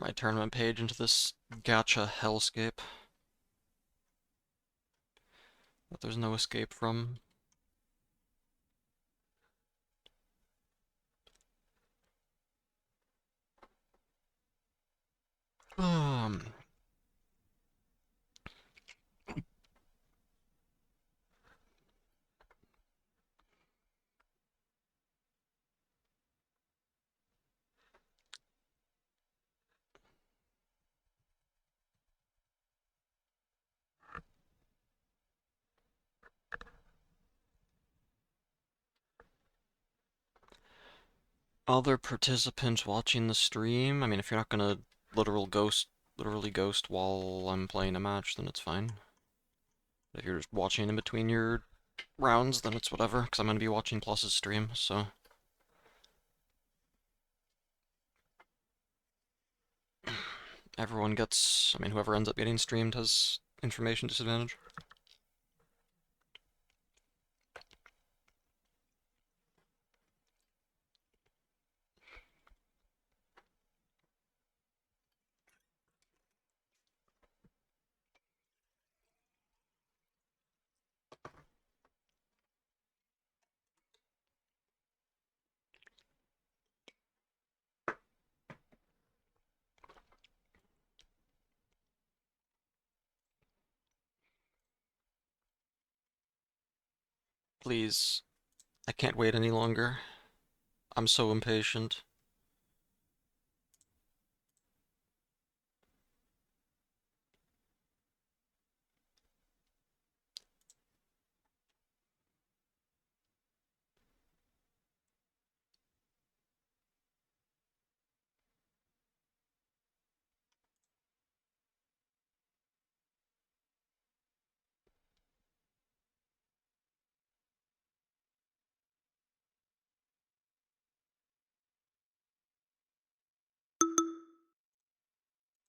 my tournament page into this gacha hellscape that there's no escape from. Um, Other participants watching the stream, I mean, if you're not gonna literally ghost while I'm playing a match, then it's fine. But if you're just watching in between your rounds, then it's whatever, because I'm gonna be watching Plus's stream, so. Everyone gets, I mean, whoever ends up getting streamed has information disadvantage. Please, I can't wait any longer. I'm so impatient.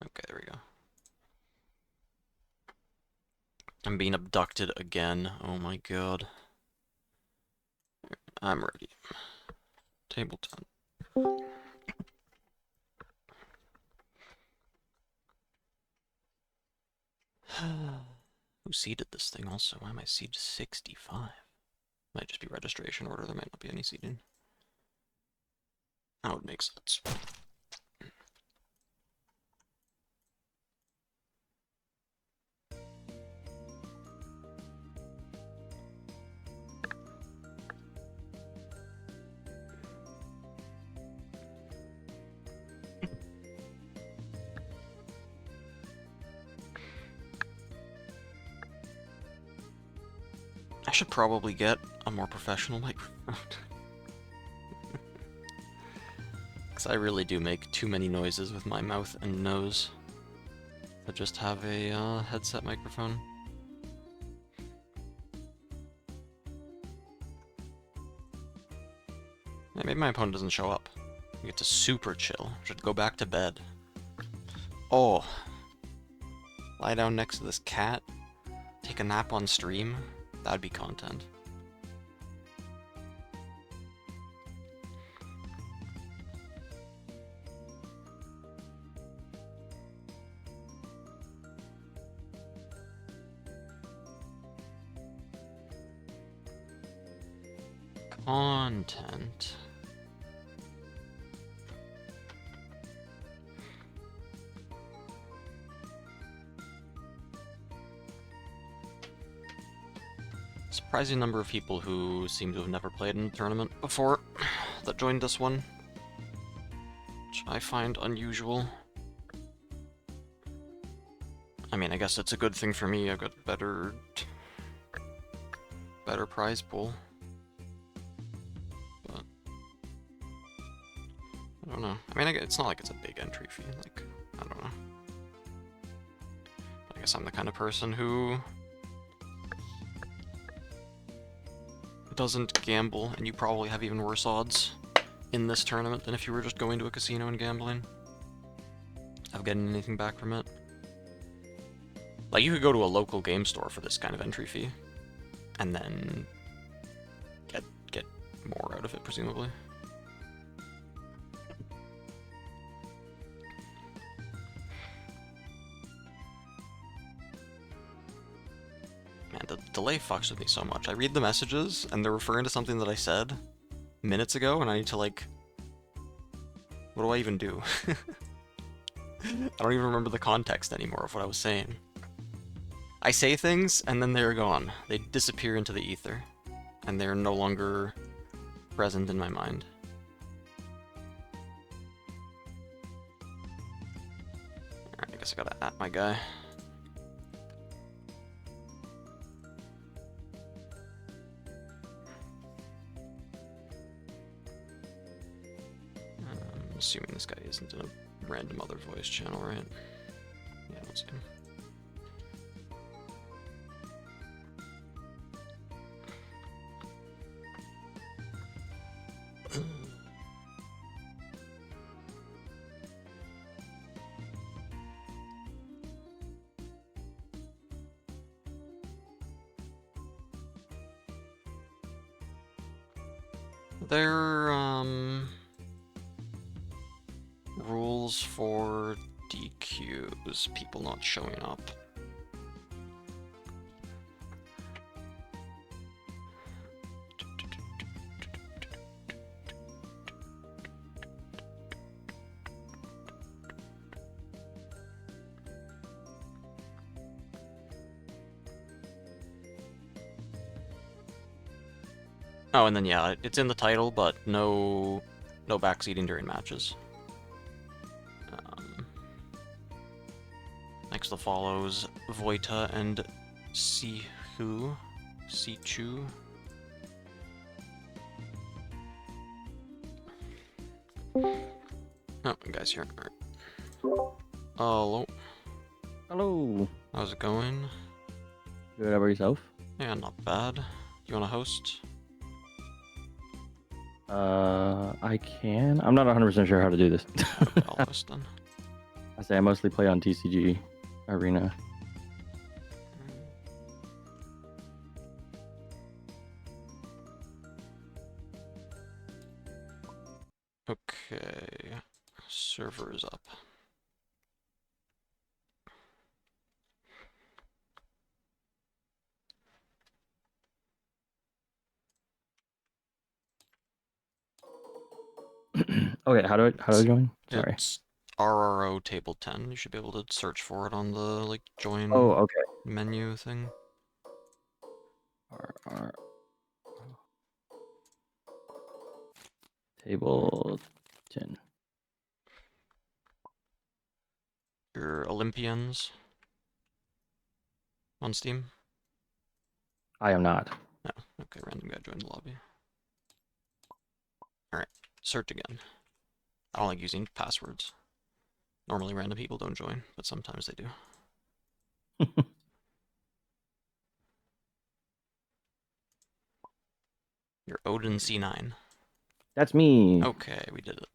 Okay, there we go. I'm being abducted again. Oh my god. I'm ready. Table 10. Who seeded this thing also? Why am I seed 65? Might just be registration order, there might not be any seeding. That would make sense. I should probably get a more professional microphone. Because I really do make too many noises with my mouth and nose. I just have a headset microphone. Yeah, maybe my opponent doesn't show up. We get to super chill. Should go back to bed. Oh. Lie down next to this cat. Take a nap on stream. That'd be content. Content. Surprising number of people who seem to have never played in a tournament before that joined this one, which I find unusual. I mean, I guess it's a good thing for me. I've got better prize pool. But I don't know. I mean, it's not like it's a big entry fee. Like, I don't know. I guess I'm the kind of person who doesn't gamble, and you probably have even worse odds in this tournament than if you were just going to a casino and gambling of getting anything back from it. Like, you could go to a local game store for this kind of entry fee, and then get more out of it, presumably. The delay fucks with me so much. I read the messages, and they're referring to something that I said minutes ago, and I need to, like... What do I even do? I don't even remember the context anymore of what I was saying. I say things, and then they're gone. They disappear into the ether, and they're no longer present in my mind. Alright, I guess I gotta at my guy. I'm assuming this guy isn't in a random other voice channel, right? Yeah, I don't see him. There, rules for DQs, people not showing up. Oh, and then yeah, it's in the title, but no backseating during matches. Next to follows Voita and Sichu. Oh, guys here. Alright. Hello. Hello. How's it going? Good. How about yourself? Yeah, not bad. You wanna host? I can. I'm not 100% sure how to do this. Okay, I'll host then. I say I mostly play on TCG Arena. Okay. Server's up. Okay, how do I join? Sorry. It's RRO table 10. You should be able to search for it on the like join Oh, okay. menu thing. R table 10. Your Olympians on Steam. I am not. No. Okay, random guy joined the lobby. Alright, search again. I don't like using passwords. Normally random people don't join, but sometimes they do. You're Odin C9. That's me. Okay, we did it.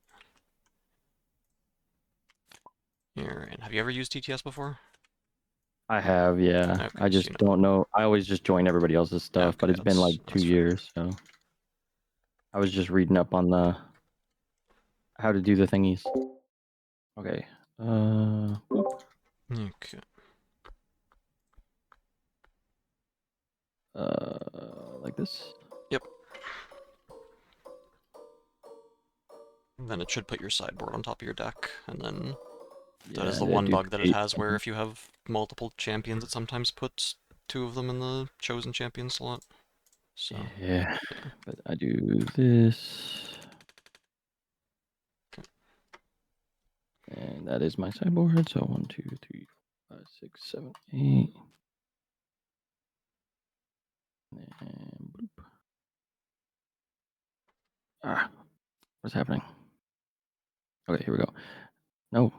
Alright, have you ever used TTS before? I have, yeah. Okay, I so just you know. don't know. I always just join everybody else's stuff, but Okay, it's been like 2 that's fair. years, so I was just reading up on the how to do the thingies. Okay. Boop. Okay. Like this. Yep. Then it should put your sideboard on top of your deck, and then that is the one bug that it has where if you have multiple champions, it sometimes puts 2 of them in the chosen champion slot. So, yeah, but I do this. okay. And that is my sideboard. So 1, 2, 3, 4, 5, 6, 7, 8. And bloop. Ah, what's happening? Okay, here we go. No.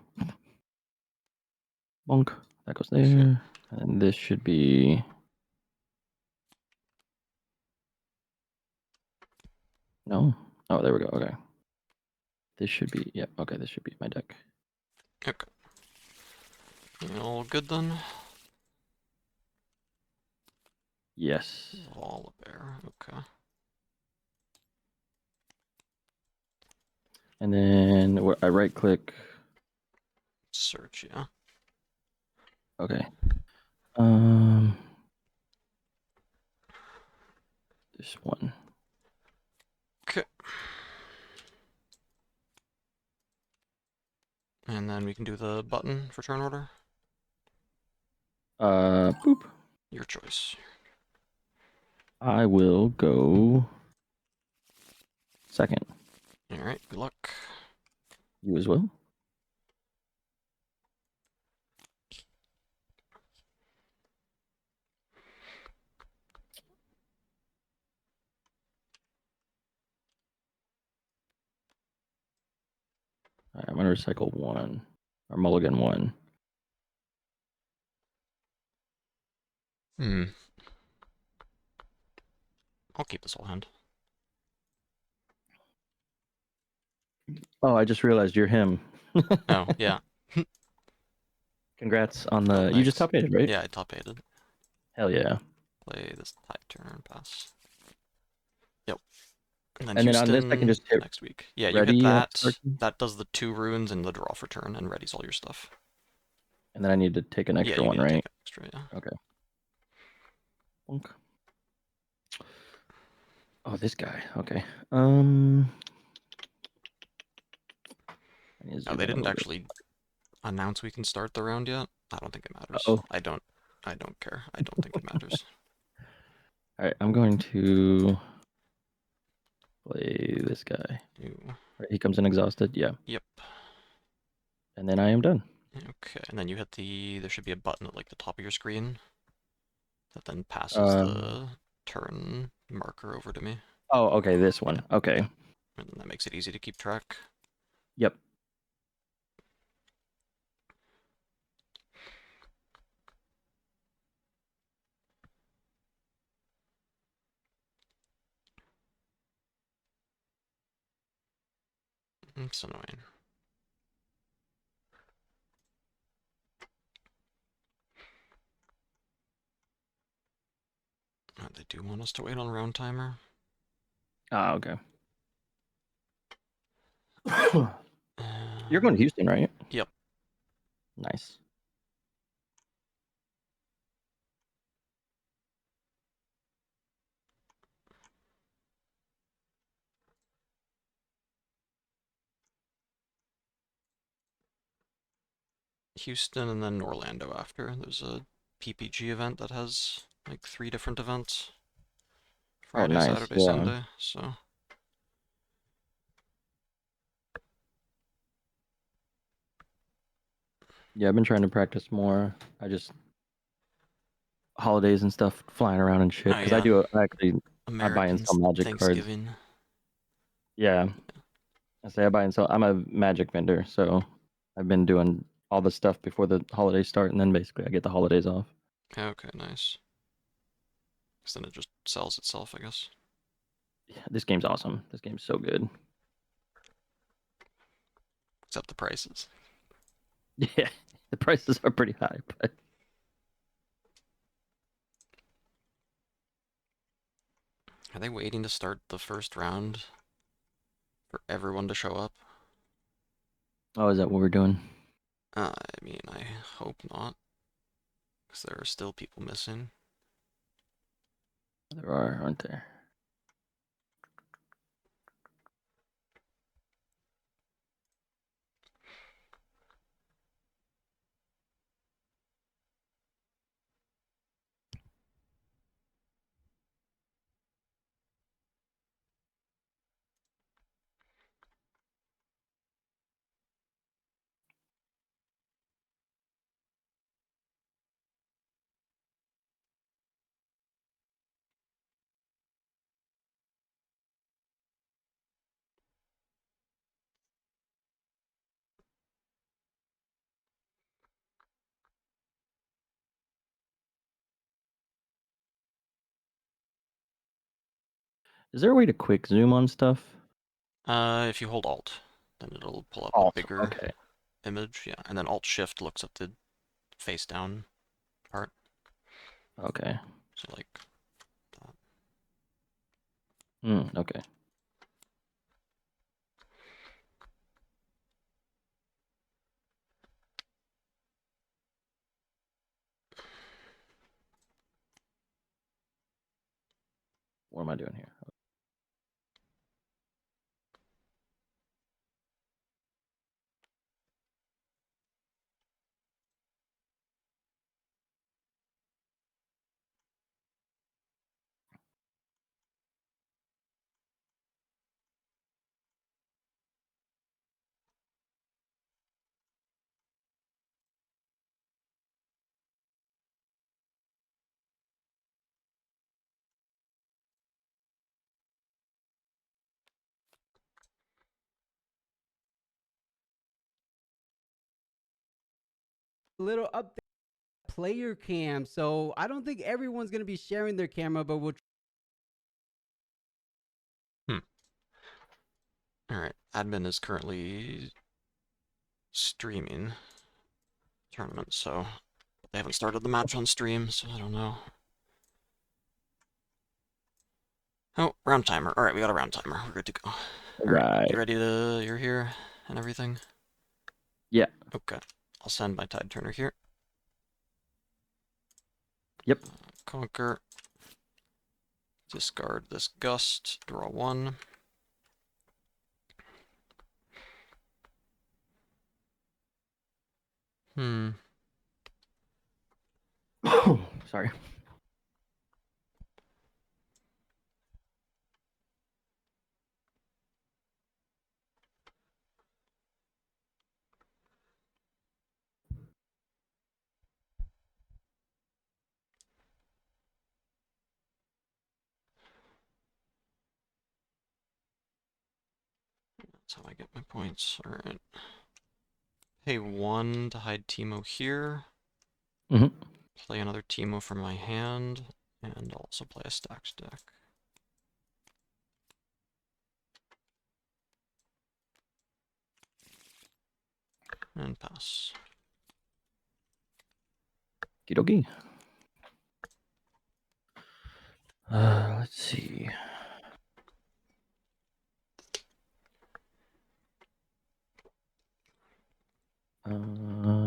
Bonk. That goes there. Okay. And this should be... No. Oh, there we go. Okay. This should be... Yep. Okay, this should be my deck. Okay. All good then? Yes. Volibear, okay. And then I right click. Search, yeah. Okay. Um. this one. Okay. And then we can do the button for turn order. Boop. Your choice. I will go second. Alright, good luck. You as well. All right, I'm gonna recycle one or mulligan one. I'll keep this whole hand. Oh, I just realized you're him. Oh, yeah. Congrats on Oh, the. nice. You just top aided, right? Yeah, I top aided. Hell yeah. Play this tide turn pass. Yep. And then And then Houston on this, I can just hit next week. Yeah, you hit ready at that. start, That does the 2 runes and the draw for turn and readies all your stuff. and then I need to take an Yeah, extra you one, need to right? take an extra, yeah. Okay. Bonk. Oh, this guy. Okay. I need to Oh, zoom they in a didn't little bit. actually announce we can start the round yet. I don't think it matters. Oh. I don't care. I don't think it matters. All right, I'm going to play this guy. You... Right, he comes in exhausted. Yeah. Yep. And then I am done. Okay, and then you hit the... There should be a button at like the top of your screen that then passes Um. the turn marker over to me. Oh, okay, this one. Yeah. Okay. And that makes it easy to keep track. Yep. It's annoying. They do want us to wait on round timer. Ah, okay. Uh, You're going to Houston, right? Yep. Nice. Houston and then Orlando after. There's a PPG event that has like 3 different events. Oh, Friday, nice. Saturday, Yeah. Sunday, so... Yeah, I've been trying to practice more. I just holidays and stuff flying around and shit. Oh Because I yeah, do I buy and Americans, sell magic cards. Thanksgiving. Yeah. I buy and sell. I'm a magic vendor, so I've been doing all the stuff before the holidays start, and then basically I get the holidays off. Okay, nice. Because then it just sells itself, I guess. Yeah, this game's awesome. This game's so good. Except the prices. Yeah, the prices are pretty high, but Are they waiting to start the first round for everyone to show up? oh, is that what we're doing? I mean, I hope not. Because there are still people missing. There are, aren't there? Is there a way to quick zoom on stuff? If you hold Alt, then it'll pull up a Alt. bigger Okay. image, yeah. And then Alt-Shift looks at the face-down part. Okay. So, like, that. Okay. What am I doing here? Little update player cam. So I don't think everyone's going to be sharing their camera, but we'll. Alright, admin is currently streaming tournament, so they haven't started the match on stream, so I don't know. Oh, round timer. Alright, we got a round timer. We're good to go. Alright, Right. you ready to... You're here and everything? Yeah. Okay. I'll send my Tide Turner here. Yep. Conquer. Discard this Gust. Draw one. Sorry. That's how I get my points. Alright. Pay one to hide Teemo here. Mm-hmm. Play another Teemo from my hand. And also play a stacked deck. And pass. Okie dokie. Let's see.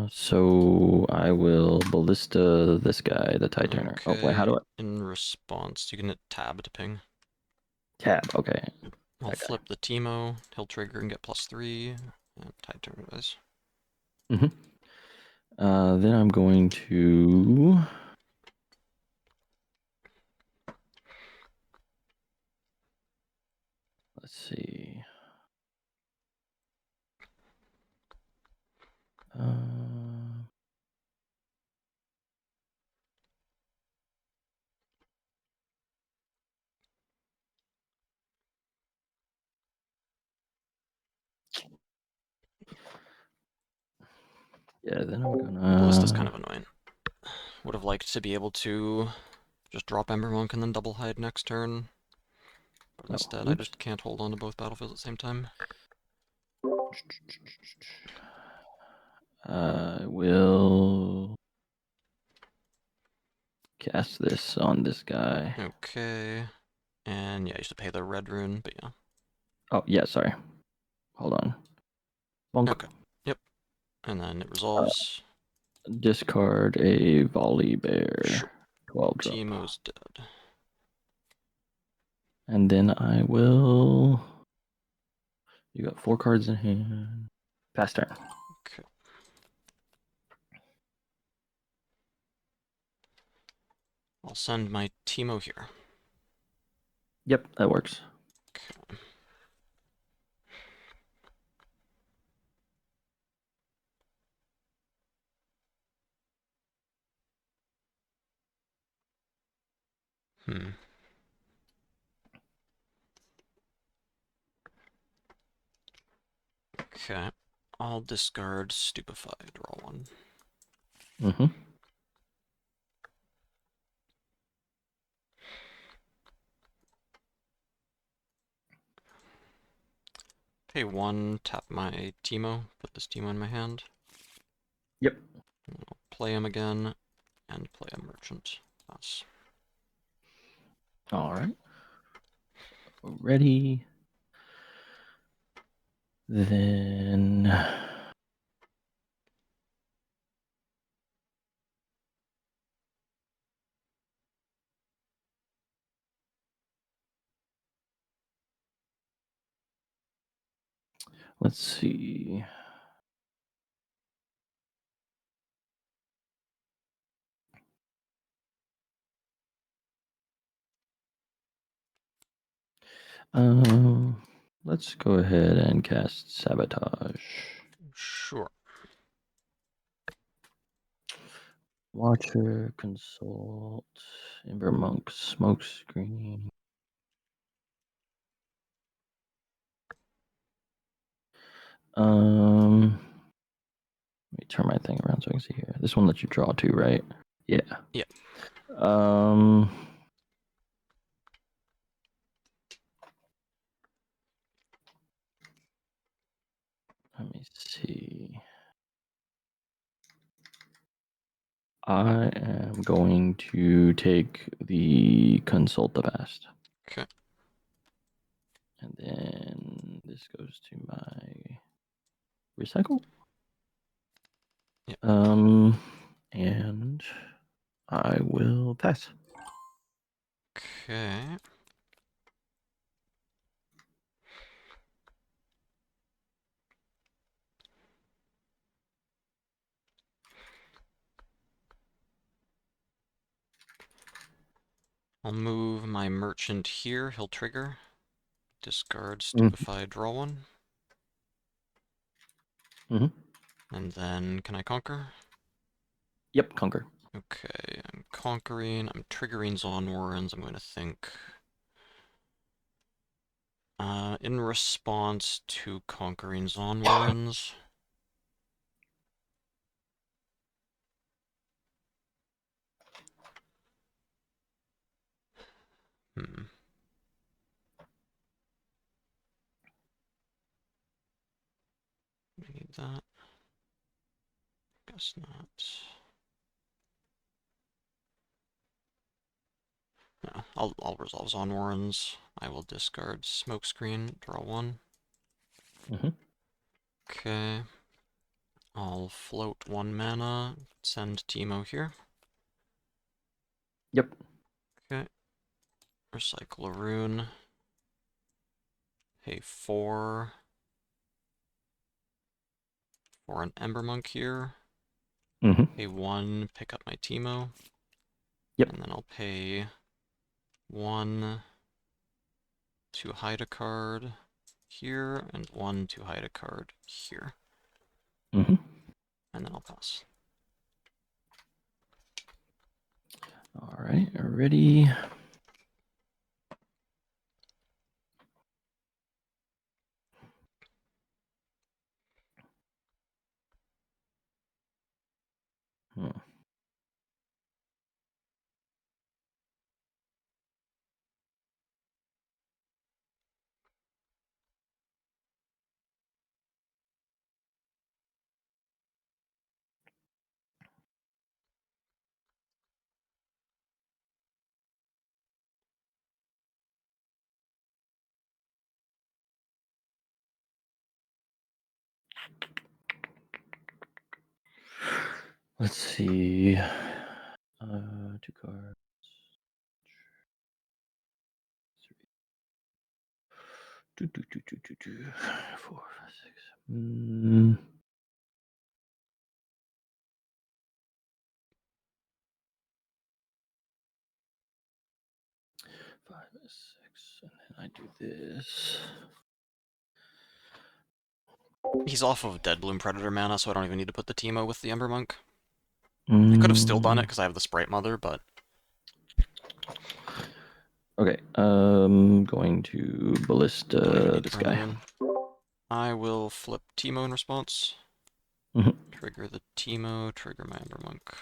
So I will ballista this guy, the Tide Turner. Oh wait, how do I In response, you can hit tab to ping. tab? Okay. I'll Okay. flip the Teemo, he'll trigger and get +3, and Tide Turner dies. Mm-hmm. Then I'm going to let's see. Yeah, then I'm gonna. Ballista's kind of annoying. Would have liked to be able to just drop Ember Monk and then double hide next turn. But instead, I Oops. just can't hold on to both battlefields at the same time. I will cast this on this guy. Okay. And yeah, I used to pay the red rune, but yeah. Oh yeah, sorry. Hold on. Bonk. Okay. Yep. And then it resolves. Discard a volley bear. Sure. 12 drop. Teemo's dead. And then I will. You got 4 cards in hand. Pass turn. Okay. I'll send my Teemo here. Yep, that works. Okay. Okay. I'll discard Stupefy, draw one. Mm-hmm. Pay one, tap my Teemo, put this Teemo in my hand. Yep. I'll play him again, and play a Merchant. Pass. All right. Ready. Then. Let's see. Let's go ahead and cast Sabotage. Sure. Watcher, Consult, Ember Monk, Smoke Screen. Let me turn my thing around so I can see here. This one lets you draw too, right? Yeah. Yeah. Um. Let me see. I am going to take the Consult the Past. Okay. And then this goes to my recycle. Yeah. And I will pass. Okay. I'll move my merchant here. He'll trigger. Discard Stupefy, draw one. Mm-hmm. And then, can I conquer? Yep, conquer. Okay, I'm conquering. I'm triggering Zon Warrens. I'm going to think. In response to conquering Zon Warrens. Need that. Guess not. No, I'll resolve Zon Warrens. I will discard Smokescreen, draw one. Mm-hmm. Okay. I'll float 1 mana, send Teemo here. Yep. Okay. Recycle a rune. Pay 4 for an Ember Monk here. Mm-hmm. Pay 1, pick up my Teemo. Yep. And then I'll pay 1 to hide a card here, and 1 to hide a card here. Mm-hmm. And then I'll pass. All right, ready. Hmm. Let's see. 2 cards. 3. 4, 5, 6. 5, 6, and then I do this. He's off of Deadbloom Predator mana, so I don't even need to put the Teemo with the Ember Monk. I could have still done it because I have the Sprite Mother, but... Okay, going to don't even Ballista need this to burn the guy. rune. I will flip Teemo in response. Mhm. Trigger the Teemo, trigger my Ember Monk.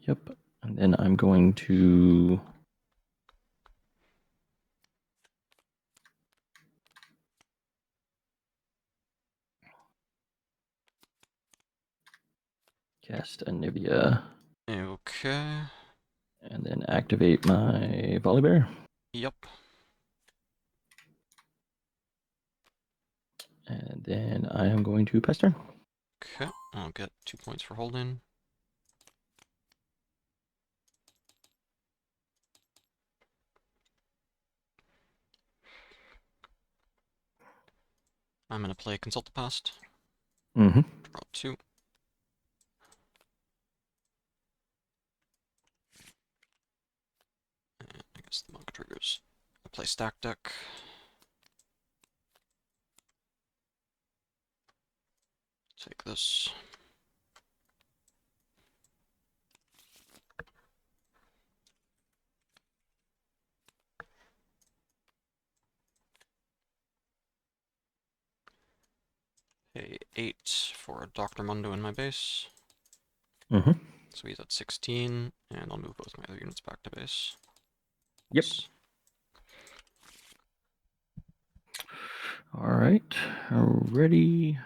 Yep, and then I'm going to cast Anivia Okay. and then activate my Volibear. Yep. And then I am going to Pester. Okay. I'll get 2 points for holding. I'm gonna play Consult the Past. Mm-hmm. Draw 2. And I guess the monk triggers. I play Stack Deck. Take this. Pay 8 for a Dr. Mundo in my base. Mm-hmm. So he's at 16, and I'll move both my other units back to base. Yep. All right. Ready.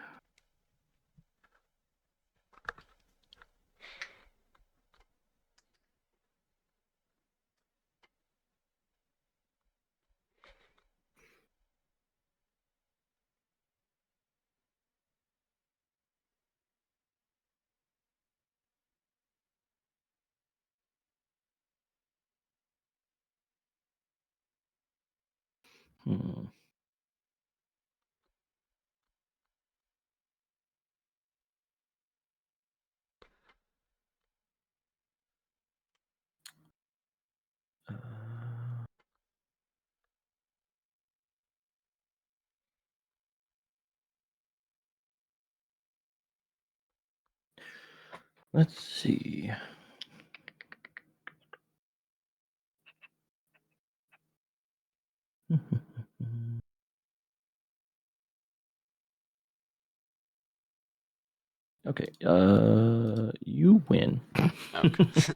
Hmm. Uh, let's see. Okay. You win. Okay.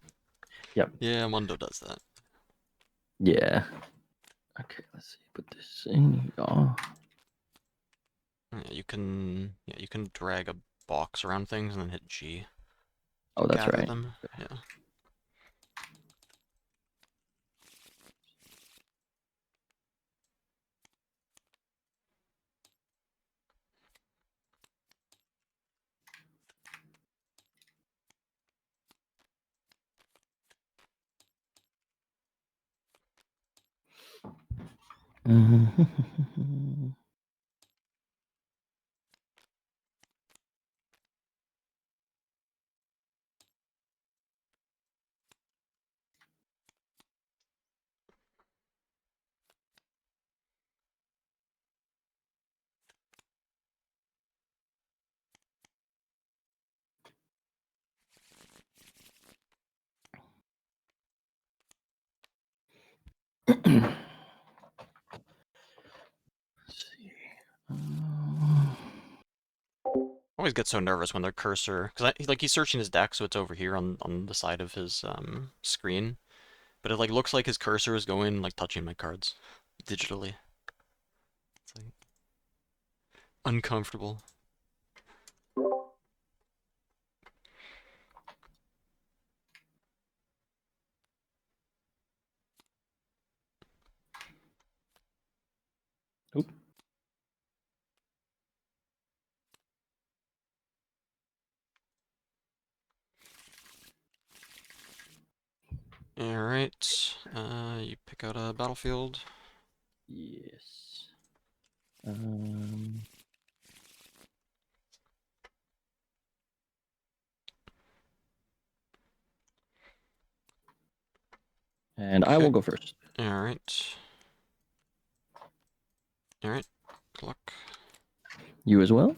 Yep. Yeah, Mundo does that. Yeah. Okay. Let's see. Put this in here. Yeah, you can drag a box around things and then hit G Oh, to that's gather right. them. Yeah. Let's see. I always get so nervous when their cursor, because he's searching his deck, so it's over here on the side of his screen, but it like looks like his cursor is going like touching my cards digitally. It's like uncomfortable. Oop. All right, you pick out a battlefield. Yes. And I will go first. All right. All right. Good luck. You as well.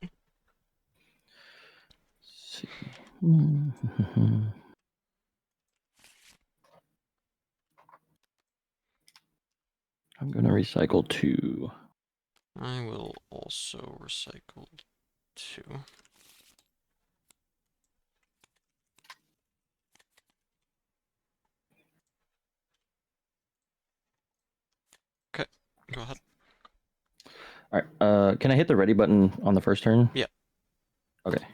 Let's see. I'm gonna recycle 2. I will also recycle 2. Okay, go ahead. All right. Can I hit the ready button on the first turn? Yeah. Okay.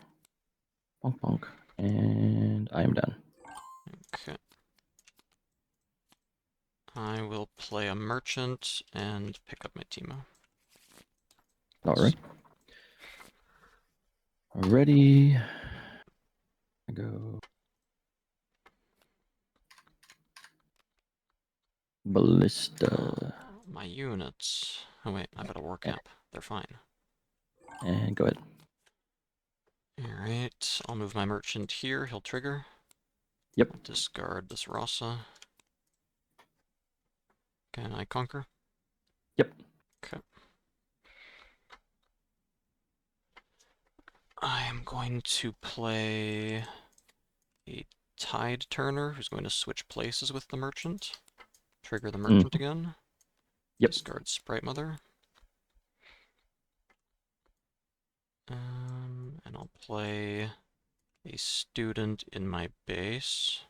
Bonk bonk. And I am done. Okay. I will play a merchant and pick up my Teemo. All right. Ready. Go. Ballista. My units. Oh wait, I better war camp. they're fine. And go ahead. Alright, I'll move my merchant here. He'll trigger. Yep. Discard this Rasa. Can I conquer? Yep. Okay. I am going to play a Tide Turner who's going to switch places with the merchant. Trigger the merchant again. Yep. Discard Sprite Mother. And I'll play a student in my base.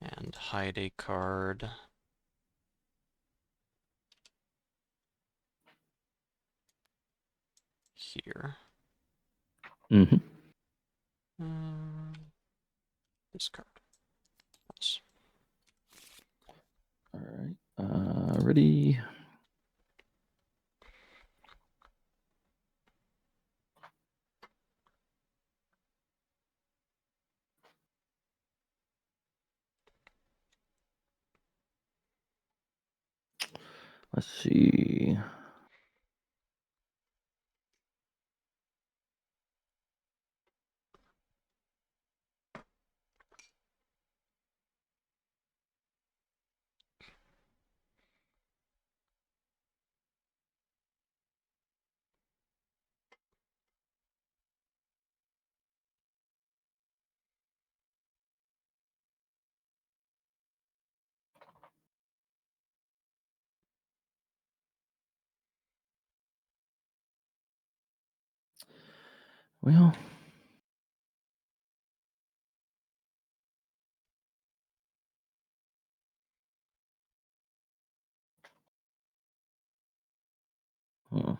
And hide a card. Here. Mm-hmm. Discard. Pass. All right. Ready. Let's see. Well, hmm.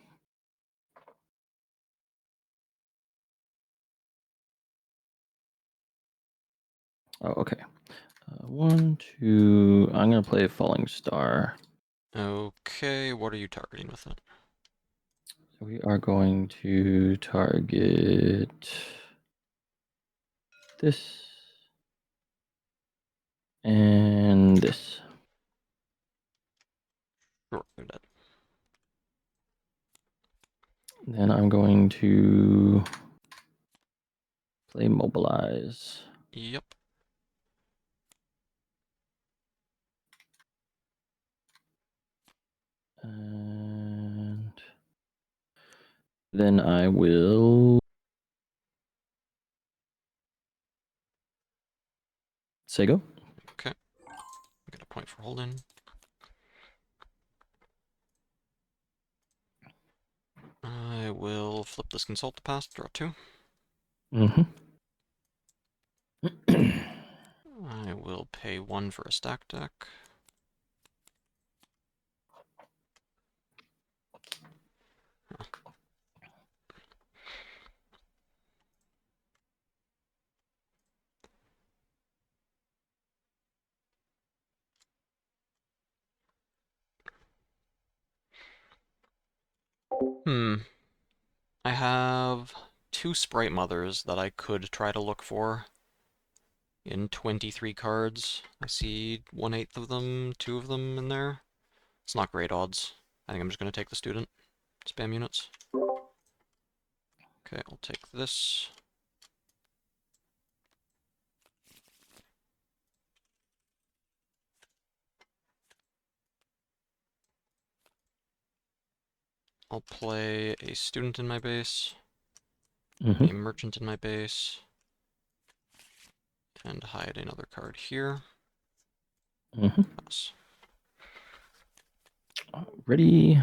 Oh, okay. 1, 2. I'm gonna play Falling Star. Okay, what are you targeting with it? We are going to target this and this. Sure, they're dead. Then I'm going to play Mobilize. Yep. And then I will say go. Okay. Get a point for holding. I will flip this Consult to pass, draw 2. Mm-hmm. I will pay 1 for a stack deck. I have 2 Sprite Mothers that I could try to look for in 23 cards. I see 1/8 of them, 2 of them in there. It's not great odds. I think I'm just going to take the student. Spam units. Okay, I'll take this. I'll play a student in my base, Mm-hmm. a merchant in my base, and hide another card here. Mm-hmm. Pass. Ready.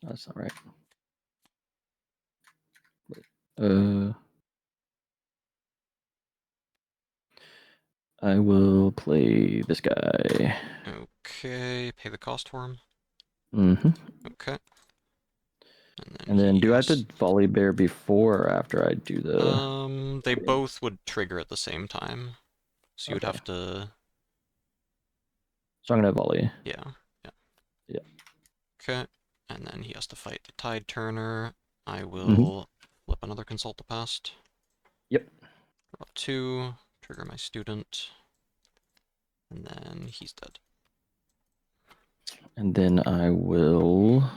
That's not right. I will play this guy. Okay, pay the cost for him. Mm-hmm. Okay. And then he do I have has... to volley bear before or after I do the... They both would trigger at the same time. So you would Okay. have to... So I'm gonna volley. Yeah. Yeah. Okay, and then he has to fight the Tide Turner. I Mm-hmm. will flip another Consult the Past. Yep. Draw 2, trigger my student, and then he's dead. And then I will.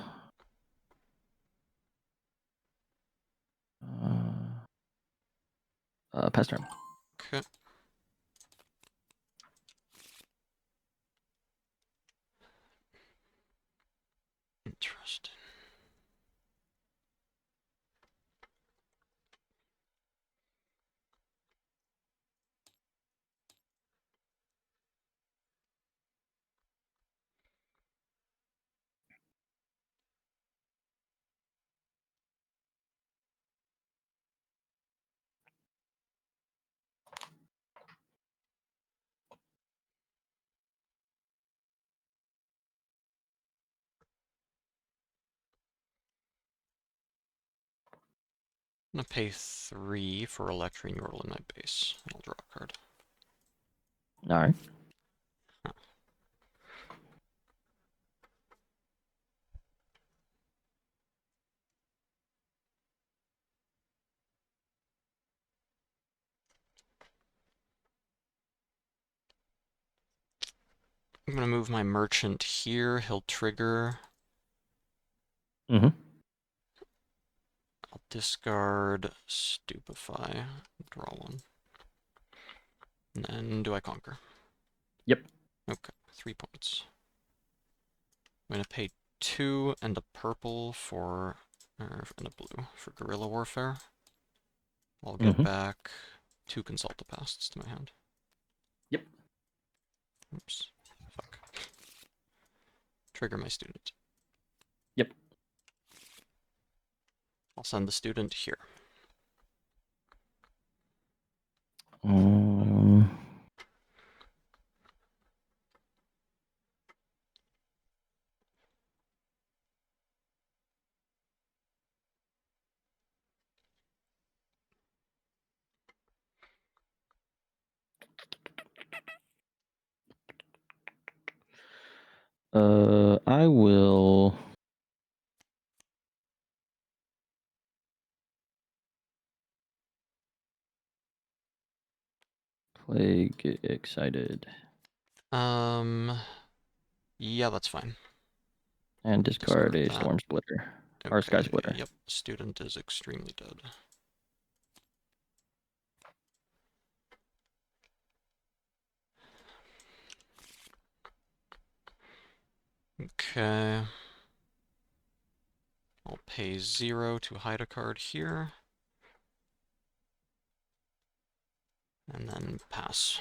Pass turn. Okay. Interesting. I'm gonna pay 3 for Electri Yordle in my base. I'll draw a card. All right. I'm gonna move my merchant here. He'll trigger. Mm-hmm. I'll discard Stupefy. Draw 1. And then do I conquer? Yep. Okay, 3 points. I'm gonna pay 2 and a purple for, and a blue for Guerrilla Warfare. I'll get Mm-hmm. back 2 Consult the Pasts to my hand. Yep. Oops. Fuck. Trigger my student. Yep. I'll send the student here. Um, I will. Play Get Excited. Yeah, that's fine. And discard a that. Storm Splitter. Or Sky Splitter. Yep, student is extremely dead. Okay. I'll pay 0 to hide a card here. And then pass.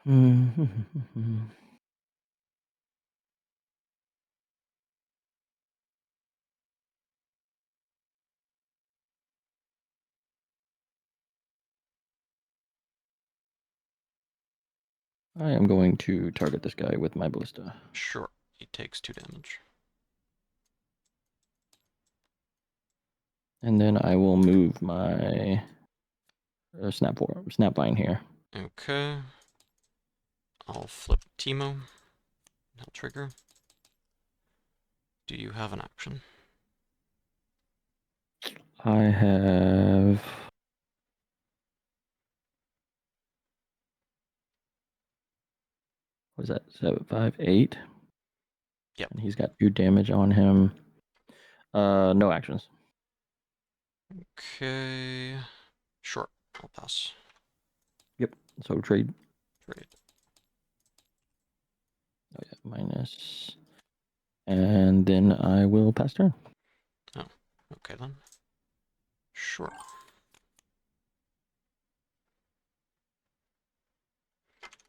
I am going to target this guy with my ballista. Sure, he takes 2 damage. And then I will move my Snapvine here. Okay. I'll flip Teemo. He'll trigger. Do you have an action? I have. What is that? 7, 5, 8. Yep. And he's got 2 damage on him. No actions. Okay. Sure, I'll pass. Yep. So trade. Trade. Oh yeah, minus. And then I will pass turn. Oh, okay then. Sure.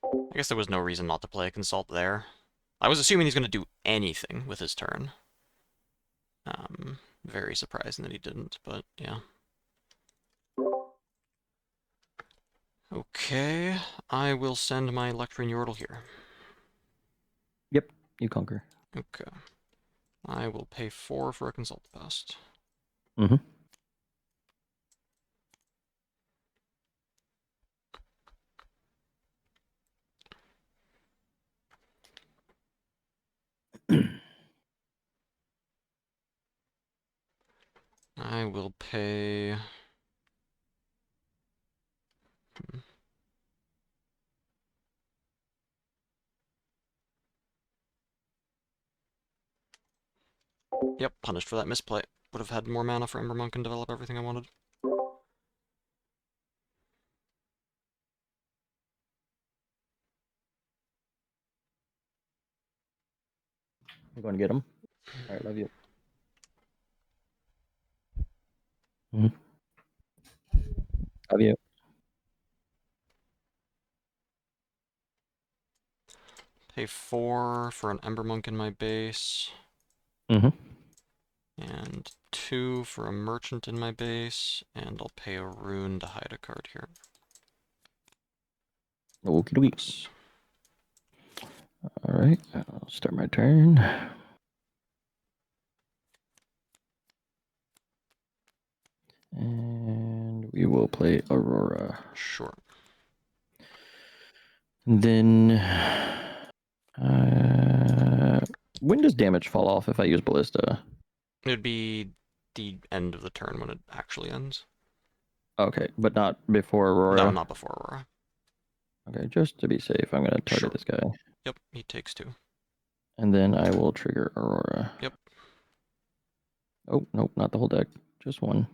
I guess there was no reason not to play a Consult there. I was assuming he's going to do anything with his turn. Very surprising that he didn't, but yeah. Okay, I will send my Lectrin Yordle here. Yep, you conquer. Okay. I will pay 4 for a Consult the Past. Mm-hmm. I will pay... Yep, punished for that misplay. Would have had more mana for Ember Monk and develop everything I wanted. I'm going to get him. All right, love you. Mm-hmm. Love you. Pay 4 for an Ember Monk in my base. Mm-hmm. And 2 for a Merchant in my base. And I'll pay a Rune to hide a card here. Okie dokie. Yes. All right, I'll start my turn. And we will play Aurora. Sure. And then, when does damage fall off if I use Ballista? It would be the end of the turn when it actually ends. Okay, but not before Aurora. No, not before Aurora. Okay, just to be safe, I'm going to target Sure. this guy. Yep, he takes 2. And then I will trigger Aurora. Yep. Oh, nope, not the whole deck. Just one.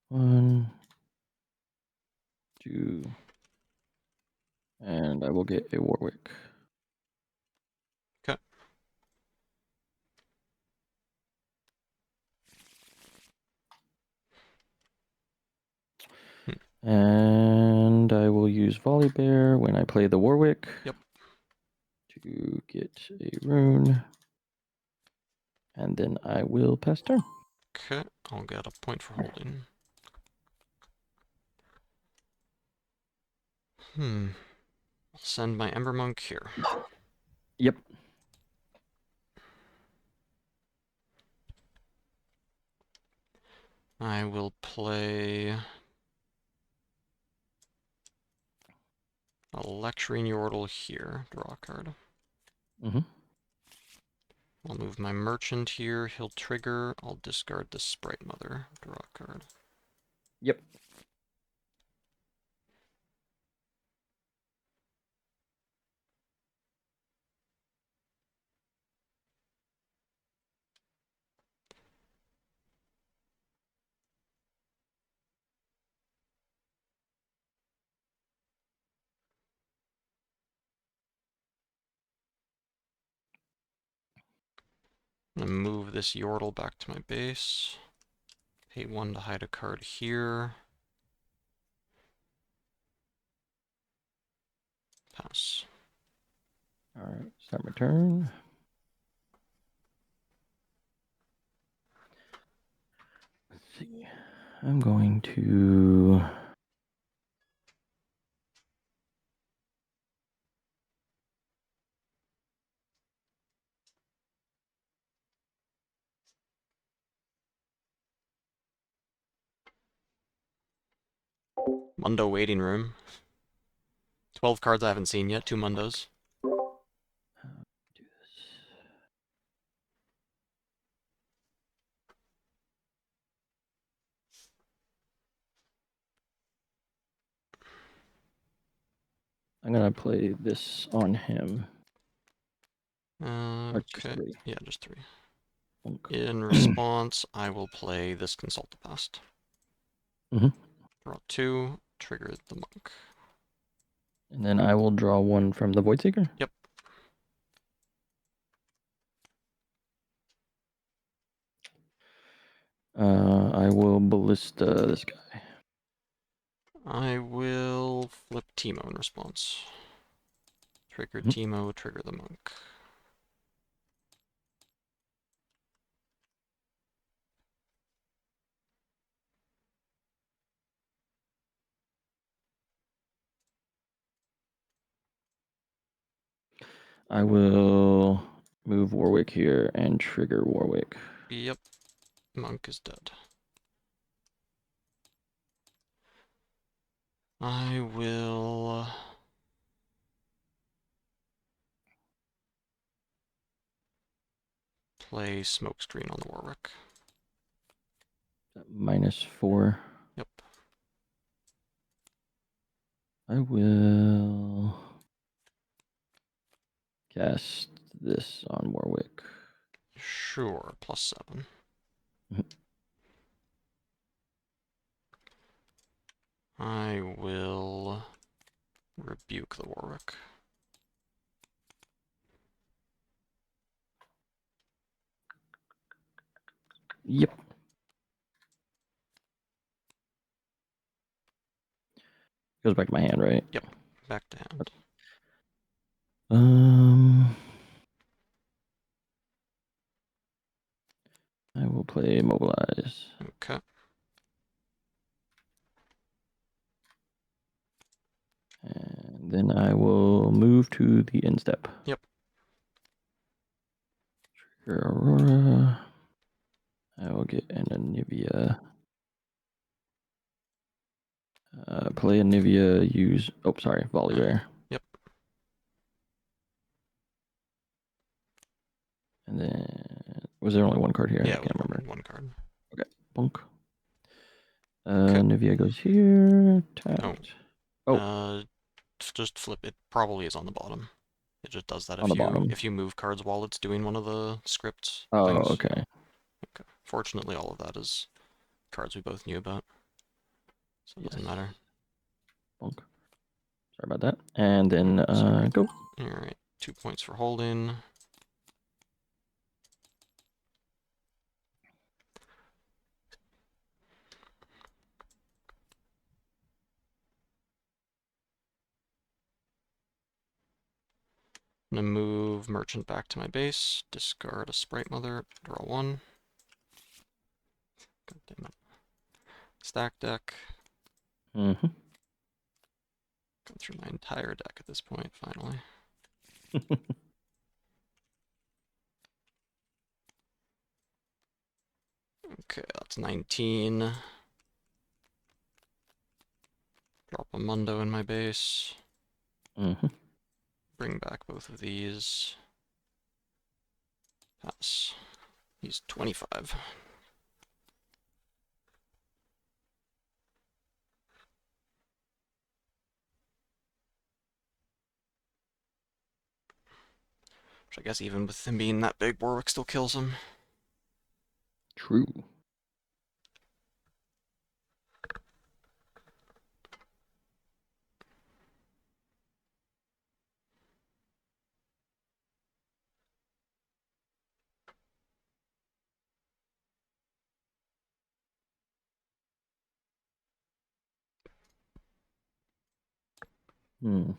1, 2. And I will get a Warwick. Okay. And I will use Volibear when I play the Warwick. Yep. To get a rune. And then I will pass turn. Okay, I'll get a point for holding. I'll send my Ember Monk here. Yep. I will play a Lecturing Yordle here. Draw a card. Mm-hmm. I'll move my Merchant here. He'll trigger. I'll discard the Sprite Mother. Draw a card. Yep. I'm gonna move this Yordle back to my base. Pay 1 to hide a card here. Pass. All right, start my turn. Let's see. I'm going to... Mundo Waiting Room. 12 cards I haven't seen yet. 2 Mundos. do this. I'm going to play this on him. Or just Okay. 3. Yeah, just 3. Bonk. In response, I will play this Consult the Past. Mm-hmm. Draw 2, trigger the Monk. And then I will draw 1 from the Voidseeker? Yep. I will Ballista this guy. I will flip Teemo in response. Trigger Mhm. Teemo, trigger the monk. I will move Warwick here and trigger Warwick. Yep. Monk is dead. I will play Smokescreen on the Warwick. -4. Yep. I will cast this on Warwick. Sure, +7. Mhm. I will rebuke the Warwick. Yep. Goes back to my hand, right? Yep. Back to hand. I will play Mobilize. Okay. And then I will move to the instep. Yep. Trigger Aurora. I will get an Anivia. Play Anivia, use... Oh, sorry, Volibear. Yep. And then... Was there only one card here? Yeah, I can't remember. one card. Okay, bonk. Okay. Anivia goes here. Tapped. Just flip. It probably is on the bottom. It just does that On the bottom. if you move cards while it's doing one of the script Oh, things. okay. Okay. Fortunately, all of that is cards we both knew about, so it doesn't matter. Bonk. Sorry about that. And then Sorry. go. All right, 2 points for holding. I'm gonna move Merchant back to my base, discard a Sprite Mother, draw 1. God damn it. Stack deck. Mm-hmm. Go through my entire deck at this point, finally. Okay, that's 19. Drop a Mundo in my base. Mm-hmm. Bring back both of these. Pass. He's 25. Which I guess even with him being that big, Warwick still kills him. True. Hmm.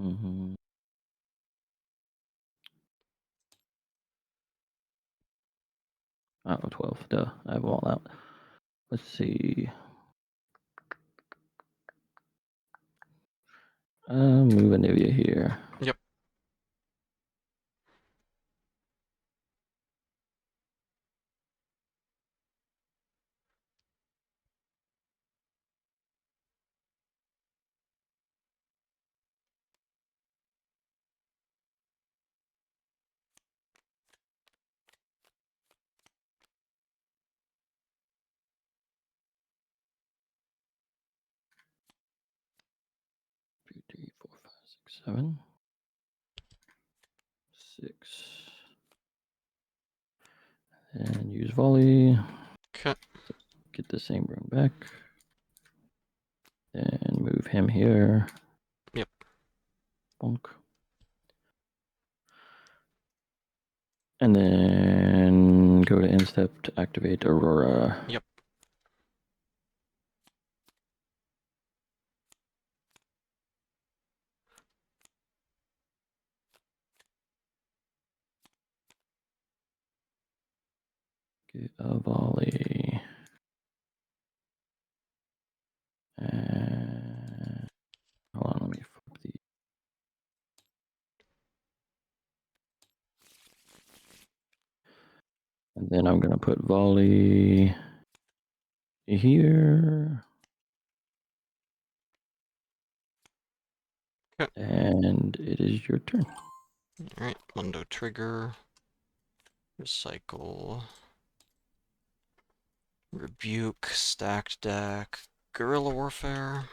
Mm-hmm. Oh, 12. Duh. I have all out. Let's see. Move Anivia here. Yep. 6, 7. 6. And use volley. Okay. Get the same rune back. And move him here. Yep. Bonk. And then go to instep to activate Aurora. Yep. Get a volley. And hold on, let me flip the. And then I'm gonna put volley here. Okay. And it is your turn. Alright, Mundo trigger. Recycle. Rebuke, stacked deck. Guerrilla warfare.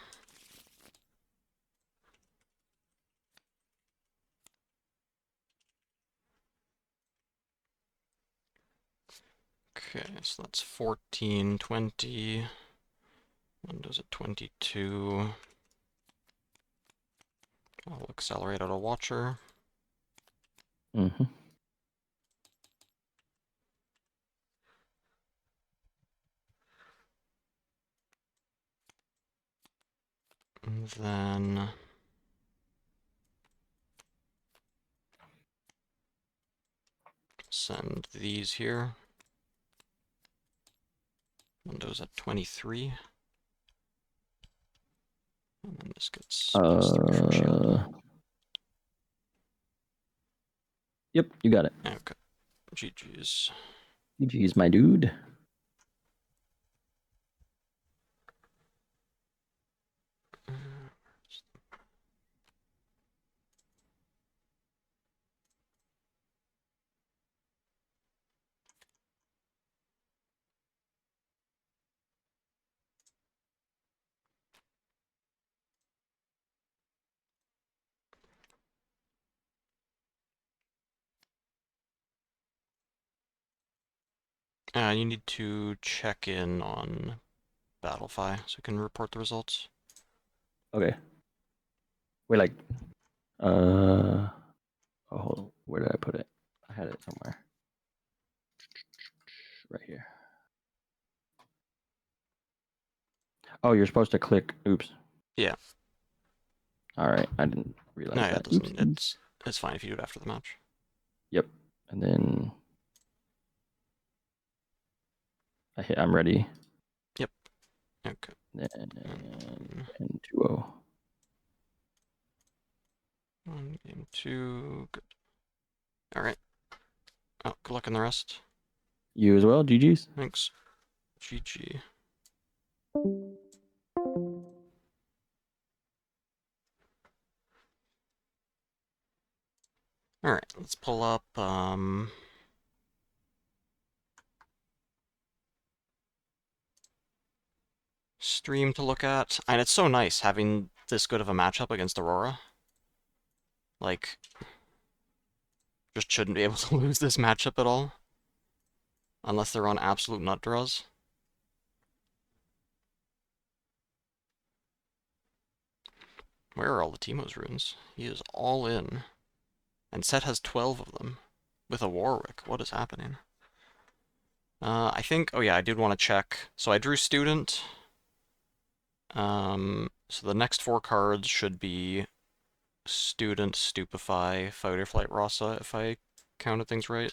Okay, so that's 14, 20. Windows at 22. I'll accelerate out a watcher. Mm-hmm. And then send these here. Windows at 23. And then this gets passed through for shield. Yep, you got it. Okay. GG's. GG's, my dude. You need to check in on Battlefy so you can report the results. Okay. Wait, like, oh, hold on. Where did I put it? I had it somewhere. Right here. Oh, you're supposed to click. Oops. Yeah. All right, I didn't realize No, yeah, that. it doesn't. Oopsies. It's fine if you do it after the match. Yep. And then I'm ready. Yep. Okay. Then And 10-2-0. 1, game 2. Good. Alright. Oh, good luck in the rest. You as well. GG's. Thanks. GG. Alright, let's pull up, stream to look at. And it's so nice having this good of a matchup against Aurora. Like, just shouldn't be able to lose this matchup at all. Unless they're on absolute nut draws. Where are all the Teemo's runes? He is all in. And Set has 12 of them. With a Warwick. What is happening? I think... Oh yeah, I did want to check. So I drew Student. So the next 4 cards should be Student, Stupefy, Fight or Flight Rasa, if I counted things right.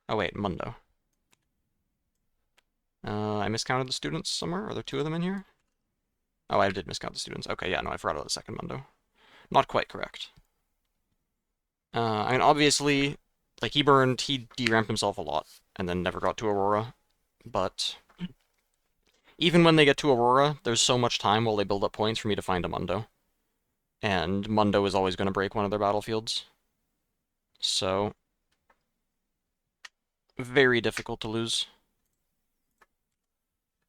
Oh wait, Mundo. I miscounted the students somewhere? Are there 2 of them in here? Oh, I did miscount the students. Okay, yeah, no, I forgot about the second Mundo. Not quite correct. I mean, obviously, like, he de-ramped himself a lot, and then never got to Aurora, but even when they get to Aurora, there's so much time while they build up points for me to find a Mundo. And Mundo is always going to break one of their battlefields. So, very difficult to lose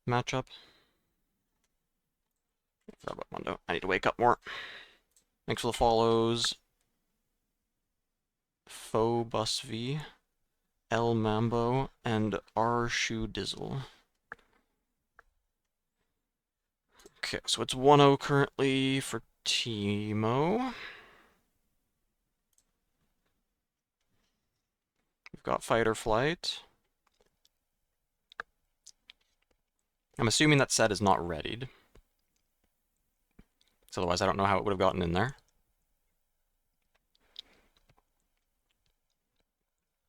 matchup. Forgot about Mundo. I need to wake up more. Thanks for the follows. Faux Bus V, El Mambo, and R Shoe Dizzle. Okay, so it's 1-0 currently for Teemo. We've got Fight or Flight. I'm assuming that set is not readied. So otherwise I don't know how it would have gotten in there.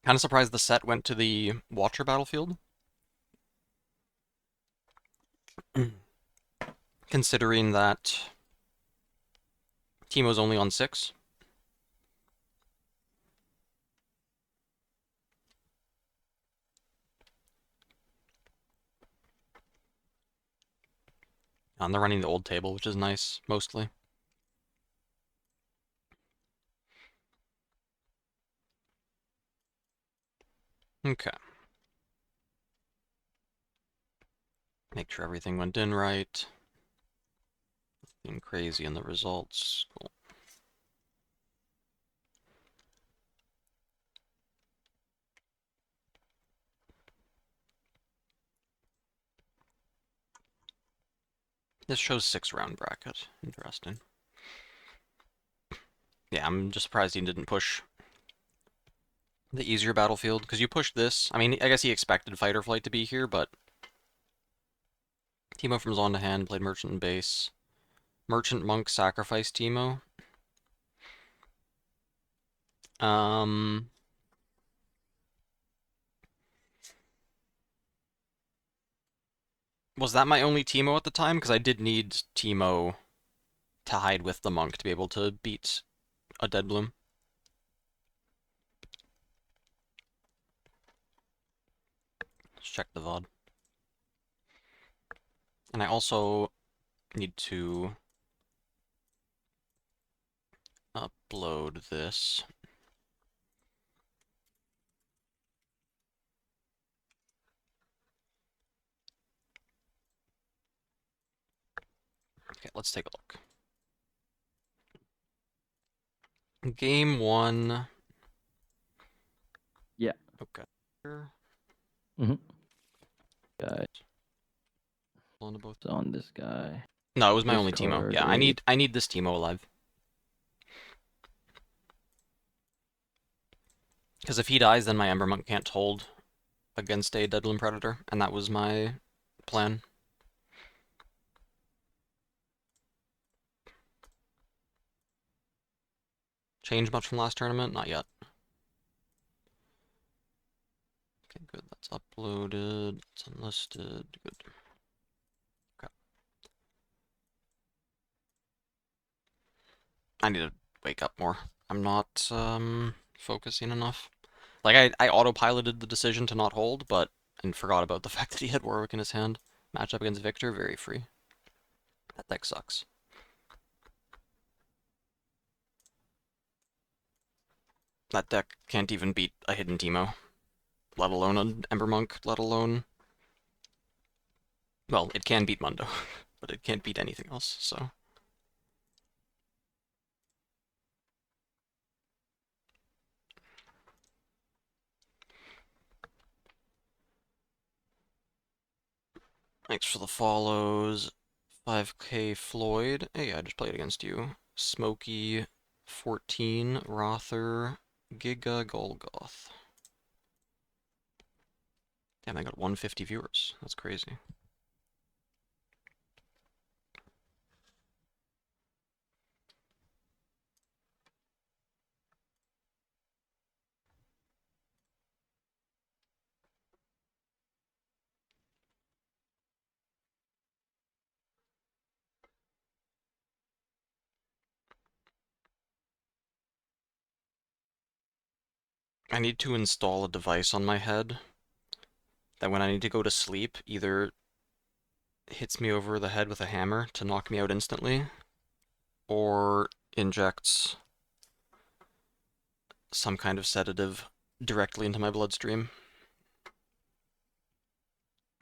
Kind of surprised the set went to the Watcher battlefield. Considering that Teemo's only on 6. And they're running the old table, which is nice, mostly. Okay. Make sure everything went in right. Nothing crazy in the results. Cool. This shows 6-round bracket. Interesting. Yeah, I'm just surprised he didn't push the easier battlefield, because you pushed this. I mean, I guess he expected Fight or Flight to be here, but Teemo from Zon to Hand played Merchant and Base. Merchant Monk sacrificed Teemo. Was that my only Teemo at the time? Because I did need Teemo to hide with the Monk to be able to beat a Dead Bloom. Let's check the VOD. And I also need to upload this. Okay, let's take a look. Game 1. Yeah. Okay. Mm-hmm. Guy On both. on this guy. No, it was my only Teemo. Discard Yeah, a- I need this Teemo alive. Because if he dies, then my Ember Monk can't hold against a Deadlim Predator, and that was my plan. Change much from last tournament? Not yet. Okay, good. That's uploaded. It's unlisted. Good. Okay. I need to wake up more. I'm not focusing enough. Like, I autopiloted the decision to not hold, but and forgot about the fact that he had Warwick in his hand. Matchup against Victor, very free. That deck sucks. That deck can't even beat a hidden Teemo. Let alone an Ember Monk, let alone... Well, it can beat Mundo, but it can't beat anything else, so... Thanks for the follows. 5K Floyd. Hey, I just played against you. Smokey 14, Rother, Giga Golgoth. Damn, I got 150 viewers. That's crazy. I need to install a device on my head that when I need to go to sleep, either hits me over the head with a hammer to knock me out instantly, or injects some kind of sedative directly into my bloodstream.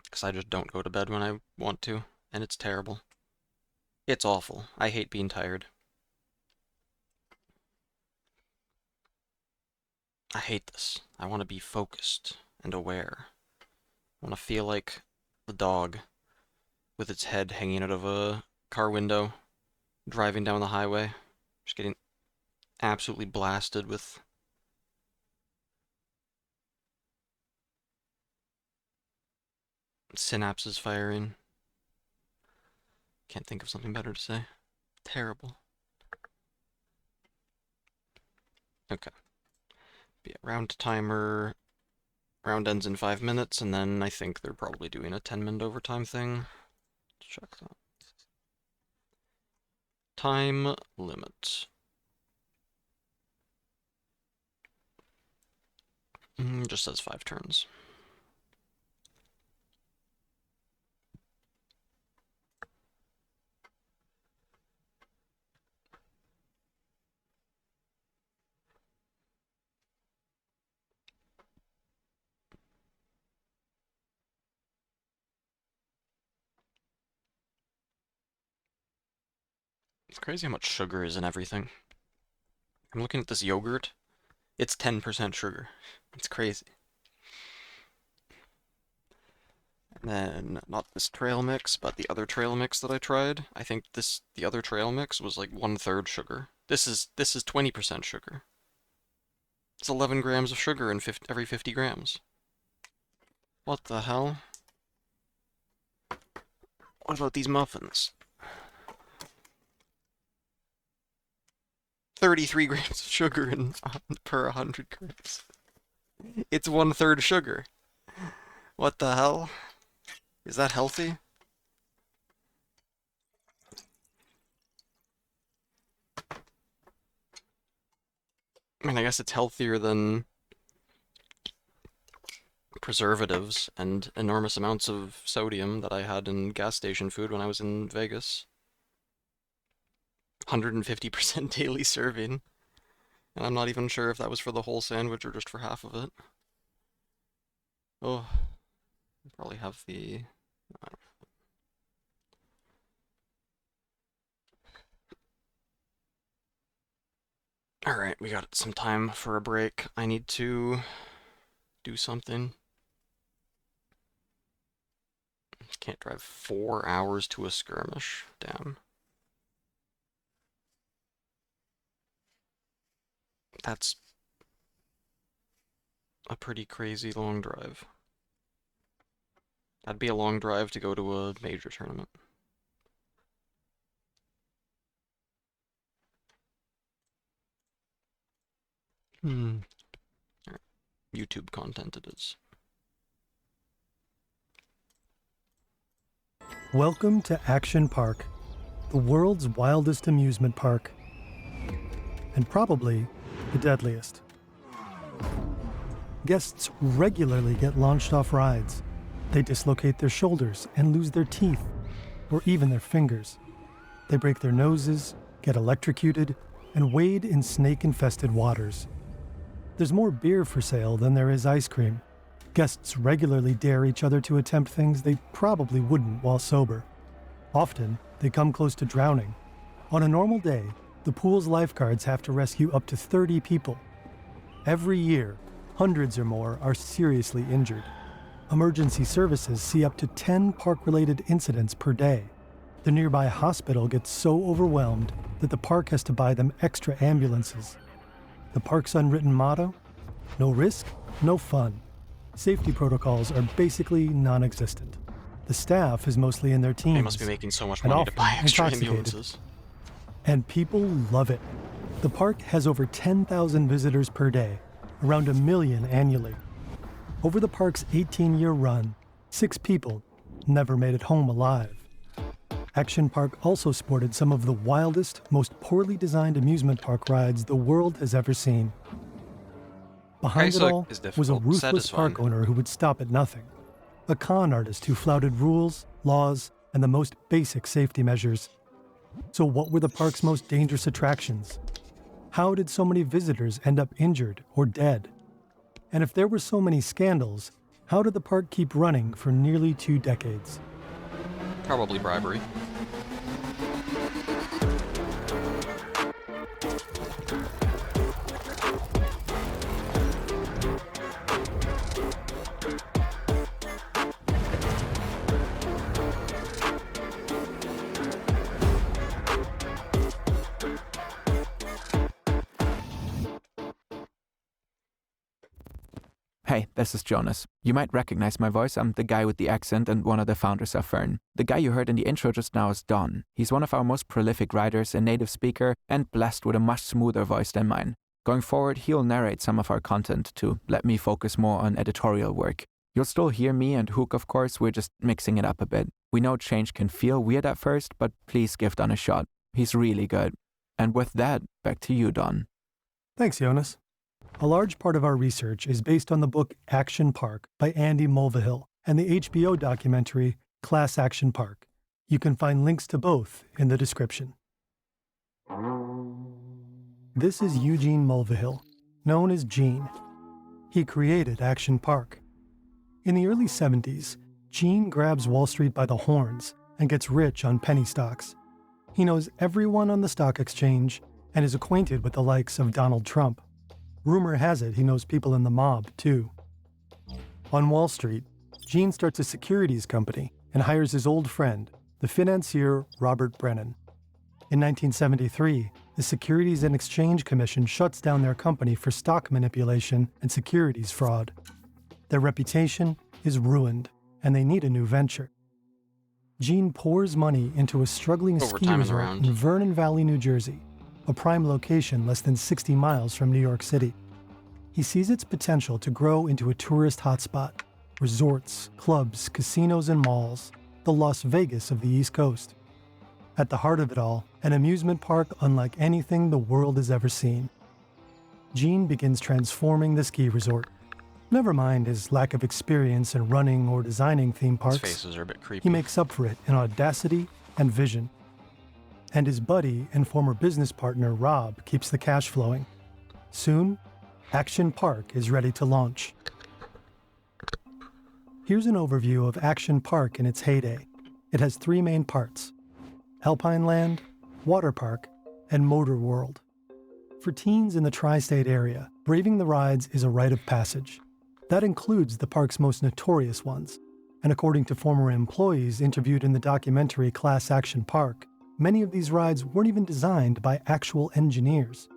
Because I just don't go to bed when I want to, and it's terrible. It's awful. I hate being tired. I hate this. I want to be focused and aware. I want to feel like the dog with its head hanging out of a car window, driving down the highway, just getting absolutely blasted with synapses firing. Can't think of something better to say. Terrible. Okay. Yeah, round timer. Round ends in 5 minutes, and then I think they're probably doing a 10-minute overtime thing. Let's check that. Time limit. Just says 5 turns. It's crazy how much sugar is in everything. I'm looking at this yogurt. It's 10% sugar. It's crazy. And then, not this trail mix, but the other trail mix that I tried. I think the other trail mix was like 1/3 sugar. This is 20% sugar. It's 11 grams of sugar in every 50 grams. What the hell? What about these muffins? 33 grams of sugar per 100 grams. It's 1/3 sugar. What the hell? Is that healthy? I mean, I guess it's healthier than preservatives and enormous amounts of sodium that I had in gas station food when I was in Vegas. 150% daily serving. And I'm not even sure if that was for the whole sandwich or just for half of it. Oh, I probably have the... Alright, we got some time for a break. I need to do something. Can't drive 4 hours to a skirmish. Damn. That's a pretty crazy long drive. That'd be a long drive to go to a major tournament. Right. YouTube content it is. Welcome to Action Park, the world's wildest amusement park, and probably the deadliest. Guests regularly get launched off rides. They dislocate their shoulders and lose their teeth, or even their fingers. They break their noses, get electrocuted, and wade in snake-infested waters. There's more beer for sale than there is ice cream. Guests regularly dare each other to attempt things they probably wouldn't while sober. Often, they come close to drowning. On a normal day, the pool's lifeguards have to rescue up to 30 people. Every year, hundreds or more are seriously injured. Emergency services see up to 10 park-related incidents per day. The nearby hospital gets so overwhelmed that the park has to buy them extra ambulances. The park's unwritten motto? No risk, no fun. Safety protocols are basically non-existent. The staff is mostly in their teens. They must be making so much and money to often buy extra intoxicated. ambulances. And people love it. The park has over 10,000 visitors per day, around 1 million annually. Over the park's 18-year run, 6 people never made it home alive. Action Park also sported some of the wildest, most poorly designed amusement park rides the world has ever seen. Behind it Kaisa all is was a difficult, ruthless satisfying. park owner who would stop at nothing. A con artist who flouted rules, laws, and the most basic safety measures. So what were the park's most dangerous attractions? How did so many visitors end up injured or dead? And if there were so many scandals, how did the park keep running for nearly 2 decades? Probably bribery. Hey, this is Jonas. You might recognize my voice. I'm the guy with the accent and one of the founders of Fern. The guy you heard in the intro just now is Don. He's one of our most prolific writers, a native speaker, and blessed with a much smoother voice than mine. Going forward, he'll narrate some of our content to let me focus more on editorial work. You'll still hear me and Hook, of course, we're just mixing it up a bit. We know change can feel weird at first, but please give Don a shot. He's really good. And with that, back to you, Don. Thanks, Jonas. A large part of our research is based on the book Action Park by Andy Mulvihill and the HBO documentary Class Action Park. You can find links to both in the description. This is Eugene Mulvihill, known as Gene. He created Action Park. In the early 70s, Gene grabs Wall Street by the horns and gets rich on penny stocks. He knows everyone on the stock exchange and is acquainted with the likes of Donald Trump. Rumor has it he knows people in the mob, too. On Wall Street, Gene starts a securities company and hires his old friend, the financier Robert Brennan. In 1973, the Securities and Exchange Commission shuts down their company for stock manipulation and securities fraud. Their reputation is ruined, and they need a new venture. Gene pours money into a struggling ski resort in Vernon Valley, New Jersey, a prime location less than 60 miles from New York City. He sees its potential to grow into a tourist hotspot, resorts, clubs, casinos, and malls, the Las Vegas of the East Coast. At the heart of it all, an amusement park unlike anything the world has ever seen. Gene begins transforming the ski resort. Never mind his lack of experience in running or designing theme parks. His faces are a bit creepy. He makes up for it in audacity and vision. And his buddy and former business partner Rob keeps the cash flowing. Soon, Action Park is ready to launch. Here's an overview of Action Park in its heyday. It has 3 main parts: Alpine Land, Water Park, and Motor World. For teens in the tri-state area, braving the rides is a rite of passage. That includes the park's most notorious ones. And according to former employees interviewed in the documentary Class Action Park, many of these rides weren't even designed by actual engineers.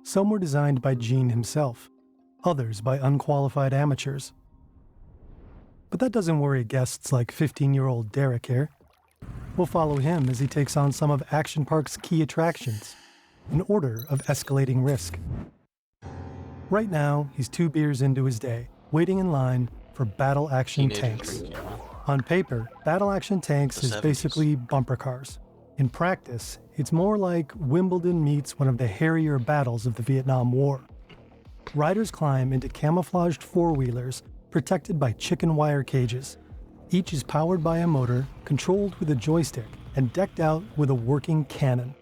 Some were designed by Gene himself, others by unqualified amateurs. But that doesn't worry guests like 15-year-old Derek here. We'll follow him as he takes on some of Action Park's key attractions, in order of escalating risk. Right now, he's 2 beers into his day, waiting in line for Battle Action Tanks. On paper, Battle Action Tanks is basically bumper cars. In practice, it's more like Wimbledon meets one of the hairier battles of the Vietnam War. Riders climb into camouflaged four-wheelers protected by chicken wire cages. Each is powered by a motor, controlled with a joystick, and decked out with a working cannon.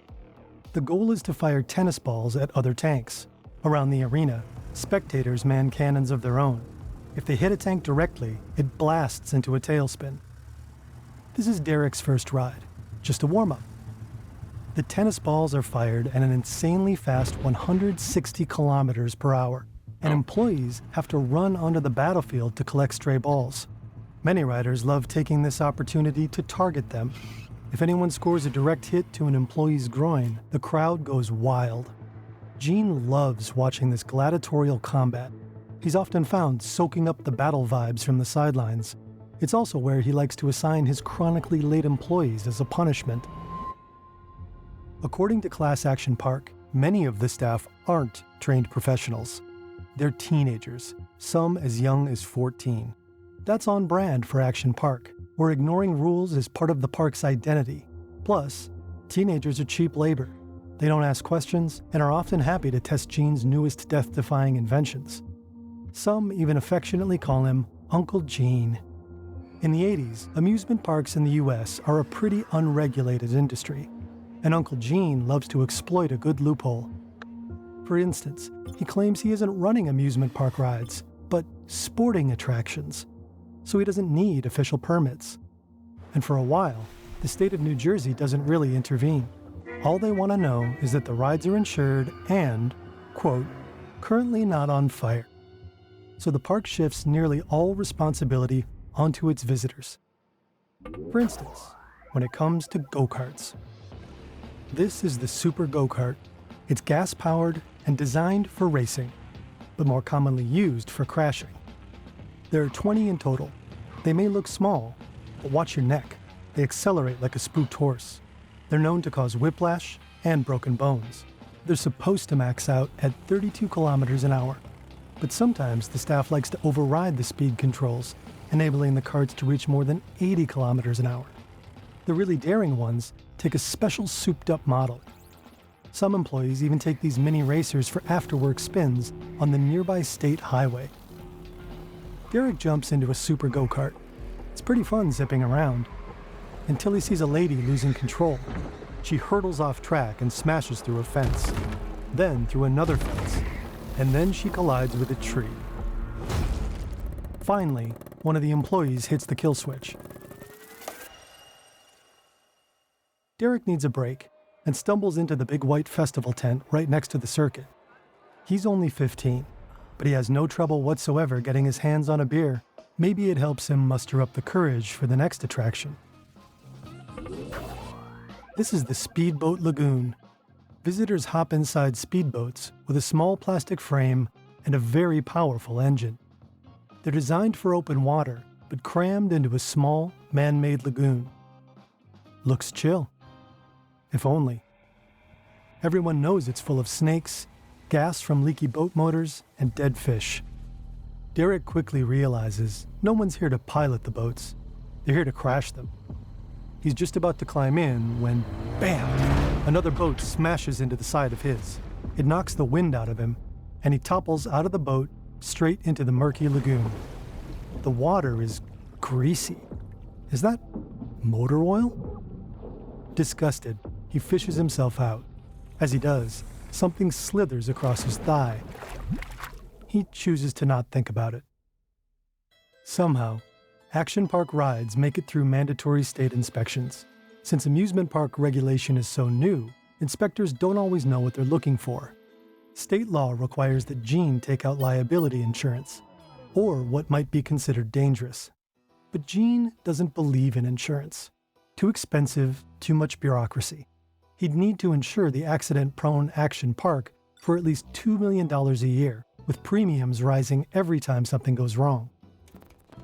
The goal is to fire tennis balls at other tanks. Around the arena, spectators man cannons of their own. If they hit a tank directly, it blasts into a tailspin. This is Derek's first ride, just a warm-up. The tennis balls are fired at an insanely fast 160 kilometers per hour, and employees have to run onto the battlefield to collect stray balls. Many riders love taking this opportunity to target them. If anyone scores a direct hit to an employee's groin, the crowd goes wild. Gene loves watching this gladiatorial combat. He's often found soaking up the battle vibes from the sidelines. It's also where he likes to assign his chronically late employees as a punishment. According to Class Action Park, many of the staff aren't trained professionals. They're teenagers, some as young as 14. That's on brand for Action Park, where ignoring rules is part of the park's identity. Plus, teenagers are cheap labor. They don't ask questions and are often happy to test Gene's newest death-defying inventions. Some even affectionately call him Uncle Gene. In the 80s, amusement parks in the US are a pretty unregulated industry, and Uncle Gene loves to exploit a good loophole. For instance, he claims he isn't running amusement park rides, but sporting attractions, so he doesn't need official permits. And for a while, the state of New Jersey doesn't really intervene. All they want to know is that the rides are insured and, quote, currently not on fire. So the park shifts nearly all responsibility onto its visitors. For instance, when it comes to go-karts. This is the Super Go-Kart. It's gas-powered and designed for racing, but more commonly used for crashing. There are 20 in total. They may look small, but watch your neck. They accelerate like a spooked horse. They're known to cause whiplash and broken bones. They're supposed to max out at 32 kilometers an hour. But sometimes the staff likes to override the speed controls, enabling the carts to reach more than 80 kilometers an hour. The really daring ones take a special souped-up model. Some employees even take these mini racers for after-work spins on the nearby state highway. Derek jumps into a super go-kart. It's pretty fun zipping around, until he sees a lady losing control. She hurtles off track and smashes through a fence, then through another fence, and then she collides with a tree. Finally, one of the employees hits the kill switch. Derek needs a break and stumbles into the big white festival tent right next to the circuit. He's only 15, but he has no trouble whatsoever getting his hands on a beer. Maybe it helps him muster up the courage for the next attraction. This is the Speedboat Lagoon. Visitors hop inside speedboats with a small plastic frame and a very powerful engine. They're designed for open water, but crammed into a small, man-made lagoon. Looks chill. If only. Everyone knows it's full of snakes, gas from leaky boat motors, and dead fish. Derek quickly realizes no one's here to pilot the boats. They're here to crash them. He's just about to climb in when, bam! Another boat smashes into the side of his. It knocks the wind out of him, and he topples out of the boat straight into the murky lagoon. The water is greasy. Is that motor oil? Disgusted, he fishes himself out. As he does, something slithers across his thigh. He chooses to not think about it. Somehow, Action Park rides make it through mandatory state inspections. Since amusement park regulation is so new, inspectors don't always know what they're looking for. State law requires that Gene take out liability insurance, or what might be considered dangerous. But Gene doesn't believe in insurance. Too expensive, too much bureaucracy. He'd need to insure the accident-prone Action Park for at least $2 million a year, with premiums rising every time something goes wrong.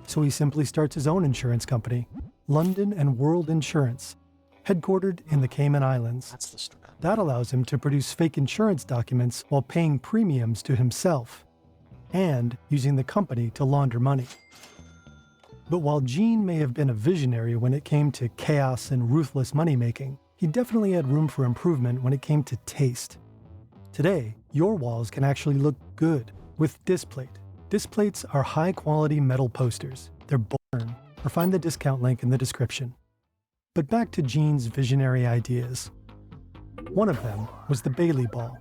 So he simply starts his own insurance company, London and World Insurance, headquartered in the Cayman Islands. That's the strat. That allows him to produce fake insurance documents while paying premiums to himself, and using the company to launder money. But while Gene may have been a visionary when it came to chaos and ruthless money-making, he definitely had room for improvement when it came to taste. Today, your walls can actually look good with Displate. Displates are high-quality metal posters. They're born, or find the discount link in the description. But back to Gene's visionary ideas. One of them was the Bailey ball.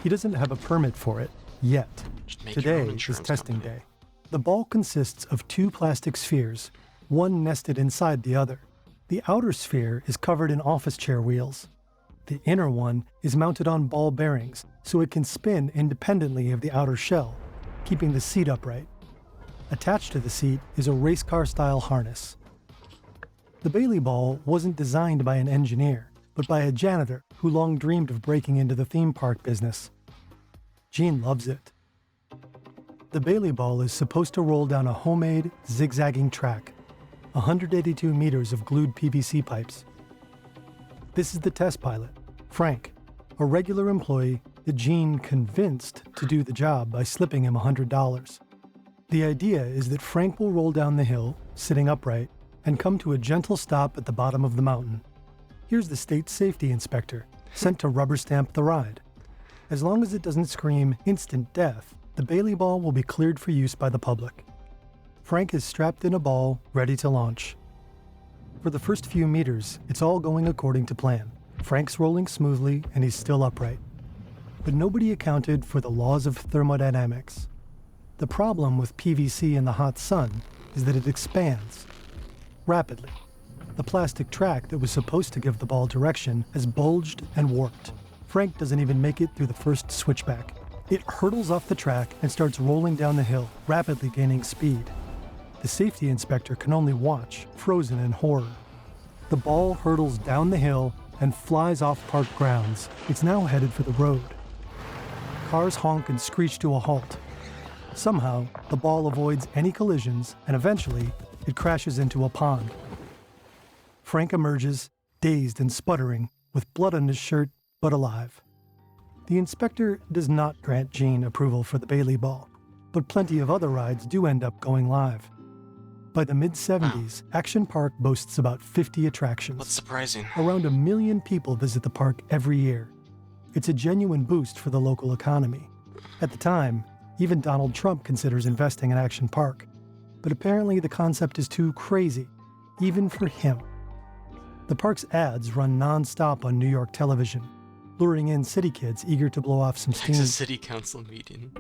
He doesn't have a permit for it yet. Just make your own Today is insurance testing company. day. The ball consists of two plastic spheres, one nested inside the other. The outer sphere is covered in office chair wheels. The inner one is mounted on ball bearings, so it can spin independently of the outer shell, keeping the seat upright. Attached to the seat is a race car-style harness. The Bailey ball wasn't designed by an engineer, but by a janitor who long dreamed of breaking into the theme park business. Gene loves it. The Bailey ball is supposed to roll down a homemade, zigzagging track, 182 meters of glued PVC pipes. This is the test pilot, Frank, a regular employee that Gene convinced to do the job by slipping him $100. The idea is that Frank will roll down the hill, sitting upright, and come to a gentle stop at the bottom of the mountain. Here's the state safety inspector, sent to rubber stamp the ride. As long as it doesn't scream instant death, the Bailey ball will be cleared for use by the public. Frank is strapped in a ball, ready to launch. For the first few meters, it's all going according to plan. Frank's rolling smoothly and he's still upright. But nobody accounted for the laws of thermodynamics. The problem with PVC in the hot sun is that it expands rapidly. The plastic track that was supposed to give the ball direction has bulged and warped. Frank doesn't even make it through the first switchback. It hurtles off the track and starts rolling down the hill, rapidly gaining speed. The safety inspector can only watch, frozen in horror. The ball hurtles down the hill and flies off park grounds. It's now headed for the road. cars honk and screech to a halt. Somehow, the ball avoids any collisions, and eventually, it crashes into a pond. Frank emerges, dazed and sputtering, with blood on his shirt, but alive. The inspector does not grant Gene approval for the Bailey Ball, but plenty of other rides do end up going live. By the mid-70s, Action Park boasts about 50 attractions. What's surprising? Around 1 million people visit the park every year. It's a genuine boost for the local economy. At the time, even Donald Trump considers investing in Action Park. But apparently the concept is too crazy, even for him. The park's ads run non-stop on New York television, luring in city kids eager to blow off some steam. It's a city council meeting.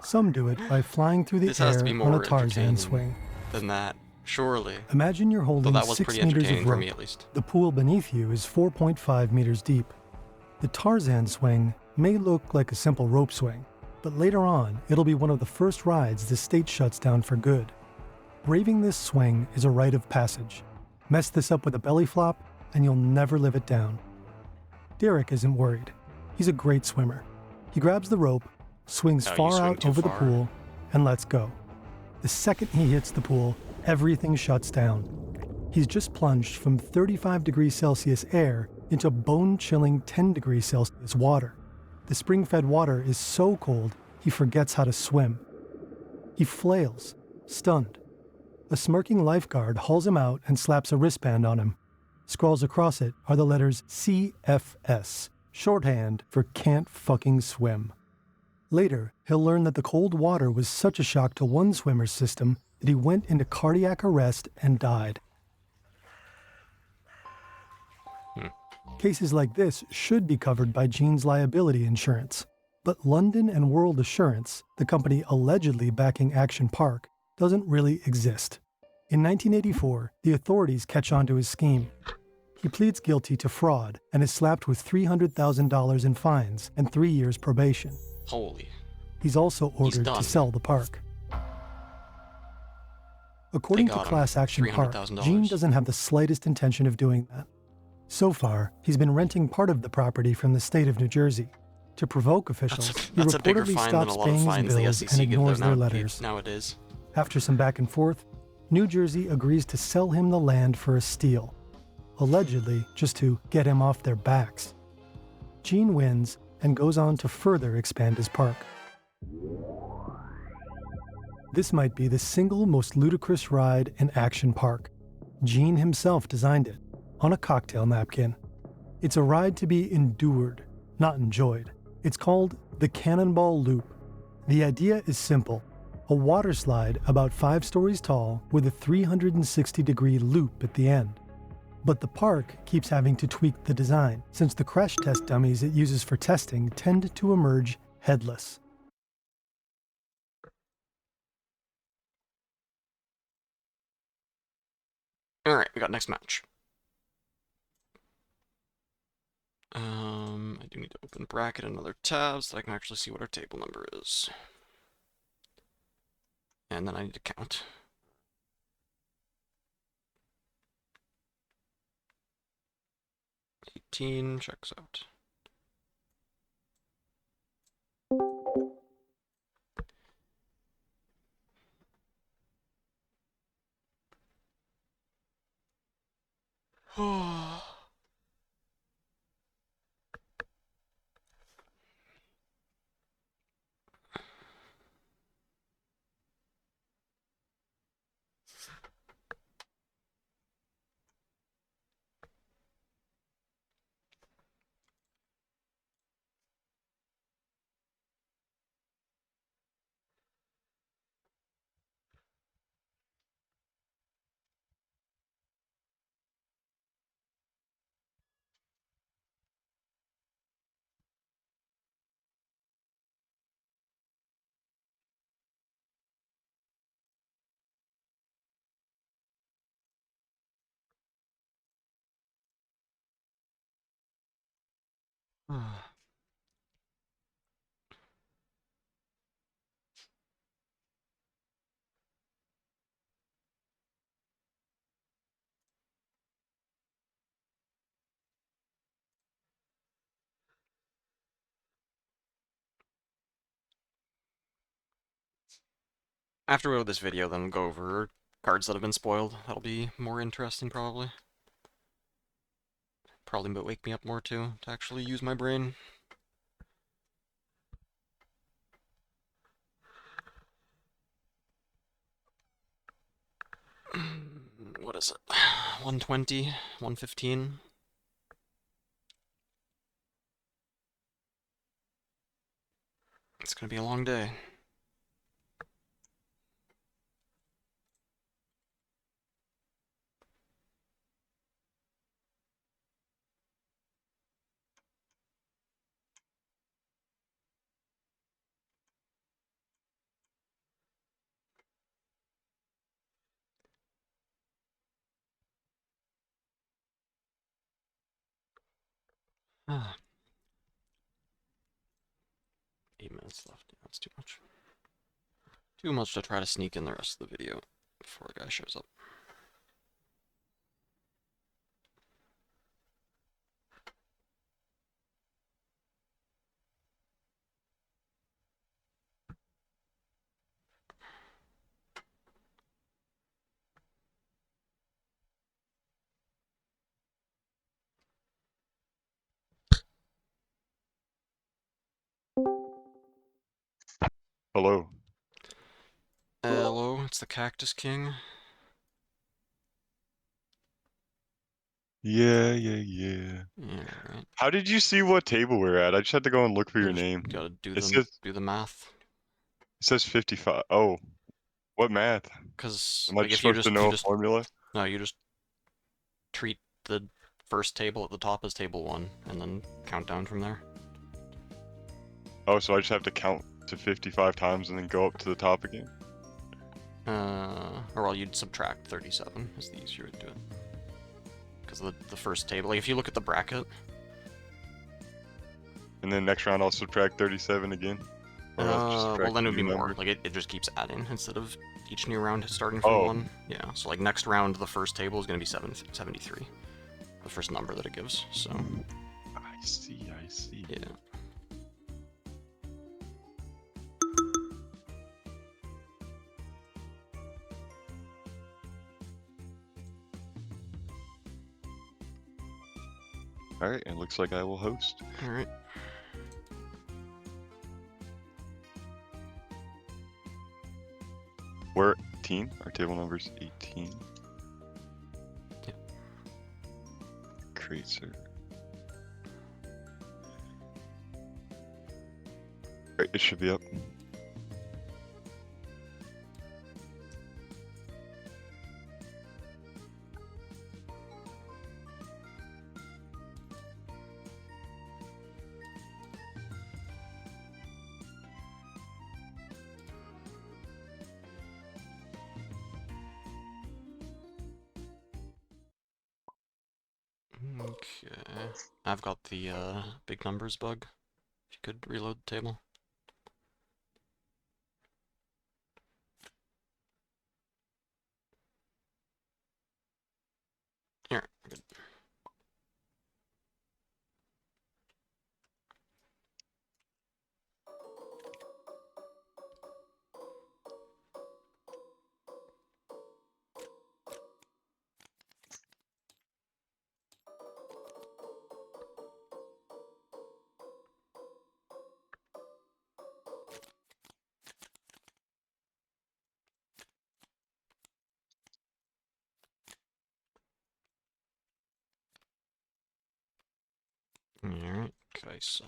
Some do it by flying through the This has to be air on more a Tarzan entertaining swing. than that, surely. Imagine you're Though holding that was 6 pretty meters entertaining of for me, rope. at least. The pool beneath you is 4.5 meters deep. The Tarzan swing may look like a simple rope swing, but later on, it'll be one of the first rides the state shuts down for good. Braving this swing is a rite of passage. Mess this up with a belly flop, and you'll never live it down. Derek isn't worried. He's a great swimmer. He grabs the rope, swings Oh, you far swing out too over the far. pool, and lets go. The second he hits the pool, everything shuts down. He's just plunged from 35 degrees Celsius air into bone-chilling 10 degrees Celsius water. The spring-fed water is so cold, he forgets how to swim. He flails, stunned. A smirking lifeguard hauls him out and slaps a wristband on him. Scrawls across it are the letters CFS, shorthand for can't fucking swim. Later, he'll learn that the cold water was such a shock to one swimmer's system that he went into cardiac arrest and died. Cases like this should be covered by Gene's liability insurance. But London and World Assurance, the company allegedly backing Action Park, doesn't really exist. In 1984, the authorities catch on to his scheme. He pleads guilty to fraud and is slapped with $300,000 in fines and 3 years probation. Holy. He's also ordered done. to sell the park. According to got him. Class Action Park, $300,000. Gene doesn't have the slightest intention of doing that. So far, he's been renting part of the property from the state of New Jersey. To provoke officials, That's a he bigger reportedly fine than a stops lot of paying fines his the bills SEC and give ignores their them letters. nowadays. After some back and forth, New Jersey agrees to sell him the land for a steal, allegedly just to get him off their backs. Gene wins and goes on to further expand his park. This might be the single most ludicrous ride in Action Park. Gene himself designed it, on a cocktail napkin. It's a ride to be endured, not enjoyed. It's called the Cannonball Loop. The idea is simple. A water slide about 5 stories tall with a 360-degree loop at the end. But the park keeps having to tweak the design, since the crash test dummies it uses for testing tend to emerge headless. Alright, we got next match. I do need to open bracket another tab so that I can actually see what our table number is. And then I need to count. $18 checks out. After we load this video, then we'll go over cards that have been spoiled. That'll be more interesting, probably. Probably wake me up more, too, to actually use my brain. What is it? 120? 115? It's gonna be a long day. Ah. 8 minutes left. Yeah, that's too much. Too much to try to sneak in the rest of the video before the guy shows up. Hello. Hello, it's the Cactus King. Yeah. Yeah, right. How did you see what table we're at? I just had to go and look for your Just name. gotta do It the says, do the math. it says 55. Oh, what math? Cause Am I like just if you supposed to just know a formula? no, you just treat the first table at the top as table 1 and then count down from there. Oh, so I just have to count to 55 times and then go up to the top again? Or well, you'd subtract 37 is the easier way to do it. Because the first table, like if you look at the bracket, And then next round I'll subtract 37 again? Or I'll just well subtract then it the would be new more. number? Like it just keeps adding instead of each new round starting from Oh. 1. Yeah, so like next round the first table is going to be 73. The first number that it gives, so I see. yeah. Alright, and it looks like I will host. Alright. We're 18. Our table number's 18. Yep. Create server. Alright, it should be up. Okay. I've got the big numbers bug. If you could reload the table. Here, good. Alright, okay, so.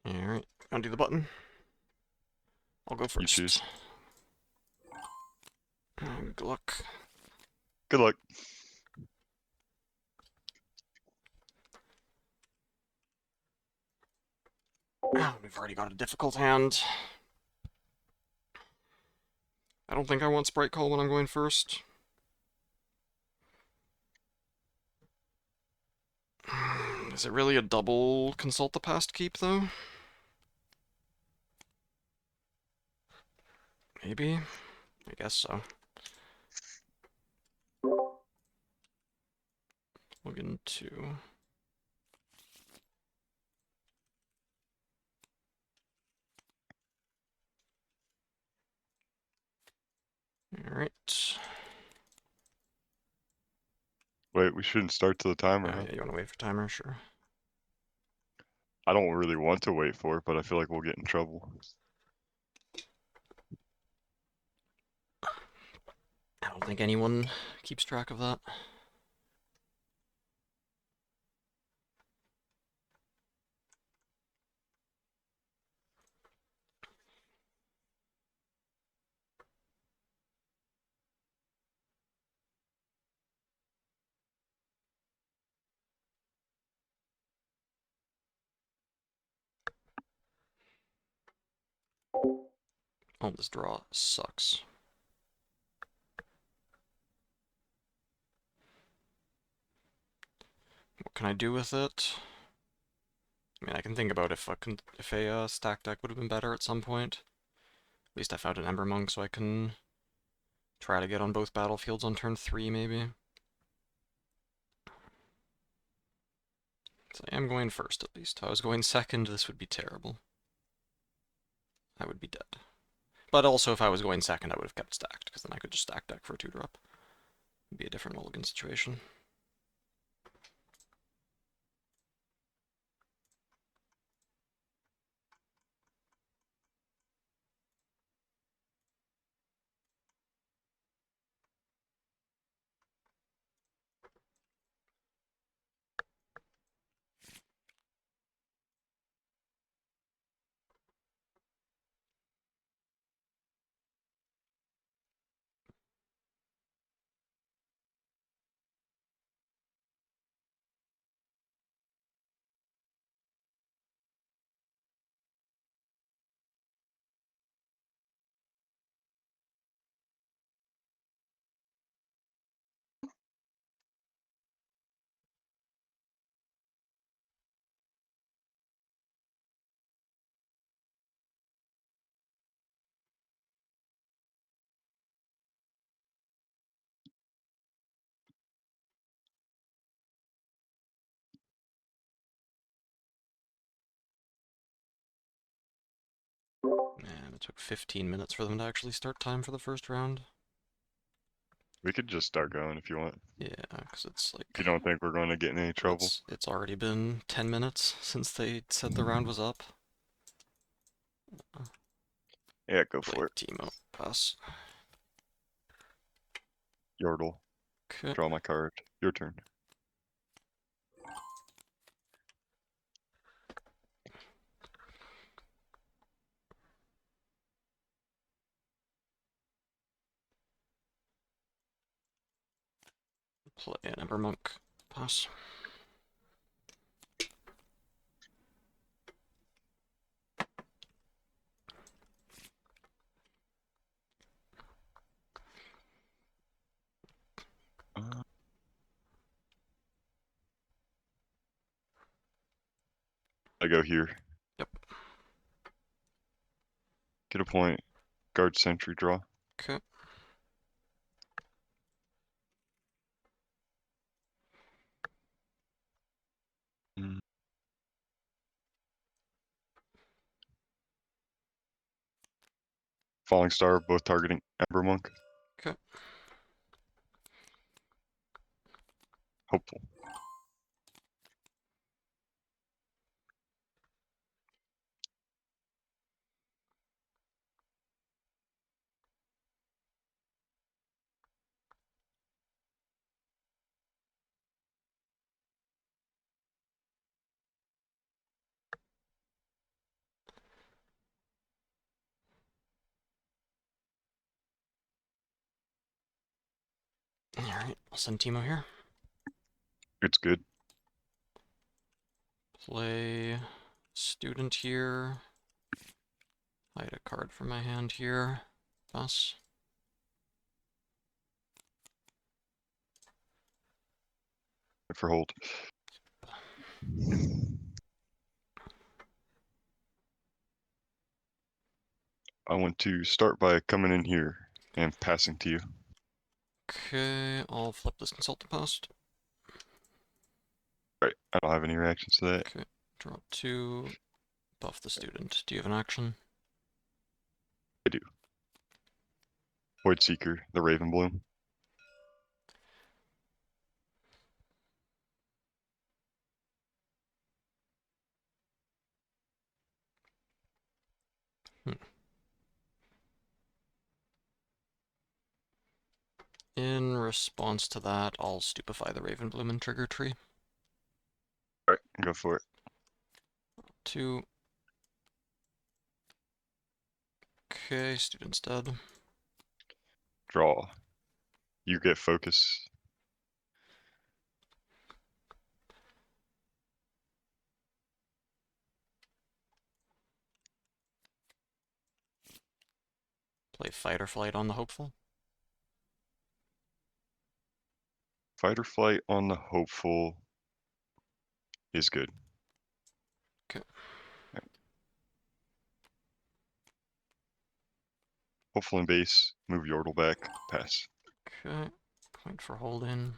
Alright, undo the button. I'll go first. You choose. Good luck. Good luck. Ah, we've already got a difficult hand. I don't think I want Sprite Call when I'm going first. Is it really a double Consult the Past keep, though? Maybe? I guess so. Plug into. Alright. Wait, we shouldn't start to the timer, Yeah, huh? yeah, you want to wait for timer? Sure. I don't really want to wait for it, but I feel like we'll get in trouble. I don't think anyone keeps track of that. Oh, this draw sucks. What can I do with it? I mean, I can think about if a stack deck would have been better at some point. At least I found an Ember Monk, so I can try to get on both battlefields on turn 3, maybe. So I am going first, at least. If I was going second, this would be terrible. I would be dead. But also, if I was going second, I would have kept stacked, because then I could just stack deck for a 2-drop. It'd be a different mulligan situation. Man, it took 15 minutes for them to actually start time for the first round. We could just start going if you want. Yeah, because it's like... If you don't think we're going to get in any trouble. It's already been 10 minutes since they said the round was up. Yeah, go Play for it. Teemo. Pass. Yordle. Okay. Draw my card. Your turn. Play an Ember Monk. Pass. I go here. Yep. Get a point. Guard sentry draw. Okay. Falling Star, both targeting Ember Monk. Okay. Hopeful. Alright, I'll send Teemo here. It's good. Play student here. Hide a card from my hand here. Pass. For hold. I want to start by coming in here and passing to you. Okay, I'll flip this consultant post. Right. I don't have any reactions to that. Okay. Draw 2. Buff the student. Do you have an action? I do. Void Seeker, the Raven Bloom. In response to that, I'll stupefy the Ravenbloom and trigger tree. Alright, go for it. 2. Okay, student's dead. Draw. You get focus. Play fight or flight on the hopeful. Fight or flight on the hopeful is good. Okay. Yep. Hopeful in base, move Yordle back, pass. Okay. Point for hold in.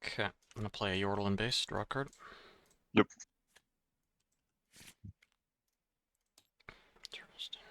Okay. I'm gonna play a Yordle in base, draw a card. Yep. Interesting.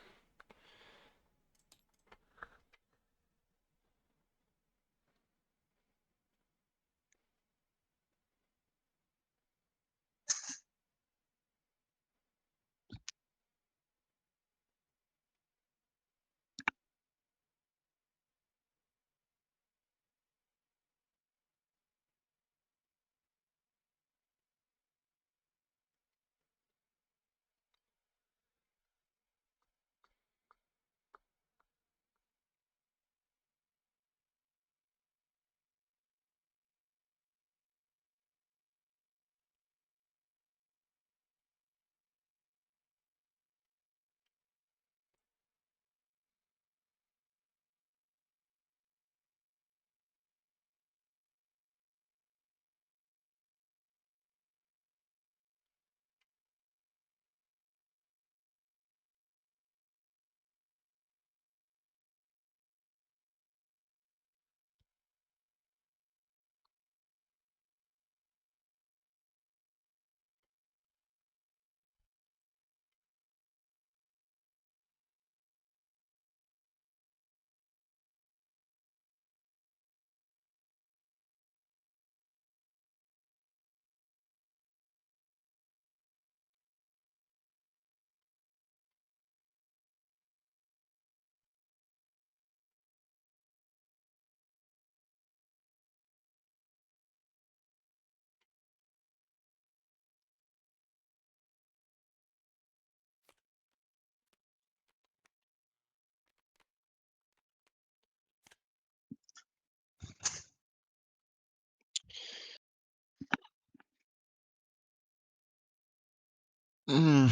Mm.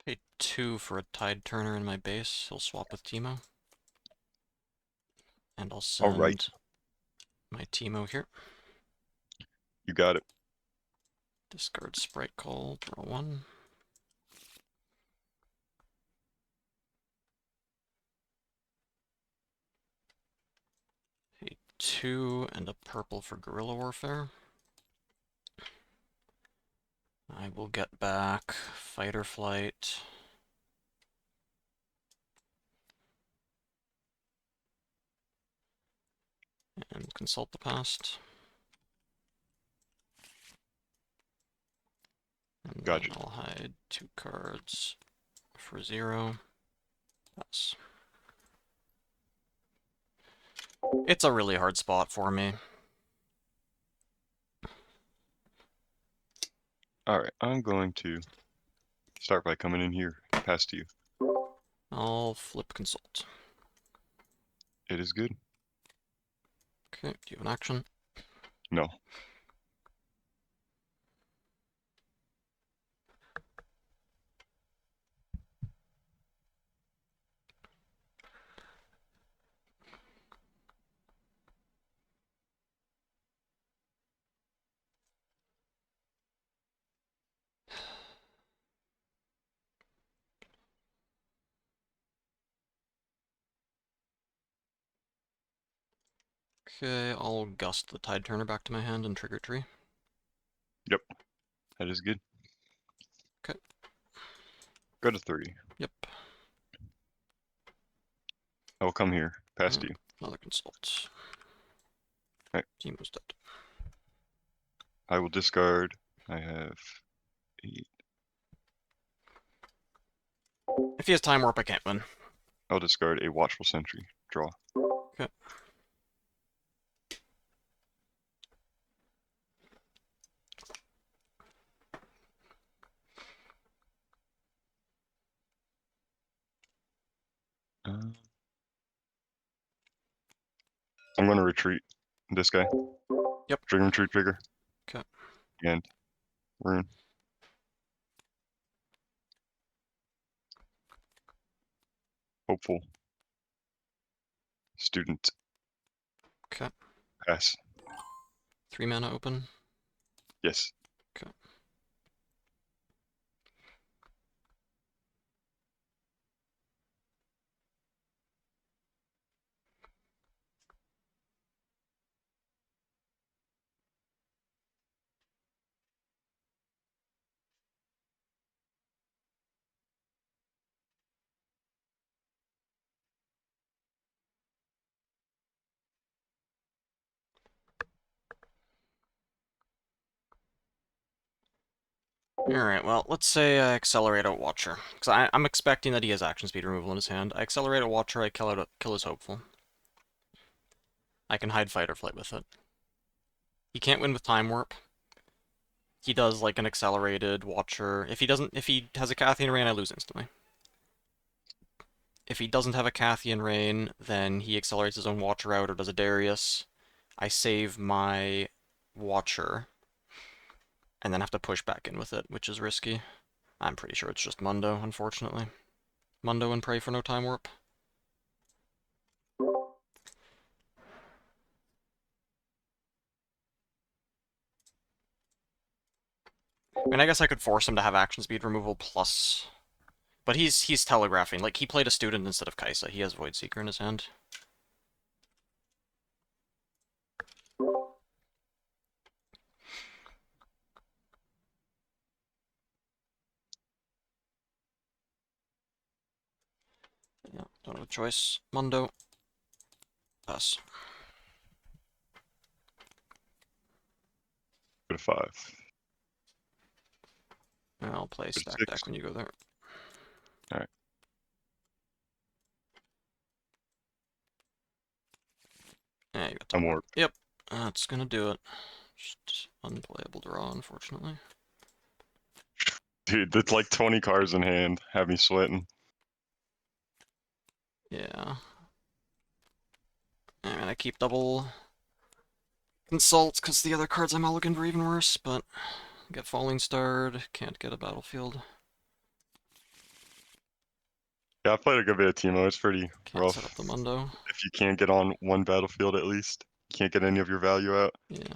Pay 2 for a Tide Turner in my base. He'll swap with Teemo. And I'll send Alright. my Teemo here. You got it. Discard Sprite Call, draw 1. Pay 2 and a purple for Guerrilla Warfare. I will get back Fight or Flight. And Consult the Past. And Gotcha. then I'll hide 2 cards for 0. Pass. It's a really hard spot for me. Alright, I'm going to start by coming in here, pass to you. I'll flip Consult. It is good. Okay, do you have an action? No. Okay, I'll gust the Tide Turner back to my hand and trigger tree. Yep. That is good. Okay. Go to 3. Yep. I will come here, pass to you. Another Consult. Right. Teemo's dead. I will discard. I have 8. If he has Time Warp, I can't win. I'll discard a Watchful Sentry. Draw. Okay. I'm going to retreat this guy. Yep. Trigger, retreat, trigger. Okay. And rune. Hopeful. Student. Okay. Pass. 3 mana open. Yes. Okay. Alright, well, let's say I accelerate out Watcher. Because I'm expecting that he has action speed removal in his hand. I accelerate out Watcher, I kill his Hopeful. I can hide Fight or Flight with it. He can't win with Time Warp. He does like an accelerated Watcher. If he has a Cathian Rain, I lose instantly. If he doesn't have a Cathian Rain, then he accelerates his own Watcher out or does a Darius. I save my Watcher, and then have to push back in with it, which is risky. I'm pretty sure it's just Mundo, unfortunately. Mundo and pray for no Time Warp. I mean, I guess I could force him to have action speed removal plus... But he's telegraphing. Like, he played a student instead of Kaisa. He has Void Seeker in his hand. Yeah, don't have a choice. Mundo. Pass. Go to 5. I'll play Go to stack 6. deck when you go there. Alright. Yeah, you got I'm Time warp. Yep, that's gonna do it. Just unplayable draw, unfortunately. Dude, that's like 20 cards in hand. Have me sweating. Yeah. I mean, I keep double Consult because the other cards I'm mulligan for even worse, but Get Falling Starred, can't get a battlefield. Yeah, I played a good bit of Teemo. It's pretty Can't rough. set up the Mundo. If you can't get on one battlefield at least, you can't get any of your value out. Yeah.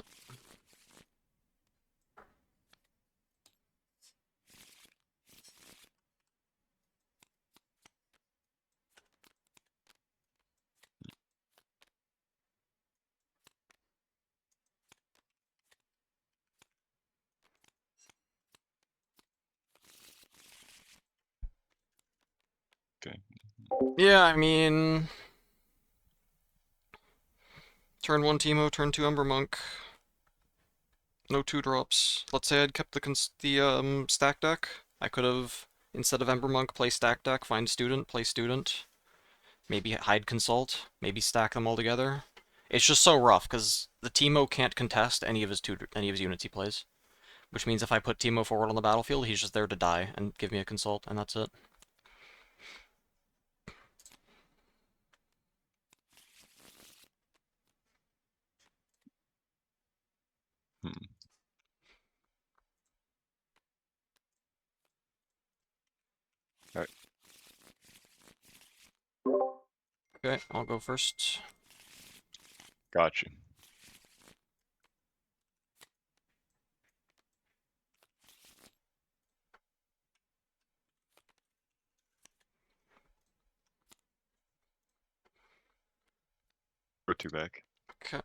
Okay. Yeah, I mean... Turn 1 Teemo, turn 2 Ember Monk. No 2-drops. Let's say I'd kept the stack deck. I could have, instead of Ember Monk, play stack deck, find Student, play Student. Maybe hide Consult. Maybe stack them all together. It's just so rough, because the Teemo can't contest any of his units he plays. Which means if I put Teemo forward on the battlefield, he's just there to die and give me a Consult, and that's it. Hmm. Alright. Okay, I'll go first. Gotcha. Go 2 back. Okay.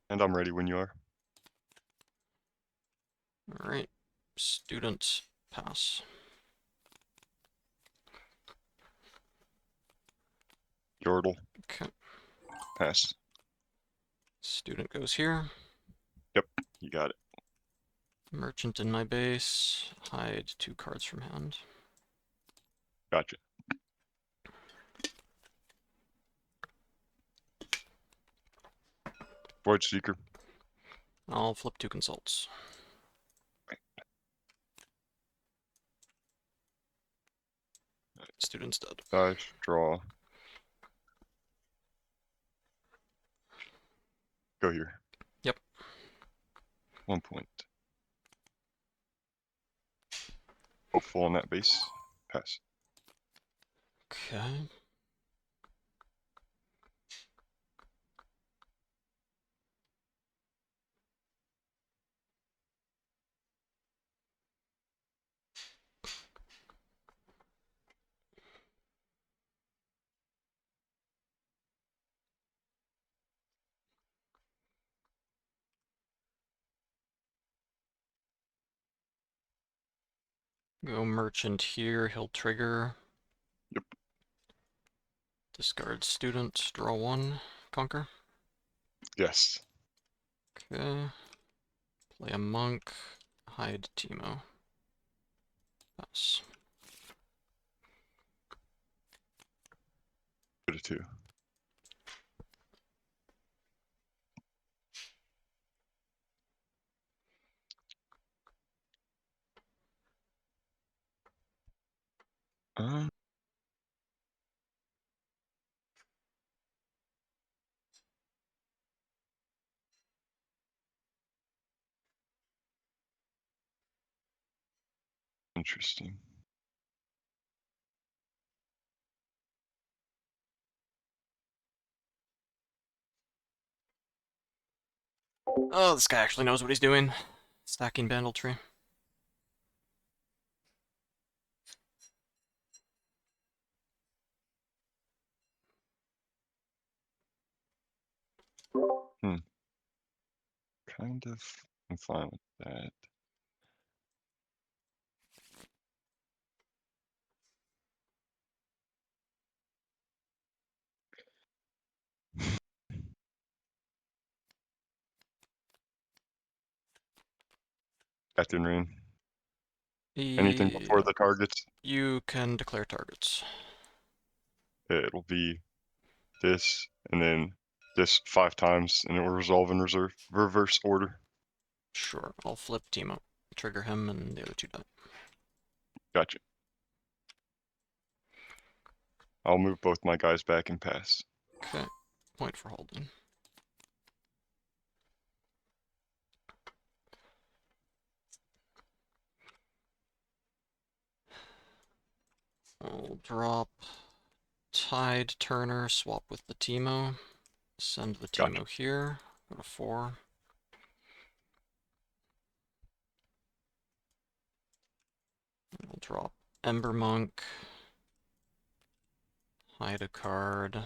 And I'm ready when you are. Alright. Student, pass. Yordle, Okay. pass. Student goes here. Yep, you got it. Merchant in my base. Hide 2 cards from hand. Gotcha. Void Seeker. I'll flip 2 Consults. Student's dead. Dive, draw. Go here. Yep. 1 point. Hopeful on that base. Pass. Okay. Go merchant here, he'll trigger. Yep. Discard student, draw 1, conquer. Yes. Okay. Play a monk, hide Teemo. Pass. Go to 2. Um, Interesting. Oh, this guy actually knows what he's doing. Stacking Bandletree. Kind of. I'm fine with that. Captain Rain. Anything before the targets? You can declare targets. It'll be this, and then this 5 times, and it will resolve in reverse order. Sure, I'll flip Teemo. Trigger him and the other 2 die. Gotcha. I'll move both my guys back and pass. Okay, point for holding. We'll drop Tide Turner, swap with the Teemo. Send the Gotcha. Teemo here. Go to 4. We'll drop Ember Monk. Hide a card.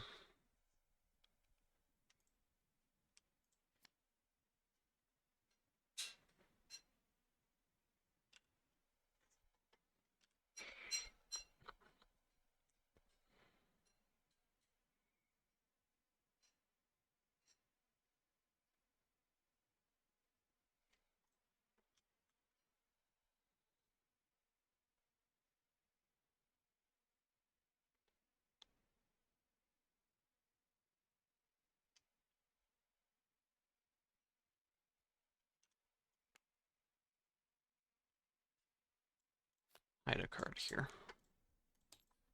Hide a card here.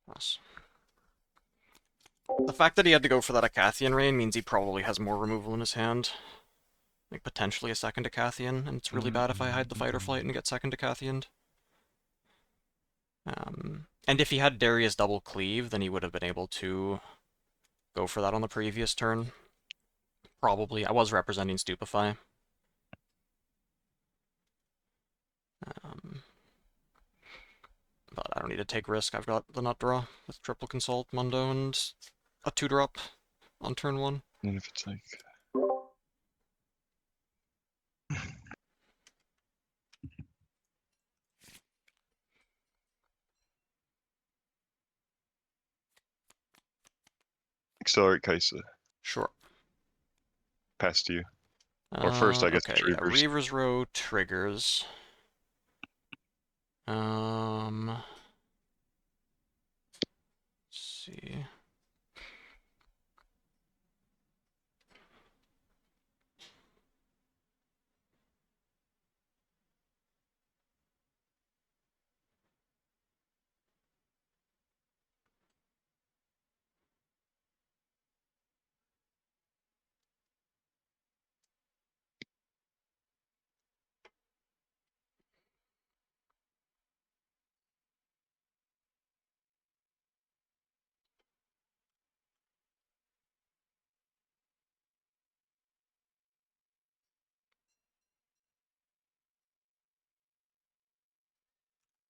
Yes. The fact that he had to go for that Acathian Rain means he probably has more removal in his hand. Like, potentially a second Acathian, and it's really bad if I hide the Fight or Flight and get second Acathianed. And if he had Darius double cleave, then he would have been able to go for that on the previous turn. Probably. I was representing Stupefy. But I don't need to take risk. I've got the nut draw with triple consult, Mundo, and a 2-drop on turn 1. And if it's like accelerate Kaisa, Sure. pass to you. Or first, I guess Okay, it's yeah, Reavers. Reaver's Row triggers. Let's see.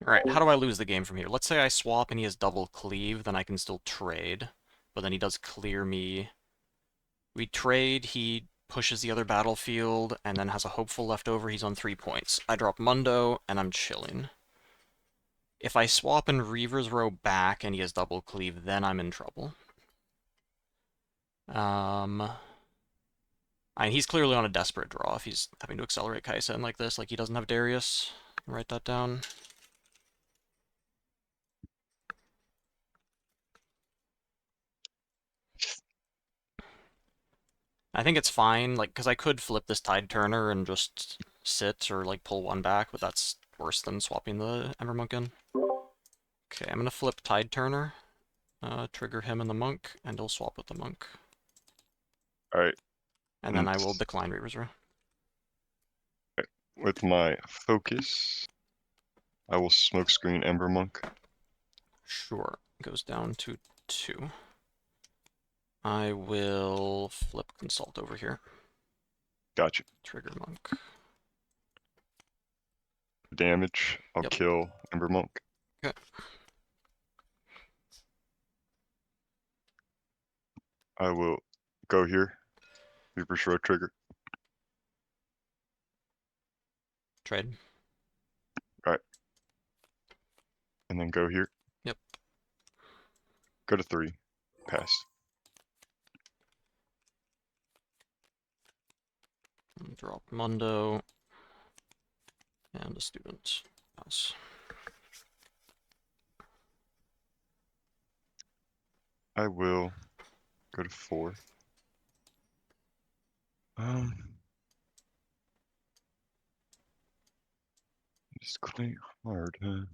Alright, how do I lose the game from here? Let's say I swap and he has double cleave, then I can still trade. But then he does clear me. We trade, he pushes the other battlefield, and then has a hopeful left over, he's on 3 points. I drop Mundo, and I'm chilling. If I swap and Reaver's Row back and he has double cleave, then I'm in trouble. He's clearly on a desperate draw if he's having to accelerate Kaisa like this, like he doesn't have Darius. Write that down. I think it's fine, like, because I could flip this Tide Turner and just sit or, like, pull one back, but that's worse than swapping the Ember Monk in. Okay, I'm gonna flip Tide Turner, trigger him and the Monk, and he'll swap with the Monk. Alright. And then I will decline Reaver's Row. With my focus, I will smokescreen Ember Monk. Sure, goes down to 2. I will flip Consult over here. Gotcha. Trigger Monk. Damage, I'll Yep. kill Ember Monk. Okay. I will go here. Reaper's Row trigger. Trade. And then go here. Yep. Go to 3. Pass. Drop Mundo. And a student. Pass. I will go to 4. Just clean hard, huh?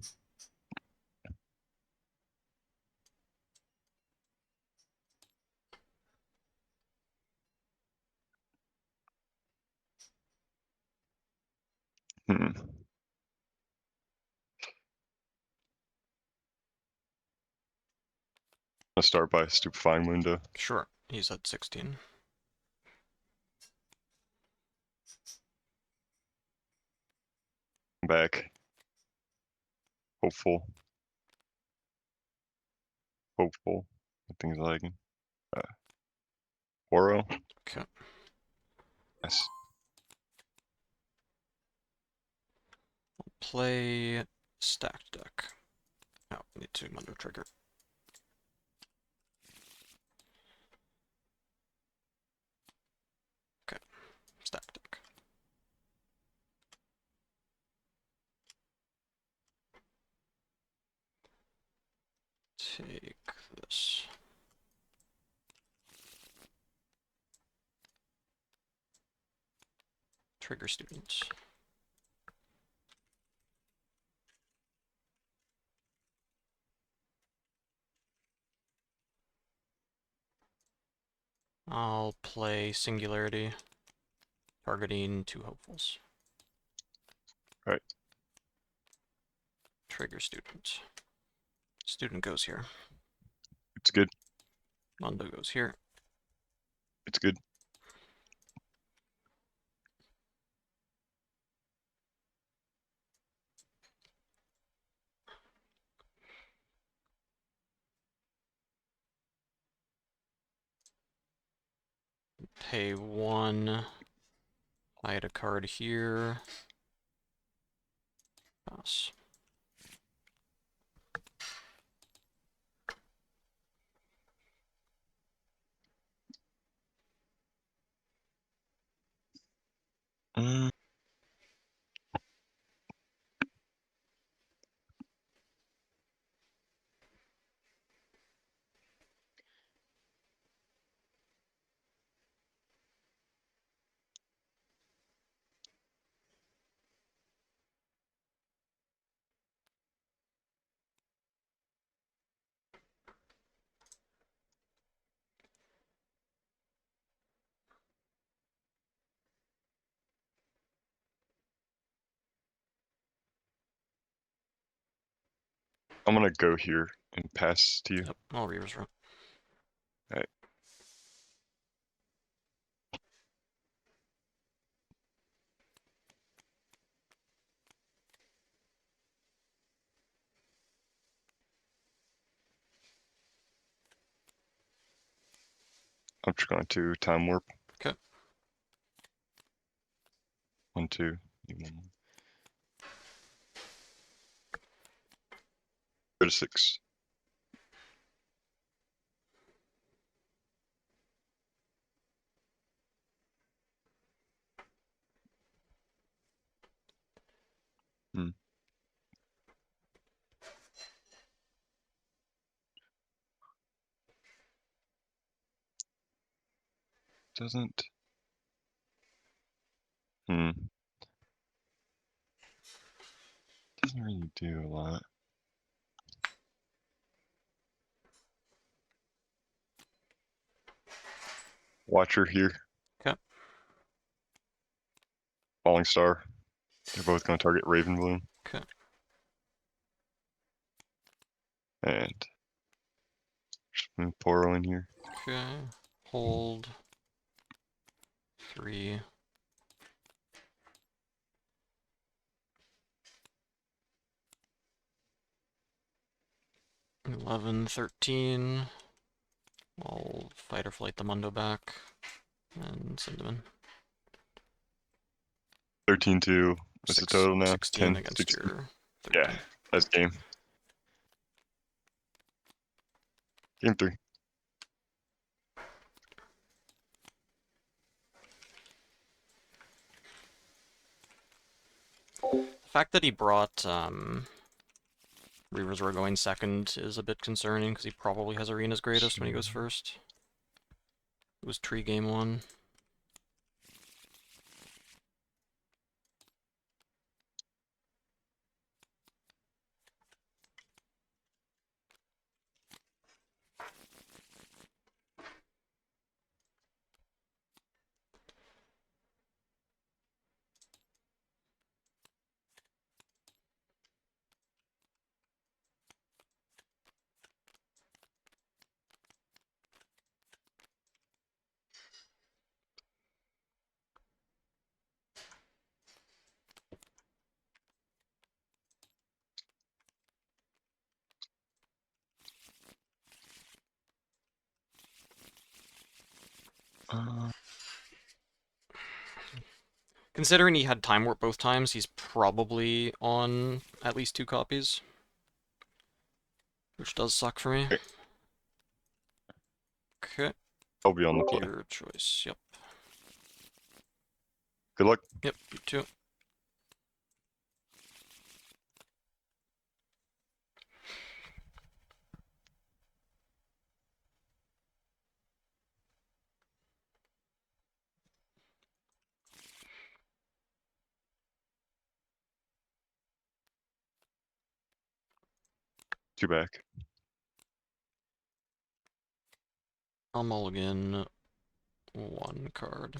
Hmm. I'll start by stupefying Mundo. Sure, he's at 16. Back. Hopeful. Hopeful. Things lagging. Oro. Okay. Yes. Play stacked deck. Oh, need to Mundo trigger. Okay, stacked deck. Take this. Trigger students. I'll play Singularity, targeting 2 hopefuls. Right. Trigger student. Student goes here. It's good. Mundo goes here. It's good. Pay 1. Hide a card here. Pass. Mm. I'm gonna go here and pass to you. Yep, I'll Reaver's Room. Alright. I'm just going to time warp. Okay. 1, 2. You want one. Go to 6. Doesn't. Doesn't really do a lot. Watcher here. Okay. Falling Star. They're both going to target Raven Bloom. Okay. And just move Poro in here. Okay. Hold. 3. 11, 13. I'll fight or flight the Mundo back and send him in. 13-2. What's the total now? 16 10, against 16. your 13. Yeah, that's game. Game 3. The fact that he brought Reaver's Row going second is a bit concerning because he probably has Arena's greatest when he goes first. It was Tree game 1. Considering he had Time Warp both times, he's probably on at least 2 copies. Which does suck for me. Okay, I'll be on the play. your choice. Yep. Good luck. Yep, you too. Two back. I'll mulligan 1 card.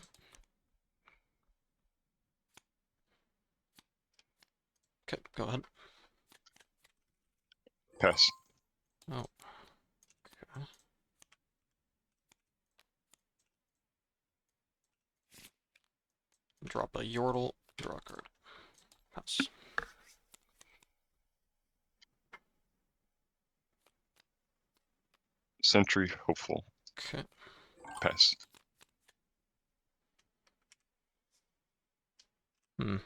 Okay, go ahead. Pass. Oh. Okay. Drop a Yordle, draw a card. Pass. Sentry hopeful. Okay. Pass. Hmm.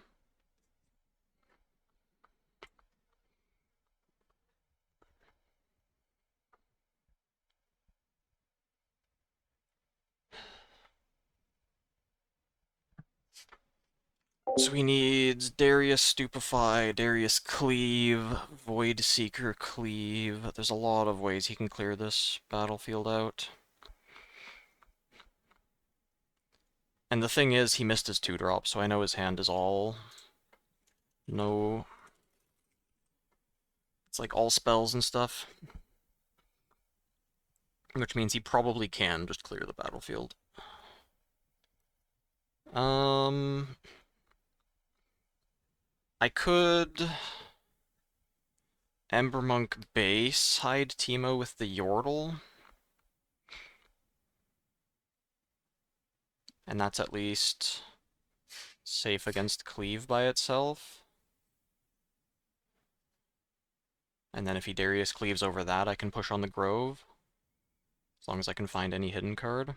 So he needs Darius Stupefy, Darius Cleave, Void Seeker Cleave. There's a lot of ways he can clear this battlefield out. And the thing is, he missed his 2-drop, so I know his hand is all... No... It's like all spells and stuff. Which means he probably can just clear the battlefield. I could... Embermonk base, hide Teemo with the Yordle. And that's at least safe against Cleave by itself. And then if he Darius Cleaves over that, I can push on the Grove. As long as I can find any hidden card.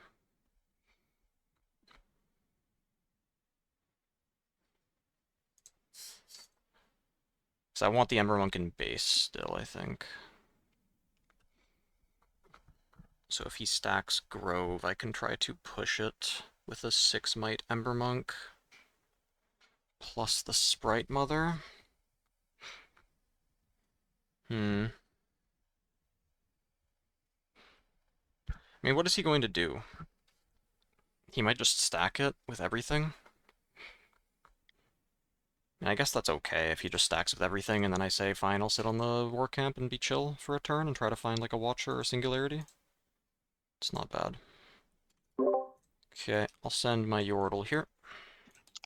Because I want the Embermonk in base still, I think. So if he stacks Grove, I can try to push it with a 6 Might Embermonk. Plus the Sprite Mother. I mean, what is he going to do? He might just stack it with everything. And I guess that's okay if he just stacks with everything and then I say, fine, I'll sit on the war camp and be chill for a turn and try to find like a Watcher or a Singularity. It's not bad. Okay, I'll send my Yordle here.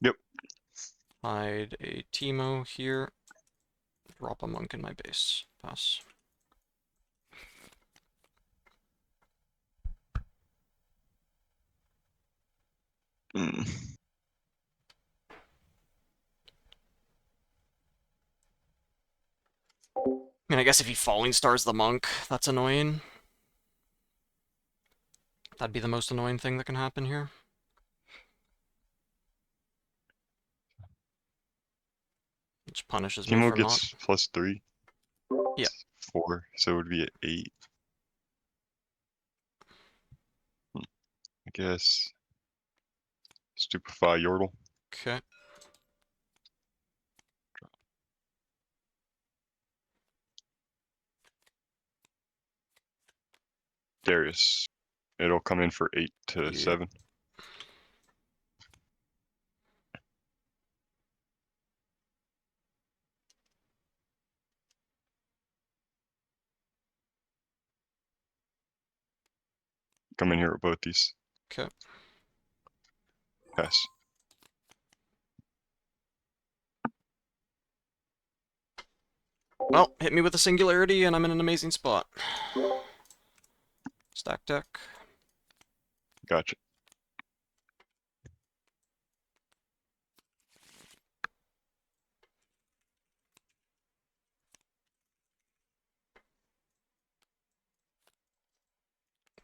Yep. Hide a Teemo here. Drop a monk in my base. Pass. Mm. I mean, I guess if he Falling Stars the monk, that's annoying. That'd be the most annoying thing that can happen here. Which punishes me Teemo for not... gets +3. Yeah. 4, so it would be at 8. I guess. Stupefy Yordle. Okay. Darius. It'll come in for 8 to Yeah. 7. Come in here with both these. Okay. Pass. Well, hit me with a Singularity and I'm in an amazing spot. Stack deck. Gotcha.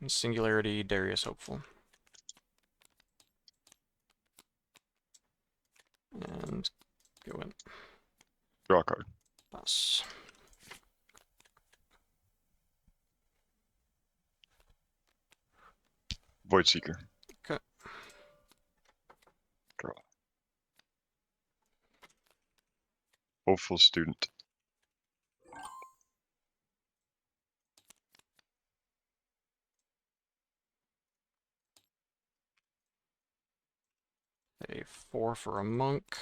Singularity, Darius Hopeful. Go in. Draw a card. Pass. Void Seeker. Okay. Draw. Hopeful Student. A 4 for a monk,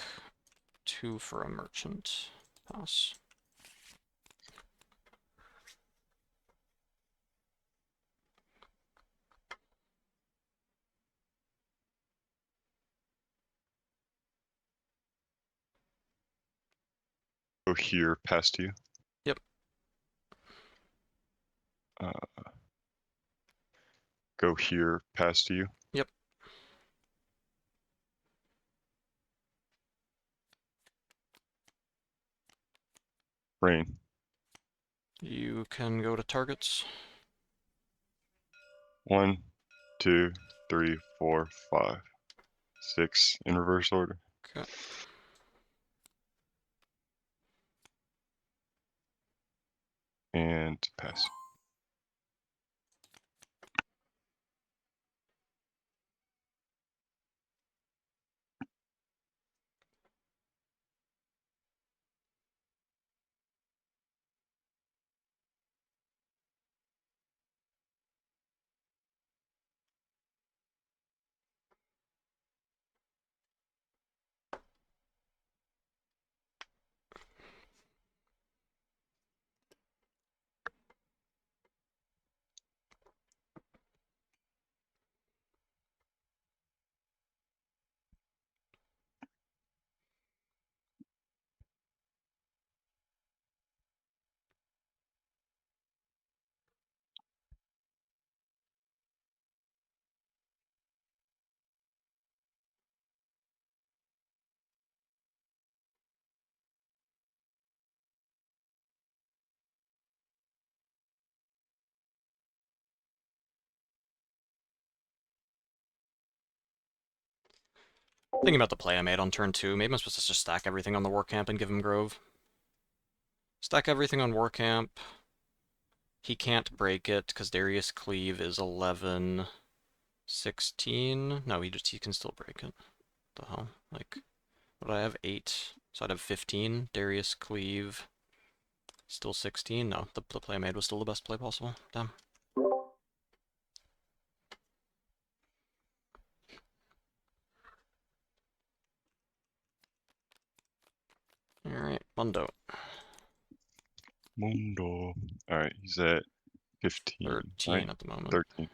2 for a merchant. Pass. Go here, past you. Yep. Go here, past you. Yep. Rain. You can go to targets. 1, 2, 3, 4, 5, 6 in reverse order. Okay. And pass. Thinking about the play I made on turn 2, maybe I'm supposed to just stack everything on the war camp and give him Grove. Stack everything on war camp. He can't break it because Darius Cleave is 11, 16. No, he can still break it. What the hell? Like, would I have 8? So I'd have 15. Darius Cleave, still 16. No, the play I made was still the best play possible. Damn. Alright, Mundo. Mundo. Alright, he's at 15. 13 right? at the moment. 13.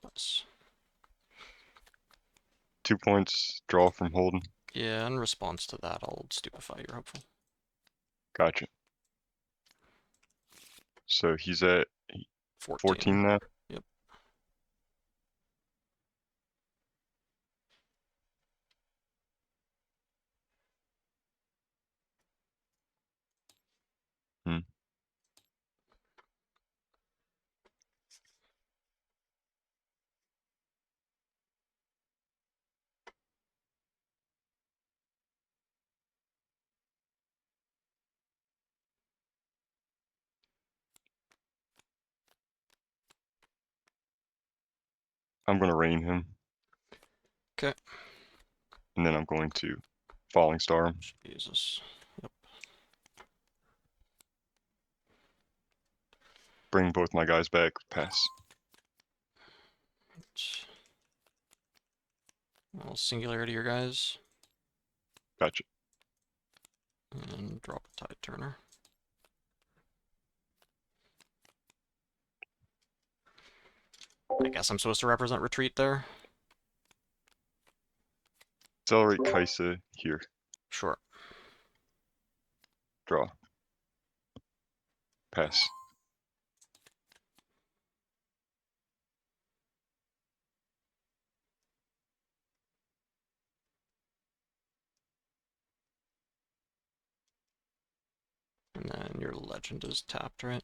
That's... 2 points, draw from Holden. Yeah, in response to that, I'll stupefy your hopeful. Gotcha. So he's at 14 now? Yep. Hmm. I'm going to rain him. Okay. And then I'm going to Falling Star him. Jesus. Yep. Bring both my guys back. Pass. I'll singularity your guys. Gotcha. And drop a Tide Turner. I guess I'm supposed to represent retreat there. Accelerate Kaisa here. Sure. Draw. Pass. And then your legend is tapped, right?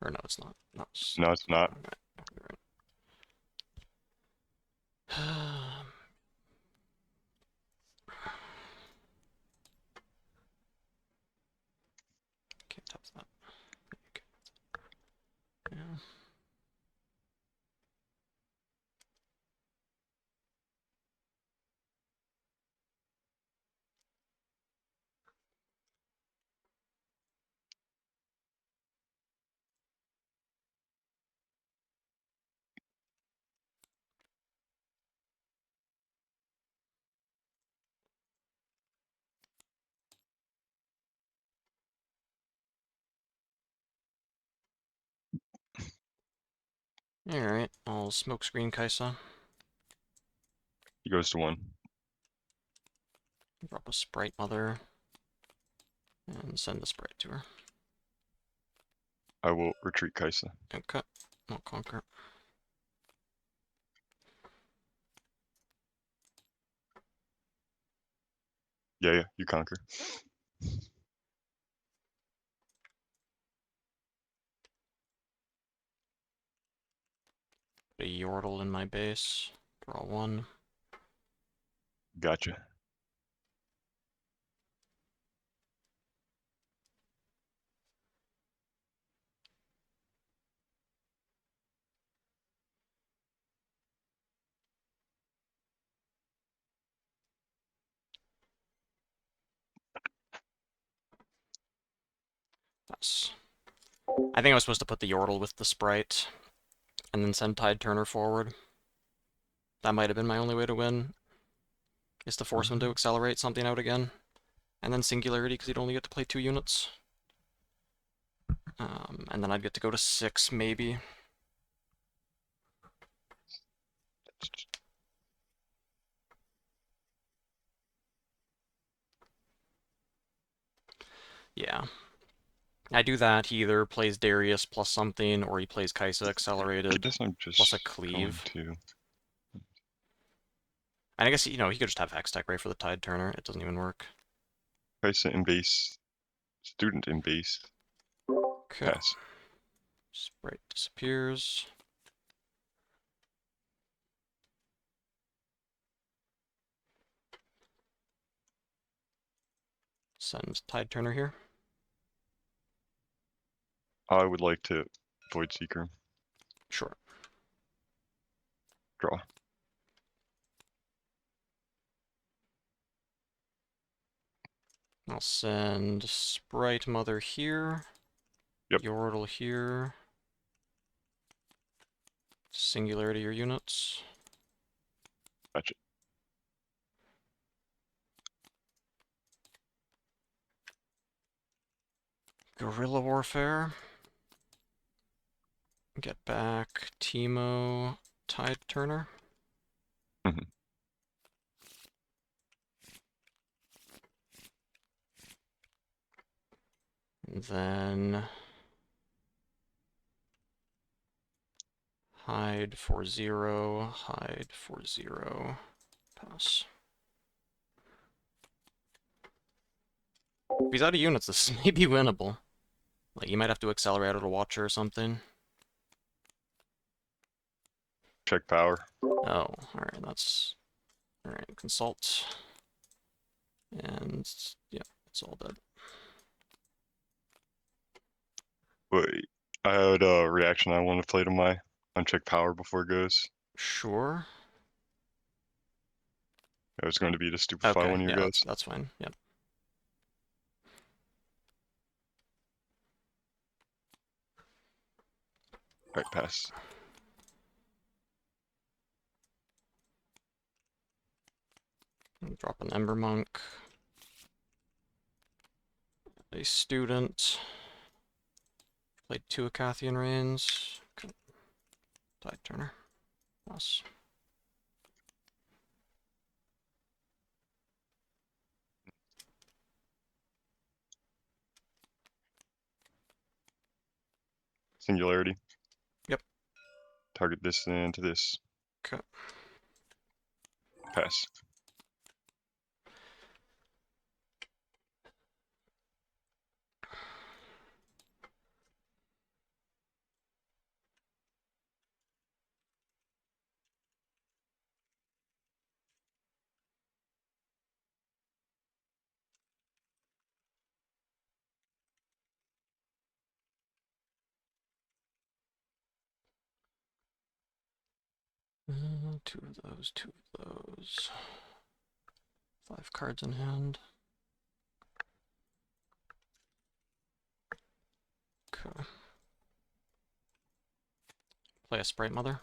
Or no, it's not. No, No, it's not. Okay, you're right. Alright, I'll smokescreen Kaisa. He goes to 1. Drop a Sprite Mother. And send the Sprite to her. I will retreat Kaisa. Okay, I'll conquer. Yeah, you conquer. Put a Yordle in my base. Draw 1. Gotcha. Pass. I think I was supposed to put the Yordle with the Sprite, and then send Tide Turner forward. That might have been my only way to win, is to force him to accelerate something out again. And then Singularity, because he'd only get to play 2 units. And then I'd get to go to 6, maybe. Yeah. I do that, he either plays Darius plus something, or he plays Kaisa I accelerated, guess I'm just plus a going cleave. to. And I guess, you know, he could just have Hextech right for the Tide Turner. It doesn't even work. Kaisa in base. Student in base. Okay. Pass. Sprite disappears. Send Tide Turner here. I would like to Void Seeker. Sure. Draw. I'll send Sprite Mother here. Yep. Yordle here. Singularity your units. Gotcha. Guerrilla Warfare. Get back Teemo, Tide Turner. Mhm. And then hide for 0, hide for 0, pass. If he's out of units, this may be winnable. Like, you might have to accelerate out a Watcher or something. Check power. Oh, alright, that's... Alright, consult. And, yeah, it's all dead. Wait. I had a reaction I want to play to my uncheck power before it goes. Sure. I was going to be to stupefy Okay, one of your yeah, guys. that's fine, yep. Right, pass. Drop an Ember Monk. A student. Played 2 Acathian Reigns. Okay. Tide Turner. Plus. Singularity. Yep. Target this into this. Okay. Pass. Two of those, 2 of those. 5 cards in hand. Okay. Play a Sprite Mother.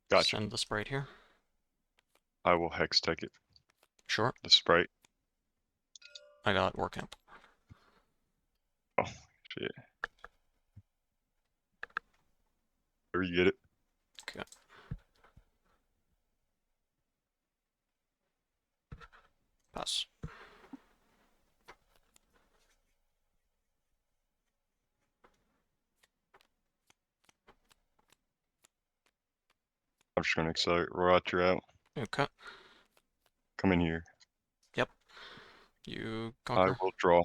Gotcha. Send the Sprite here. I will hex tech it. Sure. The sprite. I got War Camp. Oh, shit. Where you get it? Pass. I'm just gonna accelerate. Rot, you're out. Okay. Come in here. Yep. You I conquer. will draw.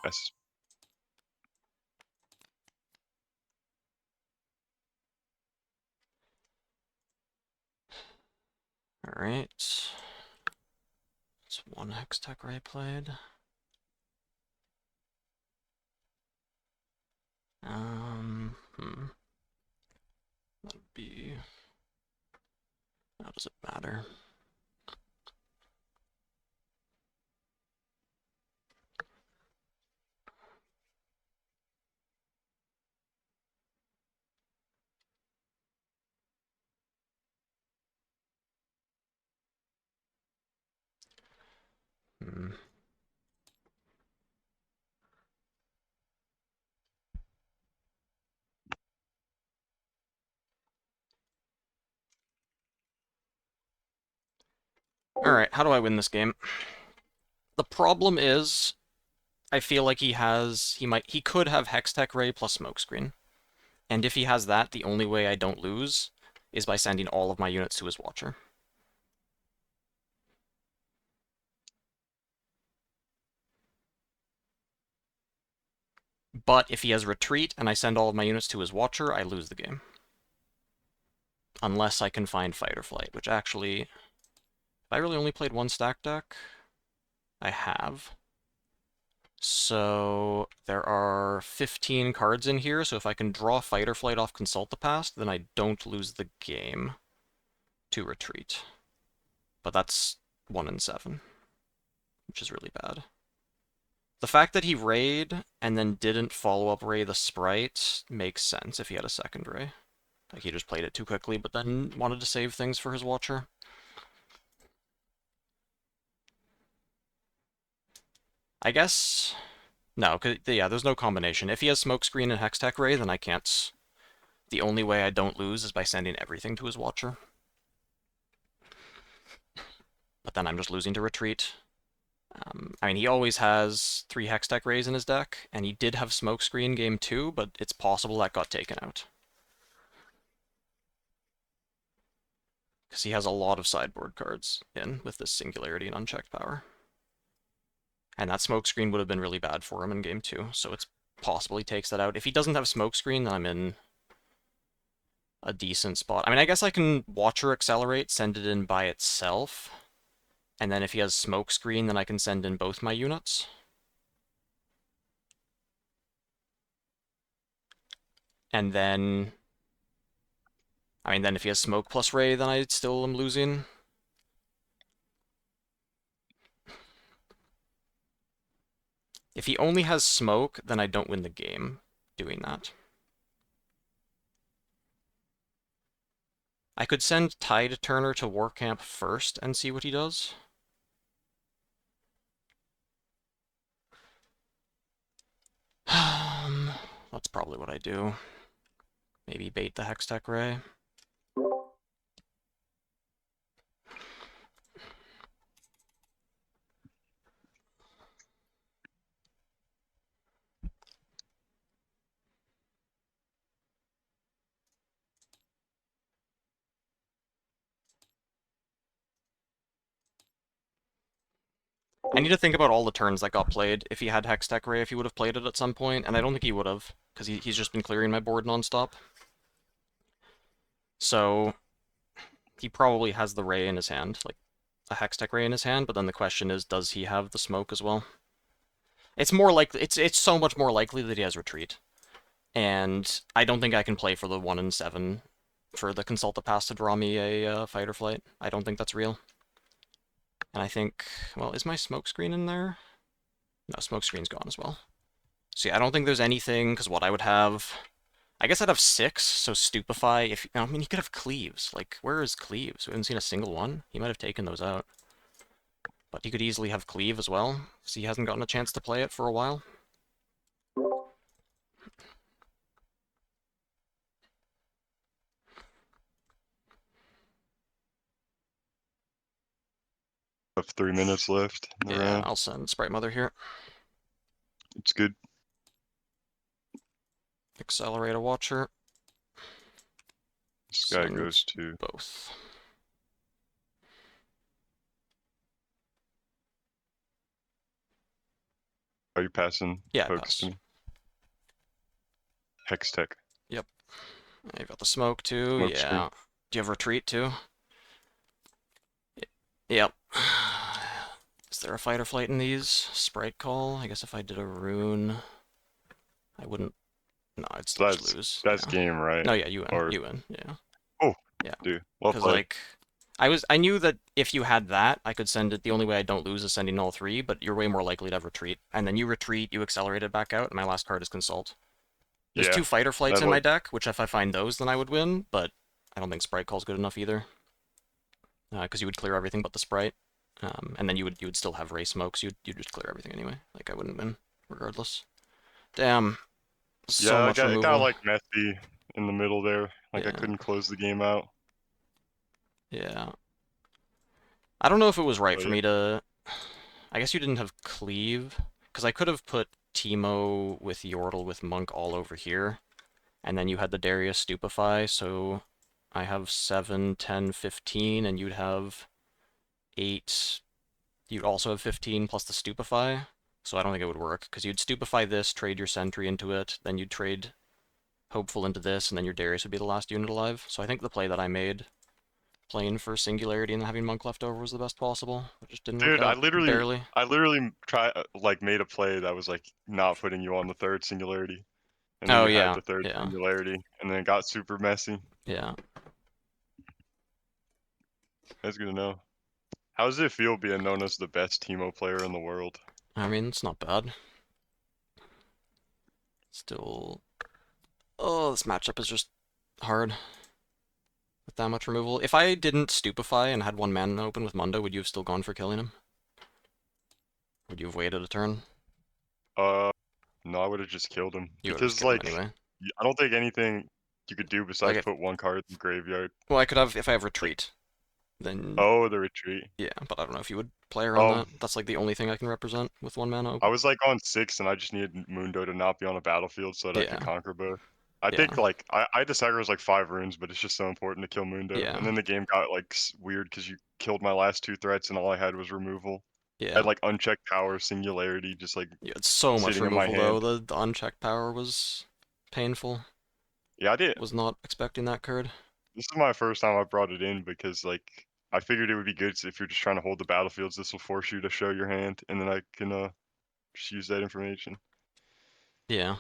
Yes. Alright. It's one Hextech Ray played. That'd be... How does it matter? Hmm. Alright, how do I win this game? The problem is, I feel like he could have Hextech Ray plus Smokescreen. And if he has that, the only way I don't lose is by sending all of my units to his Watcher. But if he has Retreat and I send all of my units to his Watcher, I lose the game. Unless I can find Fight or Flight, which actually... Have I really only played one stack deck? I have. So there are 15 cards in here, so if I can draw Fight or Flight off Consult the Past, then I don't lose the game to Retreat. But that's 1 in 7, which is really bad. The fact that he Rayed and then didn't follow up Ray the Sprite makes sense if he had a second Ray. Like, he just played it too quickly, but then wanted to save things for his Watcher. I guess... No, cause, yeah, there's no combination. If he has Smokescreen and Hextech Ray, then I can't... The only way I don't lose is by sending everything to his Watcher. But then I'm just losing to Retreat. I mean, he always has 3 Hextech Rays in his deck, and he did have Smokescreen game 2, but it's possible that got taken out. Because he has a lot of sideboard cards in with this Singularity and Unchecked Power. And that Smokescreen would have been really bad for him in game 2, so it's possible he takes that out. If he doesn't have Smokescreen, then I'm in a decent spot. I mean, I guess I can Watcher Accelerate, send it in by itself, and then if he has Smokescreen, then I can send in both my units. And then... I mean, then if he has Smoke plus Ray, then I still am losing. If he only has Smoke, then I don't win the game doing that. I could send Tide Turner to War Camp first and see what he does. That's probably what I do. Maybe bait the Hextech Ray. I need to think about all the turns that got played. If he had Hextech Ray, if he would have played it at some point, and I don't think he would have, because he's just been clearing my board nonstop. So, he probably has the Ray in his hand, like a Hextech Ray in his hand, but then the question is, does he have the Smoke as well? It's more likely, it's so much more likely that he has Retreat. And I don't think I can play for the 1 in 7 for the Consult the Past to draw me a Fight or Flight. I don't think that's real. And I think, well, is my Smokescreen in there? No, Smokescreen's gone as well. See, I don't think there's anything, because what I would have... I guess I'd have 6, so Stupefy, if... I mean, he could have Cleaves. Like, where is Cleaves? We haven't seen a single one. He might have taken those out. But he could easily have Cleave as well, because he hasn't gotten a chance to play it for a while. have 3 minutes left in the Yeah, round. I'll send Sprite Mother here. It's good. Accelerate a Watcher. This guy Send goes to. both. Are you passing? Yeah, I folks pass. to me? Hex Tech. Yep. You've got the smoke too. Smoke Yeah. screen. Do you have retreat too? Yep. Is there a fight or flight in these? Sprite call? I guess if I did a rune, I wouldn't. No, I'd still just lose. That's yeah. game, right? No, yeah, you win. Or- You win. Yeah. Oh. Yeah. Dude. Well Because played. like, I knew that if you had that, I could send it. The only way I don't lose is sending all three, but you're way more likely to have retreat. And then you retreat, you accelerate it back out, and my last card is consult. There's Yeah, 2 fighter flights that in my look- deck, which if I find those, then I would win. But I don't think Sprite call's good enough either. Because you would clear everything but the Sprite, and then you would still have Ray Smokes. You'd just clear everything anyway. Like I wouldn't win regardless. Damn. So Yeah, much it got removal. like messy in the middle there. Like I Yeah. couldn't close the game out. Yeah. I don't know if it was right Oh, for yeah. me to. I guess you didn't have Cleave, because I could have put Teemo with Yordle with Monk all over here, and then you had the Darius Stupefy, so I have 7, 10, 15, and you'd have 8. You'd also have 15 plus the Stupefy, so I don't think it would work, because you'd Stupefy this, trade your Sentry into it, then you'd trade Hopeful into this, and then your Darius would be the last unit alive. So I think the play that I made, playing for Singularity and having Monk left over, was the best possible. It just didn't work Dude, out, barely. I literally made a play that was like not putting you on the 3rd singularity. And then Oh, you yeah, had the 3rd yeah. singularity, and then it got super messy. Yeah. That's good to know. How does it feel being known as the best Teemo player in the world? I mean, it's not bad. Still... Oh, this matchup is just hard. With that much removal. If I didn't Stupefy and had 1 mana open with Mundo, would you have still gone for killing him? Would you have waited a turn? No, I would have just killed him. You would have Because, just killed like, him anyway. I don't think anything you could do besides Like put 1 card in the graveyard. Well, I could have, if I have Retreat, then... Oh, the retreat. Yeah, but I don't know if you would play around Um, that. That's like the only thing I can represent with 1 mana I open. was like on 6, and I just needed Mundo to not be on a battlefield so that I could Yeah. conquer both. I Yeah. think, like, I decided it was like 5 runes, but it's just so important to kill Mundo. Yeah. And then the game got, like, weird because you killed my last 2 threats, and all I had was removal. I Yeah. had, like, unchecked power, singularity, just, like, You had so much sitting in my removal, though. hand. The unchecked power was painful. Yeah, I did. Was not expecting that card. This is my first time I brought it in because, like, I figured it would be good if you're just trying to hold the battlefields. This will force you to show your hand, and then I can just use that information. Yeah.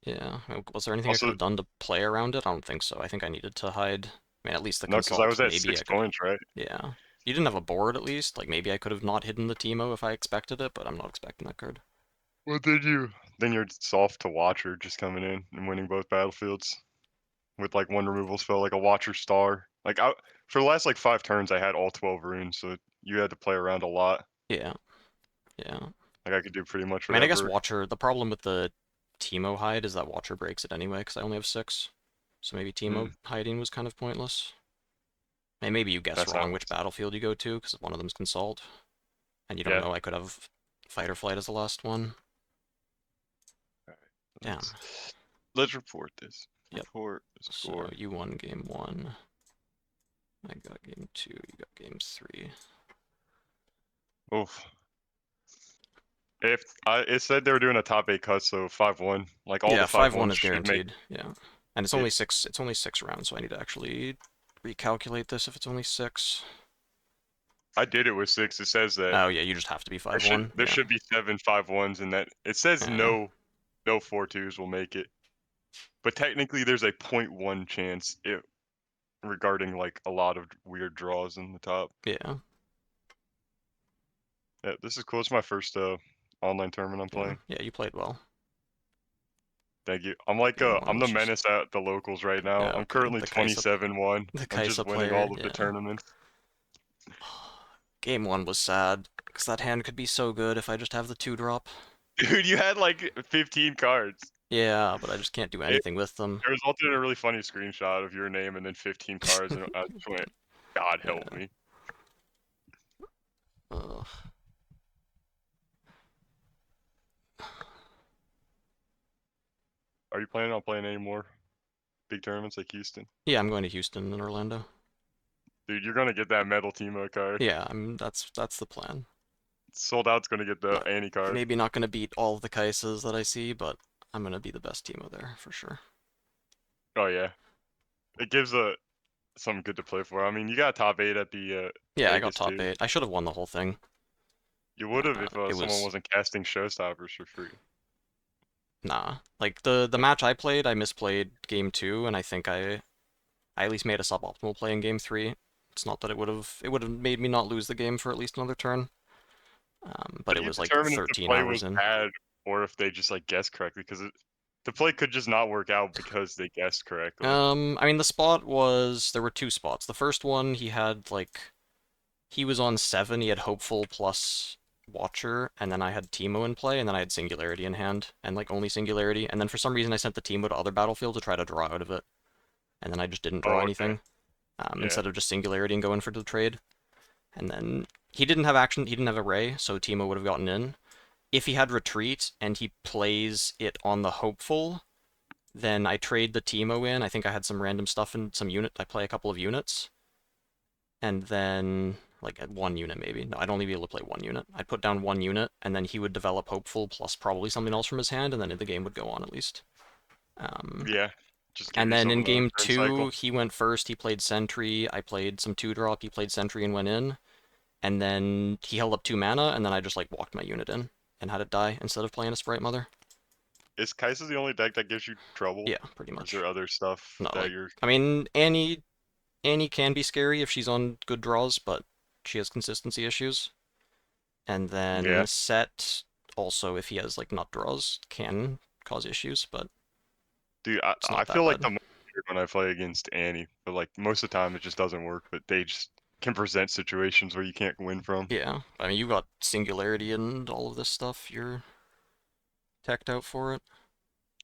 Yeah. Was there anything I Also- could have done to play around it? I don't think so. I think I needed to hide. I mean, at least the No, because consult. I was at maybe 6 I could... points, right? Yeah. You didn't have a board, at least. Like, maybe I could have not hidden the Teemo if I expected it, but I'm not expecting that card. What did you? Then you're soft to Watcher just coming in and winning both battlefields with like 1 removal spell, like a Watcher Star. Like for the last like 5 turns, I had all 12 runes, so you had to play around a lot. Yeah. Yeah. Like I could do pretty much I mean, whatever. I guess Watcher... The problem with the Teemo hide is that Watcher breaks it anyway, because I only have 6. So maybe Teemo hiding was kind of pointless. And maybe you guess That's wrong not- which battlefield you go to, because one of them's Consult. And you don't Yeah. know I could have Fight or Flight as the last one. Damn. Let's report this. Yep. Report the score. So you won game 1. I got game 2. You got game 3. Oof. It said they were doing a top 8 cut, so 5-1. Like all Yeah, the 5-1 5-1 is should make. guaranteed. Yeah. And it's only 6. It's only 6 rounds, so I need to actually recalculate this if it's only 6. I did it with 6. It says that. Oh yeah, you just have to be 5-1. There should be 7 5-1s, and that it says Yeah. no 4-2s will make it. But technically, there's a 0.1 chance regarding like a lot of weird draws in the top. Yeah. Yeah, this is cool. It's my first online tournament I'm Yeah. playing. Yeah, you played well. Thank you. I'm like Yeah, I'm the just- menace at the locals right now. Yeah, I'm okay. currently The Kaisa- 27-1. the I'm Kaisa just winning player, all of yeah. the tournaments. Game 1 was sad, because that hand could be so good if I just have the 2-drop. Dude, you had like 15 cards. Yeah, but I just can't do anything with them. It resulted in a really funny screenshot of your name and then 15 cards, and I just went, God help me. Ugh. Are you planning on playing any more big tournaments like Houston? Yeah, I'm going to Houston and Orlando. Dude, you're gonna get that metal Teemo card. Yeah, that's the plan. Sold Out's gonna get the Not- Annie card. Maybe not gonna beat all of the Kaisas that I see, but I'm gonna be the best Teemo there for sure. Oh yeah, it gives something good to play for. I mean, you got top 8 at the Yeah, I got Vegas top too. 8. I should have won the whole thing. You would have if It someone was wasn't casting showstoppers for free. nah. Like the match I played, I misplayed game 2, and I think I at least made a suboptimal play in game 3. It's not that it would have made me not lose the game for at least another turn. But How it do you was like determine if the 13 play hours was in. bad or if they just like guessed correctly? Because the play could just not work out because they guessed correctly. I mean, the spot was there were 2 spots. The first one he had he was on 7. He had Hopeful plus Watcher, and then I had Teemo in play, and then I had Singularity in hand, and like only Singularity. And then for some reason I sent the Teemo to other battlefield to try to draw out of it, and then I just didn't draw Oh, okay. anything. Yeah. Instead of just Singularity and going for the trade. And then he didn't have action. He didn't have Array, so Teemo would have gotten in. If he had Retreat and he plays it on the Hopeful, then I trade the Teemo in. I think I had some random stuff in some unit. I play a couple of units. And then, like, at 1 unit maybe. No, I'd only be able to play 1 unit. I'd put down 1 unit, and then he would develop Hopeful plus probably something else from his hand, and then the game would go on at least. Yeah. Just give And then yourself in another game turn 2, cycle. he went first. He played Sentry. I played some 2-drop. He played Sentry and went in. And then he held up 2 mana, and then I just like walked my unit in and had it die instead of playing a Sprite Mother. Is Kai'Sa the only deck that gives you trouble? Yeah, pretty Or is much. there other stuff No, that like, you're... I mean, Annie can be scary if she's on good draws, but she has consistency issues. And then Yeah. Set also, if he has like nut draws, can cause issues, but Dude, it's not I that feel like bad. the most weird when I play against Annie, but like most of the time it just doesn't work, but they just can present situations where you can't win from. Yeah, I mean, you got Singularity and all of this stuff. You're teched out for it.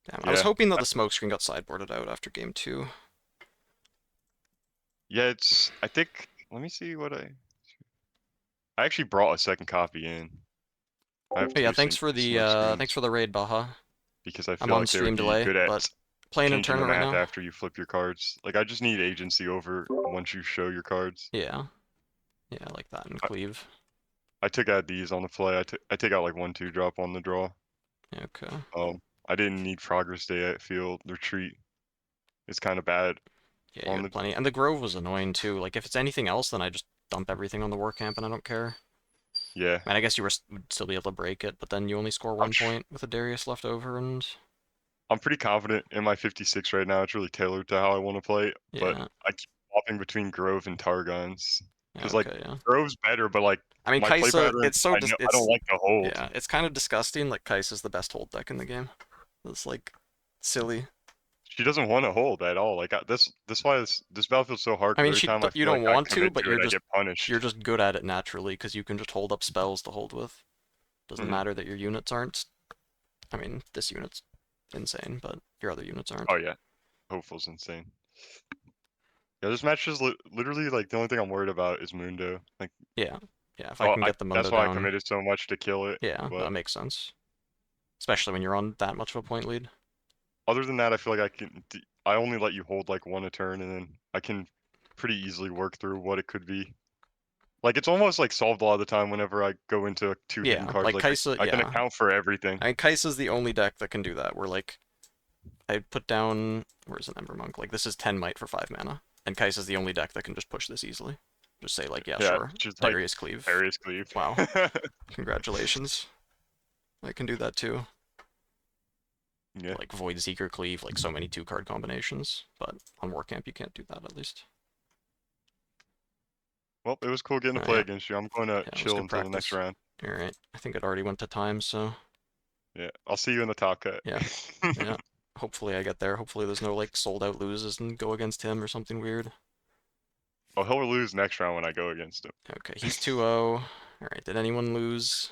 Damn, I was Yeah. hoping that the smokescreen got sideboarded out after game 2. Yeah, I think, let me see what I actually brought a second copy in. I have Oh yeah, two thanks for the smoke screens raid, Baha. because I I'm feel on like they would stream be delay, good at but playing in changing the tournament right math now. after you flip your cards. Like I just need agency over once you show your cards. Yeah, I like that in Cleave. I took out these on the fly. I take out like 1/2 drop on the draw. Yeah, okay. I didn't need progress day at field retreat. It's kind of bad. Yeah, you had plenty. And the Grove was annoying too. Like if it's anything else, then I just dump everything on the war camp and I don't care. Yeah. I mean, I guess you would still be able to break it, but then you only score 1 point with a Darius left over, and I'm pretty confident in my 56 right now. It's really tailored to how I want to play, but yeah. I keep swapping between Grove and Targons. Because Okay, like yeah. Grove's better, but like I mean, my play Kaisa, pattern, it's so I don't like to hold. yeah, it's kind of disgusting. Like Kaisa's the best hold deck in the game. It's like silly. She doesn't want to hold at all. Like this why this battlefield's so hard. I 'Cause mean, every time I you feel don't like I want to, commit but to it, I get punished. you're just good at it naturally because you can just hold up spells to hold with. Doesn't matter that your units aren't. I mean, this unit's insane, but your other units aren't. Oh yeah, Hopeful's insane. Yeah, this match is literally like the only thing I'm worried about is Mundo. Like Yeah, if I can get the Mundo that's why down. I committed so much to kill it. Yeah, but that makes sense. Especially when you're on that much of a point lead. other than that, I feel like I only let you hold like 1 a turn, and then I can pretty easily work through what it could be. Like it's almost like solved a lot of the time whenever I go into 2 hidden cards. Like Kaisa, I can account for everything. I mean, Kaisa's the only deck that can do that. Where like, I put down, where's an Ember Monk? Like this is 10 might for 5 mana, and Kaisa's the only deck that can just push this easily. Just say like, yeah sure, just Darius Cleave. Darius Cleave. Wow, congratulations. I can do that too. Yeah. Like Void Seeker Cleave, like so many 2-card combinations, but on Warcamp you can't do that at least. Well, it was cool getting to play against you. I'm going to chill until the next round. Alright, I think it already went to time, so... Yeah, I'll see you in the top cut. Yeah, yeah. Hopefully I get there. Hopefully there's no, like, sold-out loses and go against him or something weird. Oh, he'll lose next round when I go against him. Okay, he's 2-0. Alright, did anyone lose?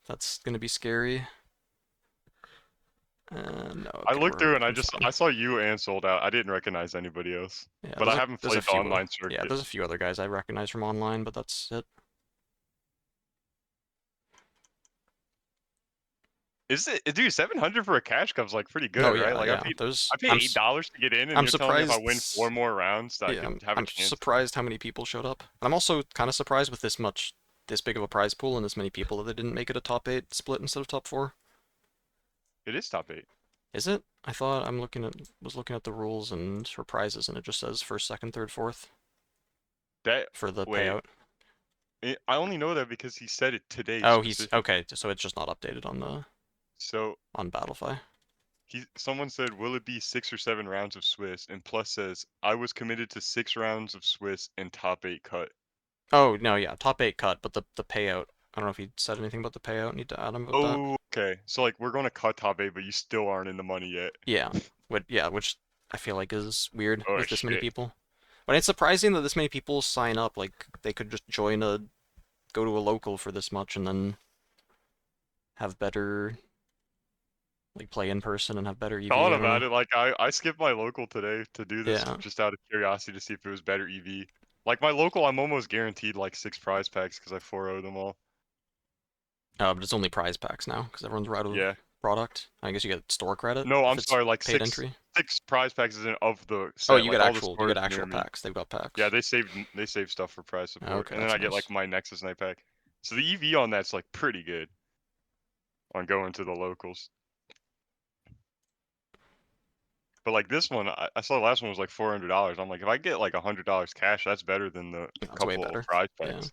That's gonna be scary. No. Okay, I looked through and fine. I saw you and Sold Out. I didn't recognize anybody else. Yeah, but I haven't played the online circuit. Yeah, there's a few other guys I recognize from online, but that's it. Is it, dude? 700 for a cash cup's like pretty good, Oh right? yeah, Like yeah. There's I paid $8 to get in, and I'm you're telling me if I win surprised. 4 more rounds, that I Yeah, could have a I'm chance. surprised how many people showed up. And I'm also kind of surprised with this big of a prize pool and this many people that they didn't make it a top 8 split instead of top 4. It is top 8. Is it? I thought was looking at the rules and for prizes, and it just says first, second, third, fourth That for the wait, payout. I only know that because he said it today. Oh, he's specifically. okay. So it's just not updated So on Battlefy. someone said, will it be 6 or 7 rounds of Swiss? And Plus says, I was committed to 6 rounds of Swiss and top 8 cut. Oh no, yeah, top 8 cut, but the payout. I don't know if he said anything about the payout. Need to add him about that. Oh, okay. So like we're going to cut top 8, but you still aren't in the money yet. Yeah, which I feel like is weird Oh with this many shit. people. But it's surprising that this many people sign up. Like they could just go to a local for this much and then have better, like play in person and have better EV. Thought I don't about know. it. Like I skipped my local today to do this Yeah. just out of curiosity to see if it was better EV. Like my local, I'm almost guaranteed like 6 prize packs because I 4-0'd them all. But it's only prize packs now because everyone's out of Yeah. product. I guess you get store credit. No, if I'm it's sorry. Like paid 6 entry. 6 prize packs isn't of the set. Oh, you like get all the actual stores near me. packs. They've got packs. Yeah, they saved stuff for prize support, Okay, and then that's I get nice. like my Nexus Night pack. So the EV on that's like pretty good on going to the locals. But like this one, I saw the last one was like $400. I'm like, if I get like $100 cash, that's better than the That's way couple of better. prize Yeah. packs.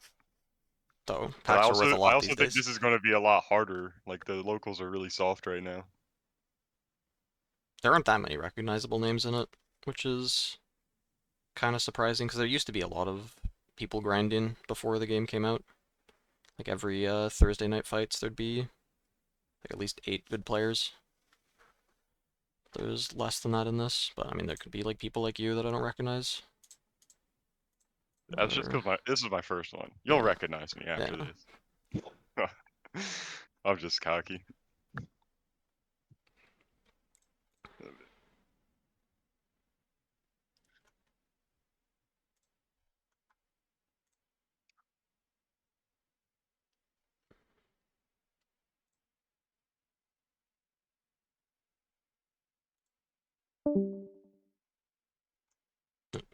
Though But packs are worth a I lot these also think days. this is going to be a lot harder. Like the locals are really soft right now. There aren't that many recognizable names in it, which is kind of surprising because there used to be a lot of people grinding before the game came out. Like every Thursday night fights, there'd be like at least 8 good players. There's less than that in this, but I mean there could be like people like you that I don't recognize. That's just Or- because this is my first one. You'll Yeah. recognize me after Yeah. this. I'm just cocky.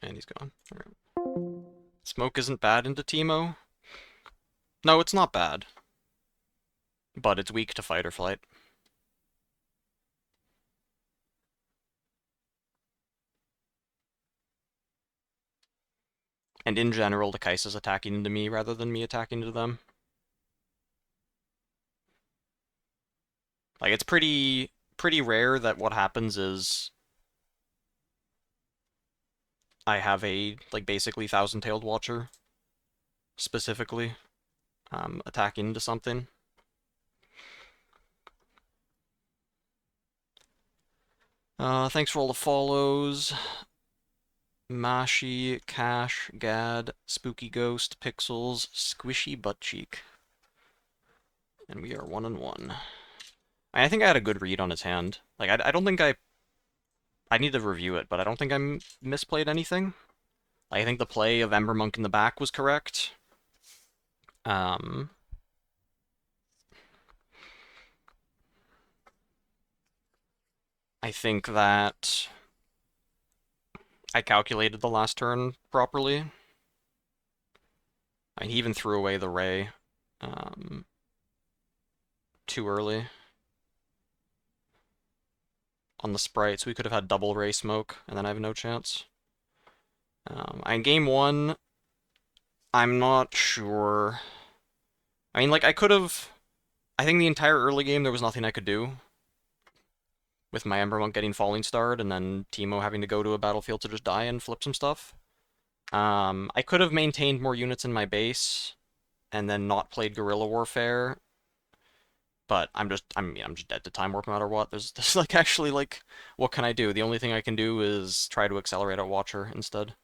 And he's gone. Alright. Smoke isn't bad into Teemo. No, it's not bad. But it's weak to fight or flight. And in general, the Kai'Sa's attacking into me rather than me attacking into them. Like, it's pretty rare that what happens is I have a, like, basically thousand-tailed watcher, specifically, attacking into something. Thanks for all the follows. Mashi, Cash, Gad, Spooky Ghost, Pixels, Squishy Butt Cheek. And we are 1-1. I think I had a good read on his hand. Like, I don't think I need to review it, but I don't think I misplayed anything. I think the play of Ember Monk in the back was correct. I think that I calculated the last turn properly. I even threw away the Ray too early on the sprite, so we could have had double Ray smoke, and then I have no chance. In game 1, I'm not sure. I mean, like, I could have... I think the entire early game there was nothing I could do. With my Ember Monk getting Falling Starred, and then Teemo having to go to a battlefield to just die and flip some stuff. I could have maintained more units in my base, and then not played Guerrilla Warfare. But I'm just dead to Time Warp no matter what. There's like, actually, like, what can I do? The only thing I can do is try to accelerate a Watcher instead.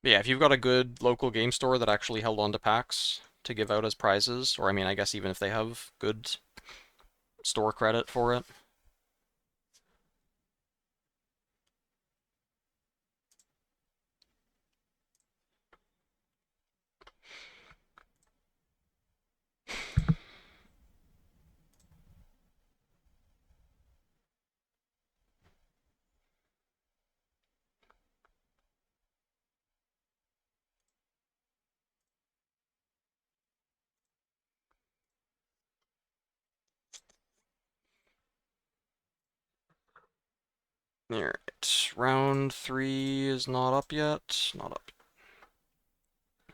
But yeah, if you've got a good local game store that actually held on to packs to give out as prizes, or I mean, I guess even if they have good store credit for it. Alright, round 3 is not up yet. Not up.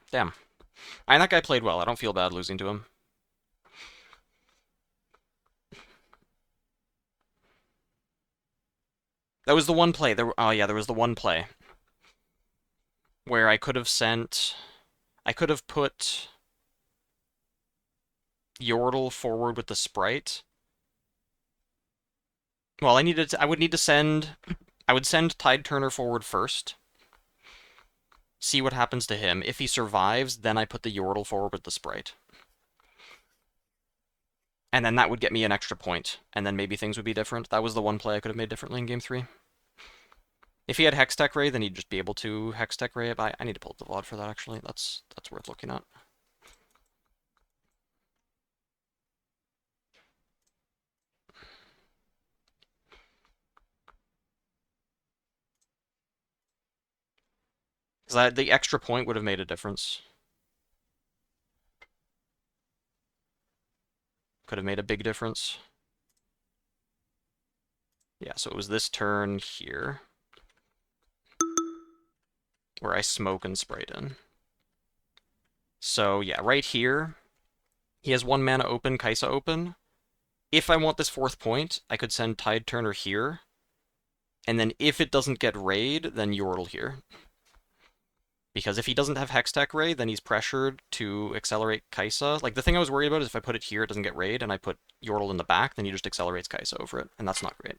Damn. That guy played well. I don't feel bad losing to him. That was the one play. Oh yeah, there was the one play where I could have put Yordle forward with the Sprite. Well, I would send Tide Turner forward first. See what happens to him. If he survives, then I put the Yordle forward with the Sprite. And then that would get me an extra point, and then maybe things would be different. That was the one play I could have made differently in Game 3. If he had Hextech Ray, then he'd just be able to Hextech Ray it. I need to pull up the VOD for that, actually. That's worth looking at. Because the extra point would have made a difference. Could have made a big difference. Yeah, so it was this turn here where I smoke and Sprite in. So yeah, right here, he has 1 mana open, Kaisa open. If I want this 4th point, I could send Tide Turner here. And then if it doesn't get Raid, then Yordle here. Because if he doesn't have Hextech Ray, then he's pressured to accelerate Kaisa. Like, the thing I was worried about is if I put it here, it doesn't get Raid, and I put Yordle in the back, then he just accelerates Kaisa over it, and that's not great.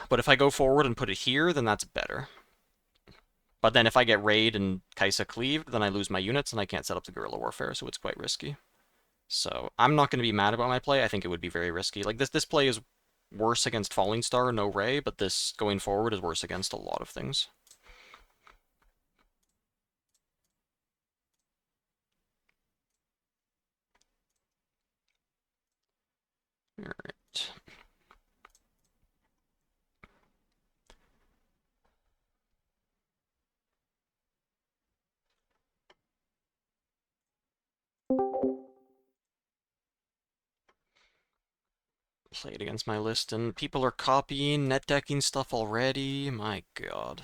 But if I go forward and put it here, then that's better. But then if I get Raid and Kaisa cleaved, then I lose my units, and I can't set up the Guerrilla Warfare, so it's quite risky. So, I'm not going to be mad about my play. I think it would be very risky. Like, this play is worse against Falling Star, no Ray, but this going forward is worse against a lot of things. Alright. Played against my list, and people are copying, net decking stuff already. My god.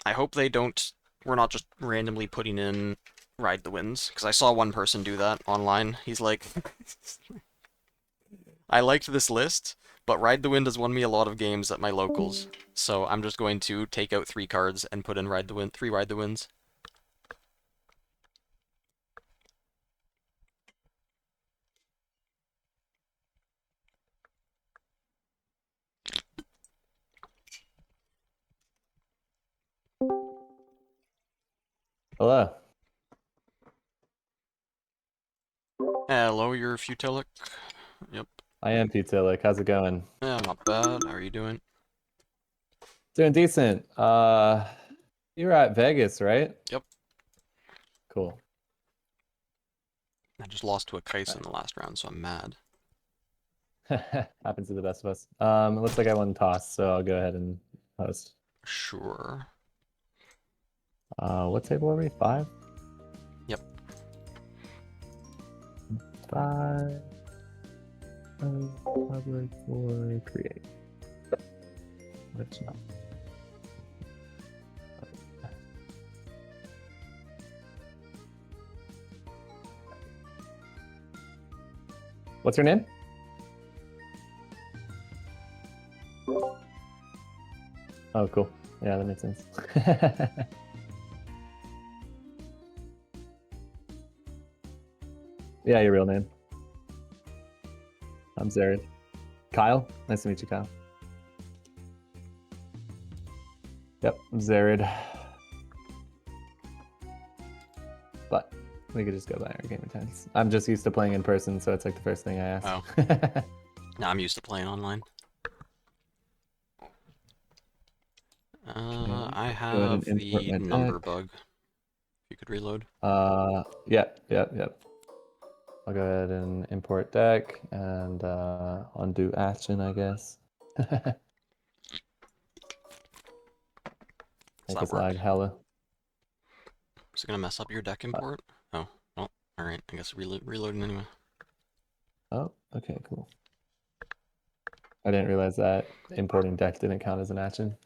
I hope they don't. We're not just randomly putting in Ride the Winds, because I saw one person do that online. He's like, I liked this list, but Ride the Wind has won me a lot of games at my locals, so I'm just going to take out 3 cards and put in 3 Ride the Winds. Hello. Hello, you're Futilic. Yep. I am Futilic. How's it going? Yeah, not bad. How are you doing? Doing decent. You were at Vegas, right? Yep. Cool. I just lost to a Kaisa in the last round, so I'm mad. Happens to the best of us. It looks like I won toss, so I'll go ahead and host. Sure. What table are we? 5? Yep. 5. Public for create. Which not. What's your name? Oh, cool. Yeah, that makes sense. Yeah, your real name. I'm Zared. Kyle? Nice to meet you, Kyle. Yep, I'm Zared. But we could just go by our game intents. I'm just used to playing in person, so it's like the first thing I ask. Oh. No, I'm used to playing online. I have the number bug. If you could reload. Yep. I'll go ahead and import deck and undo action, I guess. Make us lag hella. Is it gonna mess up your deck import? Oh, well, alright. I guess reloading anyway. Okay, cool. I didn't realize that importing deck didn't count as an action.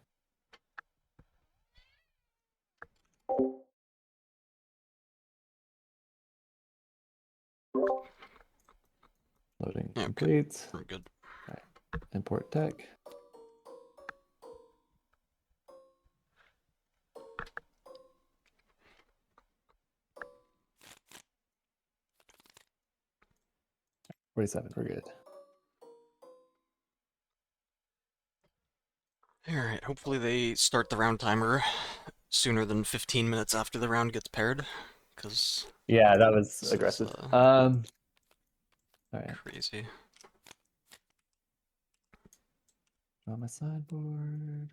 Loading Yeah, okay. complete. We're good. Import deck. $47, we're good. Alright, hopefully they start the round timer sooner than 15 minutes after the round gets paired, because Yeah, that was this is, aggressive. All right, crazy. on my sideboard.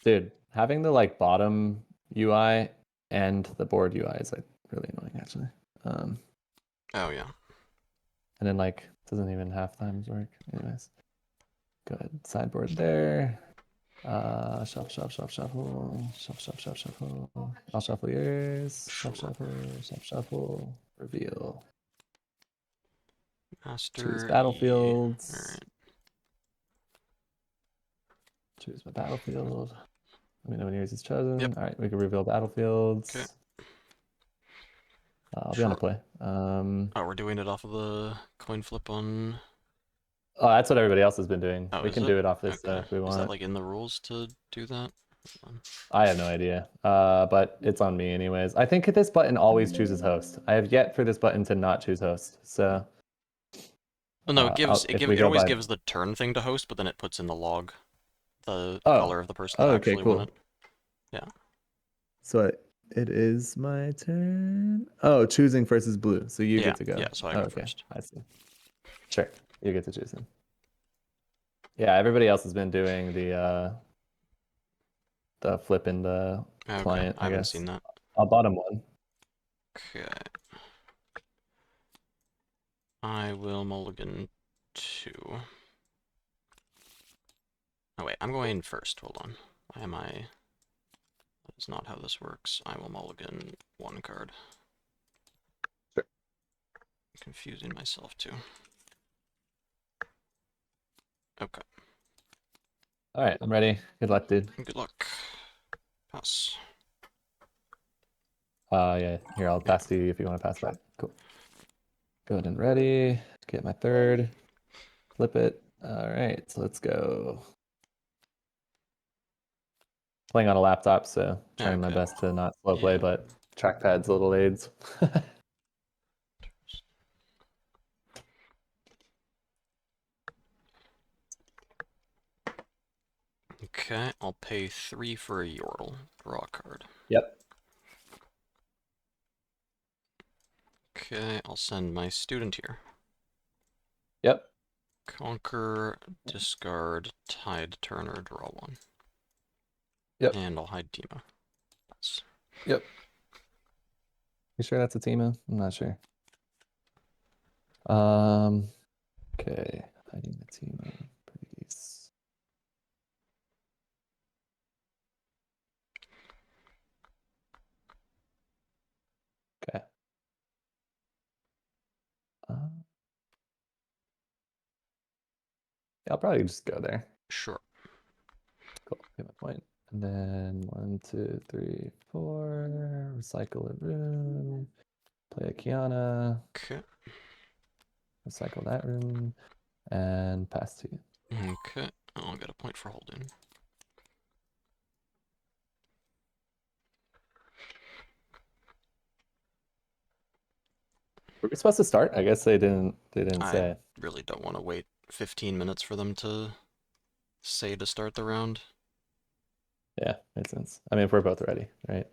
Dude, having the like bottom UI and the board UI is like really annoying actually. Oh yeah. And then like doesn't even half times work. Anyways, good sideboard there. Shuffle, shuffle, shuffle, shuffle, shuffle, shuffle, shuffle, shuffle. I'll shuffle yours. Shuffle, Sure. shuffle, shuffle, shuffle. Reveal. Master. Choose battlefields. Alright. Choose my battlefield. Let me know when yours is chosen. Yep. All right, we can reveal battlefields. Okay. I'll be on a play. Oh, we're doing it off of the coin flip on. Oh, that's what everybody else has been doing. Oh, We is can it? do it off this Okay. if we Is want. that like in the rules to do that? I have no idea. But it's on me anyways. I think this button always chooses host. I have yet for this button to not choose host. So. Oh no, it gives if it we go always by... gives the turn thing to host, but then it puts in the log the Oh. color of the person Oh, that okay, actually cool. won it. Yeah. So it is my turn. Oh, choosing versus blue. So you get to go. Yeah, so I Oh, go okay. first. I see. Sure. You get to choose him. Yeah, everybody else has been doing the flip in the Okay, client, I I haven't guess. seen that. Bottom one. Okay. I will mulligan 2. Oh wait, I'm going first. Hold on. Why am I... That is not how this works. I will mulligan 1 card. Sure. Confusing myself too. Okay. All right, I'm ready. Good luck, dude. Good luck. Pass. Yeah. Here, I'll pass to you if you want to pass back. Cool. Good and ready. Get my third. Flip it. All right, so let's go. Playing on a laptop, so trying my Okay. best to not slow play, Yeah. but trackpad's a little aids. Okay, I'll pay 3 for a Yordle. Draw a card. Yep. Okay, I'll send my student here. Yep. Conquer, discard, tide Turner, draw 1. Yep. And I'll hide Teemo. That's... Yep. You sure that's a Teemo? I'm not sure. Okay. Hiding the Teemo, please. Okay. Yeah, I'll probably just go there. Sure. Cool. Get my point. And then 1, 2, 3, 4. Recycle a rune. Play a Kiana. Okay. Recycle that rune. And pass to you. Okay, I'll get a point for holding. Were we supposed to start? I guess they didn't I say. really don't want to wait 15 minutes for them to say to start the round. Yeah, makes sense. I mean, if we're both ready, right?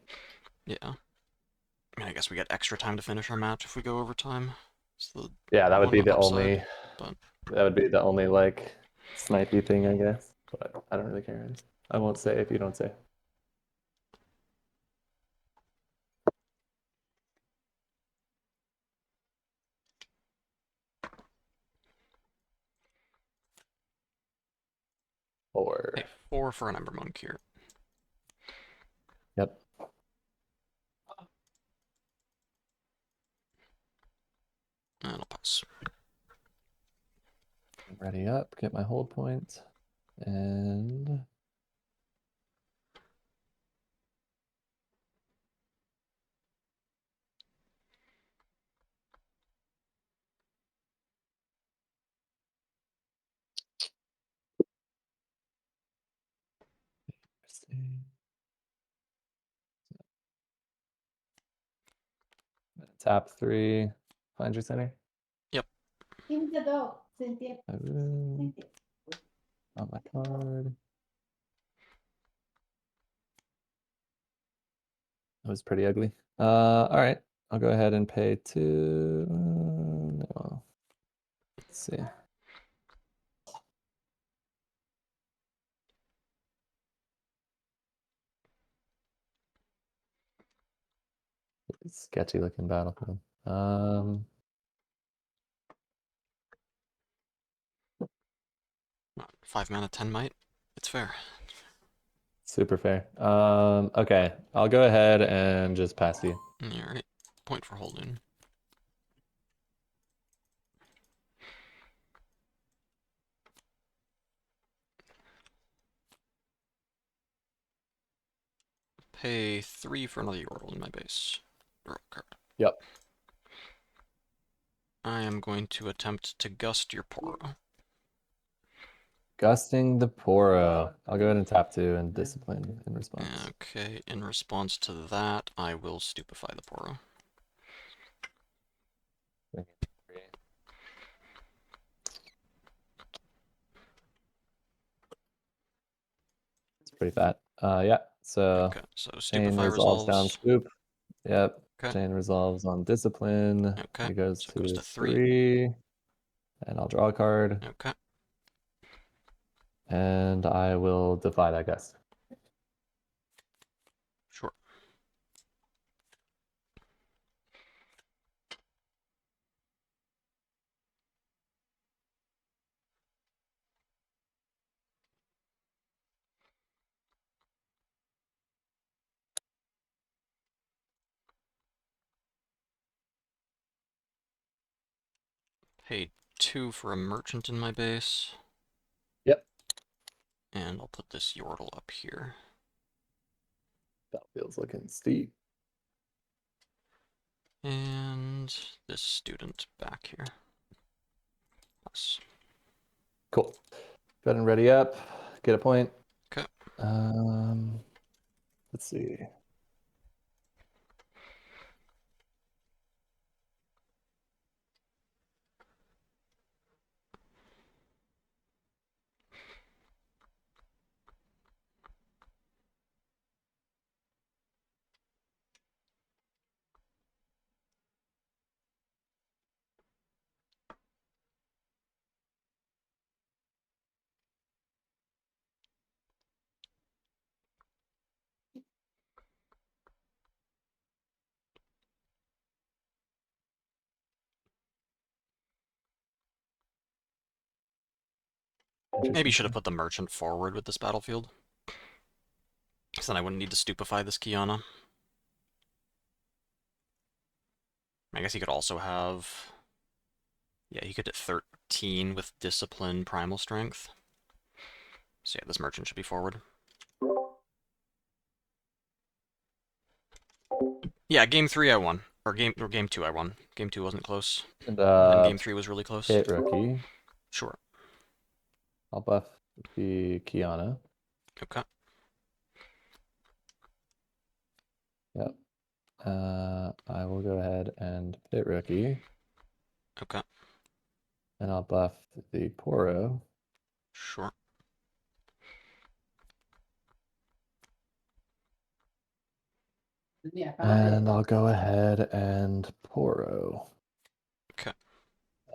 Yeah. I mean, I guess we get extra time to finish our match if we go overtime. Yeah, that would be the upside, only. but... That would be the only like snipey thing, I guess. But I don't really care. I won't say if you don't say. Or Hey, 4 for an Ember Monk here. yep. Pass. Ready up, get my hold point, and tap 3, find your center. Yep. I will. On my card. That was pretty ugly. All right, I'll go ahead and pay 2. No. Let's see. Sketchy looking battlefield. 5 mana, 10 might. It's fair. Super fair. Okay, I'll go ahead and just pass you. Alright. Point for holding. Pay 3 for another Yordle in my base. Draw a card. Yep. I am going to attempt to gust your Poro. Gusting the Poro. I'll go ahead and tap 2 and discipline in response. Okay, in response to that, I will stupefy the Poro. It's pretty fat. Yeah. So Okay, so chain stupefy resolves down resolves. scoop. Yep. Okay. Chain resolves on discipline. Okay, It goes so it to goes to 3. 3. And I'll draw a card. Okay. And I will defy that gust. Sure. Pay 2 for a merchant in my base. Yep. And I'll put this Yordle up here. That feels looking steep. And this student back here. Plus. Cool. Go ahead and ready up. Get a point. Okay. Let's see. Maybe you should have put the merchant forward with this battlefield. Because then I wouldn't need to stupefy this Kiana. I guess he could also have... Yeah, he could hit 13 with Discipline Primal Strength. So yeah, this merchant should be forward. Yeah, game 3 I won. Or game 2 I won. Game 2 wasn't close. And then game 3 was really close. hit rookie. Sure. I'll buff the Kiana. Okay. Yep. I will go ahead and hit rookie. Okay. And I'll buff the Poro. Sure. And I'll go ahead and Poro. Okay.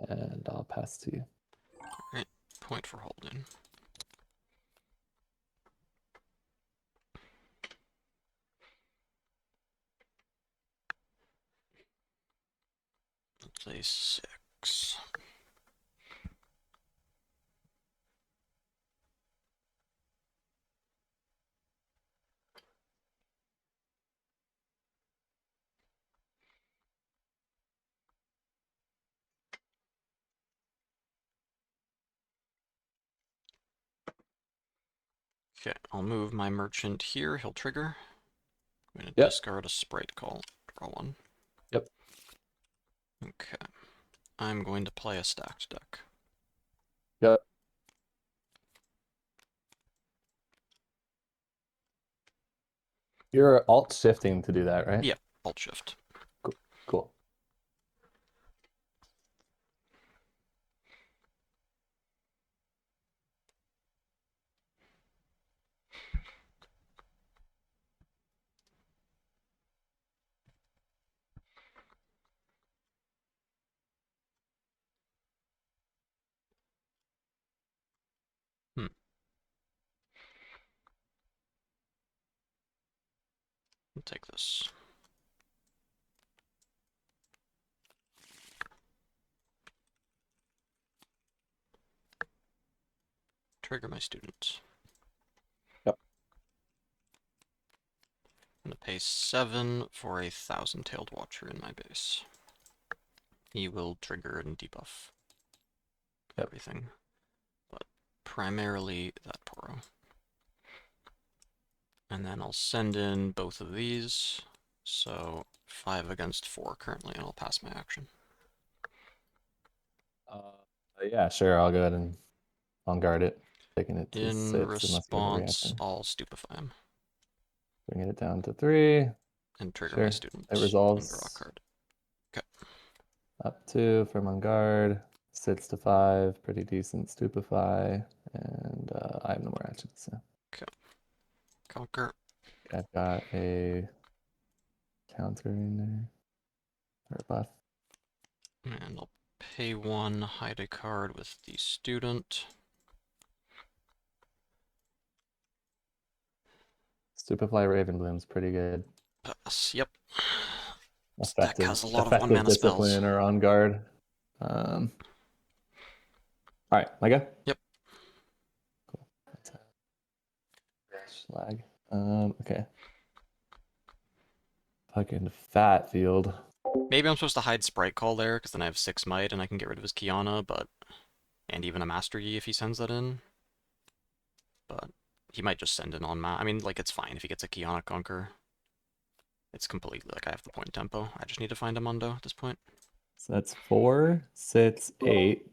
And I'll pass to you. Alright. Point for holding. Play 6. Okay, I'll move my merchant here. He'll trigger. I'm going to Yep. discard a sprite call. Draw one. Yep. Okay. I'm going to play a stacked deck. Yep. You're alt shifting to do that, right? Yep, alt shift. Cool. I'll take this. Trigger my student. Yep. I'm going to pay 7 for a 1,000-tailed watcher in my base. He will trigger and debuff everything, but primarily that Poro. And then I'll send in both of these, so 5 against 4 currently, and I'll pass my action. Yeah, sure. I'll go ahead and on guard it, taking it to In 6 unless you have a response, reaction. I'll stupefy him Bringing it down to 3. and trigger Sure. my student It and draw a resolves. card. Okay. Up 2 from on guard. Sits to 5. Pretty decent stupefy. And I have no more actions. So. Conquer. I've got a counter in there. Or a buff. And I'll pay 1, hide a card with the student. Stupefy Ravenbloom's pretty good. Pass. Yep. This deck Effective, has a lot of effective 1-mana discipline spells. or on guard. All right, my go. Yep. Cool. Slag. Okay. Fucking fat field. Maybe I'm supposed to hide Sprite Call there, because then I have 6 might and I can get rid of his Kiana, but... And even a Master Yi if he sends that in. But he might just send in on I mean, like, it's fine if he gets a Kiana Conquer. It's completely, like, I have the point tempo. I just need to find a Mundo at this point. So that's 4, 6, 8.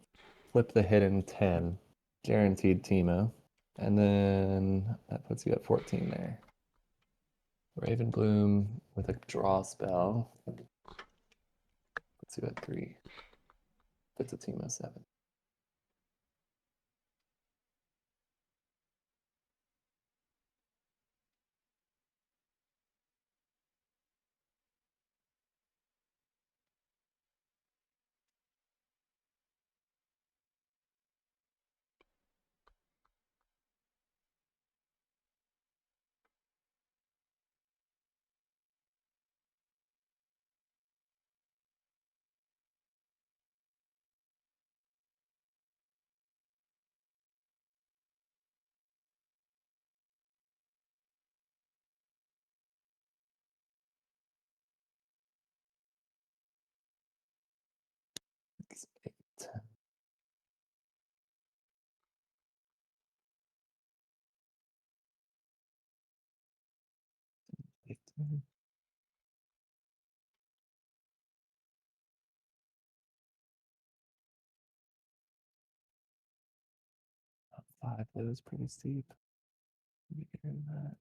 Flip the hidden 10. Guaranteed Teemo. And then that puts you at 14 there. Ravenbloom with a draw spell. Puts you at 3. Puts a Teemo 7. Six, 8, 10. Fifteen. Five, that was pretty steep. Bigger than that.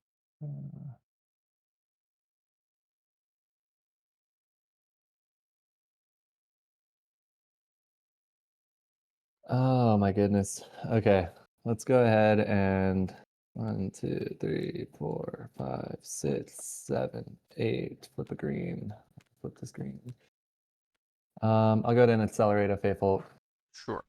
Oh my goodness. Okay, let's go ahead and 1, 2, 3, 4, 5, 6, 7, 8. Flip a green. Flip this green. I'll go ahead and accelerate a faithful. Sure.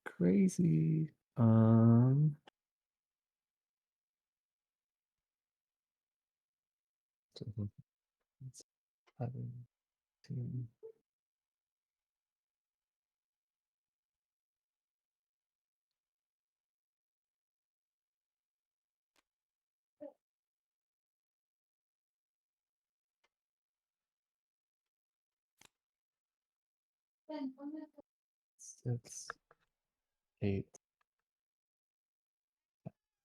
Crazy. 17. 6, 8,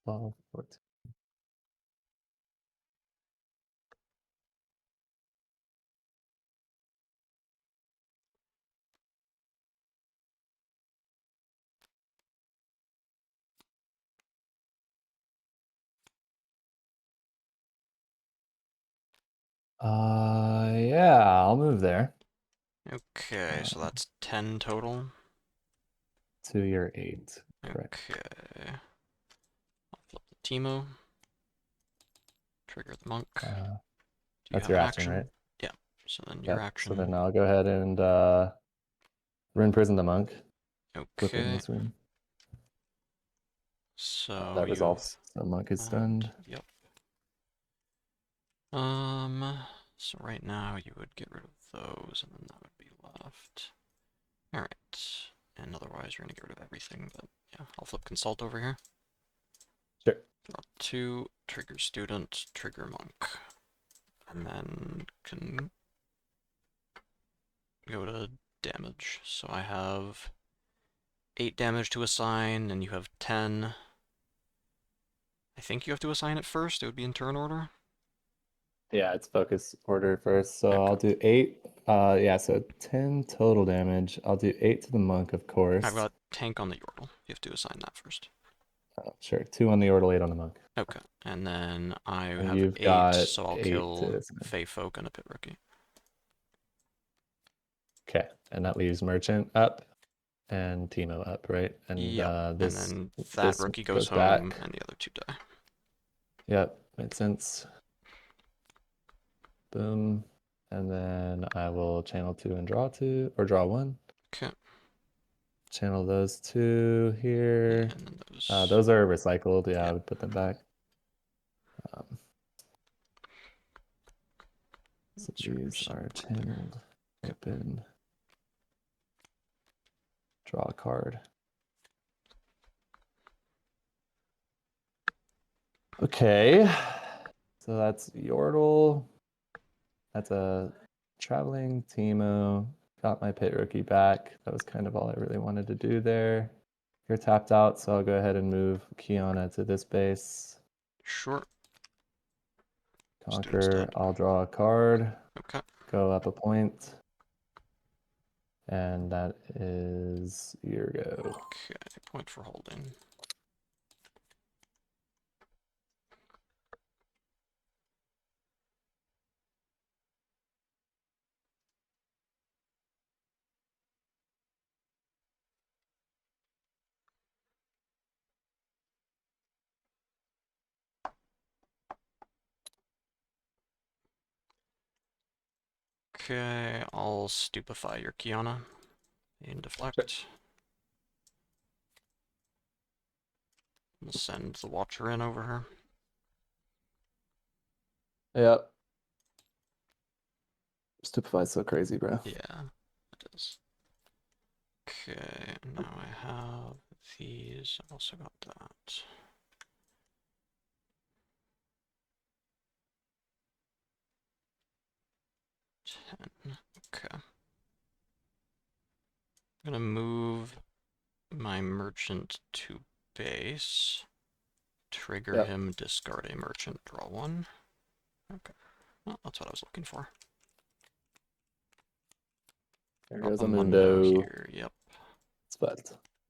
12, 14. Yeah, I'll move there Okay, so that's 10 total. to your 8. Correct. Okay. I'll flip the Teemo. Trigger the monk. Do you That's have your an action, right? Yeah. So then your Yep. action. So then I'll go ahead and rune prison the monk. Flipping Okay. this rune. So That you resolves. The monk is stunned. Yep. So right now you would get rid of those, and then that would be left. Alright. And otherwise you're gonna get rid of everything, but yeah, I'll flip consult over here. Sure. Draw 2, trigger student, trigger monk. And then can go to damage. So I have 8 damage to assign, and you have 10. I think you have to assign it first. It would be in turn order. Yeah, it's focus order first. So Okay. I'll do 8. Yeah, so 10 total damage. I'll do 8 to the monk, of course. I've got tank on the Yordle. You have to assign that first. Sure. 2 on the Yordle, 8 on the monk. Okay. And then I And have you've 8, got so I'll 8 kill to assign. Fey Folk and a Pit Rookie. Okay, and that leaves Merchant up and Teemo up, right? And Yep. this and then that this rookie goes home, back. and the other 2 die. Yep, makes sense. Boom. And then I will channel 2 and draw 2, or draw 1. Okay. Channel those 2 here. And then Those are recycled. Yeah, Yeah. I would put them back. So That's your these are sideboard there. channeled. Open. Draw a card. Okay. So that's Yordle. That's a traveling Teemo. Got my Pit Rookie back. That was kind of all I really wanted to do there. You're tapped out, so I'll go ahead and move Kiana to this base. Sure. Conquer. dead. I'll draw a card. Okay. Go up a point. And that is your go. Okay. Point for holding. Okay, I'll stupefy your Kiana and deflect. We'll send the Watcher in over her. Yep. Stupefy's so crazy, bro. Yeah, it is. Okay, now I have these. I've also got that. Okay. I'm gonna move my merchant to base. Trigger him, discard a merchant, draw 1. Okay. Well, that's what I was looking for. There Drop goes a a Mundo Mundo. here, yep. Spot.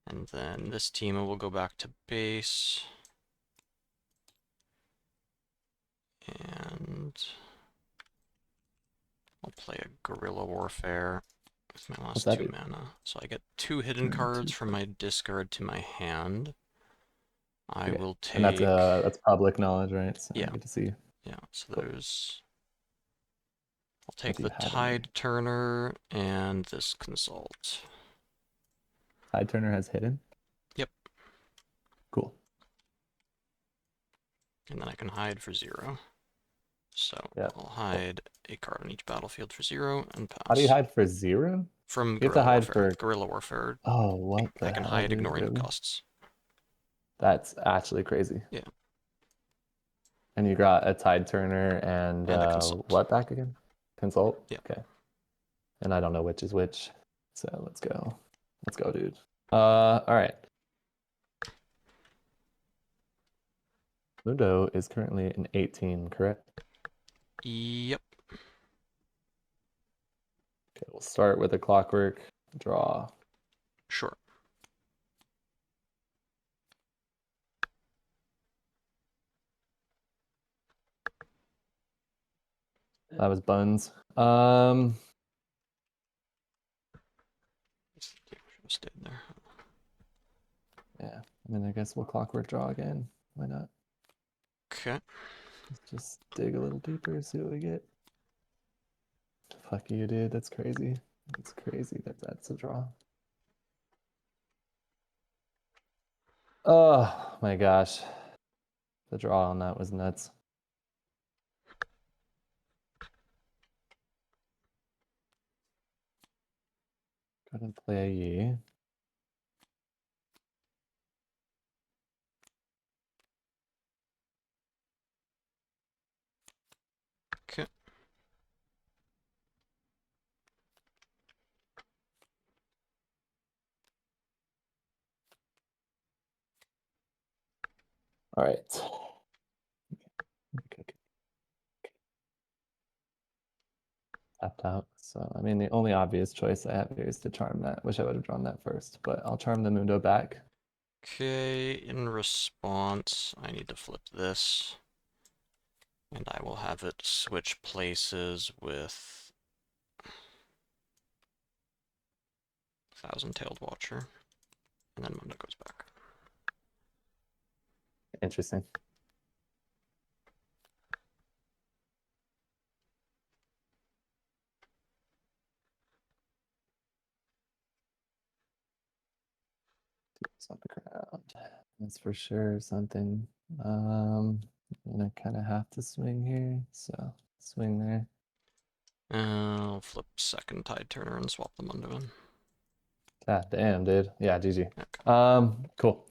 And then this Teemo will go back to base. And I'll play a Guerrilla Warfare with my last 2 mana. So I get 2 hidden cards from my discard to my hand. I will take... And that's public knowledge, right? So yeah. Good to see. Yeah, so there's... I'll take the Tide there? Turner and this Consult. Tide Turner has hidden? Yep. Cool. And then I can hide for 0. So Yep. I'll hide a card on each battlefield for 0 and pass. How do you hide for 0? From You have to hide Warfare. for Guerrilla Warfare. Oh, what the I can hell, hide dude? ignoring Really? costs. That's actually crazy. Yeah. And you got a Tide Turner and a Consult. what back again? Consult? Yeah. Okay. And I don't know which is which. So let's go. Let's go, dude. All right. Mundo is currently an 18, correct? Yep. Okay, we'll start with a clockwork draw. Sure. That was buns. Yeah, should have stayed there. Yeah. I mean, I guess we'll clockwork draw again. Why not? Okay. Let's just dig a little deeper, see what we get. Fuck you, dude. That's crazy. That's crazy that that's a draw. Oh my gosh. The draw on that was nuts. Go ahead and play a Yi. Okay. All right. Tapped out. So, I mean, the only obvious choice I have here is to charm that. Wish I would have drawn that first, but I'll charm the Mundo back. Okay, in response, I need to flip this. And I will have it switch places with Thousand-Tailed Watcher. And then Mundo goes back. Interesting. It's on the ground. That's for sure something. I'm gonna kind of have to swing here, so swing there. I'll flip second Tide Turner and swap the Mundo in. God damn, dude. Yeah, GG. Okay. Cool.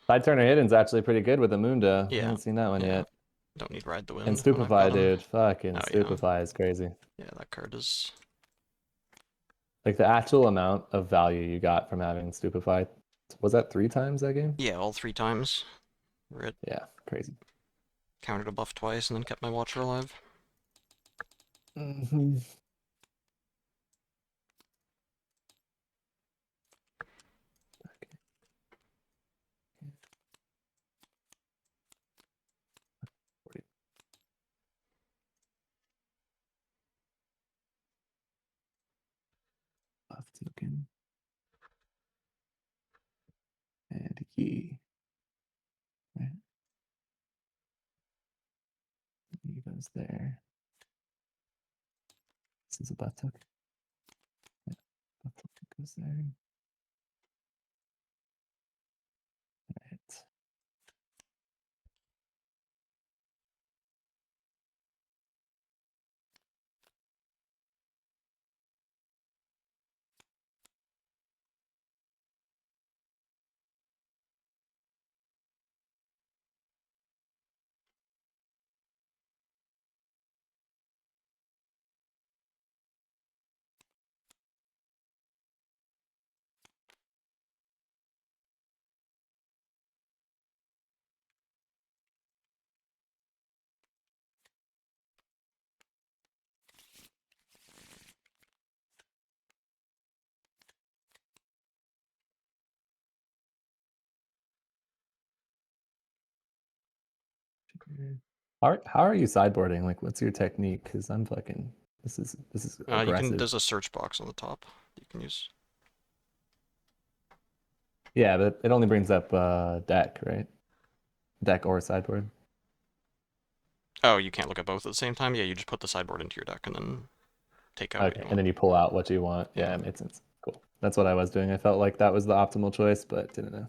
Side turner hidden's actually pretty good with a Mundo. I Yeah. haven't seen that one Yeah. yet. Don't need Ride the Wind And when I've got Stupefy, him. dude. Fucking Oh, yeah. Stupefy is crazy. Yeah, that card is... Like the actual amount of value you got from having Stupefy. Was that 3 times that game? Yeah, all 3 times. Where it Yeah, crazy. countered a buff twice and then kept my Watcher alive. Mm-hmm. Buff token. And Yi. Right. Yi goes there. This is a buff token. Yeah, buff token goes there. Right. How are you sideboarding? Like, what's your technique? Because I'm fucking. This is aggressive. There's a search box on the top you can use. Yeah, but it only brings up deck, right? Deck or sideboard. Oh, you can't look at both at the same time? Yeah, you just put the sideboard into your deck and then take out what Okay, you and then you pull out what you want. Yeah, Yeah. it made sense. Cool. That's what I was doing. I felt like that was the optimal choice, but didn't know.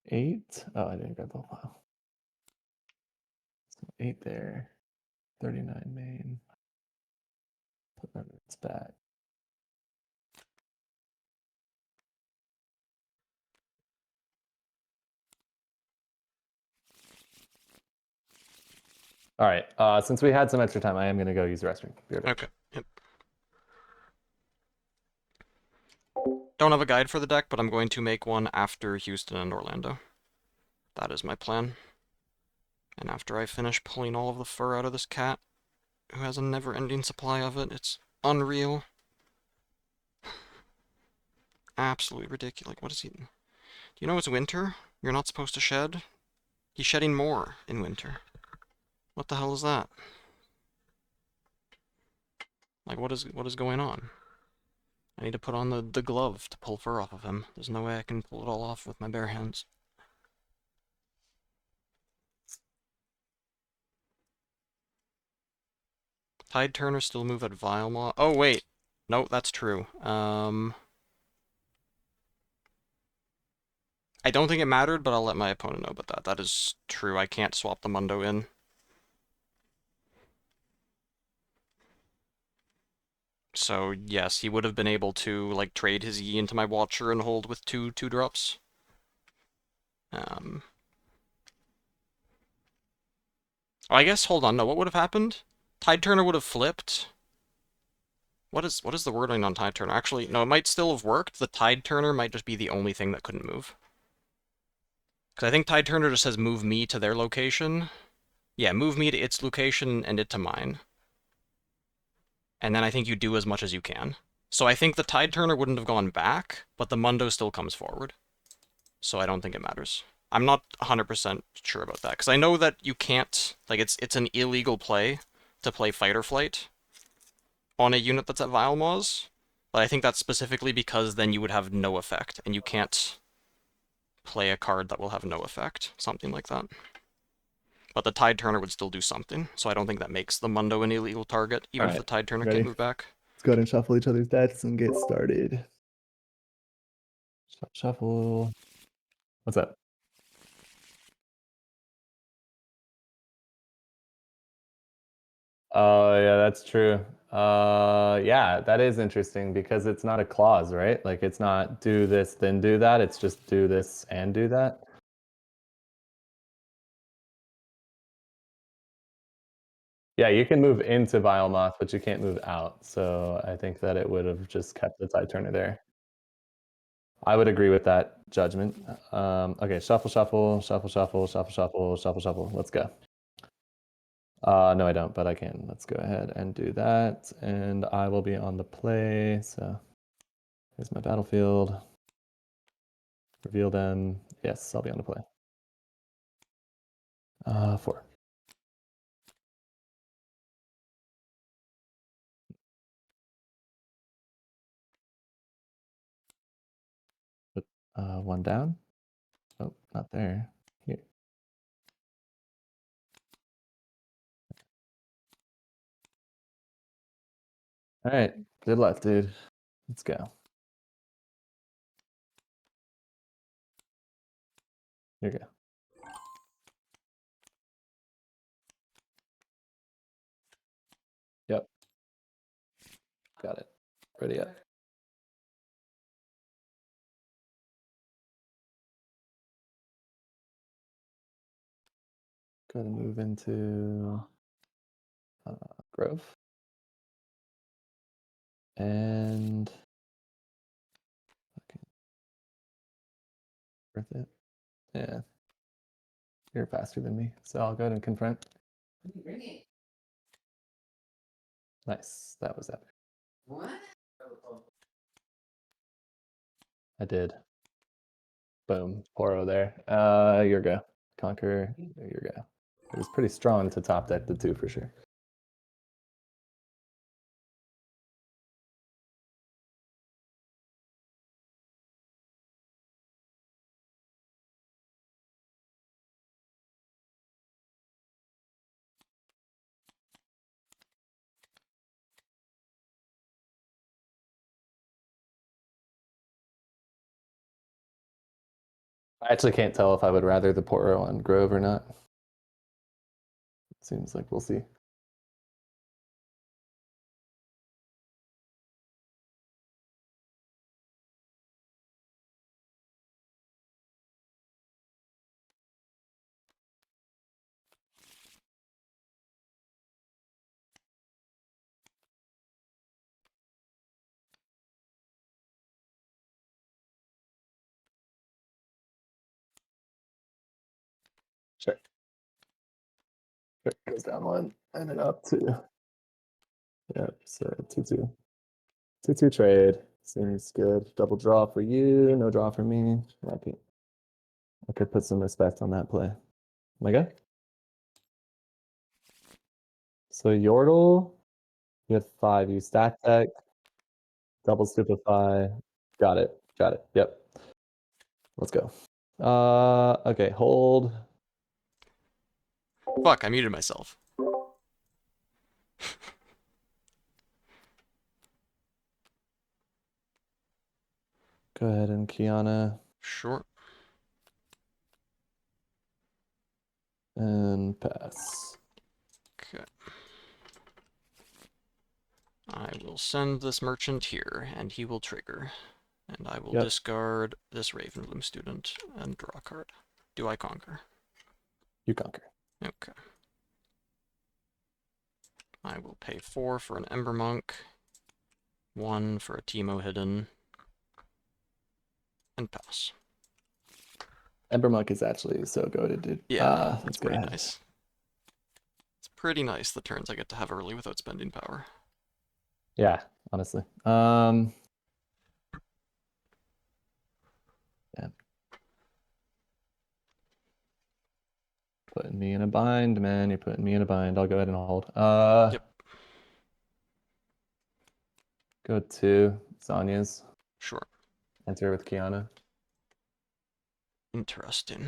8. Oh, I didn't grab the file. So 8 there. 39 main. Put my roots back. All right. Since we had some extra time, I am going to go use the restroom. Be right back. Okay. Yep. Don't have a guide for the deck, but I'm going to make one after Houston and Orlando. That is my plan. And after I finish pulling all of the fur out of this cat, who has a never-ending supply of it, it's unreal. Absolutely ridiculous. Like, what is he? Do you know it's winter? You're not supposed to shed? He's shedding more in winter. What the hell is that? Like, what is going on? I need to put on the glove to pull fur off of him. There's no way I can pull it all off with my bare hands. Tide Turner still move at Vilemaw. Oh, wait. No, that's true. I don't think it mattered, but I'll let my opponent know about that. That is true. I can't swap the Mundo in. So, yes, he would have been able to, like, trade his E into my Watcher and hold with two drops. I guess, hold on, no, what would have happened? Tide Turner would have flipped. What is the wording on Tide Turner? Actually, no, it might still have worked. The Tide Turner might just be the only thing that couldn't move. Because I think Tide Turner just says move me to their location. Yeah, move me to its location and it to mine. And then I think you do as much as you can. So I think the Tide Turner wouldn't have gone back, but the Mundo still comes forward. So I don't think it matters. I'm not 100% sure about that, because I know that you can't, like, it's an illegal play to play Fight or Flight on a unit that's at Vilemaws, but I think that's specifically because then you would have no effect, and you can't play a card that will have no effect, something like that. But the Tide Turner would still do something, so I don't think that makes the Mundo an illegal target, even if the Tide Turner ready? can't move back. Let's go ahead and shuffle each other's decks and get started. Shuffle. What's up? Oh, yeah, that's true. Yeah, that is interesting because it's not a clause, right? Like, it's not do this, then do that. It's just do this and do that. Yeah, you can move into Vilemoth, but you can't move out. So I think that it would have just kept the Tide Turner there. I would agree with that judgment. Okay, shuffle, shuffle, shuffle, shuffle, shuffle, shuffle, shuffle, shuffle. Let's go. No, I don't, but I can. Let's go ahead and do that. And I will be on the play. So here's my battlefield. Reveal them. Yes, I'll be on the play. 4. Put 1 down. Oh, not there. Here. All right. Good luck, dude. Let's go. Here you go. Yep. Got it. Ready up. Go ahead and move into Grove. And okay. Worth it. Yeah. You're faster than me, so I'll go ahead and confront. Nice. That was epic. What? I did. Boom. Poro there. Your go. Conquer. Your go. It was pretty strong to top deck the 2 for sure. I actually can't tell if I would rather the Poro on Grove or not. Seems like we'll see. Sure. Sure. Goes down 1 and then up 2. Yeah, so 2-2. 2-2 trade. Seems good. Double draw for you, no draw for me. I could put some respect on that play. Am I good? So Yordle, you had 5. You stack deck, double stupefy. Got it. Got it. Yep. Let's go. Okay, hold. Fuck, I muted myself. Go ahead and Kiana Sure. and pass. Okay. I will send this merchant here, and he will trigger. And I will Yep. discard this Ravenbloom student and draw a card. Do I conquer? You conquer. Okay. I will pay 4 for an Ember Monk, 1 for a Teemo hidden, and pass. Ember Monk is actually so goated, dude. Yeah, Let's it's go pretty ahead. nice. It's pretty nice the turns I get to have early without spending power. Yeah, honestly. Yeah. Putting me in a bind, man. You're putting me in a bind. I'll go ahead and hold. Yep. Go to Sonya's. Sure. Enter with Kiana. Interesting. Do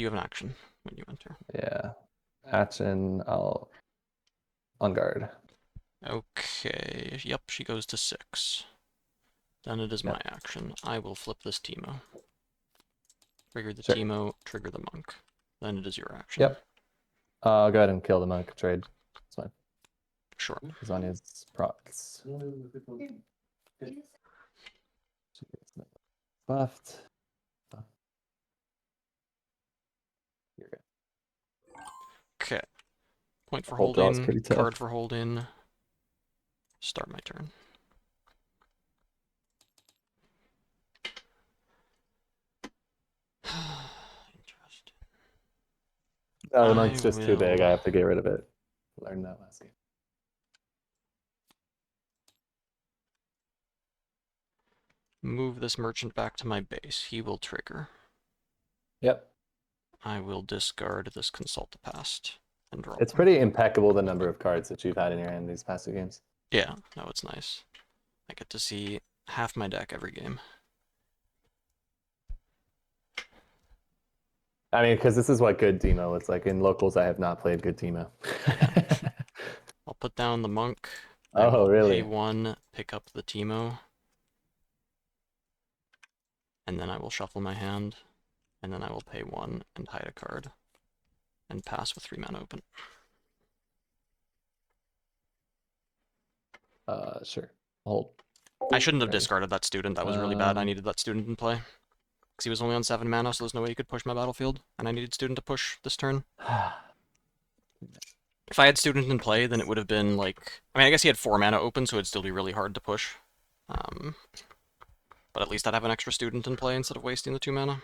you have an action when you enter? Yeah. Action, I'll on guard. Okay. Yep, she goes to 6. Then it is my Yep. action. I will flip this Teemo. Trigger the Sure. Teemo, trigger the monk. Then it is your action. Yep. I'll go ahead and kill the monk trade. It's fine. Sure. Sonya's procs. Left. You're good. Okay. Point for Hold draw is holding, pretty tough. card for holding. Start my turn. Interesting. No, the monk's just too big. will- I have to get rid of it. Learned that last game. Move this merchant back to my base. He will trigger. Yep. I will discard this Consult the Past and draw. It's one. pretty impeccable the number of cards that you've had in your hand these past 2 games. Yeah, no, it's nice. I get to see half my deck every game. I mean, because this is what good Teemo looks like. In locals, I have not played good Teemo. I'll put down the monk. I Oh, will really? Pay 1, pick up the Teemo. And then I will shuffle my hand. And then I will pay 1 and hide a card. And pass with 3 mana open. Sure. Hold. I shouldn't have Ready. discarded that student. That was really bad. I needed that student in play. Because he was only on 7 mana, so there's no way he could push my battlefield. And I needed student to push this turn. If I had student in play, then it would have been like... I mean, I guess he had 4 mana open, so it'd still be really hard to push. But at least I'd have an extra student in play instead of wasting the 2 mana.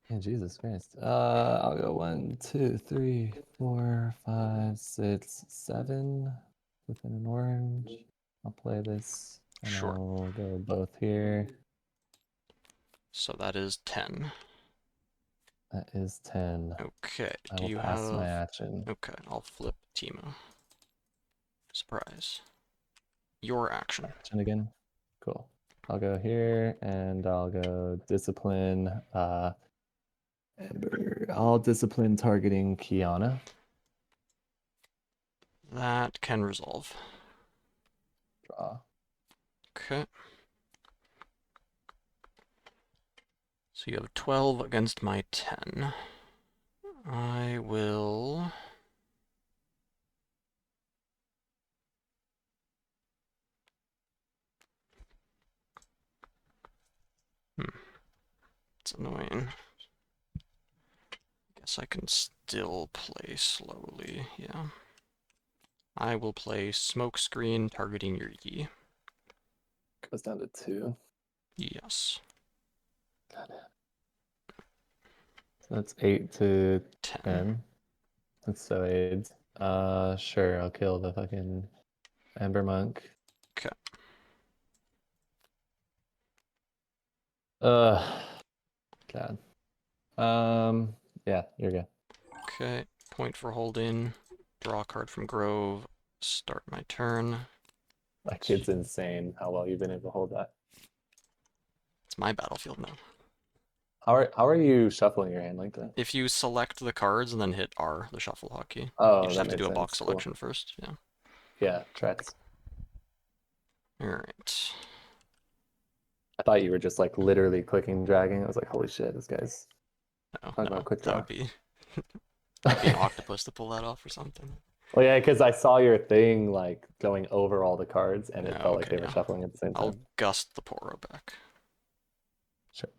Yeah, Jesus Christ. I'll go 1, 2, 3, 4, 5, 6, 7 within an orange. I'll play this. And Sure. I'll go both here. So that is 10. That is 10. Okay, I do will you pass have... my action. Okay, I'll flip Teemo. Surprise. Your action. Action again. Cool. I'll go here and I'll go discipline. Ember. I'll discipline targeting Kiana. That can resolve. Okay. So you have 12 against my 10. I will... It's annoying. Guess I can still play slowly, yeah. I will play Smokescreen targeting your E. Goes down to 2. Yes. Got it. So that's 8 to 10. 10. That's so AIDS. Sure, I'll kill the fucking Ember Monk. Okay. God. Yeah, you're good. Okay. Point for holding. Draw a card from Grove. Start my turn. That kid's insane how well you've been able to hold that. It's my battlefield now. How are you shuffling your hand like that? If you select the cards and then hit R, the shuffle hotkey, Oh, you just that have to makes do a sense. box Cool. selection first. Yeah. Yeah, tracks. Alright. I thought you were just like literally clicking, dragging. I was like, holy shit, this guy's No, talking about quick that draw. would be... I'd be an octopus to pull that off or something. Well, yeah, because I saw your thing like going over all the cards, and it Yeah, felt like okay, they were yeah. shuffling at the same I'll time. gust the Poro back. Sure.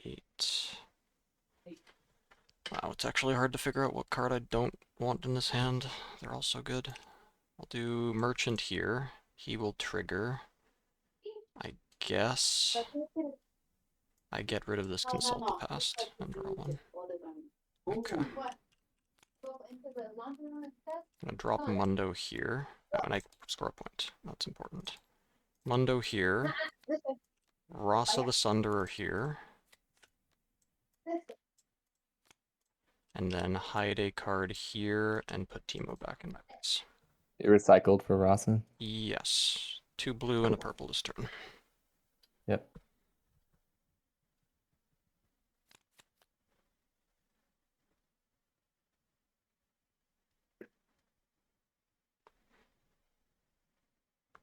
Eight. Wow, it's actually hard to figure out what card I don't want in this hand. They're all so good. I'll do Merchant here. He will trigger. I guess I get rid of this Consult the Past and draw one. Okay. I'm gonna drop Mundo here. Oh, and I score a point. That's important. Mundo here. Rasa the Sunderer here. And then hide a card here and put Teemo back in my base. You recycled for Rawson? Yes. 2 blue and a purple this turn. Yep.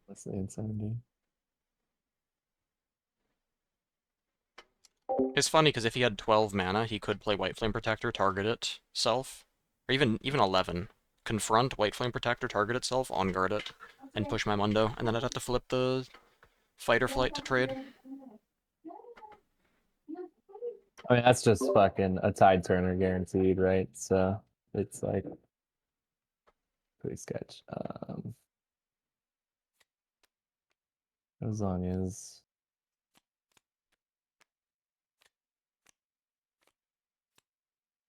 That's the insanity. It's funny because if he had 12 mana, he could play White Flame Protector, target itself, or even 11. Confront White Flame Protector, target itself, on guard it, and push my Mundo, and then I'd have to flip the Fight or Flight to trade. I mean, that's just fucking a tide turner guaranteed, right? So it's like pretty sketch. Lasagnas.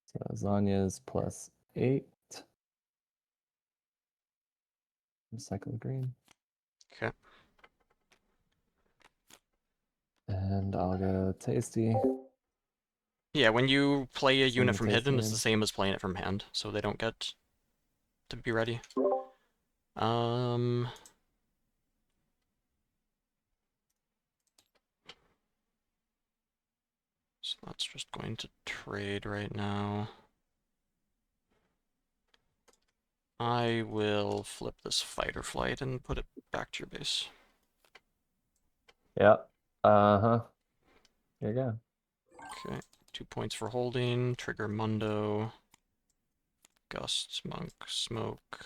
So lasagnas plus 8. Recycle the green. Okay. And I'll go tasty. Yeah, when you play a Send unit the from tasty hidden, it's in. the same as playing it from hand, so they don't get to be ready. So that's just going to trade right now. I will flip this Fight or Flight and put it back to your base. Yep. Uh-huh. Here you go. Okay, 2 points for holding, trigger Mundo, Gust, Monk, Smoke.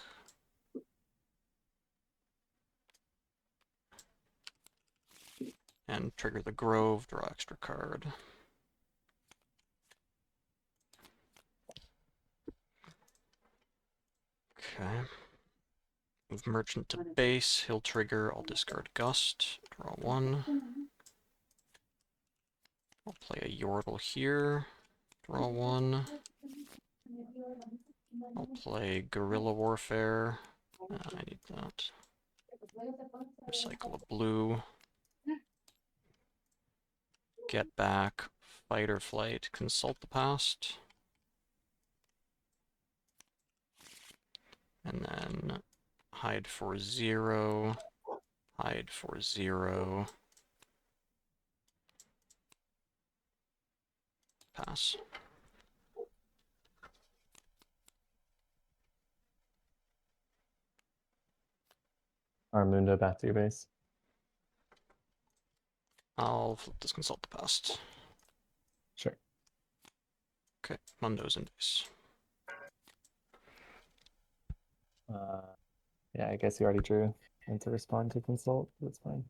And trigger the Grove, draw extra card. Okay. Move Merchant to base, he'll trigger, I'll discard Gust, draw 1. I'll play a Yordle here, draw 1. I'll play Guerrilla Warfare, I need that. Recycle a blue. Get back, Fight or Flight, Consult the Past. And then hide for 0, hide for 0. Pass. Armundo back to your base. I'll flip this consult the past. Sure. Okay, Mundo's in base. Yeah, I guess you already drew and to respond to consult. That's fine.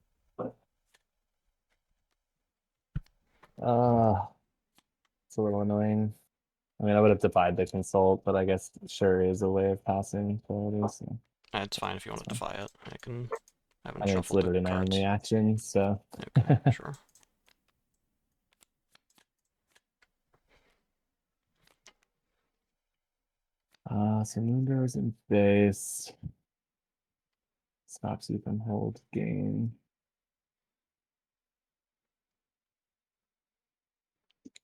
It's a little annoying. I mean, I would have defied the consult, but I guess sure is a way of passing. So it is. So. It's fine if you want to defy it. I haven't I mean, it's shuffled the literally my cards. only action, so. Okay, sure. So Moonbear's in base. Stops you from hold game.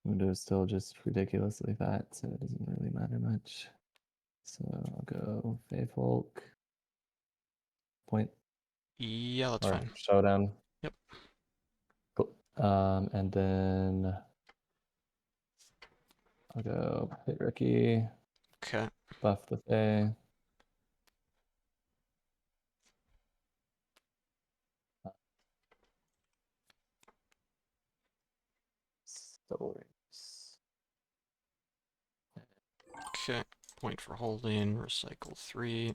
Mundo is still just ridiculously fat, so it doesn't really matter much. So I'll go Fae Folk. Point. Yeah, that's Or fine. Showdown. Yep. Cool. And then I'll go Hit Rookie. Okay. Buff the Fae. Double rings. Okay. Point for holding. Recycle 3.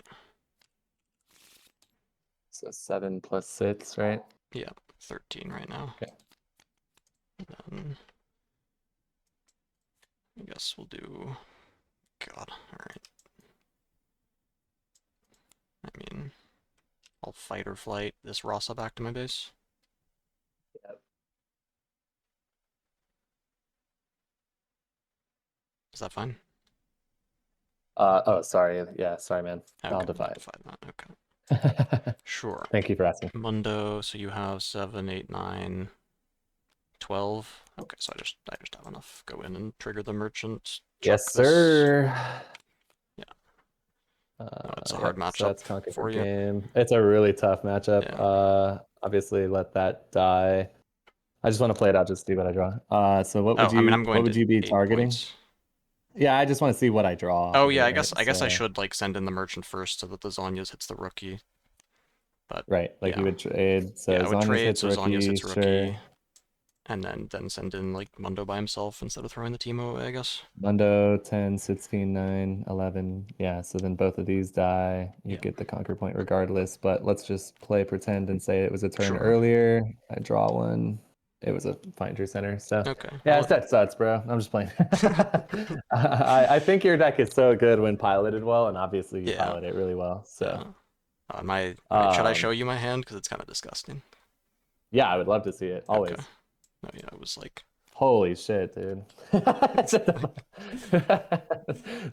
So 7 plus 6, right? Yeah, 13 right now. Okay. Then I guess we'll do. God. All right. I mean, I'll fight or flight this Rasa back to my base. Yep. Is that fine? Oh, sorry. Yeah, sorry, man. Okay, I'll defy defy that. Okay. it. Sure. Thank you for asking. Mundo, so you have 7, 8, 9, 12. Okay, so I just have enough. Go in and trigger the merchant. Yes, chuck this. sir. Yeah. It's a hard Yep, matchup so that's Conquer for you. game. It's a really tough matchup. Yeah. Obviously let that die. I just want to play it out just to see what I draw. So what would I mean, I'm what going would to you be 8 targeting? points. Yeah, I just want to see what I draw. Oh of yeah, it, I guess I So- should like send in the merchant first so that the Zanyas hits the rookie. But Right, like yeah. you would trade. So Yeah, I would Zanyas trade hits so Zanyas hits sure. rookie. And then send in like Mundo by himself instead of throwing the Teemo away, I guess. Mundo 10, 16, 9, 11. Yeah, so then both of these die. You Yeah. get the conquer point regardless. But let's just play pretend and say it was a turn Sure. earlier. I draw one. It was a fine drew center. So Okay. yeah, Well, it's that sucks, bro. I'm just playing. I think your deck is so good when piloted well, and obviously you Yeah. pilot it really well. So should I show you my hand? Because it's kind of disgusting. yeah, I would love to see it. Always. Okay. No, yeah, it was like. Holy shit, dude.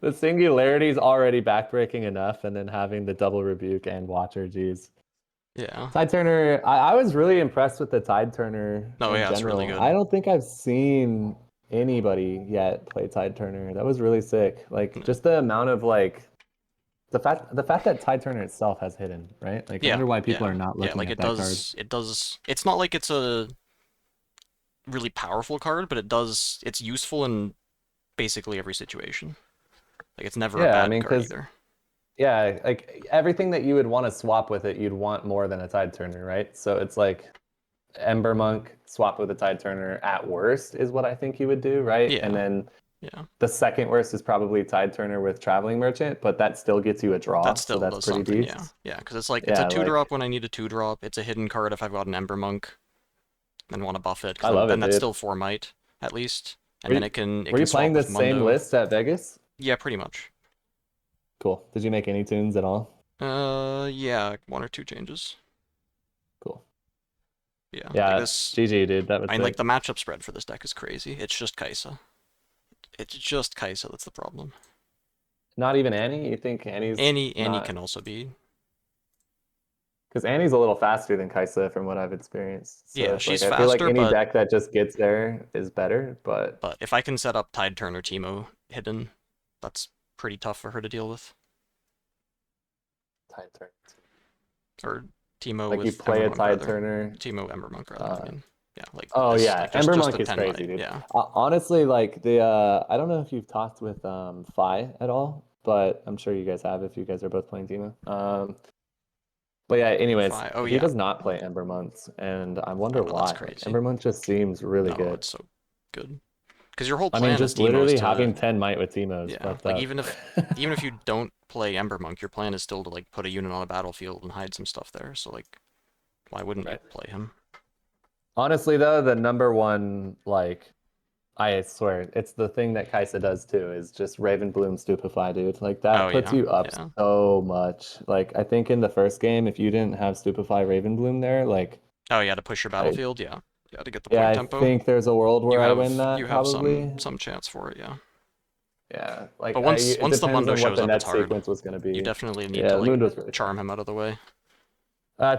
The singularity is already backbreaking enough, and then having the double rebuke and watcher, geez. Yeah. Tide Turner, I was really impressed with the Tide Turner Oh, in yeah, it's general. really good. I don't think I've seen anybody yet play Tide Turner. That was really sick. Like just the amount of like the fact that Tide Turner itself has hidden, right? Like I wonder why people are not looking like at it that does. card. It does. It's not like it's a really powerful card, but it's useful in basically every situation. Like it's never a bad card either. Yeah, like everything that you would want to swap with it, you'd want more than a Tide Turner, right? So it's like Ember Monk swap with a Tide Turner at worst is what I think you would do, right? Yeah. And then Yeah. the second worst is probably Tide Turner with Traveling Merchant, but that still gets you a draw. That still so that's does pretty something, decent. yeah. Because it's like it's a 2-drop when I need a 2-drop. It's a hidden card if I've got an Ember Monk and want to buff it. I love then it, that's dude. still 4 might at least, and Were then you- it can. Were you playing the same list at Vegas? Yeah, pretty much. Cool. Did you make any tunes at all? Yeah, 1 or 2 changes. Cool. Yeah. Yeah, like this, GG, dude. That was. I mean, like the matchup spread for this deck is crazy. It's just Kaisa. It's just Kaisa that's the problem. Not even Annie? You think Annie's Annie not... can also be. Because Annie's a little faster than Kaisa from what I've experienced. So Yeah, it's she's like, I feel like faster, any but- deck that just gets there is better, but But if I can set up Tide Turner Teemo hidden, that's pretty tough for her to deal with. Tide Turner. Or Teemo Like with you play Ember a Monk, Tide rather. Turner. Teemo Ember Monk rather. I mean. Yeah, like Oh this, yeah, like just, Ember just Monk the is 10 crazy, might, dude. yeah. Honestly, like the I don't know if you've talked with Fi at all, but I'm sure you guys have if you guys are both playing Teemo. But yeah, anyways, Oh, he yeah. does not play Ember Months, and I wonder know, why. that's Like, crazy. Ember Month just seems really No, good. it's so good. Because your whole I plan mean, is just Teemos literally to... having 10 might with Teemos. Yeah, fucked like up. even if you don't play Ember Monk, your plan is still to like put a unit on a battlefield and hide some stuff there. So like, why wouldn't you Right. play him? Honestly, though, the number one, like, I swear, it's the thing that Kaisa does too, is just Raven Bloom Stupefy, dude. Like, that Oh, puts yeah, you up yeah. so much. Like, I think in the first game, if you didn't have Stupefy Raven Bloom there, like, Oh, yeah, to push your battlefield, yeah, to get the yeah, point I tempo. think there's a world where I win that, you have probably. some chance for it, yeah. Yeah, like, But once it the depends Mundo on what shows the up, it's next hard. sequence was going to be. You definitely need Yeah, to like Mundo's really charm him out of the way.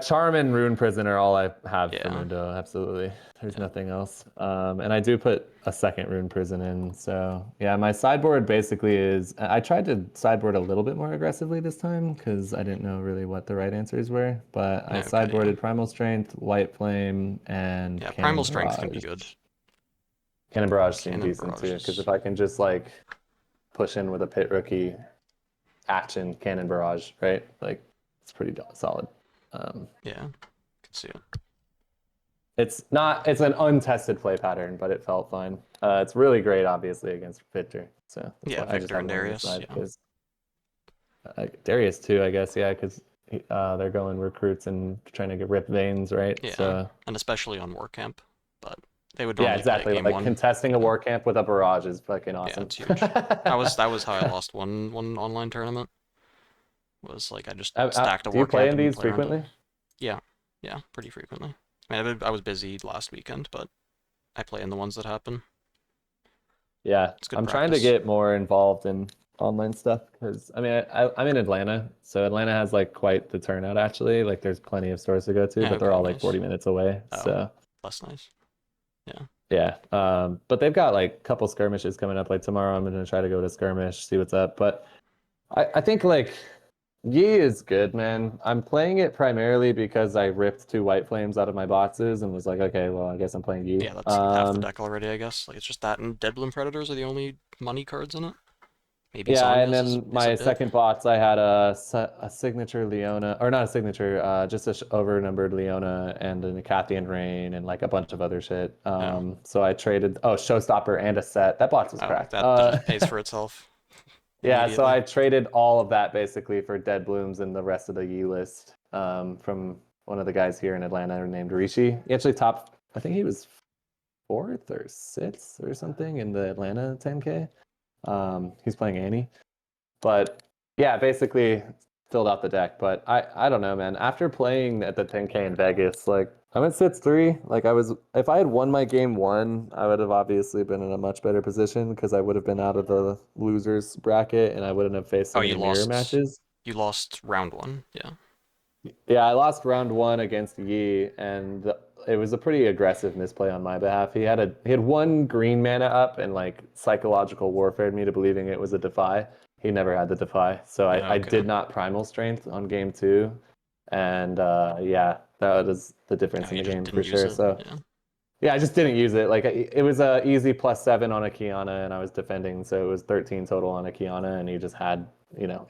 Charm and Rune Prison are all I have for Yeah. Mundo, absolutely. There's Yeah. nothing else. And I do put a second Rune Prison in, so yeah, my sideboard basically is... I tried to sideboard a little bit more aggressively this time, because I didn't know really what the right answers were, but I Okay, sideboarded yeah. Primal Strength, White Flame, and Yeah, Cannon Primal Strength can be Barrage. good. Cannon Barrage seemed Cannon decent Barrage too, is- because if I can just like push in with a Pit Rookie, action Cannon Barrage, right? Like, it's pretty solid. Yeah, can see it. It's an untested play pattern, but it felt fine. It's really great, obviously, against Victor. So that's Yeah, why I just Victor have and one on the Darius, side, yeah. 'cause, Darius too, I guess, yeah, because they're going recruits and trying to get rip veins, right? Yeah, So, and especially on War Camp, but they would yeah, normally play exactly. game Like one. contesting a Yeah. war camp with a barrage is fucking Yeah, awesome. it's huge. That was how I lost one online tournament. Was like I just stacked a do you War play Camp in and these play around it. frequently? Yeah, pretty frequently. I mean, I was busy last weekend, but I play in the ones that happen. Yeah, It's good I'm trying to practice. get more involved in online stuff because I mean I'm in Atlanta, so Atlanta has like quite the turnout actually. Like there's plenty of stores to go to, Yeah, but they're okay, all like nice. 40 minutes away. Oh. So That's nice. Yeah. yeah, but they've got like a couple skirmishes coming up. Like tomorrow, I'm gonna try to go to skirmish, see what's up. But I think like Yi is good, man. I'm playing it primarily because I ripped 2 White Flames out of my boxes and was like, okay, well, I guess I'm playing Yi. Yeah, that's half the deck already, I guess. Like it's just that and Dead Bloom Predators are the only money cards in it. Maybe Yeah, and Sonya's then is my a bit. second box, I had a signature Leona, or not a signature, just a over-numbered Leona and an Acathian Rain and like a bunch of other shit. So I traded, Showstopper and a set. That box was cracked. That just pays for itself. Yeah, so I traded all of that basically for Dead Blooms and the rest of the Yi list from one of the guys here in Atlanta named Rishi. He actually topped, I think he was 4th or 6th or something in the Atlanta 10K. He's playing Annie. But yeah, basically filled out the deck. But I don't know, man. After playing at the 10K in Vegas, like I'm at 6-3. Like if I had won my game 1, I would have obviously been in a much better position because I would have been out of the losers bracket and I wouldn't have faced so many mirror matches. You lost round 1, yeah. Yeah, I lost round 1 against Yi, and it was a pretty aggressive misplay on my behalf. He had 1 green mana up and like psychological warfared me to believing it was a defy. He never had the defy, so I did not primal strength on game 2, and yeah, that was the difference in the game for sure. So yeah, I just didn't use it. Like it was a easy +7 on a Kiana, and I was defending, so it was 13 total on a Kiana, and he just had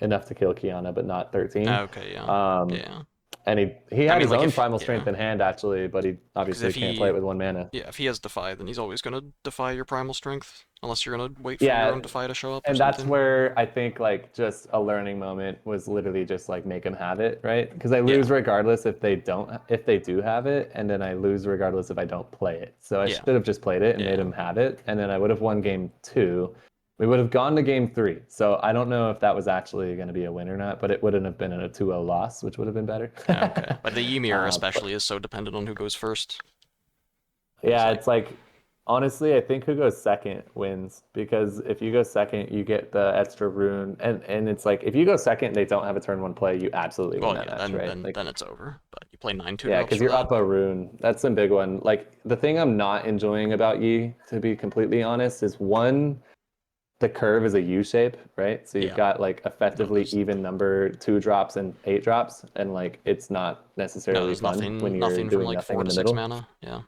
enough to kill Kiana, but not 13. Okay, yeah. Yeah. And he had his own primal strength in hand actually, but he obviously can't play it with 1 mana. Yeah, if he has defy, then he's always gonna defy your primal strength, unless you're gonna wait for your own defy to show up. And that's where I think like just a learning moment was literally just like make him have it, right? Because I lose regardless if they do have it, and then I lose regardless if I don't play it. So I should have just played it and made him have it, and then I would have won game 2. We would have gone to game 3. So I don't know if that was actually going to be a win or not, but it wouldn't have been a 2-0 loss, which would have been better. Okay. But the Ymir especially is so dependent on who goes first. Yeah, it's like, honestly, I think who goes second wins, because if you go second, you get the extra rune, and it's like, if you go second, they don't have a turn 1 play, you absolutely win that match, right? Then it's over. But you play 9-2 Yeah, because you're up a rune. That's a big one. Like, the thing I'm not enjoying about Yi, to be completely honest, is 1... the curve is a U shape, right? So you've got like effectively even number 2 drops and 8 drops, and like it's not necessarily fun when you're doing from like nothing 4 in to the 6 middle. mana. Yeah.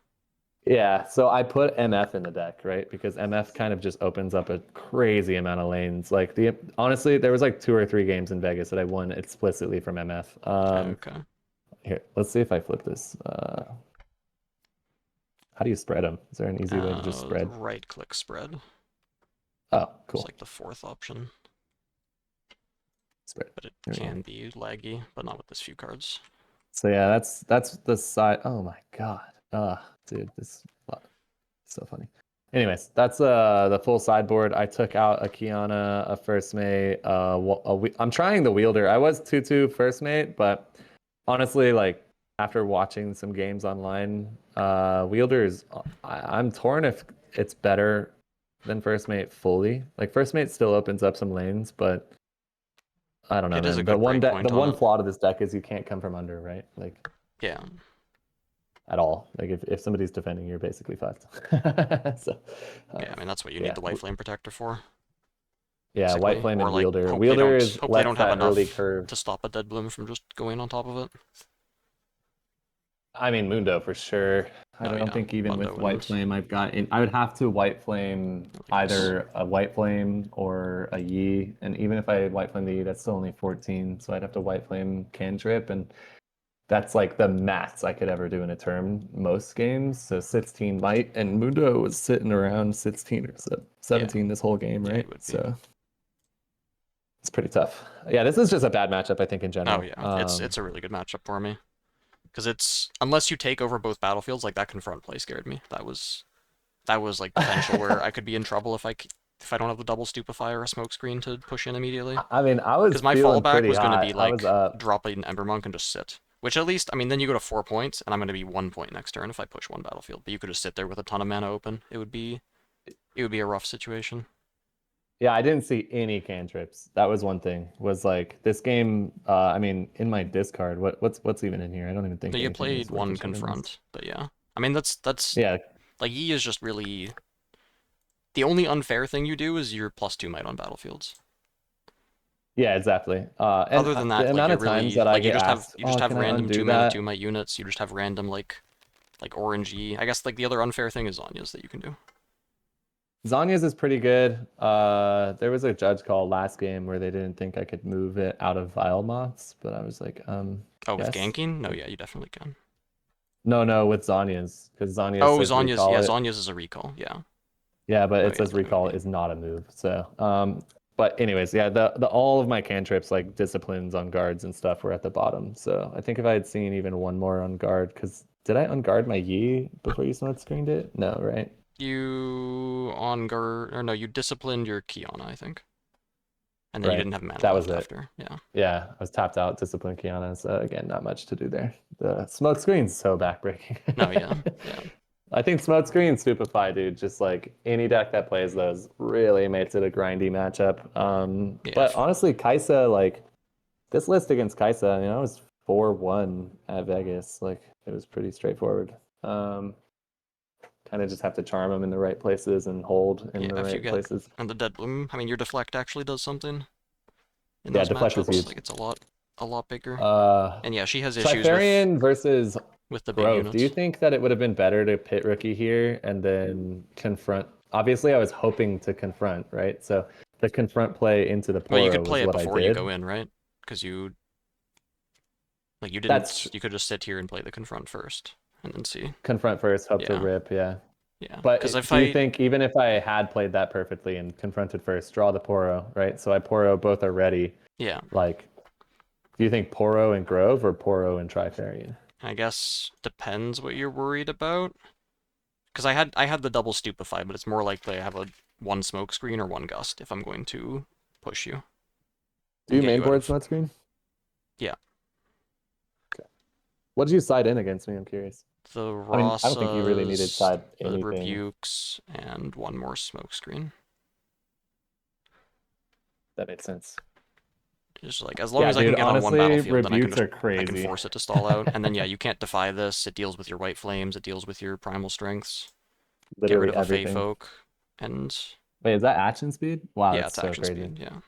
Yeah, so I put MF in the deck, right? Because MF kind of just opens up a crazy amount of lanes. Like honestly, there was like 2 or 3 games in Vegas that I won explicitly from MF. Okay. Here, let's see if I flip this. How do you spread them? Is there an easy way to just spread? Right-click spread. Oh, It's cool. like the 4th option, Spread. but it There we go. can be laggy, but not with this few cards. So yeah, that's the side. Oh my god. Dude, this is so funny. Anyways, that's the full sideboard. I took out a Kiana, a first mate. I'm trying the wielder. I was 2/2 first mate, but honestly, like after watching some games online, wielders, I'm torn if it's better than first mate fully. Like first mate still opens up some lanes, but I don't know, It is a man. good breakpoint The on one it. flaw to this deck is you can't come from under, right? Like Yeah. at all. Like if somebody's defending, you're basically fucked. So Yeah, I mean, that's what you yeah. need the White Flame Protector for. Yeah, Basically. White Flame Or, and like, Wielder. hope Wielder they lets don't have that early enough curve. to stop a Dead Bloom from just going on top of it. I mean, Mundo for sure. I Oh, don't yeah, think even Mundo with White wins. Flame I've got I would have to White Flame either a White Flame or a Yi. And even if I White Flame the Yi, that's still only 14. So I'd have to White Flame Cantrip, and that's like the max I could ever do in a turn most games. So 16 might, and Mundo was sitting around 16 or 17 this whole game, Yeah, right? it would be. So it's pretty tough. Yeah, this is just a bad matchup, I think, in general. Oh yeah, it's a really good matchup for me. Because it's, unless you take over both battlefields, like that confront play scared me. That was like potential where I could be in trouble if I don't have the double stupefy or a smoke screen to push in immediately. I mean, I was Because my feeling fallback pretty was going to hot. be I was like up. drop an Ember Monk and just sit. Which at least, I mean, then you go to 4 points, and I'm going to be 1 point next turn if I push one battlefield. But you could just sit there with a ton of mana open. It would be a rough situation. Yeah, I didn't see any cantrips. That was one thing. Was like this game. I mean, in my discard, what's even in here? I don't even think. No, you anything is played worth one a shit in this. confront, but yeah. I mean, that's Yeah. like Yi is just really the only unfair thing you do is your +2 might on battlefields. Yeah, exactly. And Other than that, the like amount you're of times really that I like you get just asked, have can I random undo 2 mana that? 2 might units. You just have random like orangey. I guess like the other unfair thing is Zanya's that you can do. Zanya's is pretty good. There was a judge call last game where they didn't think I could move it out of Vile Moths, but I was like, Oh, yes. with ganking? No, yeah, you definitely can. No, with Zanya's, because Zanya's Oh, says Zanya's, recall yeah, it. Zanya's is a recall, yeah. Yeah, but Oh, it yeah, says then it would recall be. is not a move. So, but anyways, yeah, the all of my cantrips like disciplines on guards and stuff were at the bottom. So I think if I had seen even one more on guard, because did I unguard my Yi before you smoke screened it? No, right? You on guard, or no, you disciplined your Kiana, I think. And then you Right. didn't have mana That left was it. after, yeah. Yeah, I was tapped out, discipline Kiana. So again, not much to do there. The smoke screen's so backbreaking. No, yeah, yeah. I think smoke screen, stupefy, dude. Just like any deck that plays those really makes it a grindy matchup. Yeah, But honestly, Kaisa, like this list against Kaisa, you know, it was 4-1 at Vegas. Like it was pretty straightforward. Kind of just have to charm them in the right places and hold in the if you right get places. and the Dead Bloom, I mean, your deflect actually does something in Yeah, those deflect is matchups. huge. Like it's a lot bigger. Uh, And yeah, she has issues Trifarian versus with the big Grove. units. Do you think that it would have been better to pit rookie here and then confront? Obviously, I was hoping to confront, right? So the confront play into the Poro Well, you could play was it what I before did. you go in, right? Because you didn't. That's You could just sit here and play the confront first, and then see. confront first, hope to Yeah. rip, yeah. Yeah. But Because if do you think even if I had played that perfectly and confronted first, draw the Poro, right? So I Poro, both are ready. Yeah. Like, do you think Poro and Grove or Poro and Trifarian? I guess depends what you're worried about. Because I had the double stupefy, but it's more likely I have a one smoke screen or one gust if I'm going to push you. Do you get you out mainboard of- smoke screen? Yeah. Okay. What did you side in against me? I'm curious. The I mean, I don't think you really needed Rossas, side the anything. rebukes, and one more smoke screen. That made sense. Just like as long Yeah, as I can dude, get on one honestly, battlefield, then I can rebukes are I can crazy. force it to stall out. And then yeah, you can't defy this. It deals with your white flames. It deals with your primal strengths. Literally Get rid of everything. a Fey folk, and Wait, is that action speed? Wow, yeah, that's it's so action crazy. speed. Yeah.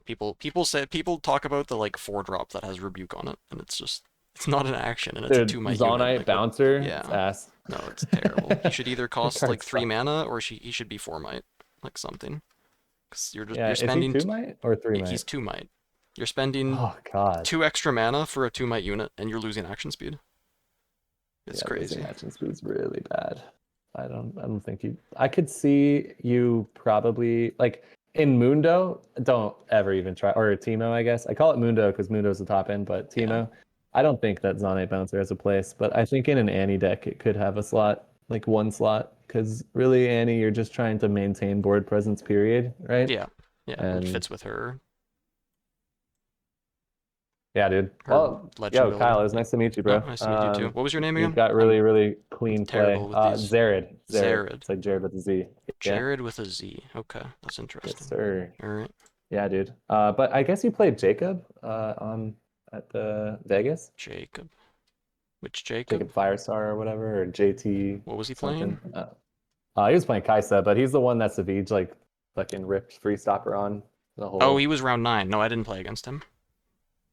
People talk about the like 4-drop that has rebuke on it, and it's not an action, and it's Dude, a 2 might Zonite unit. Like, bouncer, yeah. it's ass. No, it's terrible. He should either cost card like 3 sucks. mana, or he should be 4 might, like something. Because Yeah, you're spending is he 2 might or 3 yeah, might? he's 2 might. You're spending Oh god. 2 extra mana for a 2 might unit, and you're losing action speed. It's Yeah, crazy. losing action speed's really bad. I don't think you. I could see you probably like in Mundo. Don't ever even try, or Teemo, I guess. I call it Mundo because Mundo's the top end, but Yeah. Teemo. I don't think that Zonate Bouncer has a place, but I think in an Annie deck it could have a slot, like one slot, because really Annie, you're just trying to maintain board presence, period, right? Yeah, yeah, it And fits with her yeah, dude. her Well, legend yo, builder. Kyle, it was nice to meet you, bro. Oh, nice to meet you too. What was your name You've again? got really, really clean play. terrible with these. Zared. Zared. It's like Jared with a Z. Yeah. Jared with a Z. Okay, that's Yes, interesting. sir. All right. Yeah, dude. But I guess you played Jacob on at the Vegas. Jacob. Which Jacob? Jacob Firestar or whatever, or JT. What was he something. playing? He was playing Kaisa, but he's the one that Savage like fucking ripped free stopper on the whole. Oh, he was round 9. No, I didn't play against him.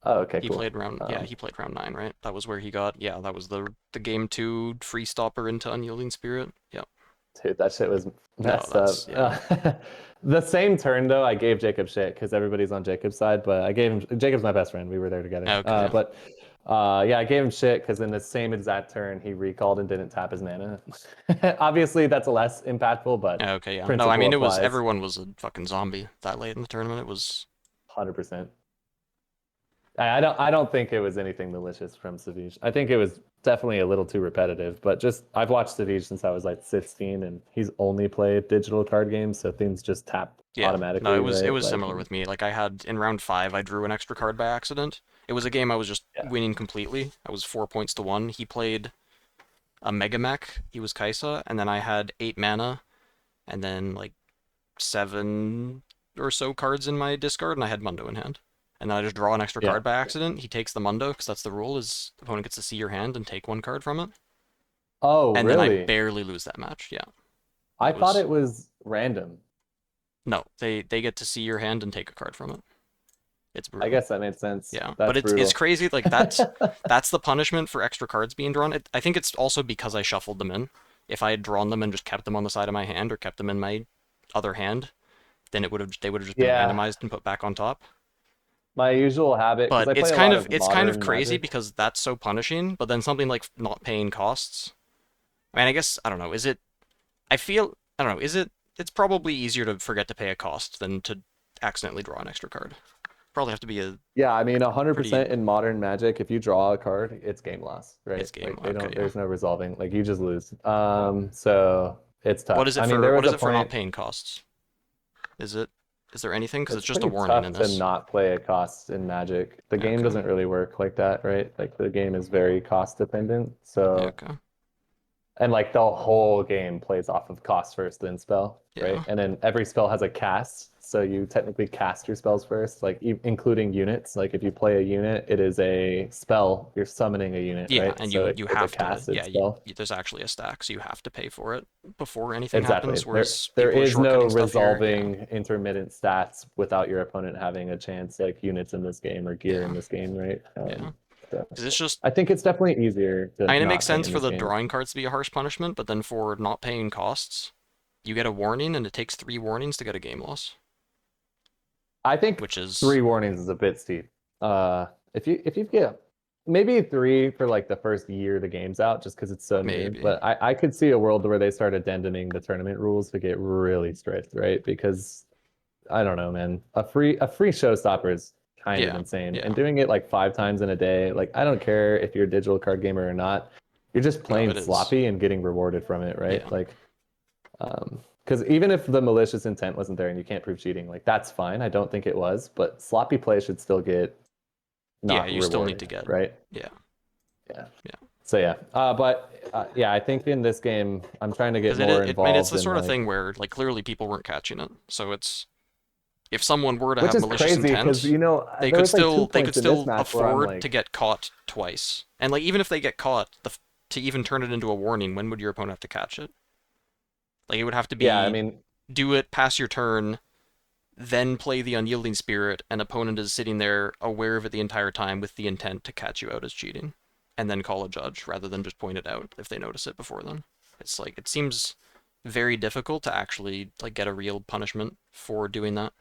Oh, okay, He cool. played round. Yeah, he played round 9, right? That was where he got. Yeah, that was the game 2 free stopper into Unyielding Spirit. Yeah. Dude, that shit was messed that's- up. The same turn though, I gave Jacob shit because everybody's on Jacob's side, but I gave him. Jacob's my best friend. We were there together. Okay, yeah. But yeah, I gave him shit because in the same exact turn he recalled and didn't tap his mana. Obviously, that's less impactful, but Okay, yeah. No, principle I mean applies. everyone was a fucking zombie that late in the tournament. It was 100%. I don't think it was anything malicious from Savage. I think it was definitely a little too repetitive, but just I've watched Savage since I was like 16 and he's only played digital card games, so things just tap automatically. No, it was right? similar with me. Like I had in round 5, I drew an extra card by accident. It was a game I was just winning completely. I was 4 points to 1. He played a Mega Mech. He was Kaisa, and then I had 8 mana, and then like 7 or so cards in my discard, and I had Mundo in hand. And then I just draw an extra card by accident. He takes the Mundo, because that's the rule, is the opponent gets to see your hand and take 1 card from it. Oh, and really? then I barely lose that match, yeah. I thought it was random. No, they get to see your hand and take a card from it. It's brutal. I guess that made sense. Yeah, that's but it's brutal. crazy. Like that's the punishment for extra cards being drawn. I think it's also because I shuffled them in. If I had drawn them and just kept them on the side of my hand or kept them in my other hand, then they would have just been randomized and put back on top. My usual habit, but it's kind of crazy because that's so punishing. But then something like not paying costs. I mean, I guess I don't know. It's probably easier to forget to pay a cost than to accidentally draw an extra card. Probably have to be a I mean 100% in modern Magic. If you draw a card, it's game loss, right? It's game. Like, there's no resolving. Like you just lose. So it's tough. What is it I for? mean, What is it for not paying costs? Is there anything? Because it's just a warning in this. To not play a cost in Magic. The game doesn't really work like that, right? Like the game is very cost dependent. So and like the whole game plays off of cost first, then spell, right? And then every spell has a cast, so you technically cast your spells first, like including units. Like if you play a unit, it is a spell. You're summoning a unit, right? And so you have to. There's actually a stack, so you have to pay for it before anything exactly. happens. Whereas there is no resolving intermittent stats without your opponent having a chance, like units in this game or gear in this game, right? It's just. I think it's definitely easier. I mean, it makes sense for the drawing cards to be a harsh punishment, but then for not paying costs, you get a warning, and it takes 3 warnings to get a game loss. I think 3 warnings is a bit steep. If you get maybe 3 for like the first year the game's out, just because it's so new. But I could see a world where they start addenduming the tournament rules to get really strict, right? Because I don't know, man. A free showstopper is kind of insane, and doing it like 5 times in a day. Like I don't care if you're a digital card gamer or not. You're just playing sloppy and getting rewarded from it, right? Like, because even if the malicious intent wasn't there and you can't prove cheating, like that's fine. I don't think it was, but sloppy play should still get not you still need to get right. Yeah. So I think in this game I'm trying to get more involved. I mean, it's the sort of thing where like clearly people weren't catching it, so it's if someone were to have malicious intent, they could still afford to get caught twice. And like even if they get caught, to even turn it into a warning, when would your opponent have to catch it? Like it would have to be do it, pass your turn, then play the Unyielding Spirit, and opponent is sitting there aware of it the entire time with the intent to catch you out as cheating, and then call a judge rather than just point it out if they notice it before then. It's like it seems very difficult to actually like get a real punishment for doing that.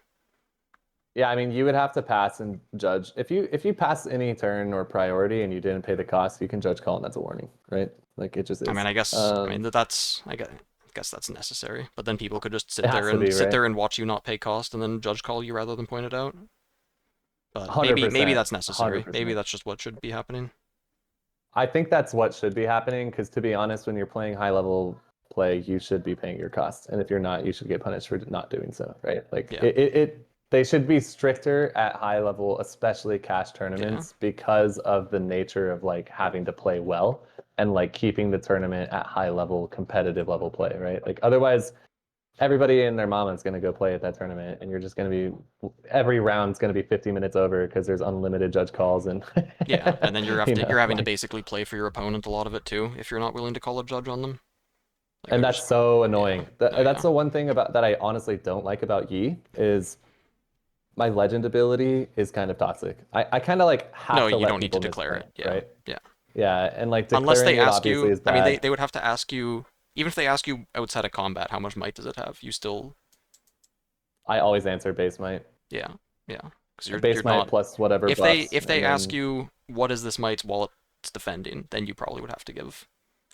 Yeah, I mean, you would have to pass and judge. If you pass any turn or priority and you didn't pay the cost, you can judge call and that's a warning, right? Like it just is. I mean, I guess that's I guess that's necessary. But then people could just sit It has there to and be, sit right? there and watch you not pay cost and then judge call you rather than point it out. But 100%, maybe that's necessary. 100%. Maybe that's just what should be happening. I think that's what should be happening because, to be honest, when you're playing high level play, you should be paying your costs, and if you're not, you should get punished for not doing so, right? Like Yeah. they should be stricter at high level, especially cash tournaments, because of the nature of like having to play well and like keeping the tournament at high level, competitive level play, right? Like otherwise, everybody and their mama is going to go play at that tournament, and you're just going to be every round's going to be 50 minutes over because there's unlimited judge calls and Yeah, and then you're having to like, basically play for your opponent a lot of it too if you're not willing to call a judge on them. Like, and there's- that's so annoying. Oh, That's yeah. the one thing about that I honestly don't like about Yi is my legend ability is kind of toxic. I kind of like have No, to you let don't need to people declare it. misplay, Yeah, right? yeah. Yeah, and like Unless declaring they it ask obviously you, is I bad. mean, they would have to ask you, even if they ask you outside of combat, how much might does it have? You still, I always answer base might. yeah, because Base you're might not. plus whatever If buffs. they and ask then- you what is this might's while it's defending, then you probably would have to give.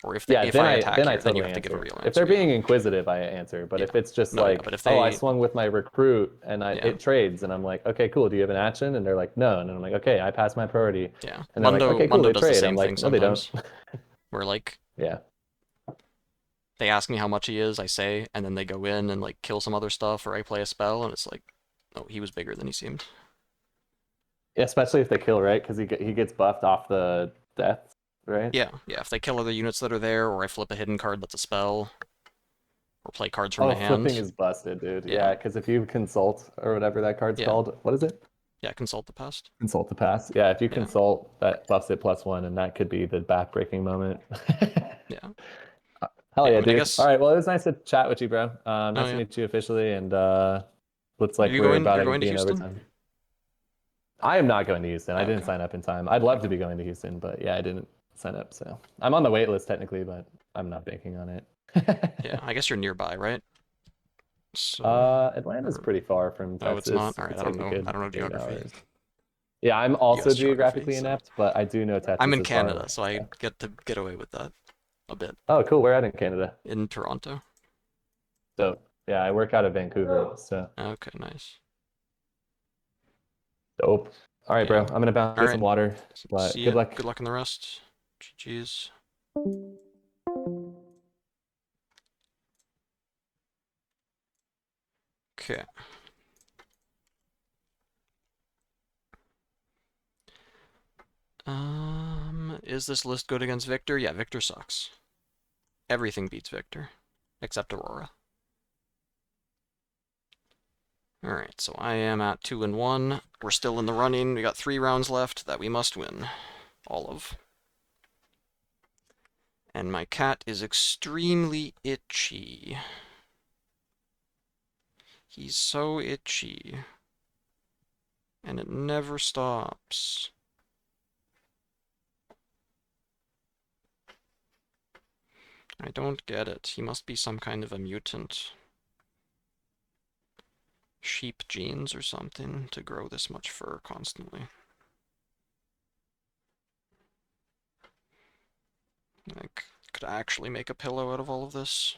Or if yeah, if then I I attack then I here, then you totally have to give a answer. real answer. If they're yeah. being inquisitive, I answer. But Yeah. if it's just No, yeah, like, but if oh, I they- swung with my recruit and Yeah. it trades, and I'm like, okay, cool. Do you have an action? And they're like, no. And I'm like, okay, I passed my priority. Yeah, And they're like, okay, cool, Mundo they does the trade. same I'm thing like, no, they don't. sometimes. Where like Yeah. they ask me how much he is, I say, and then they go in and like kill some other stuff, or I play a spell, and it's like, oh, he was bigger than he seemed. Especially if they kill, right? Because he gets buffed off the death, right? Yeah, if they kill other units that are there, or I flip a hidden card that's a spell, or play cards from Oh, my hand. flipping is busted, dude. Yeah. Yeah, because if you consult or whatever that card's Yeah. called, what is it? Yeah, consult the past. Consult the pass. Yeah, if you Yeah. consult, that buffs it +1, and that could be the backbreaking moment. Yeah. Hell Yeah, yeah, I mean, I dude. guess- All right, well, it was nice to chat with you, bro. Nice to yeah. meet you officially, and looks like You we're going- about you're to going to be in Houston? overtime. I am not going to Houston. I didn't Okay. sign up in time. I'd love to be going to Houston, but yeah, I didn't sign up. So I'm on the wait list technically, but I'm not banking on it. Yeah, I guess you're nearby, right? So. Atlanta's pretty far from Texas. Oh, it's not? Alright, I don't like a know. good I don't know 8 geography. hours. Yeah, I'm also US geographically geography, so- inept, but I do know Texas. I'm in is far Canada, away, so I get to get away with that a bit. Oh, cool. Where at in Canada? In Toronto. So yeah, I work out of Vancouver. So Okay, nice. dope. All right, bro. Yeah. I'm gonna bounce get Alright. some water. But See good ya. luck. Good luck in the rest. GG's. Okay. Is this list good against Victor? Yeah, Victor sucks. Everything beats Victor, except Aurora. Alright, so I am at 2-1. We're still in the running. We got 3 rounds left that we must win. All of. And my cat is extremely itchy. He's so itchy. And it never stops. I don't get it. He must be some kind of a mutant. Sheep genes or something to grow this much fur constantly. Like, could I actually make a pillow out of all of this?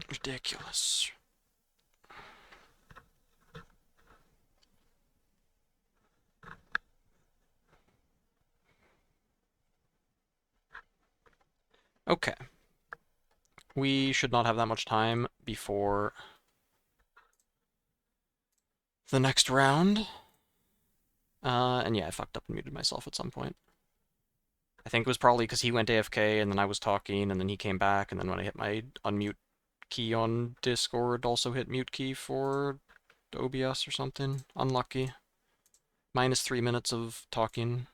Ridiculous. Okay. We should not have that much time before the next round. And yeah, I fucked up and muted myself at some point. I think it was probably because he went AFK and then I was talking and then he came back and then when I hit my unmute key on Discord, also hit mute key for OBS or something. Unlucky. -3 minutes of talking.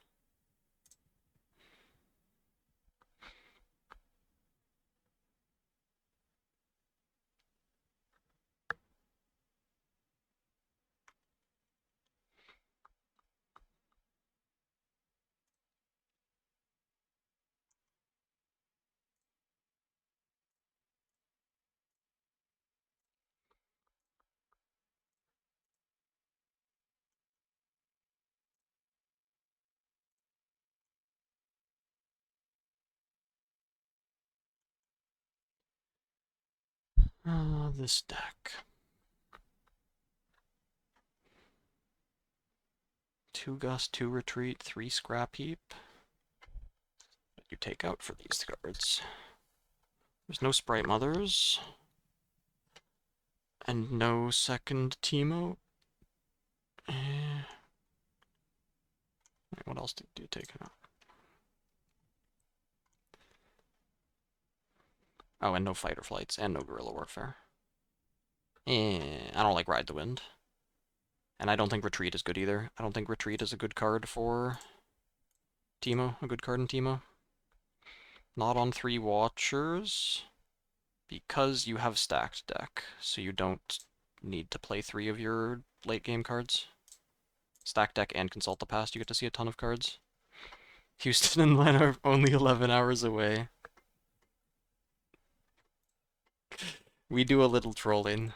This deck. 2 Gust, 2 Retreat, 3 Scrapheap. What you take out for these cards? There's no Sprite Mothers. And no second Teemo. What else do you take out? Oh, and no Fighter Flights, and no Guerrilla Warfare. I don't like Ride the Wind. And I don't think Retreat is good either. I don't think Retreat is a good card for Teemo, a good card in Teemo. Not on 3 Watchers, because you have stacked deck, so you don't need to play 3 of your late game cards. Stack deck and Consult the Past, you get to see a ton of cards. Houston and Len are only 11 hours away. We do a little trolling.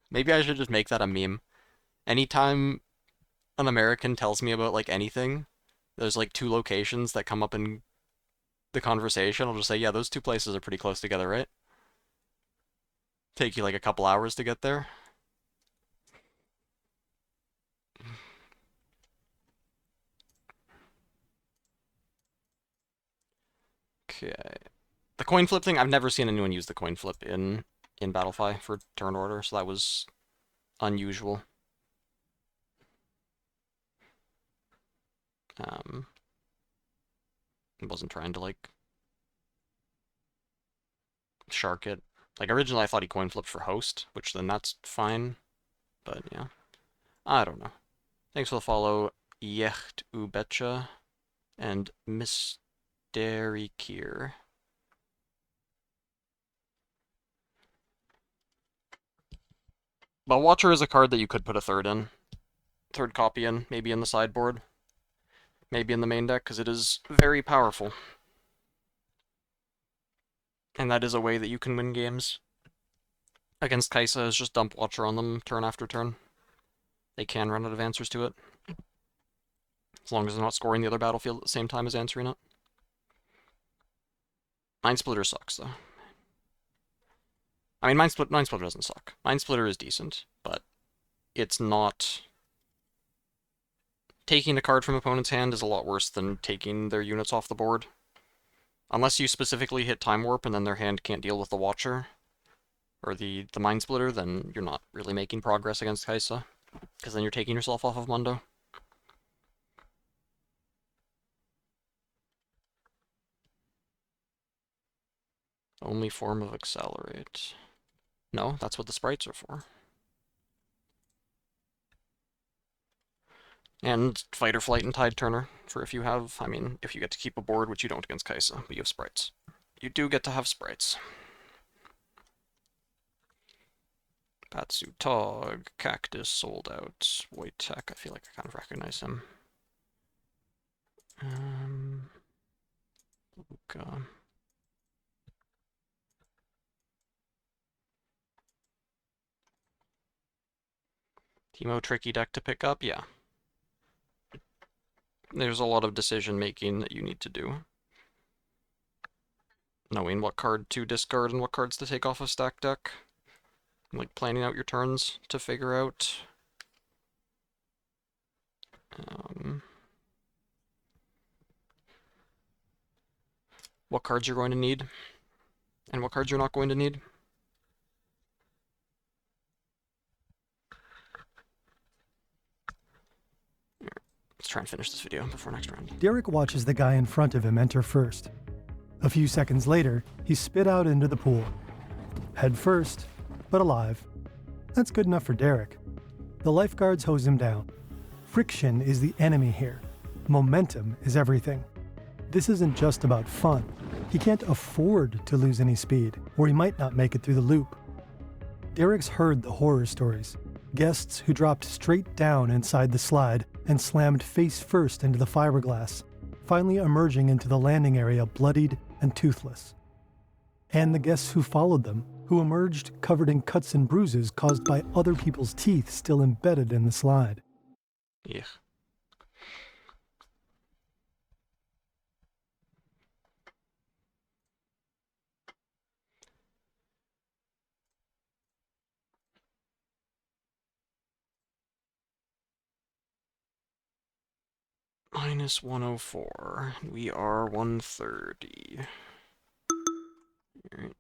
Maybe I should just make that a meme. Anytime an American tells me about, like, anything, there's, like, 2 locations that come up in the conversation. I'll just say, yeah, those 2 places are pretty close together, right? Take you, like, a couple hours to get there. Okay. The coin flip thing, I've never seen anyone use the coin flip in Battlefy for turn order, so that was unusual. I wasn't trying to, like, shark it. Like, originally I thought he coin flipped for host, which then that's fine. But, yeah. I don't know. Thanks for the follow, Yecht Ubetcha and Mystery Kier. But Watcher is a card that you could put a third copy in, maybe in the sideboard, maybe in the main deck, because it is very powerful. And that is a way that you can win games. Against Kaisa is just dump Watcher on them turn after turn. They can run out of answers to it. As long as they're not scoring the other battlefield at the same time as answering it. Mind Splitter sucks, though. I mean, Mind Splitter doesn't suck. Mind Splitter is decent, but it's not... Taking a card from opponent's hand is a lot worse than taking their units off the board. Unless you specifically hit Time Warp and then their hand can't deal with the Watcher, or the Mind Splitter, then you're not really making progress against Kaisa, because then you're taking yourself off of Mundo. Only form of Accelerate. No, that's what the sprites are for. And Fight or Flight and Tide Turner, for if you have, I mean, if you get to keep a board, which you don't against Kaisa, but you have sprites. You do get to have sprites. Batsu Tog, Cactus sold out. Wojtek, I feel like I kind of recognize him. Luca. Teemo tricky deck to pick up, yeah. There's a lot of decision making that you need to do. Knowing what card to discard and what cards to take off a stack deck. Like planning out your turns to figure out what cards you're going to need and what cards you're not going to need. Let's try and finish this video before next round. Derek watches the guy in front of him enter first. A few seconds later, he's spit out into the pool. Head first, but alive. That's good enough for Derek. The lifeguards hose him down. Friction is the enemy here. Momentum is everything. This isn't just about fun. He can't afford to lose any speed, or he might not make it through the loop. Derek's heard the horror stories. Guests who dropped straight down inside the slide and slammed face first into the fiberglass, finally emerging into the landing area bloodied and toothless. And the guests who followed them, who emerged covered in cuts and bruises caused by other people's teeth still embedded in the slide. Yeah. Minus 104. We are 130. Alright.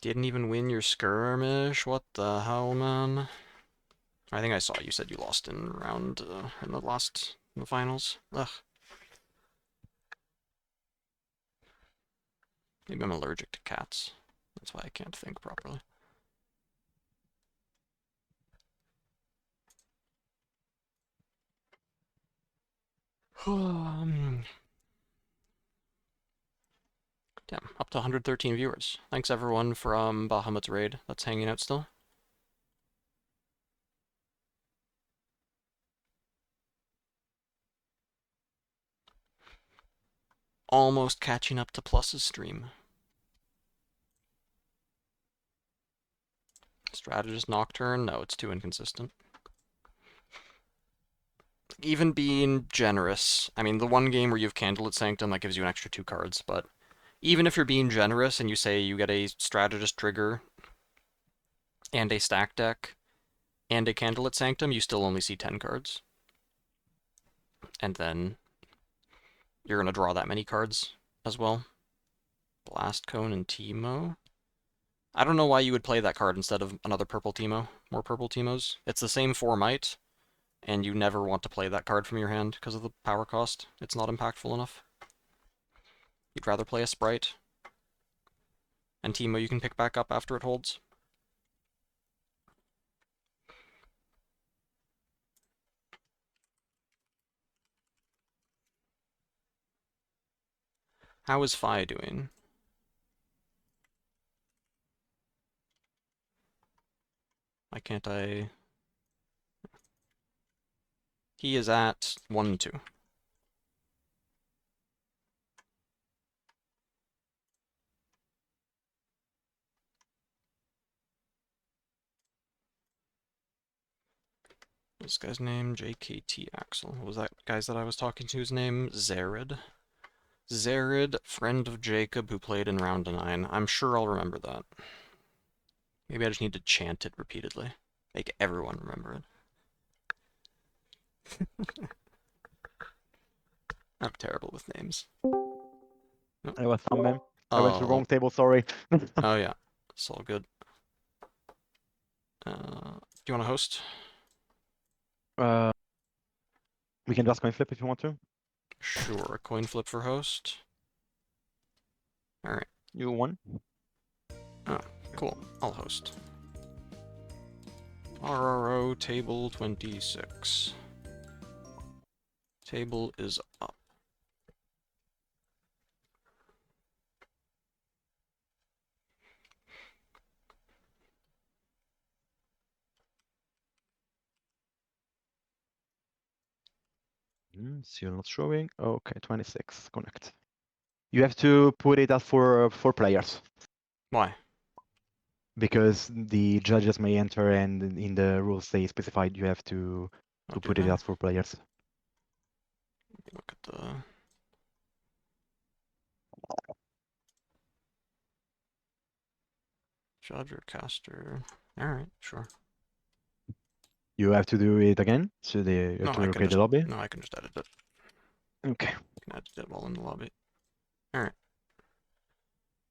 Didn't even win your skirmish? What the hell, man? I think I saw you said you lost in round, in the finals. Ugh. Maybe I'm allergic to cats. That's why I can't think properly. Damn, up to 113 viewers. Thanks everyone from Bahamut's raid that's hanging out still. Almost catching up to Plus's stream. Strategist Nocturne? No, it's too inconsistent. Even being generous, I mean, the one game where you have Candlelit Sanctum, that gives you an extra 2 cards, but even if you're being generous and you say you get a Strategist Trigger and a stack deck and a Candlelit Sanctum, you still only see 10 cards. And then you're going to draw that many cards as well. Blast Cone and Teemo. I don't know why you would play that card instead of another purple Teemo. More purple Teemos. It's the same 4 might, and you never want to play that card from your hand because of the power cost. It's not impactful enough. You'd rather play a Sprite. And Teemo you can pick back up after it holds. How is Fi doing? Why can't I... He is at 1-2. This guy's name, JKT Axel. What was that guy's that I was talking to's name? Zared. Zared, friend of Jacob who played in round 9. I'm sure I'll remember that. Maybe I just need to chant it repeatedly. Make everyone remember it. I'm terrible with names. No. I was some man. I went to the wrong table, sorry. Oh yeah, it's all good. Do you want to host? We can just coin flip if you want to. Sure, coin flip for host. Alright. You won. Oh, cool. I'll host. RRO table 26. Table is up. Still not showing. Okay, 26. Connect. You have to put it as for 4 players. Why? Because the judges may enter, and in the rules they specified you have to Do put it they? as 4 players. Look at the... Judge or caster. Alright, sure. You have to do it again, so you No, have to I can locate just, the lobby. no, I can just edit it. Okay. I can edit it while in the lobby. Alright.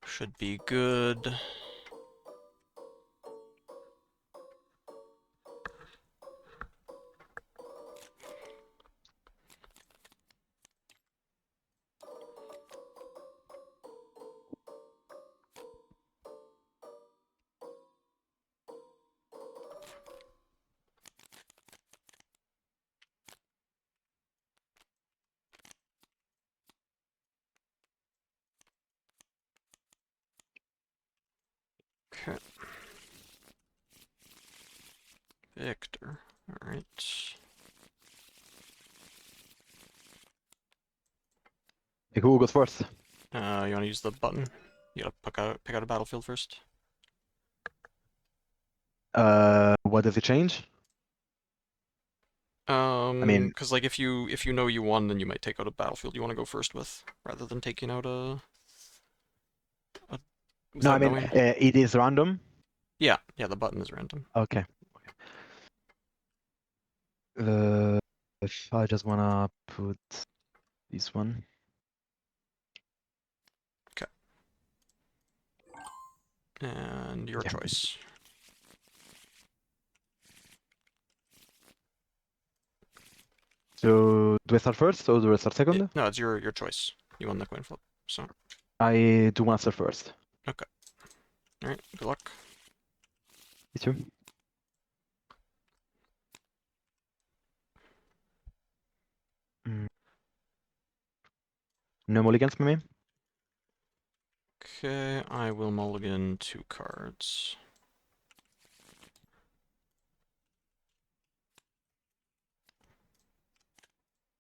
Should be good. Okay. Victor. Alright. Who goes first? You want to use the button? You gotta pick out a battlefield first. What does it change? mean- Because like if you know you won, then you might take out a battlefield you want to go first with, rather than taking out a No, I without mean, knowing. it is random. Yeah, the button is random. Okay. If I just wanna put this one. And your Yeah. choice. So do I start first or do I start second? No, it's your choice. You won the coin flip. So, I do want to start first. alright, good luck. You too. No mulligans for me. Okay, I will mulligan 2 cards.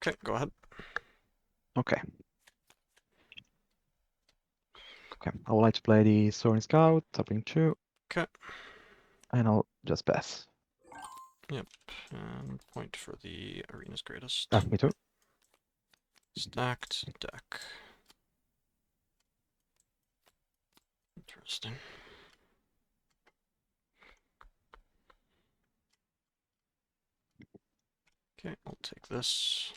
Okay, go ahead. Okay. Okay. I would like to play the Soaring Scout, tapping 2. Okay. And I'll just pass. And point for the Arena's Greatest. Ah, me too. Stacked deck. Interesting. Okay, I'll take this.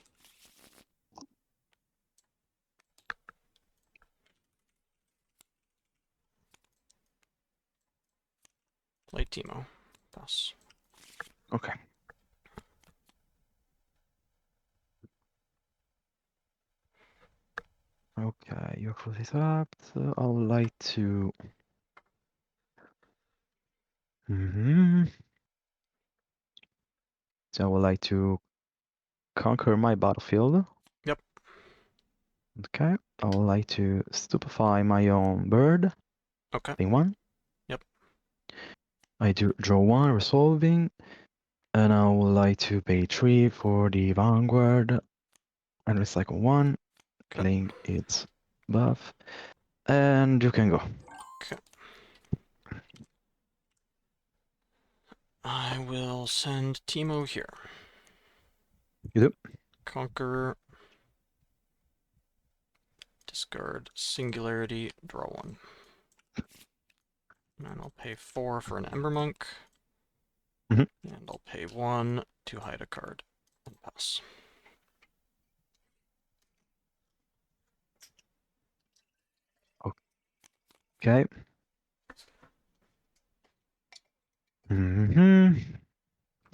Play Teemo. Pass. Okay. Okay, you're fully tapped. I would like to. So I would like to conquer my battlefield. Yep. Okay. I would like to stupefy my own bird. Okay. Thing 1. Yep. I do draw 1, resolving. And I would like to pay 3 for the Vanguard. And recycle 1. Okay. Playing its buff. And you can go. Okay. I will send Teemo here. You do? Conqueror. Discard Singularity, draw 1. And I'll pay 4 for an Ember Monk. Mhm. And I'll pay 1 to hide a card and pass. Okay.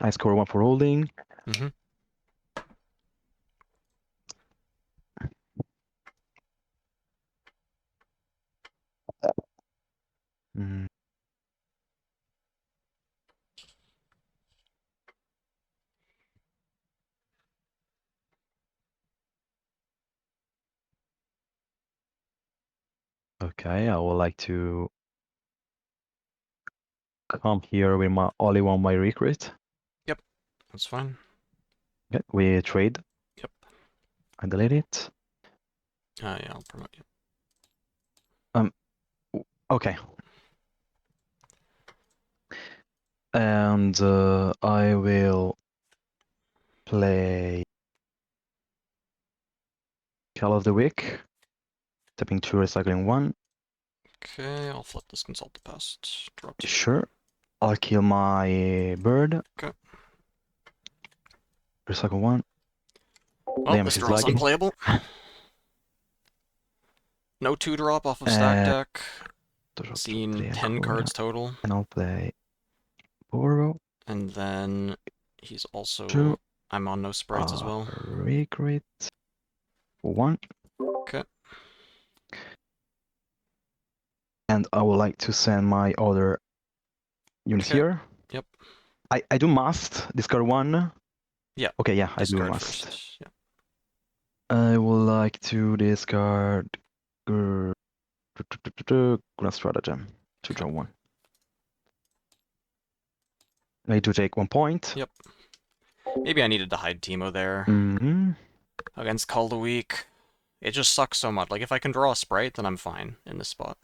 I score 1 for holding. Mm-hmm. Okay, I would like to come here with my only one my recruit. That's fine. Okay, we trade. Yep. I delete it. Yeah, I'll promote you. Okay. And I will play Call of the Week. Tapping 2, recycling 1. Okay, I'll flip this Consult the Past. Drop 2. Sure. I'll kill my bird. Okay. Recycle 1. Well, Damn, this she's draw's lagging. unplayable. No 2-drop off of stack deck. Seen 10 cards total. And I'll play Boro. And then he's also... 2. I'm on no sprites as well. Recruit 1. Okay. And I would like to send my other units Okay. here. Yep. I do must discard 1. Yeah. Okay, yeah, I do Discard must. first. Yeah. I would like to discard Guna Stratagem to draw 1. I need to take 1 point. Yep. Maybe I needed to hide Teemo there. Against Call the Week. It just sucks so much. Like, if I can draw a sprite, then I'm fine in this spot.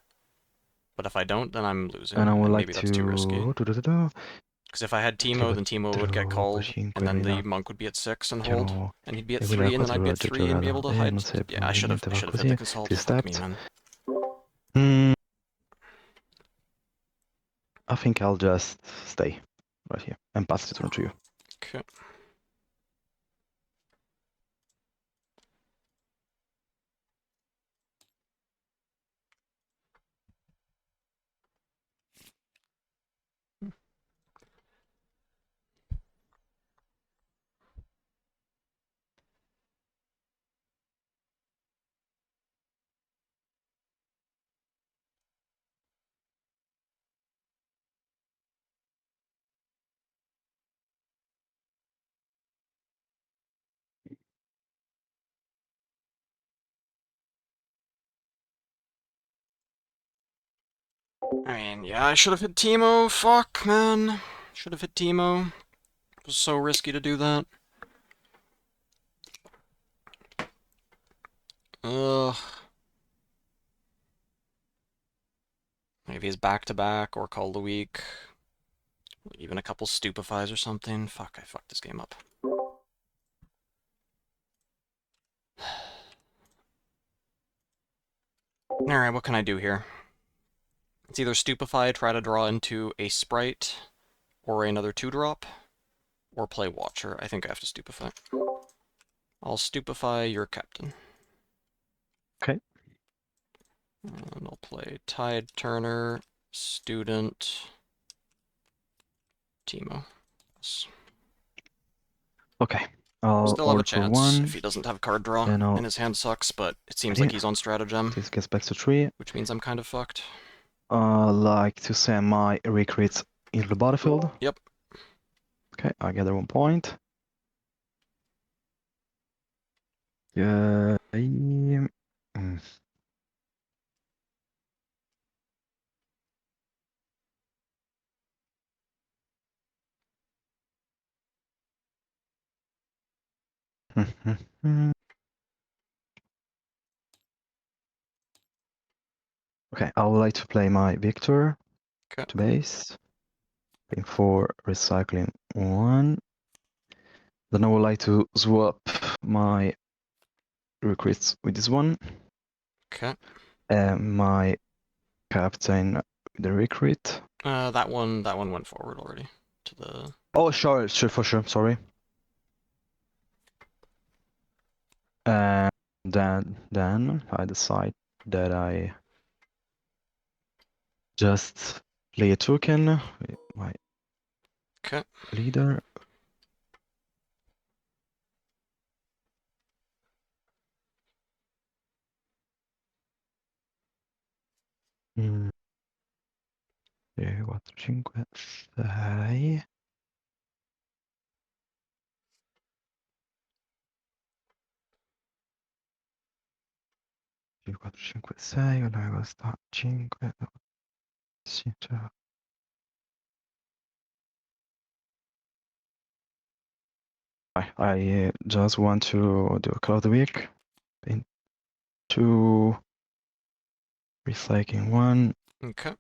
But if I don't, then I'm losing. And I would like maybe that's too risky. Because if I had Teemo, then Teemo would get called, and then the monk would be at 6 and hold, and he'd be at 3, and then I'd be at 3 and be able to hide. Yeah, I should have hit the Consult. Fuck me, man. I think I'll just stay right here and pass the turn to you. Okay. I mean, yeah, I should have hit Teemo. Fuck, man. Should have hit Teemo. It was so risky to do that. Ugh. Maybe he's back-to-back or call the week. Even a couple stupefies or something. Fuck, I fucked this game up. Alright, what can I do here? It's either stupefy, try to draw into a sprite, or another 2-drop, or play Watcher. I think I have to stupefy. I'll stupefy your captain. Okay. And I'll play Tide Turner, Student, Teemo. Okay. I'll Still have a order for chance 1. if he doesn't have card draw, Then I'll... and his hand sucks, but it seems Ready? like he's on stratagem, This gets back to 3. which means I'm kind of fucked. Like to send my recruits into the battlefield. Yep. Okay, I gather 1 point. Yeah. Okay, I would like to play my Victor Okay. to base. Paying 4, recycling 1. Then I would like to swap my recruits with this one. Okay. And my captain with the recruit. That one went forward already to the. Oh, sure, for sure. Sorry. And then I decide that I just play a token with my Okay. leader. Mm. 3, 4, 5, 6. 4, 5, 6, una cosa, 5, 7. I just want to do a call of the week. In 2, recycling 1. Okay.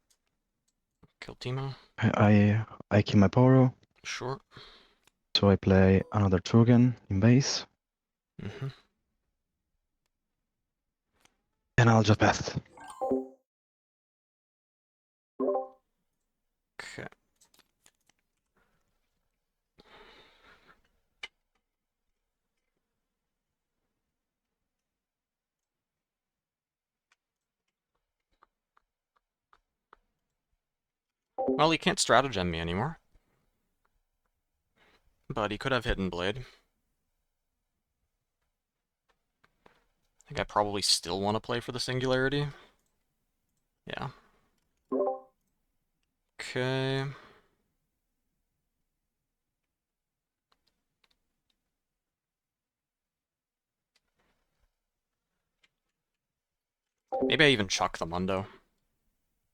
Kill Teemo. I keep my Poro, Sure. so I play another token in base, Mm-hmm. and I'll just pass. Okay. Well, he can't stratagem me anymore. But he could have Hidden Blade. I think I probably still want to play for the Singularity. Yeah. Okay. Maybe I even chuck the Mundo.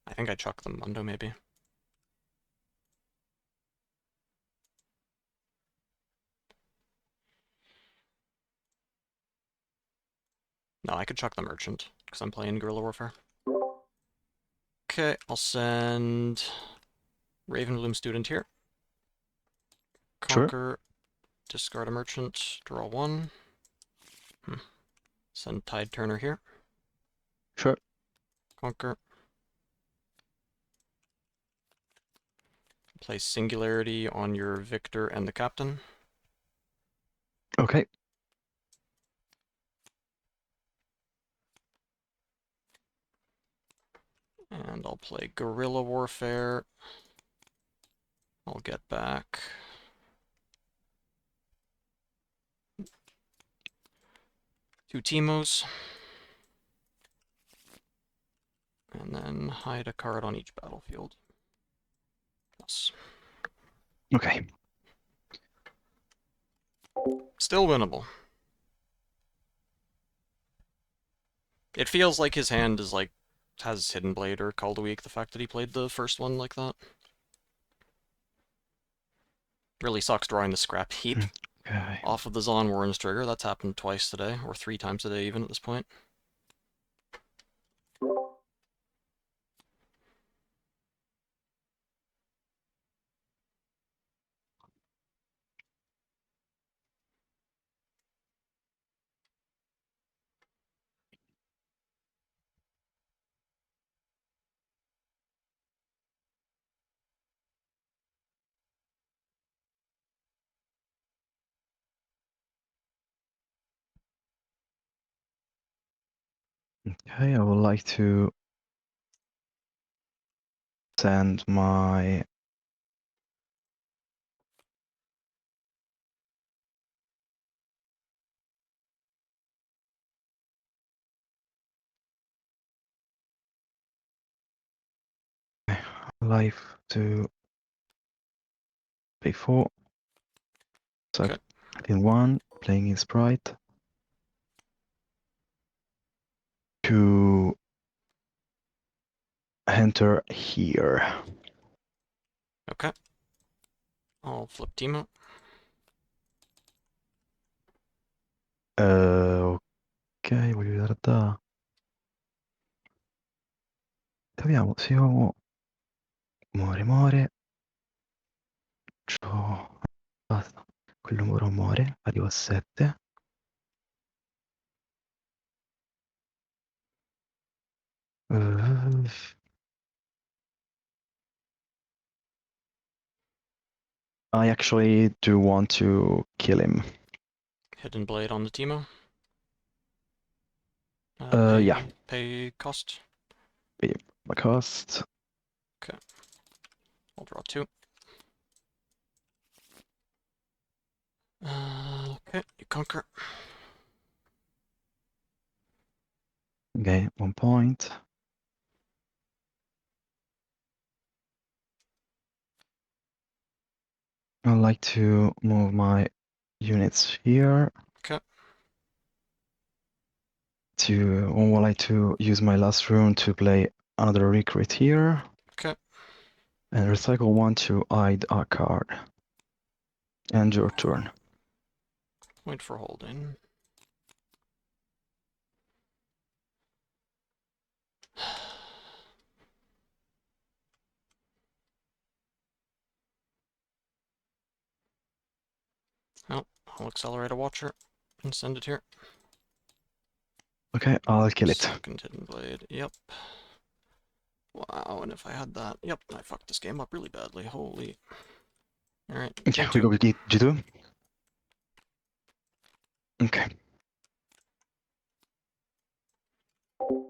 I think I chuck the Mundo, maybe. No, I could chuck the Merchant, because I'm playing Guerrilla Warfare. Okay, I'll send Ravenloom Student here. Sure. Conquer, discard a Merchant, draw 1. Send Tide Turner here. Sure. Conquer. Place Singularity on your Victor and the Captain. Okay. And I'll play Guerrilla Warfare. I'll get back 2 Teemos. And then hide a card on each battlefield. Yes. Okay. Still winnable. It feels like his hand is like has Hidden Blade or Call to Weak, the fact that he played the first one like that. Really sucks drawing the Scrapheap Okay. off of the Zon Warren's trigger. That's happened twice today, or 3 times today even at this point. Okay, I would like to send my life to P4. So Okay. in 1, playing in Sprite. To enter here. Okay. I'll flip Teemo. Ok, voglio vedere da. Proviamo, se io muore. Basta. Quel numero muore, arrivo a 7. I actually do want to kill him. Hidden Blade on the Teemo. Yeah. Pay cost. My cost. I'll draw 2. Okay, you conquer. Okay, 1 point. I'd like to move my units here. Okay. I would like to use my last rune to play another recruit here. Okay. And recycle 1 to hide a card. End your turn. Wait for holding. Oh, I'll accelerate a Watcher and send it here. Okay, I'll kill it. Second Hidden Blade, yep. Wow, and if I had that, yep, I fucked this game up really badly, holy. Alright, Okay, take we 2. go get G2. Okay.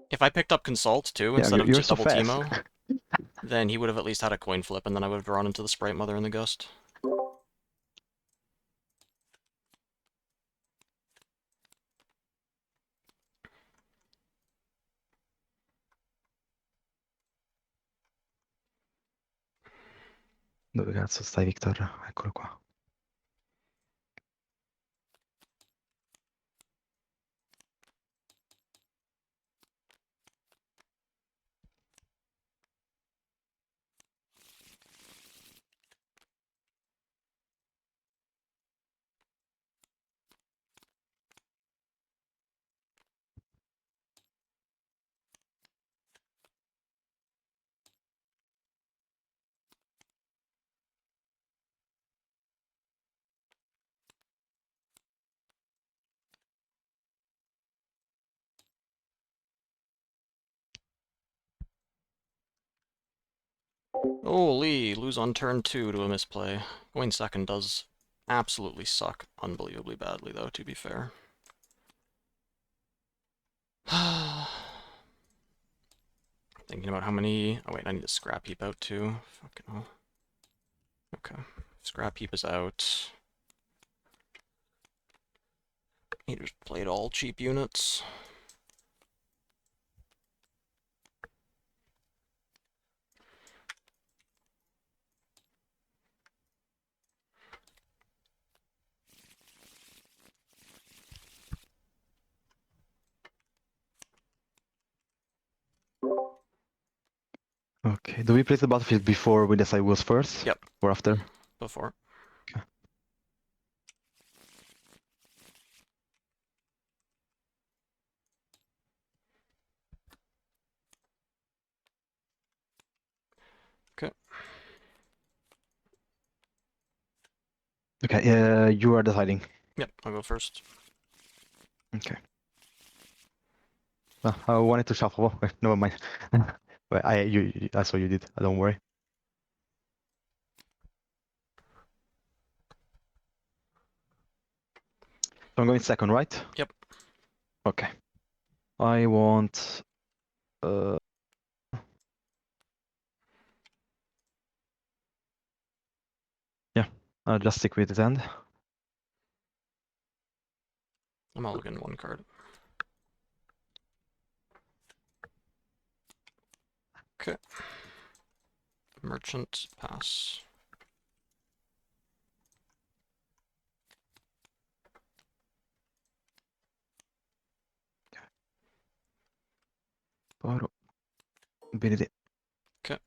If I picked up Consult too, Yeah, instead of you're just so double fast. Teemo, then he would have at least had a coin flip, and then I would have drawn into the Sprite Mother and the Ghost. Dove cazzo stai, Victor? Eccolo qua. Holy, lose on turn 2 to a misplay. Going second does absolutely suck unbelievably badly, though, to be fair. Thinking about how many... Oh wait, I need to scrap heap out too. Fucking hell. Okay. Scrap heap is out. He just played all cheap units. Okay, do we place the battlefield before we decide who's first? Yep. Or after? Before. Okay. Okay, you are deciding. Yep, I'll go first. Okay. I wanted to shuffle. Wait, never mind. But I saw you did. Don't worry. So I'm going second, right? Yep. Okay. I want. Yeah, I'll just stick with his end. I'm all looking one card. Okay. Merchant, pass. Paro. Ability. Okay.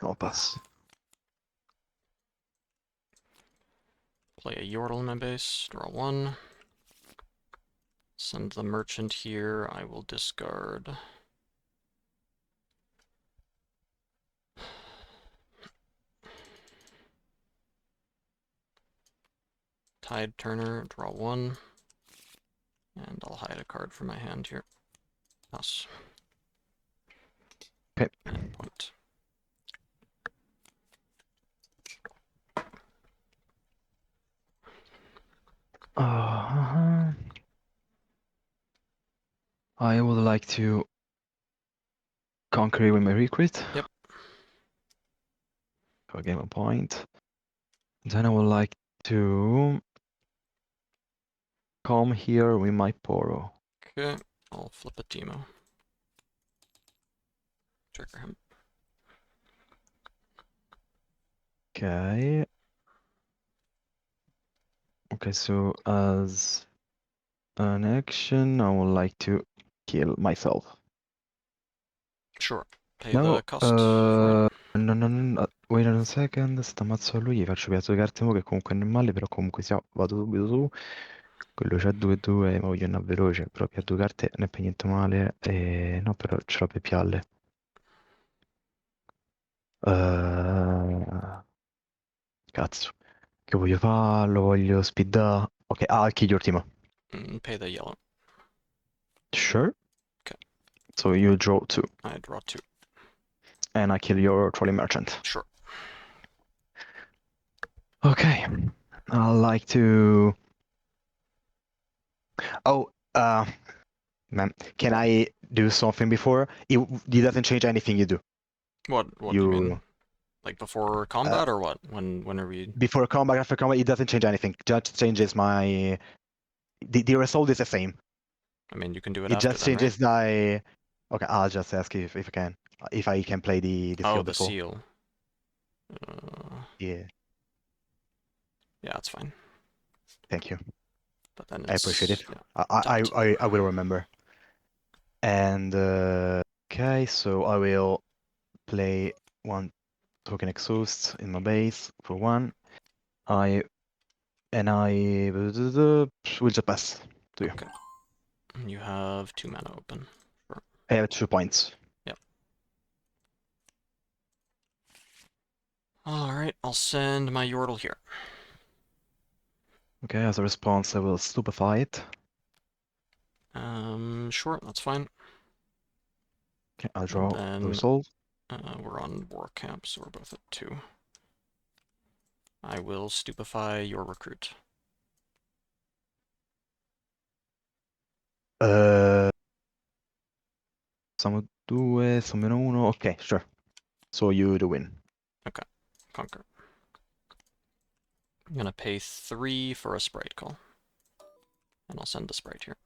I'll pass. Play a Yordle in my base, draw 1. Send the merchant here, I will discard. Tide Turner, draw 1. And I'll hide a card from my hand here. Pass. Okay. And point. I would like to conquer with my recruit. Yep. So I gain a point. Then I would like to come here with my Poro. Okay, I'll flip a Teemo. Trigger him. Okay. Okay, so as an action, I would like to kill myself. Sure. Pay No, the cost for it. no, wait a second, st'ammazzo a lui, gli faccio piazzo di carte mo che comunque è normale, però comunque sia, vado subito su, quello c'ha 2-2, ma voglio andare veloce, però più due carte non è per niente male, e no, però ce l'ho per pialle. Cazzo, che voglio fare? Lo voglio speedare? Ok, I'll kill your team. Pay the yellow. Sure. Okay. So you draw 2. I draw 2. And I kill your trolling merchant. Sure. Okay. I'd like to... Oh, man, can I do something before? It doesn't change anything you do. What do you mean? Like before combat or what? When are we... Before combat, after combat, it doesn't change anything. Just changes my... The result is the same. I mean, you can do it It after just then, changes right? Okay, I'll just ask if I can. If I can play the seal Oh, the before. seal. Yeah, Yeah, that's fine. thank you. But then I it's... appreciate it. Yeah, tapped. I will remember. And okay, so I will play 1 token exhaust in my base for 1. I will just pass to you. Okay. You have 2 mana open. Sure. I have 2 points. Yep. Alright, I'll send my Yordle here. Okay, as a response, I will stupefy it. Sure, that's fine. Okay, I'll And draw the then result. we're on war camp, so we're both at 2. I will stupefy your recruit. Siamo 2, sono -1. Ok, sure. So you the win. Conquer. I'm gonna pay 3 for a sprite call. And I'll send the sprite here.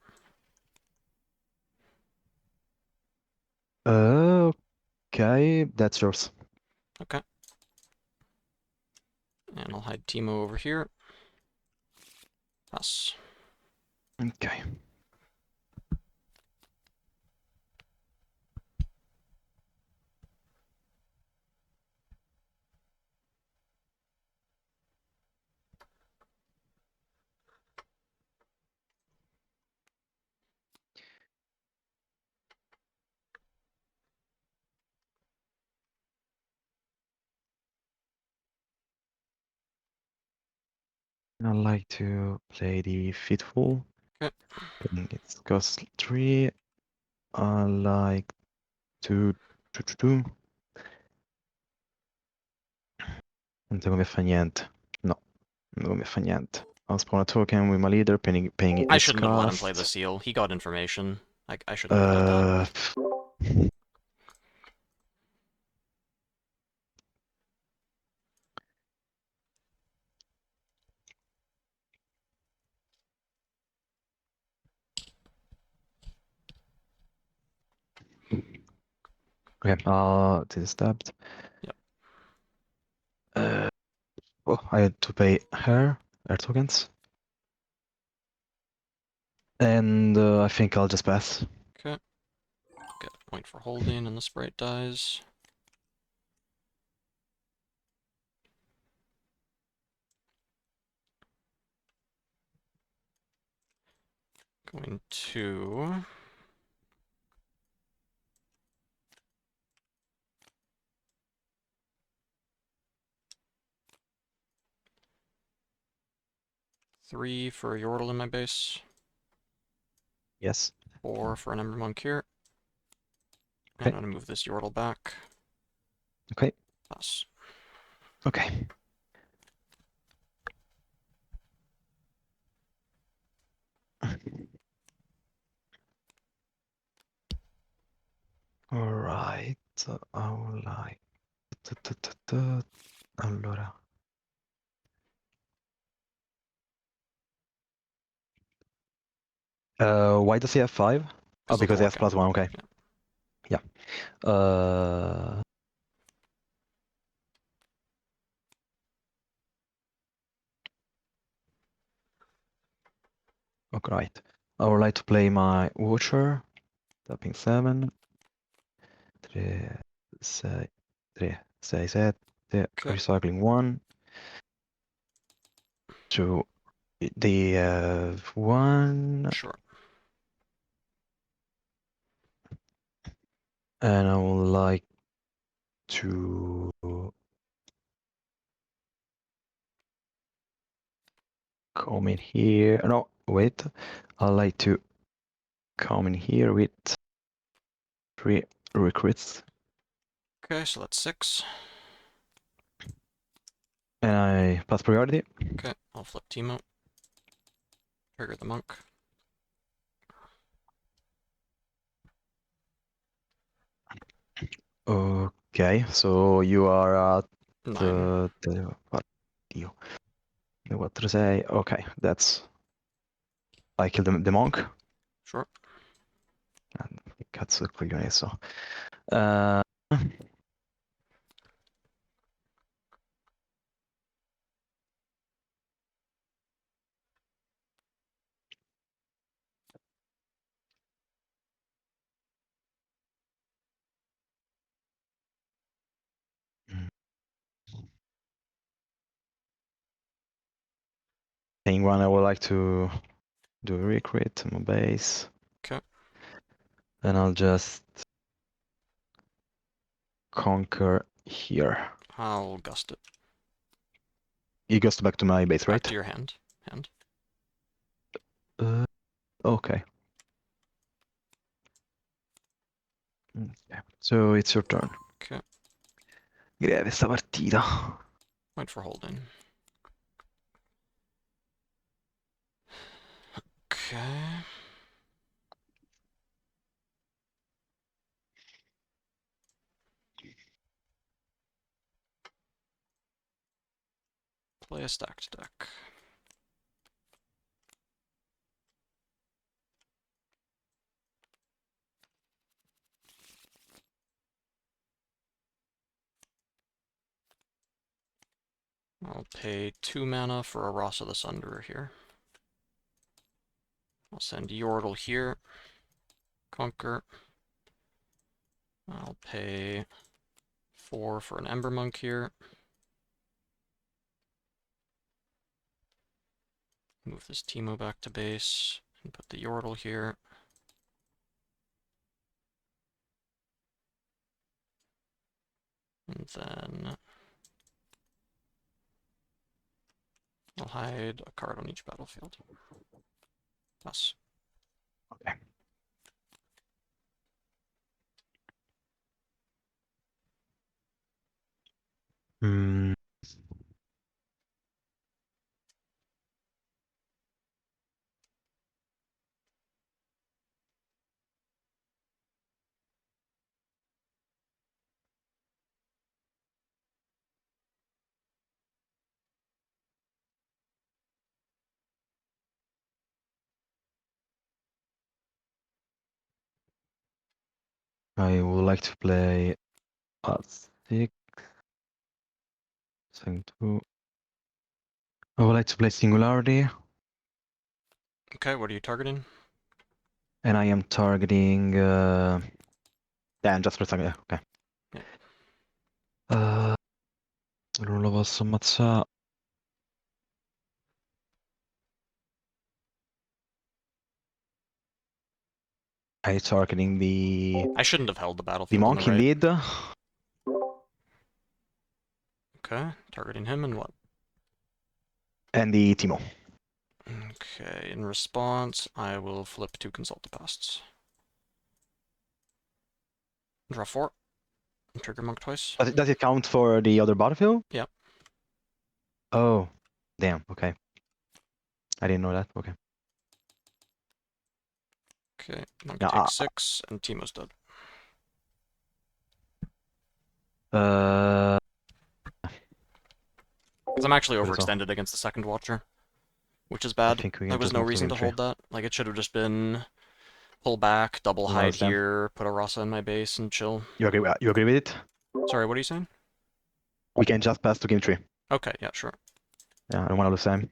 Okay, that's yours. Okay. And I'll hide Teemo over here. Pass. Okay. I like to play the Fitful. Okay. It costs 3. I like to... Non so come fa niente. No, non come fa niente. I'll spawn a token with my leader, paying it I is shouldn't have let him play the cast. seal. He got information. I should have played that. Okay, it is stabbed. Yep. Oh, I had to pay her tokens. And I think I'll just pass. Okay. Get a point for holding, and the sprite dies. Going to... Three for a Yordle in my base. Yes. 4 for an Ember Monk here. Okay. And I'm gonna move this Yordle back. Okay. Pass. Okay. Alright, I would like... Allora... why does he have 5? Oh, of the because he war has camp. +1, okay. Yeah. Yeah. Okay, right. I would like to play my Watcher. Tapping 7. 3, 6, 3, 6, 7. Okay. Recycling 1. 2. The 1. Sure. And I would like to come in here. No, wait. I like to come in here with 3 recruits. Okay, so that's 6. And I pass priority. Okay, I'll flip Teemo. Trigger the monk. Okay, so you are at 9. Oddio. 4, 6. Okay, that's... I killed the monk. Sure. Che cazzo di coglione so. Thing one, I would like to do a recruit on my base. Okay. Then I'll just conquer here. I'll gust it. He goes back to my base, Back right? to your hand. Okay. Okay. So it's your turn. Okay. Greve sta partita. Wait for holding. Okay. Play a stacked deck. I'll pay 2 mana for a Rasa the Sunderer here. I'll send Yordle here. Conquer. I'll pay 4 for an Ember Monk here. Move this Teemo back to base and put the Yordle here. And then I'll hide a card on each battlefield. Pass. Okay. Mm. I would like to play a 6. 2. I would like to play Singularity, Okay, what are you targeting? and I am targeting. Yeah, just for a second. Okay. Yeah. Non lo posso ammazzare. I targeting I shouldn't have held the the battlefield on the monk right. indeed. Okay, targeting him and what? And the Teemo. Okay, in response, I will flip 2 Consult the Pasts. Draw 4. Trigger Monk twice. Does it count for the other battlefield? Yeah. Oh, damn. Okay. I didn't know that. Okay. Okay, Monk Yeah, takes 6, and Teemo's dead. uh, Because I'm actually What is all? overextended against the second Watcher, which is I bad. think we There can was just no move to reason game to 3. hold that. Like, it should have just been pull back, double Who hide knows then? here, put a Rasa in my base, and chill. You agree with it? Sorry, what are you saying? We can just pass to game 3. Okay, yeah, sure. Yeah, I don't want to lose time.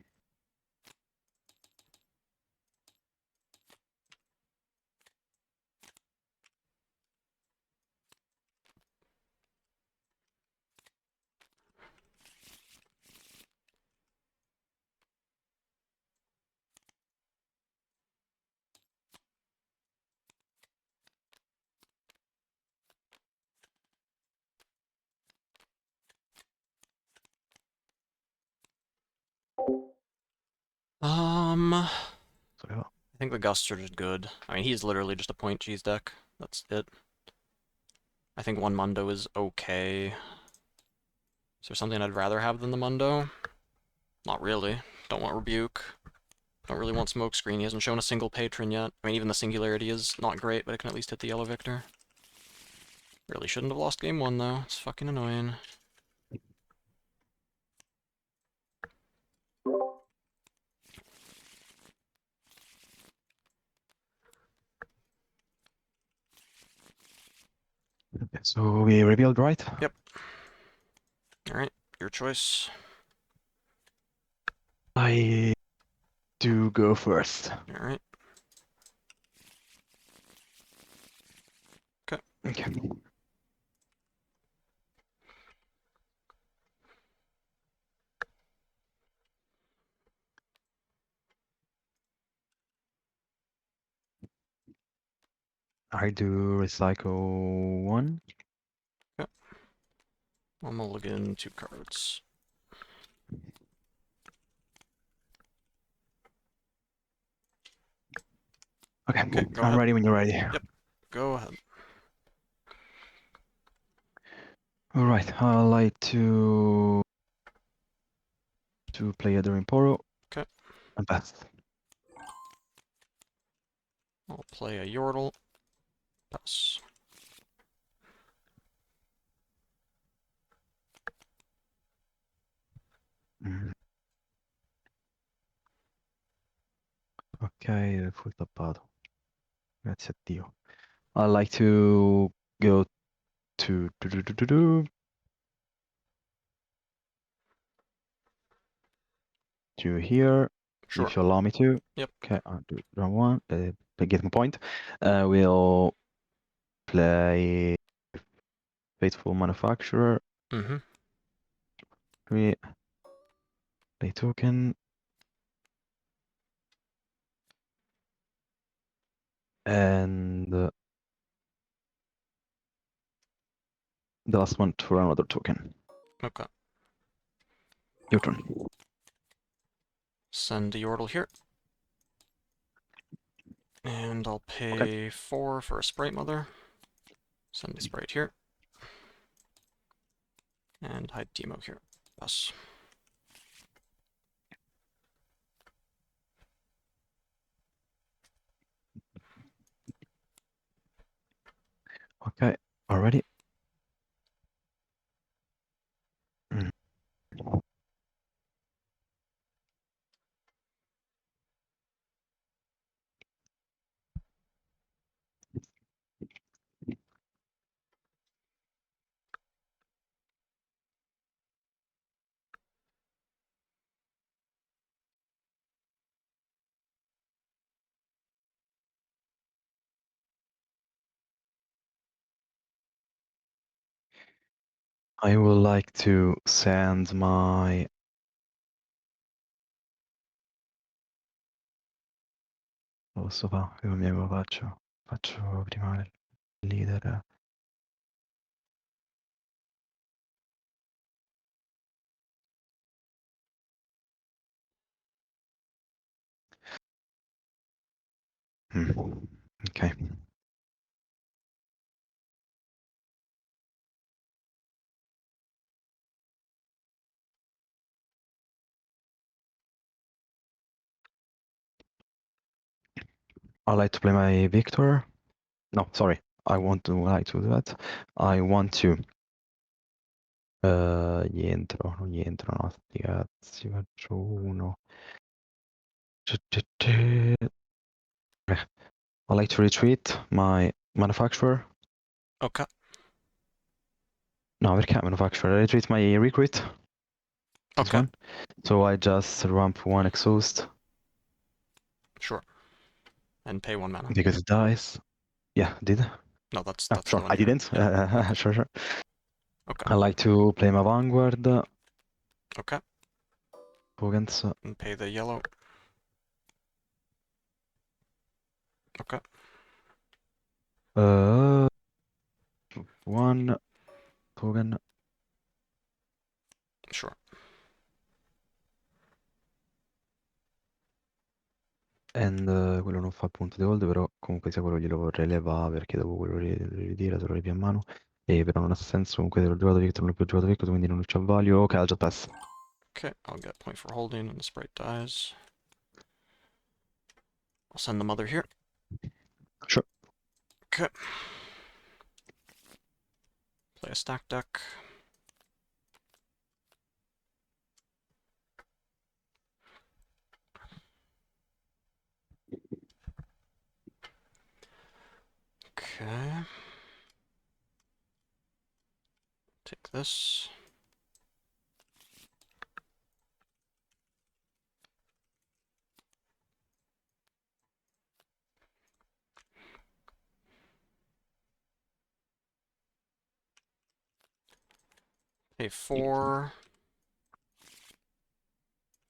So, yeah. I think the Gusts are just good. I mean, he's literally just a point cheese deck. That's it. I think one Mundo is okay. Is there something I'd rather have than the Mundo? Not really. Don't want Rebuke. Don't really want Smokescreen. He hasn't shown a single patron yet. I mean, even the Singularity is not great, but it can at least hit the Yellow Victor. Really shouldn't have lost game 1, though. It's fucking annoying. Okay, so we revealed, right? Yep. Alright, your choice. I do go first. Alright. Okay. Okay. I do recycle 1. Okay. I'll mulligan 2 cards. Okay, Okay, go I'm ahead. ready when you're ready. Yep. Go ahead. All right, I like to play a Durin Poro. Okay. And pass. I'll play a Yordle. Pass. Mm. Ok, full tappato. Grazie a Dio. I like to go to here, Sure. if you allow me to. Yep. Okay, I'll do round one. Get my point. We'll play Faithful Manufacturer. Mm-hmm. Play token. And the last one for another token. Okay. Your turn. Send a Yordle here. And I'll pay 4 for a Sprite Mother. Send a Sprite here. And hide Teemo here. Pass. Okay, already. Mm. I would like to send my lo posso fare? Come lo faccio? Faccio prima il leader. Okay. I like to play my Victor. No, sorry. I want to like to do that. I want to gli entro, non gli entro, no, sti cazzi, faccio uno. I like to retreat my manufacturer. Okay. No, perché manufacturer? I retreat my recruit. This Okay. one. So I just ramp one exhaust Sure. And pay 1 mana. because it dies. Yeah, did. No, that's Ah, the sure, one I here. didn't. Yeah. Okay. Sure, sure. Okay. I like to play my Vanguard. Okay. Tokens. And pay the yellow. Okay. One token. Sure. And quello non fa punto di hold, però comunque sia quello glielo vorrei levare perché dopo quello ritira, te lo ripi a mano. E però non ha senso, comunque te l'ho giocato Victor, non l'ho più giocato Victor, quindi non c'ha value. Ok, I'll just pass. Okay, I'll get point for holding when the sprite dies. I'll send the mother here. Sure. Okay. Play a stack deck. Okay. Take this. Pay 4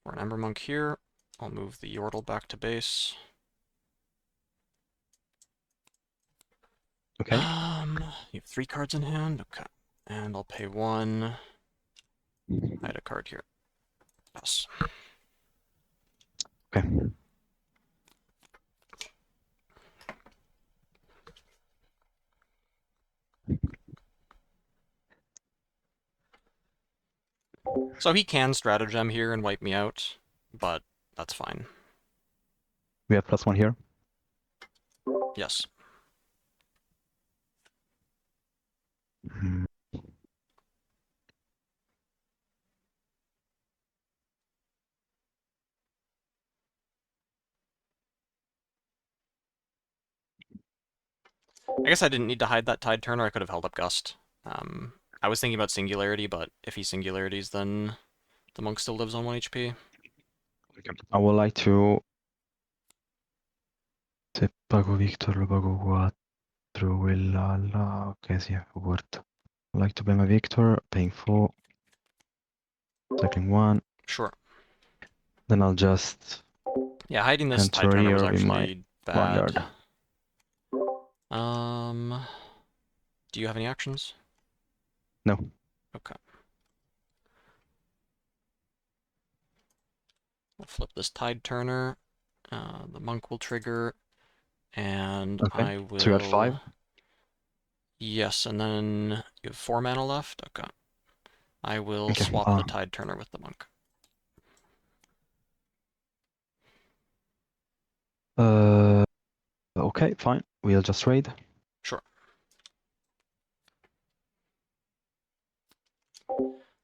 for an Ember Monk here. I'll move the Yordle back to base. Okay. You have 3 cards in hand. Okay. And I'll pay 1. I had a card here. Pass. Okay. So he can stratagem here and wipe me out, but that's fine. We have +1 here. Yes. Hmm. I guess I didn't need to hide that Tide Turner. I could have held up Gust. I was thinking about Singularity, but if he Singularities, then the monk still lives on 1 HP. I would like to... Se pago Victor lo pago 4, quella là... Ok, sì, è worth. I'd like to play my Victor, paying 4, cycling 1. Sure. Then I'll just Yeah, hiding this Tide enter Turner was here in my actually bad. Vanguard. Do you have any actions? No. Okay. We'll flip this Tide Turner. The monk will trigger, and Okay. I will... So you got 5? Yes, and then you have 4 mana left? Okay. I will Okay. swap the Tide Turner with the monk. Okay, fine. We'll just raid. Sure.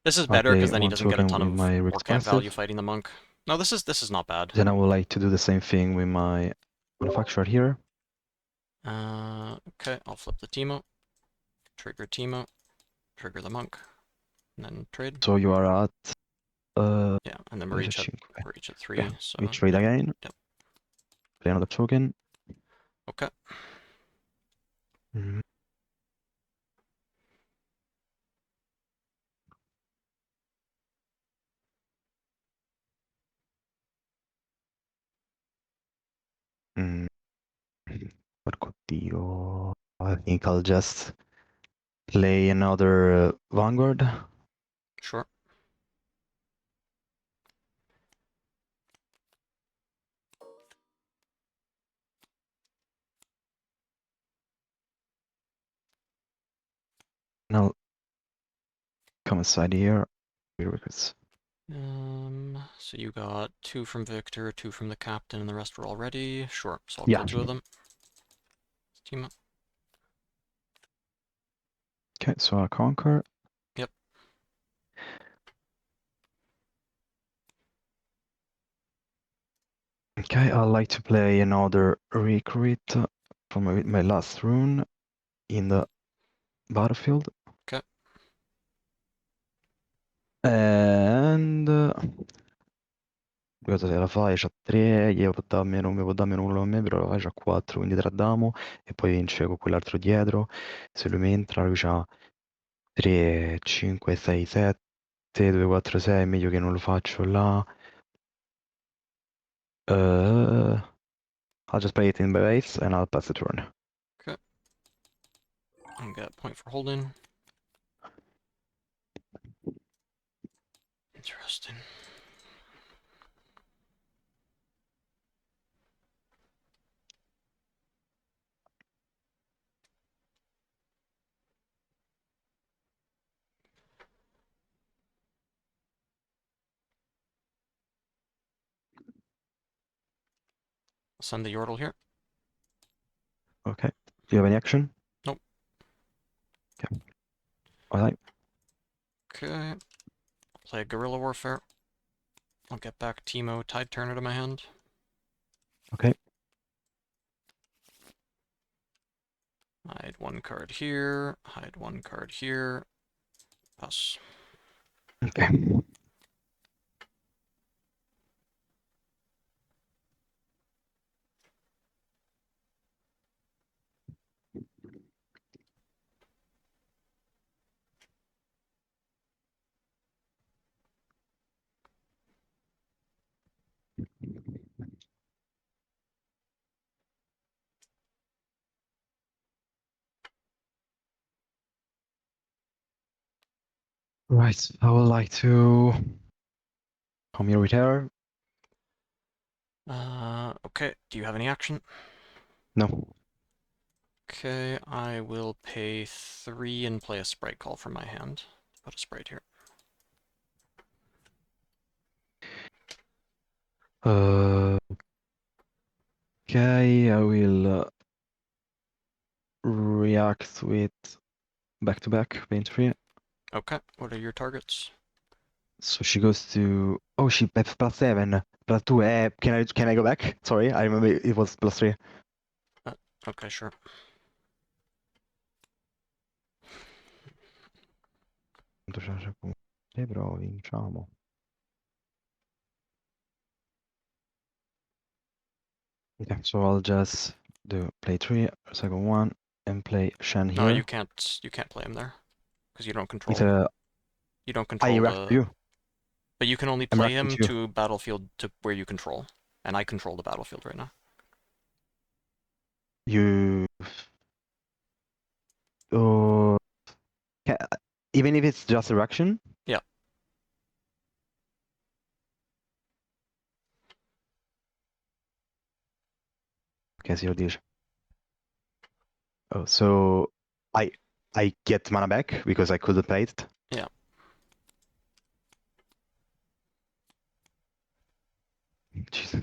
This is I'll better because play then he 1 doesn't get a token ton with of my war Rick's camp value passive. fighting the monk. No, this is not bad. Then I would like to do the same thing with my manufacturer here. Okay, I'll flip the Teemo. Trigger Teemo. Trigger the monk. And then trade. So you are at... Yeah, and then we're each at 3, Okay. so... We trade yeah. again. Yep. Play another token. Okay. Mhm. Mm. Porco Dio. I think I'll just play another Vanguard. Sure. And I'll come inside here. Prerequisites. So you got 2 from Victor, 2 from the captain, and the rest were all ready. Sure, so I'll Yeah. kill 2 of them. Team up. Okay, so I'll conquer. Yep. Okay, I'd like to play another recruit from my last rune in the battlefield. Okay. And cosa se la fai? C'ha 3, gli può dare meno, mi può dare meno 1 a me, però la fai c'ha 4, quindi tradamo e poi vince con quell'altro dietro. Se lui mi entra, lui c'ha 3, 5, 6, 7, 2, 4, 6, meglio che non lo faccio là. I'll just play it in my base and I'll pass the turn. Okay. And get point for holding. Interesting. Send the Yordle here. Okay. Do you have any action? Nope. Okay. Alright. Okay. Play Guerrilla Warfare. I'll get back Teemo Tide Turner to my hand. Okay. Hide 1 card here. Hide 1 card here. Pass. Okay. Right. I would like to come here with her. Okay. Do you have any action? No. Okay, I will pay 3 and play a Sprite Call from my hand. Put a Sprite here. Okay, I will react with back-to-back paint free. Okay, what are your targets? So she goes to. Oh, she +7, +2. Can I go back? Sorry, I remember it was +3. Okay, sure. Però vinciamo. Okay, so I'll just do play 3, second one, and play Shen No, here. you can't play him there because you don't control. It's a. You don't I control react to the. you. But you can only I'm play reacting him to you. to battlefield to where you control, and I control the battlefield right now. You. Oh. Even if it's just a reaction? Yeah. Okay, zero dish. Oh, so I get mana back because I couldn't play it. Yeah. Jesus.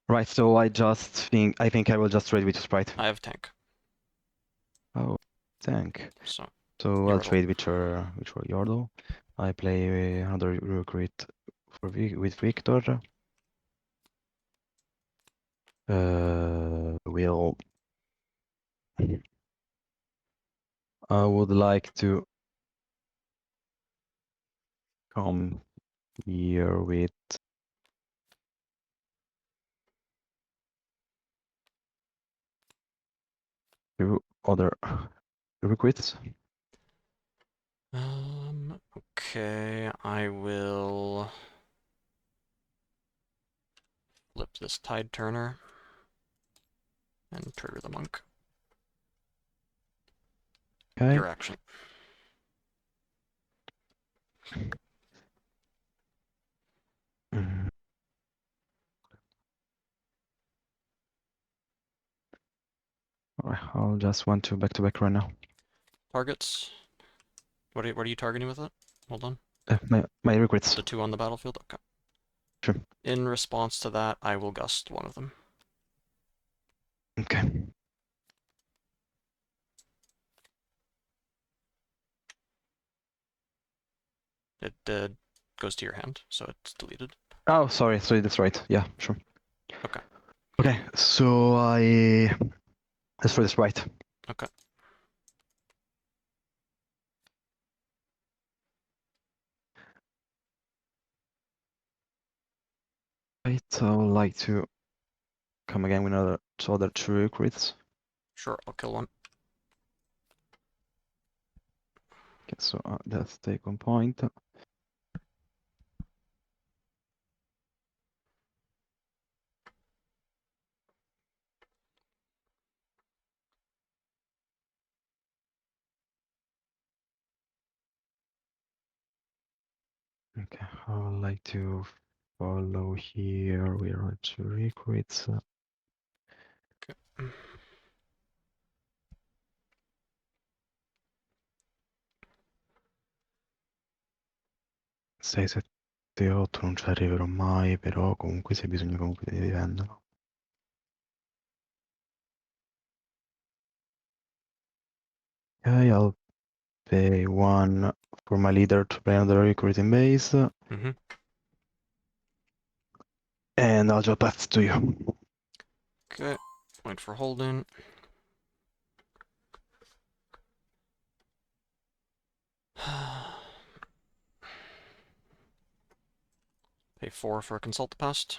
Right, so I think I will just trade with Sprite. I have tank, Oh, tank. so So I'll Yordle. trade with your Yordle. I play another recruit with Victor. Will. I would like to come here with two other recruits. Okay, I will flip this Tide Turner and trigger the monk. Okay. Your action. Mm. Alright, I'll just want to back-to-back right now. Targets. What are you targeting with it? Hold on. My recruits. The 2 on the battlefield? Okay. Sure. In response to that, I will gust one of them. Okay. It goes to your hand, so it's deleted. Oh, sorry, that's right. Yeah, sure. Okay. Okay, so let's try this right. Okay. Right, I would like to come again with other 2 recruits. Sure, I'll kill one. Okay, so let's take 1 point. Okay, I would like to follow here. We are 2 recruits. Okay. 6, 7, 8 non ci arriverò mai, però comunque se bisogna comunque devi venderlo. Okay, I'll pay 1 for my leader to play another recruit in base. Mm-hmm. And I'll just pass to you. Okay. Wait for Holden. Pay 4 for a consult the past.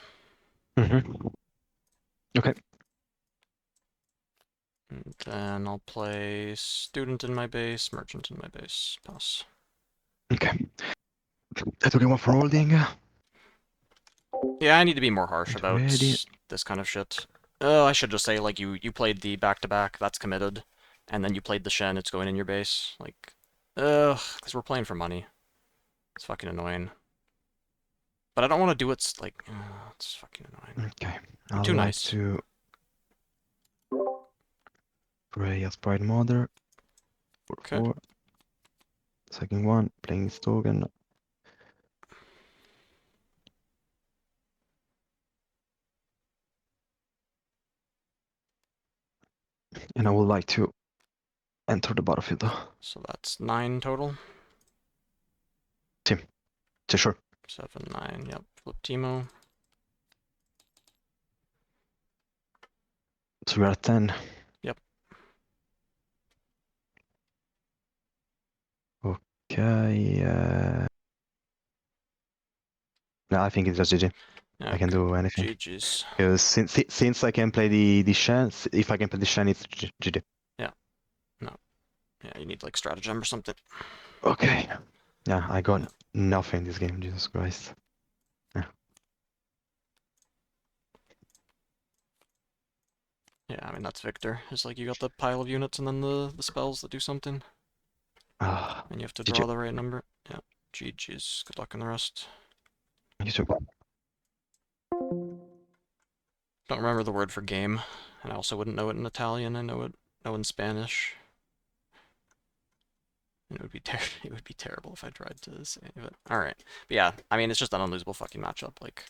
Mm-hmm. Okay. And then I'll play student in my base, merchant in my base. Pass. Okay. I took one for holding. Yeah, I need to be more harsh It's about ready. this kind of shit. Oh, I should just say, like, you played the back-to-back, that's committed. And then you played the Shen, it's going in your base. Like, ugh, because we're playing for money. It's fucking annoying. But I don't want to do it's like, it's fucking annoying. Okay. I'm I'd too like nice. to pray a Sprite Mother for Okay. 4. Second one, playing Stogan. And I would like to enter the battlefield. So that's 9 total. Sì, sure. 7, 9. Yep. Flip Teemo. So we're at 10. Yep. Okay. No, I think it's just GG. I can Okay. do anything. GG's. Because since I can play the Shen, if I can play the Shen, it's GG. Yeah. No. Yeah, you need like stratagem or something. Okay. Yeah, I got Yeah. nothing this game, Jesus Christ. Yeah, I mean, that's Victor. It's like you got the pile of units and then the spells that do something. Ah, And you have to GG. draw the right number. Yeah. GG's. Good luck in the rest. You too. Don't remember the word for game. And I also wouldn't know it in Italian. I know it in Spanish. And it would be it would be terrible if I tried to say it. Alright. But yeah, I mean, it's just an unlosable fucking matchup. Like,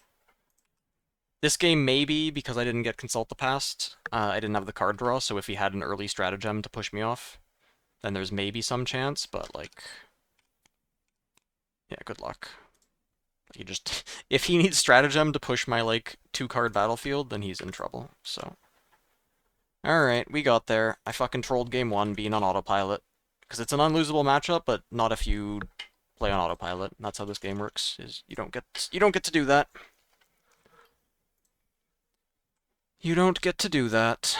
this game maybe, because I didn't get Consult the Past, I didn't have the card draw, so if he had an early stratagem to push me off, then there's maybe some chance, but like, yeah, good luck. He just, if he needs stratagem to push my like 2-card battlefield, then he's in trouble, so. Alright, we got there. I fucking trolled game 1 being on autopilot, because it's an unlosable matchup, but not if you play on autopilot. That's how this game works, is you don't get to do that. You don't get to do that.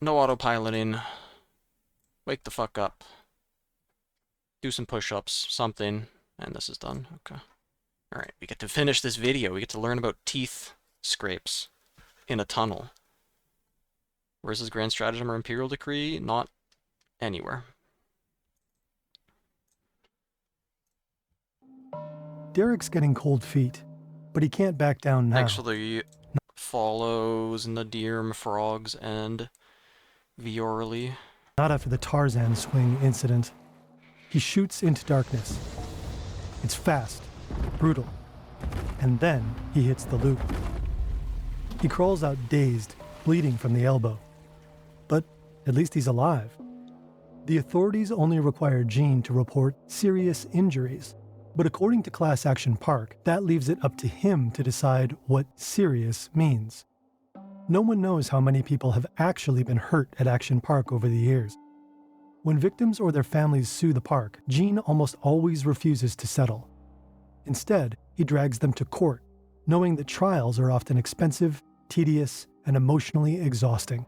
No autopiloting. Wake the fuck up. Do some push-ups, something, and this is done. Okay. Alright, we get to finish this video. We get to learn about teeth scrapes in a tunnel. Where's his Grand Stratagem or Imperial Decree? Not anywhere. Derek's getting cold feet, but he can't back down now. Actually follows Nadir, Frogs, and Viorli. Not after the Tarzan swing incident. He shoots into darkness. It's fast, brutal, and then he hits the loop. He crawls out dazed, bleeding from the elbow. But at least he's alive. The authorities only require Gene to report serious injuries. But according to Class Action Park, that leaves it up to him to decide what serious means. No one knows how many people have actually been hurt at Action Park over the years. When victims or their families sue the park, Gene almost always refuses to settle. Instead, he drags them to court, knowing that trials are often expensive, tedious, and emotionally exhausting.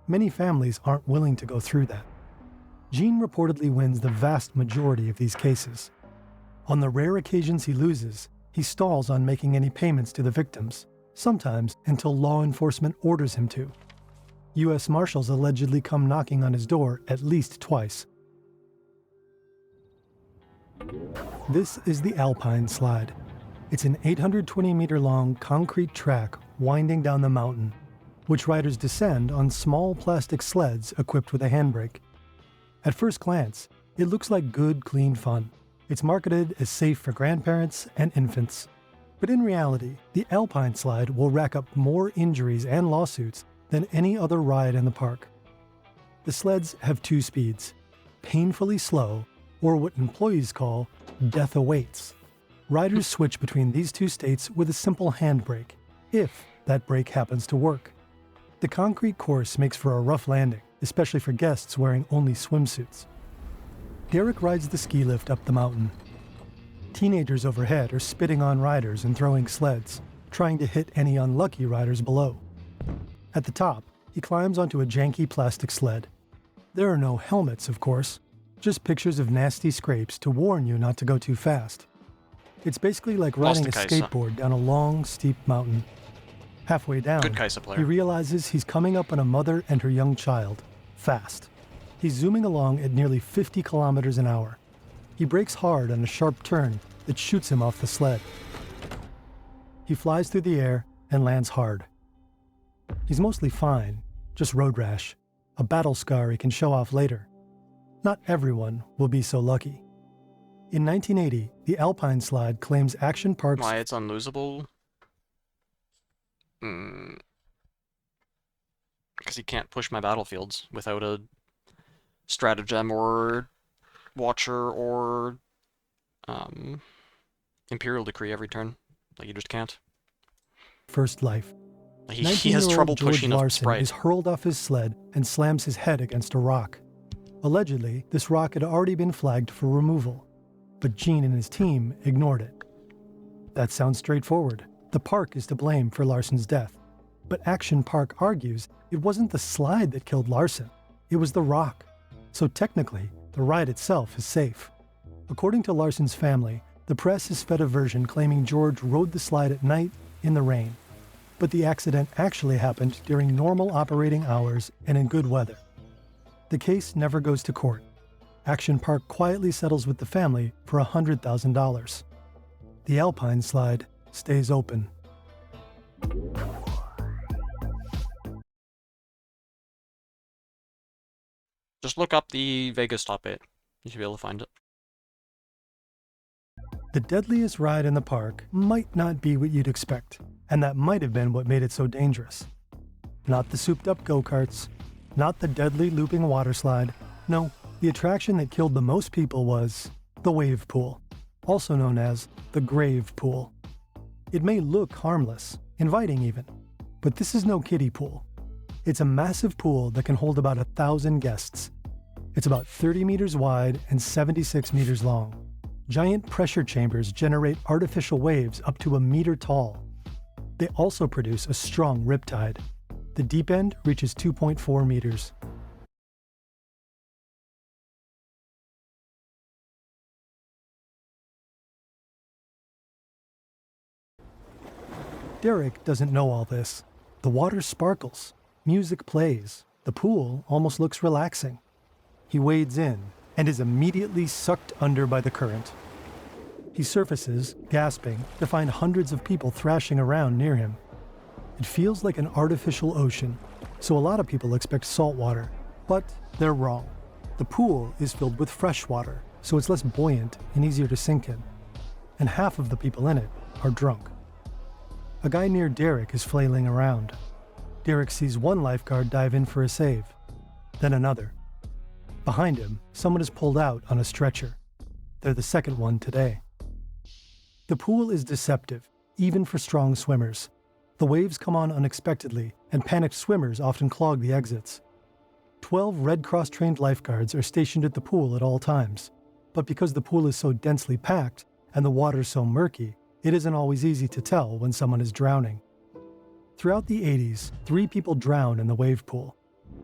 Many families aren't willing to go through that. Gene reportedly wins the vast majority of these cases. On the rare occasions he loses, he stalls on making any payments to the victims, sometimes until law enforcement orders him to. U.S. Marshals allegedly come knocking on his door at least twice. This is the Alpine Slide. It's an 820-meter-long concrete track winding down the mountain, which riders descend on small plastic sleds equipped with a handbrake. At first glance, it looks like good, clean fun. It's marketed as safe for grandparents and infants. But in reality, the Alpine Slide will rack up more injuries and lawsuits than any other ride in the park. The sleds have 2 speeds, painfully slow, or what employees call death awaits. Riders switch between these 2 states with a simple handbrake, if that brake happens to work. The concrete course makes for a rough landing, especially for guests wearing only swimsuits. Derek rides the ski lift up the mountain. Teenagers overhead are spitting on riders and throwing sleds, trying to hit any unlucky riders below. At the top, he climbs onto a janky plastic sled. There are no helmets, of course, just pictures of nasty scrapes to warn you not to go too fast. It's basically like riding a skateboard down a long, steep mountain. Halfway down, Good Kaisa player. he realizes he's coming up on a mother and her young child, fast. He's zooming along at nearly 50 kilometers an hour. He brakes hard on a sharp turn that shoots him off the sled. He flies through the air and lands hard. He's mostly fine, just road rash, a battle scar he can show off later. Not everyone will be so lucky. In 1980, the Alpine Slide claims Action Park's... Why it's unlosable? Because he can't push my battlefields without a stratagem or watcher or Imperial Decree every turn. Like, you just can't. First life. Like, he has 19-year-old trouble George pushing a Larson sprite. is hurled off his sled and slams his head against a rock. Allegedly, this rock had already been flagged for removal, but Gene and his team ignored it. That sounds straightforward. The park is to blame for Larson's death. But Action Park argues it wasn't the slide that killed Larson, it was the rock. So technically, the ride itself is safe. According to Larson's family, the press has fed a version claiming George rode the slide at night in the rain. But the accident actually happened during normal operating hours and in good weather. The case never goes to court. Action Park quietly settles with the family for $100,000. The Alpine slide stays open. Just look up the Vegas top 8. You should be able to find it. The deadliest ride in the park might not be what you'd expect, and that might have been what made it so dangerous. Not the souped-up go-karts, not the deadly looping water slide. No, the attraction that killed the most people was the wave pool, also known as the grave pool. It may look harmless, inviting even, but this is no kiddie pool. It's a massive pool that can hold about 1,000 guests. It's about 30 meters wide and 76 meters long. Giant pressure chambers generate artificial waves up to 1 meter tall. They also produce a strong riptide. The deep end reaches 2.4 meters. Derek doesn't know all this. The water sparkles, music plays, the pool almost looks relaxing. He wades in and is immediately sucked under by the current. He surfaces, gasping, to find hundreds of people thrashing around near him. It feels like an artificial ocean, so a lot of people expect salt water, but they're wrong. The pool is filled with fresh water, so it's less buoyant and easier to sink in. And half of the people in it are drunk. A guy near Derek is flailing around. Derek sees one lifeguard dive in for a save, then another. Behind him, someone is pulled out on a stretcher. They're the second one today. The pool is deceptive, even for strong swimmers. The waves come on unexpectedly, and panicked swimmers often clog the exits. 12 Red Cross-trained lifeguards are stationed at the pool at all times. But because the pool is so densely packed, and the water so murky, it isn't always easy to tell when someone is drowning. Throughout the 80s, 3 people drowned in the wave pool.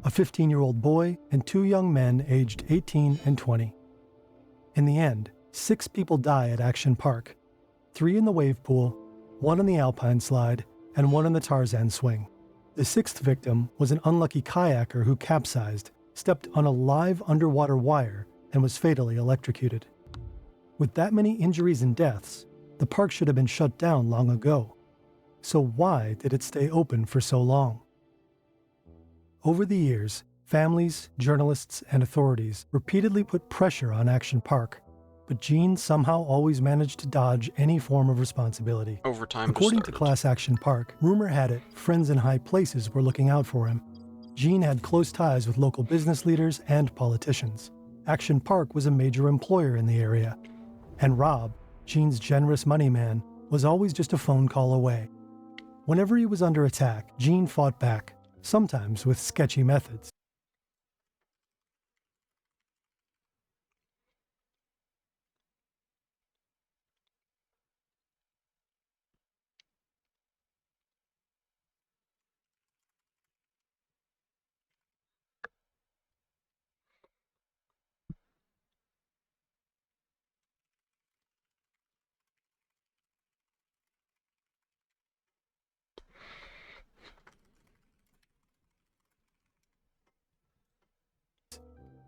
A 15-year-old boy and 2 young men aged 18 and 20. In the end, 6 people die at Action Park. 3 in the wave pool, 1 on the Alpine slide, and 1 on the Tarzan swing. The 6th victim was an unlucky kayaker who capsized, stepped on a live underwater wire, and was fatally electrocuted. With that many injuries and deaths, the park should have been shut down long ago. So why did it stay open for so long? Over the years, families, journalists, and authorities repeatedly put pressure on Action Park, but Gene somehow always managed to dodge any form of responsibility. Overtime just According to started. Class Action Park, rumor had it friends in high places were looking out for him. Gene had close ties with local business leaders and politicians. Action Park was a major employer in the area. And Rob, Gene's generous money man, was always just a phone call away. Whenever he was under attack, Gene fought back, sometimes with sketchy methods.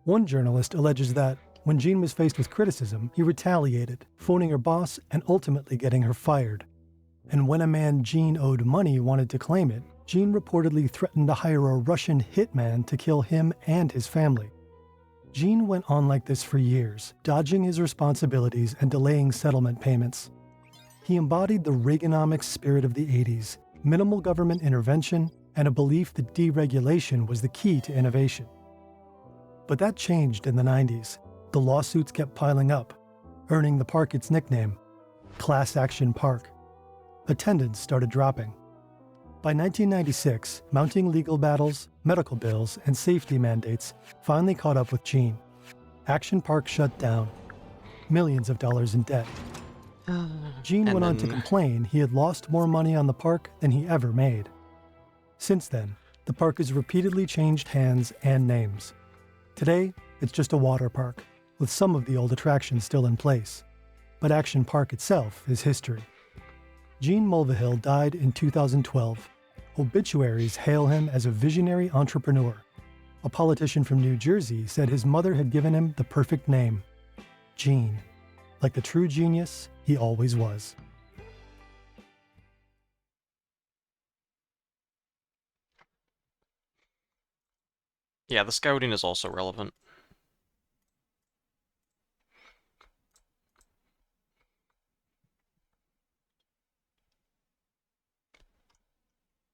One journalist alleges that, when Gene was faced with criticism, he retaliated, phoning her boss and ultimately getting her fired. And when a man Gene owed money wanted to claim it, Gene reportedly threatened to hire a Russian hitman to kill him and his family. Gene went on like this for years, dodging his responsibilities and delaying settlement payments. He embodied the Reaganomics spirit of the 80s, minimal government intervention, and a belief that deregulation was the key to innovation. But that changed in the 90s. The lawsuits kept piling up, earning the park its nickname, Class Action Park. Attendance started dropping. By 1996, mounting legal battles, medical bills, and safety mandates finally caught up with Gene. Action Park shut down. Millions of dollars in debt. Gene And went on to then- complain he had lost more money on the park than he ever made. Since then, the park has repeatedly changed hands and names. Today, it's just a water park, with some of the old attractions still in place. But Action Park itself is history. Gene Mulvihill died in 2012. Obituaries hail him as a visionary entrepreneur. A politician from New Jersey said his mother had given him the perfect name, Gene, like the true genius he always was. Yeah, the scouting is also relevant.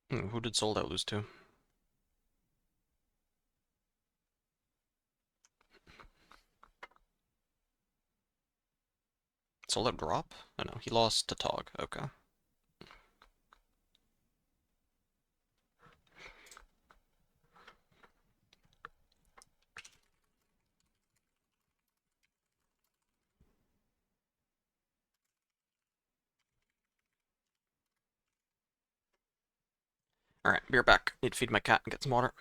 Who did Sold Out lose to? Sold Out drop? Oh no, he lost to Tog. Okay. Alright, be right back. Need to feed my cat and get some water.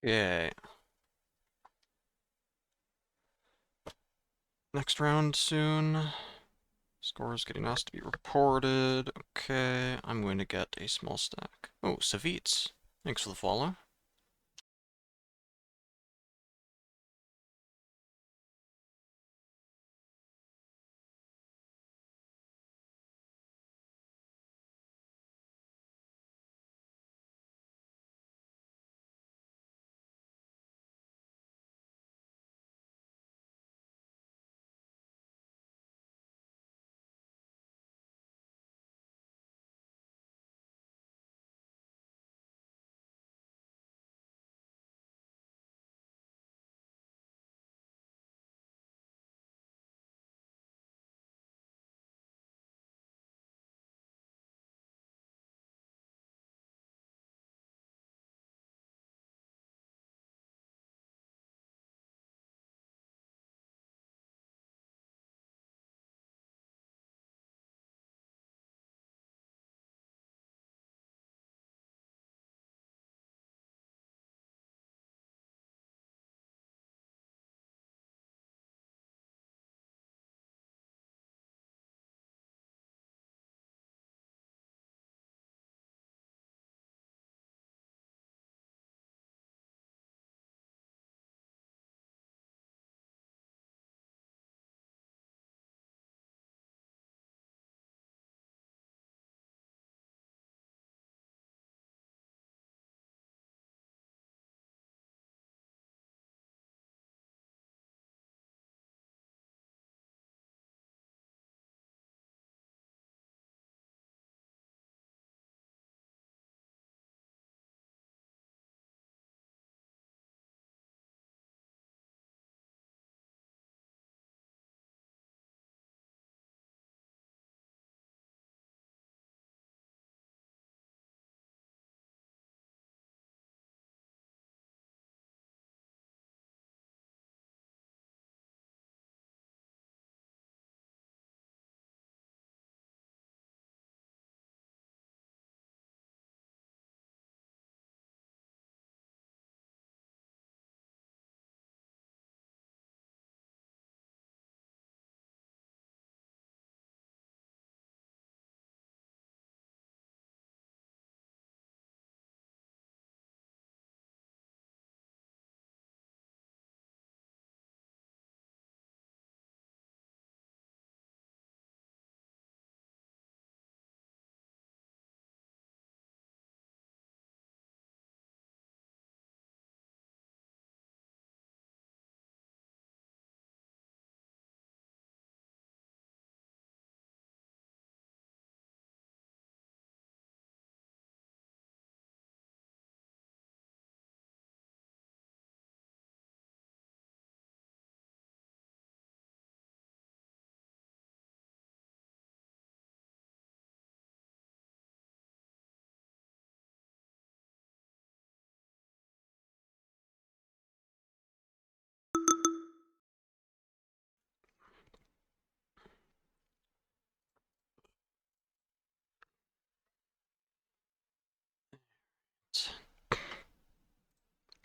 Okay. Next round soon. Scores getting asked to be reported. Okay, I'm going to get a small stack. Oh, Savits. Thanks for the follow.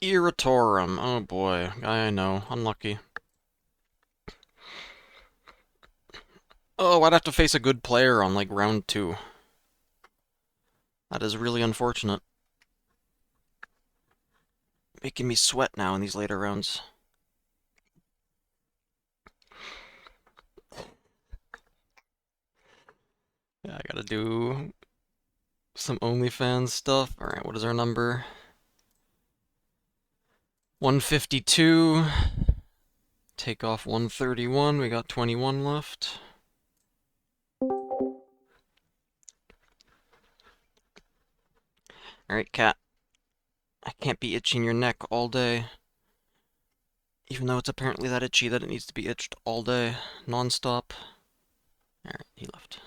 Irritorum. Oh boy. I know. Unlucky. Oh, I'd have to face a good player on, like, round 2. That is really unfortunate. Making me sweat now in these later rounds. Yeah, I gotta do some OnlyFans stuff. Alright, what is our number? 152. Take off 131. We got 21 left. Alright, cat. I can't be itching your neck all day. Even though it's apparently that itchy that it needs to be itched all day, non-stop. Alright, he left.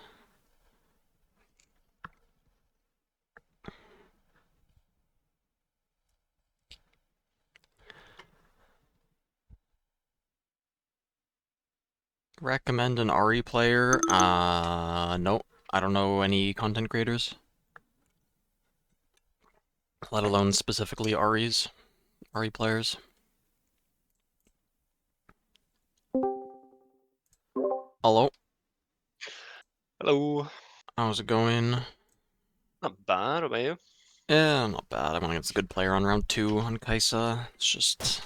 Recommend an RE player? Nope. I don't know any content creators. Let alone specifically REs. RE players. Hello. Hello. How's it going? Not bad, what about you? Yeah, not bad. I went against a good player on round 2 on Kaisa. It's just...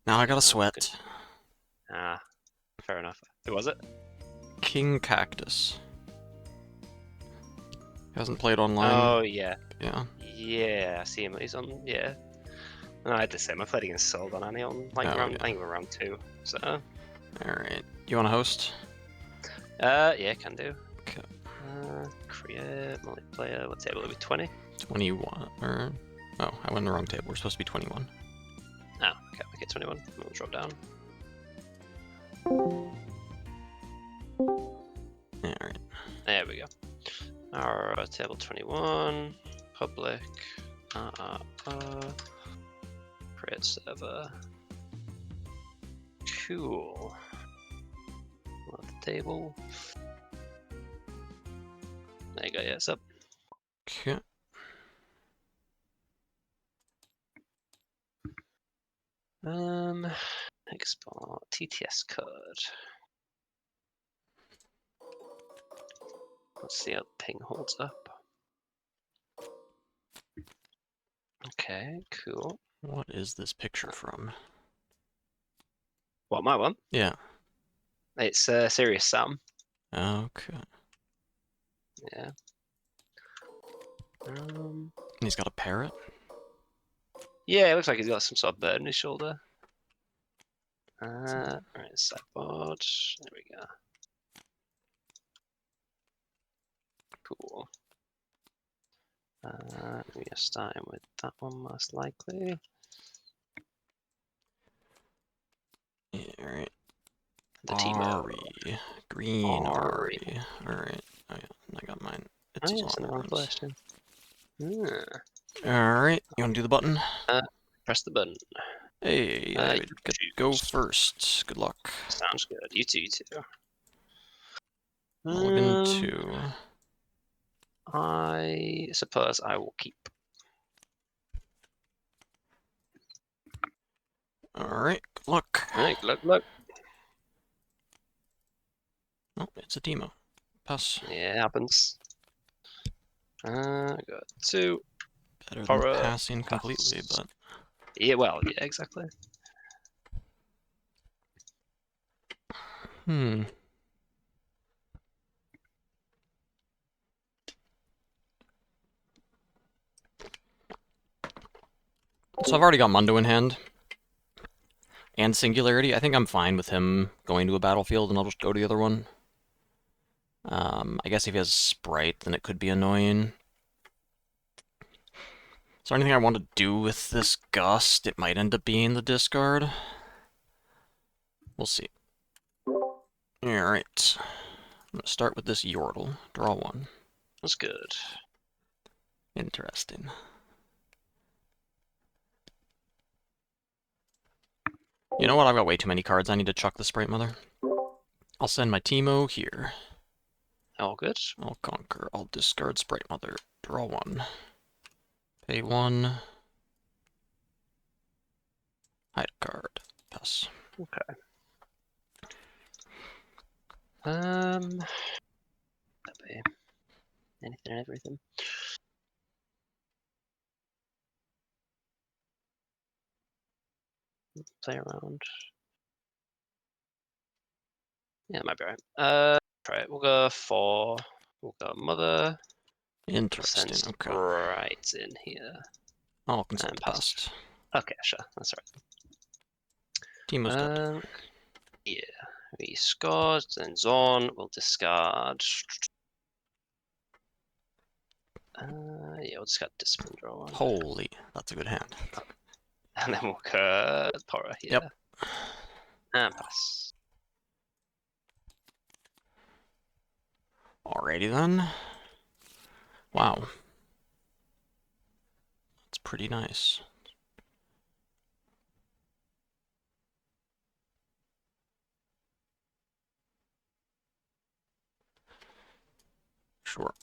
Now I gotta Oh, sweat. good. Ah, fair enough. Who was it? King Cactus. Hasn't played online. Oh, yeah. Yeah. Yeah, I see him. He's on, yeah. No, I had the same. I played against Sold on Annie on, like, Oh, round, yeah. I think we're round 2. So, Alright. You wanna host? yeah, can do. Okay. Create multiplayer. What table are we? 20? 21. Or... Oh, I went in the wrong table. We're supposed to be 21. Oh, okay, make it 21. We'll drop down. Alright. There we go. Our table 21. Public. Create server. Cool. Load the table. There you go, yeah, it's up. Okay. Export TTS code. Let's see how the ping holds up. Okay, cool. What is this picture from? What, my one? Yeah. It's Serious Sam. Okay. Yeah. He's got a parrot? Yeah, it looks like he's got some sort of bird on his shoulder. Alright, sideboard. There we go. Cool. We are starting with that one most likely. Yeah, alright. The Teemo. Ari. Green Ari. Alright. Oh yeah, I got mine. It's Oh, yeah, it's in the wrong arms. place. Alright, you wanna do the button? Press the button. Hey, I you get to go first. Good luck. Sounds good. You too, you too. Log into... I suppose I will keep. Alright, good luck. Alright, look. Oh, it's a Teemo. Pass. Yeah, it happens. Got 2. Better than Horror. passing completely, Pass. but... Yeah, well, yeah, exactly. Hmm. So I've already got Mundo in hand. And Singularity. I think I'm fine with him going to a battlefield, and I'll just go to the other one. I guess if he has Sprite, then it could be annoying. Is there anything I want to do with this Gust? It might end up being the discard. We'll see. Alright. I'm gonna start with this Yordle. Draw 1. That's good. Interesting. You know what? I've got way too many cards. I need to chuck the Sprite Mother. I'll send my Teemo here. All good. I'll conquer. I'll discard Sprite Mother. Draw 1. Pay 1. Hide a card. Pass. Okay. That'd be anything and everything. Play around. Yeah, that might be right. Try it. We'll go 4. We'll go Mother. Interesting. Send Okay. right in here. I'll consult And the pass. past. Okay, sure. That's Teemo's dead. right. Yeah. We scored, then Zorn will discard. Yeah, we'll discard Discipline, draw 1. Holy, that's a good hand. And then we'll cut Pora here. Yep. And pass. Alrighty then. Wow. That's pretty nice. Sure.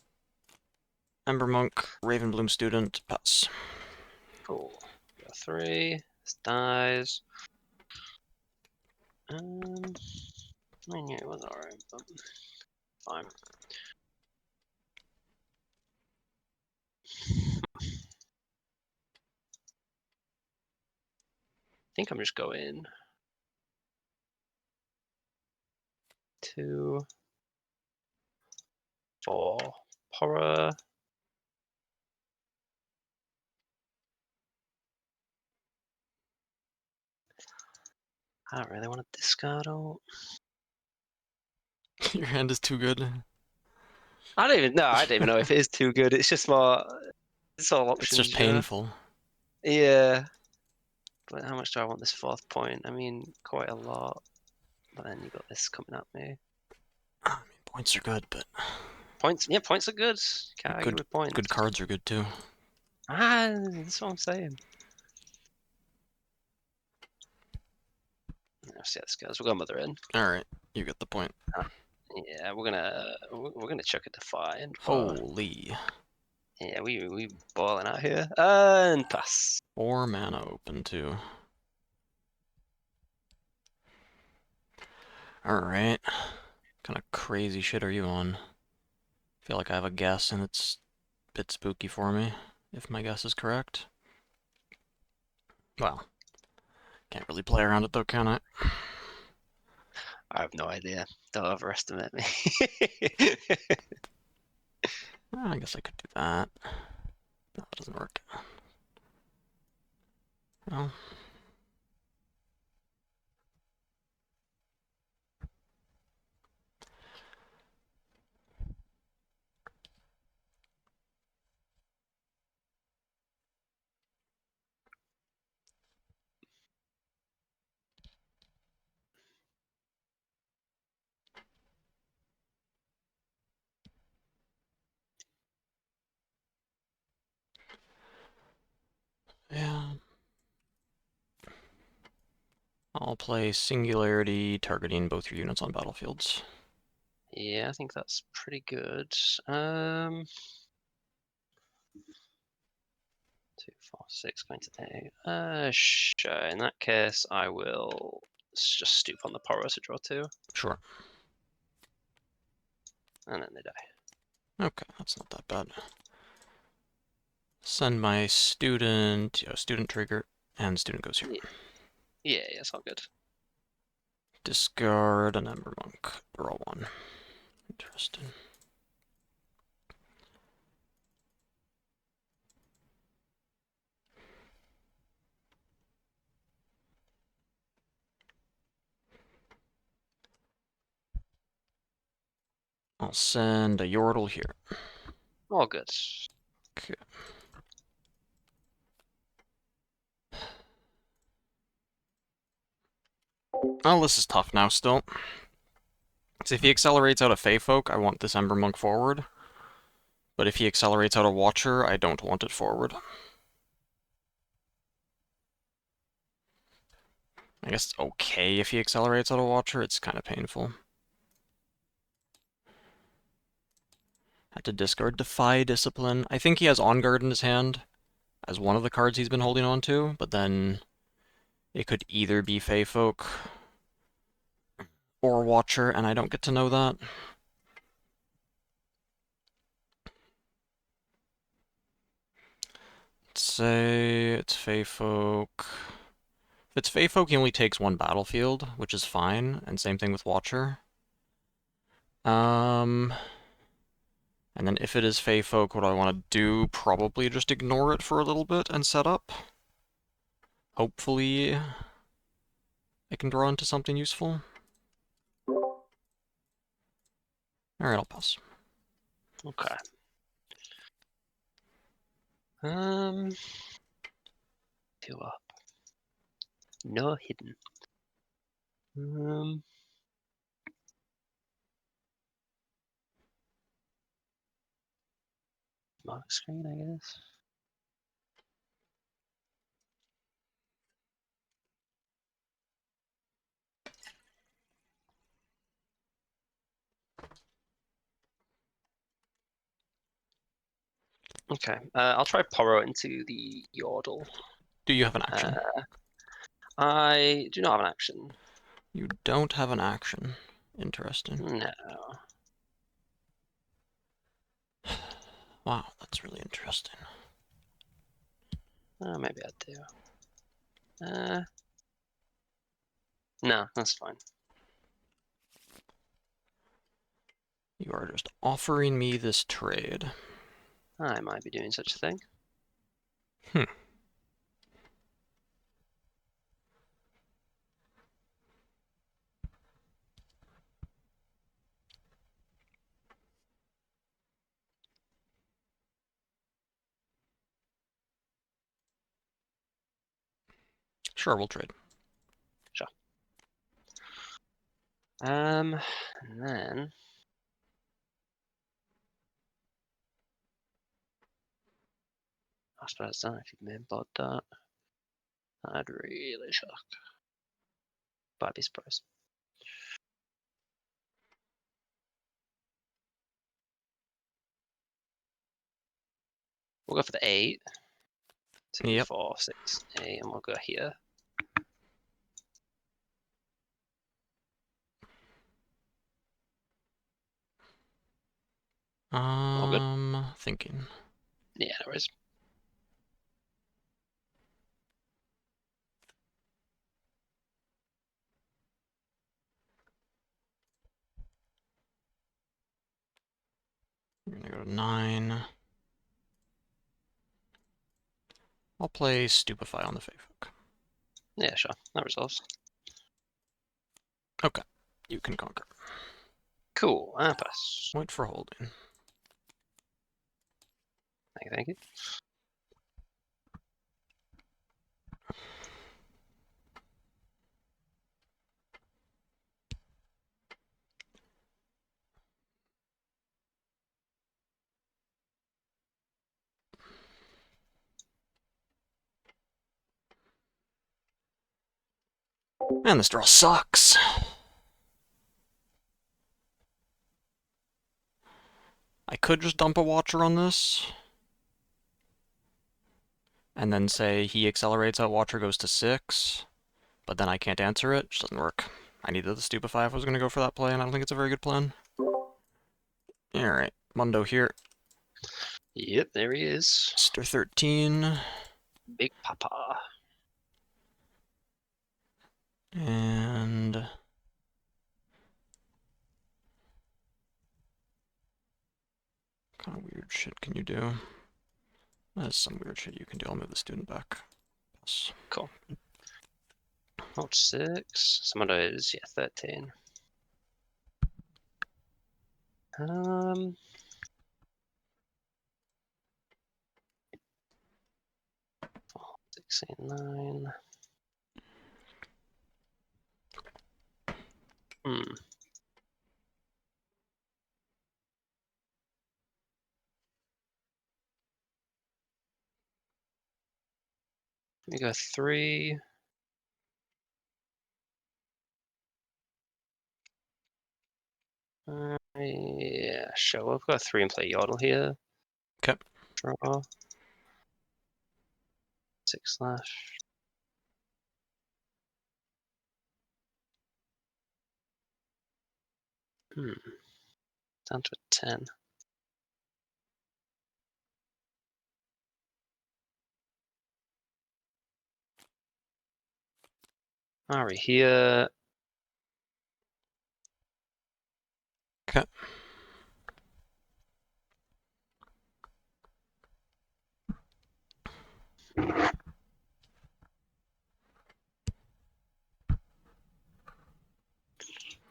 Ember Monk, Ravenbloom student, pass. Cool. 3. This dies. I knew it was alright, but fine. I think I'm just going 2, 4, horror. I don't really want to discard all. Your hand is too good. I don't even know. I don't even know if it is too good. It's just more. It's all options. It's just you know? painful. Yeah. But how much do I want this 4th point? I mean, quite a lot. But then you got this coming at me. I mean, points are good, but Points, yeah, points are good. Can't argue with points. good cards are good too. That's what I'm saying. Let's see how this goes. We'll go mother in. All right, you get the point. Yeah, we're gonna chuck a define. Holy. Yeah, we balling out here and pass. 4 mana open too. All right. Kind of crazy shit are you on? Feel like I have a guess and it's a bit spooky for me, if my guess is correct. Well, can't really play around it though, can I? I have no idea. Don't overestimate me. I guess I could do that. No, that doesn't work. Well. Yeah. I'll play Singularity, targeting both your units on battlefields. Yeah, I think that's pretty good. 2, 4, 6, going to 8. Sure. In that case, I will just stoop on the Poro to draw 2. Sure. And then they die. Okay, that's not that bad. Send my student, student trigger, and student goes here. Yeah, it's all good. Discard an Ember Monk. Draw 1. Interesting. I'll send a Yordle here. All good. Okay. Oh, this is tough now still. So if he accelerates out a Fey Folk, I want this Ember Monk forward. But if he accelerates out a Watcher, I don't want it forward. I guess it's okay if he accelerates out a Watcher, it's kind of painful. Had to discard Defy Discipline. I think he has On Guard in his hand as one of the cards he's been holding on to, but then it could either be Fey Folk or Watcher, and I don't get to know that. Let's say it's Fey Folk. If it's Fey Folk, he only takes 1 battlefield, which is fine, and same thing with Watcher. And then if it is Fey Folk, what do I want to do? Probably just ignore it for a little bit and set up. Hopefully, I can draw into something useful. Alright, I'll pass. Okay. 2 up. No hidden. Mark screen, I guess. Okay, I'll try Poro into the Yordle. Do you have an action? I do not have an action. You don't have an action. Interesting. No. Wow, that's really interesting. Maybe I do. No, that's fine. You are just offering me this trade. I might be doing such a thing. Sure, we'll trade. Sure. And then I suppose then if you mainboard that, I'd really shock. But I'd be surprised. We'll go for the 8. 2, Yep. 4, 6, 8, and we'll go here. All good? Thinking. Yeah, no worries. We're gonna go to 9. I'll play Stupefy on the Feyfolk. Yeah, sure. That resolves. Okay, you can conquer. Cool. I pass. Wait for holding. Thank you, thank you. Man, this draw sucks. I could just dump a Watcher on this. And then say he accelerates out, Watcher goes to 6. But then I can't answer it. Just doesn't work. I needed the Stupefy if I was going to go for that play, and I don't think it's a very good plan. Alright, Mundo here. Yep, there he is. Mr. 13. Big Papa. And... what kind of weird shit can you do? That's some weird shit you can do. I'll move the student back. Pass. Cool. Not 6. Some of those, yeah, 13. 6, 8, 9. We go 3. Yeah, sure. We'll go 3 and play Yodel here. Okay. Draw. 6 slash. Down to a 10. Ari here. Okay.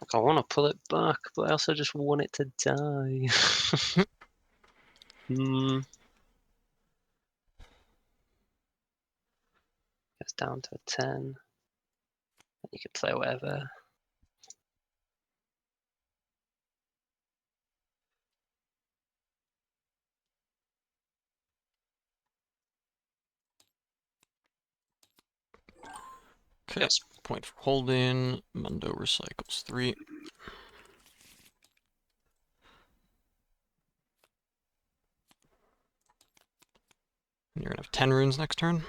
Like, I want to pull it back, but I also just want it to die. It's down to a 10. You can play whatever. Okay. Yes. Point for holding. Mundo recycles 3. And you're gonna have 10 runes next turn.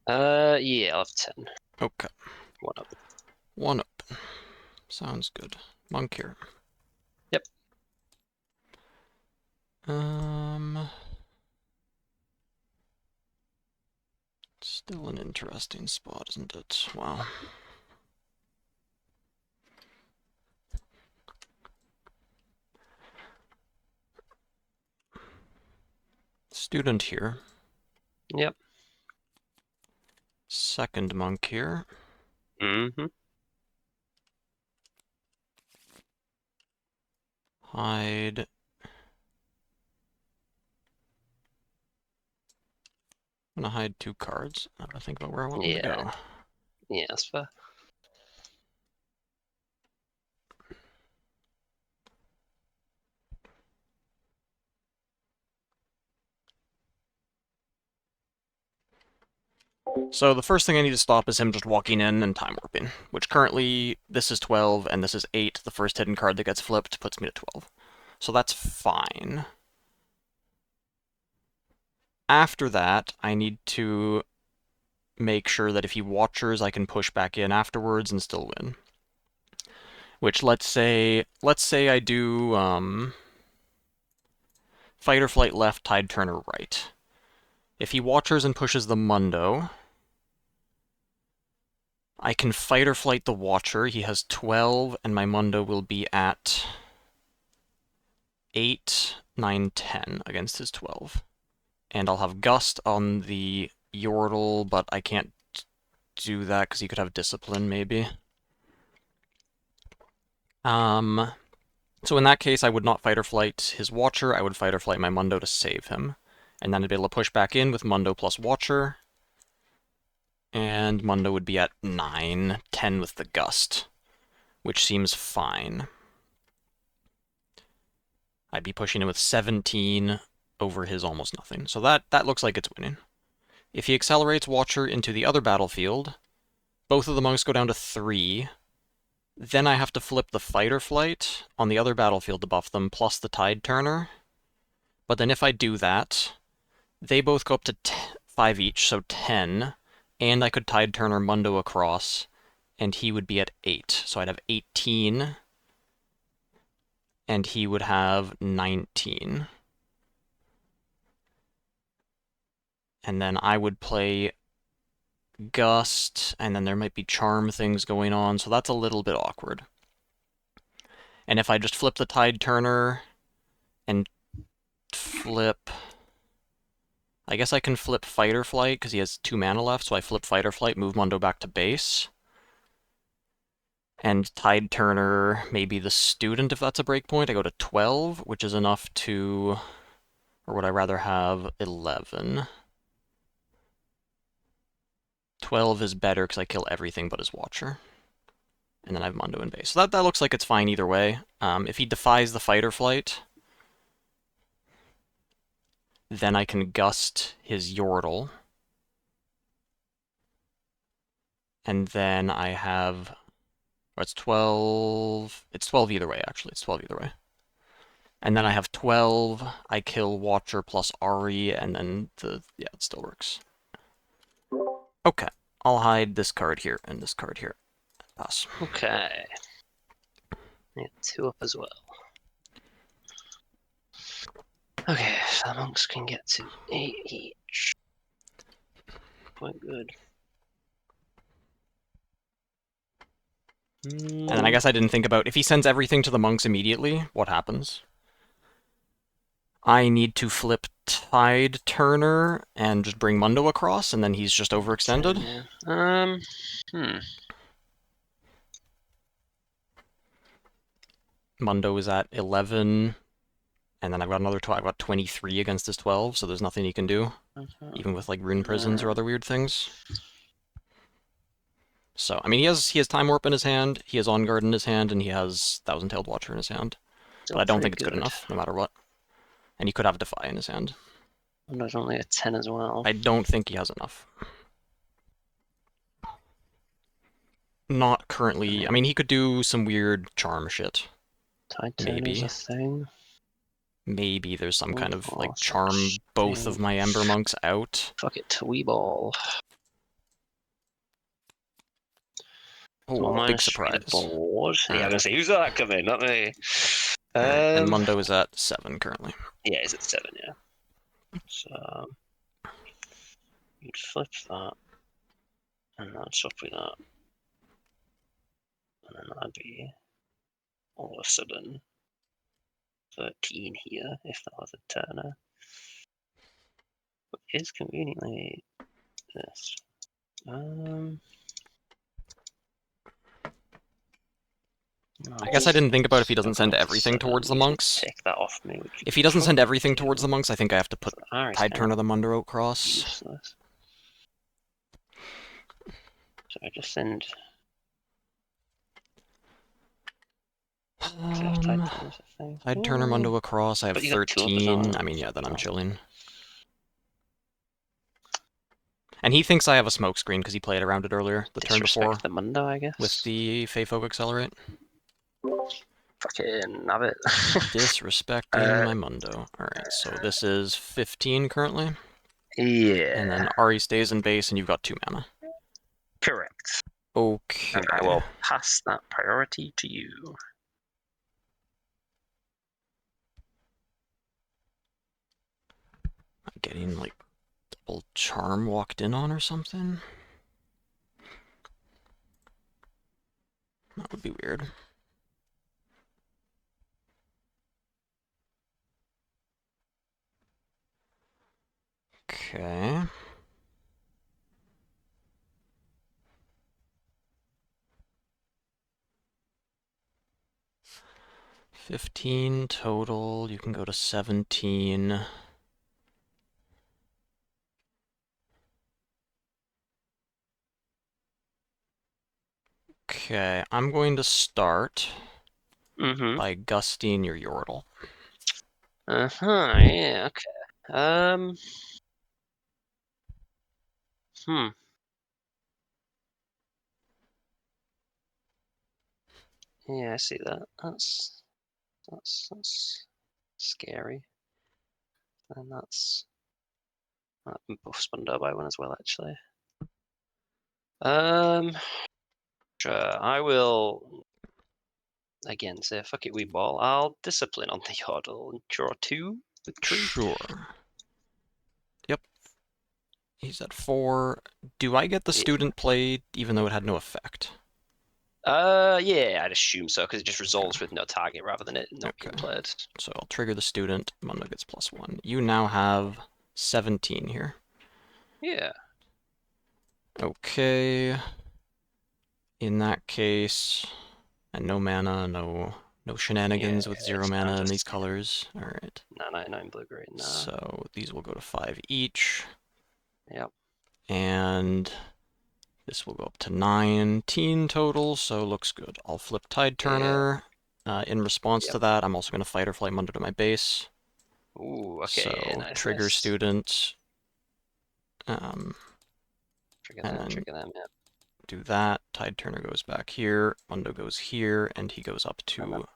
Yeah, I'll have 10. Okay. 1 up. 1 up. Sounds good. Monk here. Yep. Still an interesting spot, isn't it? Wow. Student here. Yep. Second monk here. Mm-hmm. Hide. I'm gonna hide 2 cards. I gotta think about where I want them to go. Yeah, that's fair. So the first thing I need to stop is him just walking in and time warping, which currently this is 12 and this is 8. The first hidden card that gets flipped puts me to 12. So that's fine. After that, I need to make sure that if he watchers, I can push back in afterwards and still win. Which, let's say I do fight or flight left, tide turner right. If he watchers and pushes the Mundo, I can fight or flight the Watcher. He has 12, and my Mundo will be at 8, 9, 10 against his 12. And I'll have Gust on the Yordle, but I can't do that because he could have Discipline, maybe. So in that case, I would not fight or flight his Watcher. I would fight or flight my Mundo to save him. And then I'd be able to push back in with Mundo plus Watcher. And Mundo would be at 9, 10 with the Gust, which seems fine. I'd be pushing him with 17 over his almost nothing. So that looks like it's winning. If he accelerates Watcher into the other battlefield, both of the monks go down to 3. Then I have to flip the fight or flight on the other battlefield to buff them, plus the tide turner. But then if I do that, they both go up to 5 each, so 10. And I could tide turner Mundo across, and he would be at 8. So I'd have 18, and he would have 19. And then I would play Gust, and then there might be charm things going on, so that's a little bit awkward. And if I just flip the tide turner and flip... I guess I can flip Fight or Flight, because he has 2 mana left, so I flip Fight or Flight, move Mundo back to base. And Tide Turner, maybe the Student, if that's a breakpoint. I go to 12, which is enough to... Or would I rather have 11? 12 is better, because I kill everything but his Watcher. And then I have Mundo in base. So that looks like it's fine either way. If he defies the Fight or Flight, then I can Gust his Yordle. And then I have... Or it's 12... It's 12 either way, actually. It's 12 either way. And then I have 12. I kill Watcher plus Ari, and then yeah, it still works. Okay. I'll hide this card here and this card here. Pass. Okay. Yeah, 2 up as well. Okay, so the monks can get to 8 each. Quite good. And then I guess I didn't think about, if he sends everything to the monks immediately, what happens? I need to flip Tide Turner and just bring Mundo across, and then he's just overextended? Yeah. Mundo is at 11, and then I've got another 12. I've got 23 against his 12, so there's nothing he can do, even with like Rune Prisons or other weird things. So, I mean, he has Time Warp in his hand, he has On Guard in his hand, and he has Thousand-Tailed Watcher in his hand. But I don't think it's good enough, no matter what. And he could have Defy in his hand. And there's only a 10 as well. I don't think he has enough. Not currently. I mean, he could do some weird charm shit. Tide Turner's a thing. Maybe there's some kind of, like, charm both of my Ember Monks out. Fuck it, Twee Ball. Come on, Oh, big minus 3 to surprise. board. Yeah, I'm Alright. gonna say, who's that coming? Not me. Alright, and Mundo is at 7 currently. Yeah, he's at 7, yeah. So you'd flip that, and that's up with that. And then that'd be all of a sudden 13 here, if that was a turner. But it is conveniently this. I guess I didn't think about if he doesn't send everything towards the monks. Take that off me. If he doesn't send everything towards the monks, I think I have to put Tide turn Turner the Mundo across. useless. So I just send. Tide Turner Mundo across. I have But you got 2 of us 13. on. I mean, yeah, then I'm Oh. chilling. And he thinks I have a smoke screen because he played around it earlier the turn before Disrespect the Mundo, I guess. with the Fey Folk Accelerate. Fucking have it. Disrespecting my Mundo. Alright, so this is 15 currently. Yeah. And then Ari stays in base and you've got 2 mana. Correct. Okay. And I will pass that priority to you. I'm getting like double charm walked in on or something. That would be weird. Okay. $15 total. You can go to 17. Okay, I'm going to start by gusting your Yordle. Yeah, okay. Yeah, I see that. That's scary. And that buffs Mundo by 1 as well, actually. Sure, I will again say fuck it, we ball. I'll discipline on the Yordle and draw 2 with Tree. Sure. Yep. He's at 4. Do I get the student played even though it had no effect? Yeah, I'd assume so, because it just resolves with no target rather than it not being played. So I'll trigger the student. Mundo gets +1. You now have 17 here. Yeah. Okay. In that case, and no mana, no shenanigans with 0 mana in these colors. All right. No, in blue green. Nah. So these will go to 5 each. Yep. And this will go up to 19 total, so looks good. I'll flip Tide Turner. In response to that, I'm also going to Fight or Flight Mundo to my base. Ooh, okay. So Nice, trigger student. Trigger them, yeah. Do that. Tide Turner goes back here. Mundo goes here, and he goes up to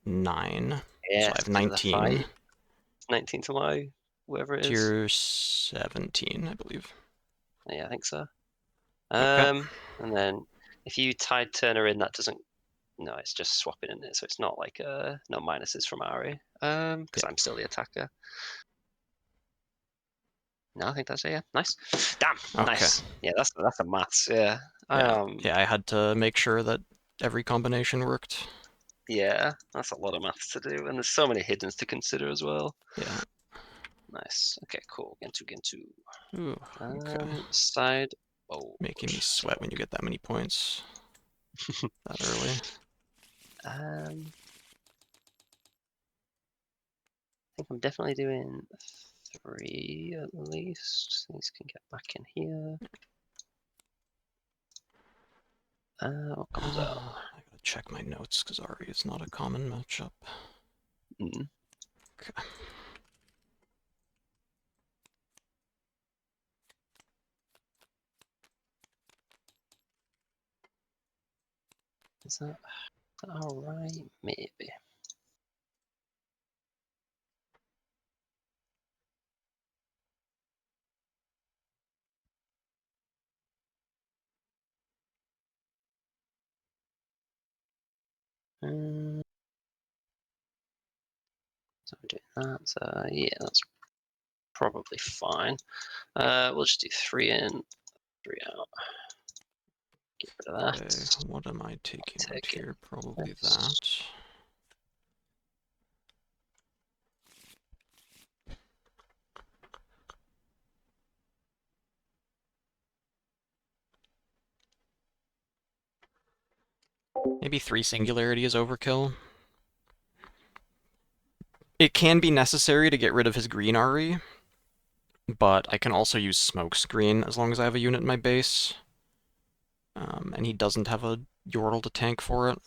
9. Yeah, so I have 19. 19 to my whatever it is. Tier 17, I believe. Yeah, I think so. Okay. And then if you Tide Turner in, that doesn't. No, it's just swapping in it, so it's not like no minuses from Ari. Because I'm still the attacker. No, I think that's it. Yeah, nice. Damn, nice. Yeah, that's the maths. Yeah. Yeah, I had to make sure that every combination worked. Yeah, that's a lot of maths to do, and there's so many hiddens to consider as well. Yeah. Nice. Okay, cool. Gentu. Ooh, okay. Side. Oh. Making me sweat when you get that many points that early. I think I'm definitely doing 3 at least. These can get back in here. What comes out? I gotta check my notes because Ari is not a common matchup. Okay. Is that alright? Maybe. So I'm doing that. So yeah, that's probably fine. We'll just do 3 in, 3 out. Get rid of that. Okay, what am I taking out Take it. here? Probably This. that. Maybe 3 singularity is overkill. It can be necessary to get rid of his green RE, but I can also use smoke screen as long as I have a unit in my base. And he doesn't have a Yordle to tank for it.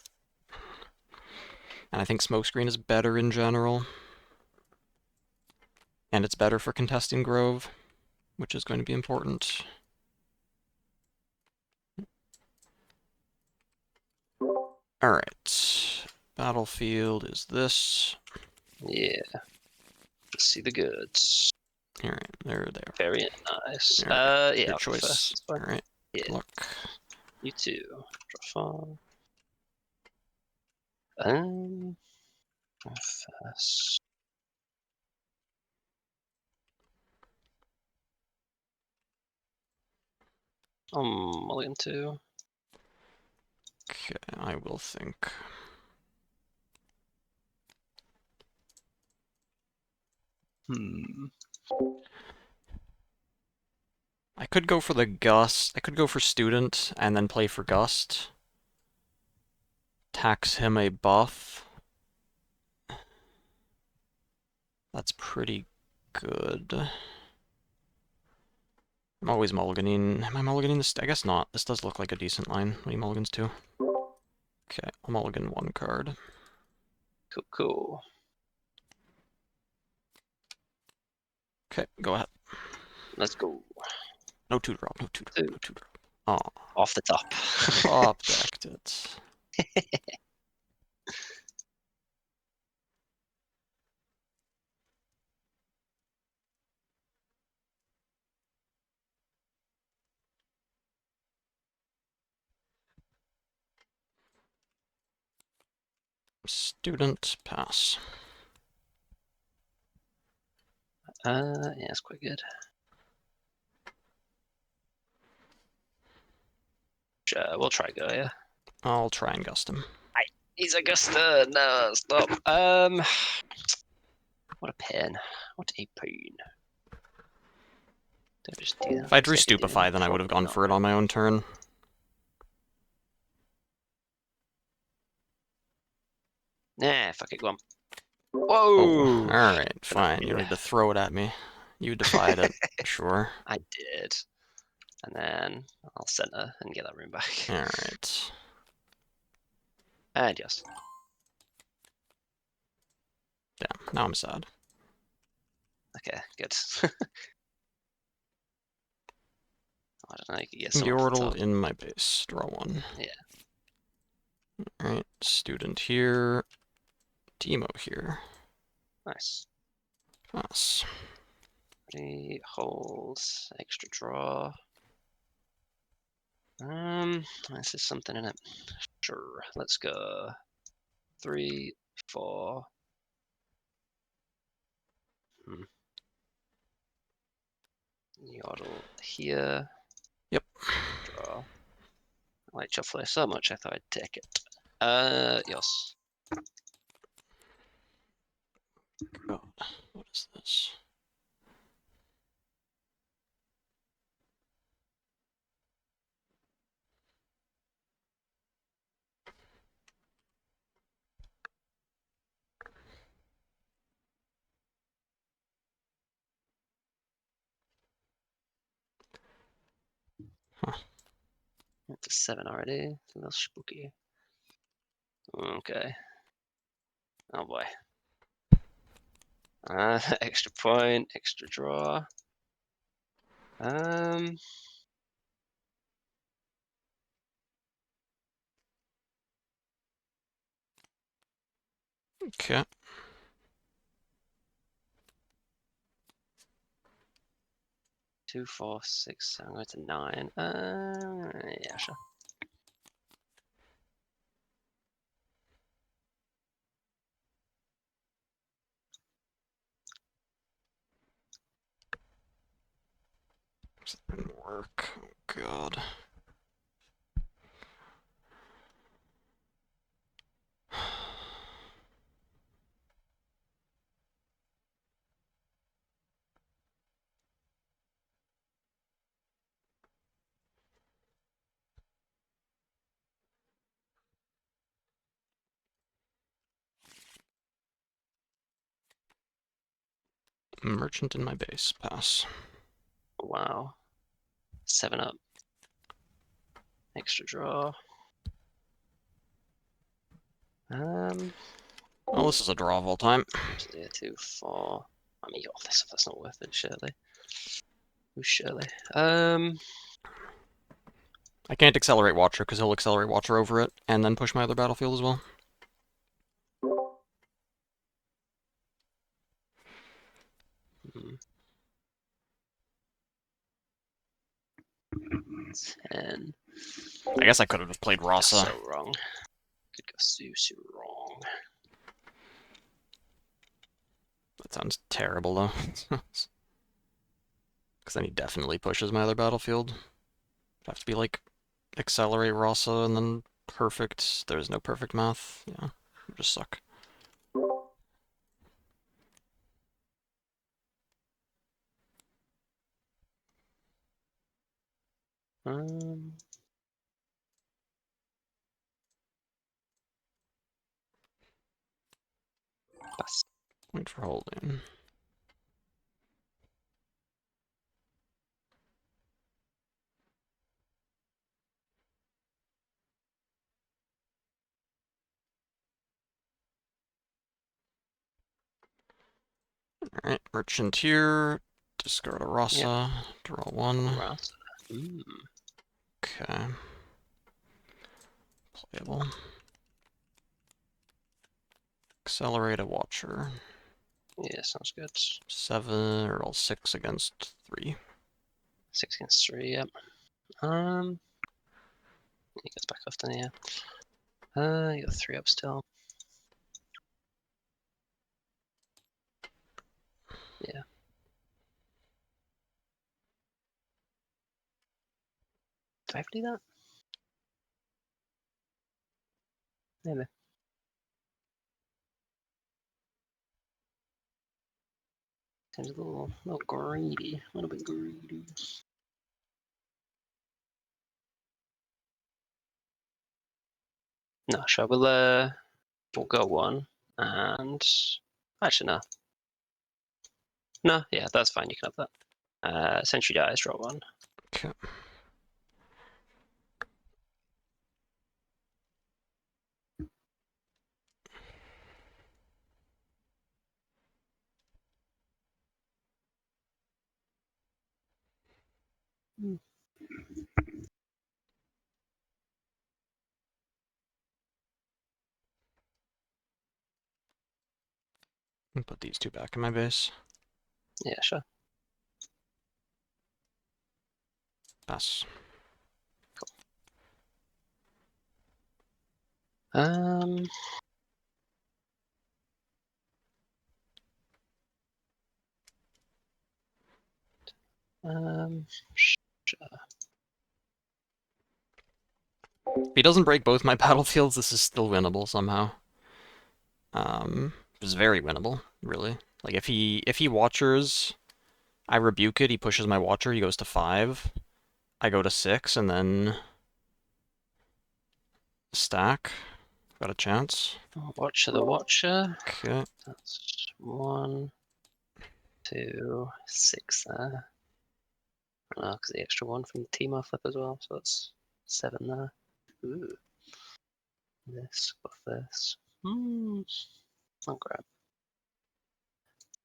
And I think smoke screen is better in general. And it's better for contesting Grove, which is going to be important. Alright. Battlefield is this. Yeah. Let's see the goods. Alright, there they are. Very nice. Alright, Yeah, your I'll go choice. first. It's fine. Alright, Yeah. good luck. You too. Draw 5. First. Mulligan 2. Okay, I will think. I could go for the Gust. I could go for Student and then play for Gust. Tax him a buff. That's pretty good. I'm always mulliganing. Am I mulliganing this? I guess not. This does look like a decent line. What are you mulligans to? Okay, I'll mulligan 1 card. Cool, cool. Okay, go ahead. Let's go. No 2-drop, no 2-drop, no 2-drop. Oh, Off the top. top decked it. Student, pass. Yeah, it's quite good. We'll try go, yeah. I'll try and gust him. He's Augusta. No, stop. What a pain. What a pain. Don't just do that. If I drew It's like you're doing Stupefy, then I would have probably gone not for it on my own turn. Nah, fuck it, go on. Oh, Whoa! alright, fine. You don't Yeah. need to throw it at me. You defied it, sure. I did. And then I'll center and get that room back. Alright. And yes. Damn, now I'm sad. Okay, good. I don't know, you could get someone off the Yordle top. in my base. Draw 1. Yeah. Alright, Student here. Teemo here. Nice. Pass. Ready, hold, extra draw. This is something in it. Sure, let's go. 3, 4. Yordle here. Yep. Draw. I like Shuffler so much I thought I'd take it. Yes. God, what is this? Huh. It's a 7 already. It's a little spooky. Okay. Oh boy. Extra point, extra draw. Okay. Two, 4, 6. I'm going to 9. Yeah, sure. That didn't work. Oh, God. Merchant in my base. Pass. Wow. 7 up. Extra draw. Well, this is a draw of all time. 2, 4. I mean, oh, that's not worth it, surely. Oh, surely. I can't accelerate Watcher because he'll accelerate Watcher over it and then push my other battlefield as well. Hmm. 10. I guess I could have just played Rasa. So wrong. Could go so wrong. That sounds terrible, though. Because then he definitely pushes my other battlefield. It'd have to be like accelerate Rasa and then perfect. There's no perfect math. Yeah, it would just suck. Pass. Wait for holding. Alright, Merchant here. Discard a Rasa. Draw 1. Rasa. Okay. Playable. Accelerate a Watcher. Yeah, sounds good. 7 or all 6 against 3. 6 against 3, yep. He gets back off then, yeah. You got 3 up still. Yeah. Do I have to do that? Maybe. Seems a little greedy. A little bit greedy. No, sure. We'll go 1. And actually, no. No, yeah, that's fine. You can have that. Sentry dies, draw 1. Okay. Put these 2 back in my base. Yeah, sure. Pass. Um. Sure. If he doesn't break both my battlefields, this is still winnable somehow. It's very winnable, really. Like if he Watchers, I rebuke it, he pushes my Watcher, he goes to 5. I go to 6, and then stack. Got a chance. Watcher the Watcher. Okay. That's 1, 2, 6 there. Because the extra 1 from the Teemo flip as well, so that's 7 there. Ooh. This, buff this. I'll grab.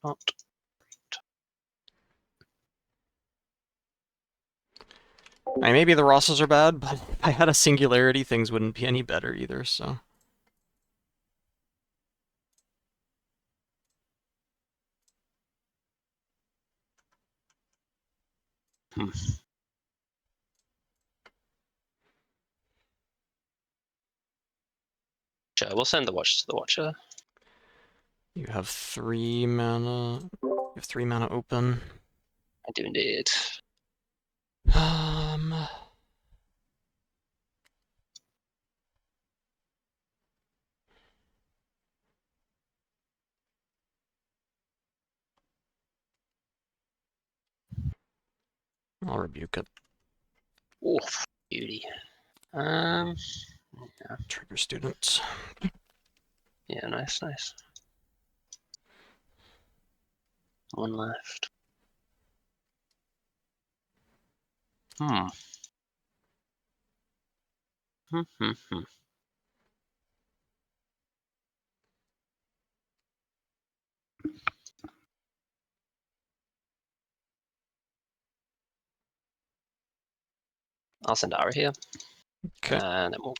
Not. Maybe the Rosses are bad, but if I had a Singularity, things wouldn't be any better either, so... Sure, we'll send the Watcher to the Watcher. You have 3 mana... You have 3 mana open. I do indeed. I'll rebuke it. Oof, beauty. Trigger students. Yeah, nice, nice. One left. Hmm. Hmm. I'll send Ara here. Okay. And then we'll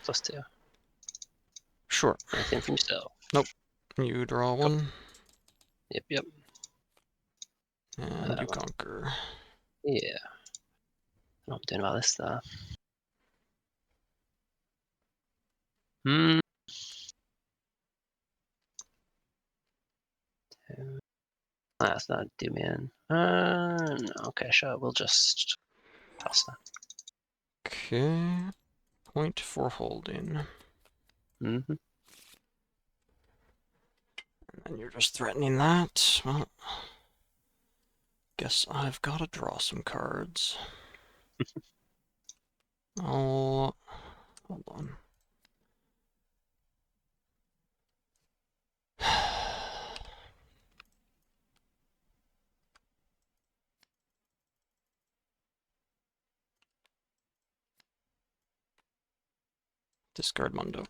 +2. Sure. Anything from yourself? You draw one, Yep. and you conquer. Yeah. What I'm doing about this stuff. That's not do man. No, okay, sure. We'll just pass that. Okay. Point for holding. Mm-hmm. And you're just threatening that. Well, guess I've got to draw some cards. Hold on. Discard Mundo.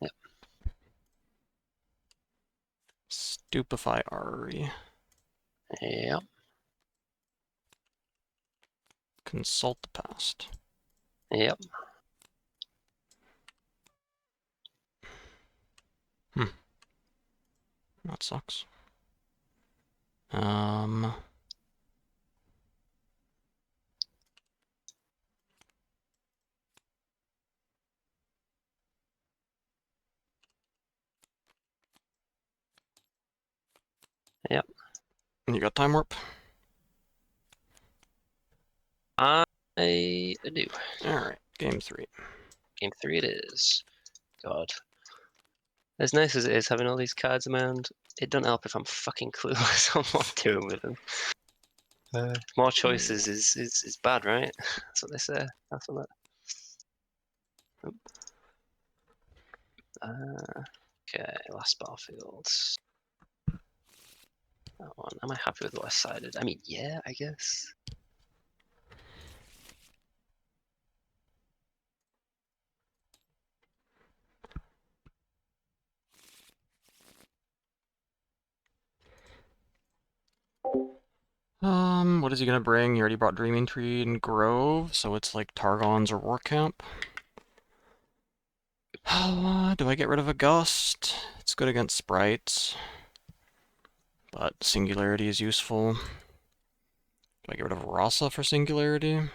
Yep. Stupefy Ari. Yep. Consult the past. Yep. That sucks. Yep. You got time warp? I do. Alright, game 3. Game 3 it is. God. As nice as it is having all these cards around, it don't help if I'm fucking clueless on what I'm doing with them. More choices is bad, right? That's what they say. That's what that. Okay, last battlefield. That one. Am I happy with what I sided? I mean, yeah, I guess. What is he gonna bring? You already brought Dreaming Tree and Grove, so it's like Targon's or War Camp. Do I get rid of a Gust? It's good against sprites. But Singularity is useful. Do I get rid of Rasa for Singularity?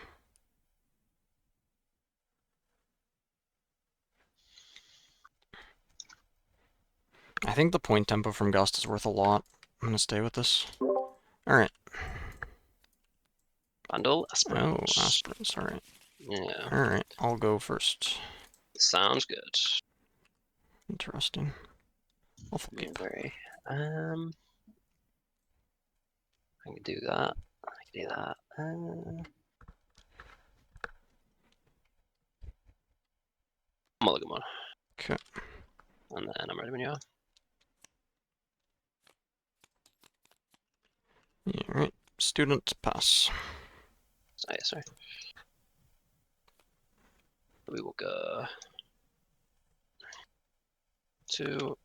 I think the point tempo from Gust is worth a lot. I'm gonna stay with this. Alright. Bundle aspirants. Oh, aspirants, alright. Yeah. Alright, I'll go first. Sounds good. Interesting. I'll full keep. Very. I can do that. I can do that. Mulligan one. Okay. And then I'm ready when you are. Alright. Student pass. Oh, yeah, sorry. We will go to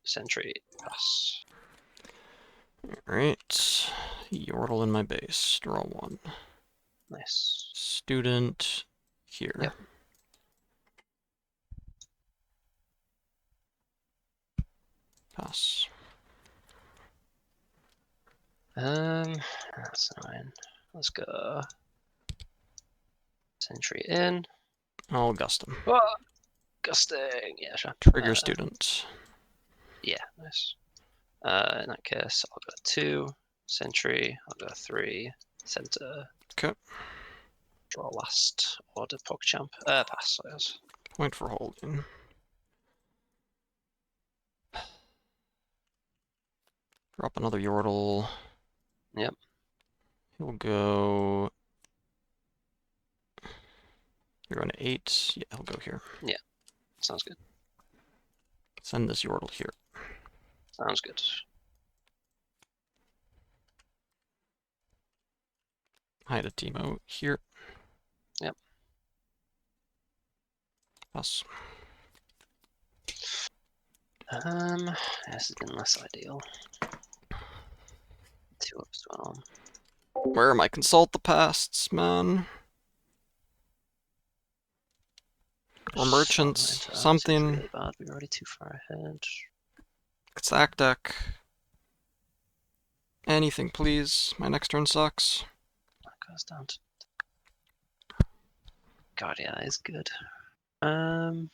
Sentry pass. Alright. Yordle in my base. Draw one. Nice. Student here. Yep. Pass. That's fine. Let's go. Sentry in. I'll gust him. Oh, gusting. Yeah, sure. Trigger student. Yeah, nice. In that case, I'll go 2. Sentry. I'll go 3. Center. Okay. Draw last order PogChamp. Pass, I guess. Point for holding. Drop another Yordle. Yep. He'll go. You're going to 8. Yeah, he'll go here. Yeah. Sounds good. Send this Yordle here. Sounds good. Hide a Teemo here. Yep. Pass. This has been less ideal. 2 up as well. Where am I? Consult the pasts, man. Or merchants. Something. Really bad. We're already too far ahead. Sack deck. Anything, please. My next turn sucks. That goes down to... God, yeah, that is good. I'm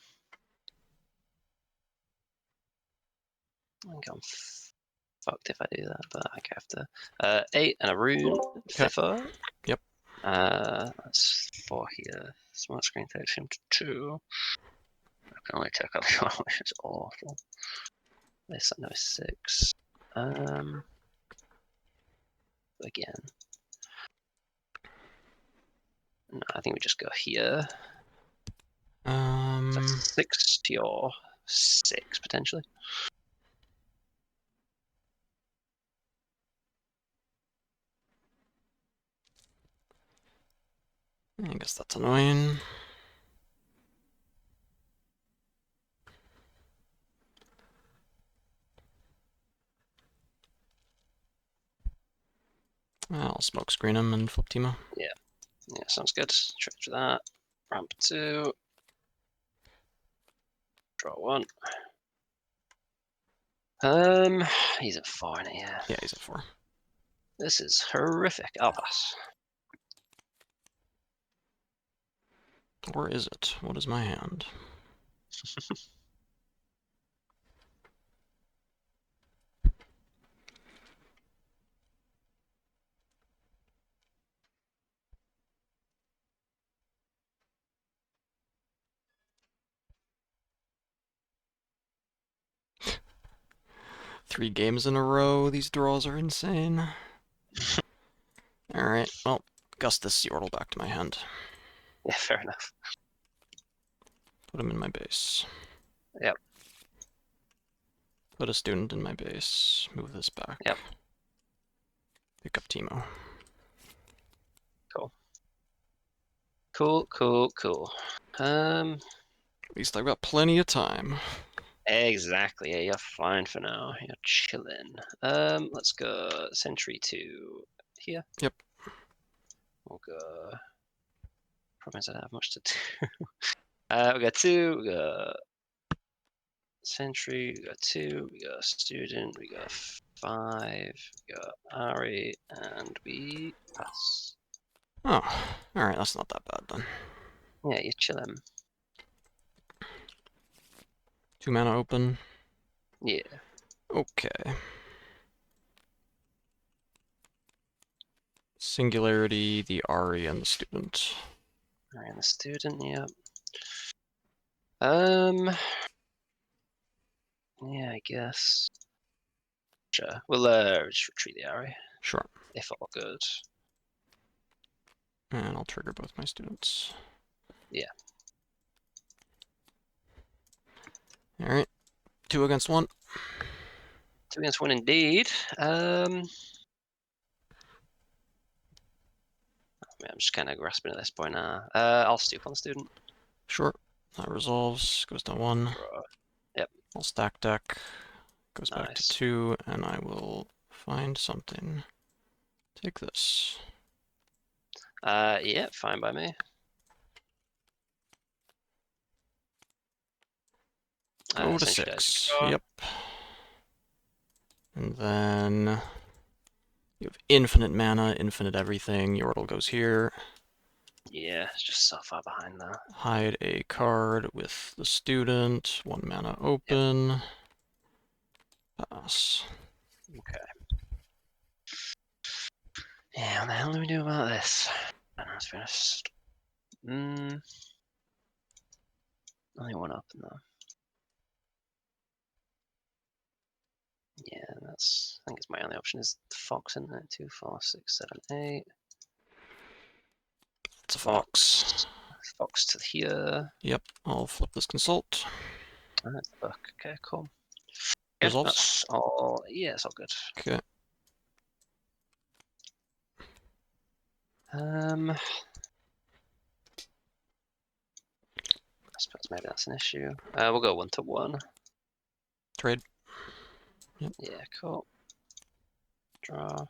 fucked if I do that, but I have to. 8 and a rune. Okay. FIFA. Yep. That's 4 here. Smart screen takes him to 2. I can only check out the one, which is awful. This I know is 6. Again. No, I think we just go here. That's 6 to your 6 potentially. I guess that's annoying. I'll smoke screen him and flip Teemo. Yeah, sounds good. Trade for that. Ramp 2. Draw 1. He's at 4 in it, yeah. Yeah, he's at 4. This is horrific. I'll pass. Or is it? What is my hand? Three games in a row. These draws are insane. Alright, well, gust this Yordle back to my hand. Yeah, fair enough. Put him in my base. Yep. Put a student in my base. Move this back. Yep. Pick up Teemo. Cool. At least I've got plenty of time. Exactly. Yeah, you're fine for now. You're chilling. Let's go Sentry to here. Yep. We'll go. Promise I don't have much to do. We got 2. We got Sentry. We got 2. We got Student. We got 5. We got Ari, and we pass. Oh, alright, that's not that bad then. Yeah, you're chilling. 2 mana open. Yeah. Okay. Singularity, the Ari, and the student. Ari and the student. Yeah. Yeah, I guess. Sure. We'll just retreat the Ari. Sure. If all good. And I'll trigger both my students. Yeah. Alright. 2 against 1. 2 against 1 indeed. I'm just kind of grasping at this point now. I'll stoop on the student. Sure. That resolves. Goes to 1. Draw. Yep. I'll stack deck. Goes back Nice. to 2, and I will find something. Take this. Yeah, fine by me. Go to Sentry dies 6. draw. Yep. And then you have infinite mana, infinite everything. Yordle goes here. Yeah, it's just so far behind now. Hide a card with the student. 1 mana open. Pass. Okay. Yeah, what the hell do we do about this? I don't know, to be honest. Only one up though. Yeah, that's. I think it's my only option is Fox, isn't it? 2, 4, 6, 7, 8. It's a fox. Fox to here. Yep, I'll flip this consult. And that's the book. Okay, cool. Yeah, Resolves? that's all. Yeah, it's all good. Okay. I suppose maybe that's an issue. We'll go 1-1. Trade. Yep. Yeah, cool. Draw.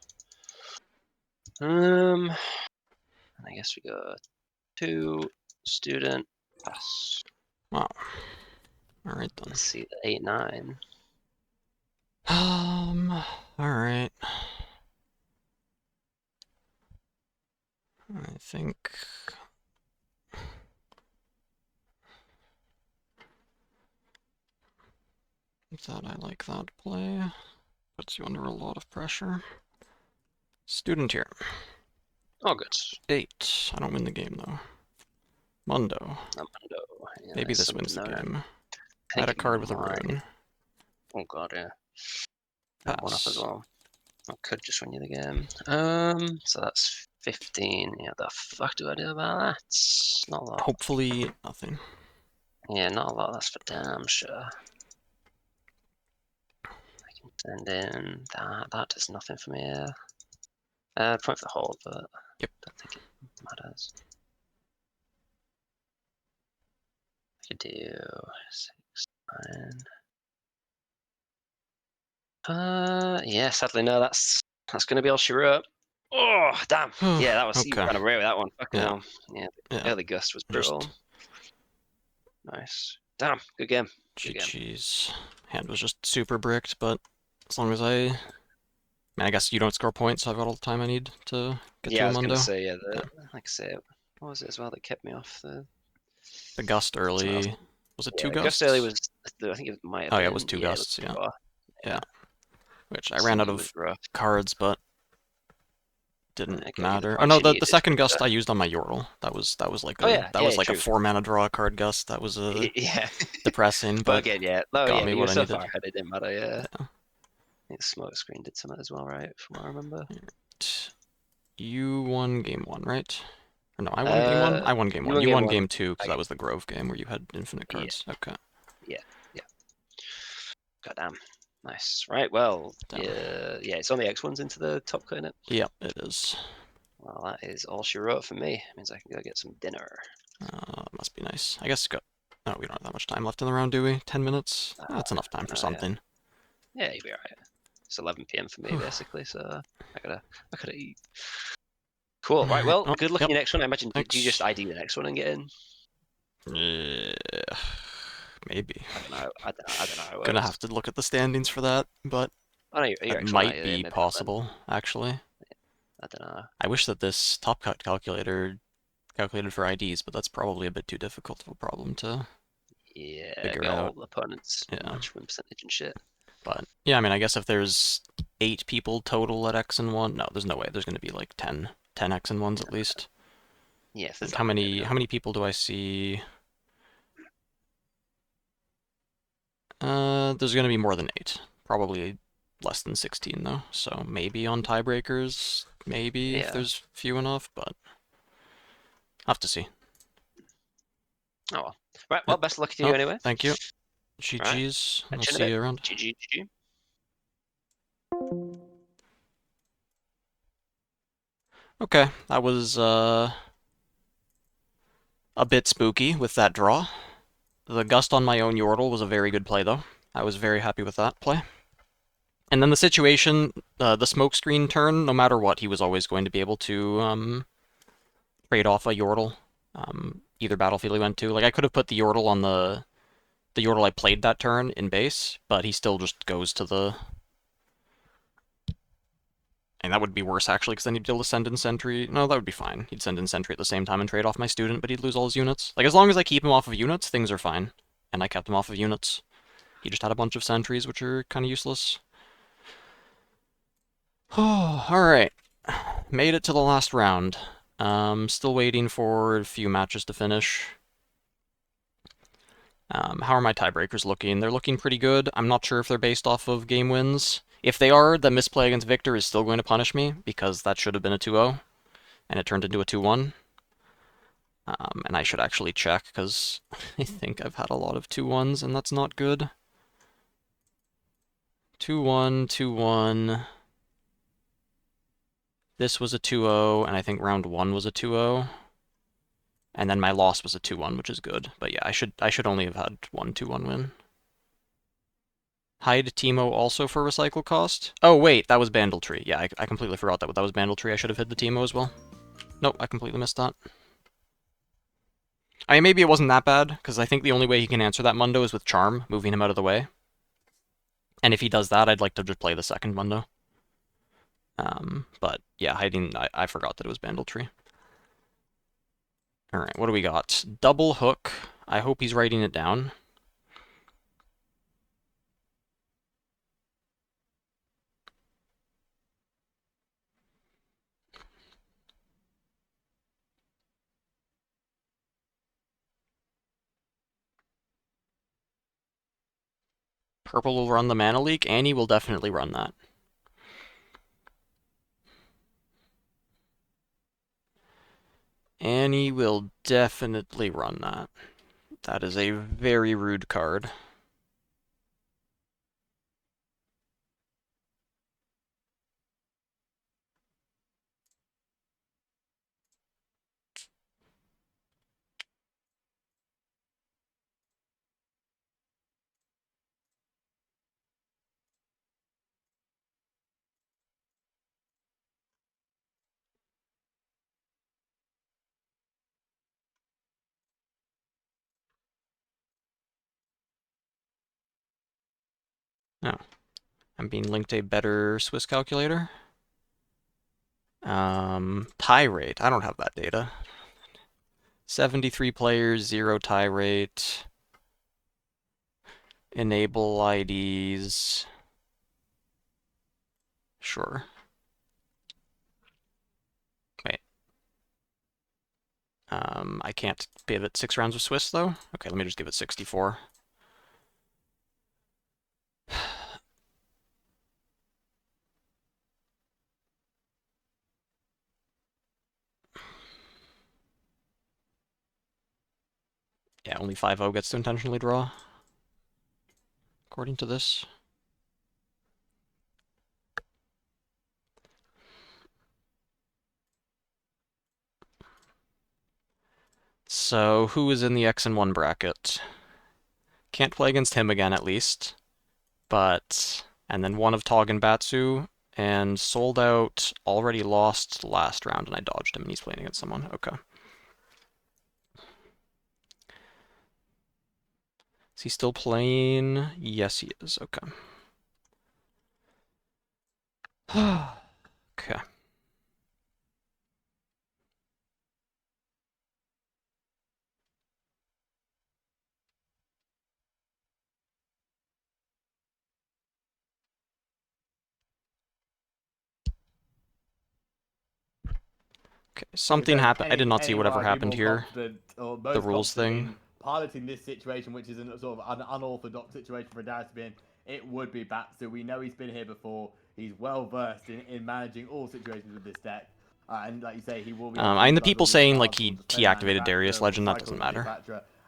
And I guess we go 2 student pass. Wow. All right then. Let's see the 8-9. All right. I think that I like that play. Puts you under a lot of pressure. Student here. Oh, good. 8. I don't win the game though. Mundo. Mundo. Yeah, Maybe there's this wins the something there. game. I Add a think it card with a might. rune. Oh god, yeah. That one up as Pass. well. I could just win you the game. So that's 15. Yeah, the fuck do I do about that? Not a lot. Hopefully nothing. Yeah, not a lot. That's for damn sure. I can send in that. That does nothing for me here. Point for the hold, but Yep. don't think it matters. I could do 6, 9. Yeah, sadly no. That's going to be all she wrote. Oh damn! Yeah, that was you Okay. ran away with that one. Fucking Yeah. hell. Yeah, Yeah. early gust was brutal. Just Nice. Damn, good game. Good game. GG's. Hand was just super bricked, but as long as I mean, I guess you don't score points, so I've got all the time I need to get Yeah, to I a was Mundo. gonna say like I say, what was it as well that kept me off The gust early. Was it 2 yeah, gusts? Gust early was I think it might have Oh been. yeah, it was 2 gusts, yeah. Yeah. Which I ran out of cards, but didn't Okay, matter. the Oh no, points you the needed. second gust I used on my Yordle. That was like a a true. 4 mana draw card gust. That was Yeah. depressing, But but again, yeah. No, got yeah, me you what were I so needed. far ahead it didn't matter, yeah. Yeah. I think the smoke screen did something as well, right? From what I remember. You won game 1, right? Or no, I won game 1? I won game 1. You won game 2 because that was the Grove game where you had infinite cards. Yeah. Okay. Yeah. Goddamn. Nice. Right, well, Damn. yeah, it's on the X ones into the top cut, innit? Yep, it is. Well, that is all she wrote for me. Means I can go get some dinner. Must be nice. I guess got. Oh, we don't have that much time left in the round, do we? 10 minutes? That's enough time for something. Yeah, you'll be alright. It's 11 PM for me, basically, so I gotta eat. Cool. Right, well, Oh, good luck in your next one. I imagine, Thanks. do you just ID the next one and get in? Yeah, maybe. I don't know how it works. Gonna have to look at the standings for that, but I know it might be possible, actually. I don't know. I wish that this top cut calculator calculated for IDs, but that's probably a bit too difficult of a problem to figure got out. all the opponents, match win percentage and shit. But yeah, I mean, I guess if there's 8 people total at X and 1, no, there's no way. There's going to be like 10 X and 1s at least. Yeah. If there's How many people do I see? There's going to be more than 8. Probably less than 16 though. So maybe on tiebreakers, maybe if there's few enough, but I'll have to see. Oh well. Right, well, best of luck to you anyway. Thank you. GG's. I'll see you around. GG. Okay, that was a bit spooky with that draw. The gust on my own Yordle was a very good play, though. I was very happy with that play. And then the situation, the smokescreen turn, no matter what, he was always going to be able to trade off a Yordle. Either battlefield he went to. Like, I could have put the Yordle on the Yordle I played that turn in base, but he still just goes to the... And that would be worse, actually, because then he'd be able to send in Sentry. No, that would be fine. He'd send in Sentry at the same time and trade off my student, but he'd lose all his units. Like, as long as I keep him off of units, things are fine. And I kept him off of units. He just had a bunch of Sentries, which are kind of useless. Oh, alright. made it to the last round. Still waiting for a few matches to finish. How are my tiebreakers looking? They're looking pretty good. I'm not sure if they're based off of game wins. If they are, the misplay against Victor is still going to punish me, because that should have been a 2-0, and it turned into a 2-1. And I should actually check, because I think I've had a lot of 2-1s, and that's not good. 2-1, 2-1. This was a 2-0, and I think round 1 was a 2-0. And then my loss was a 2-1, which is good. But yeah, I should only have had one 2-1 win. Hide Teemo also for recycle cost? Oh wait, that was Bandletree. Yeah, I completely forgot that was Bandletree. I should have hid the Teemo as well. Nope, I completely missed that. I mean, maybe it wasn't that bad, because I think the only way he can answer that Mundo is with Charm, moving him out of the way. And if he does that, I'd like to just play the second Mundo. But yeah, hiding, I forgot that it was Bandletree. Alright, what do we got? Double hook. I hope he's writing it down. Purple will run the Mana Leak. Annie will definitely run that. Annie will definitely run that. That is a very rude card. Oh. I'm being linked a better Swiss calculator. Tie rate. I don't have that data. 73 players, 0 tie rate. Enable IDs. Sure. Wait. I can't give it 6 rounds of Swiss, though? Okay, let me just give it 64. Yeah, only 5-0 gets to intentionally draw. According to this. So, who is in the X and 1 bracket? Can't play against him again, at least. But, and then one of Tog and Batsu, and sold out, already lost last round, and I dodged him, and he's playing against someone. Okay. Is he still playing? Yes, he is. Okay. Okay. Okay, something happened. I did not see whatever happened here. The rules thing. Piloting this situation, which is a sort of an unorthodox situation for Darius to be in, it would be Batsu. We know he's been here before. He's well versed in managing all situations with this deck. And like you say, he will be. And the people saying like he activated Darius Legend, that doesn't matter.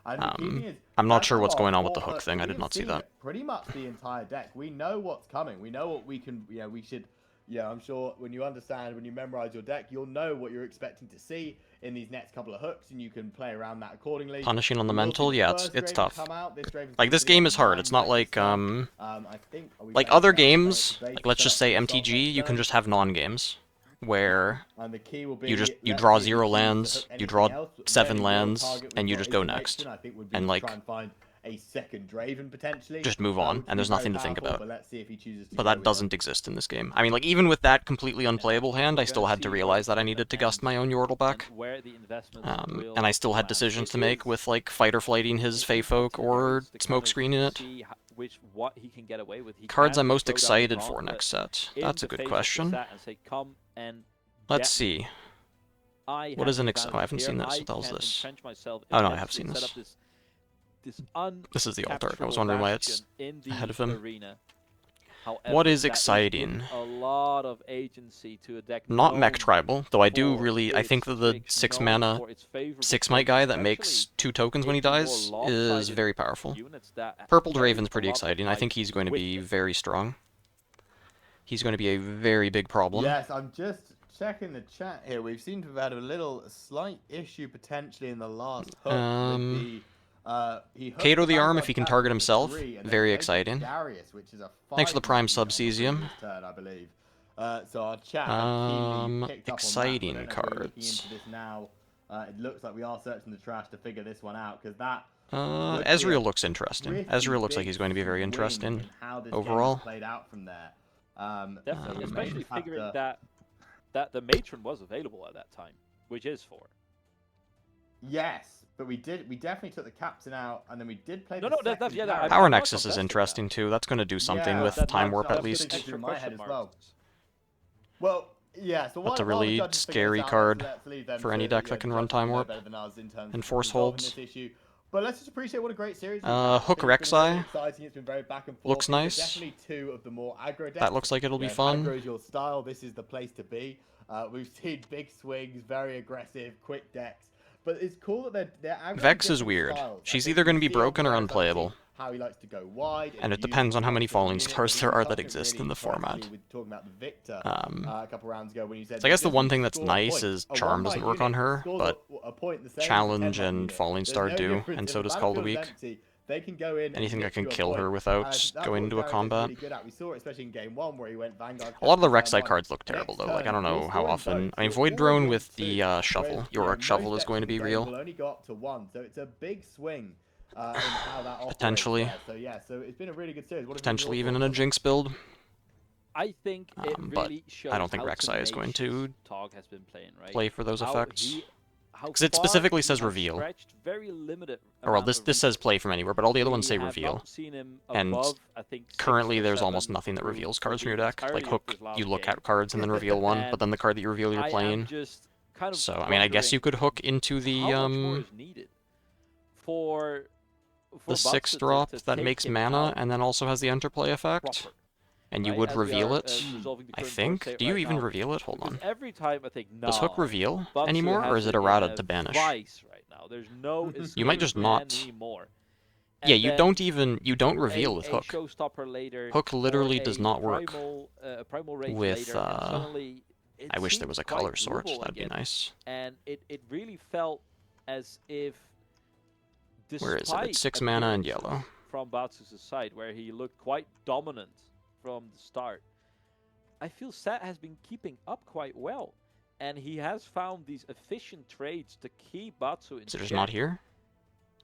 I'm not sure what's going on with the hook thing. I did not see that. Pretty much the entire deck. We know what's coming. We know what we can. Yeah, we should. Yeah, I'm sure when you understand, when you memorize your deck, you'll know what you're expecting to see in these next couple of hooks, and you can play around that accordingly. Punishing on the mental, yeah, it's tough. Like, this game is hard. It's not like, like other games, like let's just say MTG, you can just have non-games, where you draw 0 lands, you draw 7 lands, and you just go next. And like, a second Draven potentially. Just move on, and there's nothing to think about. But that doesn't exist in this game. I mean, like, even with that completely unplayable hand, I still had to realize that I needed to gust my own Yordle back. And I still had decisions to make with, like, fight or flighting his Fey Folk or smokescreening it. Cards I'm most excited for next set. That's a good question. Let's see. I What have is an the oh, I advantage haven't here. seen this. I What the hell's can this? entrench myself Oh no, I have immensely, seen set this. up this This is the altar. I was uncapturable wondering why it's bastion in the ahead of him. arena. What However, is that exciting? gives a lot of agency to a deck Not mech known tribal, though I do for really. I its think that the tricks, 6 known mana, for its favorable 6 might tricks, guy that especially makes 2 tokens when he in the more dies is lopsided very powerful. units that Purple carry Draven's a pretty lot of exciting. I think life he's going to with be them. very strong. He's going to be a very big problem. Yes, I'm just checking the chat here. We seem to have had a little slight issue potentially in the last hook with the he hooked Kato the Arm, Vanguard if he can Captain target for himself, 3 and then very played the exciting. Darius, which is a Thanks for the Prime 5 sub, on the Cesium. previous turn, I believe. So our chat had keenly picked up exciting on that. But I don't know if we're looking cards. into this now. It looks like we are searching the trash to figure this one out because that. Ezreal looks interesting. Pretty Ezreal looks like big he's going to be very swing interesting in how this game overall. has played out from there. Definitely, especially after- figuring that the matron was available at that time, which is 4. Yes, but we definitely took the captain out, and then we did play. No, the no, that- second yeah, Darius. Power I'm not Nexus is contesting interesting too. That's going to do something Yeah, with that- Time that's- Warp that's at the least. big Extra in my question head as marks. well. Well, yeah. So That's a while the really judges figure scary this out, card let's leave them for to, any deck that the can run judges Time know Warp better than us in terms and of force resolving holds. this issue. But let's just appreciate what a great series. we've Hook had. It's been really Rek'Sai exciting. It's been very back and forth. looks These are nice. Definitely 2 of the more aggro decks. That looks like it'll be You know, if fun. Aggro is your style. This is the place to be. We've seen big swings, very aggressive, quick decks. But it's cool that they're aggro Vex is different weird. styles. I She's think either going to we be see on broken or Vex, obviously, unplayable. how he likes to go wide And it use depends on how many lots of falling units. stars I think there we are touched that on it exist really in the format. personally with talking about the Victor a couple rounds ago when you said So I guess the just one need thing to that's score a nice point. is A Charm 1 doesn't by work on unit her, scores but a point the same as a Challenge 10 by and unit. Falling There's Star no do, difference. and If so the does Call of the battlefield's Week. empty, they can go in and Anything that get can you a kill her point. without That's going what into a Darius is combat. really good at. We saw it especially in game 1 where he went Vanguard. A lot of the Captain Rek'Sai turn cards 1. look terrible Next though. Like I don't turn, know you're how scoring often. both, I mean, so Void already Drone on with 2, the shovel, whereas, Yorick most shovel is decks going to in the be game real. will only go up to 1, so it's a big swing in how that operates Potentially. there. So yeah, so it's been a really good series. What have been Potentially your even in a thoughts? Jinx build. I think it but really shows I don't think how Rek'Sai is going to tenacious Tog has been playing, right? play for those How effects. he- how 'Cause it far specifically he says has reveal. stretched very limited Or well, amount this of says play from anywhere, but all the other ones We say have reveal. not seen him And above, I think, 6 currently or there's 7 almost nothing that through- reveals through cards from the your deck. entirety Like of Hook, this last you look game. at cards and then reveal one, And but then the card that you reveal you're I am playing. just kind of So I mean, I guess you could hook into the how much more is needed for the 6 drop that makes mana and then also has the interplay effect. And you right, would as we reveal are, it, resolving the I current board think. state Do you right even now. reveal it? Hold Because on. every time I think, Does Hook nah, reveal Batsu anymore, or has is it in errata a to banish? vice right now. There's no You might just not. anymore. Yeah, And you then don't reveal with a Hook. showstopper later, Hook literally or does a not work primal rage with, later, and suddenly it I wish there seemed was a quite color sort. doable That'd be again. nice. And it really felt as if Where is it? It's despite 6 mana and appearances yellow. from Batsu's side, where he looked quite dominant from the start, I feel Sat has been keeping up quite well. And he has found these efficient trades to keep Batsu in Is it just check. not here?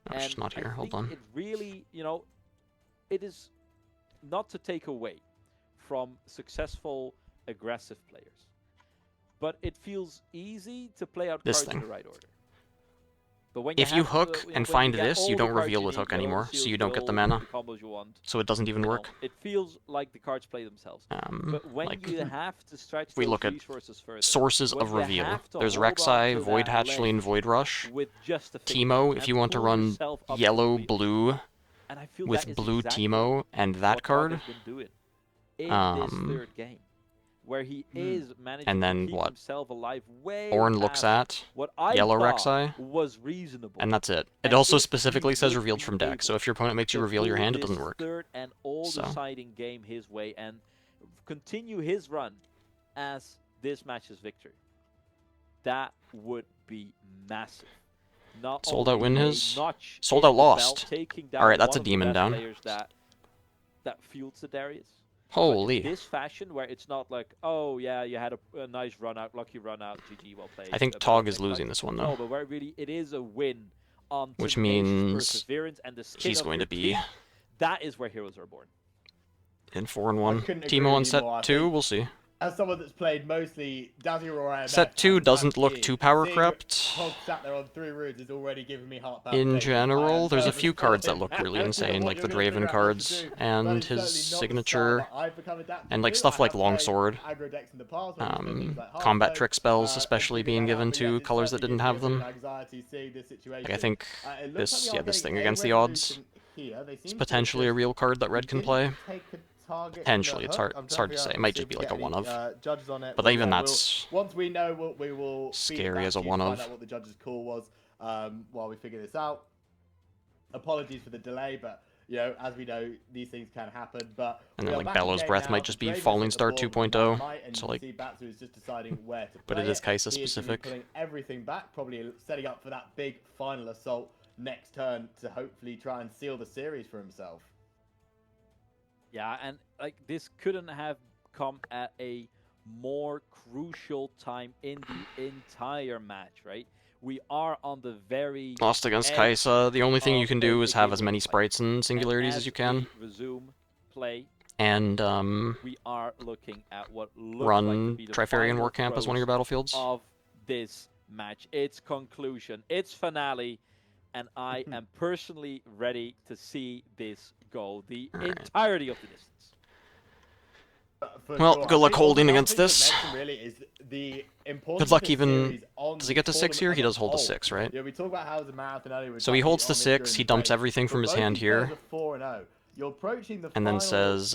No, it's And just not here. I Hold think on. It really, it is not to take away from successful, aggressive players. But it feels easy to play out This cards in thing. the right order. But when If you hook and when find get this, all you the don't cards reveal you with need, Hook all the anymore, so seals, you don't get the all mana. the combos you want, So it doesn't even work. it feels like the cards play themselves. But when Like, you have to stretch we those look at resources further, sources when of you reveal. have to There's hold on Rek'Sai, to Void that Hatchling, and ledge Void Rush. with just a Teemo, if and you want to pull run yourself up to yellow, the lead. blue, And I feel with that is blue exactly Teemo and that what Tog card. has been doing in this third game, where he is managing And then to keep what? himself alive way Ornn looks past at what I yellow thought Rek'Sai, was reasonable. and that's it. It And also if specifically he says would revealed be from deck, able so if your opponent makes you to reveal your pull hand, it this doesn't work. third and all-deciding game his way and continue his run as this match's victor, that would be massive. Not Sold out only win a his. notch Sold in out the belt, lost. taking down Alright, that's one a of the demon best down. players that fields the Darius. Holy. But in this fashion, where it's not like, oh yeah, you had a nice run out, lucky run out, GG, well played. I think Tog is losing this one, though. No, but where really it is a win on Which tenacious means perseverance and the skin he's of going your to be team. That is where heroes are born. in 4-1. couldn't agree Teemo on with you set more. I 2, think- we'll see. as someone that's played mostly Dazzy Aurora MF, Set 2 and doesn't look Tank too E, power seeing crept. Hog sat there on 3 runes is already giving me heart In palpitations. I general, am there's a nervous few for cards that him. look really I don't know insane, what like you're the gonna figure Draven out what to cards do. That and is his certainly not the style signature, that I've become adapted and like to. stuff I like have played Longsword. aggro decks in the past where there's been things like Combat Hearthstone, trick spells, and especially figuring being that out, given but to yes, it colors that certainly didn't gives me a have bit of them. anxiety seeing this situation. Like I think It looks this, like we are this getting thing a against the odds resolution here. They is seem to have potentially a just real card that Red can didn't play. take a target from the Potentially, it's hook. hard. I'm It's trying hard to figure say. out, It might see just if be we like get a one any of. judges on it. But Well, even yeah, that's once we know, we will feed it scary back as a to you one to find of. out what the judge's call was while we figure this out. Apologies for the delay, but you know, as we know, these things can happen. But And we then are like back in Bellows game Breath now. might just be Draven's Falling hit the Star board with the 2.0. Might, and So you like, see Batsu is just deciding where to but play it is Kaisa He is going to be specific. putting everything back, probably setting up for that big final assault next turn to hopefully try and seal the series for himself. Yeah, and like this couldn't have come at a more crucial time in the entire match, right? We are on the very Lost against edge Kaisa, the only thing you of can a do is have game as many fight. sprites and singularities as you can. We resume play, And we are looking at what looks run like to be the Trifarian final War Camp as one of your throes battlefields. of this match. Its conclusion, its finale, and I am personally ready to see this go the entirety of the distance. Well, Sure. good luck holding against this. Really is the Good luck even... Does he get to 6 here? He does hold to 6, right? Yeah, we talk about how the marathon earlier. So he holds to 6, he dumps everything from his hand here. You're approaching the and then says,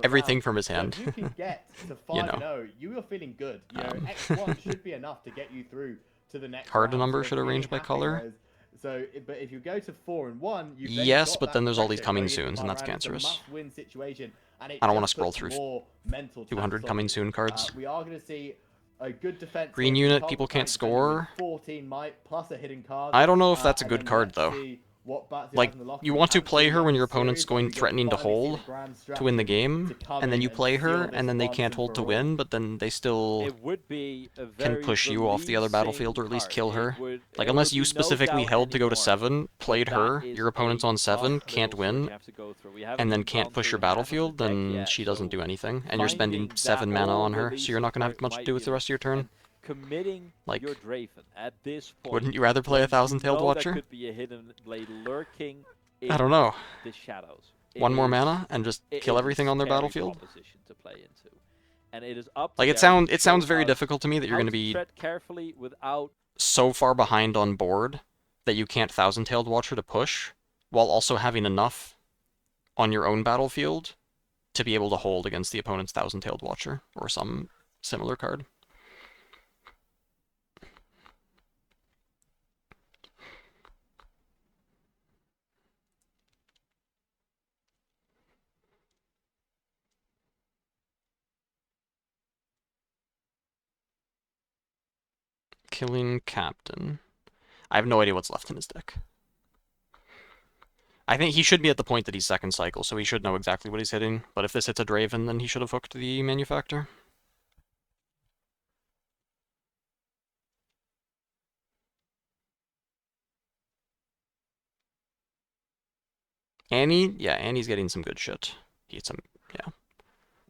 everything from his hand. So if you can get to 5-0, You know. you are feeling good. You know, X1 should be enough to get you through to the next Card round. number So should really arrange by happy, color. whereas- So, but if you go to 4-1, you've Yes, got but that then there's all these pressure coming going into soons, the and that's final round. It's a cancerous. must-win situation, and it I don't want to just scroll puts through more mental 200 tax on coming you. soon cards. We are going to see a good defense. Green unit, people can't score. 14 might plus a hidden card. I don't know if that's a And good then card, let's though. see what Batsu Like, has in the locker you room. want to Haven't play seen her yet when in your this opponent's series, but going we can threatening to finally see the hold grand to win the strategy game, to come and then in you play seal her, this and then they once can't and hold for to all. win, but then they still It would be a can very push you off the other releasing battlefield or at least card. kill her. Like, It unless would you be no specifically doubt held to go to anymore. 7, played But her, that is your opponent's on a 7, tough can't little switch win, you have to go through. We haven't and then even can't gone push through your half of the battlefield, deck then yet, she doesn't so do anything, and you're spending finding 7 that mana all on her, so you're not going to have releasing much card to do with the might, rest of your turn. and committing Like, your Draven at this point. Wouldn't you rather play a when you Thousand-Tailed know Watcher? There could be a hidden blade lurking in I don't know. the shadows. One more is- mana and just it kill is a everything on their scary battlefield? proposition to play into. And it is up to Like, it them to sounds show very us difficult to me that you're how going to be tread carefully without so far behind on board that you can't Thousand-Tailed Watcher to push, while also having enough on your own battlefield to be able to hold against the opponent's Thousand-Tailed Watcher, or some similar card. Killing Captain. I have no idea what's left in his deck. I think he should be at the point that he's second cycle, so he should know exactly what he's hitting. But if this hits a Draven, then he should have hooked the Manufactor. Annie? Yeah, Annie's getting some good shit. He hits some, yeah.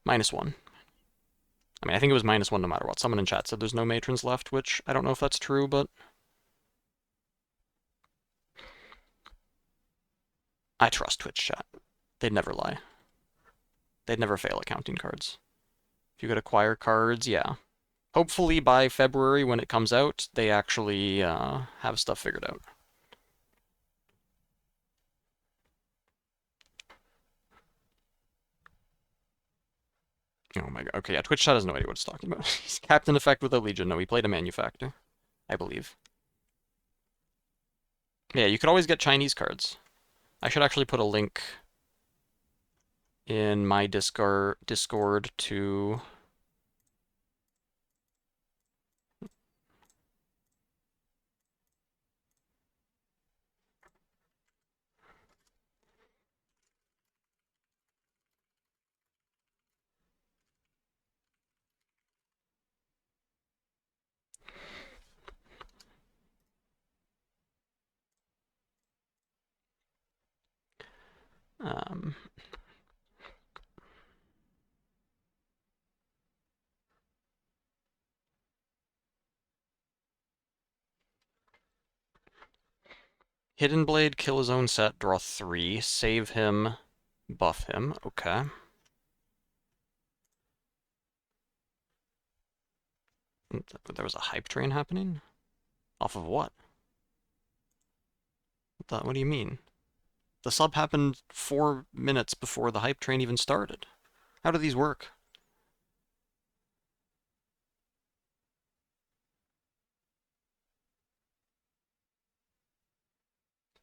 -1. I mean, I think it was -1 no matter what. Someone in chat said there's no matrons left, which I don't know if that's true, but... I trust Twitch chat. They'd never lie. They'd never fail at counting cards. If you could acquire cards, yeah. Hopefully by February, when it comes out, they actually have stuff figured out. Oh my god. Okay, yeah, Twitch chat has no idea what it's talking about. He's Captain Effect with a Legion. No, he played a Manufactor, I believe. Yeah, you could always get Chinese cards. I should actually put a link in my Discord to... Hidden Blade, kill his own set, draw 3, save him, buff him. Okay. There was a hype train happening? Off of what? What do you mean? The sub happened 4 minutes before the hype train even started. How do these work?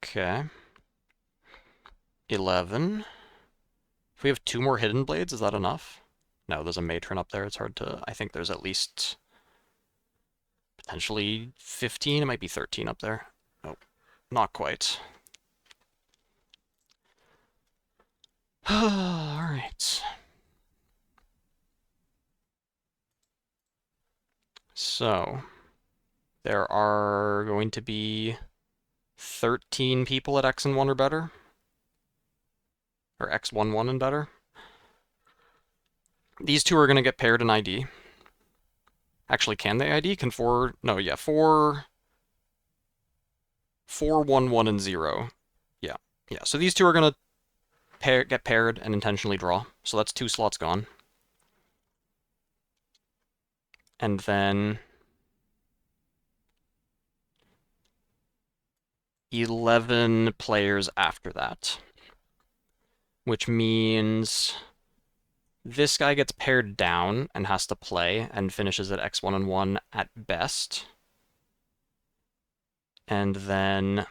Okay. 11. If we have 2 more Hidden Blades, is that enough? No, there's a matron up there. It's hard to... I think there's at least... potentially 15. It might be 13 up there. Oh, not quite. Alright. So, there are going to be 13 people at X and 1 or better. Or X11 and better. These two are going to get paired in ID. Actually, can they ID? Can 4... No, yeah, 4... 4, 1, 1, and 0. Yeah. Yeah, so these two are going to get paired and intentionally draw. So that's 2 slots gone. And then... 11 players after that. Which means... this guy gets paired down and has to play and finishes at X1 and 1 at best. And then...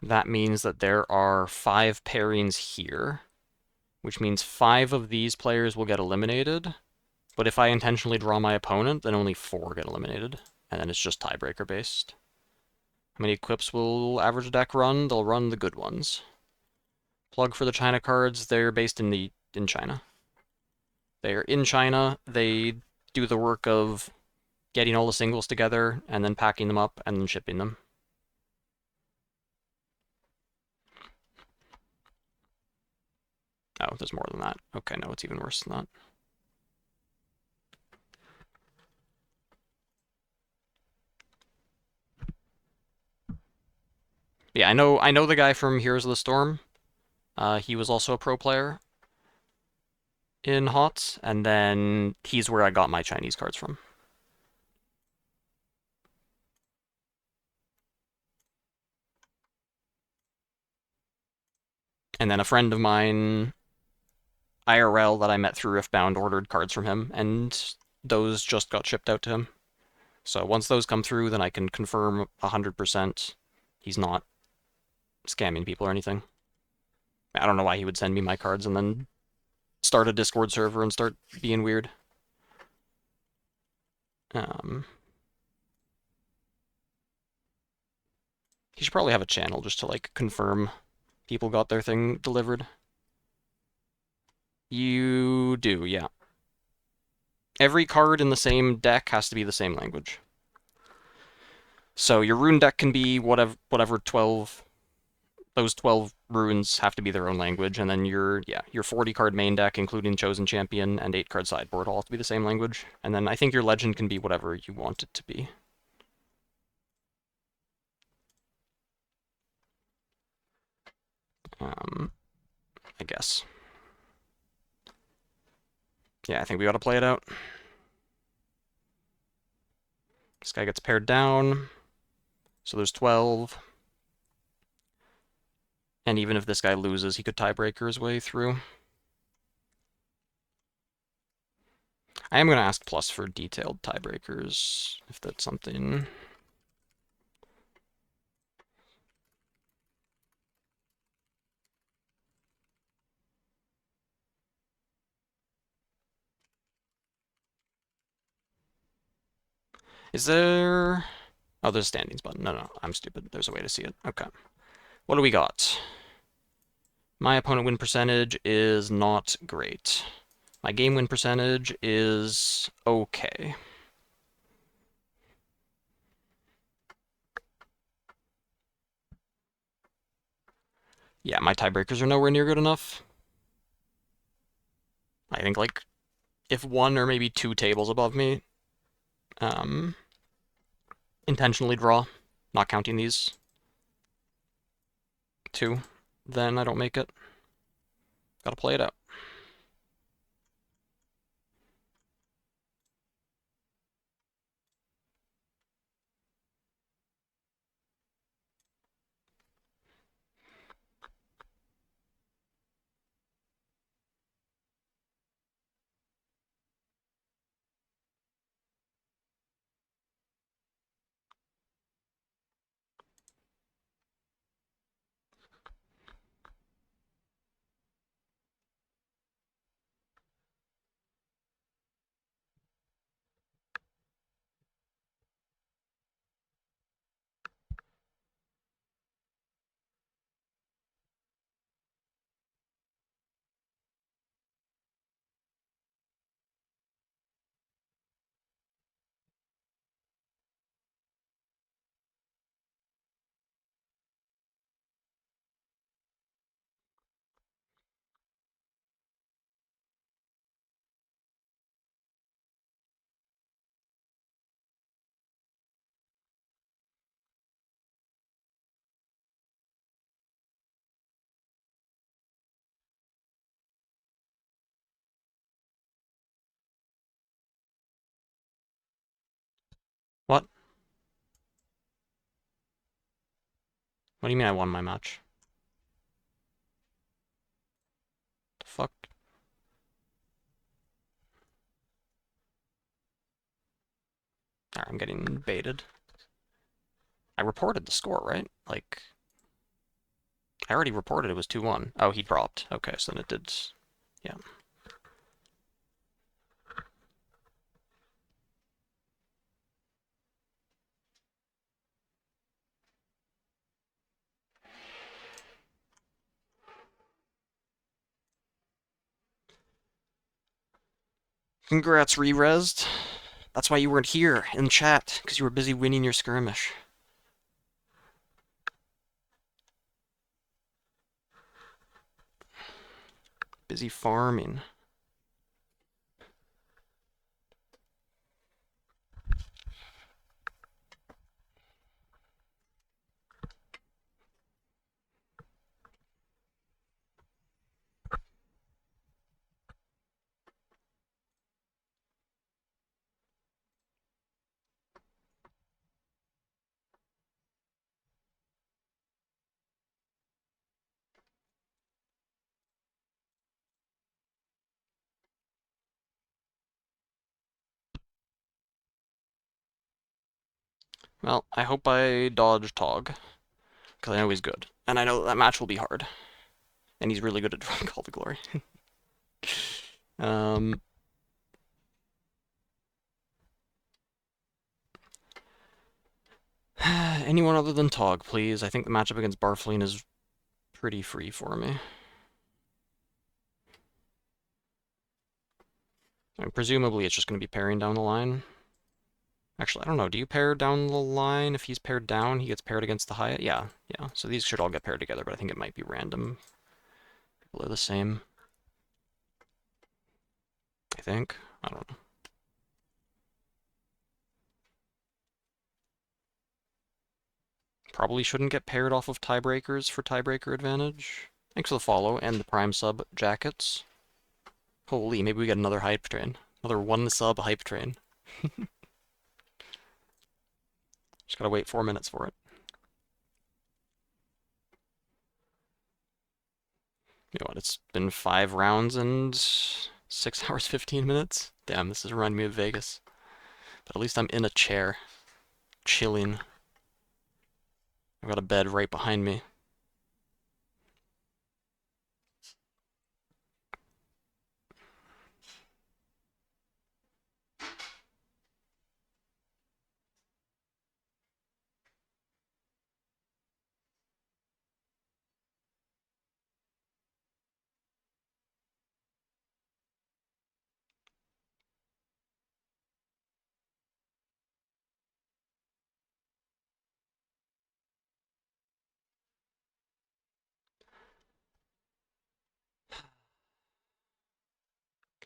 that means that there are 5 pairings here, which means 5 of these players will get eliminated. But if I intentionally draw my opponent, then only 4 get eliminated, and then it's just tiebreaker based. How many equips will average deck run? They'll run the good ones. Plug for the China cards, they're based in China. They're in China, they do the work of getting all the singles together, and then packing them up, and then shipping them. Oh, there's more than that. Okay, no, it's even worse than that. Yeah, I know the guy from Heroes of the Storm. He was also a pro player in HOTS, and then he's where I got my Chinese cards from. And then a friend of mine, IRL, that I met through Riftbound, ordered cards from him, and those just got shipped out to him. So once those come through, then I can confirm 100% he's not scamming people or anything. I don't know why he would send me my cards and then start a Discord server and start being weird. He should probably have a channel just to, like, confirm people got their thing delivered. You do, yeah. Every card in the same deck has to be the same language. So your rune deck can be whatever 12... those 12 runes have to be their own language, and then your 40-card main deck, including Chosen Champion, and 8-card sideboard all have to be the same language. And then I think your legend can be whatever you want it to be. I guess. Yeah, I think we ought to play it out. This guy gets paired down, so there's 12. And even if this guy loses, he could tiebreaker his way through. I am going to ask Plus for detailed tiebreakers, if that's something... Is there... Oh, there's a standings button. No, I'm stupid. There's a way to see it. Okay. What do we got? My opponent win percentage is not great. My game win percentage is okay. Yeah, my tiebreakers are nowhere near good enough. I think, like, if 1 or maybe 2 tables above me, intentionally draw, not counting these two, then I don't make it. Gotta play it out. What? What do you mean I won my match? The fuck? Alright, I'm getting baited. I reported the score, right? Like, I already reported it was 2-1. Oh, he dropped. Okay, so then it did... Yeah. Congrats, re-resed. That's why you weren't here in chat, because you were busy winning your skirmish. Busy farming. Well, I hope I dodge Tog, because I know he's good. And I know that match will be hard. And he's really good at drawing Call to Glory. Anyone other than Tog, please. I think the matchup against Barflean is pretty free for me. And presumably it's just going to be pairing down the line. Actually, I don't know. Do you pair down the line? If he's paired down, he gets paired against the Hyatt? Yeah. So these should all get paired together, but I think it might be random. People are the same. I think. I don't know. Probably shouldn't get paired off of tiebreakers for tiebreaker advantage. Thanks for the follow and the Prime sub jackets. Holy, maybe we get another hype train. Another 1 sub hype train. Just gotta wait 4 minutes for it. You know what, it's been 5 rounds and 6 hours, 15 minutes? Damn, this is reminding me of Vegas. But at least I'm in a chair, chilling. I've got a bed right behind me.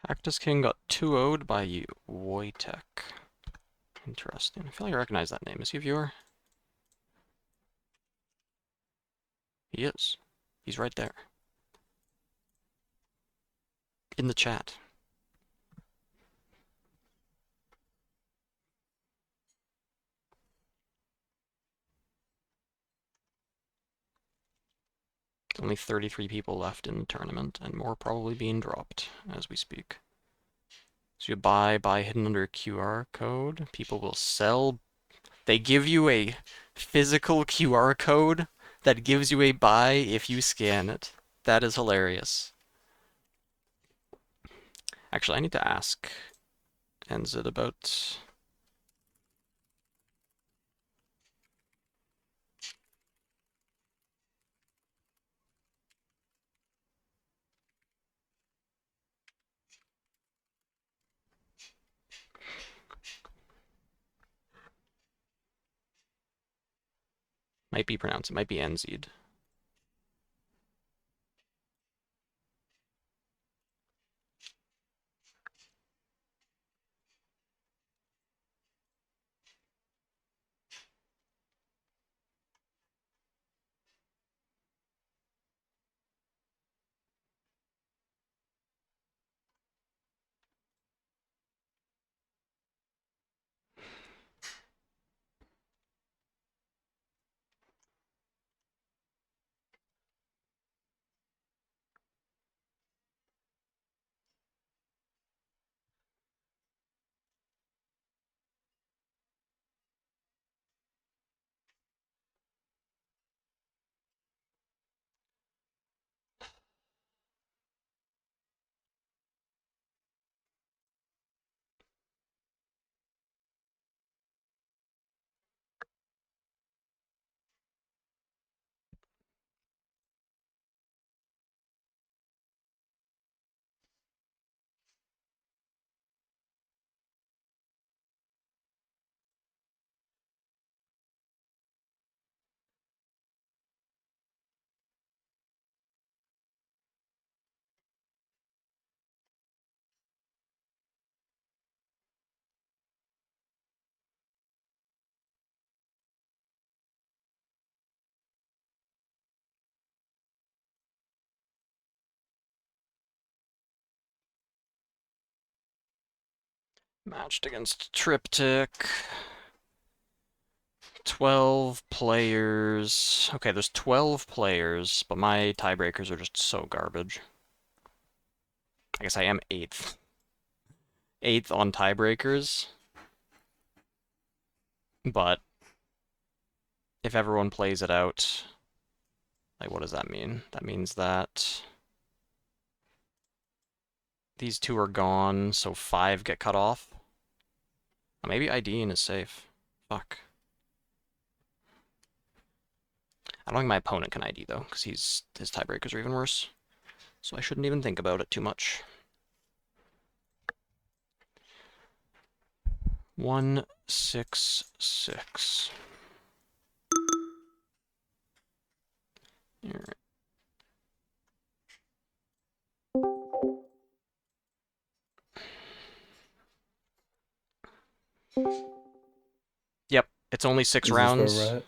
Cactus King got 2-0'd by you, Wojtek. Interesting. I feel like I recognize that name. Is he a viewer? He is. He's right there. In the chat. Only 33 people left in the tournament, and more probably being dropped as we speak. So you buy hidden under a QR code. People will sell. They give you a physical QR code that gives you a buy if you scan it. That is hilarious. Actually, I need to ask Enzid about... Might be pronounced. It might be Enzid. Matched against Triptych. 12 players. Okay, there's 12 players, but my tiebreakers are just so garbage. I guess I am 8th. 8th on tiebreakers. But if everyone plays it out, like, what does that mean? That means that these 2 are gone, so 5 get cut off. Maybe IDing is safe. Fuck. I don't think my opponent can ID, though, because his tiebreakers are even worse. So I shouldn't even think about it too much. 166. Alright. Yep, it's only 6 rounds. Is this where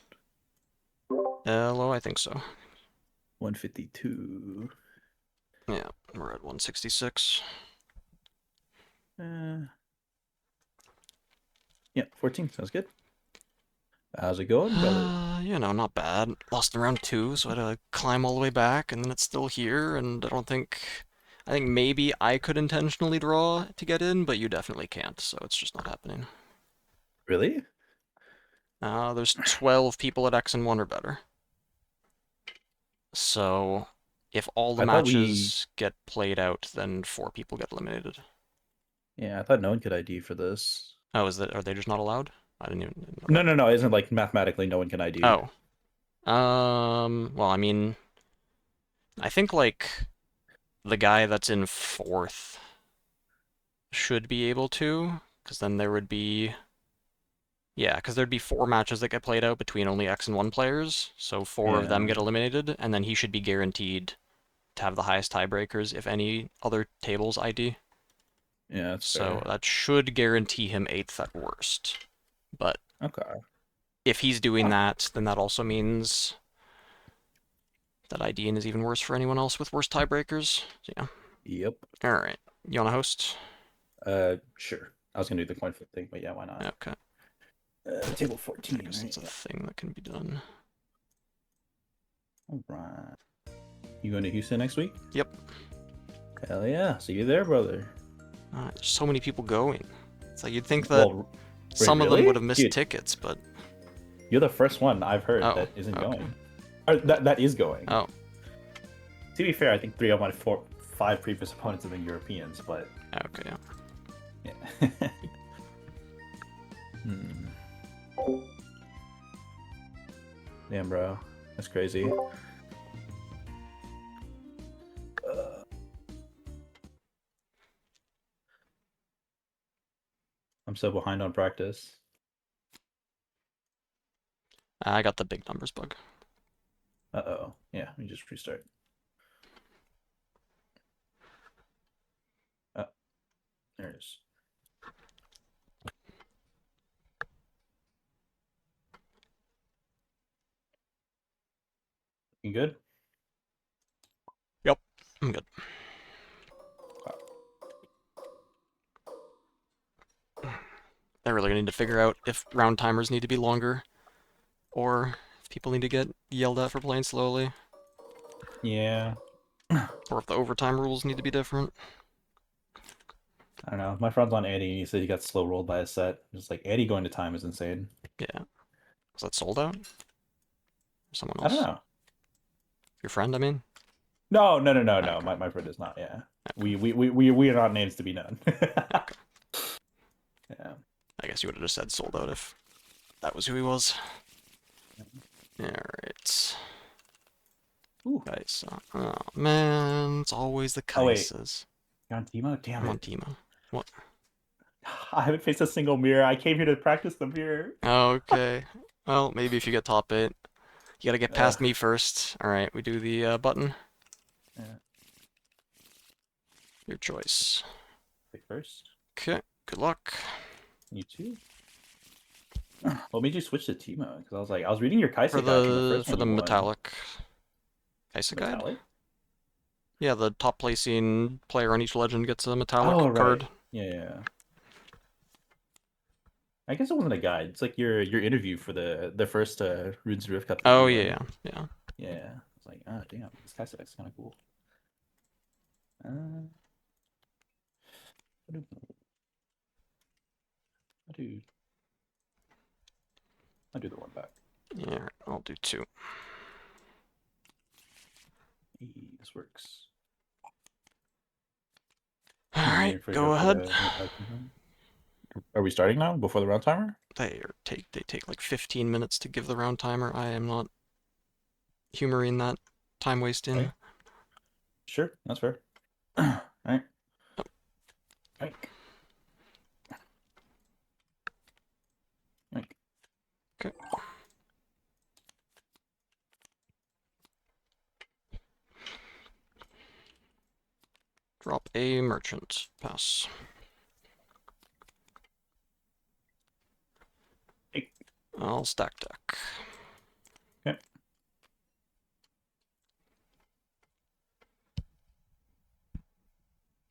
we're at? Hello, I think so. 152. Yeah, we're at 166. Yeah, 14. Sounds good. How's it going, brother? You know, not bad. Lost in round 2, so I had to climb all the way back, and then it's still here, and I think maybe I could intentionally draw to get in, but you definitely can't, so it's just not happening. Really? There's 12 people at X and 1 or better. So, if all the matches get played out, then 4 people get eliminated. Yeah, I thought no one could ID for this. Oh, are they just not allowed? I didn't even know. No. Isn't like mathematically no one can ID? Oh. Well, I mean, I think, like, the guy that's in 4th should be able to, because then there would be... Yeah, because there'd be 4 matches that get played out between only X and 1 players, so 4 of them get eliminated, and then he should be guaranteed to have the highest tiebreakers if any other tables ID. Yeah, that's so fair. that should guarantee him 8th at worst. But Okay. if he's doing that, then that also means that IDing is even worse for anyone else with worse tiebreakers. So, yeah. Yep. All right. You want to host? Sure. I was gonna do the coin flip thing, but yeah, why not? Okay. Table 14, I guess right? it's a thing that can be done. All right. You going to Houston next week? Yep. Hell yeah. See you there, brother. There's so many people going. It's like you'd think that Well, some of them really? would have missed Dude, tickets, but you're the first one I've heard Oh, that isn't okay. going. Or that is going. Oh. To be fair, I think 3 of my 5 previous opponents have been Europeans, but Okay. yeah. Damn, bro, that's crazy. I'm so behind on practice. I got the big numbers bug. Uh-oh. Yeah, let me just restart. Oh, there it is. You good? Yep, I'm good. They're really gonna need to figure out if round timers need to be longer, or if people need to get yelled at for playing slowly, Yeah. or if the overtime rules need to be different. I don't know. My friend's on Eddie, and he said he got slow rolled by a set. Just like Eddie going to time is insane. Yeah. Was that sold out? Or someone I else? don't know. Your friend, I mean? No. Okay. My friend is not. Yeah. We are not names to be known. Okay. Yeah. I guess you would have just said sold out if that was who he was. Alright. Kaisa. Oh man, it's always the Oh, wait. Kaisas. You're on Teemo? Damn I'm it. on Teemo. What? I haven't faced a single mirror. I came here to practice the mirror. Okay. Well, maybe if you get top 8. You gotta get past me first. Alright, we do the button. Yeah. Your choice. Pick first. Okay, good luck. You too. What made you switch to Teemo? Because I was reading your Kaisa For guide from the the first one you won. metallic Kaisa guide? Metallic? Yeah, the top placing player on each legend gets a metallic Oh, right. card. Yeah. I guess it wasn't a guide. It's like your interview for the first Runes Rift Cup. Oh you yeah, won. yeah. Yeah. I was like, oh damn, this Kaisa deck's kind of cool. I'll do the one back. Yeah, I'll do 2. Hey, this works. Alright, go ahead. Are we starting now before the round timer? They take like 15 minutes to give the round timer. I am not humoring that time wasting. Okay. Sure, that's fair. All right. Right. Okay. Drop a merchant. Pass. I'll stack deck. Okay.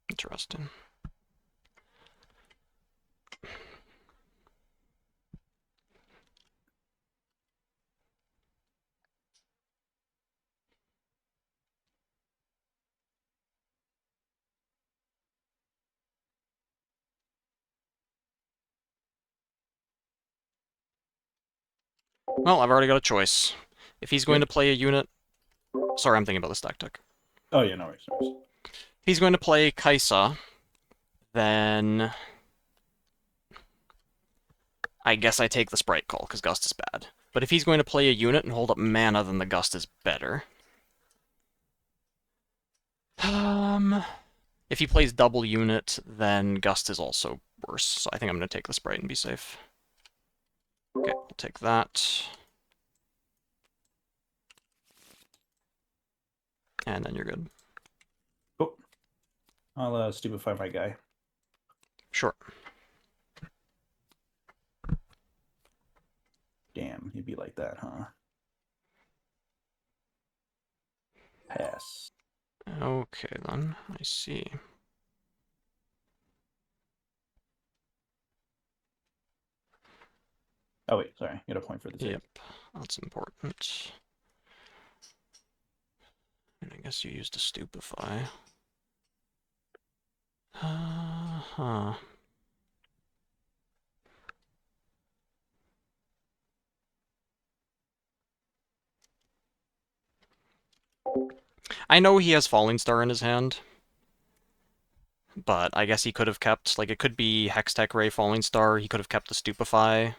Interesting. Well, I've already got a choice. If he's going to play a unit... Sorry, I'm thinking about the stack deck. Oh, yeah, no worries. If he's going to play Kaisa, then... I guess I take the Sprite call, because Gust is bad. But if he's going to play a unit and hold up mana, then the Gust is better. If he plays double unit, then Gust is also worse. So I think I'm going to take the Sprite and be safe. Okay, I'll take that. And then you're good. Cool. I'll stupefy my guy. Sure. be like that, huh? Pass. Okay, then. I see. Oh wait, sorry. Get a point for the take. Yep, that's important. And I guess you used a stupefy. Huh. I know he has Falling Star in his hand, but I guess he could have kept, like, it could be Hextech Ray, Falling Star, he could have kept the Stupefy. I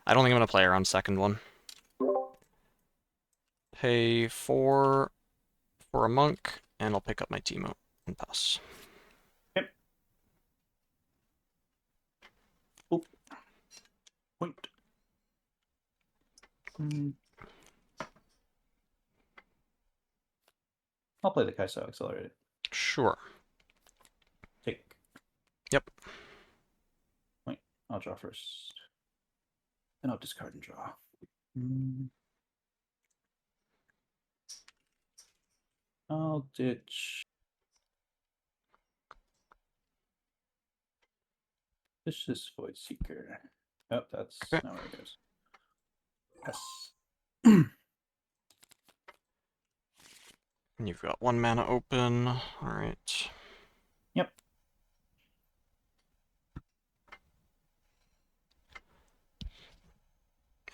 don't think I'm going to play around second one. Pay 4 for a monk, and I'll pick up my Teemo and pass. Yep. Oop. Point. I'll play the Kai'Sa Accelerated. Sure. Take. Yep. Wait, I'll draw first. And I'll discard and draw. I'll ditch. This is Void Seeker. Oh, that's not where it goes. Yes. And you've got 1 mana open. Alright. Yep.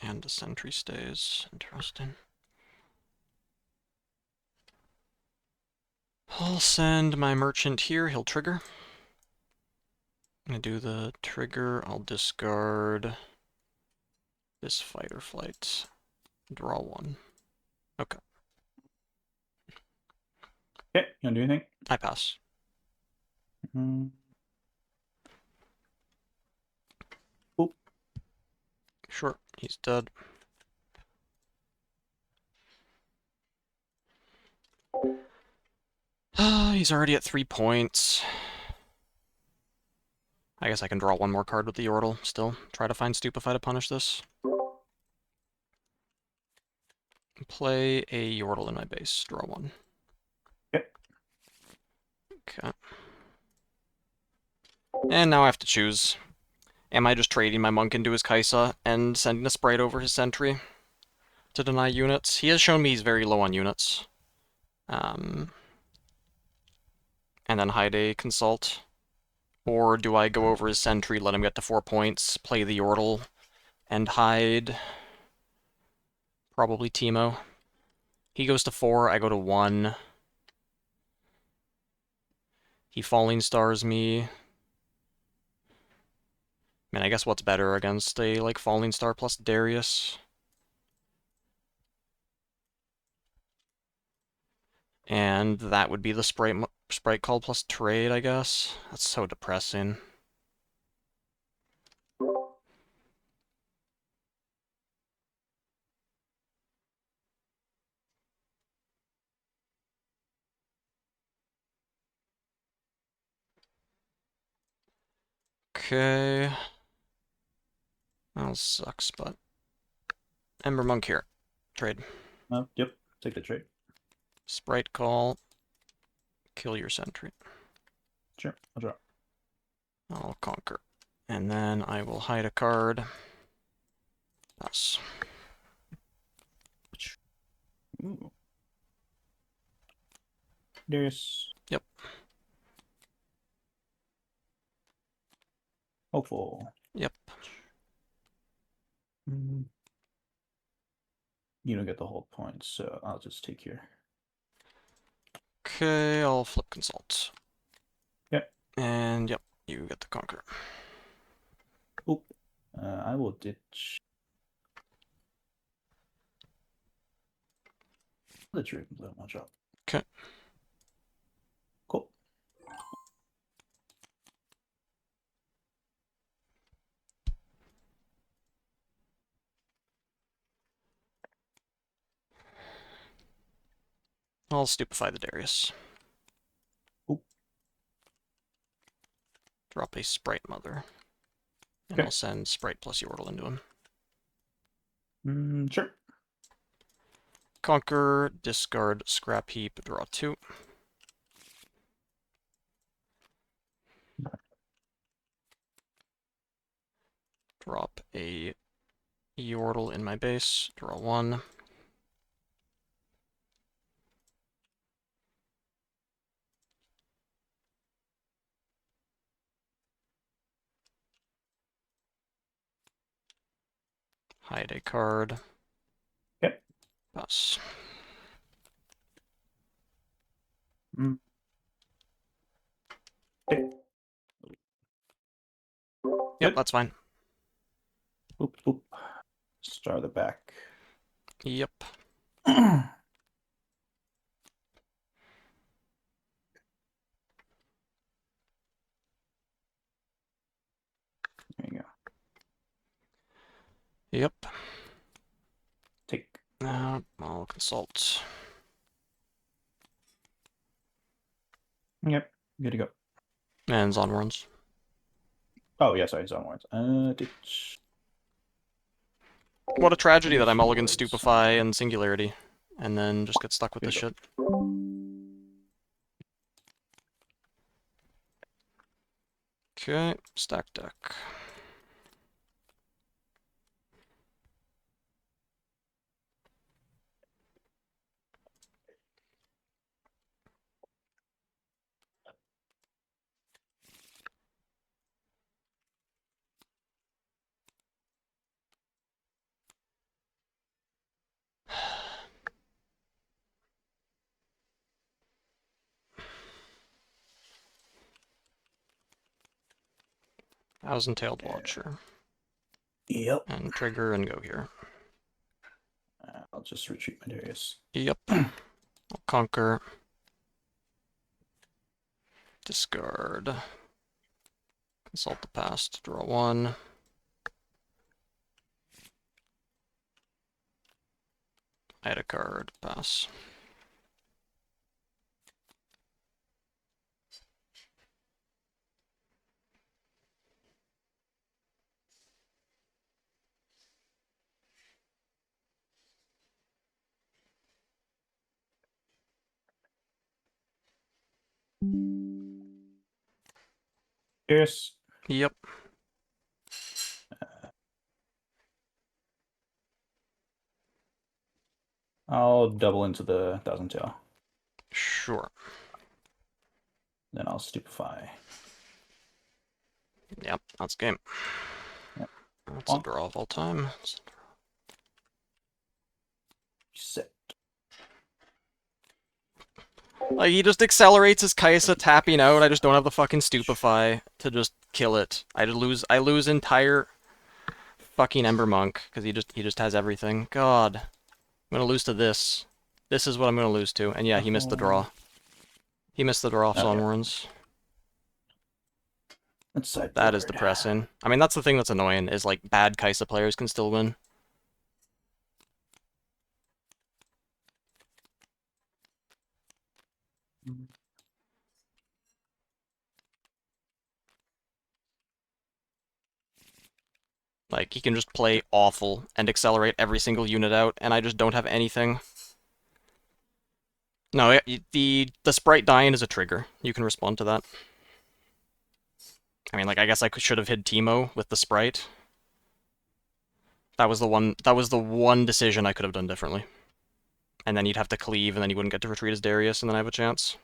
And the sentry stays. Interesting. I'll send my merchant here. He'll trigger. I'm gonna do the trigger. I'll discard this fight or flight. Draw 1. Okay. Okay, you wanna do anything? I pass. Oop. Sure, he's dead. He's already at 3 points. I guess I can draw 1 more card with the Yordle still. Try to find Stupefy to punish this. Play a Yordle in my base. Draw 1. Yep. Okay. And now I have to choose. Am I just trading my monk into his Kai'Sa and sending a sprite over his sentry to deny units? He has shown me he's very low on units. And then hide a consult. Or do I go over his sentry, let him get to 4 points, play the Yordle, and hide probably Teemo. He goes to 4, I go to 1. He Falling Stars me. I mean, I guess what's better against a, like, Falling Star plus Darius? And that would be the sprite call plus trade, I guess. That's so depressing. Okay. That sucks, but... Ember Monk here. Trade. Yep, take the trade. Sprite call. Kill your sentry. Sure, I'll draw. I'll conquer. And then I will hide a card. Pass. Ooh. Darius. Yep. Hopeful. Yep. You don't get the whole point, so I'll just take here. Okay, I'll flip consult. Yep. And yep, you get the conquer. Oop. I will ditch the trade and let one drop. Okay. Cool. I'll stupefy the Darius. Oop. Drop a Sprite Mother. And Okay. I'll send Sprite plus Yordle into him. Sure. Conquer, discard, scrap heap, draw 2. Drop a Yordle in my base, draw 1. Hide a card. Okay. Pass. Okay. Yep, Good. that's fine. Oop, oop. Start the back. Yep. There you go. Yep. Take. I'll consult. Yep. Good to go. And Zonwarns. Oh, yeah, sorry, Zone Wards. What a tragedy that I mulligan Stupefy and Singularity, and then just get stuck with this shit. Okay, stack deck. Thousand-tailed Watcher. Yep. And trigger and go here. I'll just retreat my Darius. Yep. I'll conquer. Discard. Consult the past. Draw 1. Add a card. Pass. Darius. Yep. I'll double into the Thousand Tail. Sure. Then I'll Stupefy. Yep, that's game. Yep. That's a draw of all time. Set. Like, he just accelerates his Kaisa tapping out. I just don't have the fucking Stupefy to just kill it. I lose entire fucking Ember Monk because he just has everything. God, I'm gonna lose to this. This is what I'm gonna lose to. And yeah, he missed the draw. He missed the draw off Zonwarns. That is depressing. I mean, that's the thing that's annoying, is like bad Kaisa players can still win. Like, he can just play awful and accelerate every single unit out, and I just don't have anything. No, the sprite dying is a trigger. You can respond to that. I mean, like, I guess I should have hid Teemo with the sprite. That was the one decision I could have done differently. And then he'd have to cleave, and then he wouldn't get to retreat as Darius, and then I have a chance.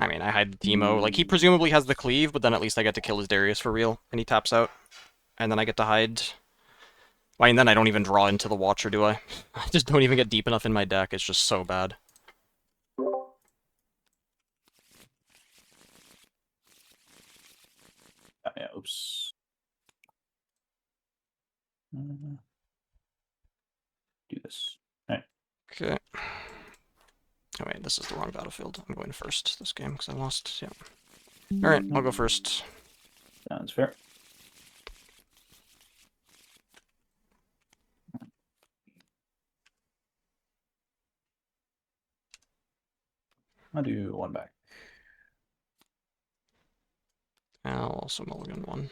I mean, I hide Teemo. Like, he presumably has the cleave, but then at least I get to kill his Darius for real, and he taps out. And then I get to hide. Well, and then I don't even draw into the Watcher, do I? I just don't even get deep enough in my deck. It's just so bad. Yeah, oops. Do this. Alright. Okay. Oh wait, this is the wrong battlefield. I'm going first this game because I lost. Yeah. Alright, I'll go first. Sounds fair. I'll do one back. I'll also mulligan one.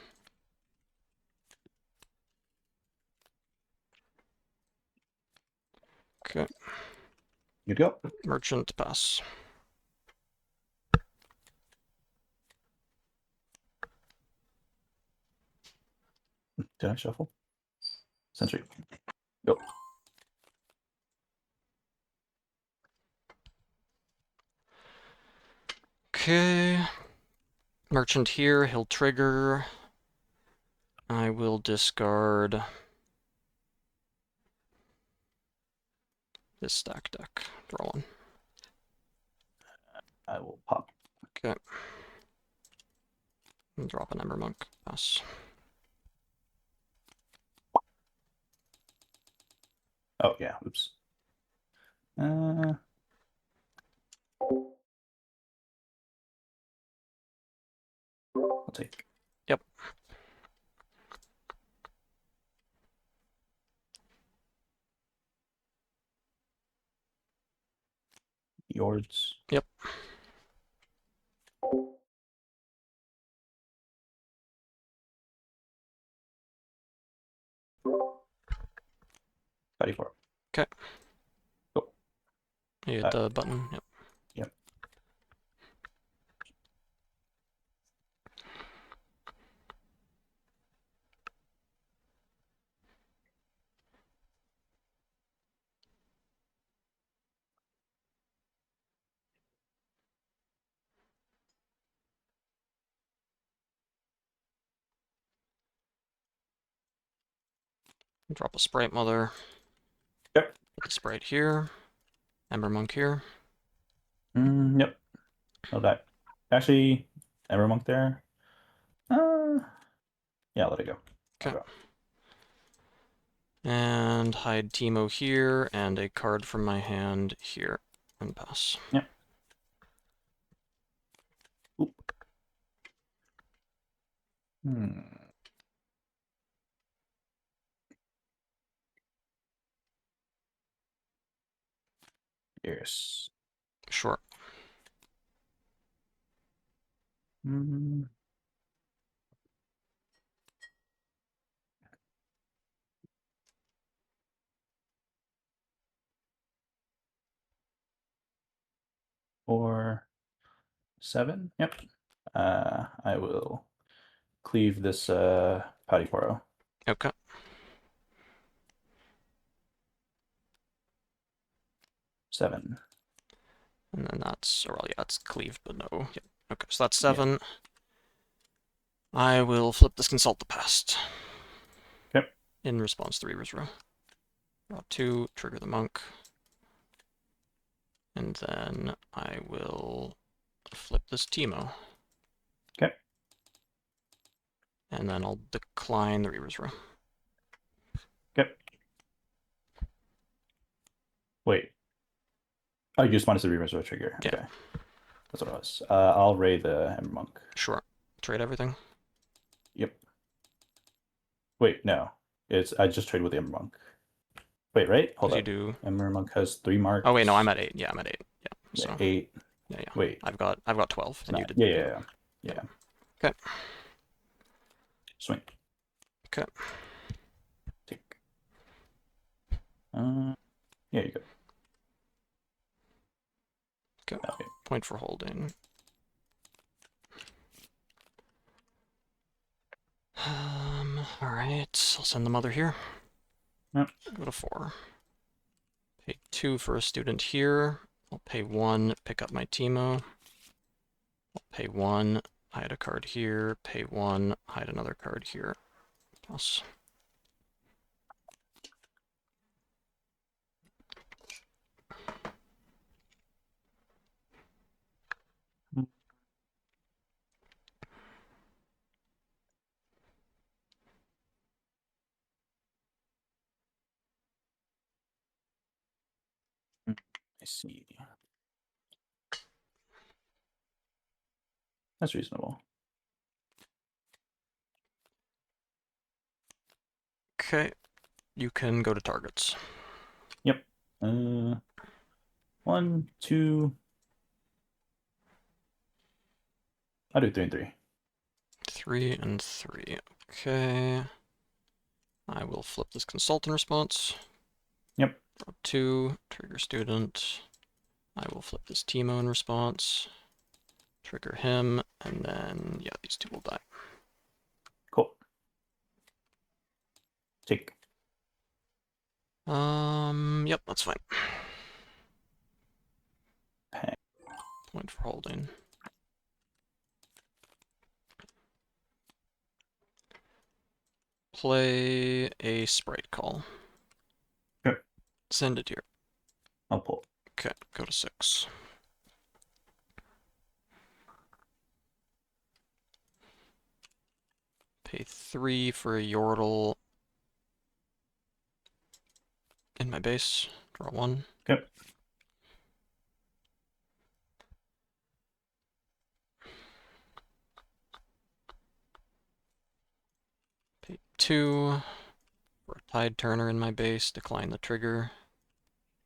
Okay. You go. Merchant pass. Did I shuffle? Sentry. Go. Okay. Merchant here, he'll trigger. I will discard this stack deck. Draw one. I will pop. Okay. And drop an Ember Monk. Pass. Oh yeah. Oops. I'll take. Yep. Yours. Yep. Ready for it. Okay. Go. You hit the button. Yep. Yep. Drop a Sprite Mother. Yep. Put the Sprite here. Ember Monk here. Yep. No die. Actually, Ember Monk there. Yeah, let it go. Okay. And hide Teemo here, and a card from my hand here, and pass. Yep. Oop. Yes. Sure. Or 7. Yep. I will cleave this Patty Poro. Okay. Seven. And then that's, or well, yeah, it's cleaved, but no. Yep. Okay, so that's 7. Yeah. I will flip this Consult the Past. Yep. In response to Reaver's Row. Draw 2, trigger the Monk. And then I will flip this Teemo. Okay. And then I'll decline the Reaver's Row. Okay. Wait. Oh, you just wanted to reverse the trigger. Yeah. Okay. That's what it was. I'll raid the Ember Monk. Sure. Trade everything? Yep. Wait, no. I just trade with the Ember Monk. Wait, right? Hold up. You do... Ember Monk has 3 marks. Oh wait, no, I'm at 8. Yeah, I'm at 8. Yeah. So 8. Yeah. Wait. I've got 12, and you did. Yeah. Okay. Swing. Okay. Take. Yeah, you go. Okay. Point for holding. All right. I'll send the mother here. Yep. Go to 4. Pay 2 for a student here. I'll pay 1. Pick up my Teemo. I'll pay 1. Hide a card here. Pay 1. Hide another card here. Plus. I see. That's reasonable. Okay. You can go to targets. Yep. 1, 2, I'll do 3 and 3. 3 and 3. Okay. I will flip this consultant response. Yep. Draw 2, trigger student. I will flip this Teemo in response. Trigger him, and then, yeah, these 2 will die. Cool. Take. Yep, that's fine. Pang. Point for holding. Play a sprite call. Okay. Send it here. I'll pull. Okay, go to 6. Pay 3 for a Yordle in my base. Draw 1. Okay. Pay 2 for a Tide Turner in my base. Decline the trigger.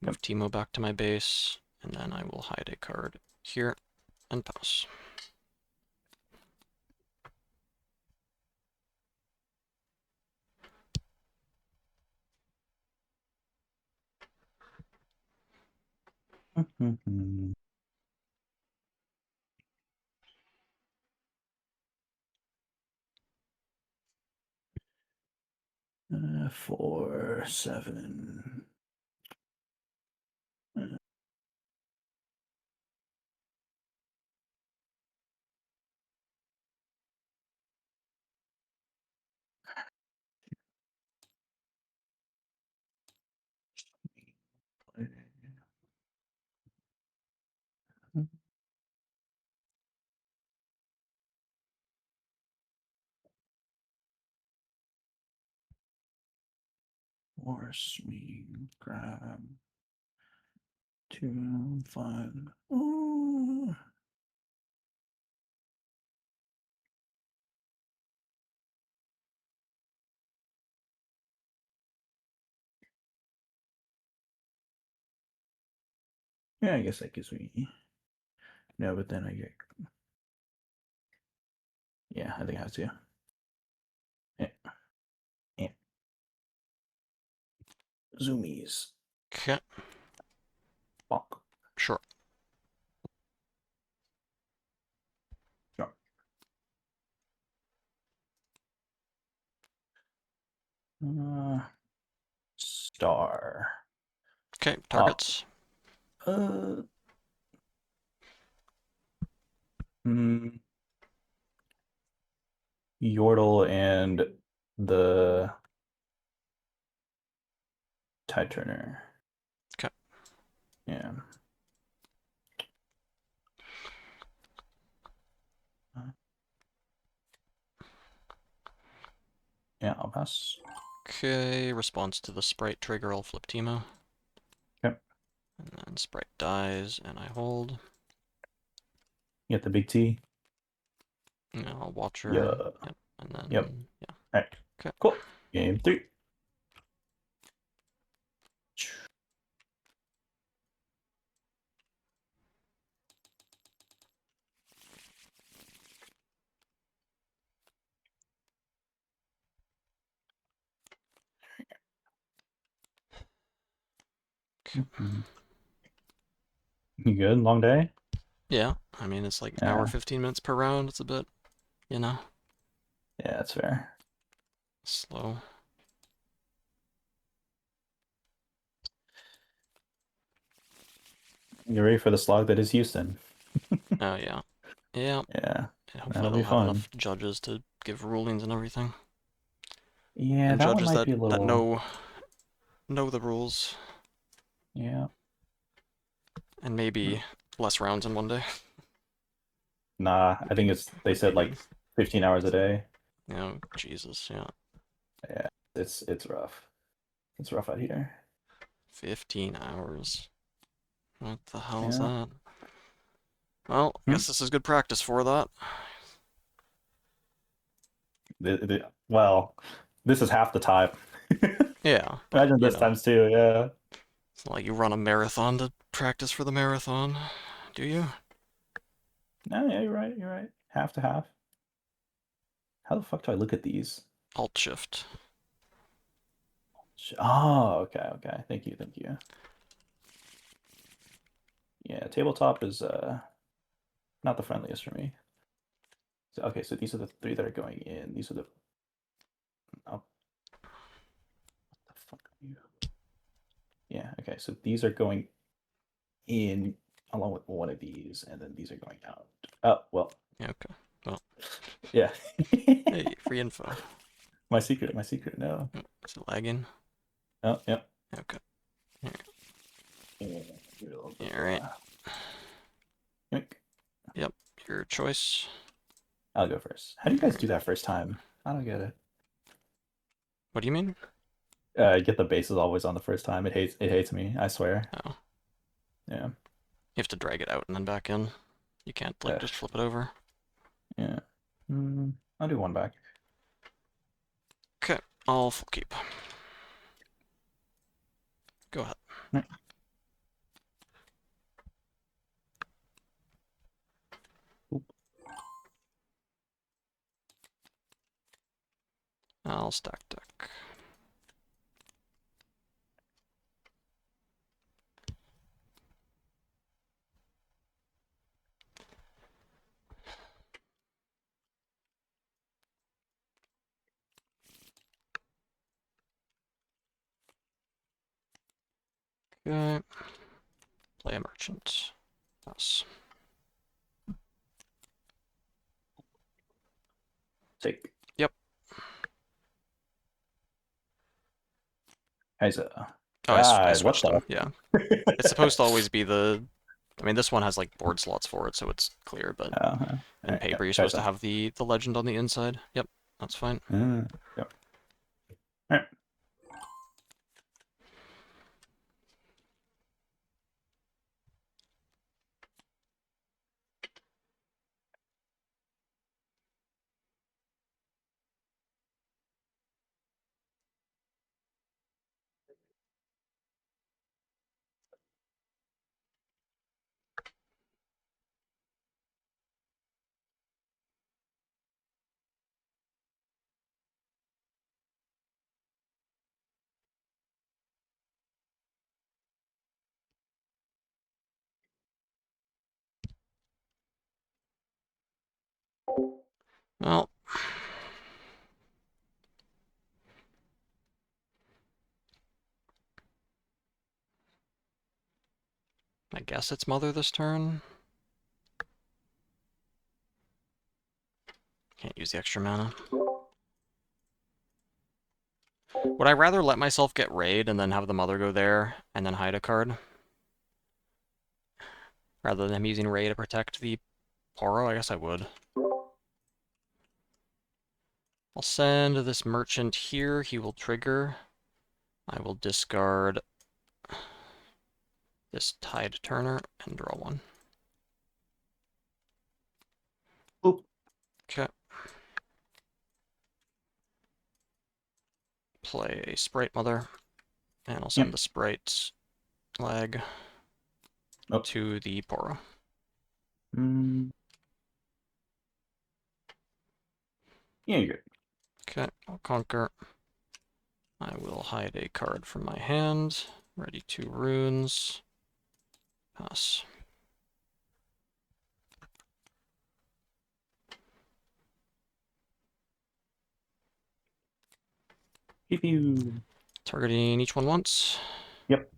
Move Teemo back to my base, and then I will hide a card here and pass. Mm-hmm. Uh, 4, 7. Force me, grab 2, 5. Ooh. Yeah, I guess that gives me. No, but then I get. Yeah, I think I have to. Yeah. Yeah. Zoomies. Okay. Bonk. Sure. Sure. Star. Okay, targets. Yordle and the Tide Turner. Okay. Yeah. Yeah, I'll pass. Okay, response to the sprite trigger, I'll flip Teemo. Okay. And then sprite dies, and I hold. You get the big T. And I'll watch her. Yeah. Yep. And then, Yep. yeah. Alright. Okay. Cool. Game 3. You good? Long day? Yeah, I mean, it's like Yeah. hour 15 minutes per round. It's a bit, you know, Yeah, that's fair. slow. You ready for the slog that is Houston? Oh, yeah. Yeah. Yeah. And hopefully That'll they'll be have fun. enough judges to give rulings and everything. Yeah, And that one judges might that, be a little. know the rules. Yeah. And maybe less rounds in one day. Nah, I think it's. They said like 15 hours a day. Oh, Jesus, yeah. Yeah, it's rough. It's rough out here. 15 hours. What the hell is Yeah. that? Well, I guess this is good practice for that. Well, this is half the time. Yeah. Imagine this times 2, yeah. It's not like you run a marathon to practice for the marathon, do you? No, yeah, you're right, you're right. half to half. How the fuck do I look at these? Alt shift. Oh, okay, okay. Thank you, thank you. Yeah, tabletop is not the friendliest for me. So, okay, so these are the 3 that are going in. These are the. Oh. What the fuck are you? Yeah, okay, so these are going in along with one of these, and then these are going out. Oh, well. Yeah, okay. Well. Yeah. Hey, free info. My secret, no. Is it lagging? Oh, yep. Okay. Yeah, Alright. Yoink. Yep, your choice. I'll go first. How do you guys do that first time? I don't get it. What do you mean? Get the bases always on the first time. It hates me, I swear. Oh. Yeah. You have to drag it out and then back in. You can't, like, just flip it over. Yeah. I'll do 1 back. Okay, I'll full keep. Go ahead. Right. I'll stack deck. Okay. Play a merchant. Yes. Take. Yep. Guys, Oh, I switched them. Yeah. It's supposed to always be the. I mean, this one has like board slots for it, so it's clear. But in paper, you're supposed to have the legend on the inside. Yep, that's fine. Yep. All right. Well. I guess it's Mother this turn. Can't use the extra mana. Would I rather let myself get raid and then have the Mother go there and then hide a card? Rather than him using raid to protect the Poro? I guess I would. I'll send this merchant here. He will trigger. I will discard this Tide Turner and draw 1. Oop. Okay. Play a Sprite Mother. And I'll send the Sprite flag to the Poro. Yeah, you're good. Okay, I'll conquer. I will hide a card from my hand. Ready 2 runes. Pass. Targeting each one once. Yep.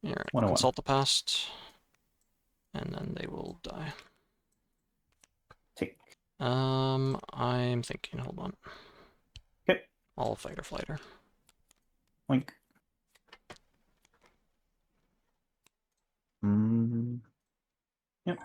Alright, 101. consult the past. And then they will die. Take. I'm thinking, hold on. Okay. I'll fighter flighter. Wink. Yep.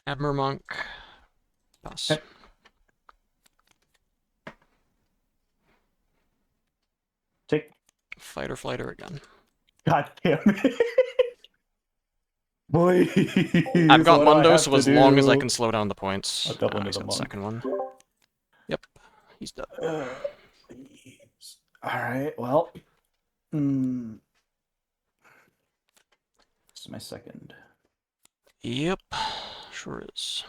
Admiral Monk. Pass. Okay. Take. Fighter flighter again. God damn it. Please. I've got what do I Mundo, have so to as long as I do? can slow down the points. I'll double into He's the got the monk. second one. Yep, he's dead. Please. All right. Well. This is my second. Yep, sure is.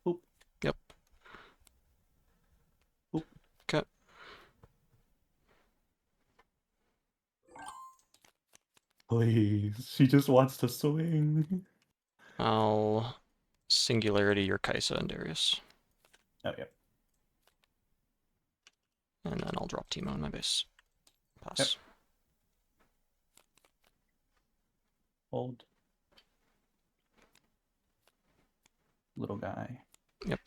Boop. Yep. Boop. Okay. Please. She just wants to swing. I'll Singularity your Kaisa and Darius. Oh, yep. And then I'll drop Teemo in my base. Pass. Yep. Hold. Little guy. Yep.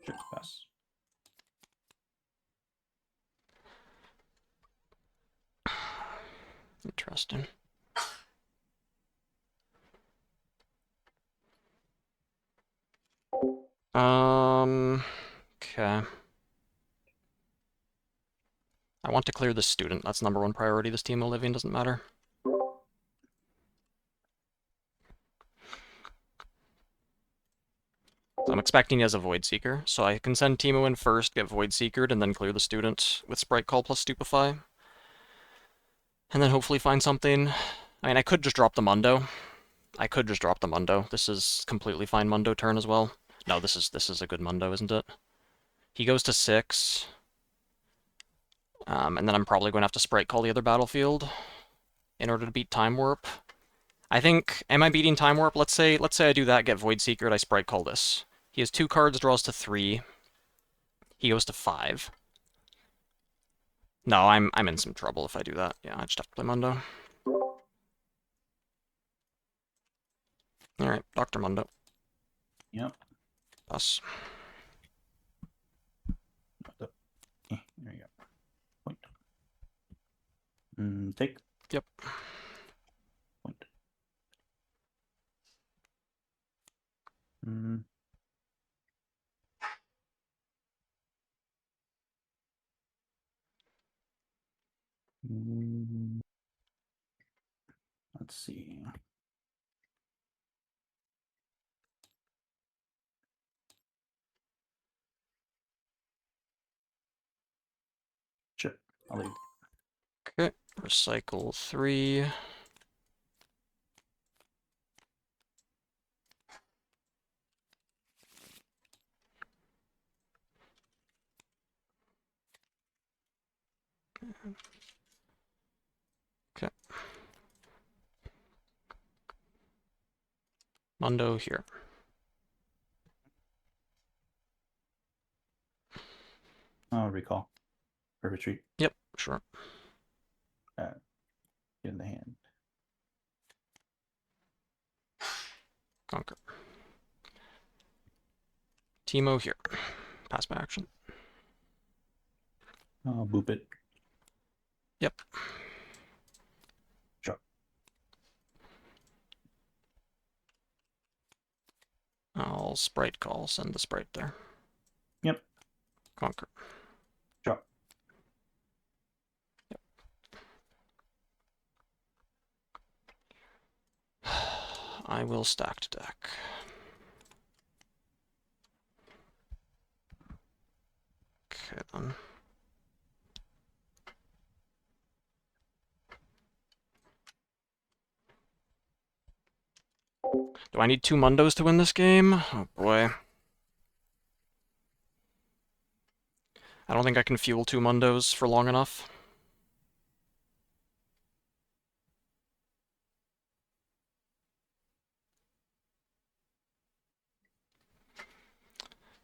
Sure, pass. Interesting. Okay. I want to clear this student. That's #1 priority. This Teemo living doesn't matter. So I'm expecting he has a Void Seeker, so I can send Teemo in first, get Void Seekered, and then clear the student with Sprite Call plus Stupefy. And then hopefully find something. I mean, I could just drop the Mundo. This is completely fine Mundo turn as well. No, this is a good Mundo, isn't it? He goes to 6. And then I'm probably going to have to Sprite Call the other battlefield in order to beat Time Warp. I think, am I beating Time Warp? Let's say I do that, get Void Seeker, I Sprite Call this. He has 2 cards, draws to 3. He goes to 5. No, I'm in some trouble if I do that. Yeah, I just have to play Mundo. Alright, Dr. Mundo. Yep. Pass. There you go. Point. Take. Yep. Point. Let's see. Sure, I'll leave. Okay, recycle 3. Okay. Mundo here. Recall. Or retreat. Yep, sure. Get in the hand. Conquer. Teemo here. Pass my action. I'll boop it. Yep. Sure. I'll Sprite Call, send the Sprite there. Yep. Conquer. Sure. Yep. I will stacked deck. Okay then. Do I need 2 Mundos to win this game? Oh boy. I don't think I can fuel 2 Mundos for long enough.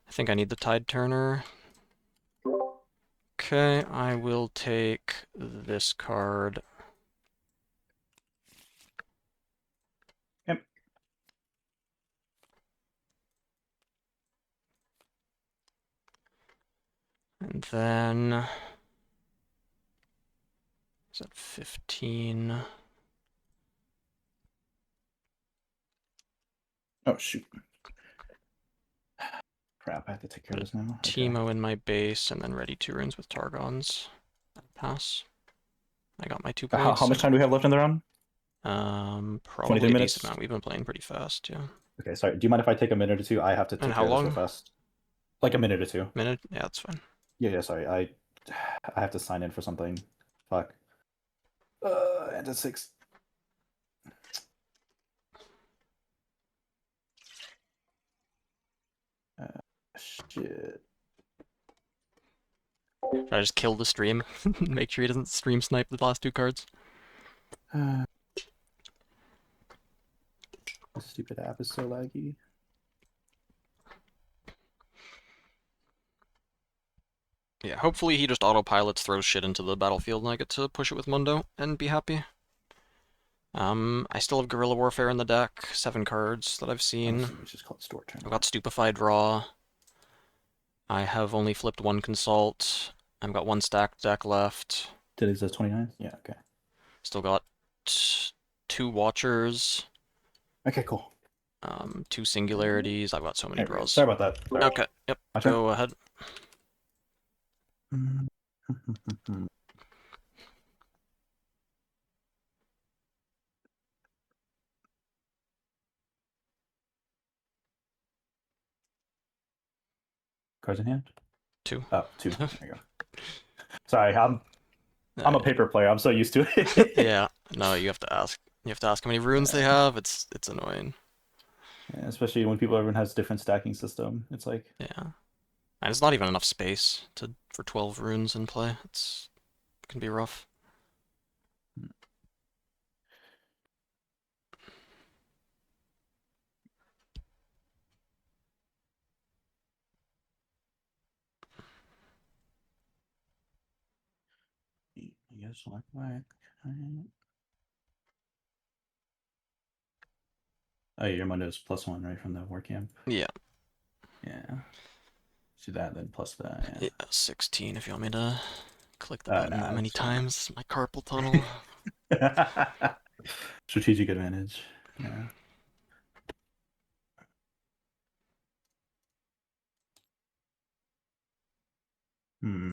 I think I need the Tide Turner. Okay, I will take this card. Yep. And then... is that 15? Oh, shoot. Crap, I have to take care of this now. Okay. Teemo in my base, and then ready 2 runes with Targons. Pass. I got my 2 How points. much time do we have left in the round? Probably 23 a minutes? decent amount. We've been playing pretty fast, yeah. Okay, sorry. Do you mind if I take a minute or two? I have to And take how care of this long? real fast. Like a minute or two. Minute? Yeah, that's fine. Yeah, sorry. I have to sign in for something. Fuck. And at 6. Shit. Should I just kill the stream? Make sure he doesn't stream snipe the last 2 cards? This stupid app is so laggy. Yeah, hopefully he just autopilots, throws shit into the battlefield, and I get to push it with Mundo and be happy. I still have Guerrilla Warfare in the deck, 7 cards that I've seen. Which is called Store Turn. I've got Stupefied Raw. I have only flipped 1 Consult. I've got 1 stacked deck left. Today's the 29th? Yeah, okay. Still got 2 Watchers. Okay, cool. 2 Singularities. I've got so many There we go. draws. Sorry about that. Sorry. Okay, yep, My turn? go ahead. Cards in hand? 2. Oh, 2. There you go. Sorry, I'm a paper player. I'm so used to it. Yeah, no, you have to ask. You have to ask how many runes they have. It's annoying. Yeah, especially when everyone has different stacking system. It's like, Yeah, and it's not even enough space for 12 runes in play. It can be rough. I guess like black. Oh, your Mundo's +1, right, from the war camp? Yeah. Yeah. See that, then plus that, yeah. Yeah, 16 if you want me to click the button Nah, that many it's fine. times. My carpal tunnel. Strategic advantage. Yeah. Hmm.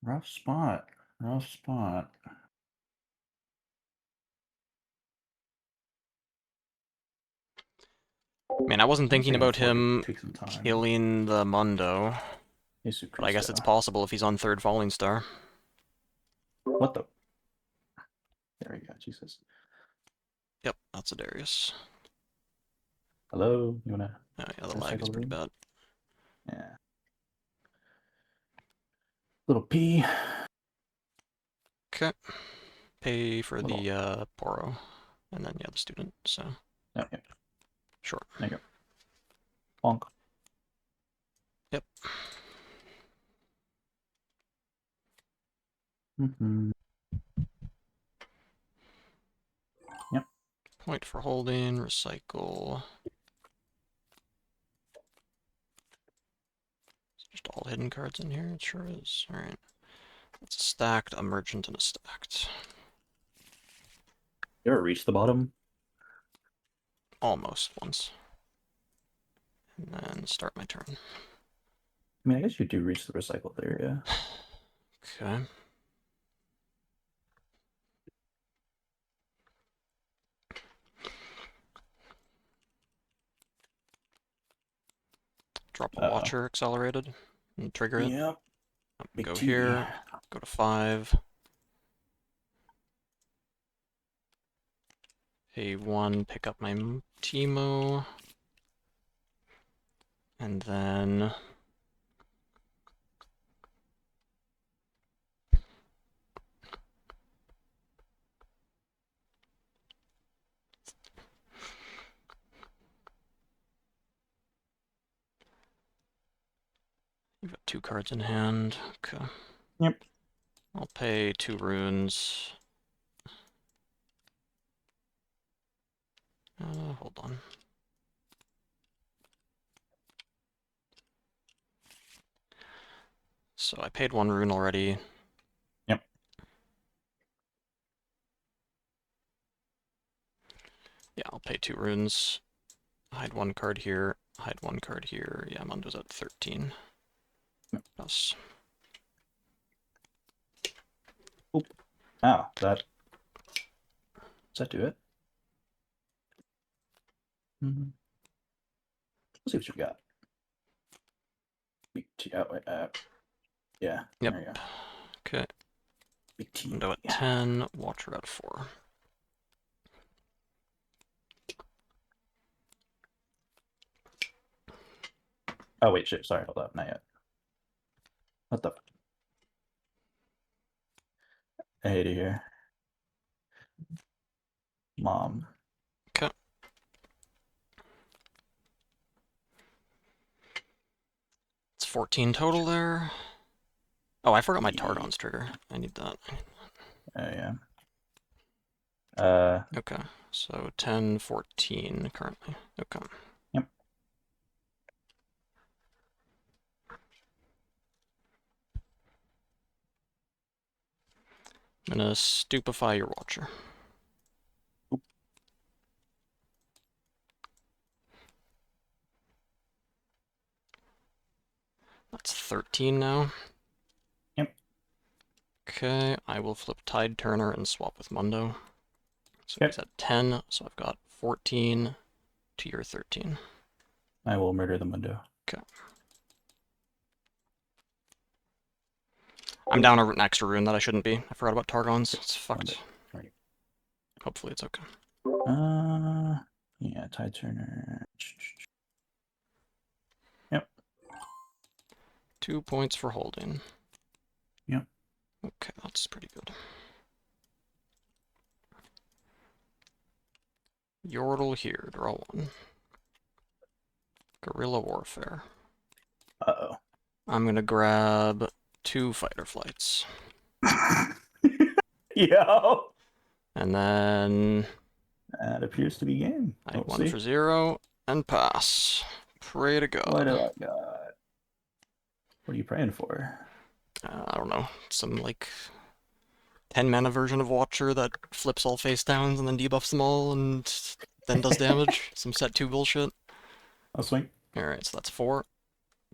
Rough spot. Rough spot. Man, I wasn't thinking about him Take some time. killing the Mundo. Jesus But I guess Christo. it's possible if he's on 3rd Falling Star. What the? There we go. Jesus. Yep, that's a Darius. Hello? You wanna? Oh yeah, the lag is pretty bad. Yeah. Little P. Okay. Pay for the Poro. And then, yeah, the student, so. Okay. Sure. There you go. Bonk. Yep. Yep. Point for holding, recycle. Is just all hidden cards in here? It sure is. Alright. That's a stacked, a merchant, and a stacked. You ever reach the bottom? Almost once. And then start my turn. I mean, I guess you do reach the recycled area. Okay. Drop a Watcher accelerated and trigger it. Yep. Go here, go to 5. Pay 1, pick up my Teemo. And then you've got 2 cards in hand. Okay. Yep. I'll pay 2 runes. Hold on. So I paid 1 rune already. Yep. Yeah, I'll pay 2 runes. Hide 1 card here. Hide 1 card here. Yeah, Mundo's at 13. Yes. Oop. Oh, does that do it? Mm-hmm. Let's see what you got. Big T. Oh, wait, yeah. Yep. There you go. Okay. Big T. Window at 10, Watcher at 4. Oh wait, shit. Sorry, hold up. Not yet. What the? I hate it here. Mom. Okay. It's 14 total there. Oh, I forgot my Targon's trigger. I need that. Oh yeah. Okay. So 10, 14 currently. Okay. Yep. I'm gonna stupefy your Watcher. That's 13 now. Yep. Okay, I will flip Tide Turner and swap with Mundo. So Yep. he's at 10, so I've got 14 to your 13. I will murder the Mundo. Okay. I'm down an extra rune that I shouldn't be. I forgot about Targon's. It's fucked. Right. Hopefully it's okay. Yeah, Tide Turner. Yep. 2 points for holding. Yep. Okay, that's pretty good. Yordle here, draw 1. Guerrilla Warfare. Uh-oh. I'm gonna grab 2 Fighter Flights. Yo! And then That appears to be game. I We'll 1 see. for 0 and pass. Pray to God. What do I got? What are you praying for? I don't know. Some like 10 mana version of Watcher that flips all face downs and then debuffs them all and then does damage. Some set 2 bullshit. I'll swing. Alright, so that's 4.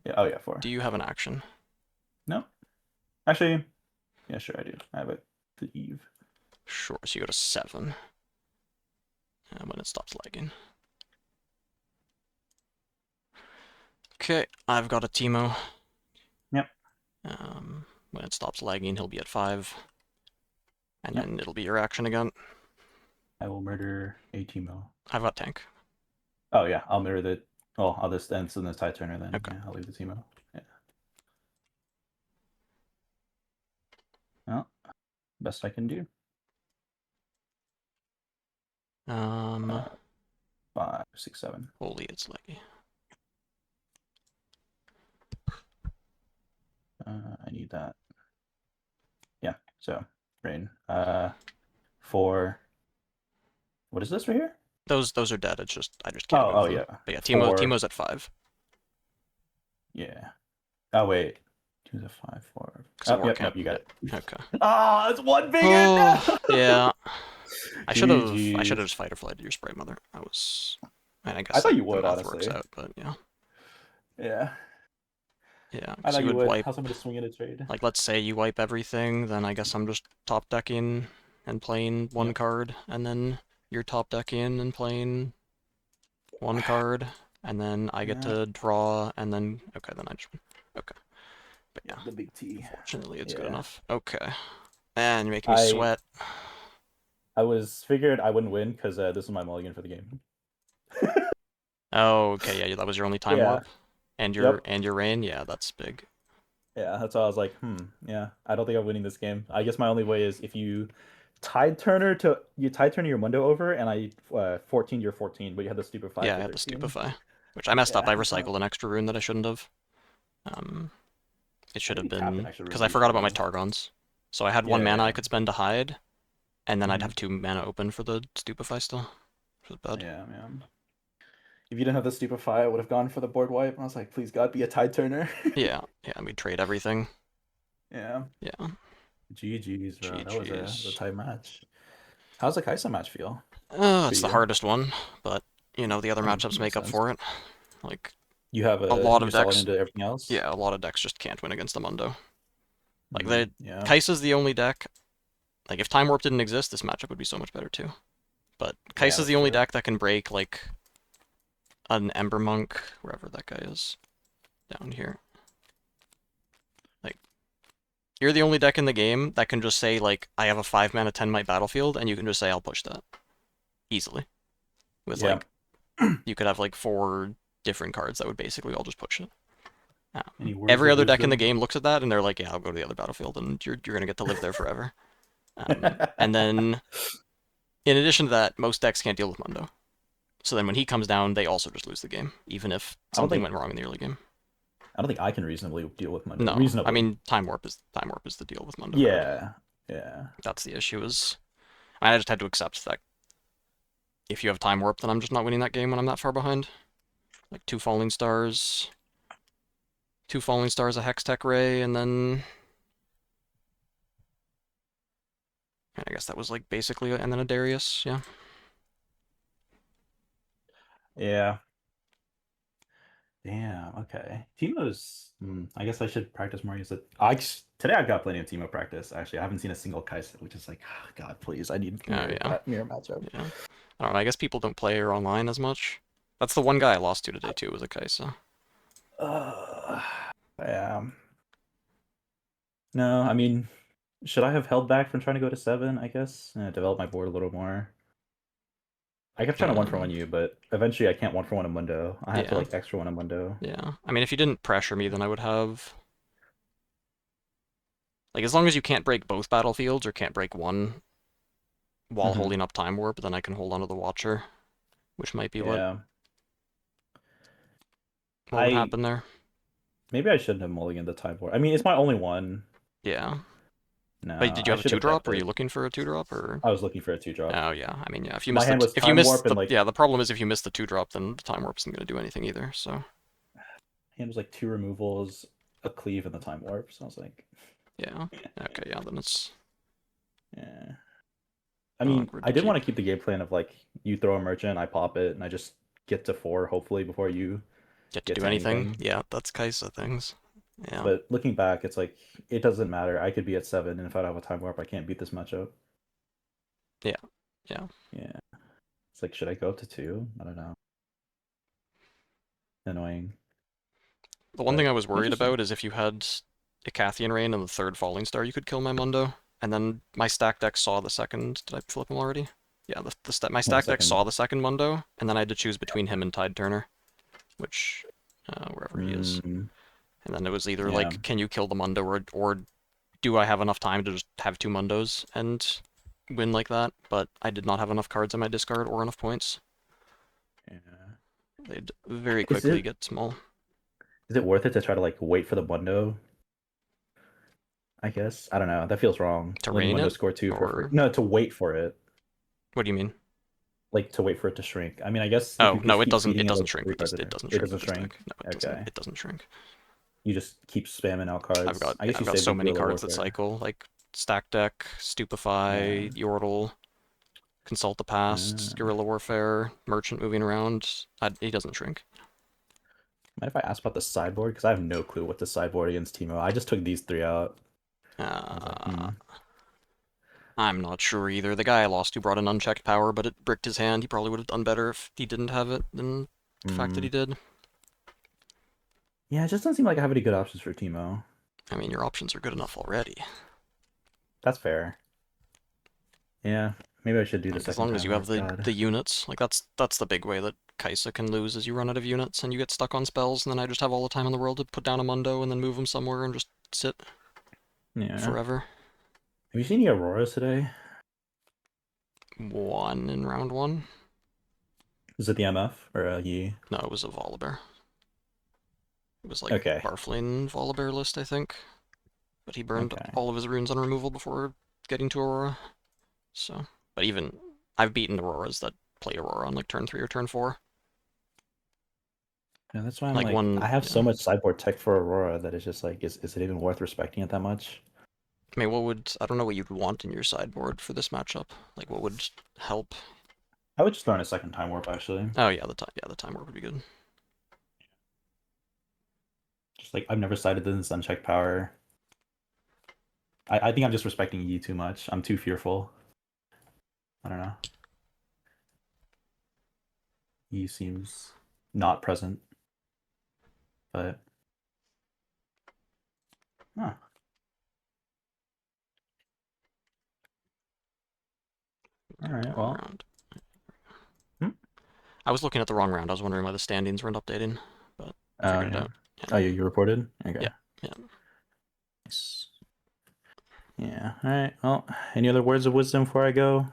Yeah. Oh yeah, 4. Do you have an action? No. Actually, yeah, sure I do. I have a Eve. Sure, so you go to 7. And when it stops lagging. Okay, I've got a Teemo. Yep. When it stops lagging, he'll be at 5. And Yep. then it'll be your action again. I will murder a Teemo. I've got tank. Oh yeah, I'll murder the. Well, I'll just end in the Tide Turner then. Okay. Yeah, I'll leave the Teemo. Yeah. Well, best I can do. 5, 6, 7. Holy, it's laggy. I need that. Yeah. So, rain. 4. What is this right here? Those are dead. It's just I just can't move Oh them. yeah. But yeah, 4. Teemo's at 5. Yeah. Oh wait. 2's a 5, 4. Oh, Yep, you got it. Okay. Ah, it's one bigger. Oh, No! yeah. I should have GGs. just fighter flighted your spray mother. I I guess thought you the would, math works honestly. out, but yeah. Yeah. Yeah. I So thought you you would would. wipe, How's somebody swing in a trade? like, let's say you wipe everything, then I guess I'm just top decking and playing 1 Yep. card, and then you're top decking and playing 1 card, and then I get Yeah. to draw, and then okay, then I just okay. But yeah, The big T. fortunately it's good Yeah. enough. Okay, and you're making me sweat. I was figured I wouldn't win because this is my mulligan for the game. Oh, okay, yeah, that was your only time Yeah. warp, and your Yep. rain. Yeah, that's big. Yeah, that's why I was like, yeah, I don't think I'm winning this game. I guess my only way is if you Tide Turner your Mundo over, and I 14 your 14, but you had the stupefy. Yeah, for I had the 13. stupefy, which I messed up. I Yeah, so- recycled an extra rune that I shouldn't have. It should have Maybe tap an been extra because rune I forgot about my usually. Targons. So I had 1 mana I Yeah. could spend to hide, and then I'd Mhm. have 2 mana open for the stupefy still. Which was bad. Yeah, man. If you didn't have the stupefy, I would have gone for the board wipe. I was like, please God, be a Tide Turner. Yeah, and we trade everything. Yeah. Yeah. GG's, bro. That was GGs. a tight match. How's the Kaisa match feel? It's the you? hardest one, but you know the other I mean, matchups makes make up sense. for it. Like You have a lot you of solid decks. into everything else. Yeah, a lot of decks just can't win against the Mundo. Like yeah. Kai'Sa's the only deck. Like if Time Warp didn't exist, this matchup would be so much better too. But Kai'Sa's that's the only true. deck that can break like an Ember Monk, wherever that guy is, down here. Like you're the only deck in the game that can just say like I have a 5-mana 10-might battlefield, and you can just say I'll push that easily. With like you could have like 4 different cards that would basically all just push it. Every other deck in the game looks at that and they're like, yeah, I'll go to the other battlefield, and you're gonna get to live there forever. And then, in addition to that, most decks can't deal with Mundo. So then when he comes down, they also just lose the game, even if something went wrong in the early game. I don't think I can reasonably deal with Mundo. No, reasonably. I mean Time Warp is the deal with Mundo. Yeah, That's the issue. I just had to accept that if you have Time Warp, then I'm just not winning that game when I'm that far behind. Like 2 Falling Stars, a Hextech Ray, and then I guess that was like basically, and then a Darius, yeah. Yeah. Damn. Okay. Teemo's. I guess I should practice more. Use it. Today I got plenty of Teemo practice. Actually, I haven't seen a single Kai'Sa, which is like, oh, God, please, I need mirror matchup. Yeah. I don't know. I guess people don't play her online as much. That's the one guy I lost to today too. Was a Kai'Sa. Yeah. No, I mean, should I have held back from trying to go to 7? I guess develop my board a little more. I kept trying to 1-for-1 you, but eventually I can't 1-for-1 a Mundo. I have to like extra 1 a Mundo. Yeah. I mean, if you didn't pressure me, then I would have. Like, as long as you can't break both battlefields or can't break one while holding up Time Warp, then I can hold onto the Watcher, which might be what would happen there. Maybe I shouldn't have mulliganed the Time Warp. I mean, it's my only one. Yeah. No. But did you have a 2-drop? Were you looking for a 2-drop, or? I was looking for a 2-drop. Oh yeah. I mean, yeah. If you My missed hand was if you Time missed Warp and, like... the problem is if you missed the 2-drop, then the Time Warp isn't going to do anything either. So. Hand was like 2 removals, a cleave, and the Time Warp. So I was like. Yeah. Okay. Yeah. Then it's. Yeah. I mean, I did want to keep the game plan of like you throw a merchant, I pop it, and I just get to 4 hopefully before you get to do anything. Yeah, that's Kai'Sa things. Yeah. But looking back, it's like it doesn't matter. I could be at 7, and if I don't have a Time Warp, I can't beat this matchup. Yeah. Yeah. Yeah. It's like, should I go up to 2? I don't know. Annoying. The one thing I was worried about is if you had Icathian Rain and the 3rd Falling Star, you could kill my Mundo. And then my stack deck saw the second. Did I flip him already? Yeah, my stack deck saw the second Mundo, and then I had to choose between him and Tide Turner, which wherever he is. And then it was either like, can you kill the Mundo, or do I have enough time to just have 2 Mundos and win like that? But I did not have enough cards in my discard or enough points. Yeah. They'd very quickly get small. Is it worth it to try to like wait for the Mundo? I guess. I don't know. That feels wrong. To rain Mundo it? score 2 for no, to wait for it. What do you mean? Like to wait for it to shrink. I mean, I guess. Oh no, it doesn't. It doesn't shrink. It doesn't shrink. No, it doesn't shrink. You just keep spamming out cards. I've got so many cards that cycle, like Stack Deck, Stupefy, Yordle, Consult the Past, Guerrilla Warfare, Merchant moving around. He doesn't shrink. Mind if I ask about the sideboard? Because I have no clue what the sideboard against Teemo. I just took these 3 out. I'm not sure either. The guy I lost to brought an unchecked power, but it bricked his hand. He probably would have done better if he didn't have it than the fact that he did. Yeah, it just doesn't seem like I have any good options for Teemo. I mean, your options are good enough already. That's fair. Yeah, maybe I should do this. As long as you have the units, like that's the big way that Kai'Sa can lose, is you run out of units and you get stuck on spells, and then I just have all the time in the world to put down a Mundo and then move him somewhere and just sit forever. Have you seen any Auroras today? 1 in round 1. Is it the MF or a Yi? No, it was a Volibear. It was like Barflane Volibear list, I think. But he burned all of his runes on removal before getting to Aurora. So, but even I've beaten Auroras that play Aurora on like turn 3 or turn 4. Yeah, that's why I'm like I have so much sideboard tech for Aurora that it's just like, is it even worth respecting it that much? I mean, I don't know what you'd want in your sideboard for this matchup. Like, what would help? I would just throw in a second Time Warp, actually. Oh yeah, the Time Warp would be good. Just like I've never cited this unchecked power. I think I'm just respecting you too much. I'm too fearful. I don't know. He seems not present, but huh. All right. Well, Round. Hmm? I was looking at the wrong round. I was wondering why the standings weren't updating, but I figured it yeah. out. Yeah. Oh, you reported? Okay. Yeah. Yeah. Nice. Yeah. All right. Well, any other words of wisdom before I go?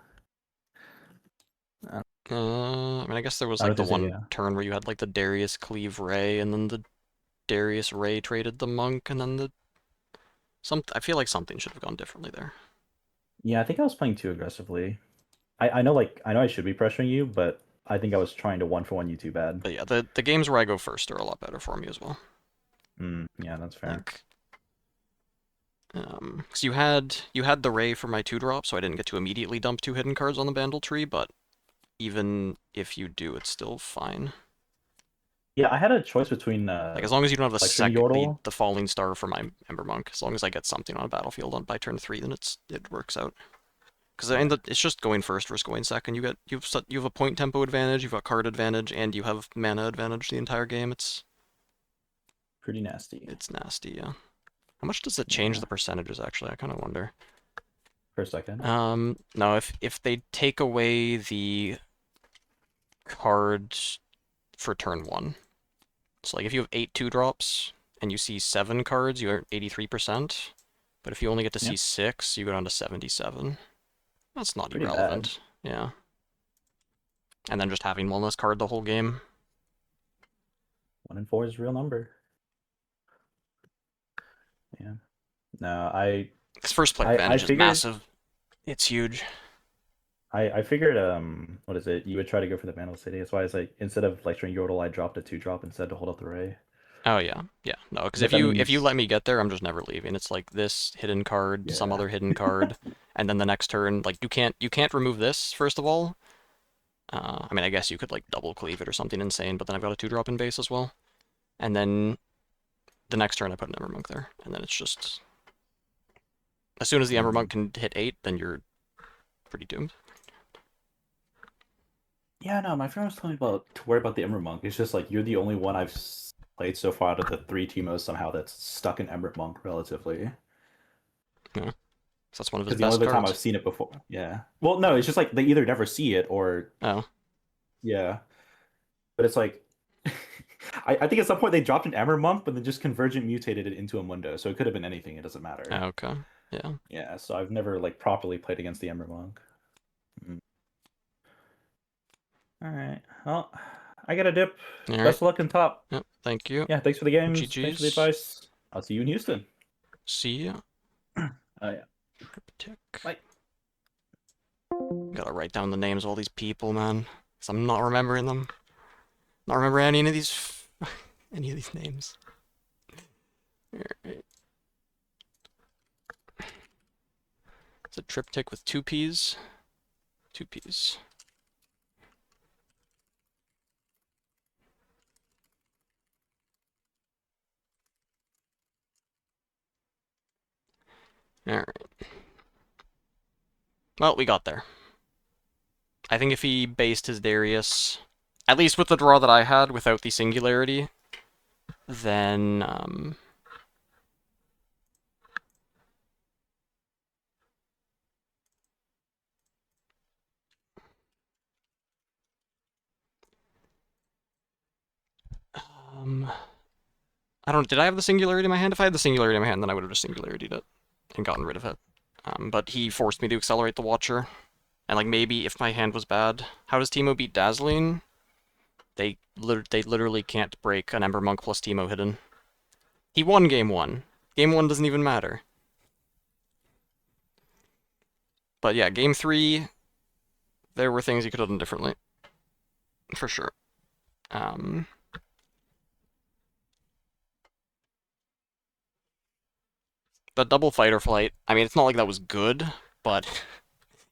I mean, I guess there was I like would the just say, one yeah. turn where you had like the Darius Cleave Ray, and then the Darius Ray traded the Monk, and then the I feel like something should have gone differently there. Yeah, I think I was playing too aggressively. I know, like, I know I should be pressuring you, but I think I was trying to one-for-one you too bad. But yeah, the games where I go first are a lot better for me as well. Yeah, that's fair. Like, because you had the Ray for my 2-drop, so I didn't get to immediately dump 2 hidden cards on the Bandle tree, but even if you do, it's still fine. Yeah, I had a choice between like as long as you don't have the Lecturing second Yordle. the Falling Star for my Ember Monk, as long as I get something on a battlefield by turn 3, then it works out. Because I mean, it's just going first versus going second. You have a point tempo advantage, you've got card advantage, and you have mana advantage the entire game. It's pretty nasty. It's nasty, yeah. How much does it change the percentages, actually? I kind of wonder. Per second? No, if they take away the cards for turn 1. So, like, if you have 8 2-drops, and you see 7 cards, you're at 83%. But if you only get to see 6, you go down to 77. That's not Pretty irrelevant. Yeah. And then just having one less card the whole game. 1 in 4 is a real number. Yeah. No, Because first player advantage is massive. It's huge. I figured, what is it? You would try to go for the Vandal City. That's why it's like, instead of Lecturing Yordle, I dropped a 2-drop instead to hold up the Ray. Oh yeah, yeah. No, because if you let me get there, I'm just never leaving. It's like this hidden card, some other hidden card, and then the next turn, like you can't remove this first of all. I mean, I guess you could like double cleave it or something insane, but then I've got a 2-drop in base as well. And then the next turn I put an Ember Monk there, and then it's just as soon as the Ember Monk can hit 8, then you're pretty doomed. Yeah, no, my friend was telling me to worry about the Ember Monk. It's just like you're the only one I've played so far out of the 3 Teemos somehow that's stuck in Ember Monk relatively. Yeah. So that's one of his best cards. Because the only other time I've seen it before. Yeah. Well, no, it's just like they either never see it or... Oh. Yeah. But it's like... I think at some point they dropped an Ember Monk, but then just Convergent mutated it into a Mundo, so it could have been anything, it doesn't matter. Oh, okay. Yeah. Yeah, so I've never like properly played against the Ember Monk. Alright, well, I got a dip. Best of luck in top. Yep, thank you. Yeah, thanks for the games. GG's. Thanks for the advice. I'll see you in Houston. See ya. Oh, yeah. Cryptic. Bye. Gotta write down the names of all these people, man. Because I'm not remembering them. Not remembering any of these names. Alright. It's a triptych with 2 Ps. 2 Ps. Alright. Well, we got there. I think if he based his Darius, at least with the draw that I had without the Singularity, then I don't. Did I have the Singularity in my hand? If I had the Singularity in my hand, then I would have just Singularity'd it and gotten rid of it. But he forced me to accelerate the Watcher. And like maybe if my hand was bad, how does Teemo beat Dazzling? They literally can't break an Ember Monk plus Teemo hidden. He won game 1. Game 1 doesn't even matter. But yeah, game 3, there were things he could have done differently. For sure. The double fight or flight, I mean, it's not like that was good, but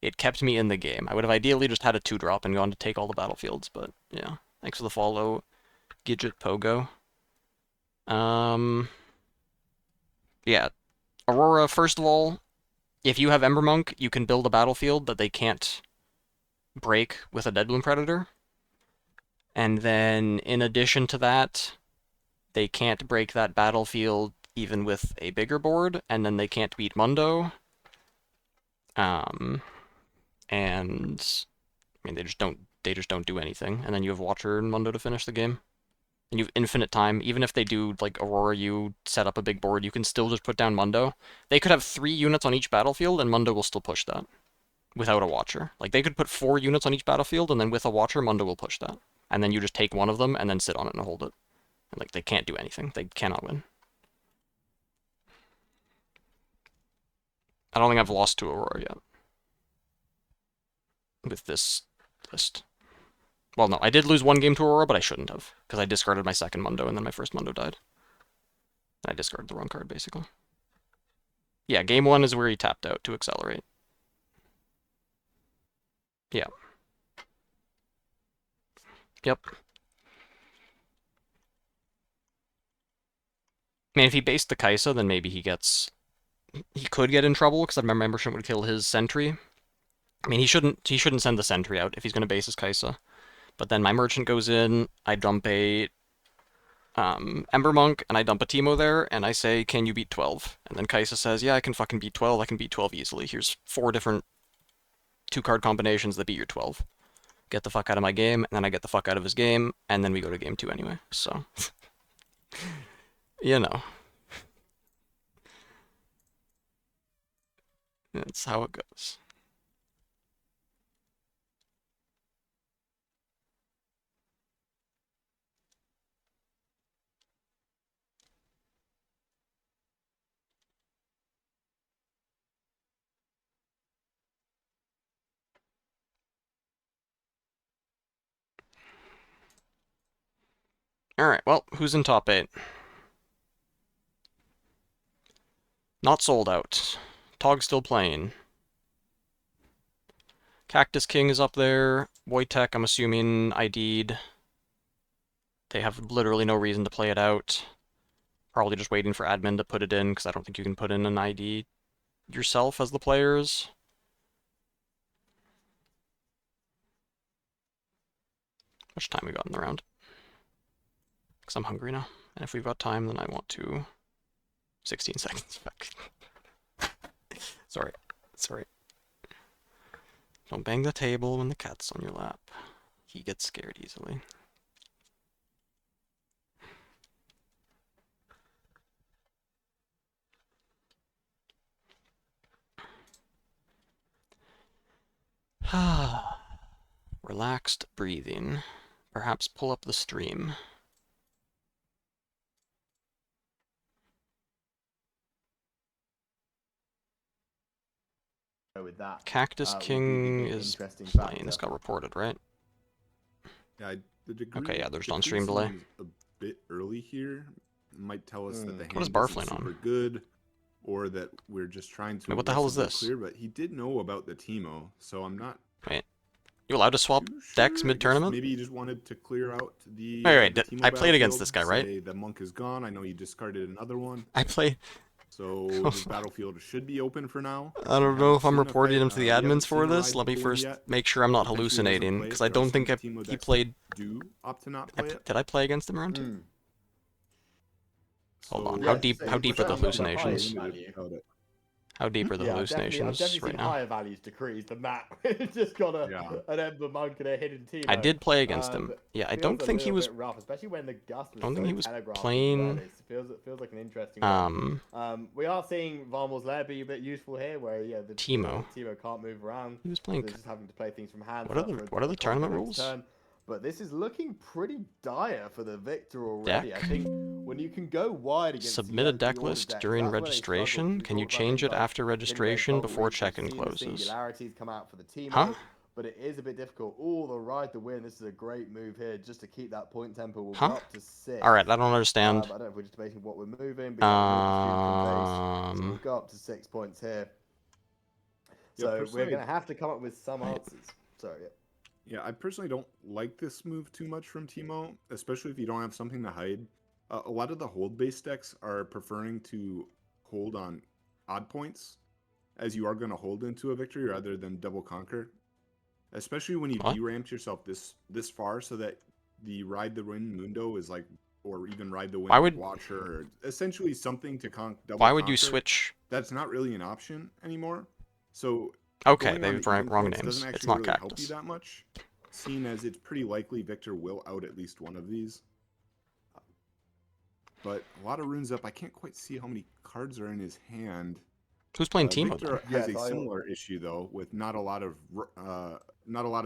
it kept me in the game. I would have ideally just had a 2-drop and gone to take all the battlefields, but yeah. Thanks for the follow, Gidget Pogo. Yeah. Aurora, first of all, if you have Ember Monk, you can build a battlefield that they can't break with a Deadbloom Predator. And then, in addition to that, they can't break that battlefield even with a bigger board, and then they can't beat Mundo. And I mean, they just don't do anything. And then you have Watcher and Mundo to finish the game. And you have infinite time. Even if they do, like, Aurora, you set up a big board, you can still just put down Mundo. They could have 3 units on each battlefield, and Mundo will still push that. Without a Watcher. Like, they could put 4 units on each battlefield, and then with a Watcher, Mundo will push that. And then you just take one of them, and then sit on it and hold it. And, like, they can't do anything. They cannot win. I don't think I've lost to Aurora yet. With this list. Well, no, I did lose 1 game to Aurora, but I shouldn't have. Because I discarded my second Mundo, and then my first Mundo died. And I discarded the wrong card, basically. Yeah, game 1 is where he tapped out to accelerate. Yeah. Yep. I mean, if he based the Kaisa, then maybe he could get in trouble, because my membership would kill his Sentry. I mean, he shouldn't send the Sentry out if he's going to base his Kaisa. But then my Merchant goes in, I dump a Ember Monk, and I dump a Teemo there, and I say, can you beat 12? And then Kaisa says, yeah, I can fucking beat 12, I can beat 12 easily. Here's 4 different 2-card combinations that beat your 12. Get the fuck out of my game, and then I get the fuck out of his game, and then we go to game 2 anyway, so... you know. That's how it goes. Alright, well, who's in top 8? Not sold out. Tog's still playing. Cactus King is up there. Wojtek, I'm assuming, ID'd. They have literally no reason to play it out. Probably just waiting for admin to put it in, because I don't think you can put in an ID yourself as the players. How much time we got in the round? Because I'm hungry now. And if we've got time, then I want to... 16 seconds back. Sorry. Don't bang the table when the cat's on your lap. He gets scared easily. Relaxed breathing. Perhaps pull up the stream. With that, Cactus King is playing. This got reported, right? Yeah, the degree. Okay, yeah, there's on-stream delay. A bit early here might tell us that the hand What is isn't Barflane super on? good, or that we're just trying to. Wait, what the hell is aggressively this? Clear, but he did know about the Teemo, so I'm not. Wait, you allowed to swap decks mid-tournament? Maybe he just wanted to clear out the. Wait, the Teemo I played against battlefield, this guy, right? say the monk is gone. I know you discarded another one. I played. So the battlefield should be open for now. I don't know if I'm reporting him to the we haven't admins for seen a this. live Let me pool first yet. make sure I'm not Potentially doesn't hallucinating, play it. because I There are don't think some Teemo he decks played. that do opt to not play it. Did I play against him round 2? Hold on. So- How deep are the hallucinations? About it. How deep are the I've hallucinations definitely right seen now? higher values decrease than that. It's just got an Ember Monk and a hidden Teemo. I did play against him. Yeah, I Feels don't a think he little was. bit rough, especially when the gust was I don't think so he was telegraphed as playing. well. It feels like an interesting one. We are seeing Varmel's Lair be a bit useful here, where the Teemo can't move around. He was playing. So just having to play things from hand. What are the tournament rules? But this is looking pretty dire for the victor already. Deck? I think when you can go wide against Submit a deck list during registration. Can you change it after registration before check-in closes? Singularities come out for the team. Huh? But it is a bit difficult. Oh, the ride to win. This is a great move here, just to keep that point tempo. We'll Huh? go up to 6. All right, I don't understand. I don't know if we're just debating what we're moving. But yeah, so we'll go up to 6 points here. So we're going to have to come up with some answers. Sorry. Yeah, I personally don't like this move too much from Teemo, especially if you don't have something to hide. a lot of the hold-based decks are preferring to hold on odd points, as you are going to hold into a victory rather than double conquer. Especially when you What? deramped yourself this far, so that the Ride the Wind Mundo is like, or even Ride the Wind Why would- Watcher, or essentially something to double Why would you conquer. switch? That's not really an option anymore. So Okay, going they on have the even wrong points names. doesn't It's actually not really help you Cactus. that much, seeing as it's pretty likely Victor will out at least one of these. But a lot of runes up. I can't quite see how many cards are in his hand. Who's playing Teemo Victor then? has a similar issue though, with not a lot of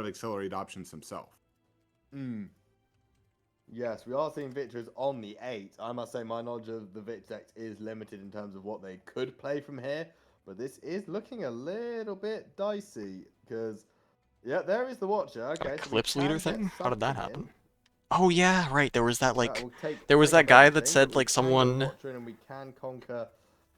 accelerate options himself. Yes, we are seeing Victor is on the 8. I must say my knowledge of the Victor decks is limited in terms of what they could play from here, but this is looking a little bit dicey because, yeah, there is the Watcher. Okay, so we Eclipse can leader get thing? How did that something in. happen? Oh yeah, right. There was that like, Will there was take that guy that everything, said but we like can get the someone Watcher in and we can conquer.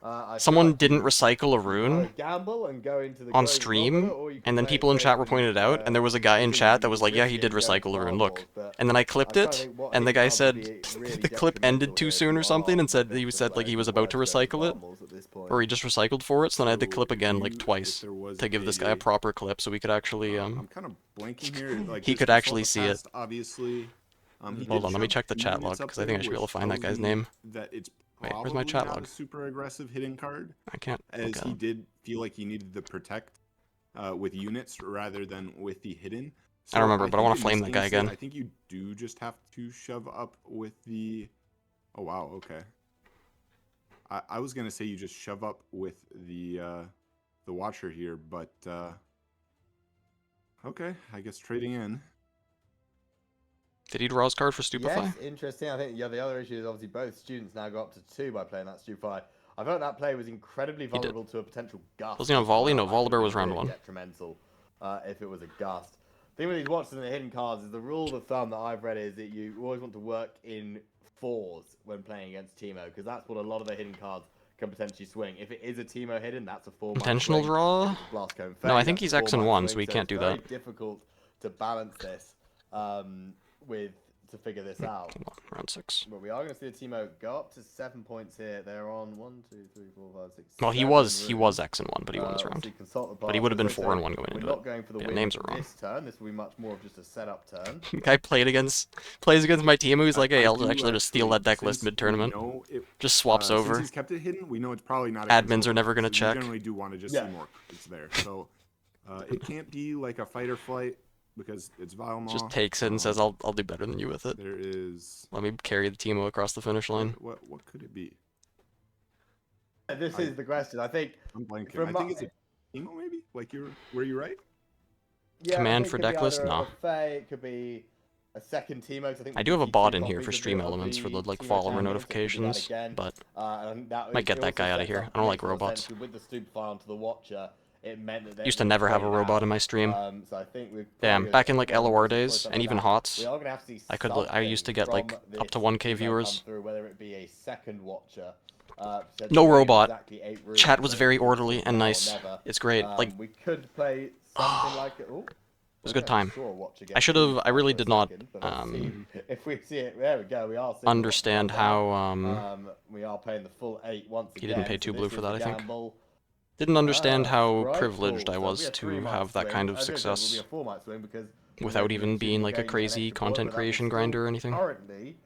I feel someone like didn't you recycle a either rune gamble and go into the on Grove of stream, Ultimate, or you can and then play it people in safe chat were and, pointed out, and there was a guy in continue chat that to was like, yeah, risk he it did and go into recycle a rune, marbles, look. but And then I I'm clipped trying to it, think what and the hidden guy cards would said be really the clip ended detrimental too here soon or from something, and our said he Victor said like players he was who about to were going recycle it, marbles at this point. or he just recycled for it, so then I had to So clip again like if twice there was to give this guy a proper clip so we could actually I'm kind of blanking here. Like he just could consult actually the see it. past, obviously. He Hold did on, let me shove check the chat units log up because I think I there, should be able which to find that guy's tells me name. that it's Wait, where's my probably chat not log? a super aggressive hidden card, I can't as look at he it. did feel like he needed the protect with units rather than with the hidden. I don't remember, but I think want to in flame this that guy instance, again. I think you do just have to shove up with the. Oh wow, okay. I was gonna say you just shove up with the Watcher here, but okay, I guess trading in. Did he draw his card for Stupefy? Yes, interesting. I think the other issue is obviously both students now go up to 2 by playing that Stupefy. I felt that play was incredibly vulnerable to a potential gust. Was he on as volley? well. No, That could Volibear have was been round really 1. detrimental if it was a gust. The thing with these watches and the hidden cards is the rule of thumb that I've read is that you always want to work in 4s when playing against Teemo, because that's what a lot of the hidden cards can potentially swing. If it is a Teemo hidden, that's a 4-mic Intentional swing. draw? If it's a Blast Cone No, I Fade, think that's he's a X and 4-mic 1, so swing, he can't do it's very that. difficult to balance this to figure this out. Hold on, round 6. But we are going to see the Teemo go up to 7 points here. They're on 1, 2, 3, 4, 5, 6. Well, he 7 was runes. X and 1, but he won his round. Obviously consult the But he would have been path, as they 4 and say. 1 going We're into not it. going for the Yeah, win names are wrong. this turn. This will be much more of just a setup turn. Guy plays against my team who's like, hey, I'll do actually just steal that deck list since we mid-tournament. know it- Just swaps Since over. he's kept it hidden, we know it's probably not. A Admins control are never deck, gonna so check. You generally do want to just see more cards there. So it can't be like a fight or flight because it's Vilemaw. Just takes it and says, I'll do better than you with it. There is. Let me carry the Teemo across the finish line. What could it be? This is the question. I think. I'm blanking. I think it's a Teemo maybe. Like were you right? Yeah, Command I think for it could be deck list? either No. a Fae, it could be a second Teemo. I think I we do did have a see bot 2 in here copies for of stream the elements for the Teemo like follower campaigns. notifications, We can do that again. but That might get it that also guy out of sets here. up I don't like next to robots. essentially with the Stupefy onto the Watcher. It meant that they Used to would never have a trade robot out. in my stream. So I think we've Damn, probably back in like got LOR some days stuff and like even that. HOTS, We are gonna have to see I used to get like something up to from 1k this viewers. come through, whether it be a second Watcher. No robot. Exactly 8 runes, Chat was so very it's orderly and now or nice. never. It's great. Like, We could play something like it. Ooh, it was a good time. I should should have. I really did not if we see it, there we go. We are seeing understand the Watcher right how now. We are playing the full 8 once he again. didn't pay so 2 blue this for is that. the I think. gamble. Didn't understand how Right, privileged cool. I So was it'll be a to 3-mic have that swing. kind of I think it'll be success a 4-mic swing because without maybe even the being two like a gain an crazy extra point, content but that will creation still grinder or anything. Currently,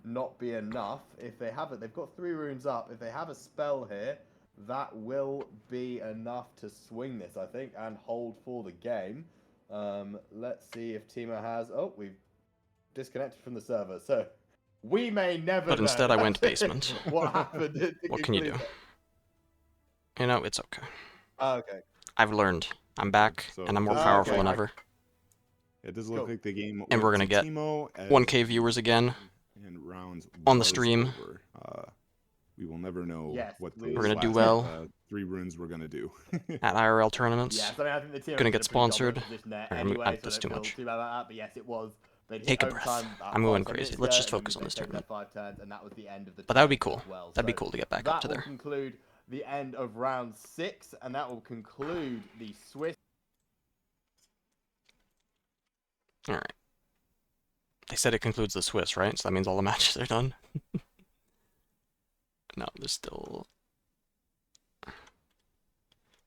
not be enough. If they have it, they've got 3 runes up. If they have a spell here, that will be enough to swing this, I think, and hold for the game. Let's see if Teemo has. Oh, we've disconnected from the server, so we may never. But instead, know. I went basement. What happened? What can you do? You know, it's okay. Okay. I've learnned. I'm back, So and I'm more it does powerful look than like- ever. It does look like the game. And we're went gonna to get Teemo as 1k viewers again and rounds on the buzzed stream. over. We will never know Yes, what we- those We're gonna do last, well. 3 runes we're gonna do. At IRL tournaments. Yeah, so I think the team Gonna is get in a pretty dominant sponsored. position there Alright, anyway, that's so too don't feel much. too bad about that. But yes, it was. They'd Take a hit breath. overtime about I'm moving 5 crazy. minutes Let's ago, just and focus then on this they saved their tournament. 5 turns, and that was the end of the But that would be tournament cool. as well. That'd be So cool to get back that up to will there. conclude the end of round 6, and that will conclude the Swiss. Alright. They said it concludes the Swiss, right? So that means all the matches are done. No, there's still...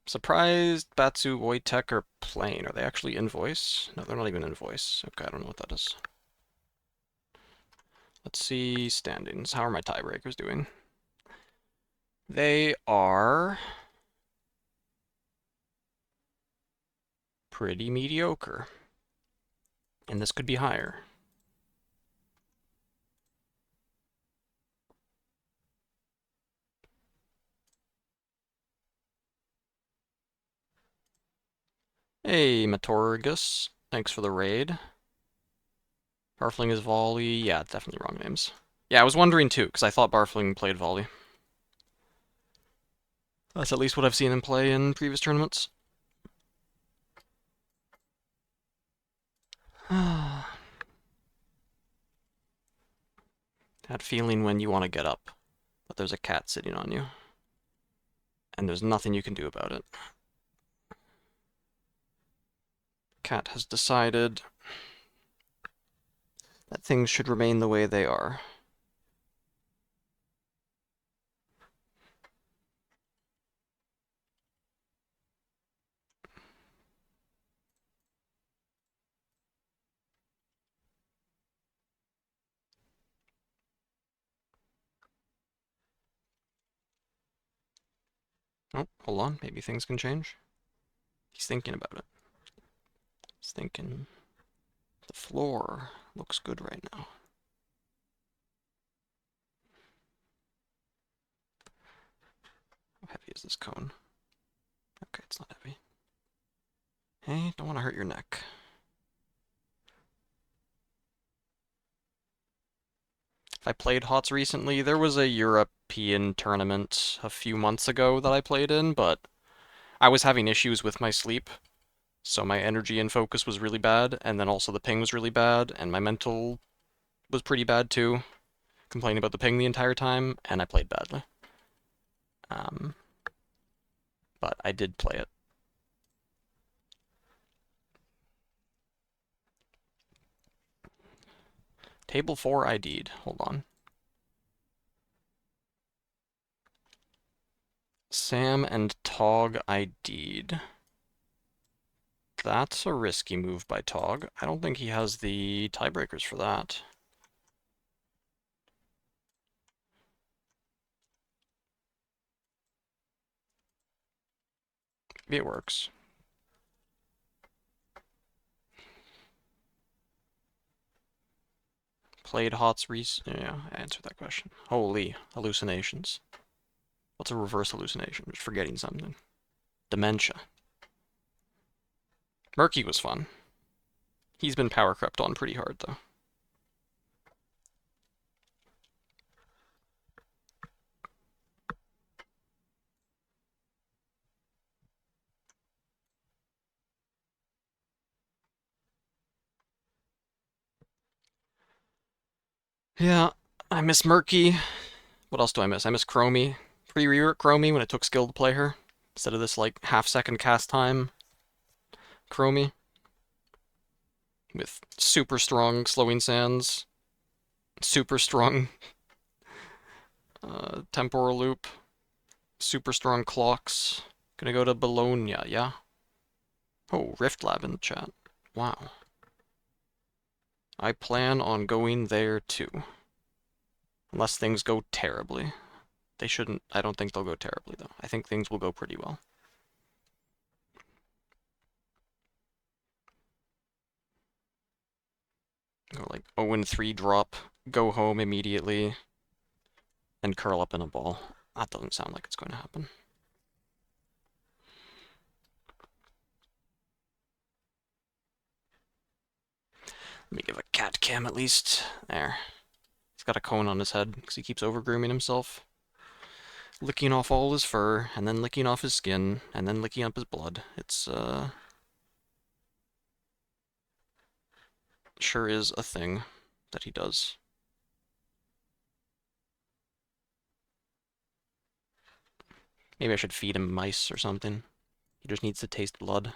Surprised Batsu, Wojtek are playing. Are they actually in voice? No, they're not even in voice. Okay, I don't know what that is. Let's see standings. How are my tiebreakers doing? They are pretty mediocre. And this could be higher. Hey, Matorgus. Thanks for the raid. Barfling is volley. Yeah, definitely wrong names. Yeah, I was wondering too, because I thought Barfling played volley. That's at least what I've seen him play in previous tournaments. That feeling when you want to get up, but there's a cat sitting on you. And there's nothing you can do about it. Cat has decided that things should remain the way they are. Oh, hold on. Maybe things can change. He's thinking about it. He's thinking the floor looks good right now. How heavy is this cone? Okay, it's not heavy. Hey, don't want to hurt your neck. If I played HOTS recently, there was a European tournament a few months ago that I played in, but I was having issues with my sleep. So my energy and focus was really bad, and then also the ping was really bad, and my mental was pretty bad too. Complaining about the ping the entire time, and I played badly. But I did play it. Table 4 ID'd. Hold on. Sam and Tog ID'd. That's a risky move by Tog. I don't think he has the tiebreakers for that. Maybe it works. Played HOTS yeah, I answered that question. Holy hallucinations. What's a reverse hallucination? Just forgetting something. Dementia. Murky was fun. He's been power crept on pretty hard, though. Yeah, I miss Murky. What else do I miss? I miss Chromie. Pre-rework Chromie when it took skill to play her. Instead of this, like, half-second cast time Chromie. With super strong slowing sands. Super strong temporal loop. Super strong clocks. Gonna go to Bologna, yeah? Oh, Rift Lab in the chat. Wow. I plan on going there too. Unless things go terribly. They shouldn't, I don't think they'll go terribly though. I think things will go pretty well. Go like 0-3 drop, go home immediately, and curl up in a ball. That doesn't sound like it's going to happen. Let me give a cat cam at least. There. He's got a cone on his head because he keeps over-grooming himself. Licking off all his fur, and then licking off his skin, and then licking up his blood. It's, sure is a thing that he does. Maybe I should feed him mice or something. He just needs to taste blood.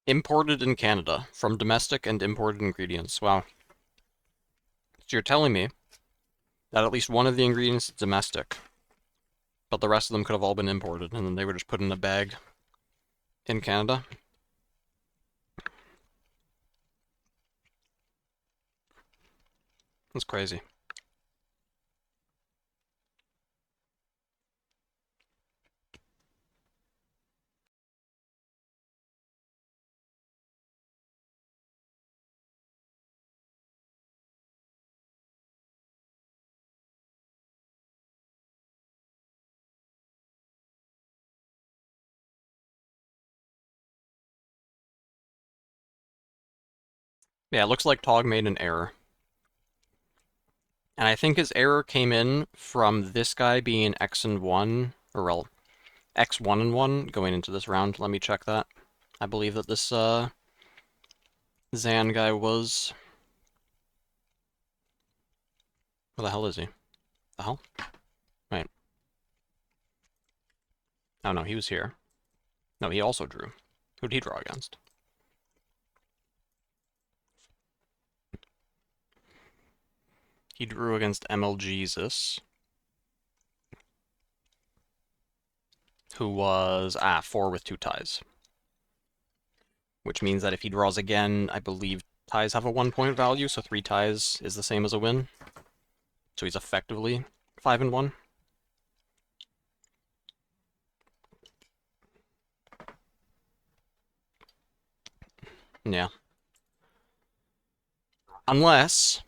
Imported in Canada from domestic and imported ingredients. Wow. So you're telling me that at least one of the ingredients is domestic, but the rest of them could have all been imported, and then they were just put in a bag in Canada? That's crazy. Yeah, it looks like Tog made an error. And I think his error came in from this guy being X and 1, or well, X1 and 1 going into this round. Let me check that. I believe that this Zan guy was... Where the hell is he? The hell? Right. Oh no, he was here. No, he also drew. Who'd he draw against? He drew against ML Jesus, who was 4 with 2 ties. Which means that if he draws again, I believe ties have a 1-point value, so 3 ties is the same as a win. So he's effectively 5 and 1. Yeah. Unless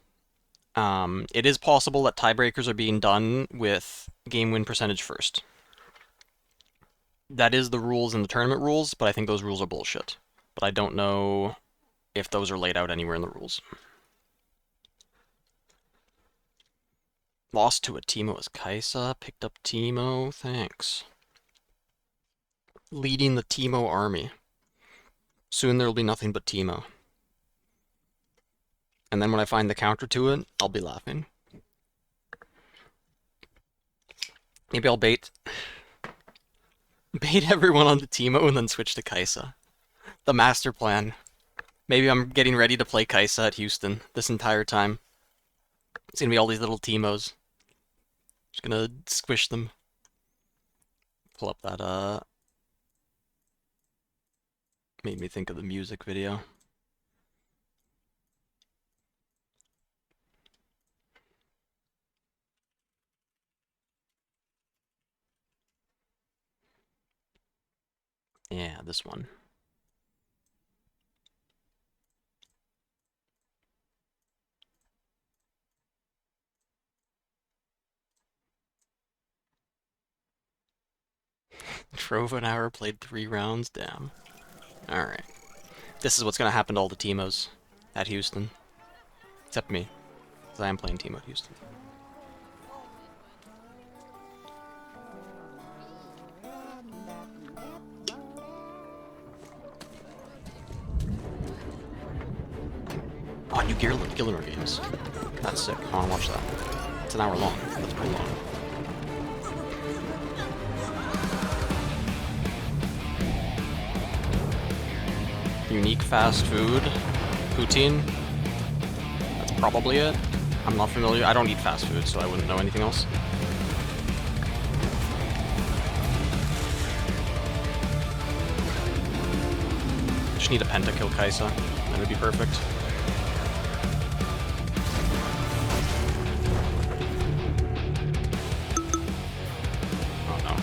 it is possible that tiebreakers are being done with game win percentage first. That is the rules in the tournament rules, but I think those rules are bullshit. But I don't know if those are laid out anywhere in the rules. Lost to a Teemo as Kaisa, picked up Teemo, thanks. Leading the Teemo army. Soon there will be nothing but Teemo. And then when I find the counter to it, I'll be laughing. Maybe I'll bait everyone on the Teemo and then switch to Kaisa. The master plan. Maybe I'm getting ready to play Kaisa at Houston this entire time. It's gonna be all these little Teemos. Just gonna squish them. Pull up that, made me think of the music video. Yeah, this one. Drove an hour, played 3 rounds, damn. Alright. This is what's gonna happen to all the Teemos at Houston. Except me, because I am playing Teemo at Houston. Oh, new Gillimer games. That's sick. I wanna watch that. It's an hour long. That's pretty long. Unique fast food. Poutine. That's probably it. I'm not familiar. I don't eat fast food, so I wouldn't know anything else. Just need a pentakill Kaisa. That would be perfect. Oh no.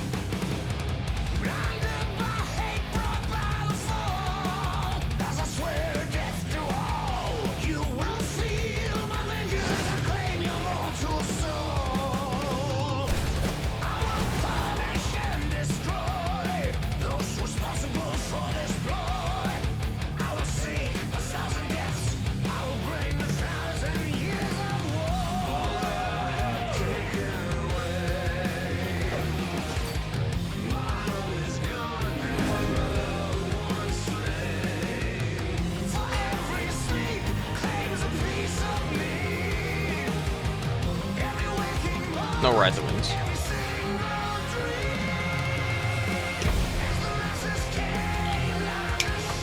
No ride that wins.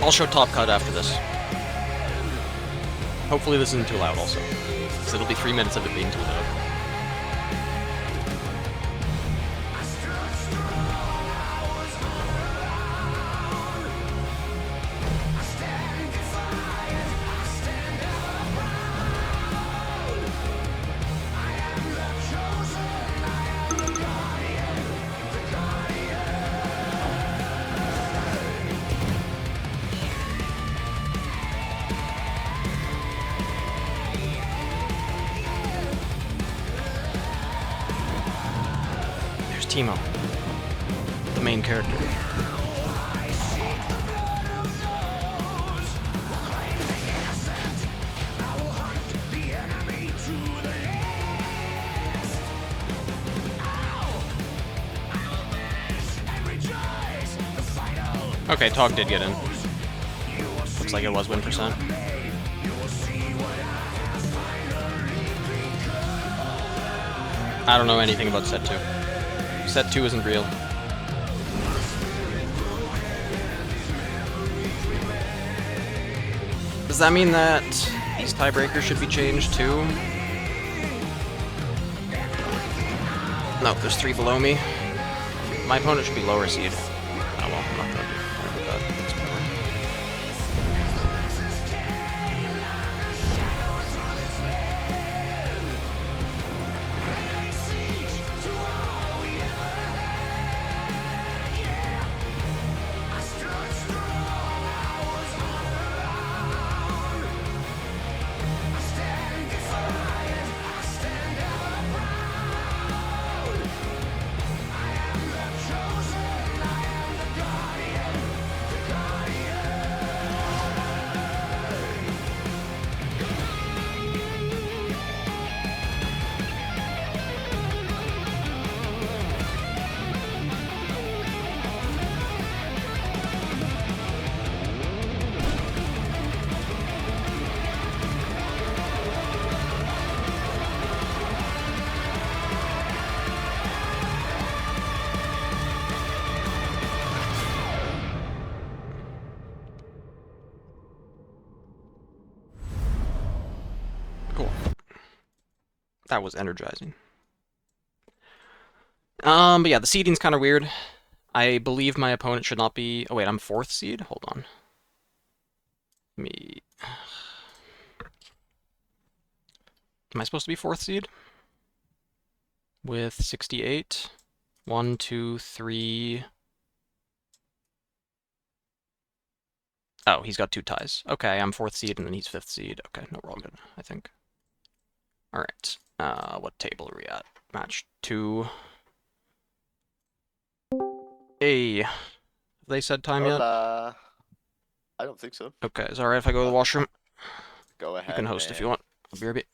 I'll show top cut after this. Hopefully this isn't too loud also. Because it'll be 3 minutes of it being too loud. Teemo, the main character. Okay, Tog did get in. Looks like it was win percent. I don't know anything about set 2. Set 2 isn't real. Does that mean that these tiebreakers should be changed too? No, there's 3 below me. My opponent should be lower seed. Oh well, I'm not gonna do that. It's whatever. That was energizing. But yeah, the seeding's kind of weird. I believe my opponent should not be... Oh wait, I'm 4th seed? Hold on. Me... Am I supposed to be 4th seed? With 68? 1, 2, 3... Oh, he's got 2 ties. Okay, I'm 4th seed and then he's 5th seed. Okay, no, we're all good, I think. Alright, what table are we at? Match 2. Hey, have they said time yet? Hola. I don't think so. Okay, is it alright if I go to the washroom? Go ahead. You can host if you man. want. I'll be right back.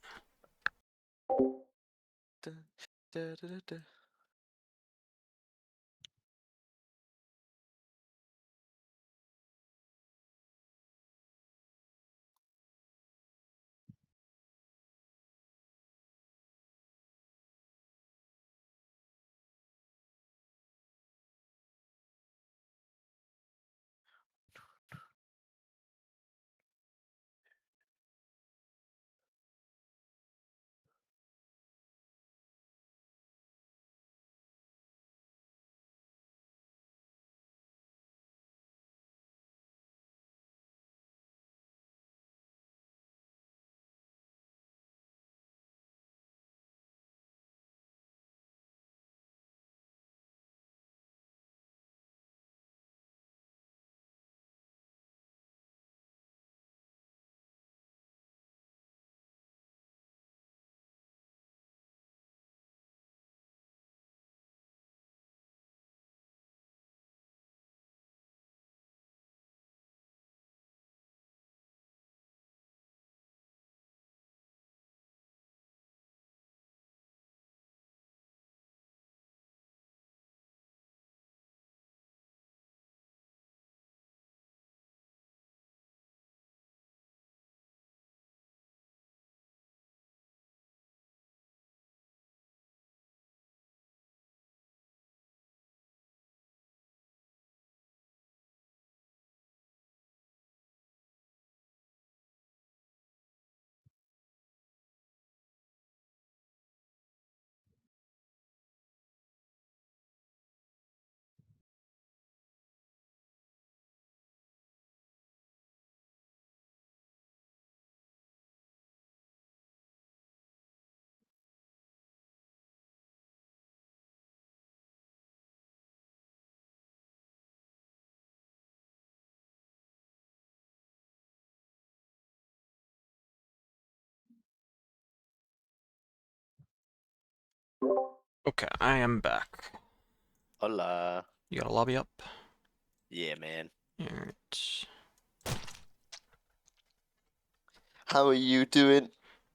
Okay, I am back. Hola. You got a lobby up? Yeah, man. Alright. How are you doing?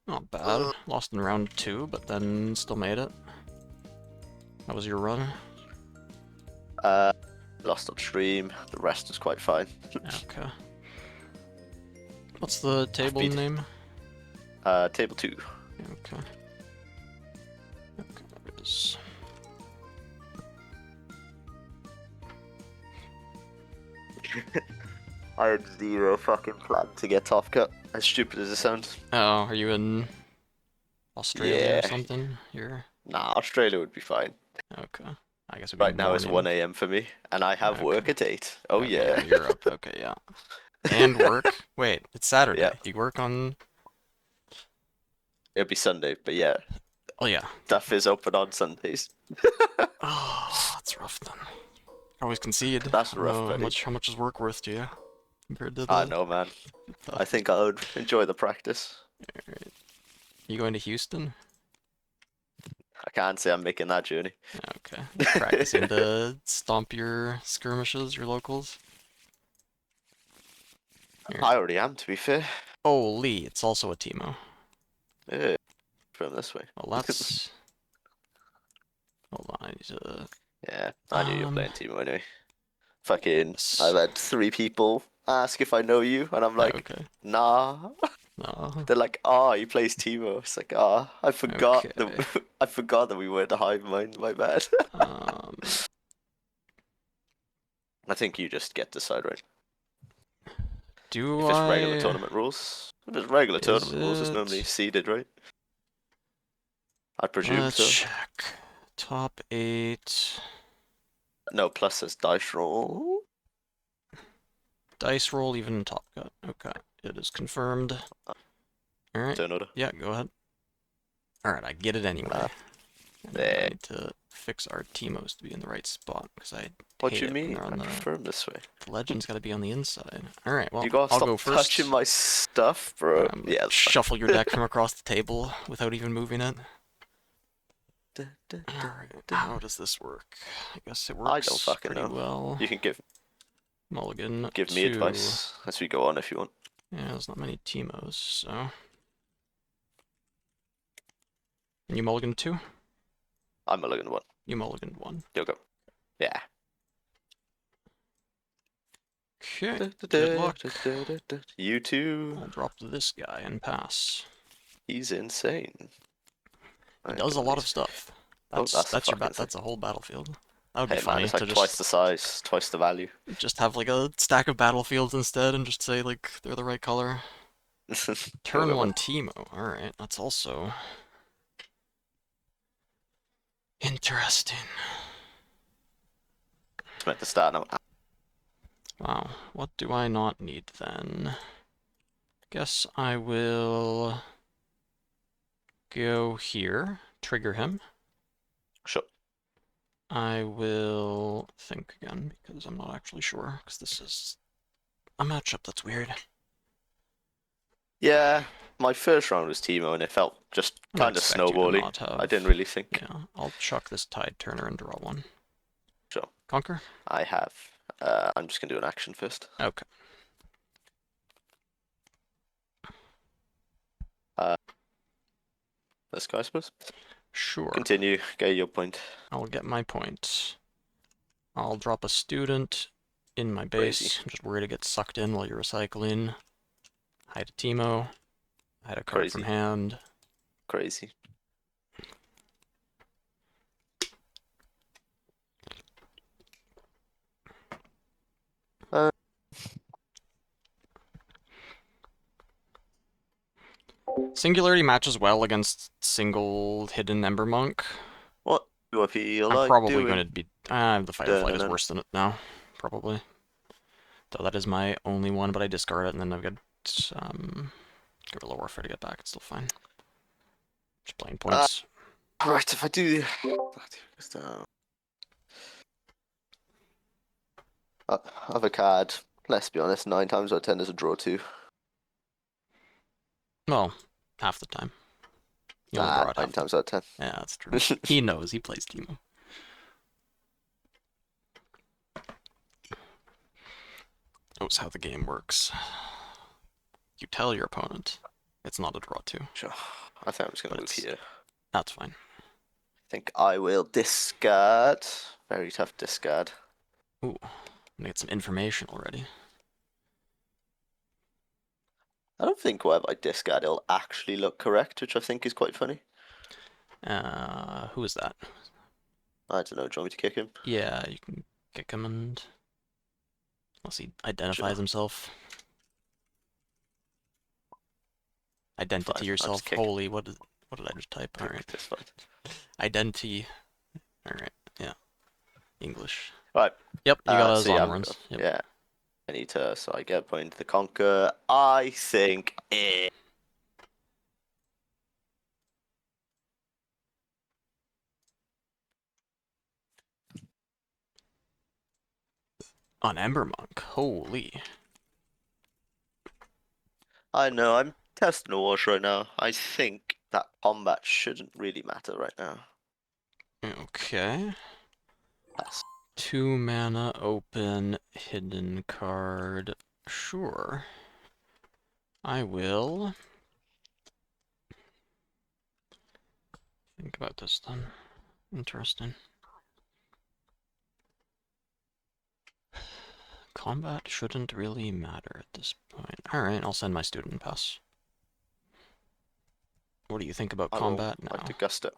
Not bad. Lost in round 2, but then still made it. How was your run? Lost on stream. The rest is quite fine. Okay. What's the table beat- name? Table 2. Okay. Okay, there it is. I had zero fucking plan to get top cut. As stupid as it sounds. Oh, are you in Australia or Yeah. something? You're Nah, Australia would be fine. okay. I guess it'd Right be now it's morning. 1 a.m. for me, and I have work at 8. Oh Okay, yeah. you're up. Okay, yeah. And work? Wait, it's Saturday. Yeah. You work on? It'll be Sunday, but yeah. Oh yeah. Stuff is open on Sundays. Oh, that's rough then. Always concede. That's I don't rough, know, buddy. how much is work worth to you compared to the? I know, man. I think I would enjoy the practice. Alright. You going to Houston? I can't say I'm making that journey. Okay. Practicing to stomp your skirmishes, your locals. I already am, to be fair. Oh, Lee, it's also a Teemo. Yeah, from this way. Well, that's. Hold on, I need to. Yeah, I knew you were Um, playing Teemo anyway. Fucking, I've had 3 people ask if I know you, and I'm like, okay. nah. No. They're like, ah, he plays Teemo. It's like, ah, I forgot Okay. that I forgot that we were the hive mind. My bad. I think you just get to decide, right? Do If it's I? regular tournament rules, if it's regular Is tournament rules, it's it? normally seeded, right? I presume Let's so. check. Top 8. No, plus says dice roll. Dice roll, even top cut. Okay, it is confirmed. Alright. Turn order. Yeah, go ahead. Alright, I get it anyway. And then I need to fix our Teemos to be in the right spot, because I What hate you it when mean? they're I on the... prefer 'em this way. The legend's gotta be on the inside. Alright, well, You gotta I'll stop go first. touching my stuff, bro. Yeah. Shuffle your deck from across the table without even moving it. Alright, how does this work? I guess it works I don't fucking pretty know. well. You can give Mulligan me advice as we go on if you want. Yeah, there's not many Teemos, so... And you mulligan 2? I'm mulligan 1. You mulligan 1. You'll go. Yeah. Okay, good luck. You too. I'll drop this guy and pass. He's insane. He does a lot of stuff. That's your fucking that's a whole battlefield. That would Hey be funny man, it's like to twice just the size, twice the value. just have like a stack of battlefields instead and just say like they're the right color. Turn Go, 1 Teemo. Alright, that's also interesting. It's meant to start now. Wow, what do I not need then? Guess I will go here, trigger him. Sure. I will think again because I'm not actually sure because this is a matchup that's weird. Yeah, my first round was Teemo and it felt just I kind of expect you to snowbally. not have- I didn't really think. Yeah, I'll chuck this Tide Turner and draw 1. Sure. Conquer? I have. I'm just gonna do an action first. Okay. This guy, I suppose. Sure. Continue. Get your point. I'll get my point. I'll drop a student in my base. Crazy. I'm just worried to get sucked in while you're recycling. Hide a Teemo. Hide a card from Crazy. hand. Crazy. Singularity matches well against single hidden Ember Monk. What do I feel I'm like probably doing? going to be... the Fight or Flight is Dun-dun-dun. worse than it now. Probably. So that is my only one, but I discard it, and then I've got Guerrilla Warfare to get back. It's still fine. Just playing points. Right, if I do... Other card, let's be honest, 9 times out of 10 is a draw 2. Well, half the time. You only draw at 9 half. times out of 10. Yeah, that's true. He knows. He plays Teemo. Knows how the game works. You tell your opponent it's not a draw 2. Sure. I think I'm just going to move here. That's fine. I think I will discard. Very tough discard. Ooh, I'm gonna get some information already. I don't think whatever I discard it'll actually look correct, which I think is quite funny. Who is that? I don't know. Do you want me to kick him? Yeah, you can kick him and... Unless he identifies himself. Identity Fine, yourself. Holy, what did I just type? Alright. That's fine. Identity. Alright, yeah. English. Right. Yep, you got so yeah, Zon runs. Yep. Yeah. I need to, so I get a point to the conquer. I think On Ember Monk, holy. I know, I'm testing the waters right now. I think that combat shouldn't really matter right now. Okay. Pass. 2 mana, open, hidden card. Sure. I will think about this then. Interesting. Combat shouldn't really matter at this point. Alright, I'll send my student pass. What do you think about combat now? Like to gust it.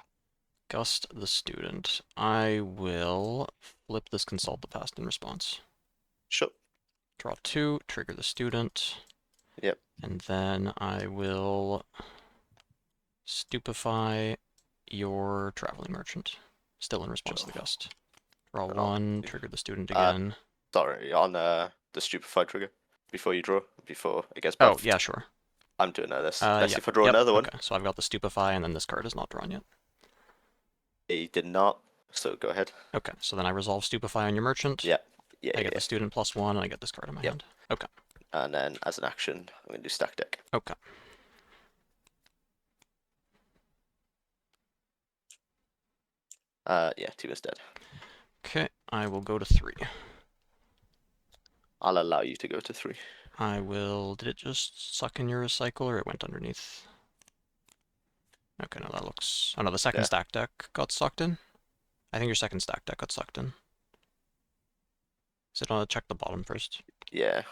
Gust the student. I will flip this consult the past in response. Sure. Draw 2, trigger the student. Yep. And then I will stupefy your traveling merchant. Still in response to the gust. Draw 1, trigger the student again. Sorry, on the stupefy trigger. Before you draw, before it gets Oh, buffed. yeah, sure. I'm doing this. Let's see Yep, if I draw another one. Okay, so I've got the stupefy and then this card is not drawn yet. He did not, so go ahead. Okay, so then I resolve stupefy on your merchant. Yeah. Yeah. I get the student +1 and I get this card in my hand. Okay. And then as an action, I'm gonna do stack deck. Okay. Yeah, Teemo's dead. Okay, I will go to 3. I'll allow you to go to 3. I will... Did it just suck in your recycle or it went underneath? Okay, no, that looks... Oh no, the second stack deck got sucked in? I think your second stack deck got sucked in. So I want to check the bottom first. Yeah.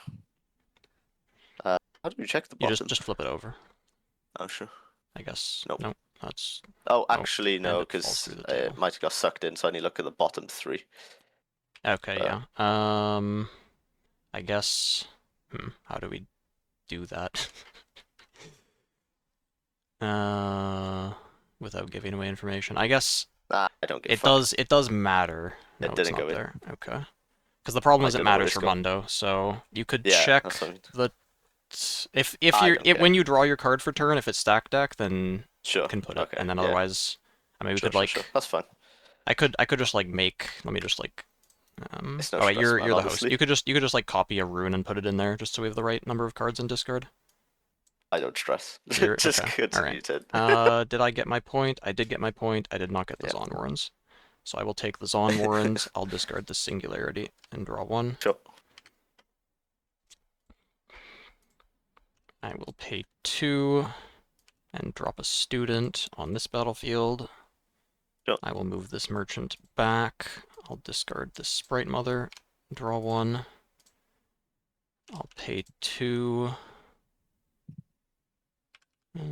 How do we check the bottom? You just flip it over. Oh, sure. I guess. Nope. Nope, that's... Oh, actually, and no, it falls because through the table. it might have got sucked in, so I need to look at the bottom 3. Okay, yeah. I guess... how do we do that? Without giving away information. I guess... Nah, I don't give a fuck. It does matter. No, It didn't it's not go in. there. Okay. Because the problem is it don't know where matters it's for going. Mundo, so you could Yeah, check that's what I mean. the... If I you're... don't care. when you draw your card for turn, if it's stack deck, then Sure. you can put it. Okay, And then yeah. otherwise... I mean, we Sure, could, like... sure. That's fine. I could just, like, make... Let me just, like... It's no oh, wait, stress, you're man, the honestly. host. You could just, like, copy a rune and put it in there, just so we have the right number of cards in discard. I don't stress. You're- Just okay, continue alright. Did I get my point? I did get my point. I did not get the Yep. Zon Warrens. So I will take the Zon Warrens, I'll discard the Singularity, and draw 1. Sure. I will pay 2, and drop a student on this battlefield. Sure. I will move this merchant back. I'll discard this Sprite Mother, draw 1. I'll pay 2. That's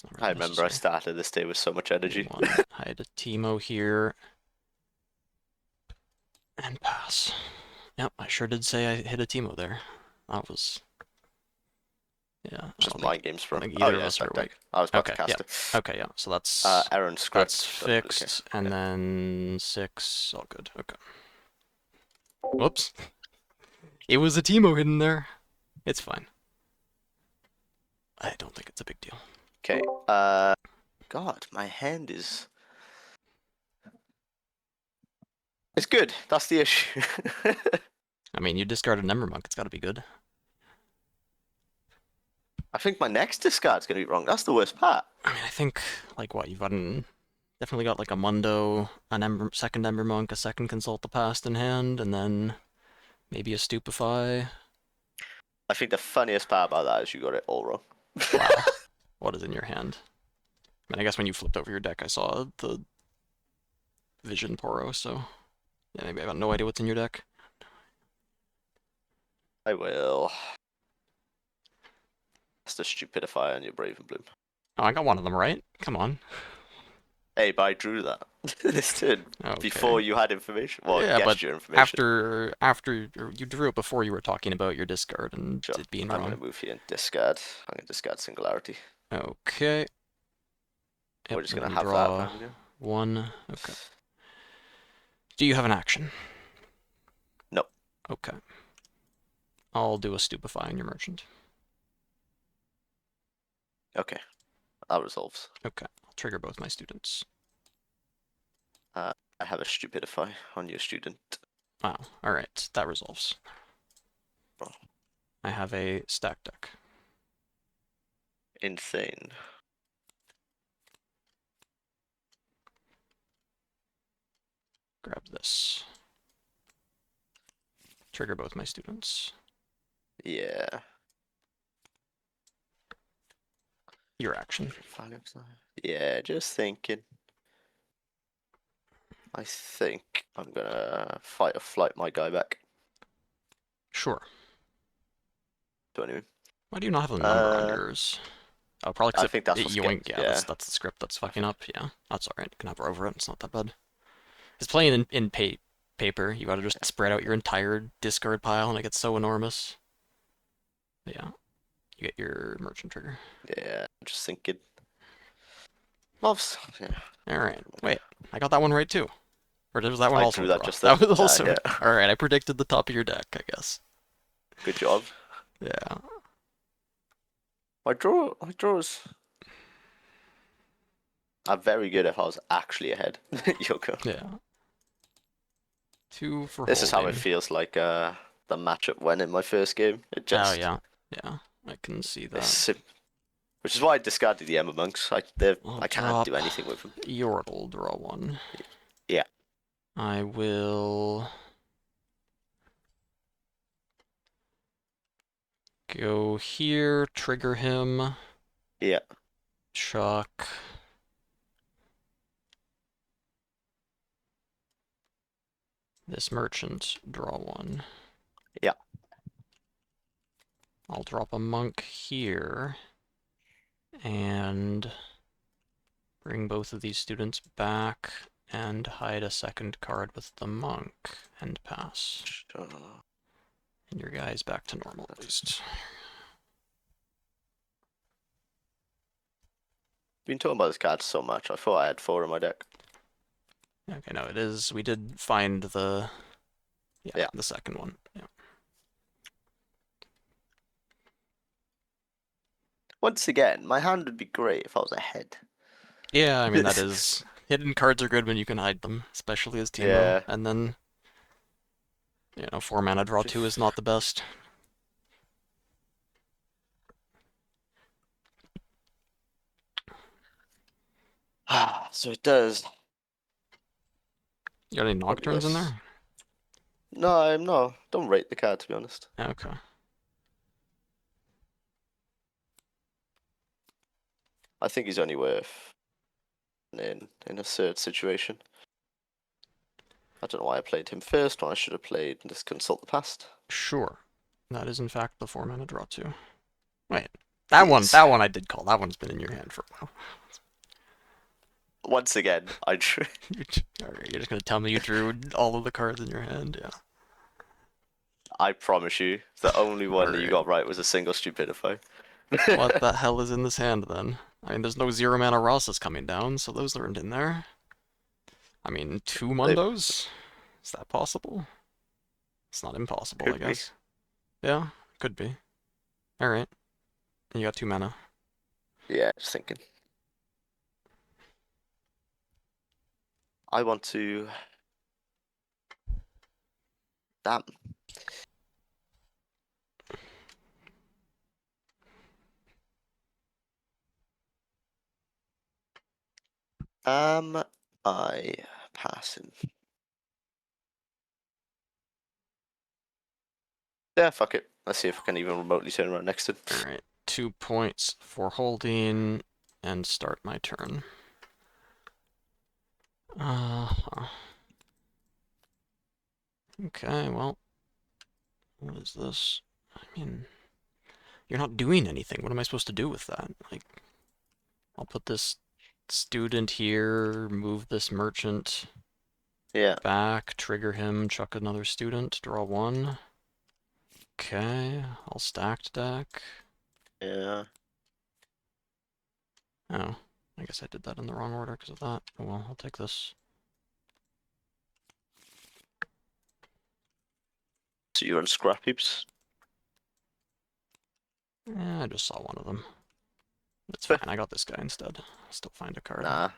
not really I remember I necessary. started this day with so much energy. I had a Teemo here. And pass. Yep, I sure did say I hit a Teemo there. That was... Yeah. I Just don't my think- games I from. think Oh either of yeah, us stack are deck. awake. I was about Okay, to cast yeah. it. Okay, yeah, so that's... Aaron script. That's fixed, and then 6, all good, okay. Whoops. It was a Teemo hidden there. It's fine. I don't think it's a big deal. Okay. God, my hand is. It's good. That's the issue. I mean, you discarded an Ember Monk, it's gotta be good. I think my next discard's gonna be wrong. That's the worst part. I mean, I think, like, what, you've gotten... Definitely got, like, a Mundo, an second Ember Monk, a second Consult the Past in hand, and then maybe a Stupefy. I think the funniest part about that is you got it all wrong. Wow. What is in your hand? I mean, I guess when you flipped over your deck, I saw the Vision Poro, so... Yeah, maybe I got no idea what's in your deck. I will. That's the Stupidify on your Brave and Bloom. Oh, I got one of them right. Come on. Hey, but I drew that this turn before you had information. Well, yeah, guessed but your information. after you drew it before you were talking about your discard and it being I'm wrong. gonna move here and discard. I'm gonna discard Singularity. Okay. Yep, We're just let gonna me have draw that. Now, one. Okay. Do you have an action? No. Okay. I'll do a Stupefy on your merchant. Okay. That resolves. Okay. I'll trigger both my students. I have a Stupidify on your student. Wow. Alright. That resolves. Oh. I have a stack deck. Insane. Grab this. Trigger both my students. Yeah. Your action. Yeah, just thinking. I think I'm gonna fight or flight my guy back. Sure. Do anything. Why do you not have a number on yours? Oh, probably because I think that's what's yoink. good, Yeah, yeah. that's the script that's fucking up. Yeah, that's alright. You can have her over it. It's not that bad. It's playing in paper. You gotta just spread out your entire discard pile, and it gets so enormous. But yeah, you get your merchant trigger. Yeah, just thinking. Loves. Yeah. Alright. Wait, I got that one right too. Or was that one I also drew a that draw? just That then. was also Yeah. alright. I predicted the top of your deck, I guess. Good job. Yeah. My draws are very good if I was actually ahead. Yoko. Yeah. 2 for This is how it holding. feels like the matchup went in my first game. It just Oh yeah, yeah. I can see that. which is why I discarded the Ember Monks. I can't drop do anything with them. Yordle, draw one. Yeah. I will go here, trigger him. Yeah. Chuck. This merchant, draw one. Yeah. I'll drop a monk here. And bring both of these students back and hide a second card with the monk and pass. Sure. And your guy's back to normal at least. Been talking about this card so much. I thought I had 4 in my deck. Okay, no, it is. We did find the the second one. Yeah. Once again, my hand would be great if I was ahead. Yeah, I mean that is hidden cards are good when you can hide them, especially as Teemo. Yeah. And then 4 mana draw 2 is not the best. So it does. You got any Nocturnes in there? No, don't rate the card to be honest. Okay. I think he's only worth in a third situation. I don't know why I played him first when I should have played this Consult the Past. Sure. That is in fact the 4 mana draw 2. Wait. That one I did call. That one's been in your hand for a while. Once again, I drew. Alright, you're just gonna tell me you drew all of the cards in your hand, yeah. I promise you, the only one that you got right was a single Stupidify. What the hell is in this hand then? I mean, there's no 0 mana Rosses coming down, so those aren't in there. I mean, 2 Mundos? Is that possible? It's not impossible, I guess. Yeah, could be. Alright. You got 2 mana. Yeah, just thinking. I want to. Damn. Am I passing? Yeah, fuck it. Let's see if I can even remotely turn around next to it. Alright, 2 points for holding, and start my turn. Okay, well, what is this? I mean, you're not doing anything. What am I supposed to do with that? Like, I'll put this student here, move this merchant back, trigger him, chuck another student, draw 1. Okay, I'll stacked deck. Yeah. Oh, I guess I did that in the wrong order because of that. Oh well, I'll take this. So you're on Scrapheaps? Yeah, I just saw one of them. It's fine, I got this guy instead. I'll still find a card. Nah.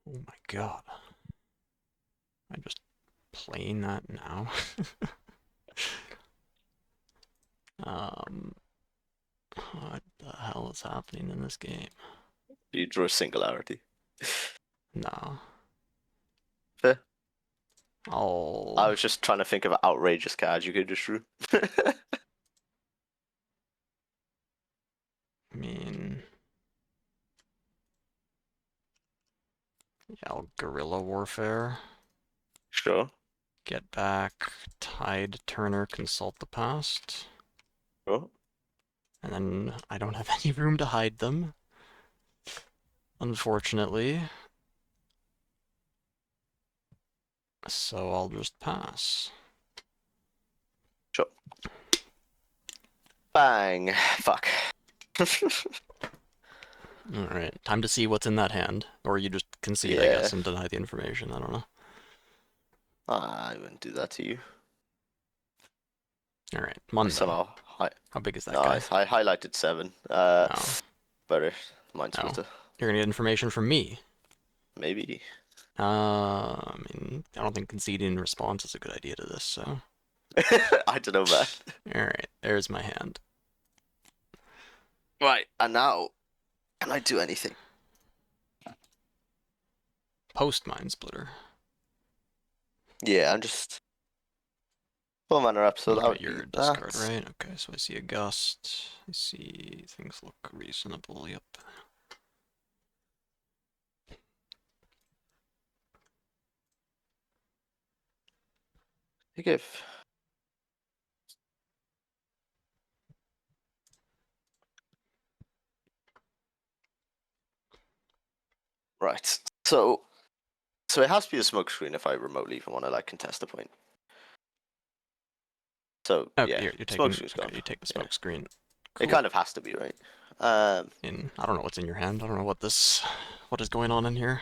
Oh my god. Am I just playing that now? What the hell is happening in this game? You drew a singularity. No. Fair. I I was just trying to think of outrageous cards you could just drew. mean... Yeah, I'll guerrilla warfare. Sure. Get back, Tide Turner, consult the past. Sure. And then I don't have any room to hide them. Unfortunately. So I'll just pass. Sure. Bang. Fuck. Alright, time to see what's in that hand. Or you just concede, I guess, and deny the information. I don't know. I wouldn't do that to you. Alright, Mundo. Somehow, how big is that no, guy? I highlighted 7. Better. Mine's supposed to. You're gonna get information from me. Maybe. I mean, I don't think conceding in response is a good idea to this, so... I don't know, man. Alright, there's my hand. Right, and now, can I do anything? Post Mind Splitter. Yeah, I'm just... Full mana up, so that would your be discard, that. right? Okay, so I see a gust. I see things look reasonable, yep. I think if... Right, so it has to be a smoke screen if I remotely even want to like contest a point. So Okay, yeah, you're taking, smoke screen's gone. you take the smoke screen. It kind of has to be, right? I don't know what's in your hand. I don't know what is going on in here.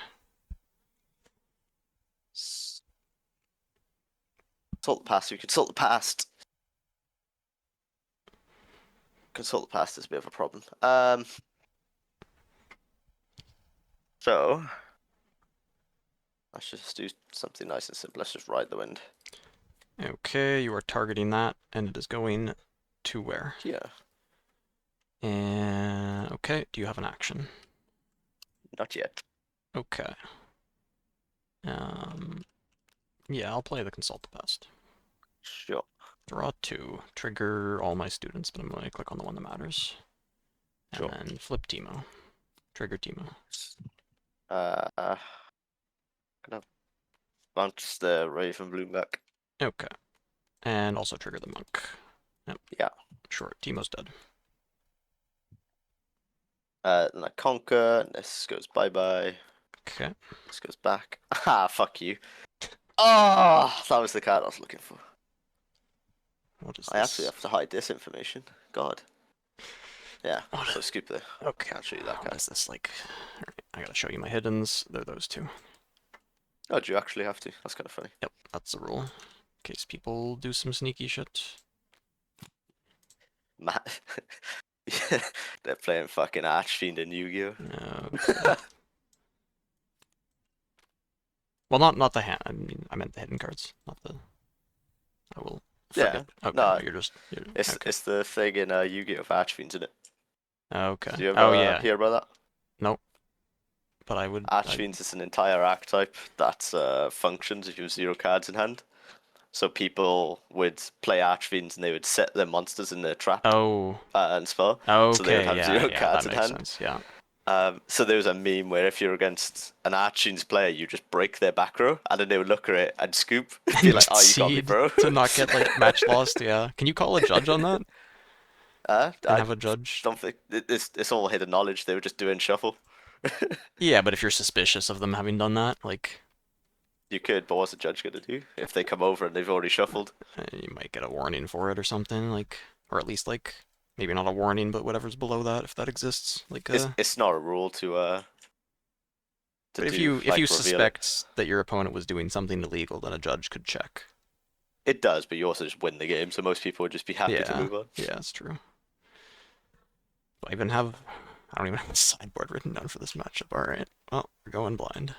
Consult the past. You consult the past. Consult the past is a bit of a problem. So let's just do something nice and simple. Let's just ride the wind. Okay, you are targeting that, and it is going to where? Yeah. And okay, do you have an action? Not yet. Okay. Yeah, I'll play the consult the past. Sure. Draw 2. Trigger all my students, but I'm going to click on the one that matters. Sure. And then flip Teemo. Trigger Teemo. Gonna bounce the Raven Bloom back. Okay. And also trigger the monk. Yep. Yeah. Sure, Teemo's dead. Then I conquer, and this goes bye-bye. Okay. This goes back. Ah, fuck you. Oh, that was the card I was looking for. What is I this? actually have to hide this information. God. Yeah, so scoop there. Okay. Can't show you that card. What is this like? Alright, I gotta show you my hiddens. They're those two. Oh, do you actually have to? That's kind of funny. Yep, that's the rule. In case people do some sneaky shit. Matt. Yeah, they're playing fucking Archfiend in Yu-Gi-Oh. Okay. Well, not the hand. I mean, I meant the hidden cards, not the. I will. Forget. Yeah. Okay. No, You're just. It's the thing in Yu-Gi-Oh for Archfiends, isn't it? Okay. Did you ever hear about that? Nope. but I would. Archfiends is an entire archetype that functions if you have 0 cards in hand. So people would play Archfiends and they would set their monsters in their trap and spell. Okay, so they would have yeah, 0 yeah, cards that in makes hand. sense, yeah. So there was a meme where if you're against an Archfiends player, you just break their back row, and then they would look at it and scoop. Be like, "Oh, you got me, Seed bro." to not get like match lost. Yeah. Can you call a judge on that? I have a judge. Don't think it's all hidden knowledge. They were just doing shuffle. Yeah, but if you're suspicious of them having done that, like, You could, but what's a judge gonna do if they come over and they've already shuffled? you might get a warning for it or something, like, or at least like maybe not a warning, but whatever's below that, if that exists. Like, It's not a rule to but if do, you like, reveal it. suspect that your opponent was doing something illegal, then a judge could check. It does, but you also just win the game, so most people would just be happy to move on. Yeah, that's true. I don't even have a sideboard written down for this matchup. All right, well, we're going blind.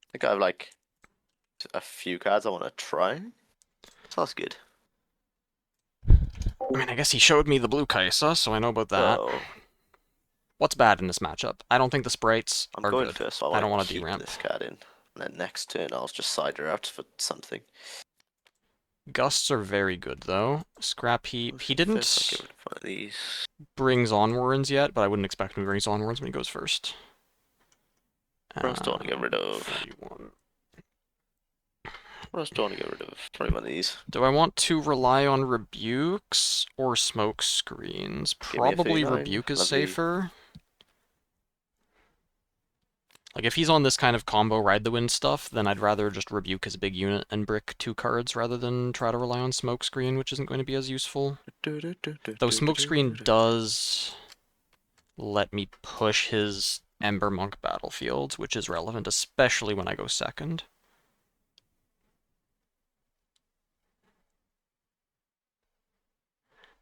I think I have like a few cards I want to try. Sounds good. I mean, I guess he showed me the blue Kaisa, so I know about that. Whoa. What's bad in this matchup? I don't think the sprites I'm are going good. first, so I don't want to keep deramp. this card in. And then next turn I'll just side her out for something. Gusts are very good, though. Scrapheap, he didn't First, I'll get rid of one of these. bring Zonwarns yet, but I wouldn't expect him to bring Zonwarns when he goes first. What else do I want to get rid of? 41. What else do I want to get rid of? Probably one of these. Do I want to rely on rebukes or smoke screens? Give me a Probably 39. rebuke is Lovely. safer. Like, if he's on this kind of combo ride the wind stuff, then I'd rather just rebuke his big unit and brick 2 cards rather than try to rely on smoke screen, which isn't going to be as useful. Though smoke screen does let me push his Ember Monk battlefields, which is relevant, especially when I go second.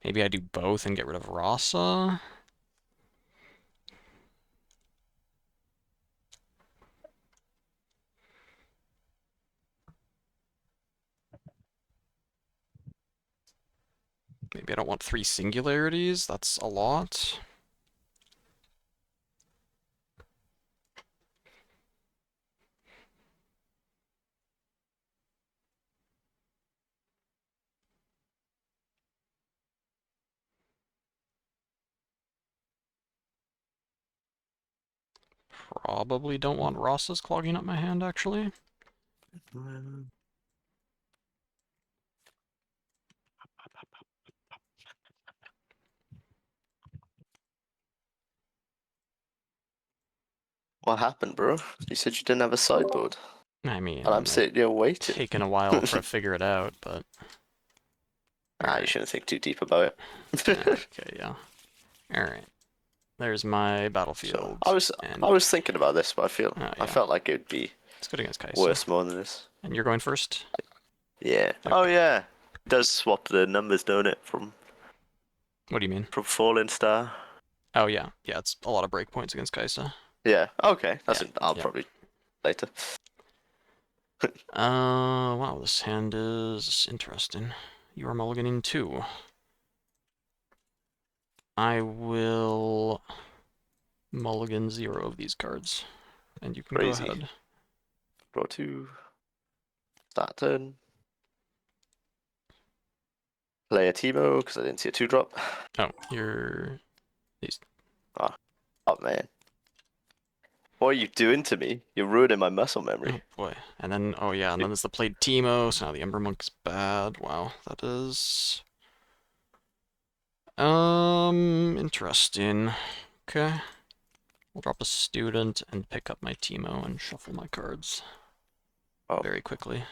Maybe I do both and get rid of Rasa. Maybe I don't want 3 singularities, that's a lot. Probably don't want Rasa's clogging up my hand, actually. What happened, bro? You said you didn't have a sideboard. I mean, And I'm sitting here waiting. Taking a while for to figure it out, but... You shouldn't think too deep about it. Okay, yeah. Alright. There's my battlefield. I was thinking about this, but I felt like it would be it's good against Kaisa. worse more than this. And you're going first? Yeah. Okay. Oh yeah. It does swap the numbers, don't it? From What do you mean? From Fallen Star. Oh yeah. Yeah, it's a lot of breakpoints against Kaisa. Yeah, okay. I'll probably later. Wow, this hand is interesting. You are mulliganing 2. I will mulligan 0 of these cards. And you can Crazy. go ahead. Draw 2. Start turn. Play a Teemo, because I didn't see a 2-drop. Oh, you're... These. Oh man. What are you doing to me? You're ruining my muscle memory. Oh boy. And then, oh yeah, and then there's the played Teemo, so now the Ember Monk's bad. Wow, that is... interesting. Okay. I'll drop a student and pick up my Teemo and shuffle my cards. Very quickly.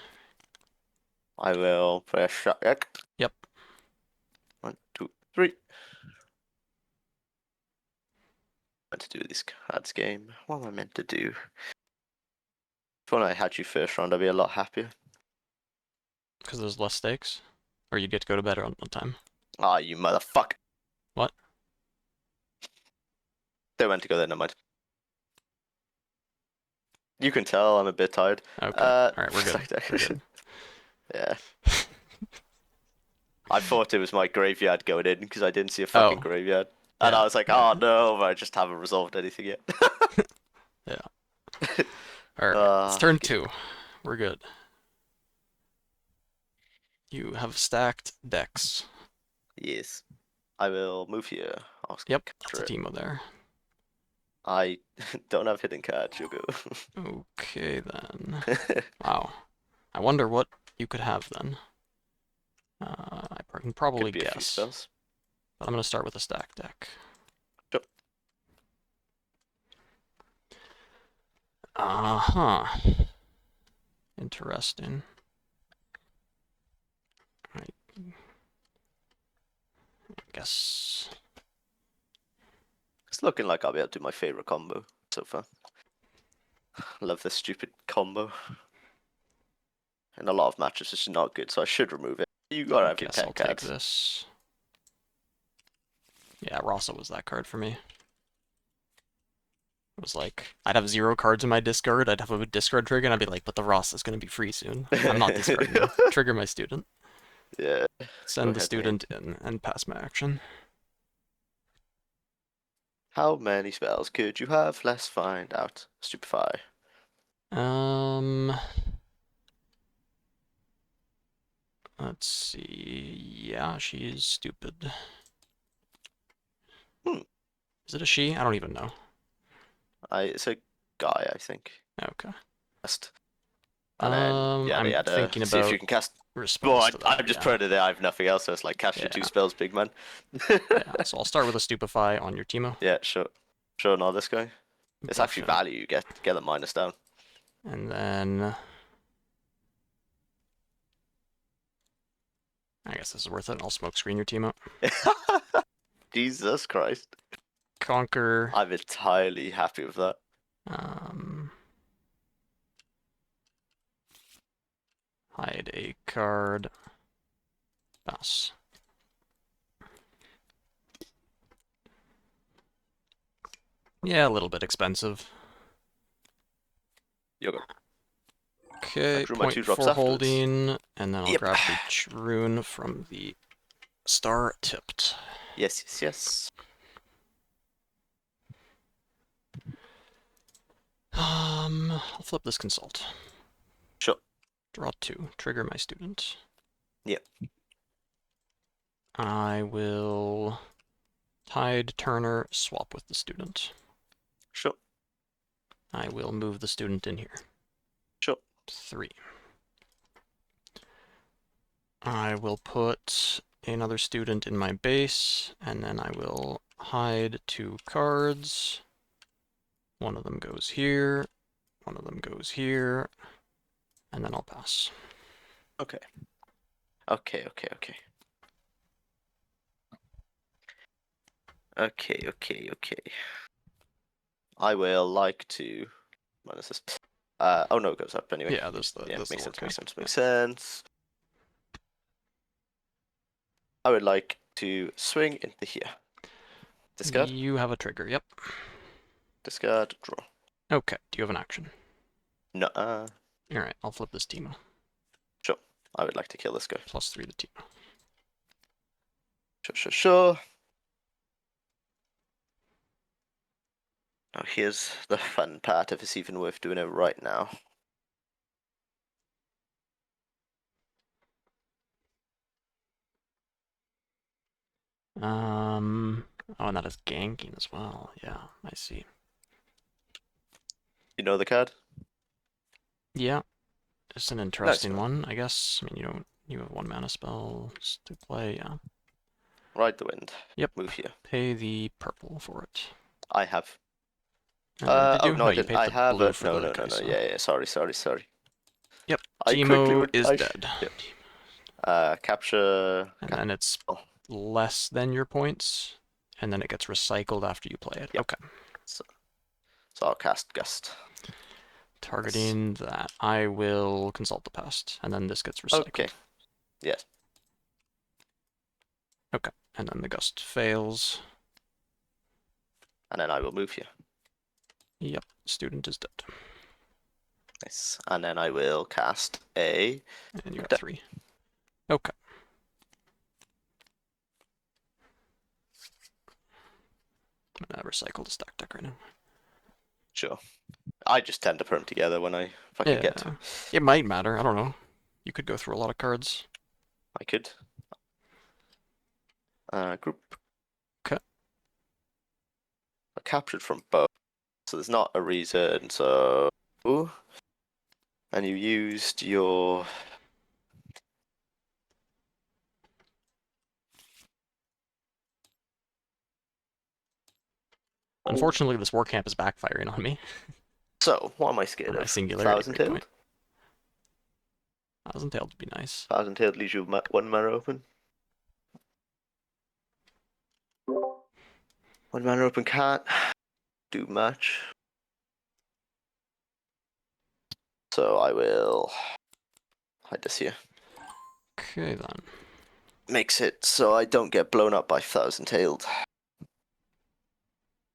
I will play a shot deck. Yep. 1, 2, 3. Meant to do this cards game. What am I meant to do? If when I had you first round, I'd be a lot happier. Because there's less stakes? Or you'd get to go to bed on time? Ah, you motherfucker. What? They went to go there, never mind. You can tell I'm a bit tired. Okay. Alright, we're good. We're good. Yeah. I thought it was my graveyard going in because I didn't see a fucking graveyard. And I was like, oh no, but I just haven't resolved anything yet. Yeah. Alright, it's turn 2. We're good. You have stacked decks. Yes. I will move here. I'll Yep, capture that's a it. Teemo there. I don't have hidden cards, you'll go. Okay, then. Wow. I wonder what you could have, then. I can probably Could be a few guess. spells. But I'm going to start with a stack deck. Sure. Uh-huh. Interesting. I guess... It's looking like I'll be able to do my favorite combo so far. Love this stupid combo. In a lot of matches, it's not good, so I should remove it. You gotta have your I'll pet take cards. this. Yeah, Rasa was that card for me. It was like, I'd have 0 cards in my discard, I'd have a discard trigger, and I'd be like, but the Rasa's gonna be free soon. I'm not discarding it. Trigger my student. Yeah. Send the student in and pass my action. How many spells could you have? Let's find out. Stupefy. Let's see. Yeah, she is stupid. Is it a she? I don't even know. It's a guy, I think. Okay. And then, yeah, I'm they had thinking see if you about can cast. response Well, to that, I'm just putting it there. I have nothing else, so it's like cast your 2 spells, big man. Yeah, so I'll start with a Stupefy on your Teemo. Yeah, sure. Sure, not this guy. It's actually value. You get the minus down. And then... I guess this is worth it. I'll smoke screen your Teemo. Jesus Christ. Conquer. I'm entirely happy with that. Hide a card. Pass. Yeah, a little bit expensive. You're good. Okay, drew my 2 point drops 4 afterwards. holding, and then I'll grab the rune from the star tipped. Yes, yes, yes. I'll flip this consult. Sure. Draw 2. Trigger my student. Yep. I will Tide Turner swap with the student. Sure. I will move the student in here. Sure. 3. I will put another student in my base, and then I will hide 2 cards. One of them goes here, one of them goes here, and then I'll pass. Okay. Okay. I will like to minus this. Oh no, it goes up anyway. Yeah, there's the makes sense. workout. Makes sense. I would like to swing into here. Discard. You have a trigger, yep. Discard, draw. Okay, do you have an action? No. Alright, I'll flip this Teemo. Sure. I would like to kill this guy. +3 to Teemo. Sure. Now here's the fun part, if it's even worth doing it right now. Oh, and that is ganking as well. Yeah, I see. You know the card? Yeah, it's an interesting one, I guess. I mean, you have 1 mana spells to play, yeah. Ride the wind. Yep. Move here. Pay the purple for it. I have. Did you? No, I you didn't. paid I the have blue it. for No. the Kai'Sa. Yeah. Sorry. Yep. I Teemo is dead. Yep. Capture. And then it's less than your points, and then it gets recycled after you play it. Yep. Okay. So I'll cast Gust. Targeting that. I will consult the past, and then this gets recycled. Okay. Yes. Okay. And then the Gust fails. And then I will move here. Yep. Student is dead. Nice. And then I will cast a... And you got 3. Okay. I'm gonna recycle the stack deck right now. Sure. I just tend to put them together when I fucking get to. It might matter. I don't know. You could go through a lot of cards. I could. Group. Okay. I captured from both, so there's not a reason. So, and you used your. Unfortunately, this war camp is backfiring on me. So, what am I scared of? Singularity Thousand-tailed? Thousand-tailed would be nice. Thousand-tailed leaves you one mana open. One mana open can't do much. So I will hide this here. Okay, then. Makes it so I don't get blown up by thousand-tailed.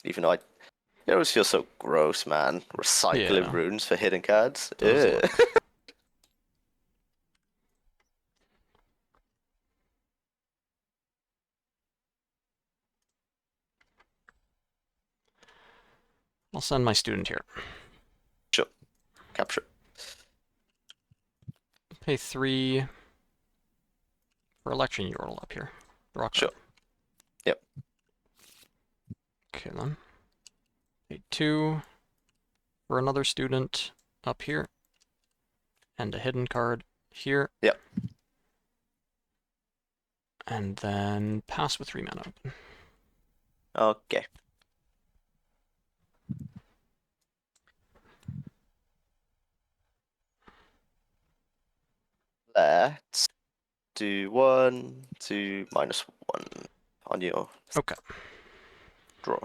Even though it always feels so gross, man. Recycling runes for hidden cards. I'll send my student here. Sure. Capture. Pay 3 for election yordle up here. Rock sure. Yep. Okay, then. Pay 2 for another student up here. And a hidden card here. Yep. And then pass with 3 mana open. Okay. Let's do 1 to -1 on your draw.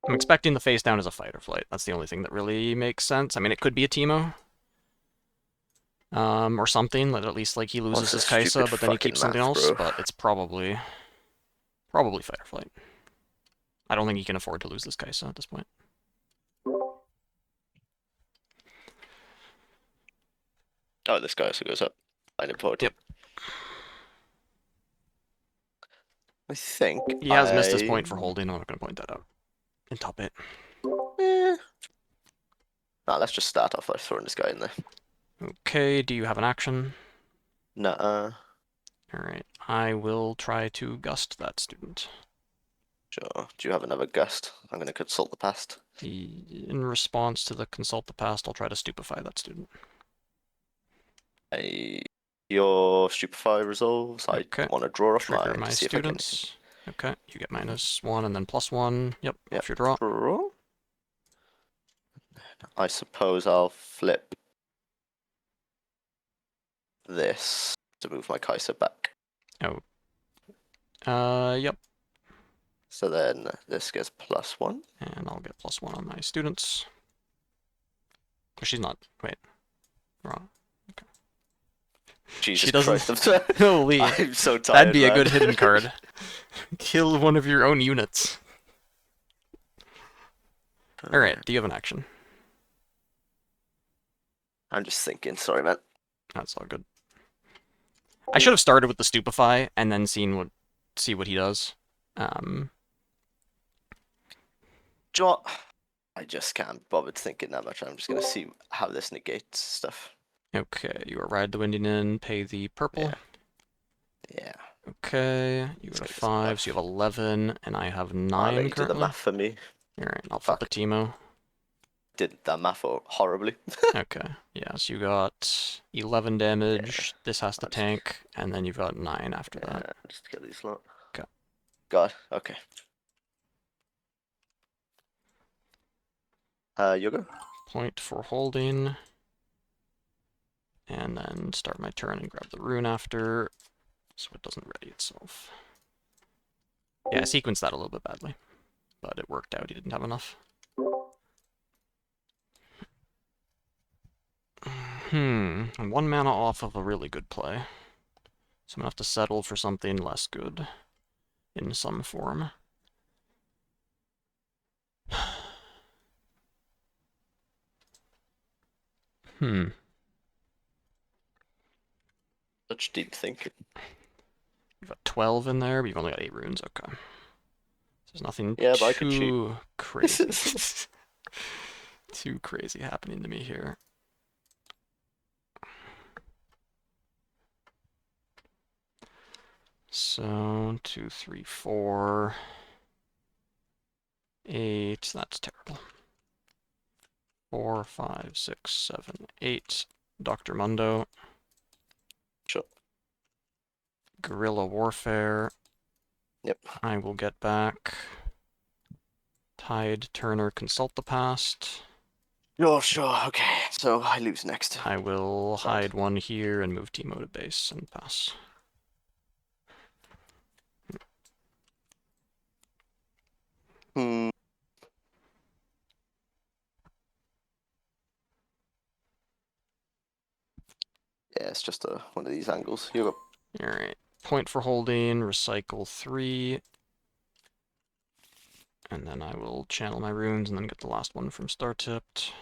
I'm expecting the face down as a fight or flight. That's the only thing that really makes sense. I mean, it could be a Teemo. Or something that at least like he loses his Kaisa, but then he keeps something else. But it's probably fight or flight. I don't think he can afford to lose this Kaisa at this point. Oh, this guy also goes up. I didn't Yep. I think he has missed his point for holding. I'm not going to point that out in top 8. Nah, let's just start off by throwing this guy in there. Okay, do you have an action? Nuh-uh. Alright, I will try to gust that student. Sure. Do you have another gust? I'm going to consult the past. In response to the consult the past, I'll try to stupefy that student. Your stupefy resolves. Okay. I want to draw off Trigger mine. my See students. Okay, you get -1 and then +1. Yep, off your draw. Draw. I suppose I'll flip this to move my Kaisa back. Oh. Yep. So then this gets +1. And I'll get +1 on my students. Oh, she's not. Wait. Wrong. Okay. Jesus she doesn't... Christ. Holy. I'm so tired. That'd be a good hidden card. Kill one of your own units. Alright, do you have an action? I'm just thinking. Sorry, man. That's all good. I should have started with the stupefy and then see what he does. Do you know what? I just can't bother thinking that much. I'm just going to see how this negates stuff. Okay, you ride the winding in, pay the purple. Yeah. Okay, you have 5, so you have 11, and I have 9 you did the math for me. Alright, I'll flip the Teemo. Did that math horribly. Okay, yeah, so you got 11 damage, this has to tank, and then you've got 9 after that. Just kill these lot. Okay. God, okay. Yoga? Point for holding. And then start my turn and grab the rune after, so it doesn't ready itself. Yeah, I sequenced that a little bit badly, but it worked out. He didn't have enough. I'm 1 mana off of a really good play. So I'm gonna have to settle for something less good in some form. Such deep thinking. You've got 12 in there, but you've only got 8 runes. Okay. So There's nothing Yeah, but I could too crazy. Too crazy happening to me here. So 2, 3, 4, 8. That's terrible. 4, 5, 6, 7, 8. Dr. Mundo. Sure. Guerrilla Warfare. Yep. I will get back. Tide, Turner, Consult the Past. Oh, sure. Okay. So I lose next. I will hide one here and move Teemo to base and pass. Hmm. Yeah, it's just one of these angles. You're up. Alright. Point for holding, recycle 3. And then I will channel my runes and then get the last one from Star Tipped.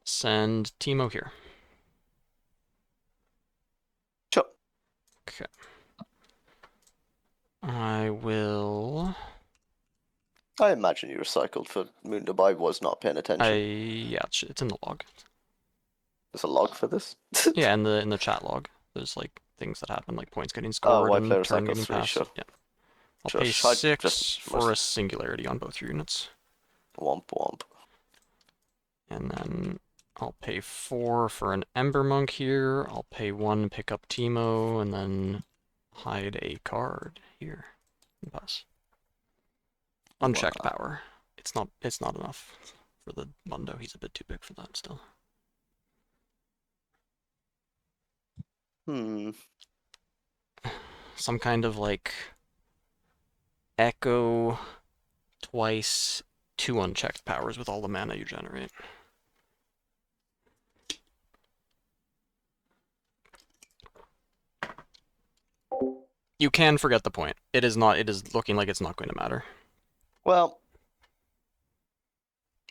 Send Teemo here. Sure. Okay. I will... I imagine you recycled for Mundo, but I was not paying attention. Yeah, it's in the log. There's a log for this? Yeah, in the chat log. There's like things that happen, like points getting scored why and player turn recycle getting 3, passed. sure. Yeah. I'll Sure, pay so I 6 just for a singularity on both your units. Womp womp. And then I'll pay 4 for an Ember Monk here. I'll pay 1, pick up Teemo, and then hide a card here and pass. Unchecked power. It's not enough for the Mundo. He's a bit too big for that still. Some kind of like echo twice, 2 unchecked powers with all the mana you generate. You can forget the point. It is looking like it's not going to matter. Well,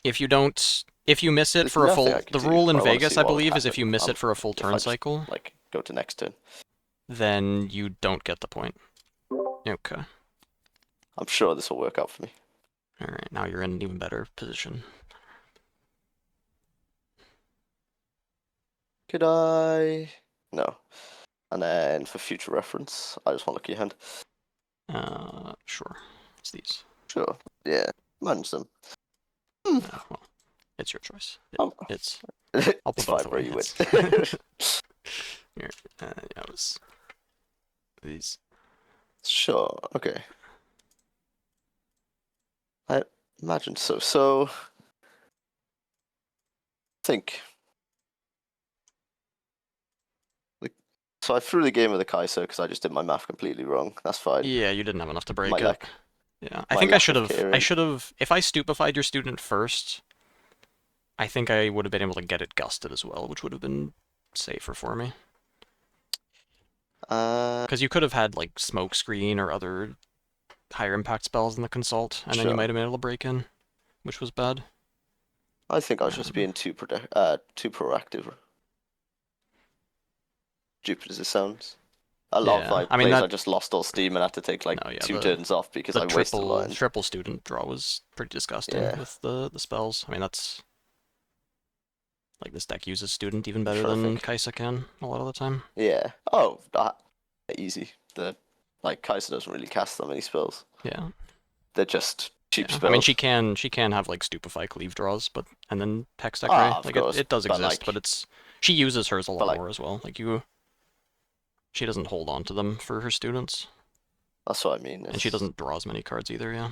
if you miss it for a full, the rule in Vegas, I believe, is if you miss it for a full turn cycle, like go to next turn, then you don't get the point. Okay. I'm sure this will work out for me. All right, now you're in an even better position. Could I? No. And then for future reference, I just want to look at your hand. Sure. It's these. Sure. Yeah. Manage them. Well, it's your choice. It's. I'll put It's both fine, bro. away. You win. Here. Yeah, it was these. Sure. Okay. I imagine so. So, I think. So I threw the game with the Kaiser because I just did my math completely wrong. That's fine. Yeah, you didn't have enough to break My it. luck. Yeah, I think I should have. If I stupefied your student first, I think I would have been able to get it gusted as well, which would have been safer for me. Because you could have had like smoke screen or other higher impact spells in the consult, and then you might have been able to break in, which was bad. I think I was just being too proactive. Stupid as it sounds. A lot of my plays, I just lost all steam and had to take like 2 turns off because I wasted lines. Triple student draw was pretty disgusting with the spells. I mean, that's like this deck uses student even better than Kaisa can a lot of the time. Yeah. Oh, easy. Kaisa doesn't really cast that many spells. Yeah. They're just cheap spells. I mean, she can have like stupefy cleave draws, and then Hex Deck Ray. Like it does exist, but she uses hers a lot more as well. Like she doesn't hold on to them for her students. That's what I mean. And she doesn't draw as many cards either, yeah.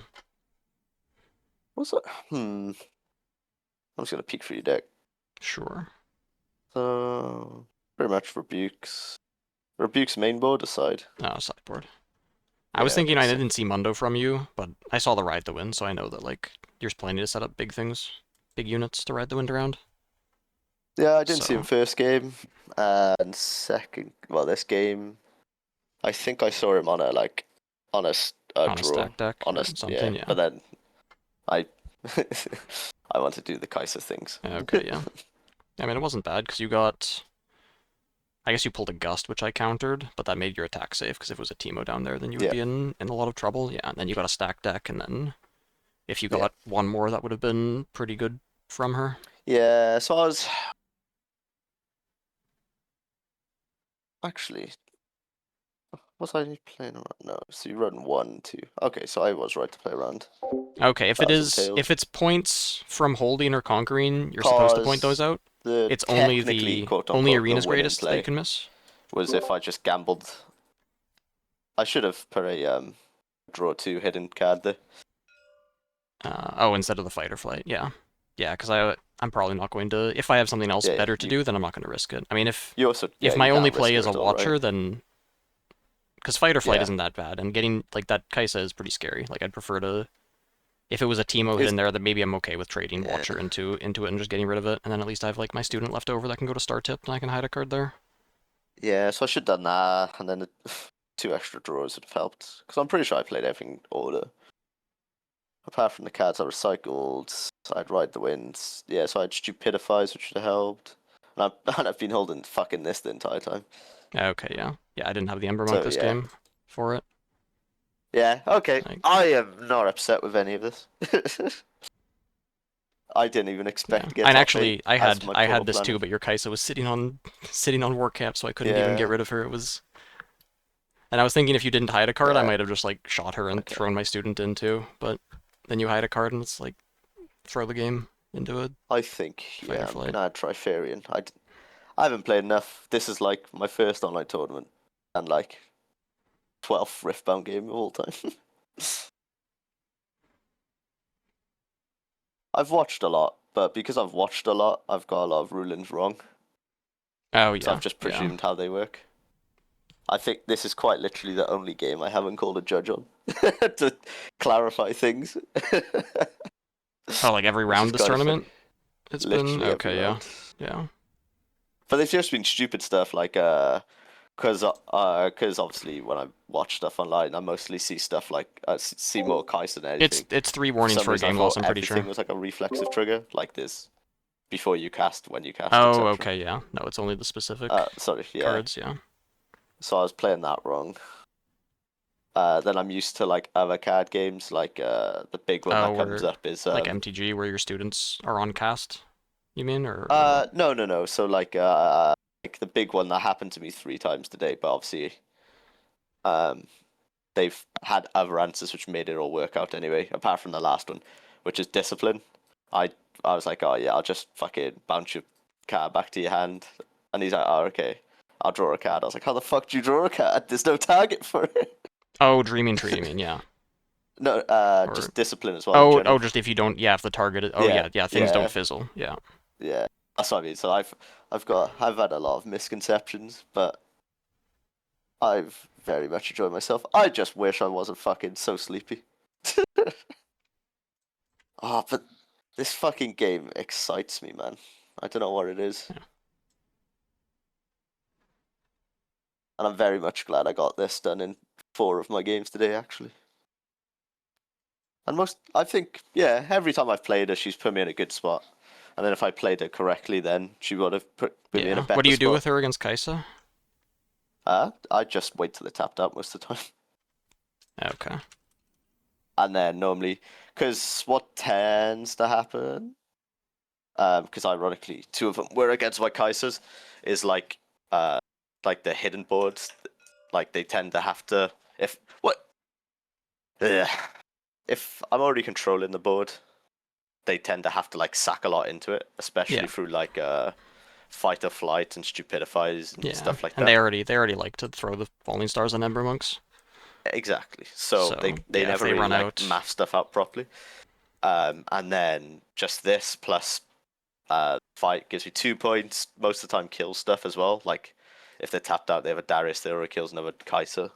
What's that? I'm just gonna peek through your deck. Sure. So pretty much Rebukes. Rebuke's main board aside. No, sideboard. I was thinking I didn't see Mundo from you, but I saw the Ride the Wind, so I know that like you're planning to set up big units to ride the wind around. Yeah, I didn't see him first game, and this game, I think I saw him on a draw, stack deck, something. Yeah. But then I want to do the Kaiser things. Okay, yeah. I mean, it wasn't bad because you got I guess you pulled a Gust, which I countered, but that made your attack safe, because if it was a Teemo down there, then you would be in a lot of trouble. Yeah, and then you got a stack deck, and then if you got one more, that would have been pretty good from her. Yeah, so I was... Actually... Was I playing around? No, so you run 1, 2. Okay, so I was right to play around. Okay, if it's points from holding or conquering, you're supposed to point those out. It's only the arena's greatest that you can miss. Was if I just gambled. I should have put a draw 2 hidden card there. Instead of the fight or flight, yeah. Yeah, because I'm probably not going to... If I have something else better to do, then I'm not going to risk it. I mean, if my only play is a Watcher, then... Because fight or flight isn't that bad, and getting, like, that Kaisa is pretty scary. Like, I'd prefer to... If it was a Teemo hidden there, then maybe I'm okay with trading Watcher into it and just getting rid of it, and then at least I have, like, my student left over that can go to Star Tip, and I can hide a card there. Yeah, so I should have done that, and then 2 extra draws would have helped. Because I'm pretty sure I played everything in order. Apart from the cards I recycled, I'd ride the winds. Yeah, so I'd Stupidifies, which would have helped. And I've been holding fucking this the entire time. Okay, yeah. Yeah, I didn't have the Ember Monk this game for it. Yeah, okay. I am not upset with any of this. I didn't even expect to get. And actually, I had this too, but your Kaisa was sitting on Work Camp, so I couldn't even get rid of her. It was. And I was thinking if you didn't hide a card, I might have just like shot her and thrown my student in too. But then you hide a card and it's like throw the game into it. I think I'm gonna try Farian. I haven't played enough. This is like my first online tournament and like 12th Riftbound game of all time. I've watched a lot, but because I've watched a lot, I've got a lot of rulings wrong. Oh, yeah. So I've just presumed how they work. I think this is quite literally the only game I haven't called a judge on to clarify things. Oh, like every round this tournament? It's literally been okay, yeah. round. Yeah. But they've just been stupid stuff like because obviously when I watch stuff online, I mostly see stuff like see more Kaisa than anything. It's 3 warnings for a game loss. I'm pretty sure. Everything was like a reflexive trigger, like this before you cast, when you cast. Oh, okay, yeah. No, it's only the specific cards, yeah. So I was playing that wrong. Then I'm used to like other card games, like the big one that comes up is like MTG, where your students are on cast. You mean, or? No. So like the big one that happened to me 3 times today, but obviously, they've had other answers which made it all work out anyway. Apart from the last one, which is discipline. I was like, oh yeah, I'll just fucking bounce your card back to your hand, and he's like, oh okay, I'll draw a card. I was like, how the fuck do you draw a card? There's no target for it. Oh, Dreaming Tree, you mean, yeah. No, just discipline as well. Oh, just if you don't, if the target is, things don't fizzle, yeah. Yeah, that's what I mean. So I've had a lot of misconceptions, but I've very much enjoyed myself. I just wish I wasn't fucking so sleepy. But this fucking game excites me, man. I don't know what it is. Yeah. And I'm very much glad I got this done in 4 of my games today, actually. And I think, every time I've played her, she's put me in a good spot. And then if I played her correctly, then she would have put me in a better spot. What do you do with her against Kaisa? I just wait till they're tapped out most of the time. Okay. And then normally, because what tends to happen, because ironically 2 of them were against my Kaisers, is like the hidden boards, like they tend to have to, if I'm already controlling the board, they tend to have to like sack a lot into it, especially through like fight or flight and stupidifies and stuff like that. And they already like to throw the falling stars on Ember Monks. Exactly. So they never really run out. Math stuff out properly. And then just this plus fight gives you 2 points. Most of the time kills stuff as well. Like if they're tapped out, they have a Darius there or kills another Kaisa.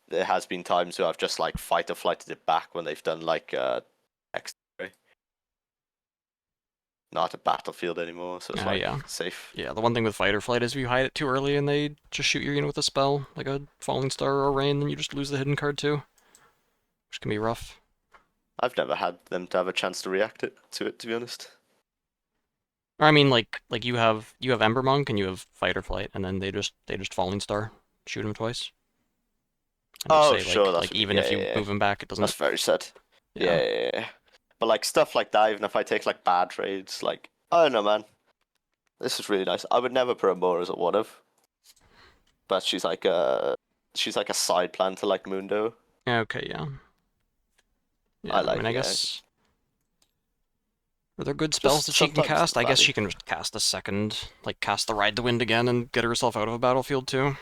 There has been times where I've just like fight or flighted it back when they've done like extra. Not a battlefield anymore, so it's safe. Yeah, the one thing with fight or flight is if you hide it too early and they just shoot your unit with a spell, like a falling star or a rain, then you just lose the hidden card too, which can be rough. I've never had them to have a chance to react to it, to be honest. Or I mean, like you have Ember Monk and you have Fight or Flight, and then they just Falling Star, shoot him twice. And just Oh, say sure, like that's what even yeah, if you yeah, move him back, it doesn't. that's very sad. Yeah. But like stuff like that, even if I take like bad trades, like I don't know, man. This is really nice. I would never put Amora as a one of, but she's like a side plan to like Mundo. Okay, yeah. Yeah, I like. mean, I yeah. guess. Are there good spells Just that she can sometimes cast? the I guess value. she can just cast a second, like cast the Ride the Wind again and get herself out of a battlefield too.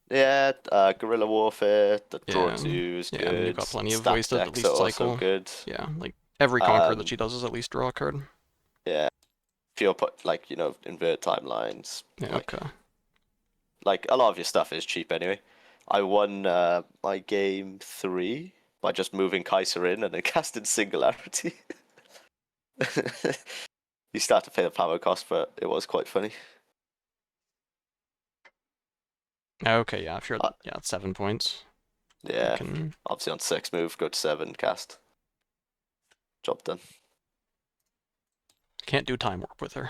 Yeah, guerrilla warfare, the draw Yeah. two is Yeah, good. I mean, you've got plenty of Stack ways to at decks least are also cycle. good. Yeah, like every conquer that Um, she does is at least draw a card. Yeah, if you're put like invert timelines. Yeah, like, okay. Like a lot of your stuff is cheap anyway. I won my game 3 by just moving Kaiser in and then casting Singularity. You start to pay the power cost, but it was quite funny. Okay, yeah, if you're at 7 points. Yeah, can... obviously on 6 move, go to 7, cast. Job done. Can't do time warp with her.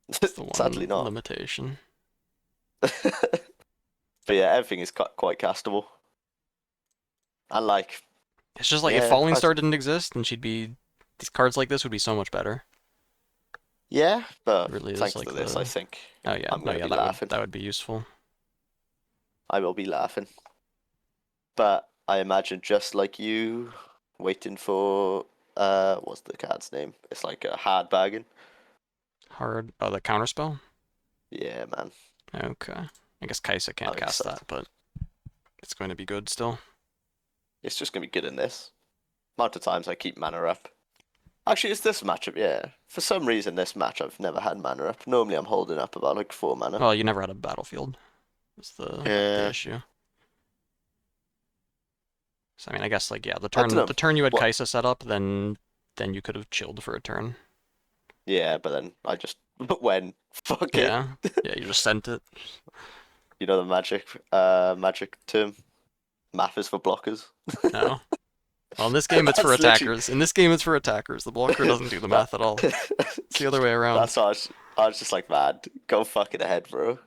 That's the one Sadly not. limitation. But yeah, everything is quite castable. And like, it's just like if Falling Star didn't exist, then these cards like this would be so much better. Yeah, but really thanks like to this, I think. Oh yeah, I'm gonna be that laughing. That would be useful. I will be laughing. But I imagine just like you, waiting for what's the card's name? It's like a hard bargain. Hard. Oh, the counterspell. Yeah, man. Okay. I guess Kaisa can't cast that, but it's going to be good still. It's just gonna be good in this. Amount of times I keep mana up. Actually, it's this matchup, yeah. For some reason, this match I've never had mana up. Normally, I'm holding up about like 4 mana. Well, you never had a battlefield. That's the issue. So I mean, I guess like yeah, the turn you had Kaisa set up, then you could have chilled for a turn. Yeah, but then I just fuck it. Yeah, you just sent it. You know the magic term? Math is for blockers. No. Well, in this game it's for attackers. In this game it's for attackers. The blocker doesn't do the math at all. It's the other way around. That's why I was just like, man, go fucking ahead, bro.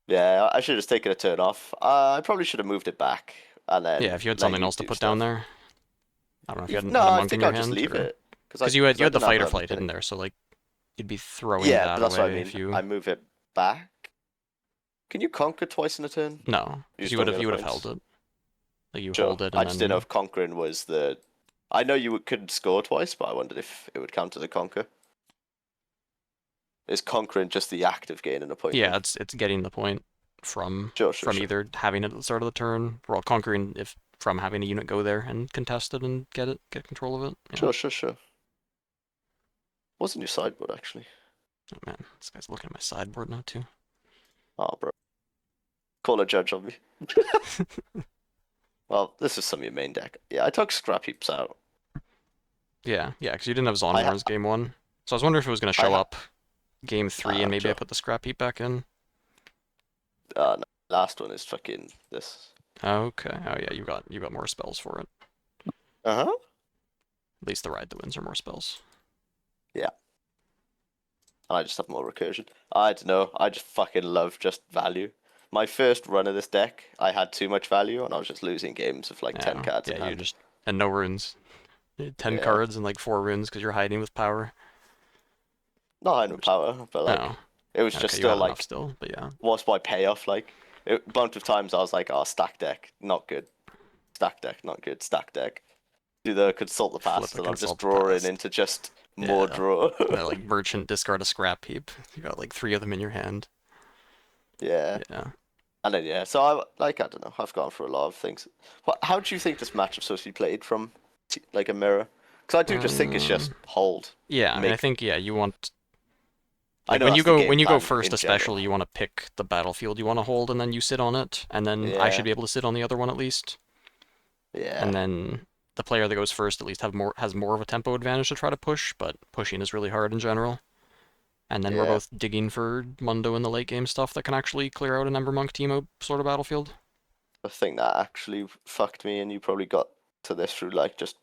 Yeah, I should have just taken a turn off. I probably should have moved it back. And then yeah, if you had something else to put down there. I don't know if you had, no, had a I monk think in your I'll just hand, leave it. Because you had the Fight or Flight hidden there, so like you'd be throwing that but that's away what I mean. if you... I move it back. Can you conquer twice in a turn? No, you would have held it. Like you hold it. And I just didn't know if conquering was the. I know you could score twice, but I wondered if it would count as a conquer. Is conquering just the act of gaining a point? Yeah, it's getting the point from either having it at the start of the turn, or conquering from having a unit go there and contest it and get control of it. Yeah. Sure. What's in your sideboard actually? Oh man, this guy's looking at my sideboard now too. Oh bro, call a judge on me. Well, this is some of your main deck. Yeah, I took Scrapheaps out. Yeah, because you didn't have Zonwar's game 1. So I was wondering if it was going to show up game 3 and maybe I put the Scrapheap back in. No, last one is fucking this. Okay. Oh yeah, you got more spells for it. Uh-huh. At least the Ride the Winds are more spells. Yeah. And I just have more recursion. I don't know. I just fucking love just value. My first run of this deck, I had too much value, and I was just losing games of like 10 cards in hand. And no runes. 10 cards and like 4 runes because you're hiding with power. Not hiding with power, but like it was just still like but yeah. What's my payoff like? A bunch of times I was like, oh, stack deck, not good. Stack deck, not good. Stack deck. Do the consult the past, and I'm just drawing into just more draw. Like merchant, discard a scrap heap. You got like 3 of them in your hand. Yeah. And then so I don't know. I've gone for a lot of things. How do you think this match is supposed to be played from, like a mirror? Because I do just think it's just hold. Yeah, I mean, I think you want. Like when you go first, especially, you want to pick the battlefield you want to hold, and then you sit on it, and then I should be able to sit on the other one at least. Yeah. And then the player that goes first at least has more of a tempo advantage to try to push, but pushing is really hard in general. And then we're both digging for Mundo in the late game stuff that can actually clear out an Ember Monk Teemo sort of battlefield. The thing that actually fucked me, and you probably got to this through like just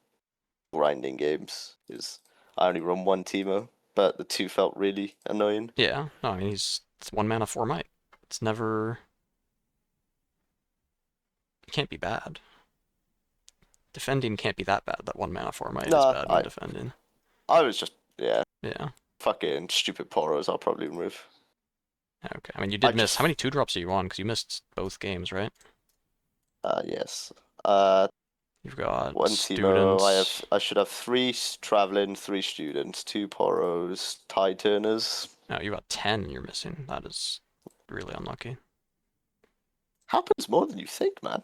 grinding games, is I only run one Teemo, but the two felt really annoying. Yeah, no, I mean, it's 1 mana, 4 might. It's never... It can't be bad. Defending can't be that bad. That 1 mana, 4 might is Nah, bad when defending. I was just, yeah. Yeah. Fucking stupid Poros, I'll probably remove. Okay, I mean, you did miss... How many 2-drops are you on? Because you missed both games, right? Yes. You've got one students. Teemo. I should have 3 traveling, 3 students, 2 Poros, tie turners. No, you got 10 you're missing. That is really unlucky. Happens more than you think, man.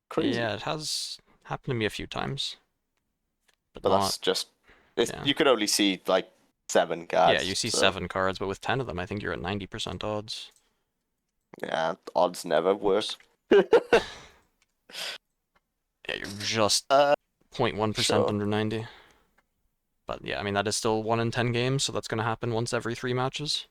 Crazy. Yeah, it has happened to me a few times. But But not... that's just... Yeah. You could only see, like, 7 cards. Yeah, you see so... 7 cards, but with 10 of them, I think you're at 90% odds. Yeah, odds never work. Yeah, you're just 0.1% sure. under 90. But yeah, I mean, that is still 1 in 10 games, so that's going to happen once every 3 matches.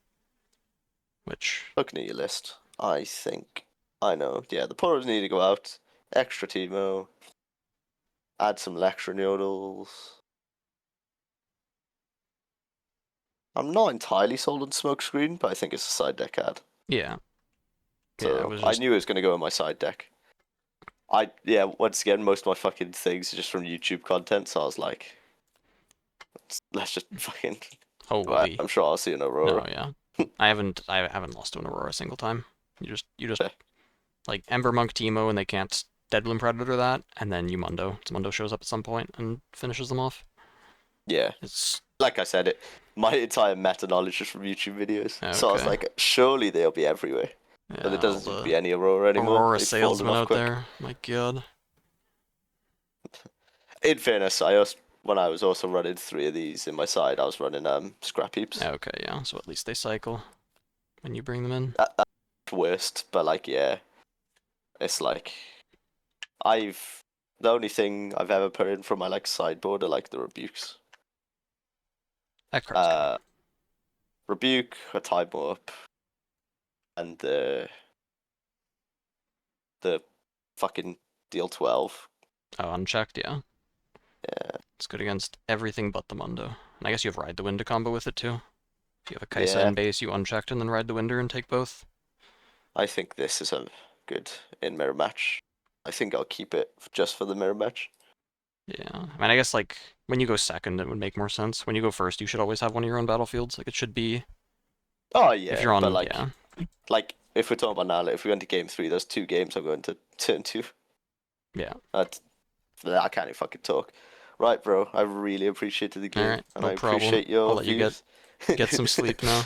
Which... Looking at your list, I think I know. Yeah, the Poros need to go out. Extra Teemo. Add some Lecture Noodles. I'm not entirely sold on Smokescreen, but I think it's a side deck ad. Yeah. So yeah, I knew it was going to go in my side deck. Once again, most of my fucking things are just from YouTube content, so I was like, let's just fucking... Holy. I'm sure I'll see an Aurora. No, yeah. I haven't lost to an Aurora a single time. You just like Ember Monk Teemo and they can't Deadbloom Predator that, and then you Mundo. Mundo shows up at some point and finishes them off. Yeah. It's like I said, my entire meta knowledge is from YouTube videos. Okay. So I was like, surely they'll be everywhere. Yeah, but there doesn't seem to be any Aurora anymore. Aurora They've salesman fallen off out quick. there. My god. In fairness, when I was also running 3 of these in my side, I was running Scrapheaps. Okay, yeah. So at least they cycle when you bring them in. That's worst, but like, yeah. It's like, the only thing I've ever put in from my like sideboard are like the rebukes. That card's good. Rebuke, a time warp, and the fucking deal 12. Oh, unchecked, yeah. Yeah. It's good against everything but the Mundo. And I guess you have Ride the Wind to combo with it too. If you have a Kaisa in base, you unchecked and then Ride the Winder and take both. I think this is a good in mirror match. I think I'll keep it just for the mirror match. Yeah, I mean, I guess like when you go second, it would make more sense. When you go first, you should always have one of your own battlefields. Like it should be. Oh yeah, if you're on, but like, yeah. Like if we're talking about now, like, if we went to game 3, there's 2 games I'm going to turn 2. Yeah. I can't even fucking talk. Right, bro. I really appreciated the game, All right, and no I problem. appreciate your I'll let views. you get some sleep now.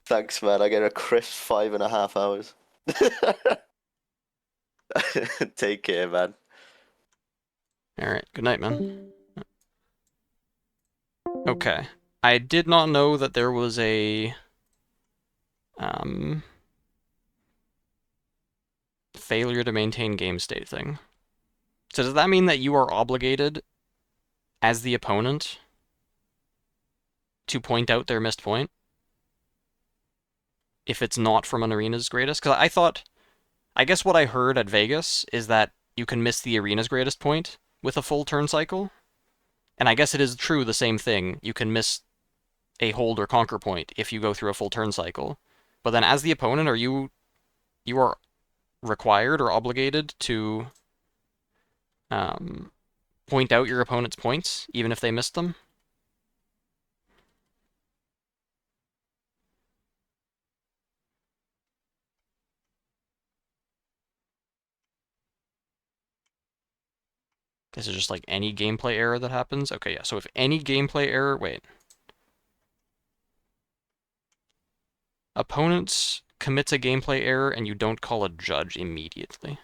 Thanks, man. I get a crisp 5.5 hours. Take care, man. All right. Good night, man. Okay. I did not know that there was a failure to maintain game state thing. So does that mean that you are obligated as the opponent to point out their missed point if it's not from an arena's greatest? Because I guess what I heard at Vegas is that you can miss the arena's greatest point with a full turn cycle. And I guess it is true the same thing. You can miss a hold or conquer point if you go through a full turn cycle. But then as the opponent, you are required or obligated to point out your opponent's points, even if they missed them? This is just like any gameplay error that happens? Okay, yeah, so if any gameplay error... Wait. Opponents commits a gameplay error and you don't call a judge immediately.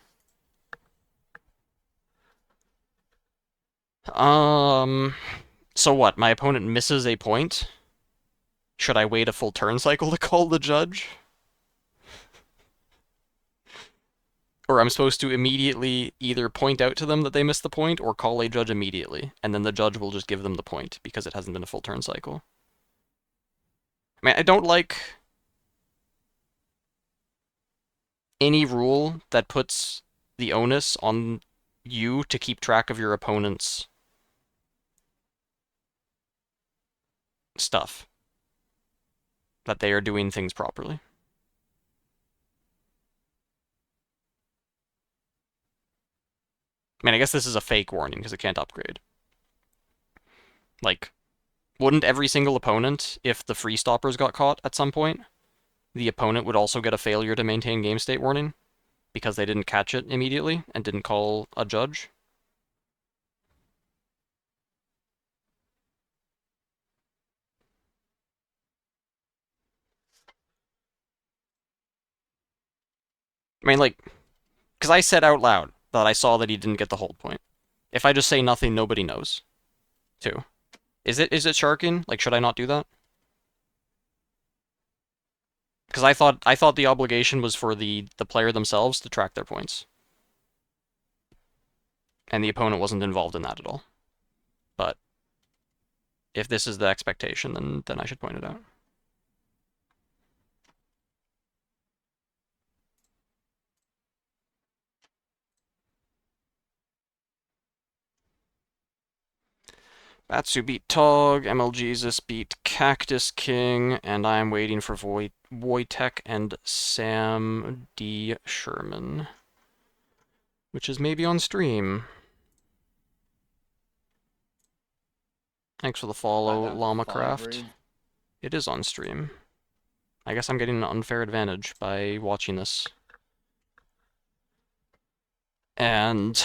So what? My opponent misses a point? Should I wait a full turn cycle to call the judge? Or I'm supposed to immediately either point out to them that they missed the point or call a judge immediately, and then the judge will just give them the point because it hasn't been a full turn cycle. I mean, I don't like any rule that puts the onus on you to keep track of your opponent's stuff. That they are doing things properly. I mean, I guess this is a fake warning because it can't upgrade. Like, wouldn't every single opponent, if the free stoppers got caught at some point, the opponent would also get a failure to maintain game state warning because they didn't catch it immediately and didn't call a judge? I mean, like, because I said out loud that I saw that he didn't get the hold point. If I just say nothing, nobody knows, too. Is it sharking? Like, should I not do that? Because I thought the obligation was for the player themselves to track their points. And the opponent wasn't involved in that at all. But if this is the expectation, then I should point it out. Batsu beat Tog, ML Jesus beat Cactus King, and I'm waiting for Wojtek and Sam D. Sherman. Which is maybe on stream. Thanks for the follow, Llama-Craft. It is on stream. I guess I'm getting an unfair advantage by watching this. And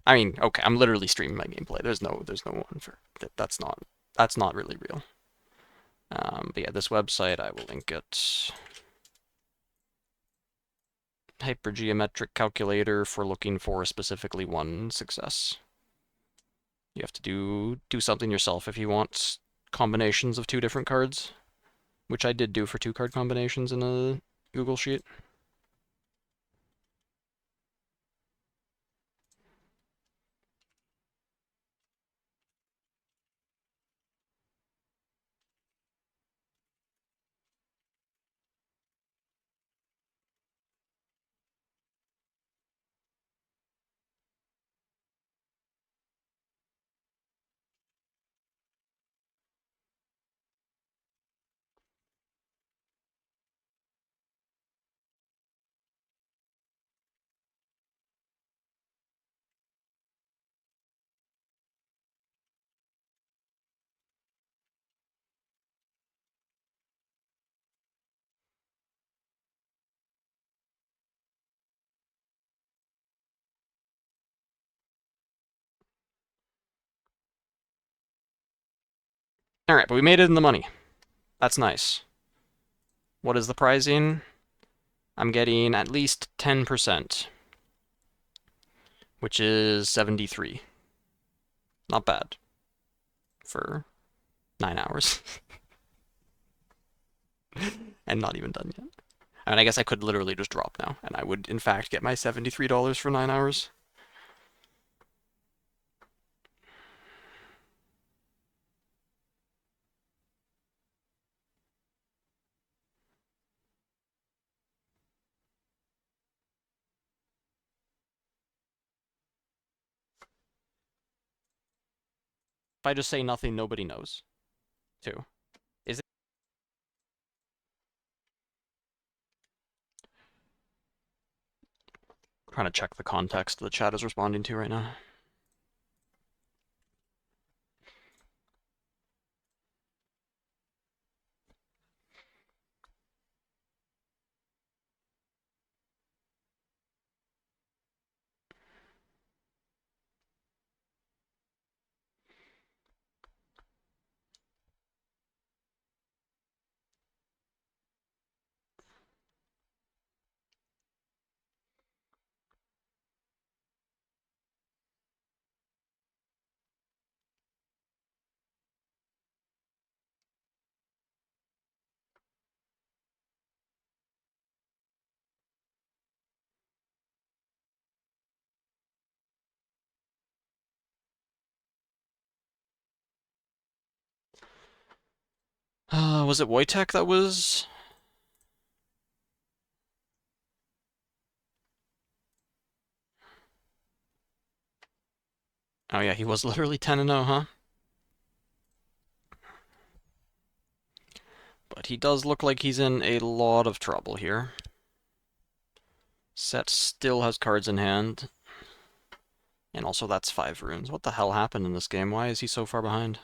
I mean, okay, I'm literally streaming my gameplay. There's no unfair. That's not really real. But yeah, this website, I will link it. Hypergeometric calculator for looking for specifically one success. You have to do something yourself if you want combinations of two different cards, which I did do for 2 card combinations in a Google sheet. Alright, but we made it in the money. That's nice. What is the pricing? I'm getting at least 10%, which is 73. Not bad. For 9 hours. And not even done yet. I mean, I guess I could literally just drop now, and I would, in fact, get my $73 for 9 hours. If I just say nothing, nobody knows, too. Is it? I'm trying to check the context the chat is responding to right now. Was it Wojtek that was? Oh yeah, he was literally 10-0, huh? But he does look like he's in a lot of trouble here. Set still has cards in hand. And also that's 5 runes. What the hell happened in this game? Why is he so far behind?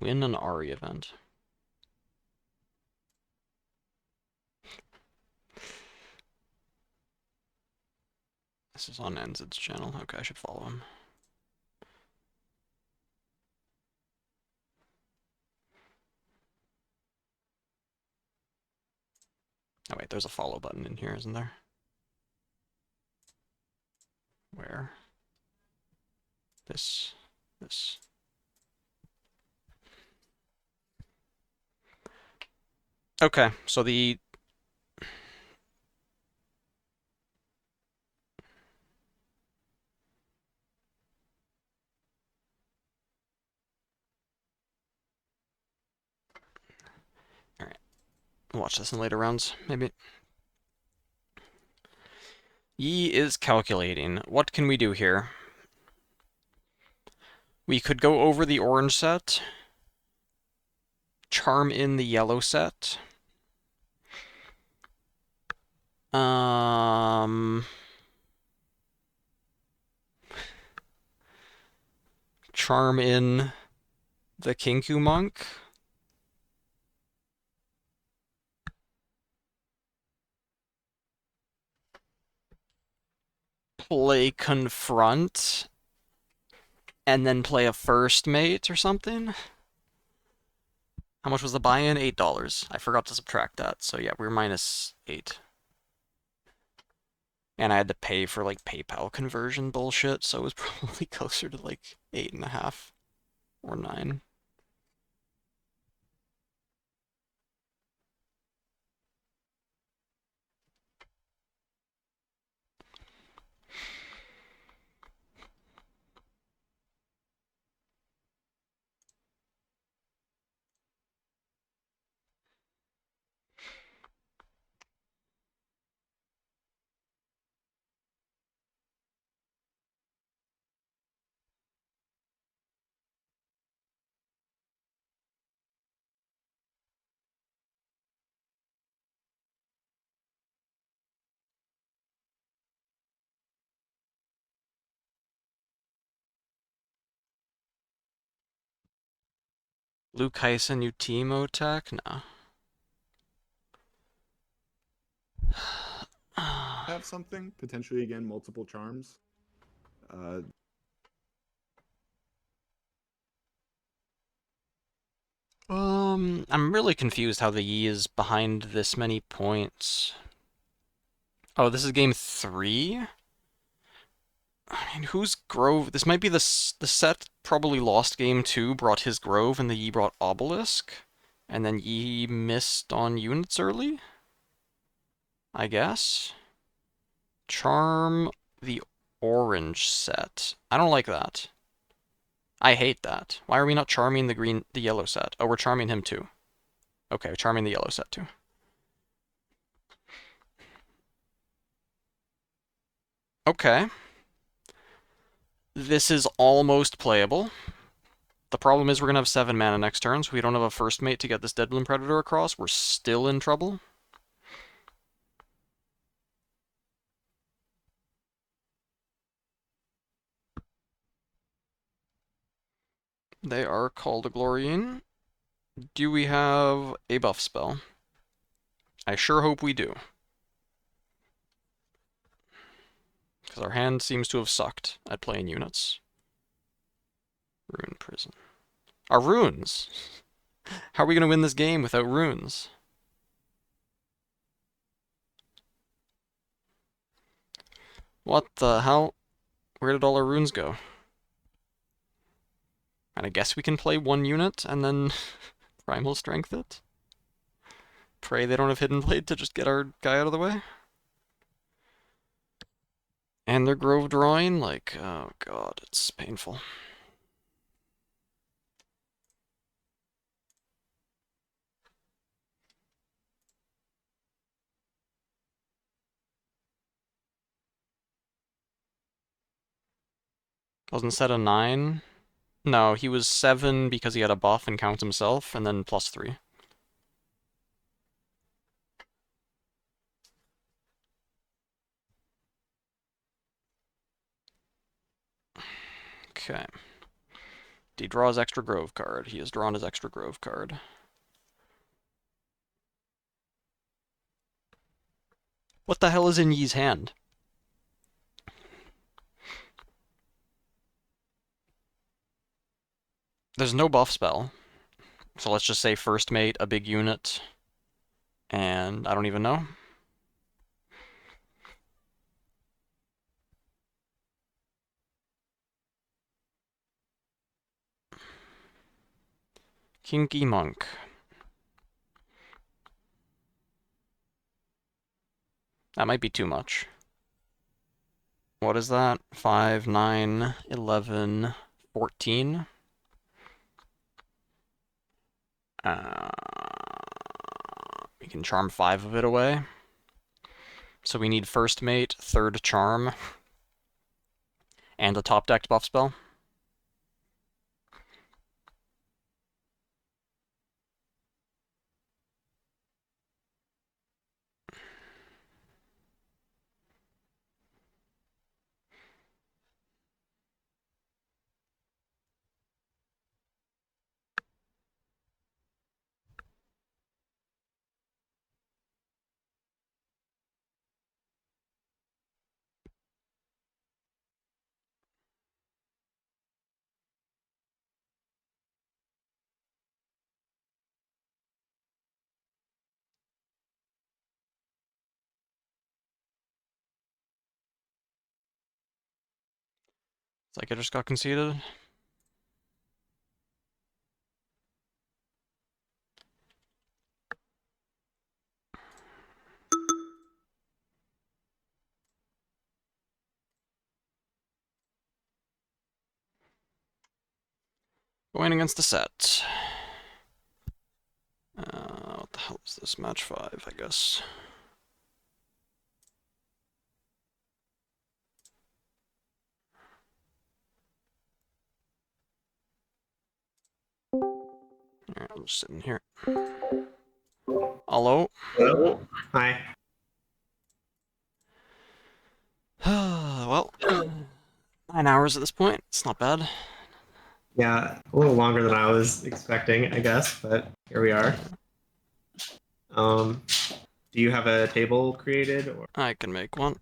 Win an Ari event. This is on Enzid's channel. Okay, I should follow him. Oh wait, there's a follow button in here, isn't there? Where? This. Okay, so the... Alright. Watch this in later rounds, maybe. Yi is calculating. What can we do here? We could go over the orange set. Charm in the yellow set. Charm in the Kinku Monk. Play Confront. And then play a first mate or something? How much was the buy-in? $8. I forgot to subtract that. So yeah, we're minus 8. And I had to pay for like PayPal conversion bullshit, so it was probably closer to like 8.5 or 9. Luke Heisen, you Teemo tech? No. Have something potentially again multiple charms. I'm really confused how the Yi is behind this many points. Oh, this is game 3? I mean, who's Grove? This might be the set probably lost game 2, brought his Grove, and the Yi brought Obelisk. And then Yi missed on units early? I guess? Charm the orange set. I don't like that. I hate that. Why are we not charming the yellow set? Oh, we're charming him too. Okay, we're charming the yellow set too. Okay. This is almost playable. The problem is we're going to have 7 mana next turn, so we don't have a first mate to get this Deadbloom Predator across. We're still in trouble. They are called a Glorian. Do we have a buff spell? I sure hope we do. Because our hand seems to have sucked at playing units. Rune Prison. Our runes! How are we going to win this game without runes? What the hell? Where did all our runes go? And I guess we can play 1 unit and then Primal Strength it? Pray they don't have Hidden Blade to just get our guy out of the way? And their Grove drawing? Like, oh god, it's painful. Wasn't set a 9? No, he was 7 because he had a buff and counts himself, and then +3. Okay. Did he draw his extra Grove card? He has drawn his extra Grove card. What the hell is in Yi's hand? There's no buff spell. So let's just say first mate, a big unit, and I don't even know. Kinky Monk. That might be too much. What is that? 5, 9, 11, 14? We can charm 5 of it away. So we need first mate, third charm, and a top decked buff spell. It's like I just got conceded. Going against the set. What the hell is this? Match 5, I guess. Alright, I'm just sitting here. Hello? Hello. Hi. Well, 9 hours at this point. It's not bad. Yeah, a little longer than I was expecting, I guess, but here we are. Do you have a table created, or? I can make one.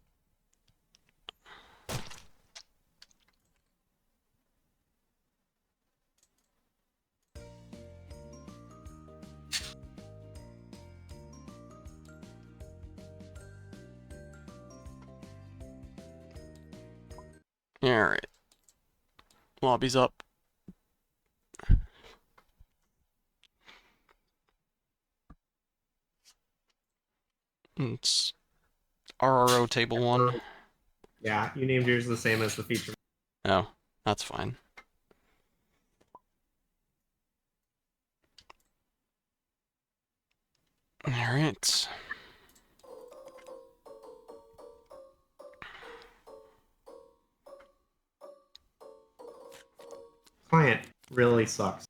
Alright. Lobby's up. It's RRO table 1. Yeah, you named yours the same as the feature. Oh, that's fine. Alright. Client really sucks.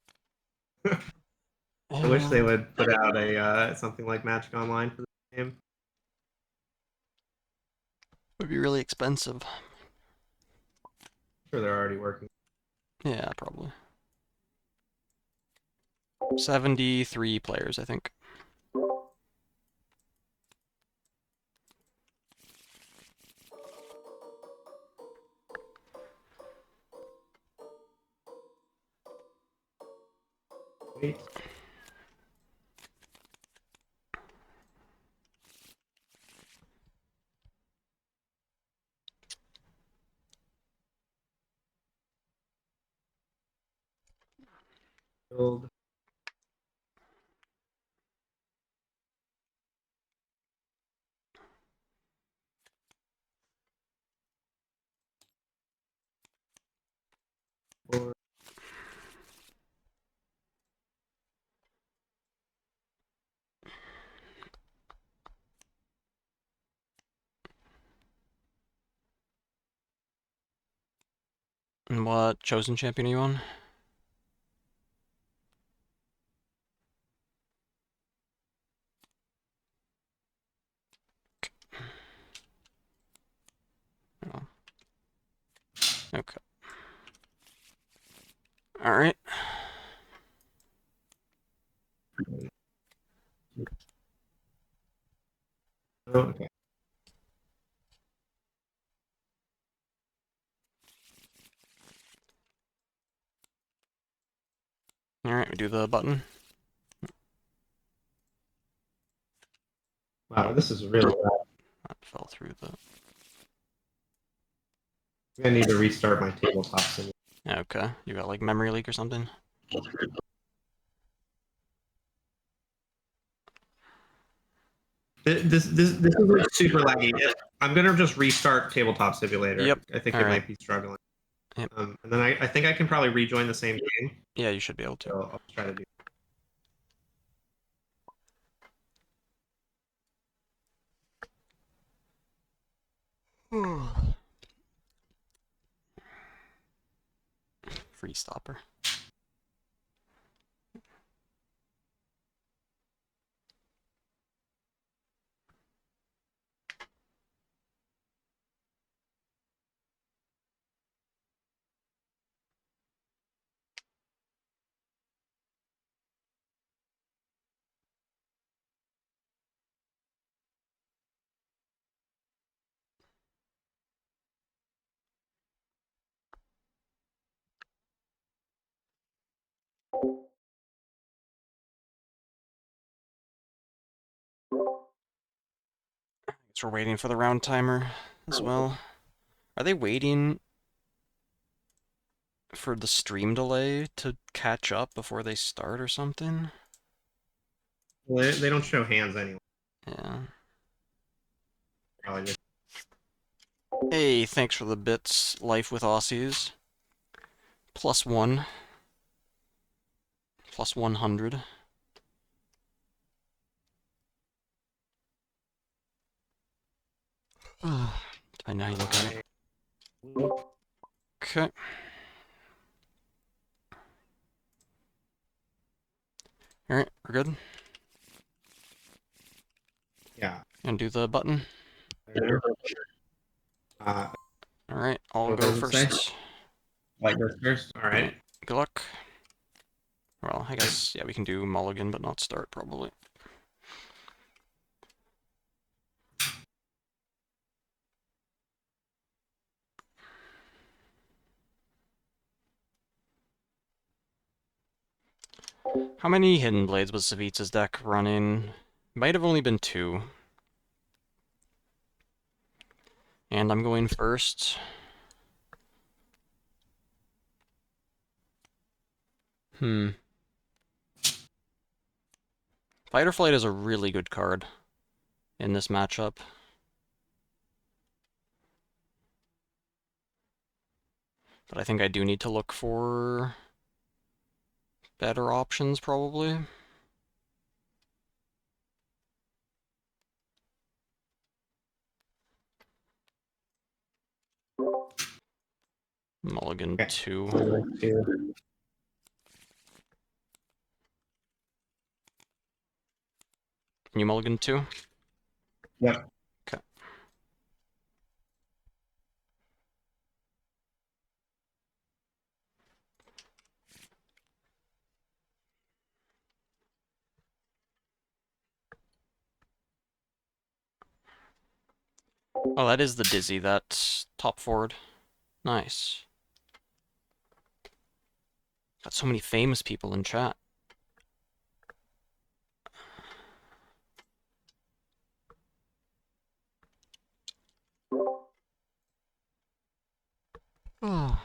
I wish they would put out a something like Magic Online for the game. Would be really expensive. I'm sure they're already working. Yeah, probably. 73 players, I think. Wait. Build. Or And what chosen champion are you on? Oh. Okay. All right. Okay. All right, we do the button. Wow, this is really bad. That fell through the. I'm gonna need to restart my tabletop simulator. Okay, you got like memory leak or something? This is like super laggy. I'm gonna just restart tabletop simulator. Yep. I think All it might might be struggling. Yep. And then I think I can probably rejoin the same game. Yeah, you should be able to. So I'll try to do. Free stopper. Guess we're waiting for the round timer as well. Are they waiting for the stream delay to catch up before they start or something? Well, they don't show hands anyway. Yeah. Probably just. Hey, thanks for the bits, Life with Aussies. +1. +100. Depending on how you look at it. Okay. Alright, we're good. Yeah. And do the button. Alright, I'll what go does it say? first. Like goes first. All right. Good luck. Well, I guess, yeah, we can do mulligan, but not start, probably. How many Hidden Blades was Savitsa's deck running? Might have only been 2. And I'm going first. Fight or Flight is a really good card in this matchup. But I think I do need to look for better options, probably. Mulligan 2. You mulligan 2? Yep. Okay. Oh, that is the Dizzy. That's top forward. Nice. Got so many famous people in chat. Oh.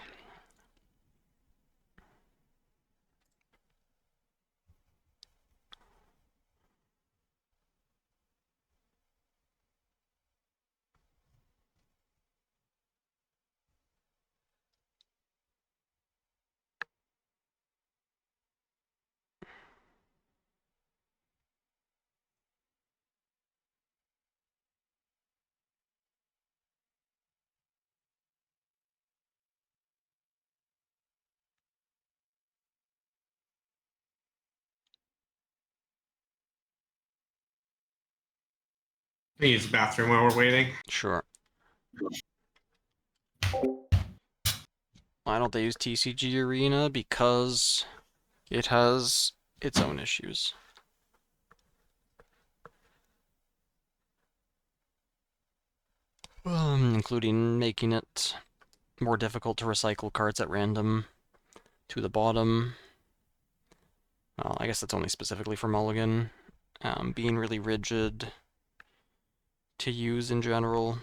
Can I use the bathroom while we're waiting? Sure. Why don't they use TCG Arena? Because it has its own issues. Including making it more difficult to recycle cards at random to the bottom. Well, I guess that's only specifically for Mulligan. Being really rigid to use in general.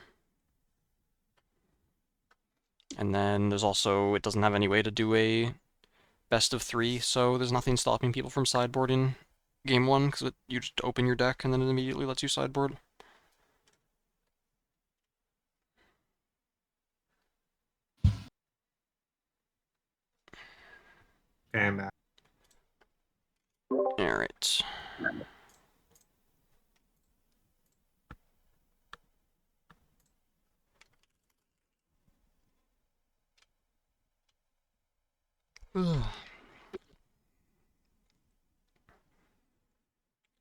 And then there's also, it doesn't have any way to do a best of 3, so there's nothing stopping people from sideboarding game 1, because you just open your deck and then it immediately lets you sideboard. Okay, I'm back. Alright. Ugh.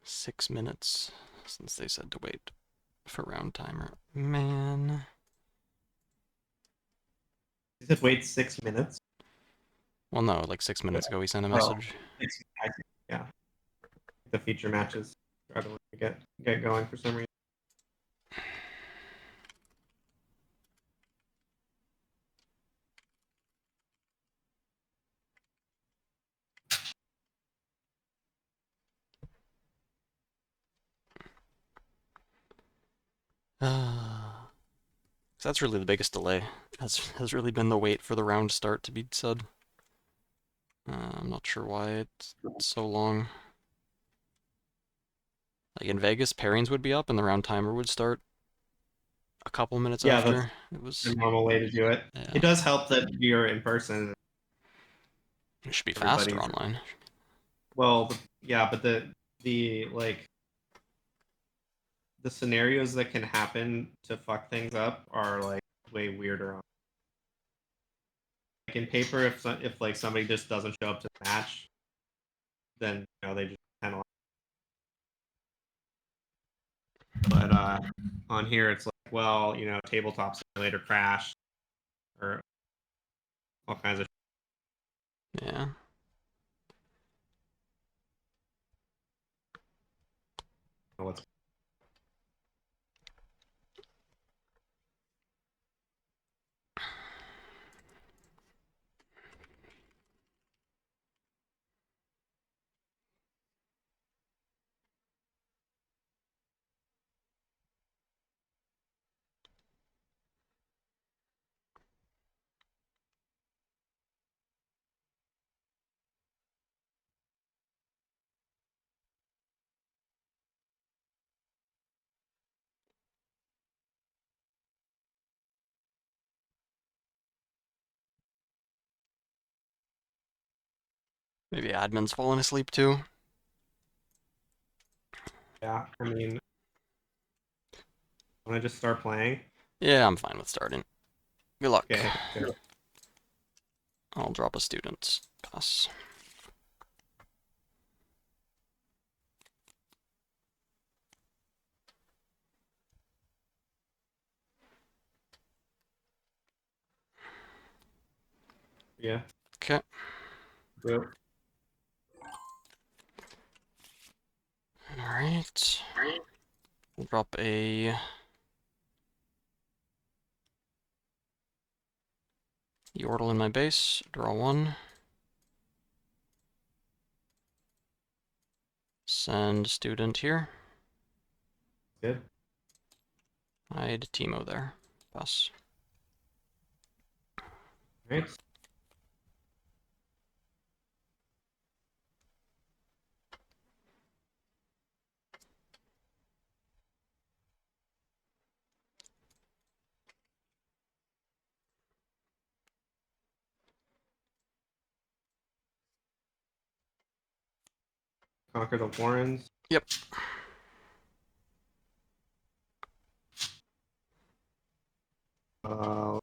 6 minutes since they said to wait for round timer. Man. You said wait 6 minutes? Well, no, like 6 minutes ago he sent a message. I see. Yeah. The feature matches struggling to get going for some reason. So that's really the biggest delay. Has really been the wait for the round start to be said. I'm not sure why it's so long. Like in Vegas, pairings would be up and the round timer would start a couple minutes after. That's It was the normal way to do it. Yeah. It does help that you're in person. It should be faster Everybody's- online. Well, yeah, but the like the scenarios that can happen to fuck things up are like way weirder. Like in paper, if like somebody just doesn't show up to the match, then they just penalize. But on here, it's like, well, tabletop simulator crashed, or all kinds of. Yeah. What's Maybe admin's falling asleep too. Yeah, I mean, want to just start playing? Yeah, I'm fine with starting. Good luck. Okay. Good. I'll drop a student. Pass. Yeah. Okay. Yep. Alright. We'll drop a Yordle in my base. Draw 1. Send student here. Good. Hide Teemo there. Pass. Right. Conquer the Warrens. Yep. Uh,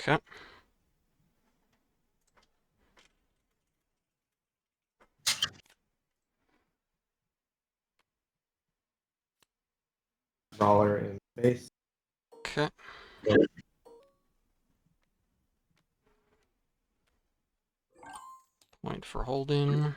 Okay. Brawler in base. Okay. Point for holding.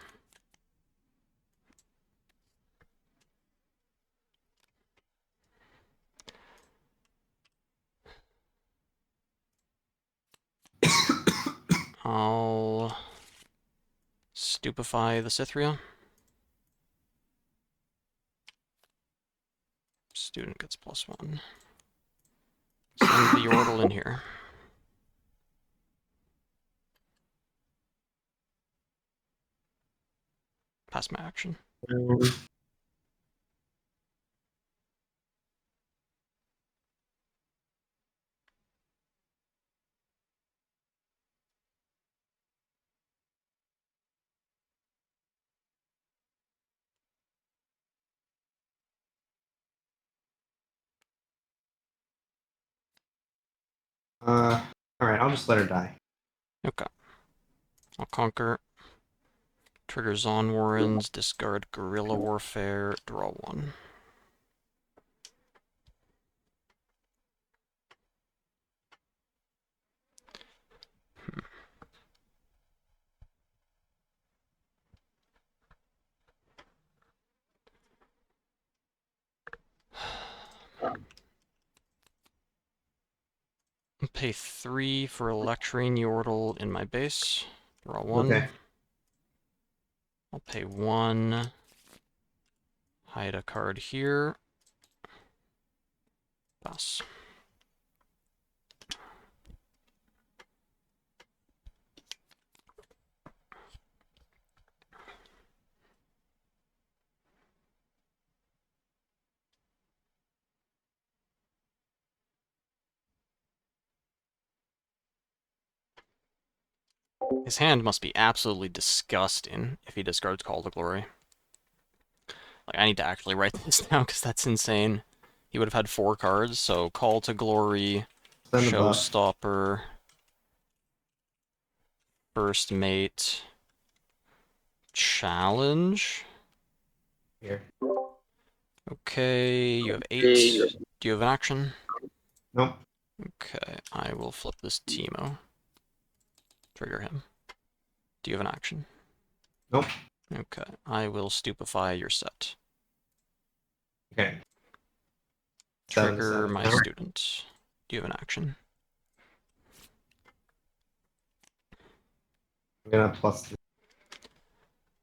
I'll stupefy the Cythria. Student gets +1. Send the Yordle in here. Pass my action. Alright, I'll just let her die. Okay. I'll conquer. Trigger Zon Warrens, discard Guerrilla Warfare, draw 1. Pay 3 for a Lecturing Yordle in my base. Draw 1. Okay. I'll pay 1. Hide a card here. Pass. His hand must be absolutely disgusting if he discards Call to Glory. Like, I need to actually write this down because that's insane. He would have had 4 cards, so Call to Glory, Send the buff. Showstopper, First Mate, Challenge. Here. Okay, you have 8. Do you have an action? Nope. Okay, I will flip this Teemo. Trigger him. Do you have an action? Nope. Okay, I will stupefy your set. Okay. Trigger 7/7 my now. student. Do you have an action? I'm gonna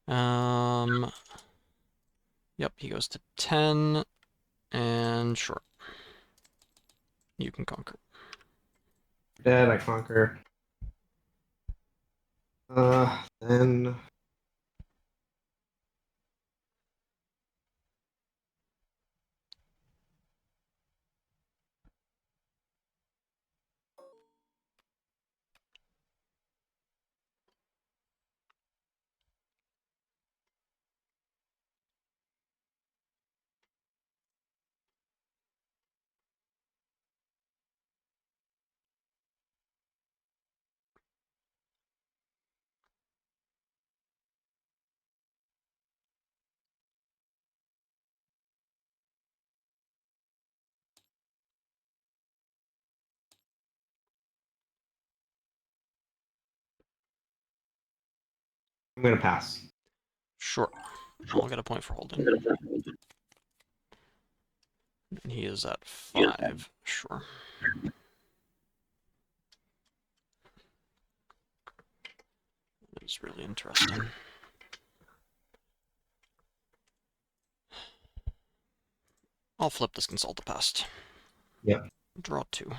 +3. Yep, he goes to 10, and sure. You can conquer. Dead, I conquer. Then I'm gonna pass. Sure. I'll get a point for holding. And he is at 5. Sure. That is really interesting. I'll flip this Consult the Past. Yep. Draw 2.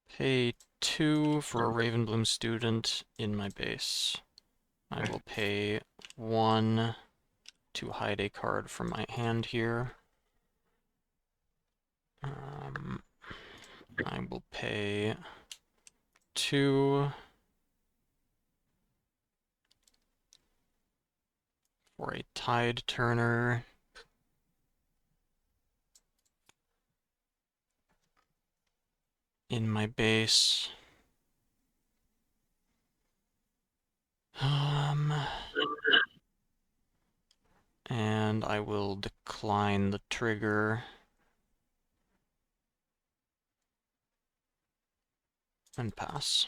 Pay 2 for a Ravenbloom student in my base. I will pay 1 to hide a card from my hand here. I will pay 2 for a Tide Turner. In my base. And I will decline the trigger. And pass.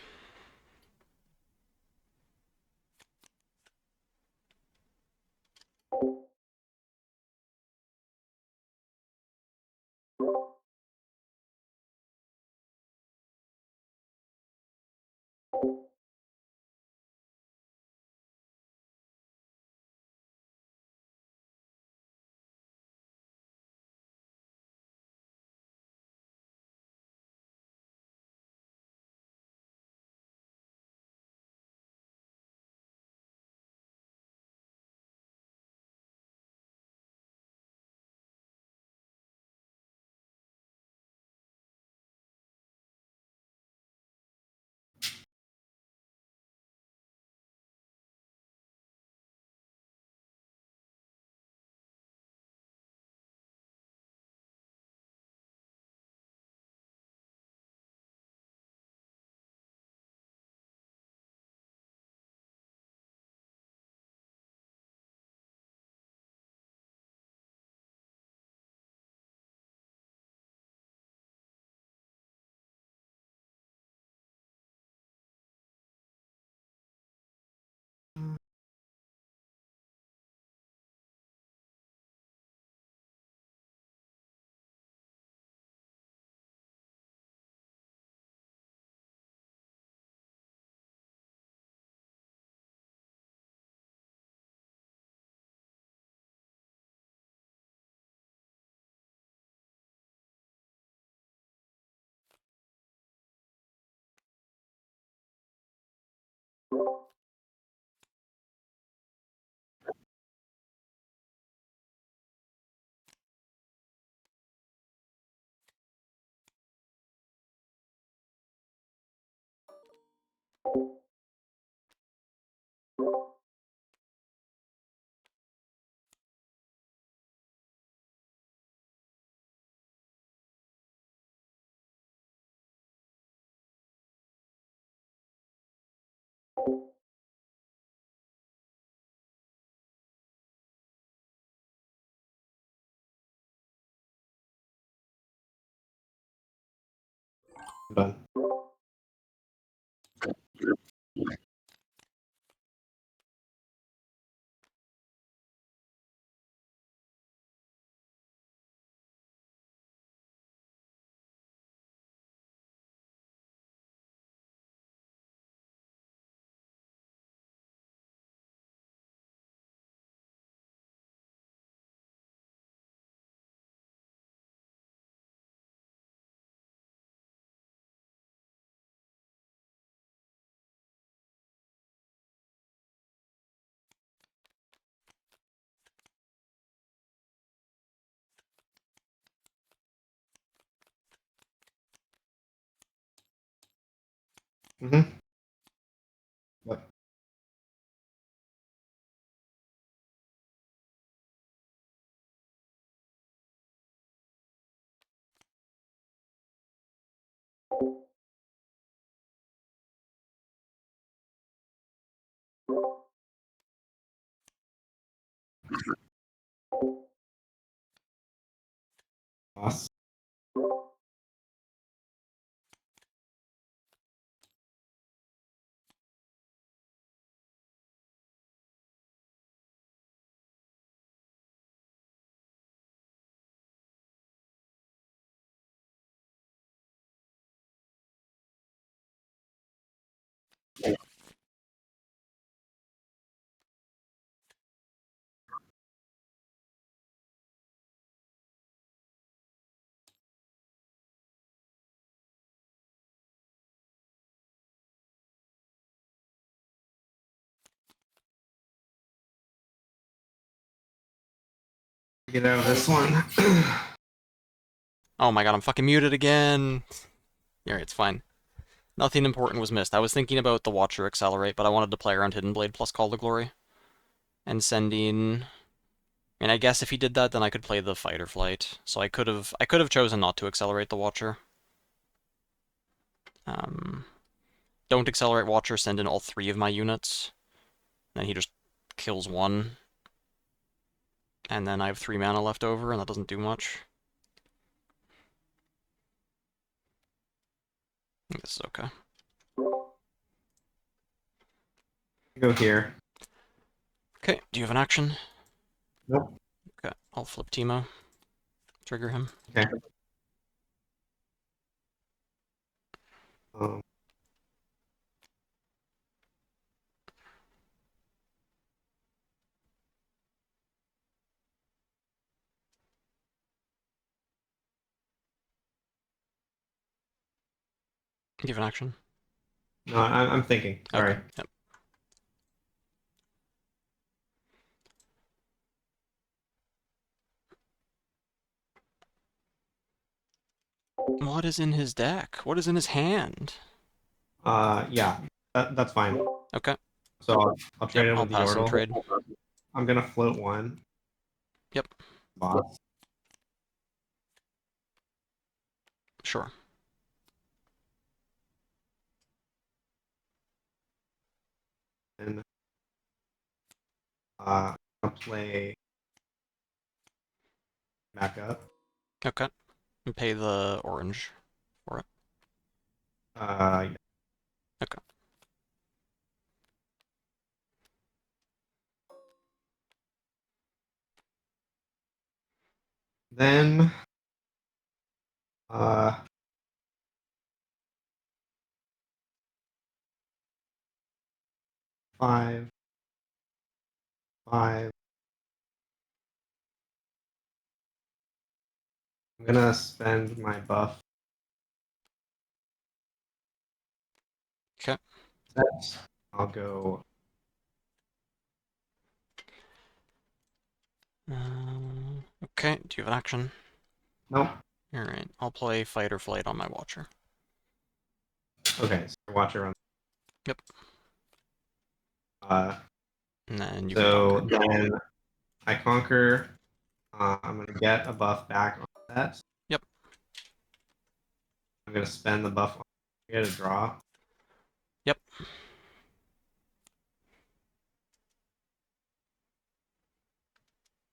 Done. Mm-hmm. What? Boss. Get out of this one. Oh my god, I'm fucking muted again. Alright, it's fine. Nothing important was missed. I was thinking about the Watcher Accelerate, but I wanted to play around Hidden Blade plus Call to Glory. and sending. I mean, I guess if he did that, then I could play the fight or flight. So I could have chosen not to accelerate the Watcher. Don't accelerate Watcher, send in all 3 of my units. Then he just kills 1. And then I have 3 mana left over, and that doesn't do much. I think this is okay. Go here. Okay, do you have an action? Nope. Okay, I'll flip Teemo. Trigger him. Okay. Um, Do you have an action? no, I'm thinking. Sorry. Okay, yep. What is in his deck? What is in his hand? Yeah, that's fine. Okay. So I'll trade Yep, it I'll with the pass and Yordle. trade. I'm gonna float 1. Yep. Boss. Sure. And I'll play back up. Okay. And pay the orange for it. Yeah. Okay. Then 5, 5. I'm gonna spend my buff. Okay. I'll go. Okay, do you have an action? Nope. Alright, I'll play fight or flight on my Watcher. Okay, so Watcher on. Yep. And then you so can conquer. then I conquer. I'm gonna get a buff back on that. Yep. I'm gonna spend the buff on get a draw. Yep.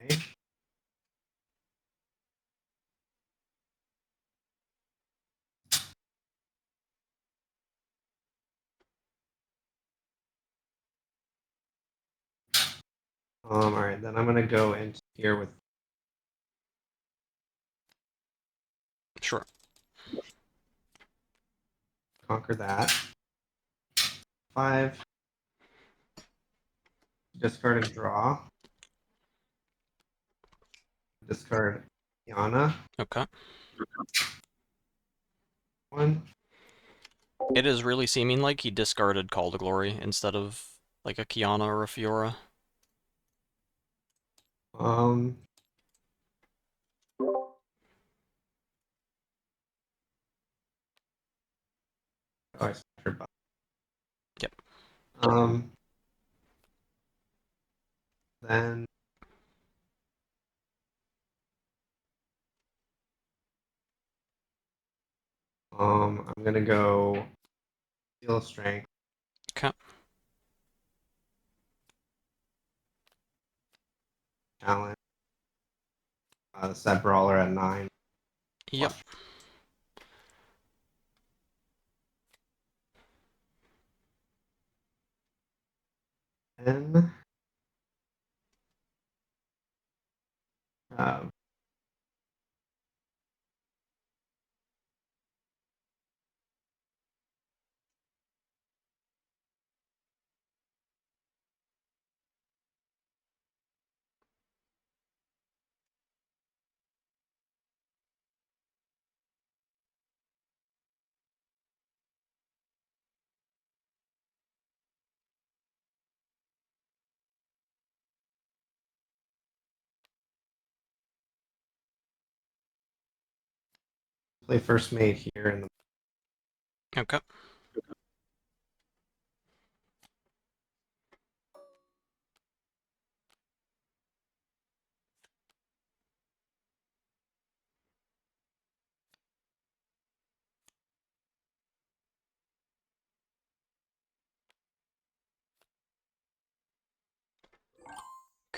Okay. Alright, then I'm gonna go into here with. Sure. Conquer that. 5. Discard and draw. Discard Yana. Okay. 1. It is really seeming like he discarded Call to Glory instead of like a Kiana or a Fiora. Oh, I spent buff. Yep. Then I'm gonna go Steel Strength. Okay. Challenge. Set Brawler at 9. Yep. And play First Mate here in the. Okay.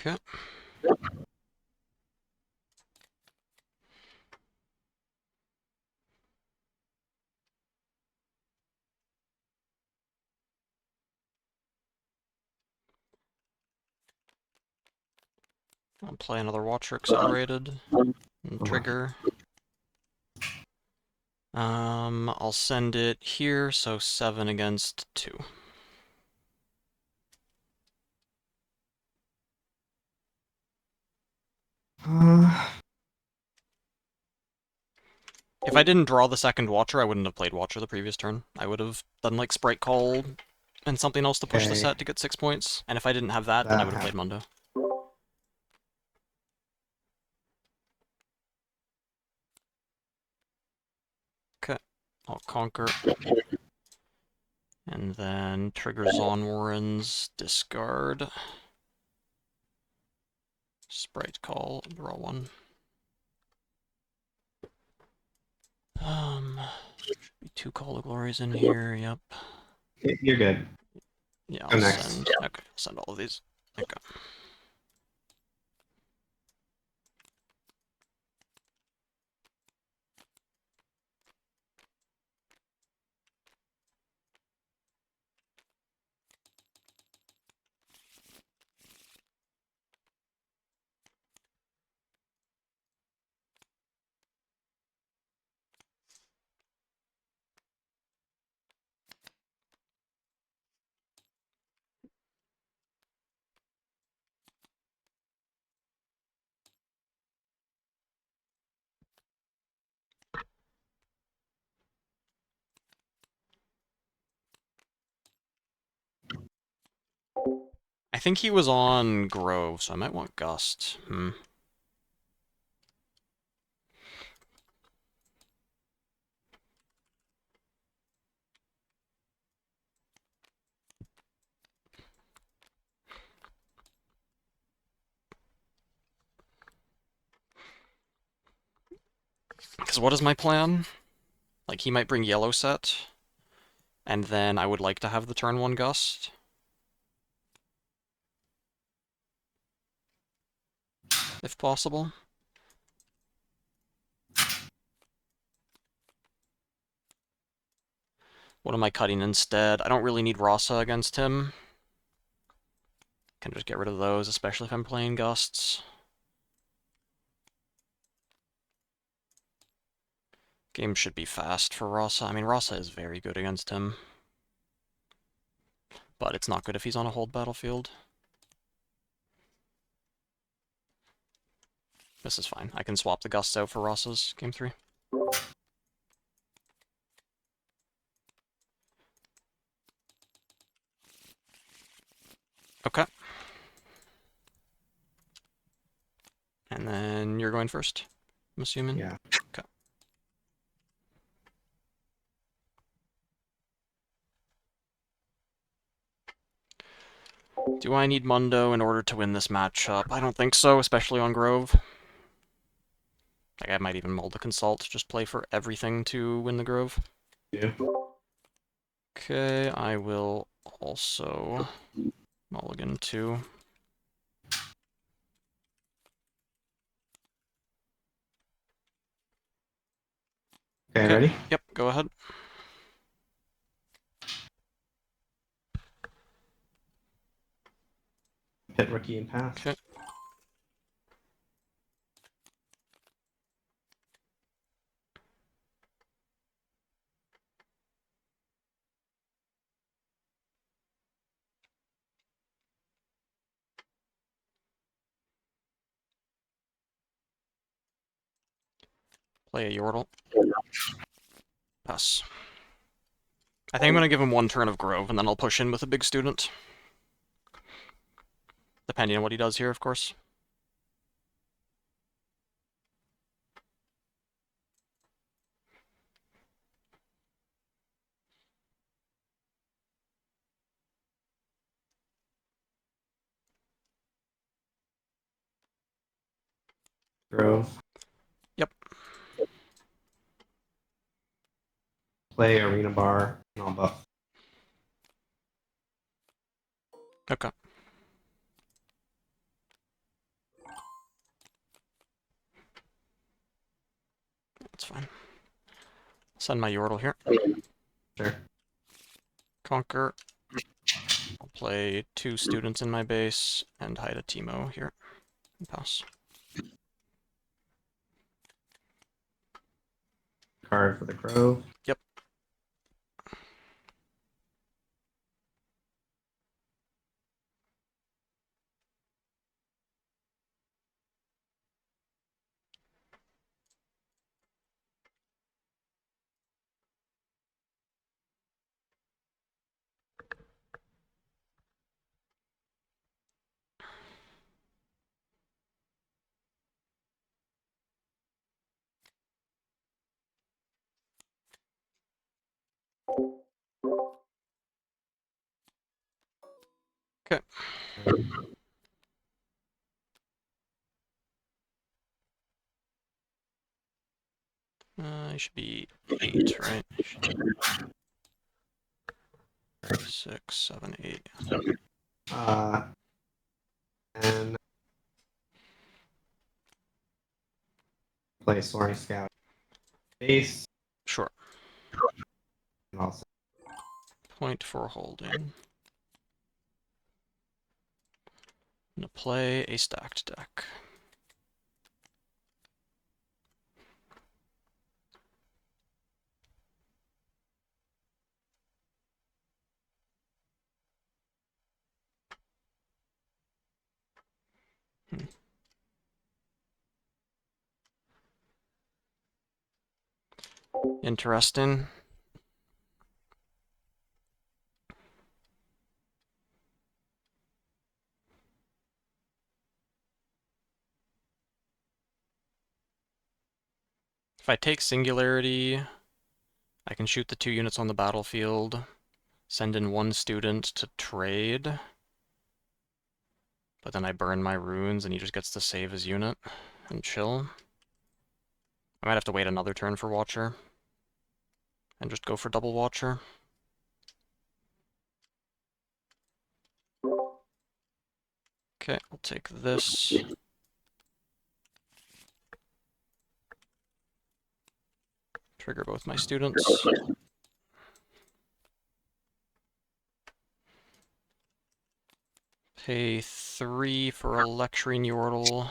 Okay. I'll play another Watcher Accelerated. And trigger. I'll send it here, so 7 against 2. If I didn't draw the second Watcher, I wouldn't have played Watcher the previous turn. I would have done like Sprite Call and something else to push the Okay. set to get 6 points. And if I didn't have that, then I would have played Mundo. Okay, I'll Conquer. And then trigger Zon Warrens, discard. Sprite Call, draw 1. Should be 2 Call of Glories in here, yep. You're good. Yeah, Go I'll next. send. Okay, I'll send all of these. Okay. I think he was on Grove, so I might want Gust. Because what is my plan? Like, he might bring Yellow Set, and then I would like to have the turn 1 Gust. If possible. What am I cutting instead? I don't really need Rasa against him. Can just get rid of those, especially if I'm playing Gusts. Game should be fast for Rasa. I mean, Rasa is very good against him. But it's not good if he's on a hold battlefield. This is fine. I can swap the Gusts out for Rasa's game 3. Okay. And then you're going first, I'm assuming? Yeah. Okay. Do I need Mundo in order to win this matchup? I don't think so, especially on Grove. Like, I might even mold the Consult, just play for everything to win the Grove. Yeah. Okay, I will also mulligan 2. Okay, ready? Yep, go ahead. Hit rookie and pass. Okay. Play a Yordle. Pass. I think I'm going to give him 1 turn of Grove, and then I'll push in with a big student. Depending on what he does here, of course. Grove. Yep. Play Arena Bar, and I'll buff. Okay. Send my Yordle here. Sure. Conquer. I'll play 2 students in my base and hide a Teemo here. And pass. Card for the Grove. Yep. Okay. It should be 8, right? 6, 7, 8. And play Soaring Scout. Base. Sure. And also Point for holding. I'm gonna play a stacked deck. Interesting. If I take Singularity, I can shoot the 2 units on the battlefield, send in 1 student to trade, but then I burn my runes and he just gets to save his unit and chill. I might have to wait another turn for Watcher and just go for double Watcher. Okay, I'll take this. Trigger both my students. Pay 3 for a Lecturing Yordle.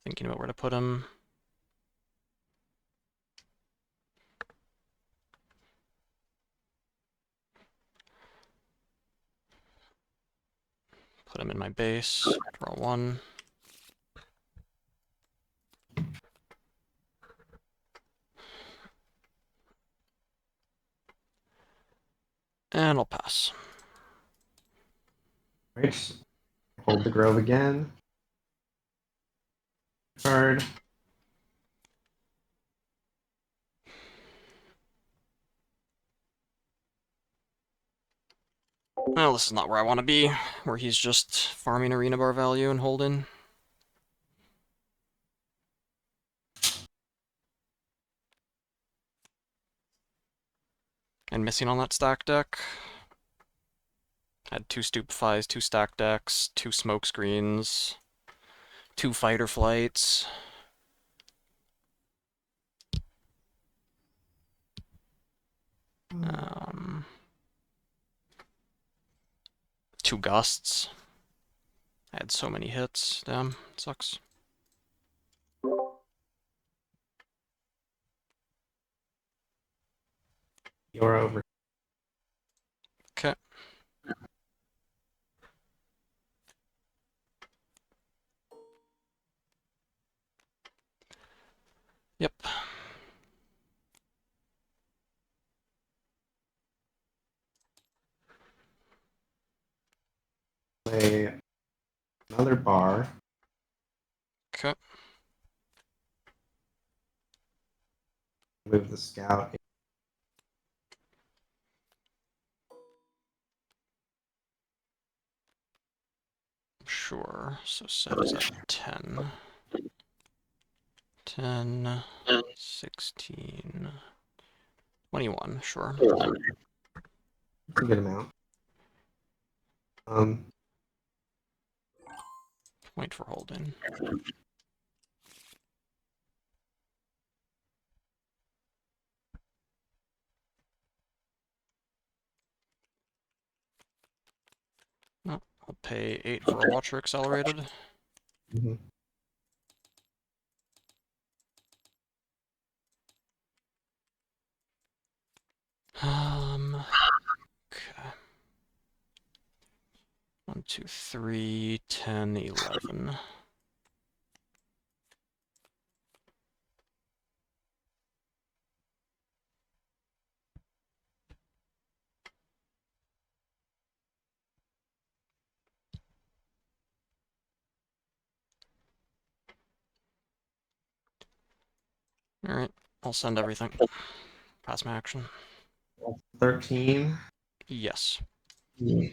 Thinking about where to put him. Put him in my base. Draw 1. And I'll pass. Right. Hold the Grove again. Card. Well, this is not where I want to be, where he's just farming arena bar value and holding. And missing on that stack deck. Had 2 Stupefies, 2 stack decks, 2 smoke screens, 2 fighter flights. Um, 2 gusts. I had so many hits. Damn, sucks. You're over. Okay. Yep. Play another bar. Okay. Move the Scout. Sure. So set is at 10. 10, 16, 21, sure. That's a good amount. Point for holding. I'll pay 8 for a Watcher Accelerated. Mm-hmm. Okay. 1, 2, 3, 10, 11. Alright, I'll send everything. Pass my action. 13. Yes. Yeah.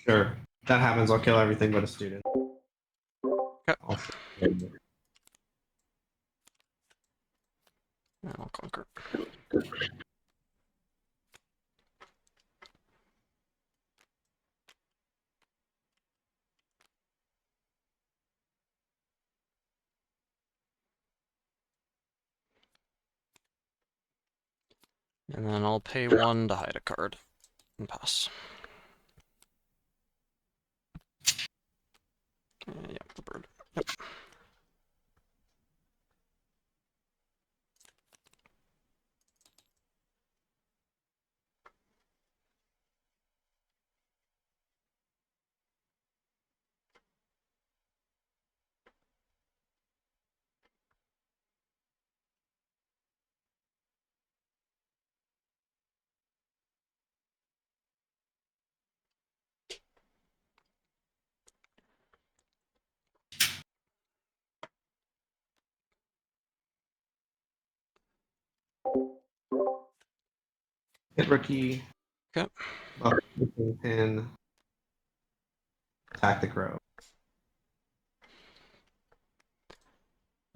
Sure. If that happens, I'll kill everything but a student. Okay. And I'll conquer. And then I'll pay 1 to hide a card and pass. Yep, the bird. Yep. hit rookie. Okay. Buff pin. Attack the crow.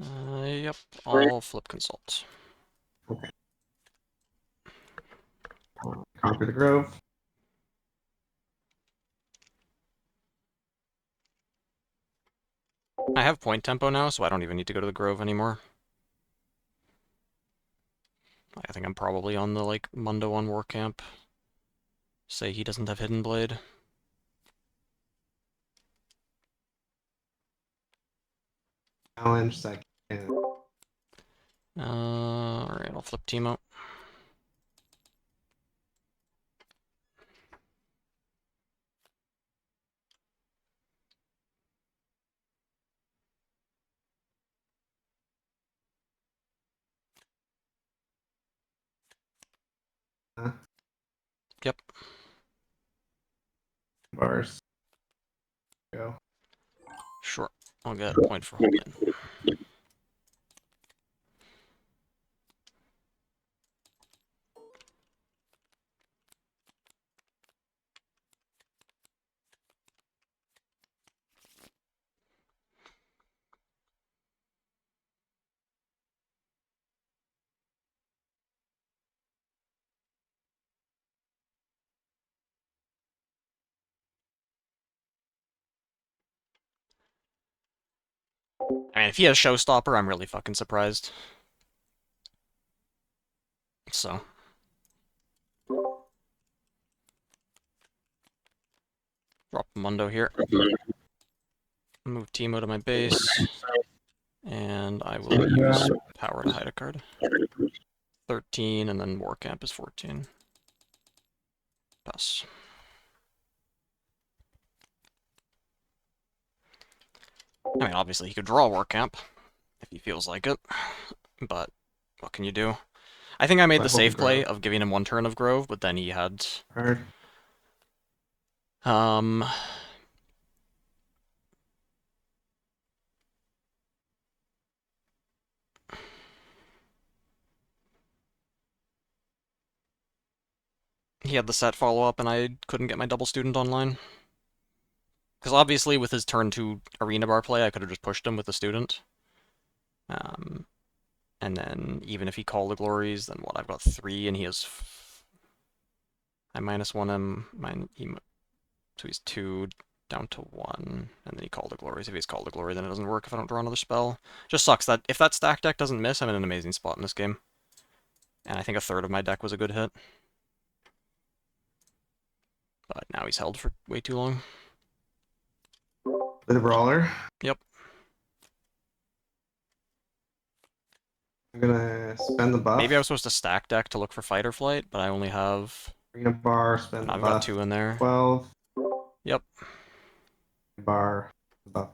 Yep, I'll flip consult. Okay. Conquer the grove. I have point tempo now, so I don't even need to go to the Grove anymore. I think I'm probably on the, like, Mundo on War Camp. Say he doesn't have Hidden Blade. Challenge second. Alright, I'll flip Teemo. Yep. Bars. Go. Sure. I'll get point for holding. I mean, if he has Showstopper, I'm really fucking surprised. So. Drop Mundo here. Move Teemo to my base. And I will use power to hide a card. 13, and then War Camp is 14. Pass. I mean, obviously he could draw War Camp if he feels like it, but what can you do? I think I made the safe play of giving him 1 turn of Grove, but then he had... he had the set follow-up and I couldn't get my double student online. Because obviously with his turn 2 arena bar play, I could have just pushed him with the student. And then even if he called the glories, then what, I've got 3 and he has... I -1 him, so he's 2 down to 1, and then he called the glories. If he's called the glory, then it doesn't work if I don't draw another spell. Just sucks that if that stack deck doesn't miss, I'm in an amazing spot in this game. And I think a third of my deck was a good hit. But now he's held for way too long. The brawler. Yep. I'm gonna spend the buff. Maybe I was supposed to stack deck to look for fight or flight, but I only have... Arena bar, spend the I've buff. got 2 in there. 12. Yep. Bar, buff.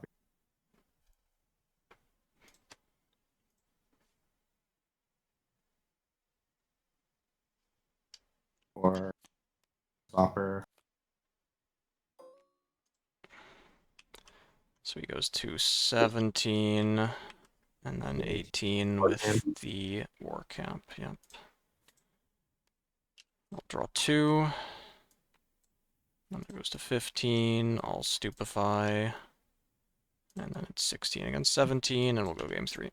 Or stopper. So he goes to 17, and then 18 with the war camp. Yep. I'll draw 2. Then it goes to 15. I'll stupefy. And then it's 16 against 17, and we'll go game 3.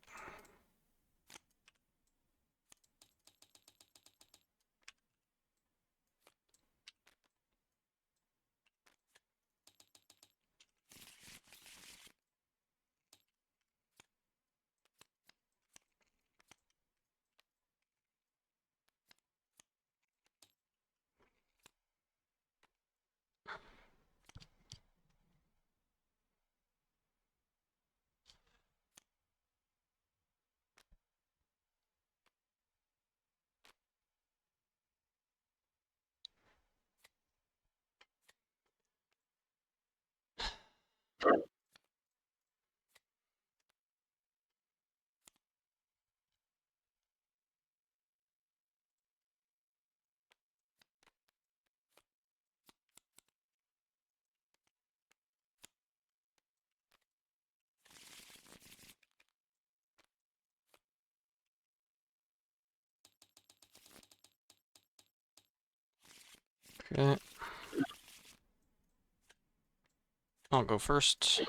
Okay. I'll go first.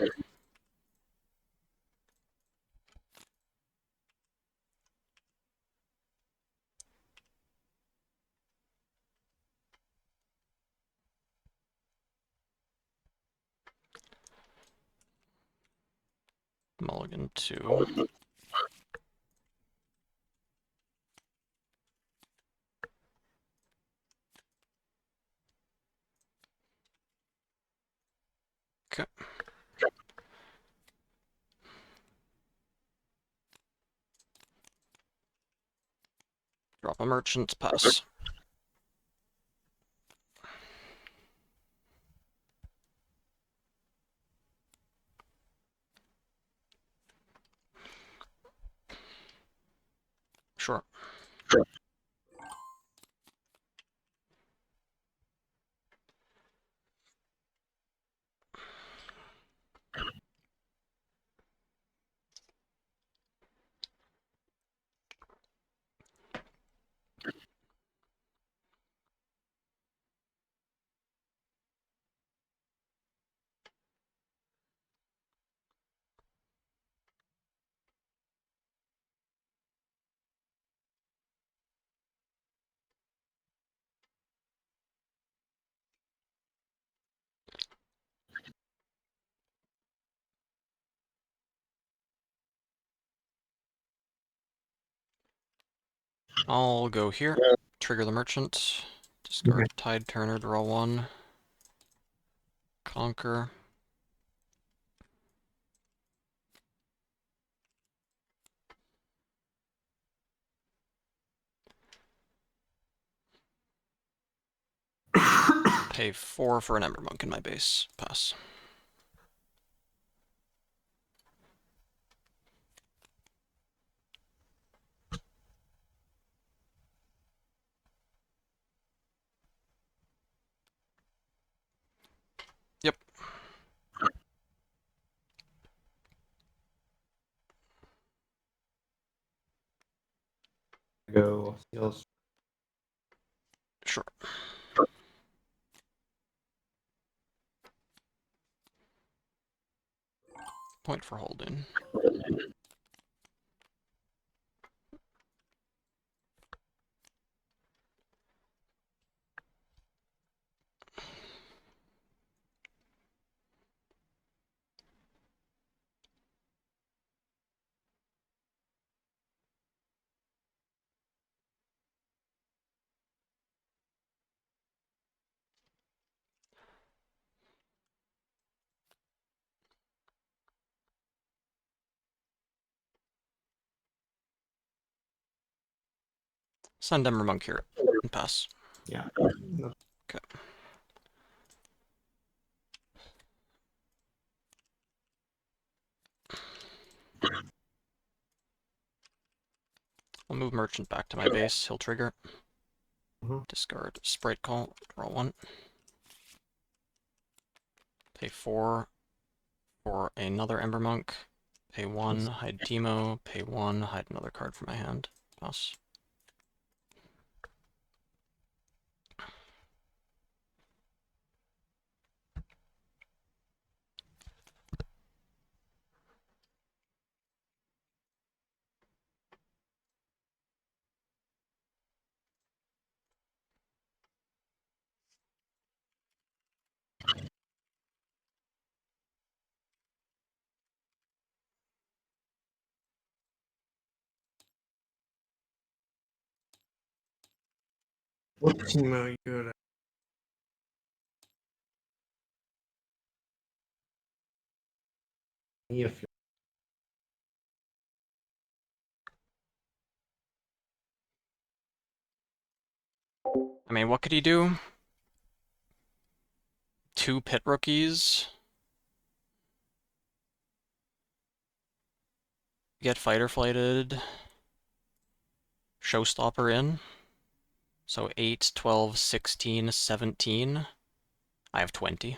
Mulligan 2. Okay. Drop a merchant, pass. Sure. I'll go here, trigger the merchant, discard Tide Turner, draw 1, conquer. Pay 4 for an Ember Monk in my base, pass. Yep. Go seals. Sure. Point for holding. Send Ember Monk here and pass. Yeah. Okay. I'll move Merchant back to my base. He'll trigger. Discard Sprite Call. Draw 1. Pay 4 for another Ember Monk. Pay 1, hide Teemo. Pay 1, hide another card from my hand. Pass. What team are you good at? If you're I mean, what could he do? 2 Pit Rookies. Get Fighter Flighted. Showstopper in. So 8, 12, 16, 17. I have 20.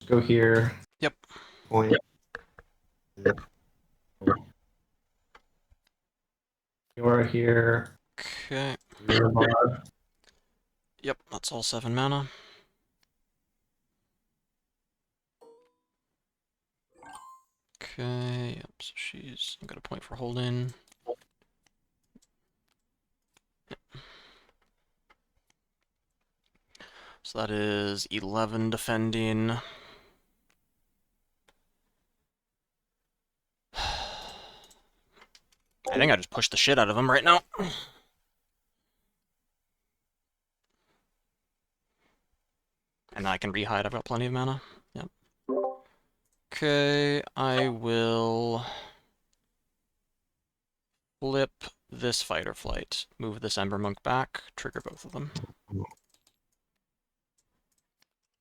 go here. Yep. Point. You're here. Okay. Yep, that's all 7 mana. Okay, yep, so she's got a point for holding. Yep. So that is 11 defending. I think I just pushed the shit out of him right now. And I can re-hide, I've got plenty of mana. Yep. Okay, I will flip this Fighter Flight, move this Ember Monk back, trigger both of them.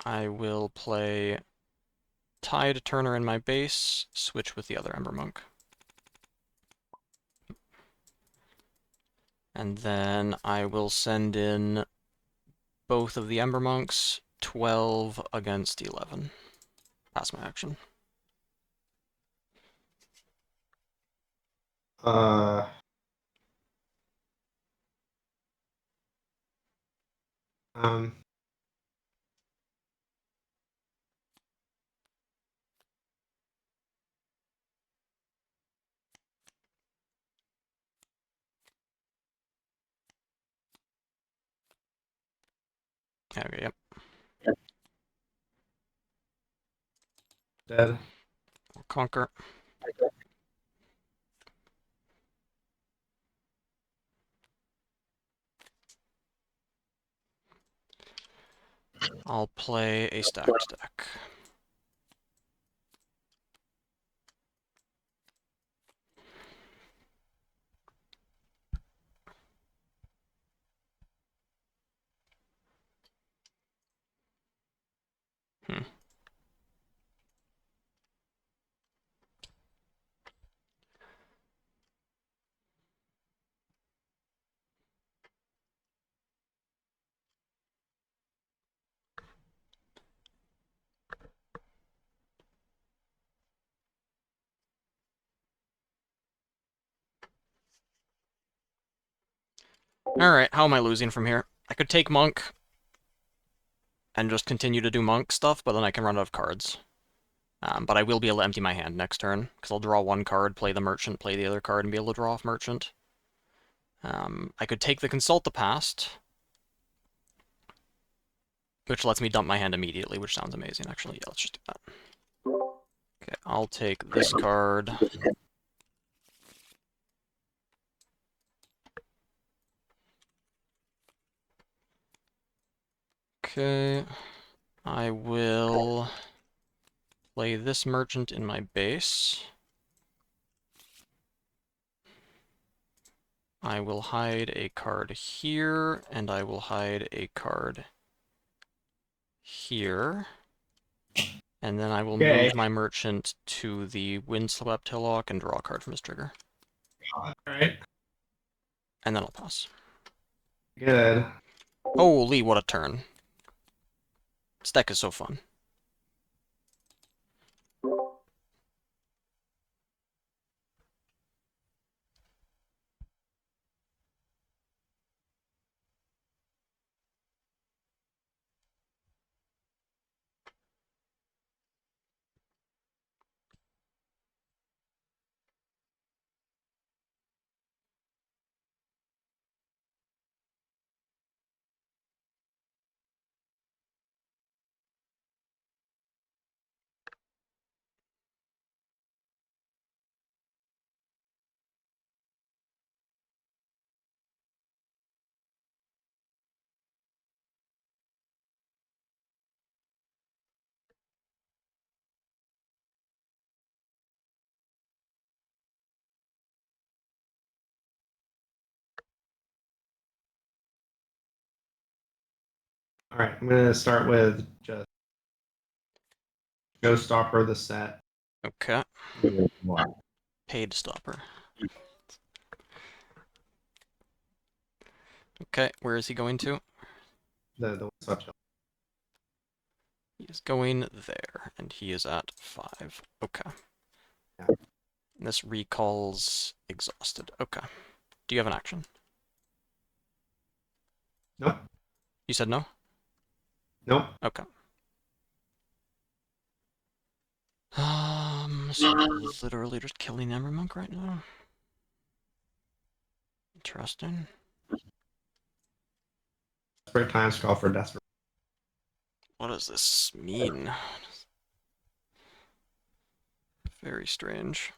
I will play Tide Turner in my base, switch with the other Ember Monk. And then I will send in both of the Ember Monks, 12 against 11. Pass my action. Um. Okay, yep. Dead. I'll conquer. I'll play a stacked deck. Alright, how am I losing from here? I could take Monk and just continue to do Monk stuff, but then I can run out of cards. But I will be able to empty my hand next turn, because I'll draw one card, play the Merchant, play the other card, and be able to draw off Merchant. I could take the Consult the Past, which lets me dump my hand immediately, which sounds amazing, actually. Yeah, let's just do that. Okay, I'll take this card. Okay, I will play this Merchant in my base. I will hide a card here, and I will hide a card here. And then I will move my Merchant to the Windswept Hillock and draw a card from his trigger. Alright. And then I'll pass. Good. Holy, what a turn. This deck is so fun. Alright, I'm gonna start with just Showstopper the set. Okay. Paid stopper. Okay, where is he going to? The Windswept. He is going there, and he is at 5. Okay. Yeah. This recalls exhausted. Okay. Do you have an action? Nope. You said no? Nope. Okay. So we're literally just killing Ember Monk right now. Interesting. Desperate times call for desperate. What does this mean? Very strange.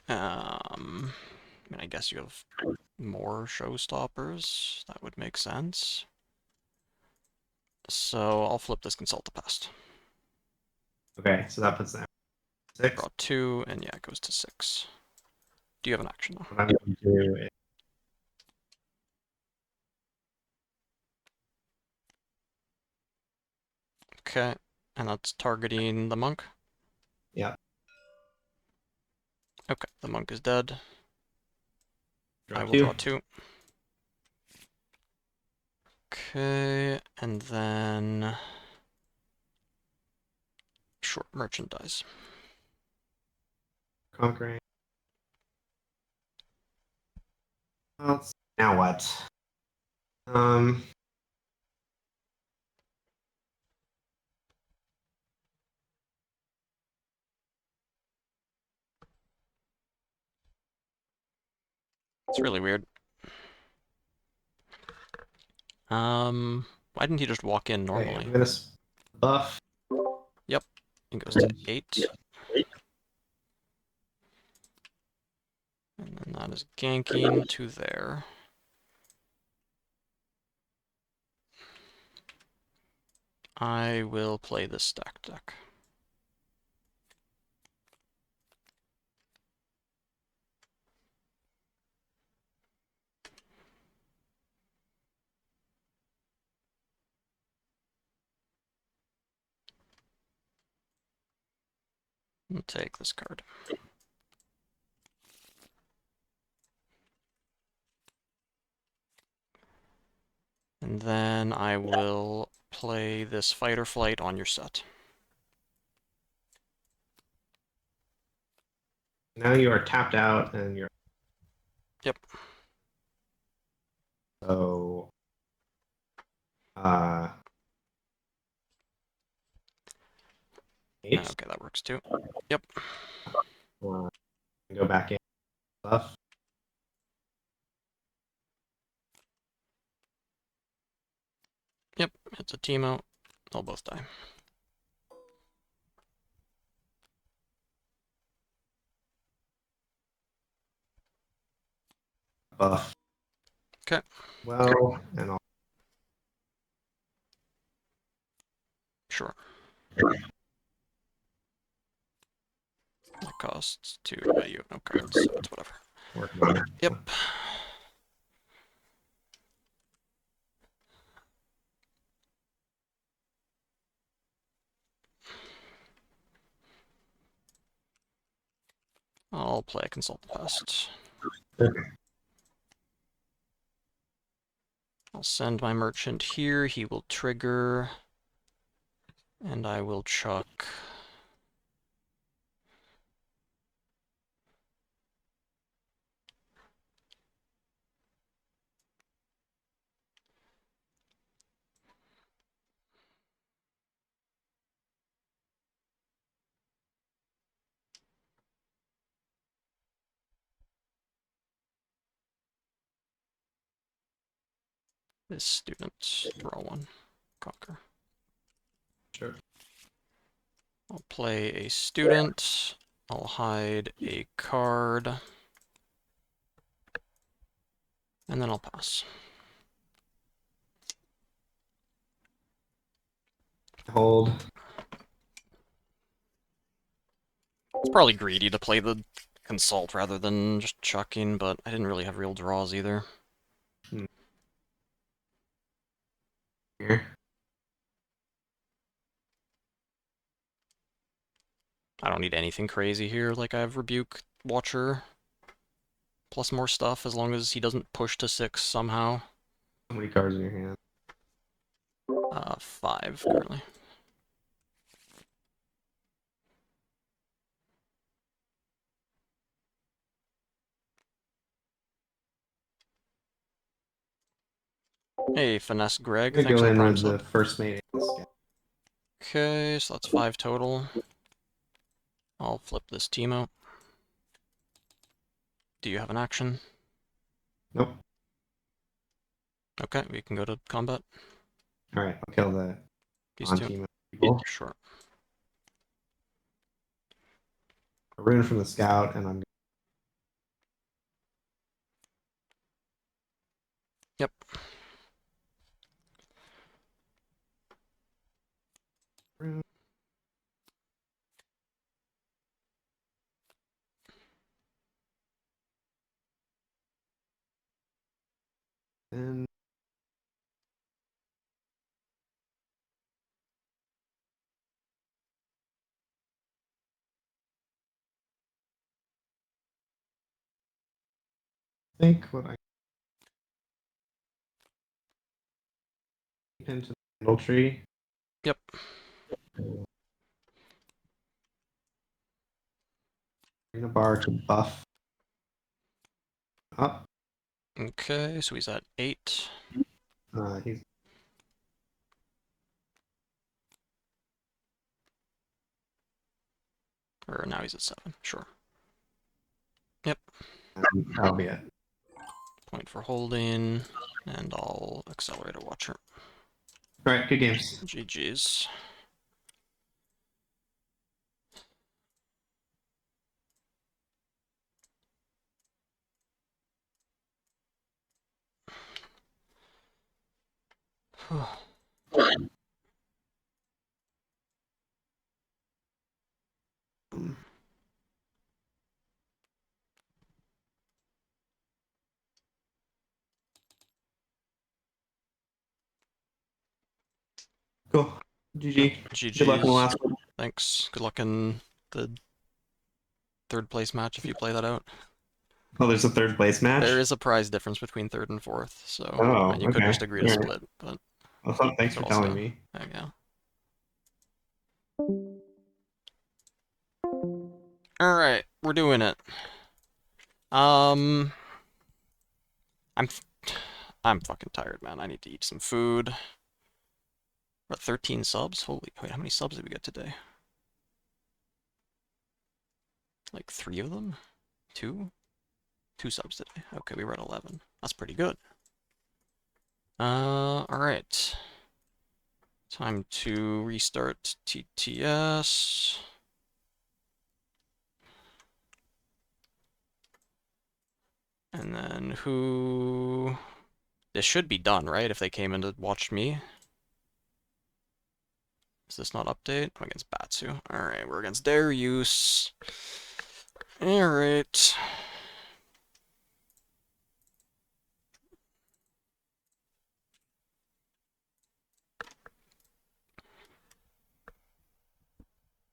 I mean, I guess you have more showstoppers. That would make sense. So I'll flip this Consult the Past. Okay, so that puts them 6. Draw 2, and yeah, it goes to 6. Do you have an action though? What I'm going to do is Okay, and that's targeting the monk? Yeah. Okay, the monk is dead. Draw I will 2. draw 2. Okay, and then... Sure, merchant dies. Conquering. Well, now what? It's really weird. Why didn't he just walk in normally? Okay, I'm gonna buff. Yep, it goes to 8. And then that is ganking to there. I will play this stack deck. I'll take this card. And then I will play this Fight or Flight on your set. Now you are tapped out, and you're. Yep. So. Eight. Okay, that works too. Yep. Go back in. Buff. Yep, it's a Teemo. They'll both die. Buff. Okay. Well, and all. Sure. That costs 2, but you have no cards, so it's whatever. Working on it. Yep. I'll play Consult the Pest. Okay. I'll send my merchant here. He will trigger. And I will chuck. This student. Draw 1. Conquer. Sure. I'll play a student. I'll hide a card. And then I'll pass. Hold. It's probably greedy to play the Consult rather than just chucking, but I didn't really have real draws either. Here. I don't need anything crazy here, like I have Rebuke, Watcher, plus more stuff as long as he doesn't push to 6 somehow. How many cards in your hand? 5 currently. Hey, Finesse Greg, I'm gonna thanks go for the in prime with the sub. first mate. Okay, so that's 5 total. I'll flip this Teemo. Do you have an action? Nope. Okay, we can go to combat. Alright, I'll kill the These on two. team of people. Sure. A rune from the scout, and I'm. Yep. Rune. And I think what I into the middle tree. Yep. Bring a bar to buff up. Okay, so he's at 8. He's Or now he's at 7, sure. Yep. that'll be it. Point for holding, and I'll accelerate a Watcher. Alright, good games. GG's. Cool. GG. GG's. Good luck in the last one. Thanks. Good luck in the 3rd place match if you play that out. Oh, there's a 3rd place match? There is a prize difference between 3rd and 4th, so Oh, and you could okay. just agree to Alright. split, but Well, thanks for telling me. Yeah. Alright. we're doing it. I'm fucking tired, man. I need to eat some food. We're at 13 subs? Holy, wait, how many subs did we get today? Like 3 of them? 2? 2 subs today. Okay, we were at 11. That's pretty good. Alright. Time to restart TTS. And then who... This should be done, right? If they came in to watch me. Is this not update? I'm against Batsu. Alright, we're against Darius. Alright.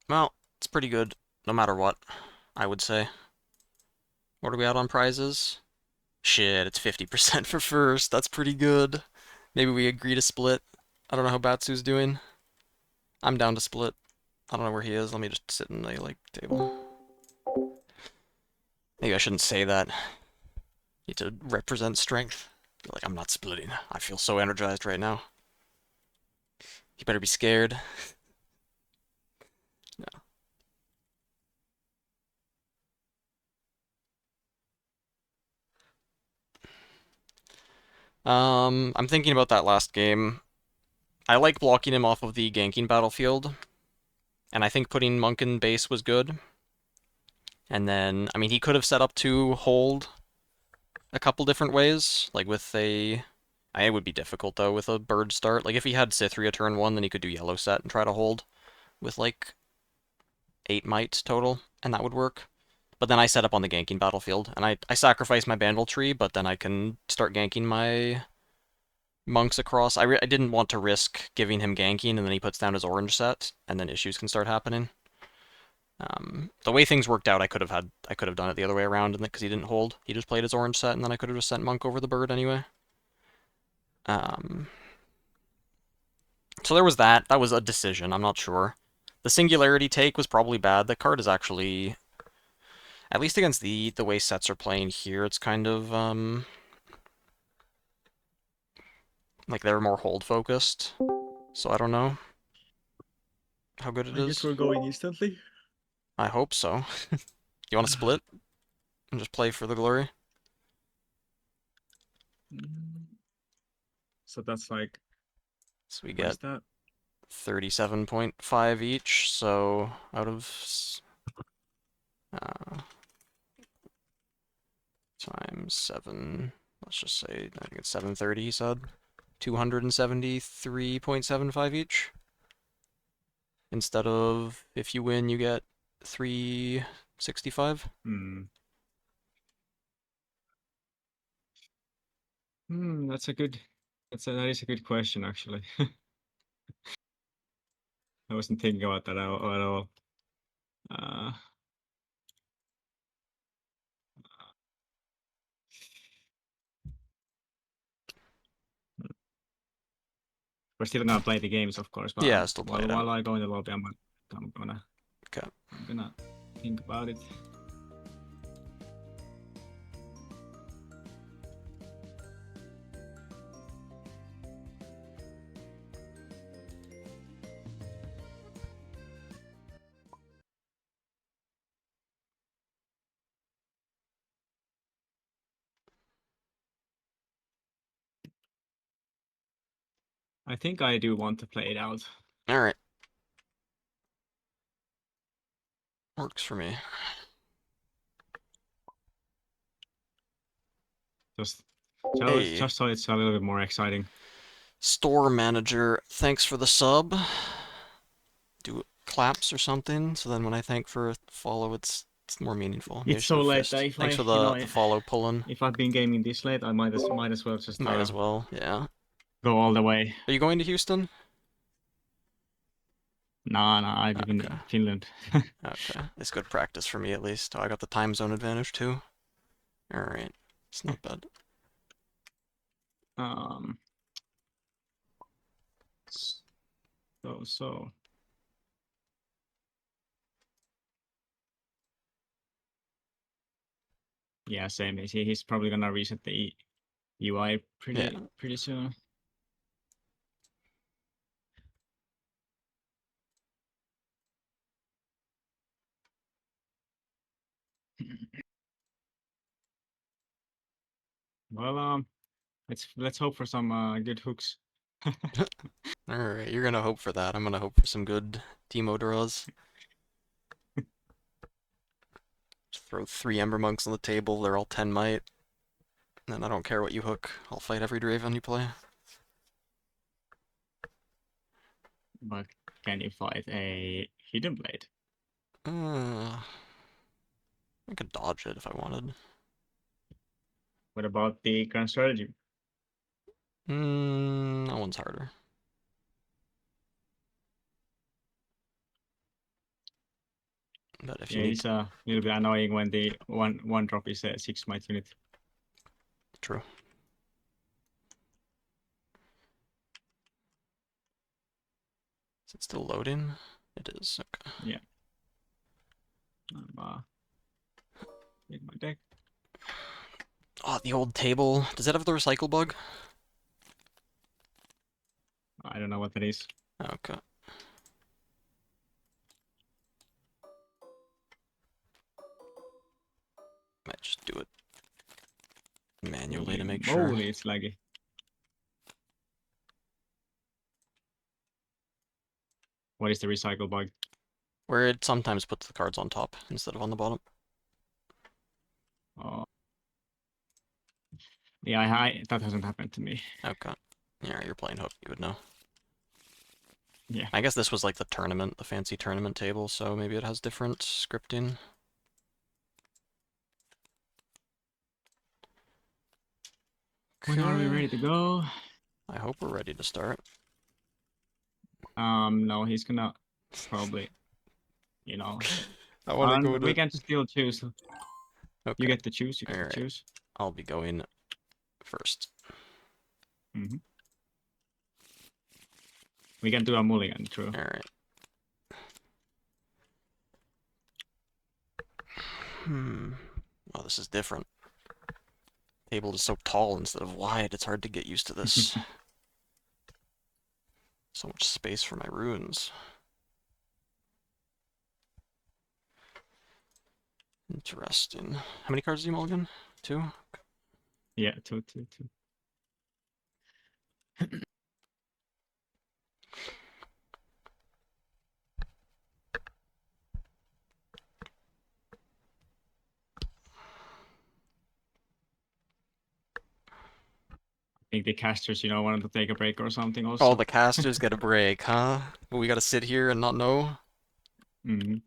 Well, it's pretty good, no matter what, I would say. What are we out on prizes? Shit, it's 50% for first. That's pretty good. Maybe we agree to split. I don't know how Batsu's doing. I'm down to split. I don't know where he is. Let me just sit in the, like, table. Maybe I shouldn't say that. Need to represent strength. Be like, I'm not splitting. I feel so energized right now. You better be scared. No. I'm thinking about that last game. I like blocking him off of the ganking battlefield. And I think putting Monk in base was good. And then, I mean, he could have set up to hold a couple different ways. Like with a... It would be difficult, though, with a bird start. Like, if he had Cythria turn 1, then he could do yellow set and try to hold with, like, 8 might total, and that would work. But then I set up on the ganking battlefield, and I sacrifice my Bandle tree, but then I can start ganking my monks across. I didn't want to risk giving him ganking, and then he puts down his orange set, and then issues can start happening. The way things worked out, I could have done it the other way around, because he didn't hold. He just played his orange set, and then I could have just sent monk over the bird anyway. So there was that. That was a decision. I'm not sure. The Singularity take was probably bad. The card is actually, at least against the way sets are playing here, it's kind of like they're more hold focused. So I don't know how good it is. I guess we're going instantly. I hope so. You want to split and just play for the glory? So that's like. So we what get is that? 37.5 each. So out of times 7, let's just say, I think it's 730, he said. 273.75 each. Instead of, if you win, you get 365. That is a good question, actually. I wasn't thinking about that at all. We're still gonna play the games, of course. But yeah, still play it out. While I go in the lobby, I'm gonna think about it. I think I do want to play it out. Alright. Works for me. Just Hey. so it's a little bit more exciting. Store manager, thanks for the sub. Do claps or something, so then when I thank for a follow, it's more meaningful. It's so late. Thanks for the follow pulling. If I've been gaming this late, I might as well just Might as well, yeah. go all the way. Are you going to Houston? No, I live in Finland. Okay, it's good practice for me at least. Oh, I got the time zone advantage too. Alright, it's not bad. So Yeah, same. He's probably gonna reset the UI pretty soon. Well, let's hope for some good hooks. Alright, you're gonna hope for that. I'm gonna hope for some good Teemo draws. Just throw 3 Ember Monks on the table, they're all 10 might. And I don't care what you hook, I'll fight every Draven you play. But can you fight a Hidden Blade? I could dodge it if I wanted. What about the Grand Strategy? That one's harder. But if Yeah, you need it's a little bit annoying when the one drop is a 6 might unit. True. Is it still loading? It is, okay. Yeah. In my deck. Oh, the old table. Does that have the recycle bug? I don't know what that is. Okay. Might just do it manually to make sure. Holy, it's laggy. What is the recycle bug? Where it sometimes puts the cards on top instead of on the bottom. Oh. Yeah, that hasn't happened to me. Okay. Yeah, you're playing hook, you would know. Yeah. I guess this was like the tournament, the fancy tournament table, so maybe it has different scripting. When are we ready to go? I hope we're ready to start. No, he's gonna probably, I want to go we to... can still choose. Okay. You get to choose, you get Alright. to choose. I'll be going first. Mm-hmm. We can do a mulligan, true. Alright. Oh, this is different. Table is so tall instead of wide, it's hard to get used to this. So much space for my runes. Interesting. How many cards do you mulligan? 2? Yeah, two. I think the casters, wanted to take a break or something also. Oh, the casters get a break, huh? But we gotta sit here and not know? Mm-hmm.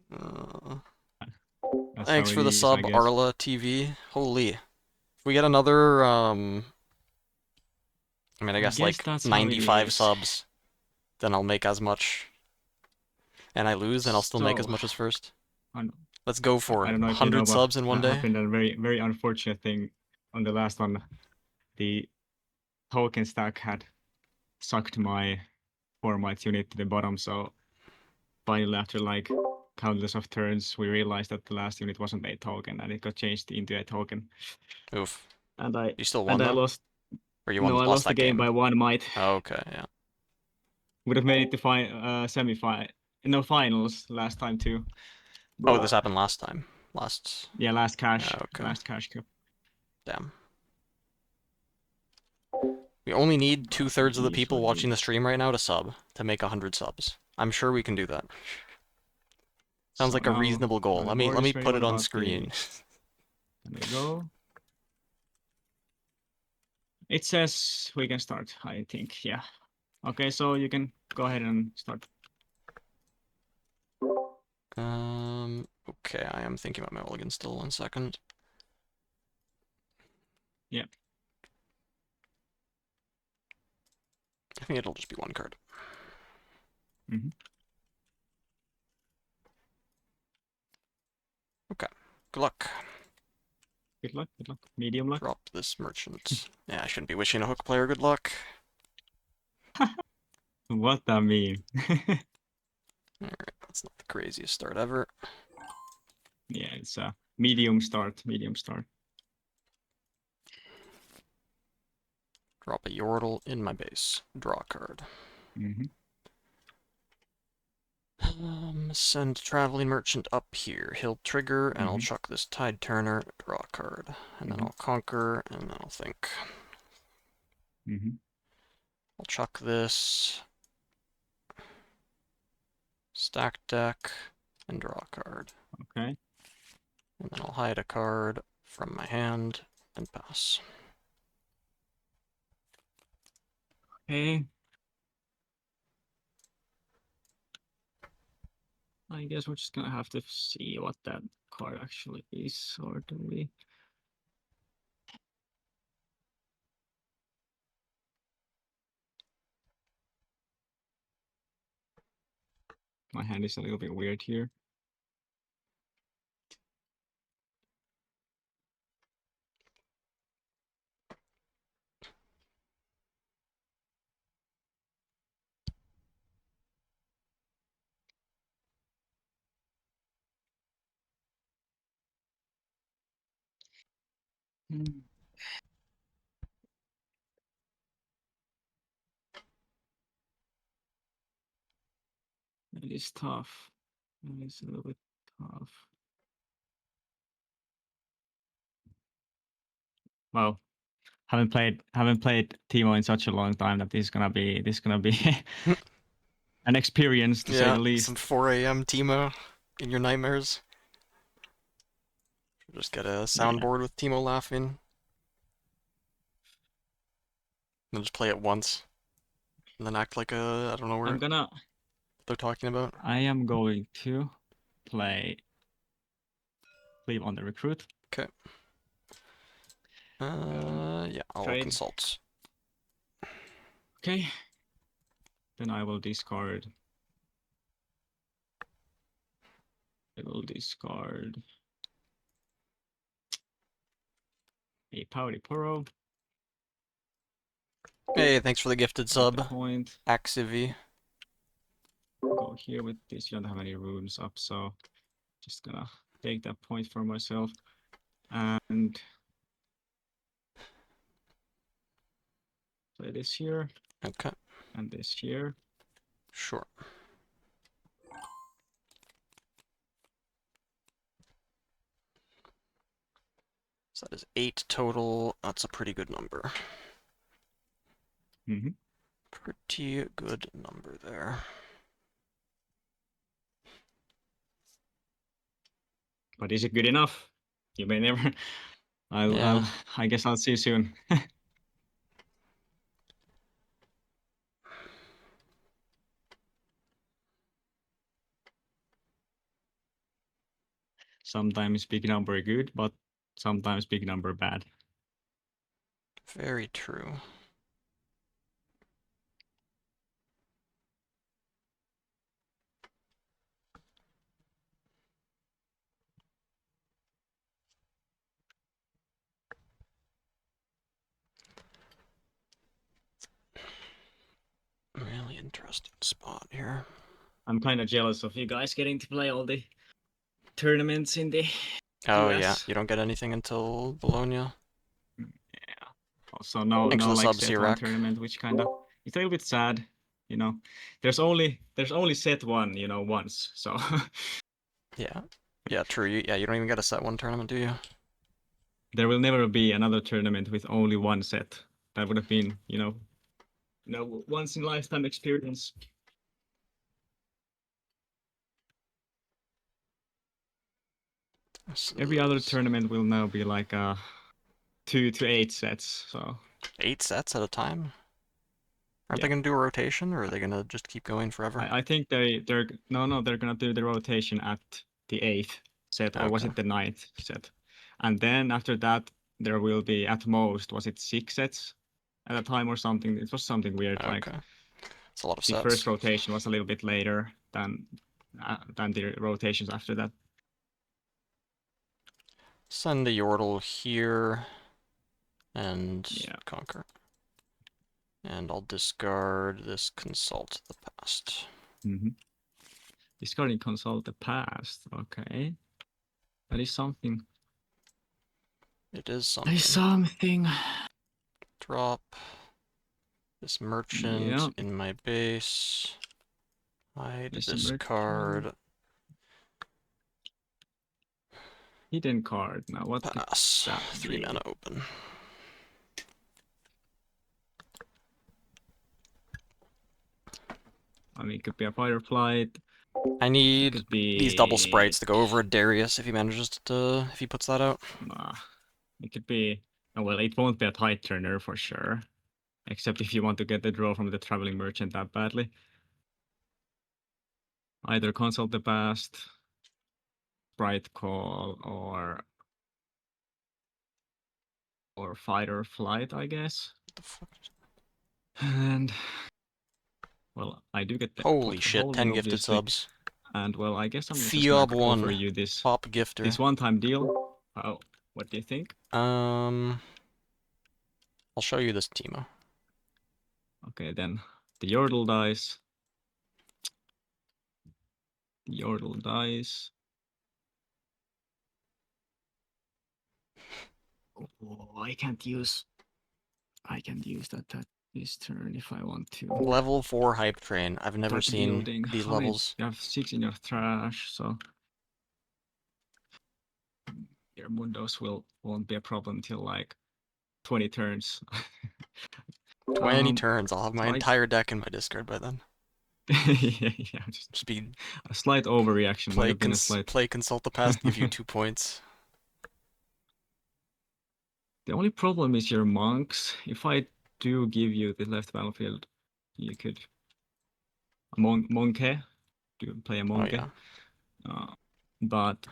Thanks for the sub, Arla TV. Holy. If we get another, I guess like that's 95 subs, then I'll make as much. And I lose, and I'll still make as So, much as first. I Let's go for don't know if 100 subs in one that day. happened a very, very unfortunate thing on the last one. The token stack had sucked my 4 might unit to the bottom, so finally after like countless of turns, we realized that the last unit wasn't a token, and it got changed into a token. Oof. And I You still won, though? I lost. Or you No, I lost lost that the game by 1 might. Oh, okay, yeah. Would have made it to finals last time too. Oh, this happened last time. Yeah, last cash. Okay. Last cash cup. Damn. We only need 2/3 of the people watching the stream right now to sub, to make 100 subs. I'm sure we can do that. Sounds like a reasonable goal. Let me put it on screen. There we go. It says we can start, I think, yeah. Okay, so you can go ahead and start. Okay, I am thinking about my mulligan still, 1 second. Yeah. I think it'll just be 1 card. Mm-hmm. Okay, good luck. Good luck, good luck. Medium luck. Drop this merchant. Yeah, I shouldn't be wishing a hook player good luck. What that mean? Alright, that's not the craziest start ever. Yeah, it's a medium start, medium start. Drop a Yordle in my base. Draw a card. Mm-hmm. Send Traveling Merchant up here. He'll trigger, and I'll Mhm. chuck this Tide Turner, draw a card. And then I'll conquer, and then I'll think. Mm-hmm. I'll chuck this. Stack deck, and draw a card. Okay. And then I'll hide a card from my hand and pass. Okay. I guess we're just gonna have to see what that card actually is, or do we? My hand is a little bit weird here. It is tough. It is a little bit tough. Well, haven't played Teemo in such a long time that this is gonna be an experience to say the least. Some 4 a.m. Teemo in your nightmares. Just get a soundboard with Teemo laughing. And just play it once. And then act like I don't know what they're talking about. I am going to play Leave on the Recruit. Okay. Yeah, I'll Trade. consult. Okay. Then I will discard. I will discard a Pouty Poro. Hey, thanks for the gifted sub. Point. Axivi. Go here with this. You don't have any runes up, so just gonna take that point for myself. And play this here. Okay. And this here. Sure. So that is 8 total. That's a pretty good number. Mm-hmm. Pretty good number there. But is it good enough? You may never. I guess I'll see you soon. Sometimes big number good, but sometimes big number bad. Very true. Really interesting spot here. I'm kind of jealous of you guys getting to play all the tournaments in the Oh US. yeah, you don't get anything until Bologna. Yeah. Also, no Thanks for the like subs, set one Iraq. tournament, which kind of it's a little bit sad. You know, there's only set one, you know, once. So. Yeah. Yeah, true. You don't even get a set one tournament, do you? There will never be another tournament with only one set. That would have been, you know, once in a lifetime experience. Every other tournament will now be like 2 to 8 sets. So 8 sets at a time? Aren't they gonna do a rotation, or are they gonna just keep going forever? I think they're gonna do the rotation at the 8th set, or was Okay. it the 9th set? And then after that there will be at most, was it 6 sets at a time or something? It was something weird. Like it's a lot of the sets. first rotation was a little bit later than the rotations after that. Send the Yordle here and conquer. And I'll discard this Consult the Past. Mm-hmm. Discarding Consult the Past. Okay. That is something. It is something. That is something. Drop. This merchant Yeah. in my base. Hide There's a this merchant. card. Hidden card. Now what could Pass. that 3 be? mana open. I mean, it could be a Fireflight. I It need could be... these double sprites to go over Darius if he manages to, if he puts that out. Nah. It could be... Oh, well, it won't be a Tide Turner for sure. Except if you want to get the draw from the Traveling Merchant that badly. Either Consult the Past, Sprite Call, or Fight or Flight, I guess. What the fuck? And... Well, I do get the Holy code for shit, 10 holding, gifted obviously. subs. And, well, I guess I'm just Theob gonna offer 1. you this... Top gifter. This one-time deal. Oh, what do you think? I'll show you this Teemo. Okay, then the Yordle dice. The Yordle dice. Oh, I can't use that this turn if I want to. Level 4 hype train. I've never Start seen building. these I mean, levels. you have 6 in your trash, so your Mundos won't be a problem till like 20 turns. 20 turns. I'll have my so entire deck in my discard by then. yeah, Just be a slight overreaction. Might have been a slight. Play Consult the Past, give you 2 points. The only problem is your monks. If I do give you the left battlefield, you could Monkey. Do play a Monkey. Oh, yeah. But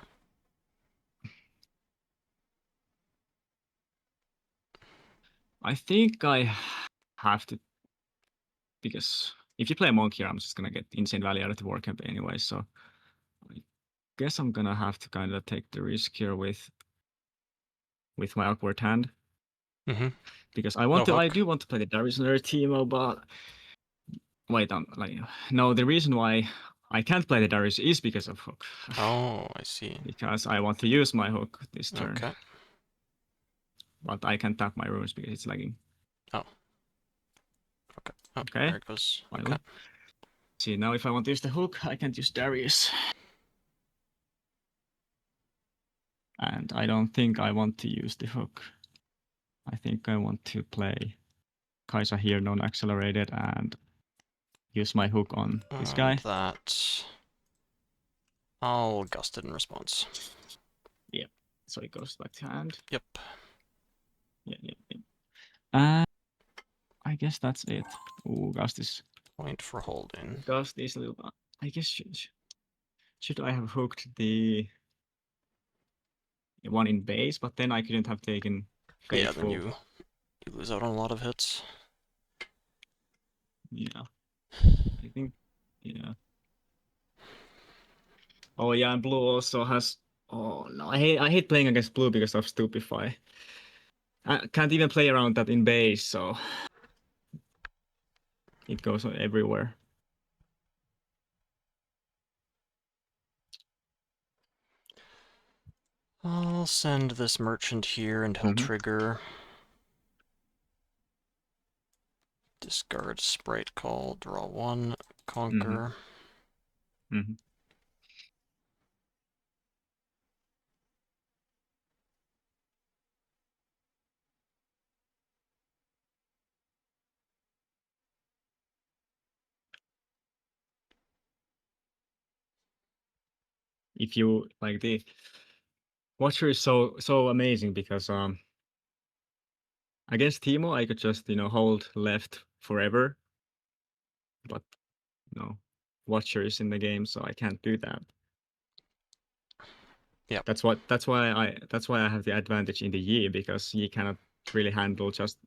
I think I have to, because if you play a monk here, I'm just gonna get insane value out of the war camp anyway. So I guess I'm gonna have to kind of take the risk here with my awkward hand. Mm-hmm. Because I do want to play the Darius and Teemo, but wait, no. The reason why I can't play the Darius is because of hook. Oh, I see. Because I want to use my hook this turn. Okay. But I can't tap my runes because it's lagging. Oh. Okay. Oh, okay. There it goes. Okay. See, now if I want to use the hook, I can't use Darius. And I don't think I want to use the hook. I think I want to play Kaisa here, non-accelerated, and use my hook on this guy. That... I'll gust it in response. Yep. So it goes back to hand. Yep. Yep. I guess that's it. Ooh, gust is... Point for holding. Gust is a little... I guess should I have hooked the one in base, but then I couldn't have taken Faithful. Yeah, then you lose out on a lot of hits. Yeah. I think, yeah. Oh yeah, and blue also has... Oh no, I hate playing against blue because of Stupefy. I can't even play around that in base, so... It goes everywhere. I'll send this merchant here and he'll trigger. Discard Sprite Call, draw 1, conquer. If you like the Watcher is so amazing because against Teemo I could just hold left forever, but Watcher is in the game, so I can't do that. Yeah. That's why I have the advantage in the Yi, because Yi cannot really handle just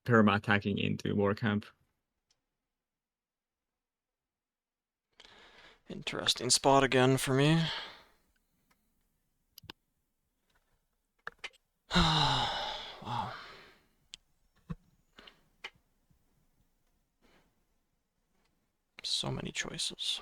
perma attacking into Warcamp. Interesting spot again for me. Wow. So many choices.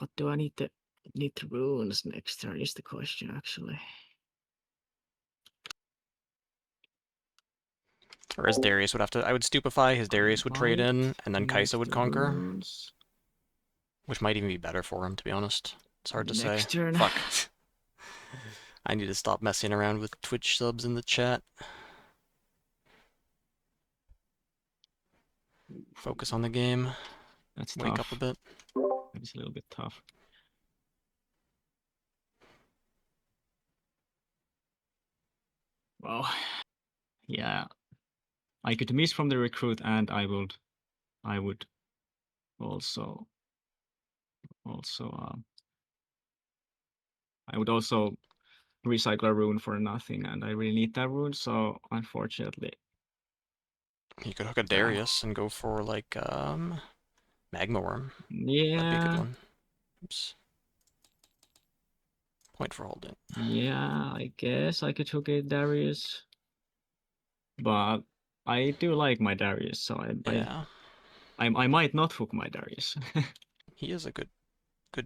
What do I need to runes next turn is the question actually. Or as Darius would have to, I would stupefy, his Darius would trade in, and then need Kaisa would the conquer. runes. Which might even be better for him, to be honest. It's hard to say. Next turn. Fuck. I need to stop messing around with Twitch subs in the chat. Focus on the game. That's Wake tough. up a bit. It's a little bit tough. Well, yeah. I could miss from the recruit, and I would also I would also recycle a rune for nothing, and I really need that rune, so unfortunately. You could hook a Darius and go for like Magma Worm. Yeah. That'd be a good one. Oops. Point for holding. Yeah, I guess I could hook a Darius. But I do like my Darius, so I might not hook my Darius. He is a good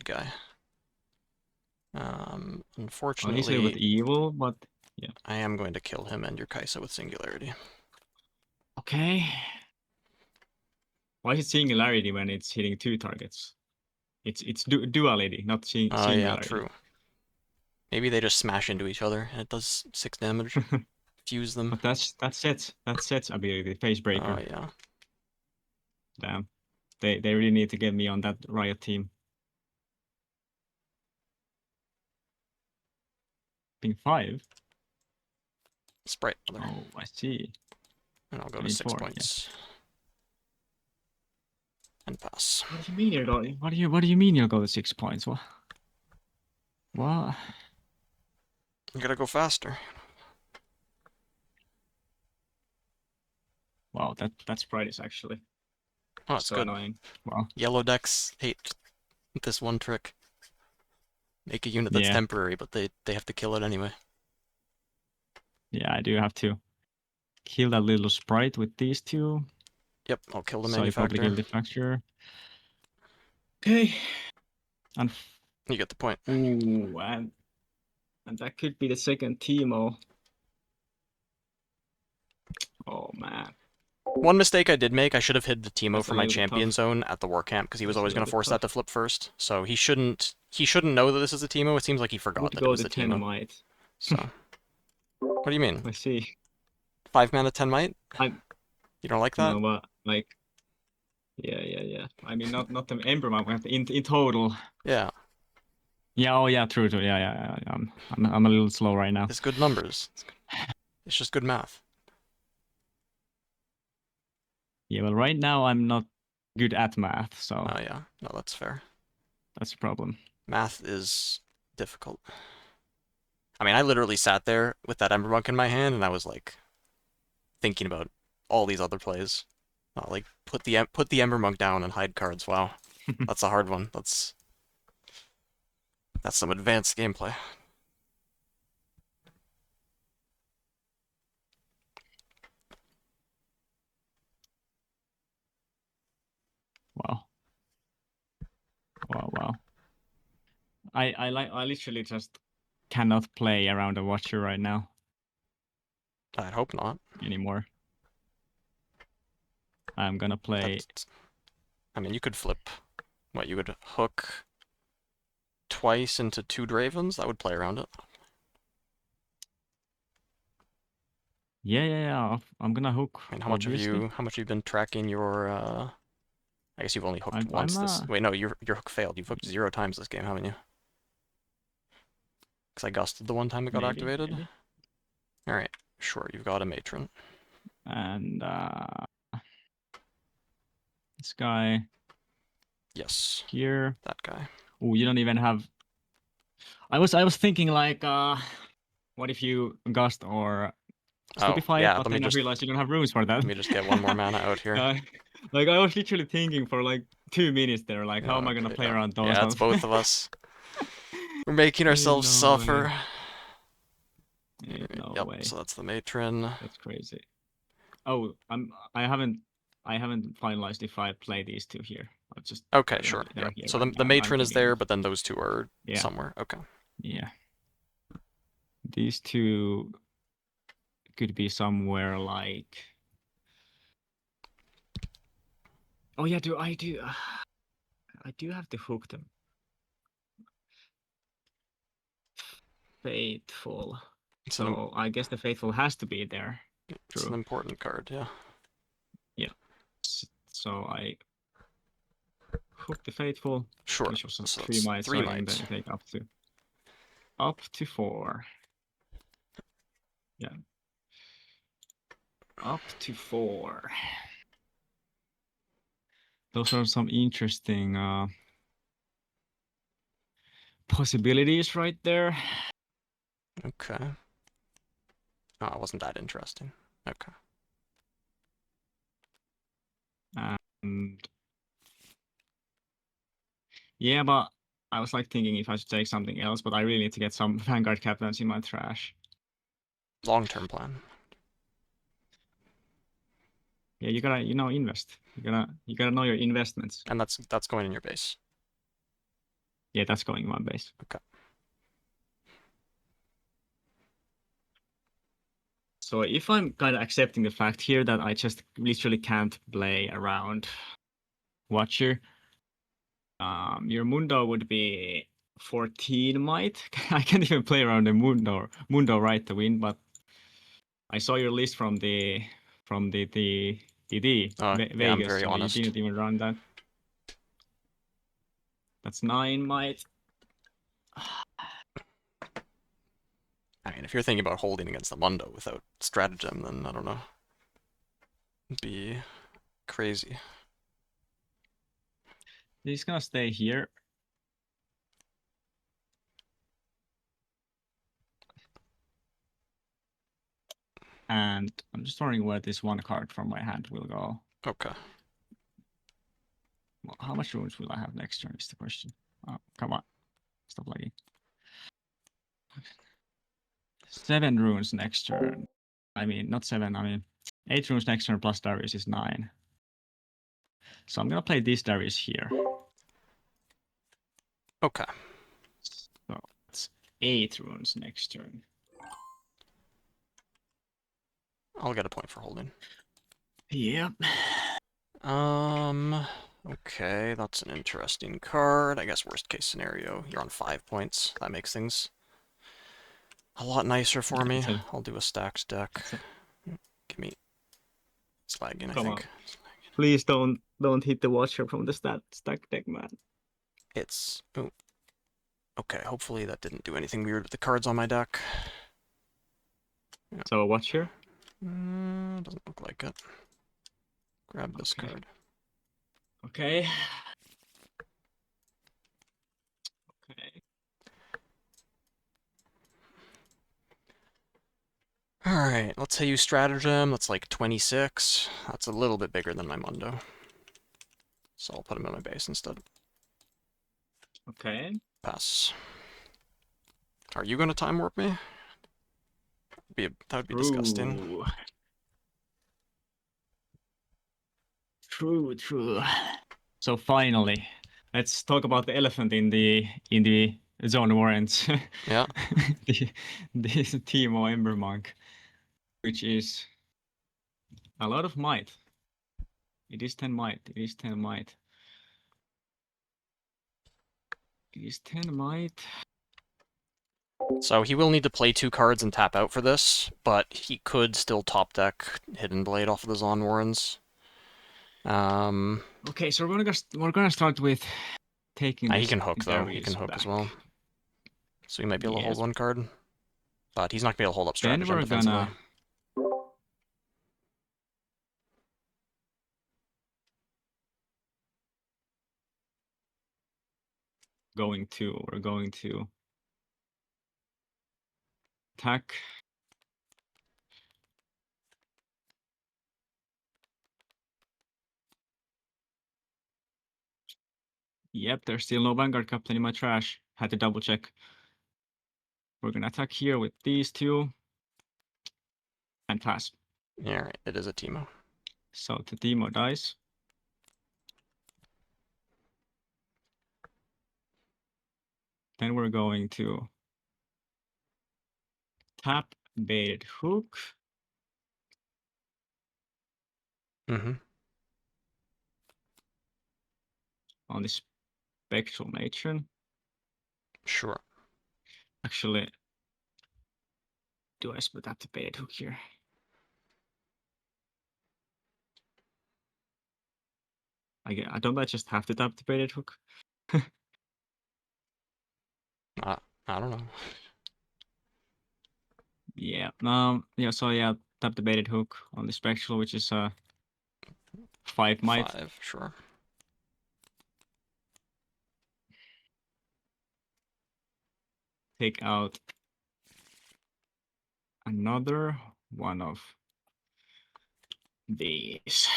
guy. Well, he's a Unfortunately, little bit evil, but yeah. I am going to kill him and your Kaisa with Singularity. Okay. Why is it Singularity when it's hitting 2 targets? It's duality, not Singularity. Yeah, true. Maybe they just smash into each other and it does 6 damage. Fuse them. But that's Set's ability, Phase Breaker. Oh yeah. Damn. They really need to get me on that Riot team. Ping 5. Sprite. Oh, I see. And I'll go to 6 points. Yeah. And pass. What do you mean you're going? What do you mean you'll go to 6 points? What? What? You gotta go faster. Wow, that sprite is actually it's so good. annoying. Wow. Yellow decks hate this one trick. Make a unit that's temporary, but they have to kill it anyway. Yeah, I do have to kill that little sprite with these 2. Yep, I'll kill the so manufacturer. I probably kill the manufacturer. Okay. And you get the point. Ooh, and that could be the second Teemo. Oh man. One mistake I did make, I should have hid the Teemo for my champion zone at the war camp, because he was always going to force that to flip first. So he shouldn't know that this is a Teemo. It seems like he forgot that it was the Teemo. So, what do you mean? I see. 5 mana, 10 might? You don't like that? No, but like, yeah. I mean, not the Ember Might, in total. Yeah. Yeah. Oh, yeah. True. Yeah. I'm a little slow right now. It's good numbers. It's just good math. Yeah, well, right now I'm not good at math, so. Oh yeah, no, that's fair. That's the problem. Math is difficult. I mean, I literally sat there with that Ember Monk in my hand, and I was like thinking about all these other plays. Like put the Ember Monk down and hide cards. Wow, that's a hard one. That's some advanced gameplay. Wow. I literally just cannot play around a Watcher right now. I'd hope not. Anymore. I'm gonna play... I mean, you could flip... What, you would hook twice into 2 Dravens? That would play around it. Yeah. I'm gonna hook. I mean, how much have you been tracking your I guess you've only hooked once this... Wait, no, your hook failed. You've hooked 0 times this game, haven't you? Because I gusted the one time it got activated. Maybe. Alright, sure, you've got a Matron. And this guy. Yes. Here. That guy. Oh, you don't even have... I was thinking like, what if you gust or stupefy it, but then I realized you don't have runes for that. Let me just get one more mana out here. Like, I was literally thinking for like 2 minutes there, like, how am I gonna play around those? Yeah, it's both of us. We're making ourselves suffer. No way. So that's the Matron. That's crazy. Oh, I haven't finalized if I play these 2 here. I'll just Okay, they're- sure. they're Yeah. here So right the now. I'm matron is thinking- there, but then those two are Yeah. somewhere. Okay. Yeah. These two could be somewhere like. Oh yeah, I do have to hook them. Faithful. It's So I guess the faithful has to be there. It's an True. important card, yeah. Yeah. So I hook the faithful. Sure. Which was So 3 it's mites. 3 So I can mites. then take up to 4. Yeah. Up to 4. Those are some interesting possibilities right there. Okay. Oh, it wasn't that interesting. Okay. And yeah, but I was like thinking if I should take something else, but I really need to get some Vanguard captains in my trash. Long-term plan. Yeah, you gotta, invest. You gotta know your investments. And that's going in your base. Yeah, that's going in my base. Okay. So if I'm kind of accepting the fact here that I just literally can't play around Watcher, your Mundo would be 14 might. I can't even play around the Mundo right to win, but I saw your list from the DD Yeah, I'm Vegas, very so honest. you didn't even run that. That's 9 might. I mean, if you're thinking about holding against the Mundo without stratagem, then I don't know. It'd be crazy. He's gonna stay here. And I'm just wondering where this one card from my hand will go. Okay. Well, how much runes will I have next turn is the question. Oh, come on. Stop lagging. 7 runes next turn. I mean, not 7, I mean 8 runes next turn plus Darius is 9. So I'm gonna play this Darius here. Okay. So it's 8 runes next turn. I'll get a point for holding. Yep. Okay, that's an interesting card. I guess worst case scenario, you're on 5 points. That makes things a lot nicer for me. I'll do a stacked deck. Give me... It's lagging, I Come think. on. Please don't hit the Watcher from the stack deck, man. It's... Ooh. Okay, hopefully that didn't do anything weird with the cards on my deck. Yeah. So Watcher? Doesn't look like it. Grab this card. Okay. Okay. Alright, let's say you stratagem. That's like 26. That's a little bit bigger than my Mundo. So I'll put him in my base instead. Okay. Pass. Are you going to time warp me? That would be disgusting. True. So finally, let's talk about the elephant in the zone warrants. Yeah. This Teemo Ember Monk, which is a lot of might. It is 10 might. It is 10 might. It is 10 might. So he will need to play 2 cards and tap out for this, but he could still top deck Hidden Blade off of the Zon Warrens. Okay, so we're gonna start with taking. He can hook though. He can hook back as well. So he might be able to hold Yes. 1 card, but he's not gonna be able to hold up Then stratagem we're defensively. We're going to attack. Yep, there's still no Vanguard Captain in my trash. Had to double check. We're gonna attack here with these 2 and pass. Yeah, right. It is a Teemo. So the Teemo dies. then we're going to tap baited hook. Mm-hmm. On the spectral matron. Sure. Actually, do I split up the baited hook here? I don't I just have to tap the baited hook? I don't know. Yeah. Yeah. So yeah, tap the baited hook on the spectral, which is 5 might. 5, sure. Take out another one of these.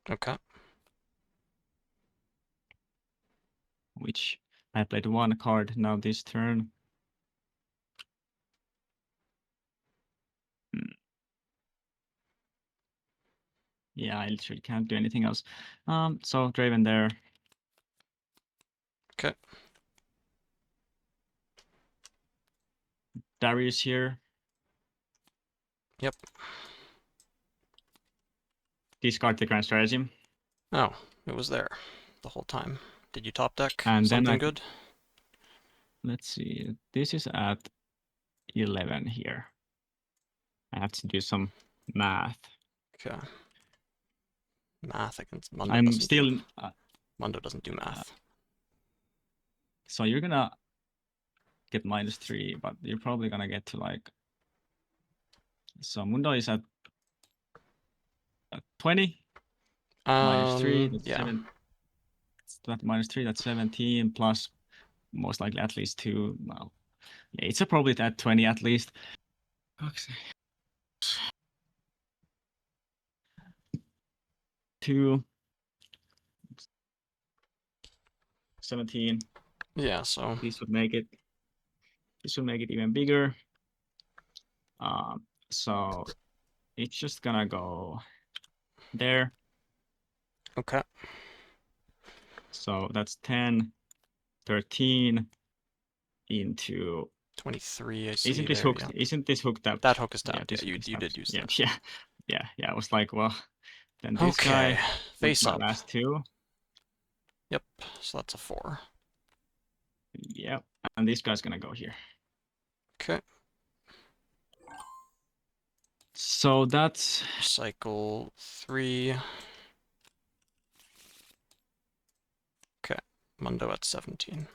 Okay. Which I played 1 card now this turn. Yeah, I literally can't do anything else. So Draven there. Okay. Darius here. Yep. Discard the grand strategy. Oh, it was there the whole time. Did you top deck And something then good? Let's see. This is at 11 here. I have to do some math. Okay. Math against Mundo I'm doesn't still. do, Mundo doesn't do math. So you're gonna get -3, but you're probably gonna get to like. So Mundo is at 20. -3. That's Yeah. 7. That -3. That's 17 plus most likely at least 2. Well, yeah, it's probably at 20 at least. Okay. 2. 17. Yeah, so this would make it. This would make it even bigger. So it's just gonna go there. Okay. So that's 10, 13 into 23. I see. Isn't this there, hooked? yeah. Isn't this hooked up? That hook is tapped. this Yeah, hook is you did tapped. use Yeah, that. yeah. I was like, well, then this Okay. guy Face my up. last 2. Yep. So that's a 4. Yep. And this guy's gonna go here. Okay. So that's cycle 3. Okay. Mundo at 17.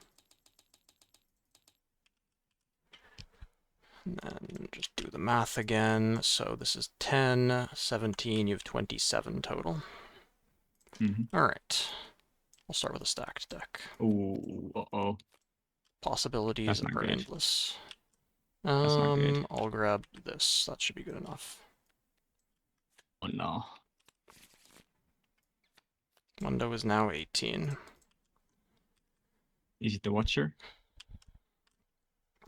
And then just do the math again. So this is 10, 17. You have 27 total. All right. We'll start with a stacked deck. Ooh, uh-oh. Possibilities That's not are good. endless. That's not good. I'll grab this. That should be good enough. Oh no. Mundo is now 18. Is it the Watcher?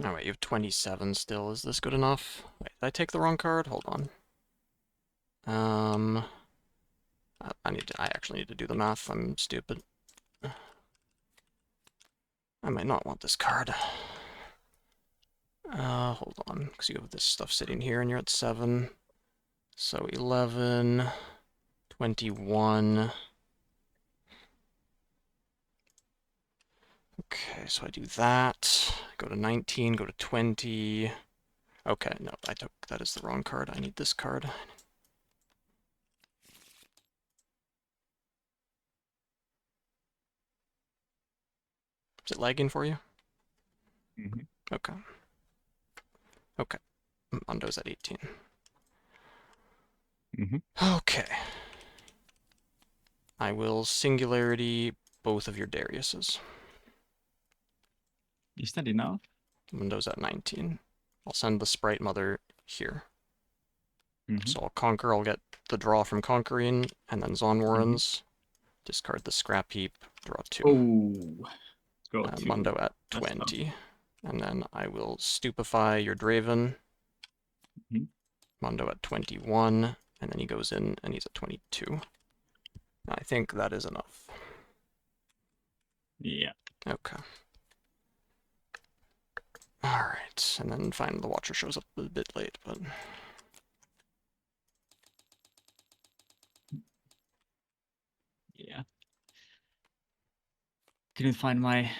Oh wait, you have 27 still. Is this good enough? Wait, did I take the wrong card? Hold on. I actually need to do the math. I'm stupid. I might not want this card. Hold on, because you have this stuff sitting here and you're at 7. So 11, 21. Okay, so I do that. Go to 19, go to 20. Okay, no, that is the wrong card. I need this card. Is it lagging for you? Mm-hmm. Okay. Okay. Mundo's at 18. Mm-hmm. Okay. I will singularity both of your Dariuses. Is that enough? Mundo's at 19. I'll send the Sprite Mother here. Mm-hmm. So I'll conquer, I'll get the draw from conquering, and then Zon Warrens. Discard the Scrapheap, draw 2. Oh, go 2. Mundo at That's 20. tough. And then I will stupefy your Draven. Mm-hmm. Mundo at 21, and then he goes in and he's at 22. I think that is enough. Yeah. Okay. Alright, and then find the Watcher shows up a bit late, but... Yeah. Couldn't find my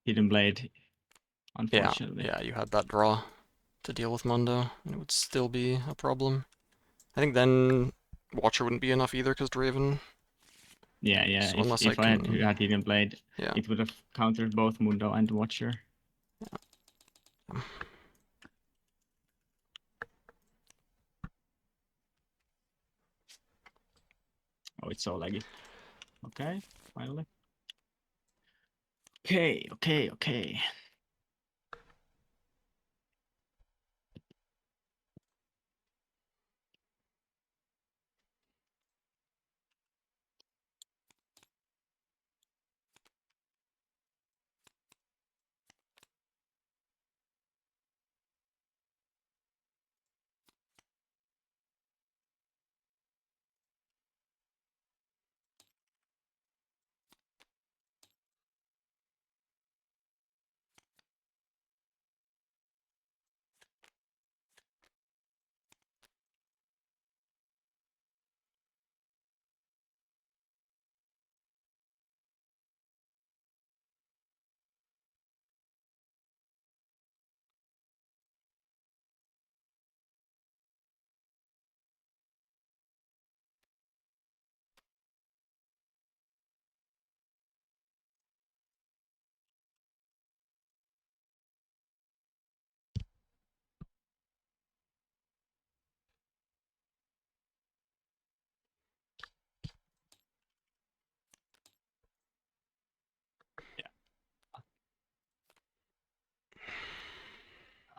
hidden blade, unfortunately. Yeah, you had that draw to deal with Mundo, and it would still be a problem. I think then Watcher wouldn't be enough either, because Draven... Yeah. So unless if I I had can- had hidden blade, Yeah. it would have countered both Mundo and Watcher. Yeah. Oh, it's so laggy. Okay, finally. Okay.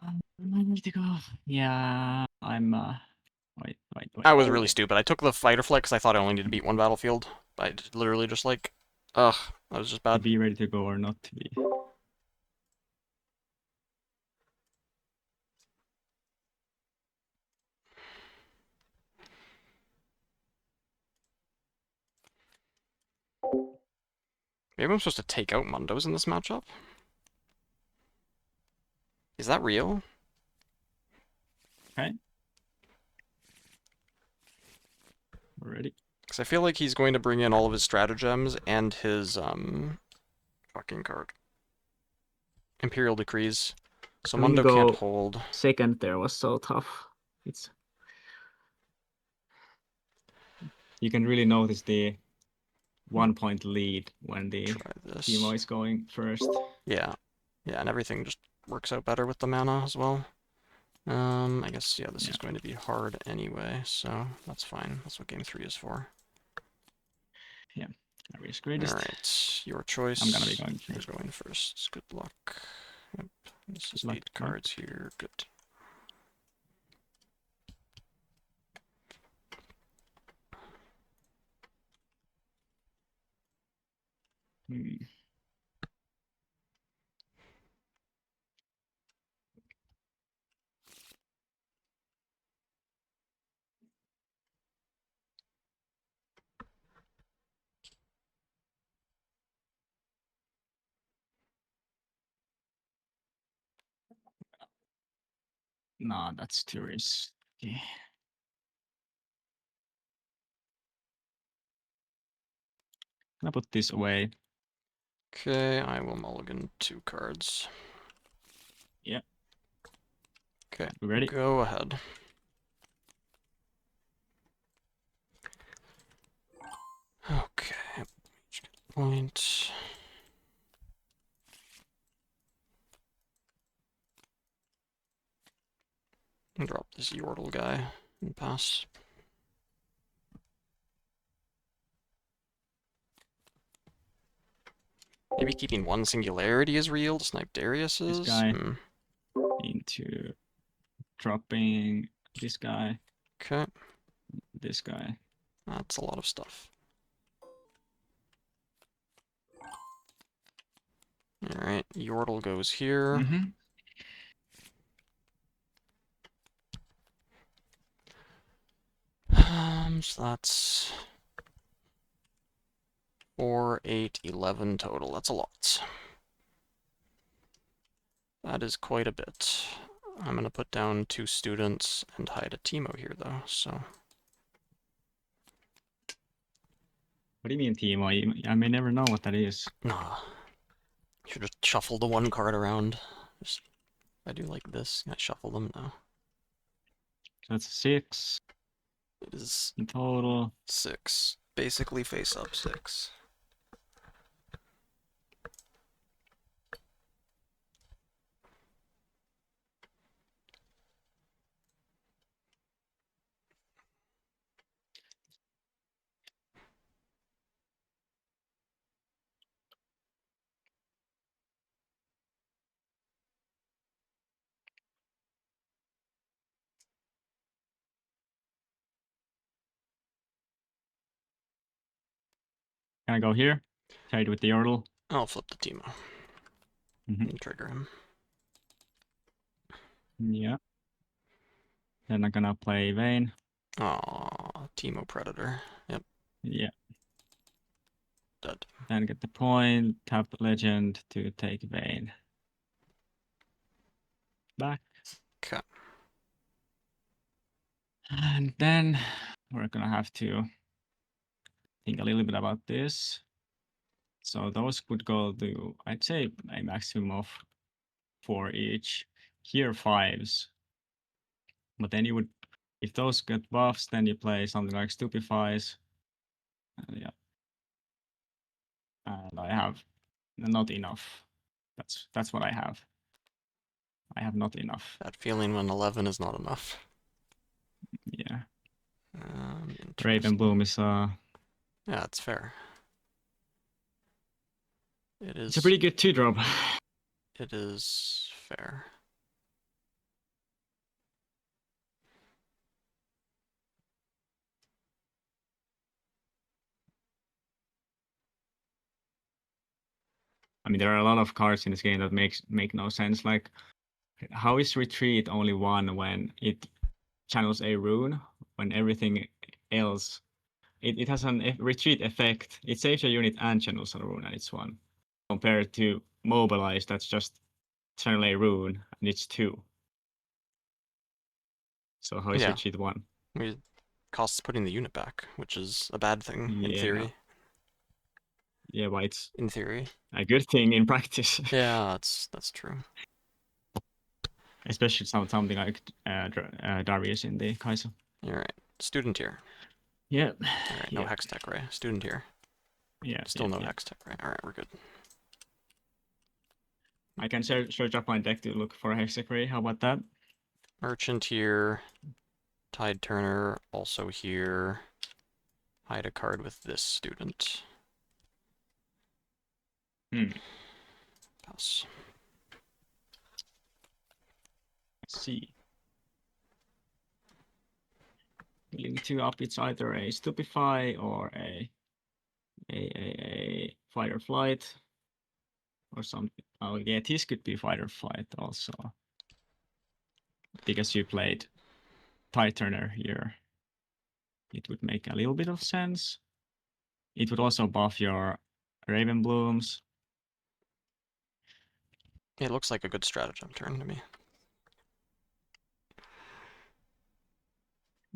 I need to go. Yeah, I'm wait. I was really stupid. I took the fighter flick because I thought I only needed to beat one battlefield. I literally just like, ugh, that was just To bad. be ready to go or not to be. Maybe I'm supposed to take out Mundos in this matchup? Is that real? Okay. We're ready. Because I feel like he's going to bring in all of his stratagems and his, fucking card. Imperial Decrees. So Having to Mundo can't go hold. Second there was so tough. It's you can really notice the 1 point lead when the Teemo is going first. Yeah. Yeah, and everything just works out better with the mana as well. I guess, yeah, this is going to be hard anyway, so that's fine. That's what game 3 is for. Yeah, I risk greatest. Alright, your choice. I'm gonna be going You're first. going first. Good luck. Yep. This is Good luck, 8 cards here. Good. Hmm. Nah, that's too risky. Can I put this away? Okay, I will mulligan 2 cards. Yeah. Okay, We ready? go ahead. Okay, point. And drop this Yordle guy and pass. Maybe keeping one singularity is real to snipe Darius's. This guy into dropping this guy. Okay. This guy. That's a lot of stuff. Alright, Yordle goes here. So that's 4, 8, 11 total. That's a lot. That is quite a bit. I'm going to put down 2 students and hide a Teemo here, though, so... What do you mean, Teemo? I may never know what that is. Nah. You should just shuffle the 1 card around. Just, I do like this. I shuffle them now. So that's 6. It is in total. 6. Basically face up 6. Can I go here? Trade with the Yordle. I'll flip the Teemo. And trigger him. Yeah. Then I'm gonna play Vayne. Aw, Teemo Predator. Yep. Yeah. Dead. Then get the point, tap the legend to take Vayne. Back. Okay. And then we're gonna have to think a little bit about this. So those would go to, I'd say, a maximum of 4 each. Here 5s. But then you would, if those get buffs, then you play something like Stupefies. Yeah. And I have not enough. That's what I have. I have not enough. That feeling when 11 is not enough. Yeah. Interesting. Raven Bloom is Yeah, it's fair. It is. It's a pretty good 2-drop. It is fair. I mean, there are a lot of cards in this game that make no sense. Like, how is retreat only 1 when it channels a rune, when everything else it has an retreat effect. It saves a unit and channels a rune, and it's 1. Compared to mobilize, that's just channel a rune and it's 2. So how is retreat 1? It costs putting the unit back, which is a bad thing in theory. Yeah, but it's in theory a good thing in practice. Yeah, that's true. Especially something like Darius in the Kaiser. You're right. Student here. Yeah. All right. No hex tech, right? Student here. Yeah. Still no hex tech, right? All right, we're good. I can search up my deck to look for a hex tech ray. How about that? Merchant here. Tide Turner also here. Hide a card with this student. Pass. Let's see. Link 2 up, it's either a Stupefy or a fight or flight or something. Oh yeah, this could be fight or flight also. Because you played Tide Turner here. It would make a little bit of sense. It would also buff your Raven Blooms. It looks like a good stratagem turn to me.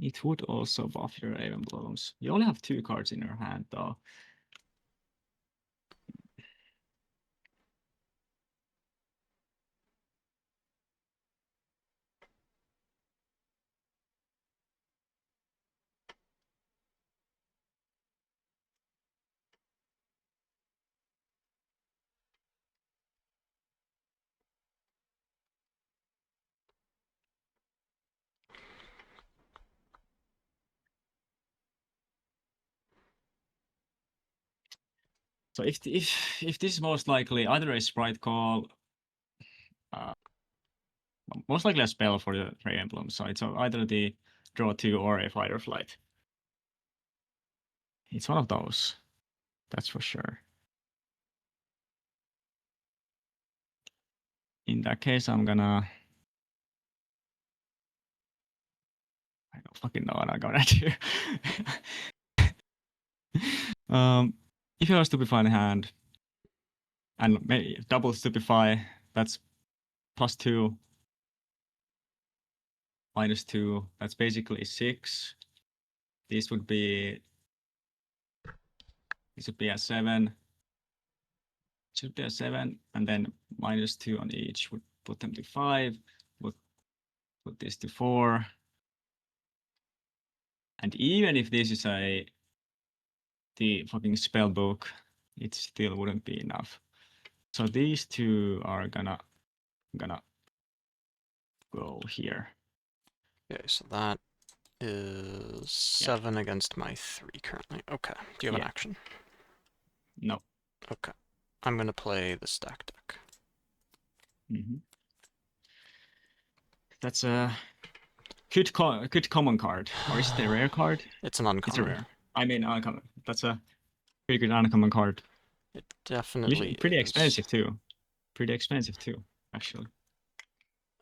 It would also buff your Raven Blooms. You only have 2 cards in your hand though. So if this is most likely either a Sprite Call, most likely a spell for the Ray Emblem, so it's either the draw 2 or a fight or flight. It's one of those, that's for sure. In that case, I'm gonna... I don't fucking know what I'm gonna do. If you have a Stupefy in hand, and maybe double Stupefy, that's +2, -2. That's basically 6. This would be a 7. Should be a 7, and then -2 on each would put them to 5. Would put this to 4. And even if this is the fucking spell book, it still wouldn't be enough. So these two are gonna go here. Okay, so that is 7 against my 3 currently. Okay. Do you have an action? No. Okay. I'm gonna play the stack deck. That's a good common card. Or is it a rare card? It's an uncommon. It's a rare. I mean uncommon. That's a pretty good uncommon card. It definitely pretty is. expensive too. Pretty expensive too, actually.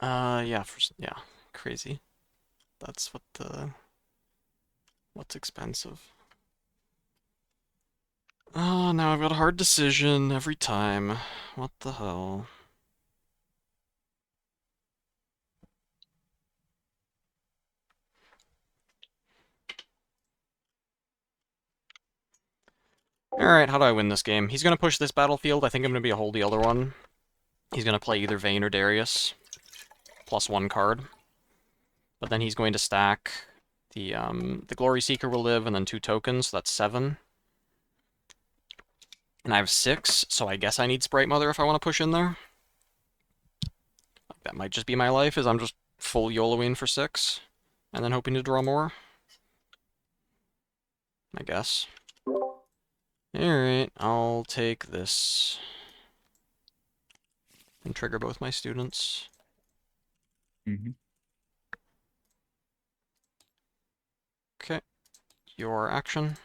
Yeah, yeah, crazy. That's what's expensive. Oh, now I've got a hard decision every time. What the hell? Alright, how do I win this game? He's gonna push this battlefield. I think I'm gonna be a hold the other one. He's gonna play either Vayne or Darius. +1 card. But then he's going to stack the Glory Seeker will live, and then 2 tokens, so that's 7. And I have 6, so I guess I need Sprite Mother if I want to push in there. That might just be my life, is I'm just full YOLOing for 6, and then hoping to draw more. I guess. Alright, I'll take this. And trigger both my students. Okay. Your action.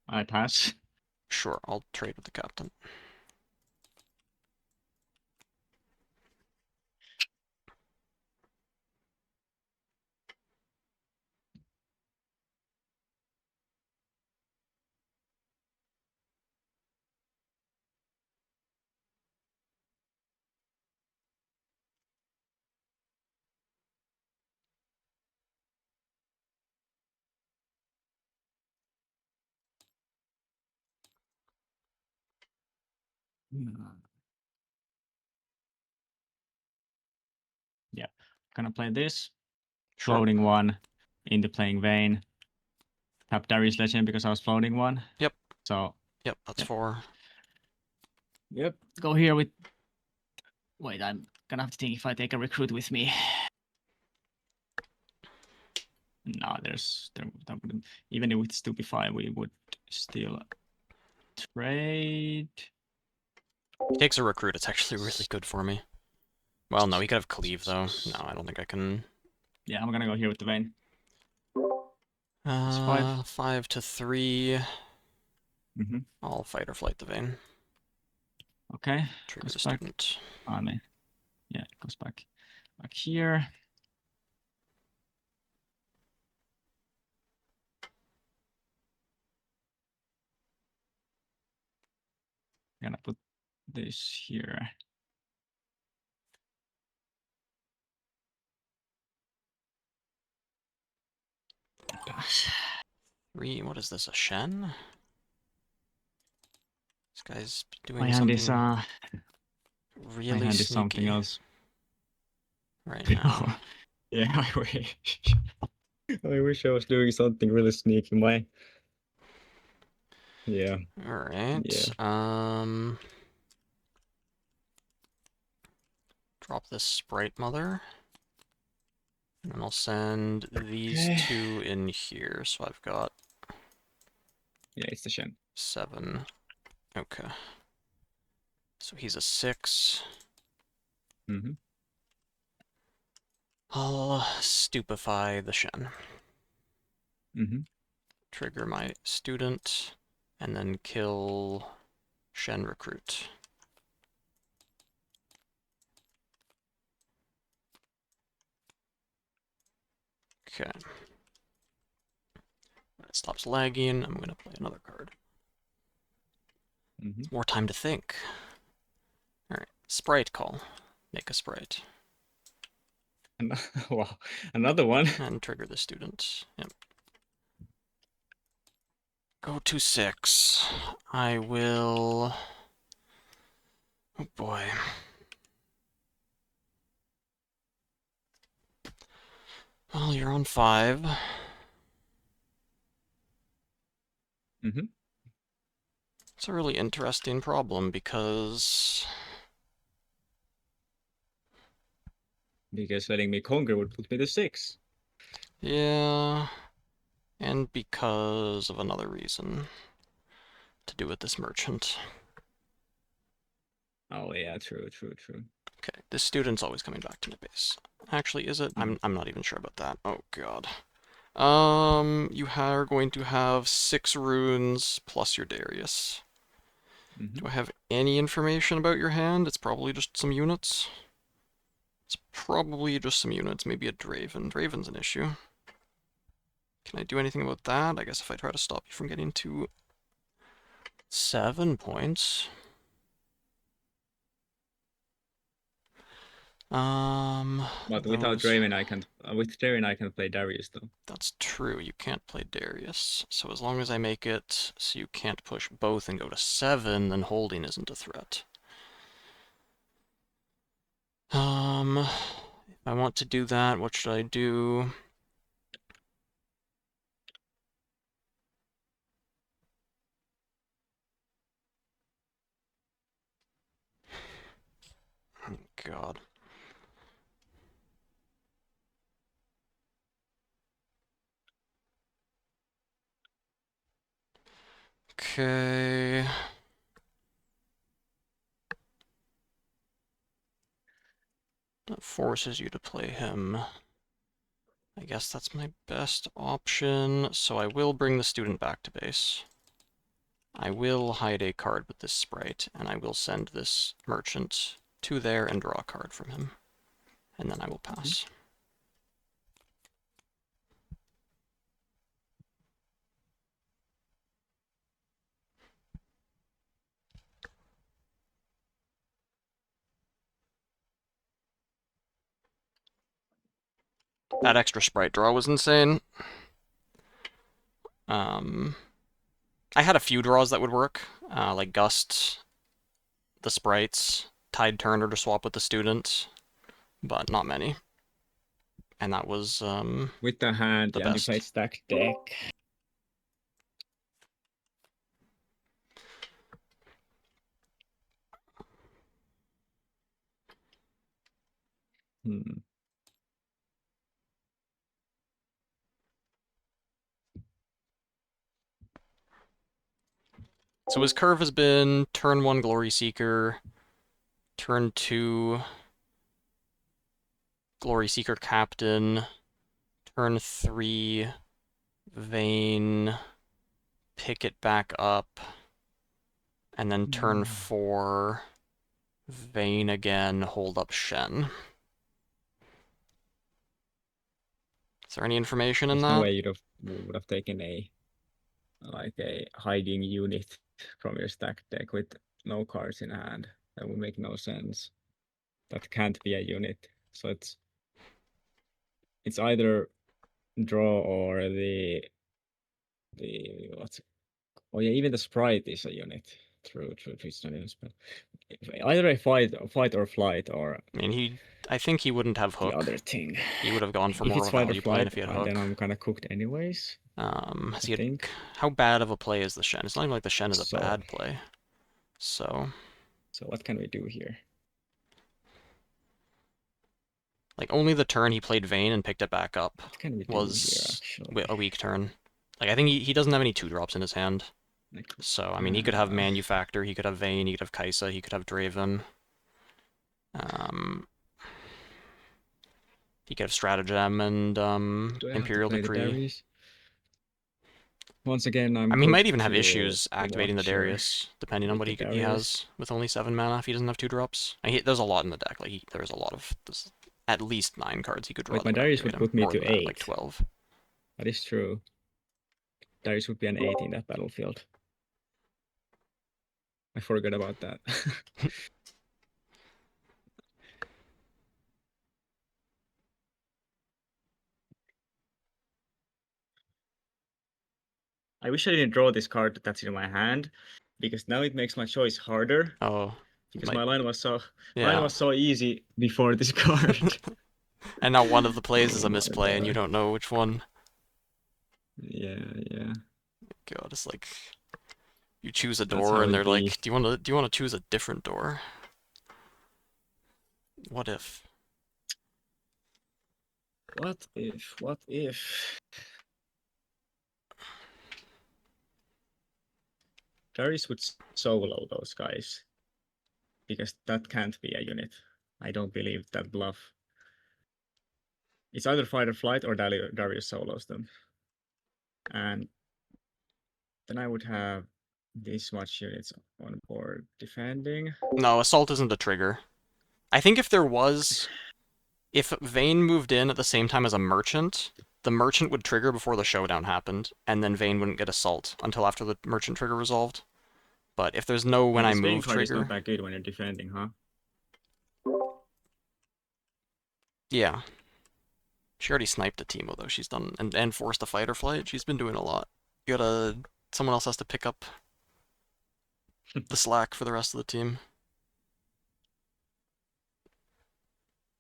I pass. Sure, I'll trade with the captain. Yeah, gonna play this. Sure. Floating 1 into playing Vayne. Tap Darius Legend because I was floating 1. Yep. So. Yep, that's 4. Yep. Go here with. Wait, I'm gonna have to think if I take a recruit with me. No, that wouldn't. Even if with Stupefy, we would still trade. He takes a recruit, it's actually really good for me. Well, no, he could have Cleave, though. No, I don't think I can... Yeah, I'm gonna go here with the Vayne. 5 to 3. I'll fight or flight the Vayne. Okay. Trigger the student. I mean, yeah, it goes back here. I'm gonna put this here. What is this, a Shen? This guy's doing My hand something is, really my hand sneaky is something else. right now. Yeah, I wish. I wish I was doing something really sneaky. Yeah. Alright. Yeah. Drop this Sprite Mother. And then I'll send these 2 in here. So I've got... Yeah, it's the Shen. 7. Okay. So he's a 6. I'll stupefy the Shen. Trigger my student, and then kill Shen recruit. Okay. When it stops lagging, I'm going to play another card. More time to think. Alright, Sprite call. Make a sprite. Wow, another one. And trigger the student. Yep. Go to 6. I will... Oh boy. Well, you're on 5. Mm-hmm. It's a really interesting problem because letting me conquer would put me to 6. yeah, and because of another reason to do with this merchant. Oh yeah, true. Okay, this student's always coming back to my base. Actually, is it? I'm not even sure about that. Oh god. You are going to have 6 runes plus your Darius. Do I have any information about your hand? It's probably just some units. It's probably just some units, maybe a Draven. Draven's an issue. Can I do anything about that? I guess if I try to stop you from getting to 7 points. But without Draven, I can. With Draven, I can play Darius though. That's true. You can't play Darius. So as long as I make it so you can't push both and go to 7, then holding isn't a threat. If I want to do that, what should I do? Oh, God. Okay. That forces you to play him. I guess that's my best option, so I will bring the student back to base. I will hide a card with this sprite, and I will send this merchant to there and draw a card from him. And then I will pass. That extra sprite draw was insane. I had a few draws that would work, like Gust, the sprites, Tide Turner to swap with the student, but not many. And that was with the hand, the yeah, you best. play stack deck. So his curve has been turn 1 Glory Seeker, turn 2 Glory Seeker Captain, turn 3 Vayne, pick it back up, and then turn 4 Vayne again, hold up Shen. Is there any information in There's that? no way you would have taken a hiding unit from your stack deck with no cards in hand. That would make no sense. That can't be a unit. So it's either draw or the what's oh yeah, even the sprite is a unit. True, it's not even a spell. Either a fight or flight, or I mean, I think he wouldn't have hook. the other thing. He would have gone for If more it's of a fight or value play flight, if he had hook. then I'm kind of cooked anyways. I think. How bad of a play is the Shen? It's not even like the Shen is a bad play. So what can we do here? Like, only the turn he played Vayne and picked it back up was here, a weak turn. Like, I think he doesn't have any 2-drops in his hand. So, I mean, he could have Manufactor, he could have Vayne, he could have Kaisa, he could have Draven. He could have Stratagem and Imperial Decree. Once again, I mean, he might even have issues activating the Darius, depending on what he has with only 7 mana if he doesn't have 2-drops. There's a lot in the deck. Like, there's a lot of at least 9 cards he could draw. Like, my Darius would put me to 8. Like 12. That is true. Darius would be an 8 in that battlefield. I forgot about that. I wish I didn't draw this card that's in my hand, because now it makes my choice harder. Oh. Because my line was so Yeah. easy before this card. And now one of the plays is a Oh my misplay, and you God. don't know which one. Yeah. God, it's like you choose a That's door, how and it they're be. like, "Do you want to choose a different door?" What if? What if? Darius would solo those guys. Because that can't be a unit. I don't believe that bluff. It's either fight or flight or Darius solos them. And then I would have this much units on board defending. No, assault isn't a trigger. I think if Vayne moved in at the same time as a merchant, the merchant would trigger before the showdown happened, and then Vayne wouldn't get assault until after the merchant trigger resolved. But if there's no when I This Vayne move card is trigger, not that good when you're defending, huh? yeah. She already sniped a Teemo though. She's done and forced a fight or flight. She's been doing a lot. Someone else has to pick up the slack for the rest of the team.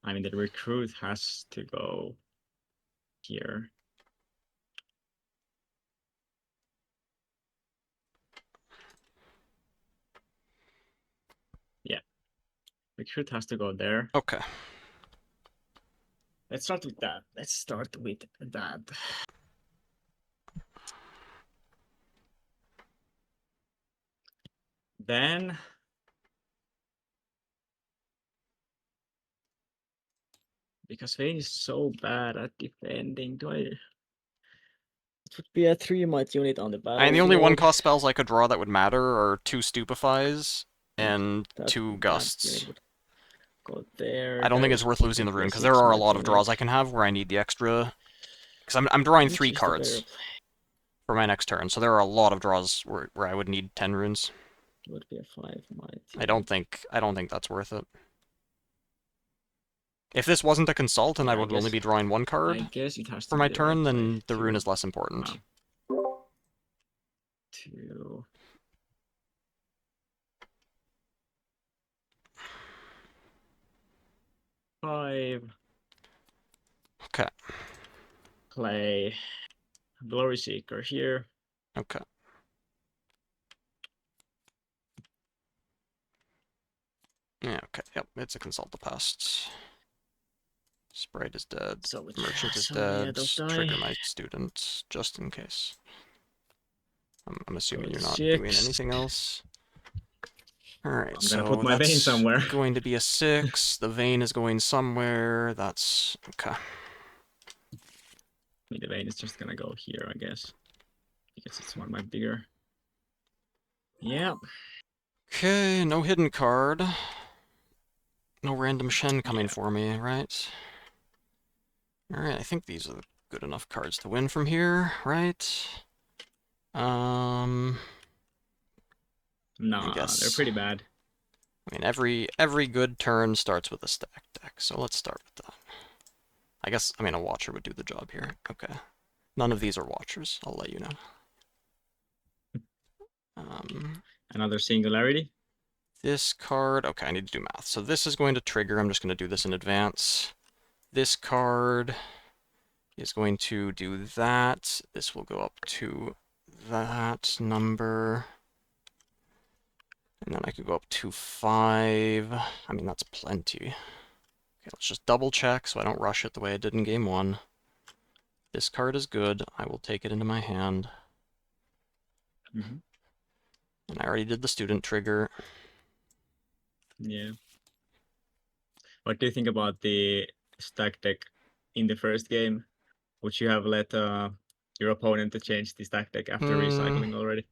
I mean, the recruit has to go here. Yeah. Recruit has to go there. Okay. Let's start with that. Then because Vayne is so bad at defending, it would be a 3-might unit on the battlefield. The only one-cost spells I could draw that would matter are 2 Stupefies and 2 Gusts. Go there. I don't think it's worth losing the rune, because there are a lot of draws I can have where I need the extra... Because I'm drawing 3 cards for my next turn, so there are a lot of draws where I would need 10 runes. Would be a 5-might. I don't think that's worth it. If this wasn't a consult and I would only be drawing 1 card for my turn, then the rune is less important. 2. Five. Okay. Play Glory Seeker here. Okay. Yeah, okay. Yep, it's a consult the past. Sprite is dead. Merchant is dead. Trigger my student, just in case. I'm assuming you're not doing anything else. Alright, so put my Vayne somewhere. Going to be a 6. The Vayne is going somewhere. That's okay. I mean, the Vayne is just gonna go here, I guess. Because it's one of my bigger. Yeah. Okay, no hidden card. No random Shen coming for me, right? Alright, I think these are good enough cards to win from here, right? Nah, they're pretty bad. I mean, every good turn starts with a stacked deck, so let's start with that. I guess, I mean, a Watcher would do the job here. Okay. None of these are Watchers, I'll let you know. Another Singularity? This card, okay, I need to do math. So this is going to trigger, I'm just going to do this in advance. This card is going to do that. This will go up to that number. And then I could go up to 5. I mean, that's plenty. Okay, let's just double check so I don't rush it the way I did in game 1. This card is good. I will take it into my hand. And I already did the student trigger. Yeah. What do you think about the stack deck in the first game? Would you have let your opponent to change the stack deck after recycling already?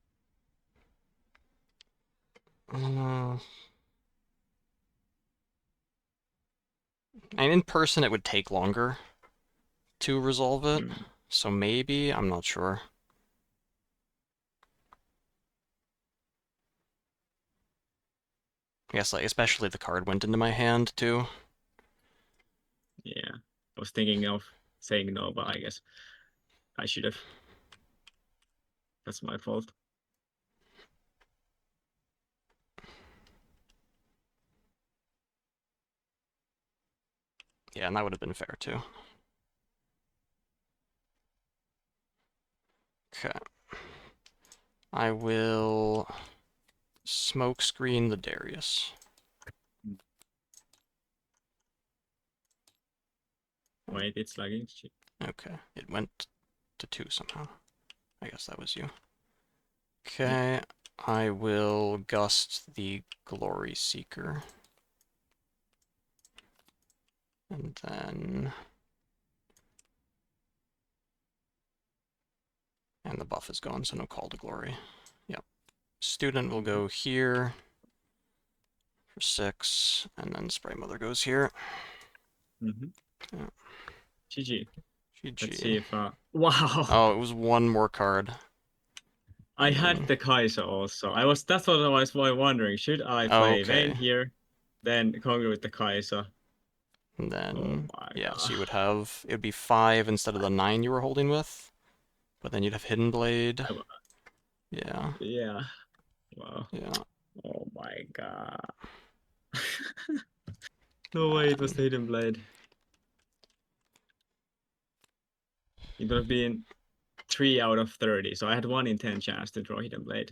And in person, it would take longer to resolve it. So maybe, I'm not sure. I guess, like, especially the card went into my hand, too. Yeah. I was thinking of saying no, but I guess I should have. That's my fault. Yeah, and that would have been fair too. Okay. I will smoke screen the Darius. Wait, it's lagging. Shit. Okay, it went to 2 somehow. I guess that was you. Okay, I will gust the Glory Seeker. And then... And the buff is gone, so no call to glory. Yep. Student will go here for 6, and then Spray Mother goes here. Mm-hmm. Yeah. GG. GG. Let's see if... Wow! Oh, it was one more card. I had the Kaiser also. That's what I was wondering. Should I play Vayne here, then conquer with the Kaiser? And then, oh my yeah, God. so you would have, it would be 5 instead of the 9 you were holding with. But then you'd have Hidden Blade. Yeah. Yeah. Wow. Yeah. Oh my God. No way it was the Hidden Blade. It would have been 3 out of 30, so I had 1 in 10 chance to draw Hidden Blade.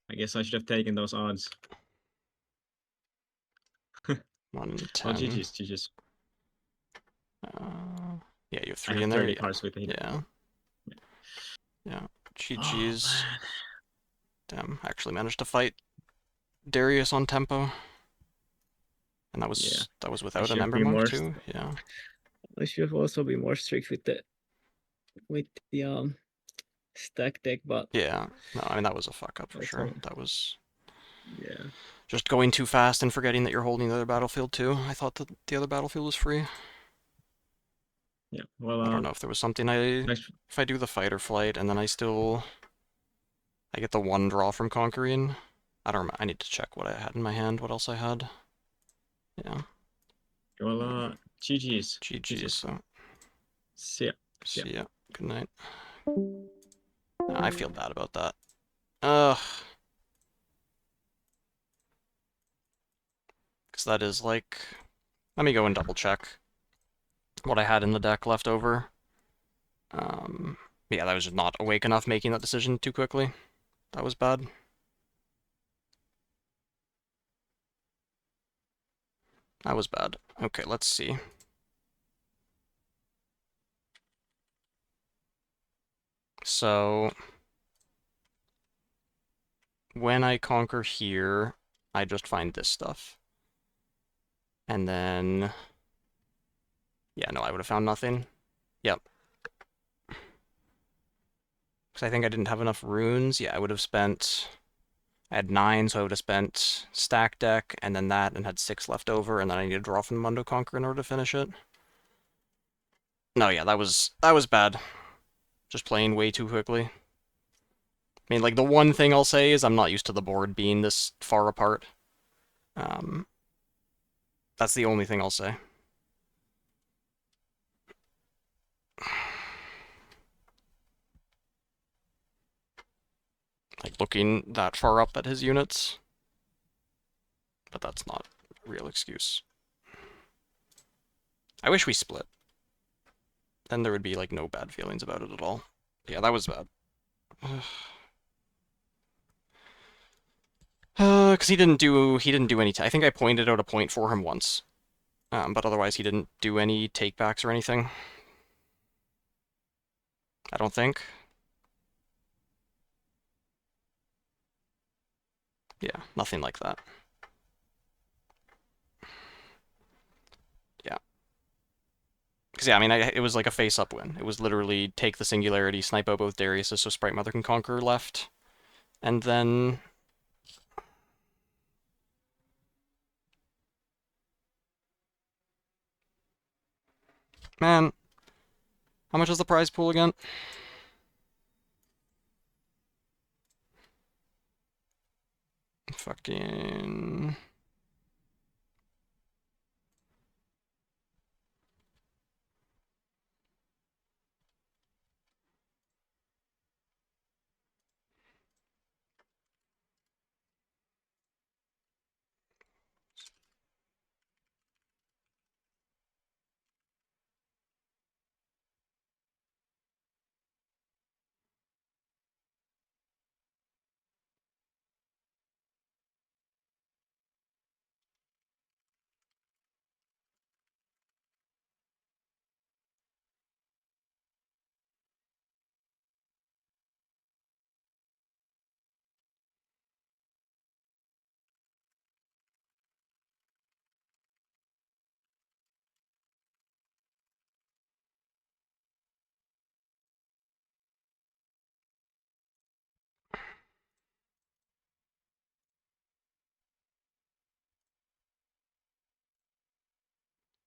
I guess I should have taken those odds. 1 in 10. Well, GG's. Yeah, you have I 3 have in there. 30 Yeah. cards with the Hidden Yeah. Yeah. GG's. Damn, actually managed to fight Darius on tempo. And that was without an Ember Monk too. Yeah. I should have also been more strict with the stack deck, but yeah, no, I mean that was a fuck up for sure. all. That was Yeah. just going too fast and forgetting that you're holding the other battlefield too. I thought that the other battlefield was free. Yeah. Well, I don't know if there was something if I do the fight or flight and then I get the 1 draw from conquering. I don't remember. I need to check what I had in my hand. What else I had? Yeah. Well, GG's. GG's. So. See ya. See ya. Good night. I feel bad about that. Ugh. Because that is like... Let me go and double check what I had in the deck left over. Yeah, that was just not awake enough making that decision too quickly. That was bad. That was bad. Okay, let's see. So... When I conquer here, I just find this stuff. And then... Yeah, no, I would have found nothing. Yep. Because I think I didn't have enough runes. Yeah, I would have spent... I had 9, so I would have spent stack deck, and then that, and had 6 left over, and then I need to draw from Mundo Conquer in order to finish it. No, yeah, that was bad. Just playing way too quickly. I mean, like, the one thing I'll say is I'm not used to the board being this far apart. That's the only thing I'll say. Like, looking that far up at his units. But that's not a real excuse. I wish we split. Then there would be, like, no bad feelings about it at all. Yeah, that was bad. Because he didn't do any... I think I pointed out a point for him once. But otherwise he didn't do any takebacks or anything. I don't think. Yeah, nothing like that. Yeah. Because, yeah, I mean, it was like a face-up win. It was literally take the Singularity, snipe out both Dariuses so Sprite Mother can conquer left. And then... Man, how much is the prize pool again? Fucking...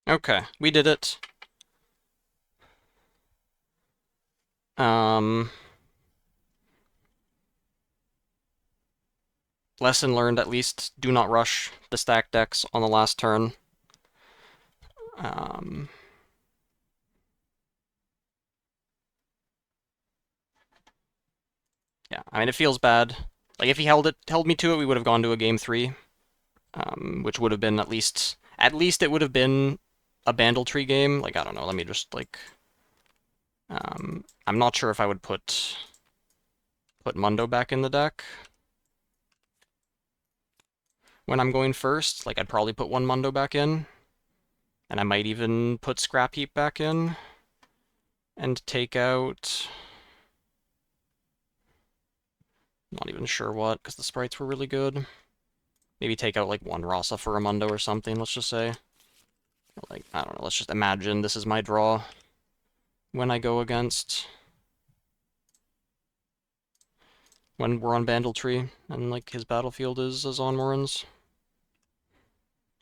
Okay, we did it. Lesson learned, at least. Do not rush the stack decks on the last turn. Yeah, I mean, it feels bad. Like, if he held me to it, we would have gone to a game 3. Which would have been at least it would have been a Bandletree game. Like, I don't know, let me just, like... I'm not sure if I would put Mundo back in the deck when I'm going first. Like, I'd probably put one Mundo back in, and I might even put Scrapheap back in, and take out... Not even sure what, because the sprites were really good. Maybe take out, like, one Rasa for a Mundo or something, let's just say. Like, I don't know, let's just imagine this is my draw when I go against... when we're on Bandletree, and, like, his battlefield is Azonmorin's.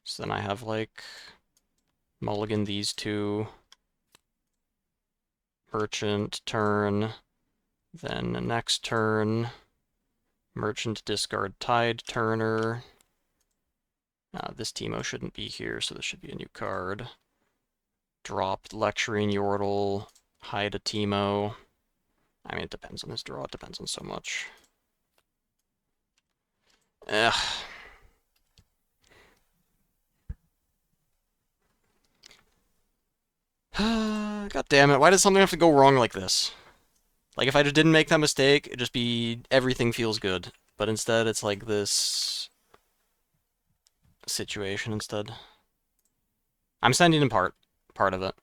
So then I have, like, mulligan these two, merchant turn, then next turn, merchant discard tide turner. This Teemo shouldn't be here, so this should be a new card. Drop lecturing Yordle, hide a Teemo. I mean, it depends on his draw, it depends on so much. Ugh. God damn it, why does something have to go wrong like this? Like, if I just didn't make that mistake, it'd just be everything feels good. But instead, it's like this situation instead. I'm sending in part of it.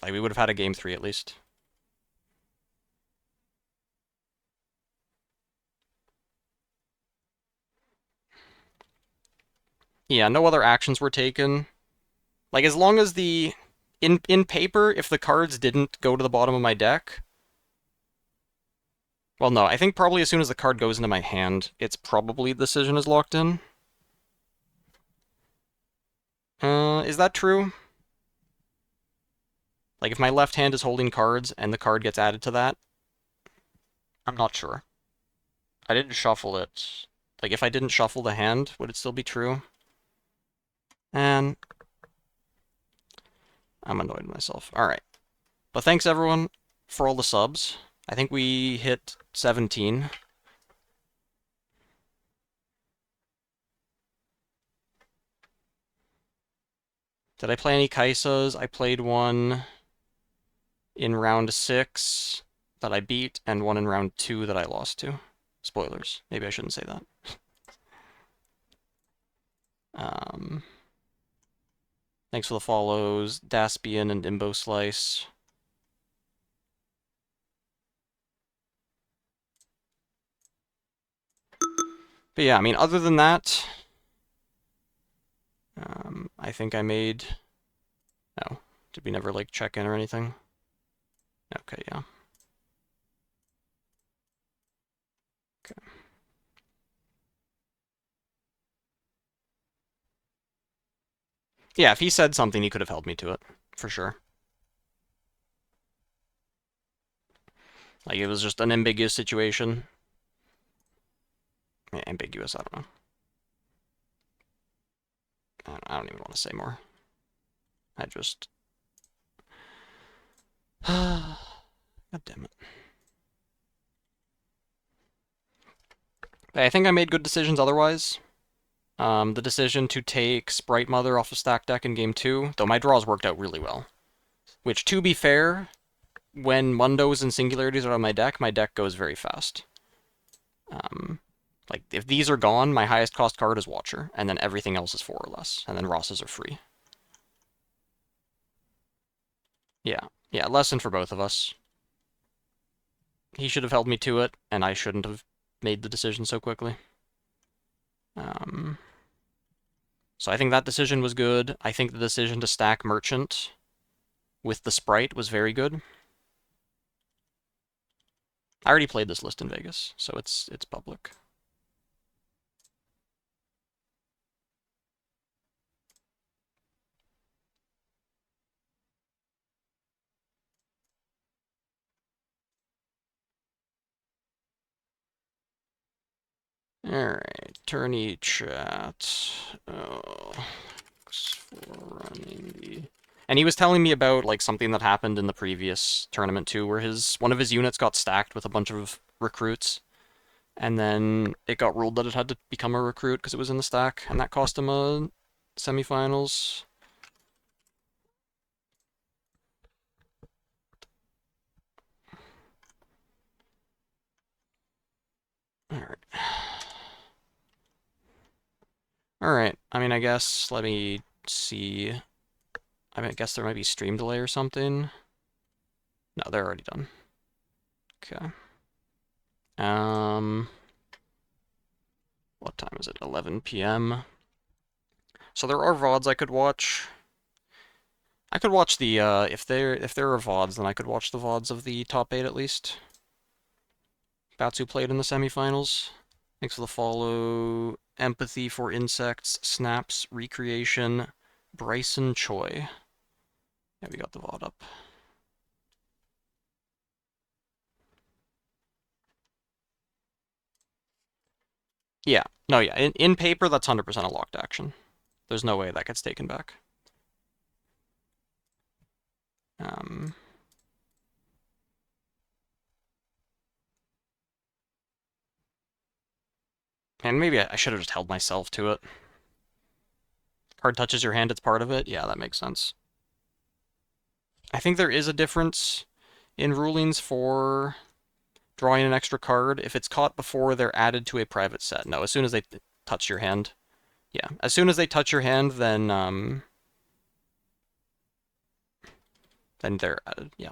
Like, we would have had a game 3 at least. Yeah, no other actions were taken. Like, as long as the... In paper, if the cards didn't go to the bottom of my deck... Well, no, I think probably as soon as the card goes into my hand, it's probably the decision is locked in. Is that true? Like, if my left hand is holding cards and the card gets added to that? I'm not sure. I didn't shuffle it. Like, if I didn't shuffle the hand, would it still be true? And I'm annoyed with myself. Alright. But thanks, everyone, for all the subs. I think we hit 17. Did I play any Kaisas? I played one in round 6 that I beat, and one in round 2 that I lost to. Spoilers. Maybe I shouldn't say that. Thanks for the follows, Daspian and Imbo Slice. But yeah, I mean, other than that, I think I made... No. Did we never, like, check in or anything? Okay, yeah. Okay. Yeah, if he said something, he could have held me to it, for sure. Like, it was just an ambiguous situation. Yeah, ambiguous, I don't know. I don't even want to say more. I just... God damn it. I think I made good decisions otherwise. The decision to take Sprite Mother off of Stack Deck in Game 2, though my draws worked out really well. Which, to be fair, when Mundos and Singularities are on my deck goes very fast. Like, if these are gone, my highest cost card is Watcher, and then everything else is 4 or less, and then Rosses are free. Yeah, lesson for both of us. He should have held me to it, and I shouldn't have made the decision so quickly. So I think that decision was good. I think the decision to stack Merchant with the Sprite was very good. I already played this list in Vegas, so it's public. Alright, tourney chat. Oh, thanks for running the... And he was telling me about like something that happened in the previous tournament too, where one of his units got stacked with a bunch of recruits, and then it got ruled that it had to become a recruit because it was in the stack, and that cost him a semifinals. Alright. Alright, I mean, I guess, let me see. I mean, I guess there might be stream delay or something. No, they're already done. Okay. What time is it? 11 p.m. So there are VODs I could watch. I could watch the, if there are VODs, then I could watch the VODs of the top 8 at least. Batsu played in the semifinals. Thanks for the follow. Empathy for Insects, Snaps, Recreation, Bryson Choi. Yeah, we got the VOD up. Yeah, no, yeah, in paper, that's 100% a locked action. There's no way that gets taken back. And maybe I should have just held myself to it. Card touches your hand, it's part of it. Yeah, that makes sense. I think there is a difference in rulings for drawing an extra card if it's caught before they're added to a private set. No, as soon as they touch your hand. Yeah, as soon as they touch your hand, then they're added. Yeah.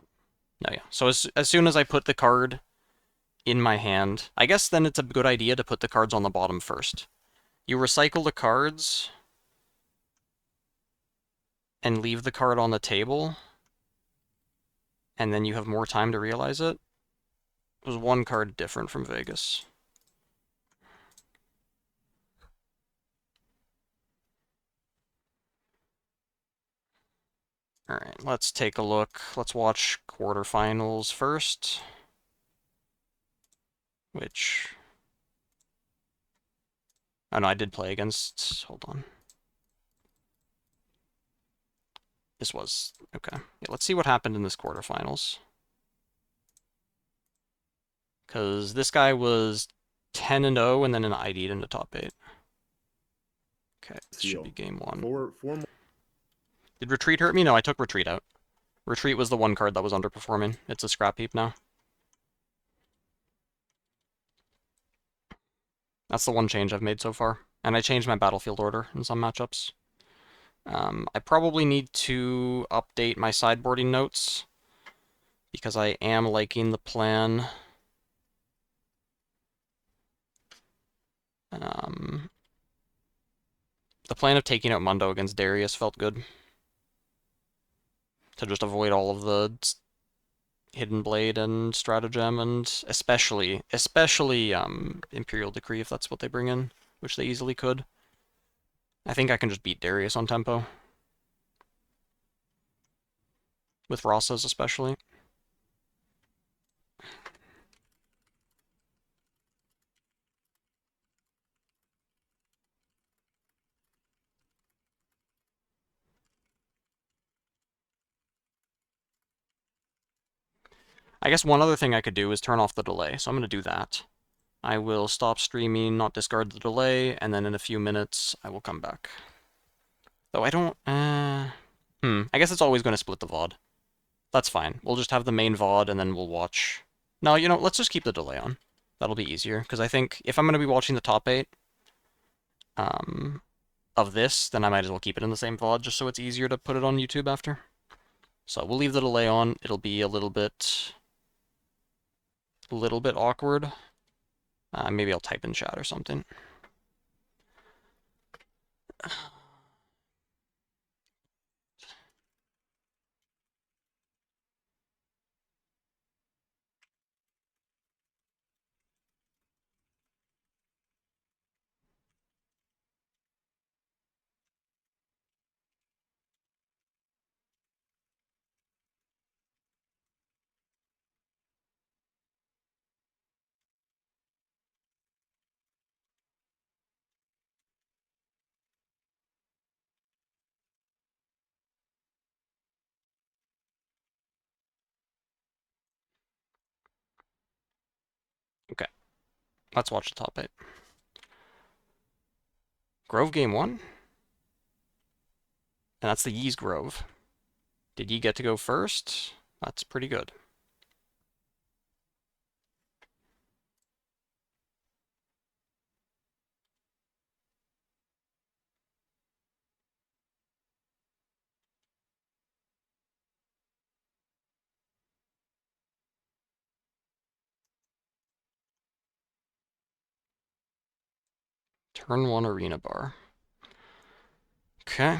No, yeah. So as soon as I put the card in my hand, I guess then it's a good idea to put the cards on the bottom first. You recycle the cards and leave the card on the table, and then you have more time to realize it. It was one card different from Vegas. Alright, let's take a look. Let's watch quarterfinals first. Which... Oh no, I did play against... Hold on. This was... Okay. Yeah, let's see what happened in this quarterfinals. Because this guy was 10-0 and then an ID'd into top 8. Okay, this should be game 1. Four more. Did Retreat hurt me? No, I took Retreat out. Retreat was the one card that was underperforming. It's a Scrapheap now. That's the one change I've made so far. And I changed my battlefield order in some matchups. I probably need to update my sideboarding notes because I am liking the plan. The plan of taking out Mundo against Darius felt good. To just avoid all of the Hidden Blade and Stratagem, and especially Imperial Decree if that's what they bring in, which they easily could. I think I can just beat Darius on tempo. With Rosas especially. I guess one other thing I could do is turn off the delay, so I'm going to do that. I will stop streaming, not discard the delay, and then in a few minutes I will come back. Though I don't... I guess it's always going to split the VOD. That's fine. We'll just have the main VOD and then we'll watch... No, you know, let's just keep the delay on. That'll be easier, because I think if I'm going to be watching the top 8 of this, then I might as well keep it in the same VOD just so it's easier to put it on YouTube after. So we'll leave the delay on. It'll be a little bit awkward. Maybe I'll type in chat or something. Okay. Let's watch the top 8. Grove game 1. And that's the Yee's Grove. Did Yi get to go first? That's pretty good. Turn 1 arena bar. Okay.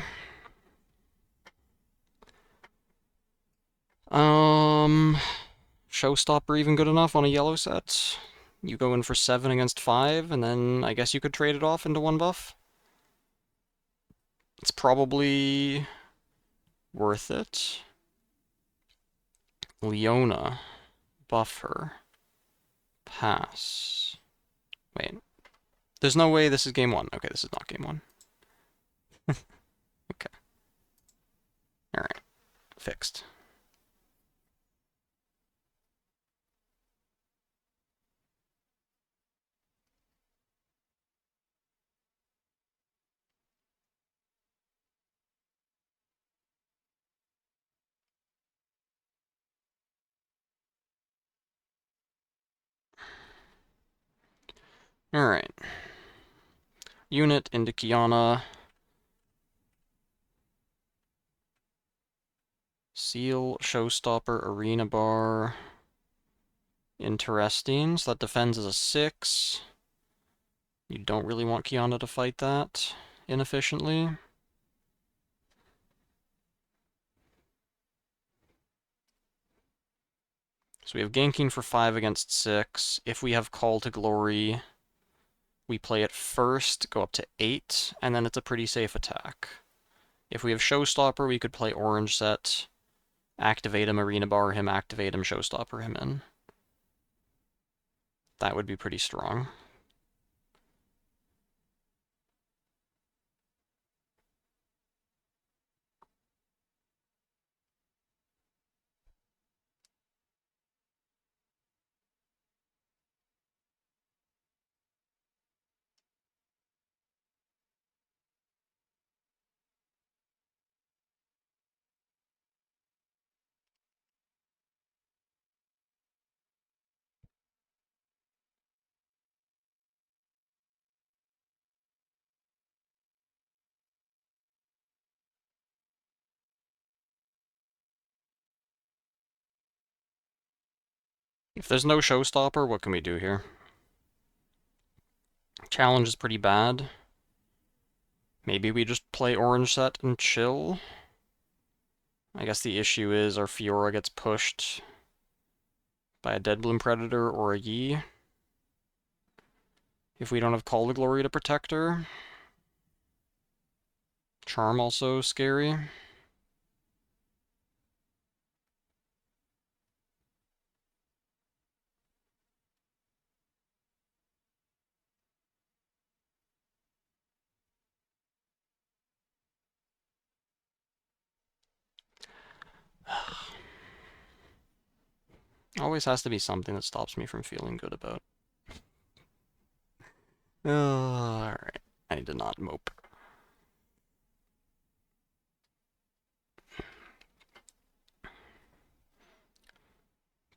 Showstopper even good enough on a yellow set? You go in for 7 against 5, and then I guess you could trade it off into 1 buff? It's probably worth it. Leona. Buff her. Pass. Wait. There's no way this is game 1. Okay, this is not game 1. Okay. Alright. Fixed. Alright. Unit into Kiana. Seal, Showstopper, Arena Bar. Interesting. So that defends as a 6. You don't really want Kiana to fight that inefficiently. So we have ganking for 5 against 6. If we have Call to Glory, we play it first, go up to 8, and then it's a pretty safe attack. If we have Showstopper, we could play orange set, activate him, arena bar him, activate him, Showstopper him in. That would be pretty strong. If there's no Showstopper, what can we do here? Challenge is pretty bad. Maybe we just play orange set and chill. I guess the issue is our Fiora gets pushed by a Dead Bloom Predator or a Yi. If we don't have Call to Glory to protect her. Charm also scary. Always has to be something that stops me from feeling good about. Alright. I need to not mope.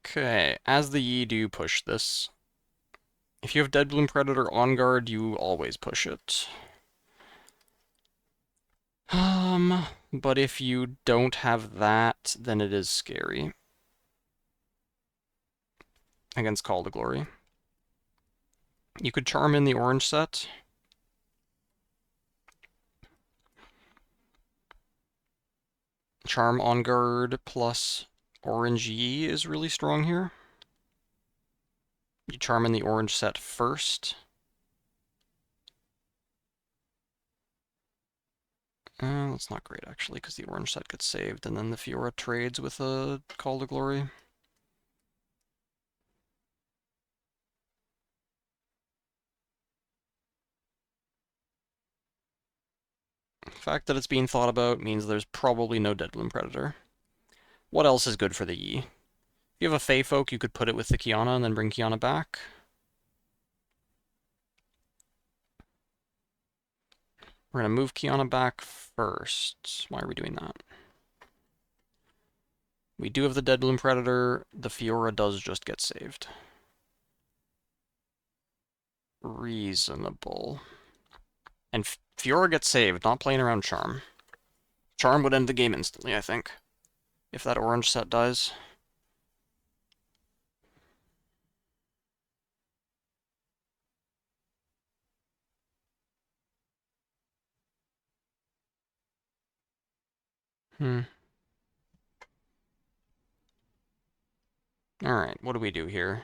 Okay, as the Yi do push this. If you have Dead Bloom Predator on guard, you always push it. But if you don't have that, then it is scary. Against Call to Glory. You could charm in the orange set. Charm on guard plus orange Yi is really strong here. You charm in the orange set first. That's not great, actually, because the orange set gets saved, and then the Fiora trades with a Call to Glory. The fact that it's being thought about means there's probably no Dead Bloom Predator. What else is good for the Yi? If you have a Fey Folk, you could put it with the Kiana and then bring Kiana back. We're going to move Kiana back first. Why are we doing that? We do have the Dead Bloom Predator. The Fiora does just get saved. Reasonable. And Fiora gets saved, not playing around Charm. Charm would end the game instantly, I think. If that orange set dies. Alright, what do we do here?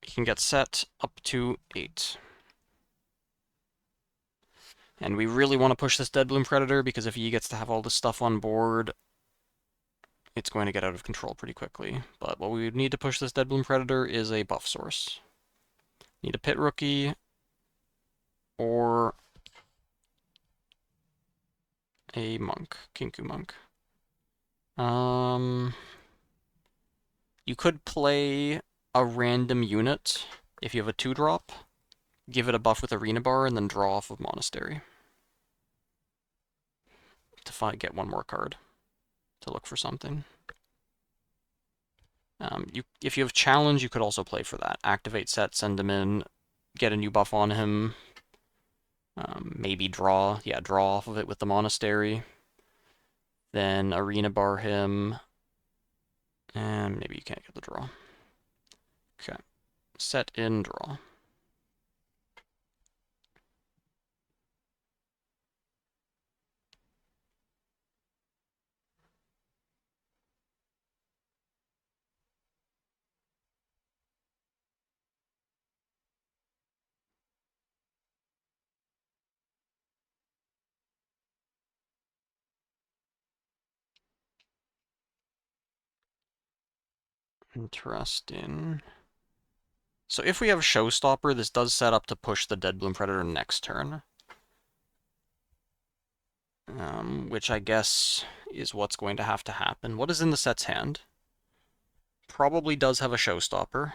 We can get set up to 8. And we really want to push this Dead Bloom Predator, because if he gets to have all this stuff on board, it's going to get out of control pretty quickly. But what we would need to push this Dead Bloom Predator is a buff source. Need a Pit Rookie, or a Monk, Kinku Monk. You could play a random unit if you have a 2-drop, give it a buff with Arena Bar, and then draw off of Monastery. To get one more card. To look for something. If you have Challenge, you could also play for that. Activate set, send him in, get a new buff on him. Maybe draw. Yeah, draw off of it with the Monastery. Then Arena Bar him. And maybe you can't get the draw. Okay. Set in, draw. Interesting. So if we have Showstopper, this does set up to push the Dead Bloom Predator next turn. Which I guess is what's going to have to happen. What is in the set's hand? Probably does have a Showstopper.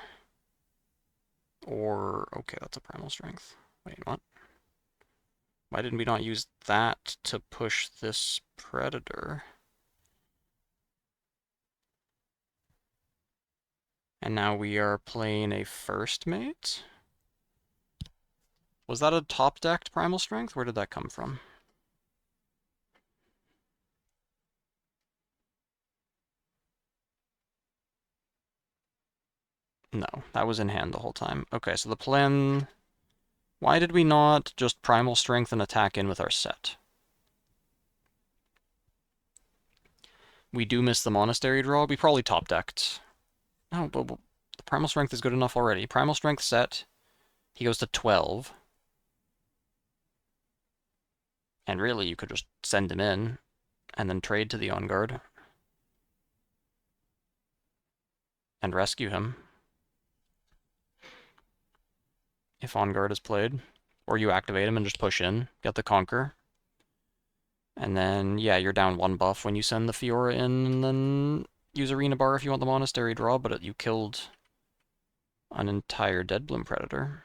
Or, okay, that's a Primal Strength. Wait, what? Why didn't we not use that to push this Predator? And now we are playing a First Mate? Was that a top-decked Primal Strength? Where did that come from? No, that was in hand the whole time. Okay, so the plan... Why did we not just Primal Strength and attack in with our set? We do miss the Monastery draw. We probably top-decked. No, but the Primal Strength is good enough already. Primal Strength set. He goes to 12. And really, you could just send him in and then trade to the On Guard. And rescue him. If On Guard is played. Or you activate him and just push in. Get the Conquer. And then, yeah, you're down 1 buff when you send the Fiora in, and then use Arena Bar if you want the Monastery draw, but you killed an entire Dead Bloom Predator.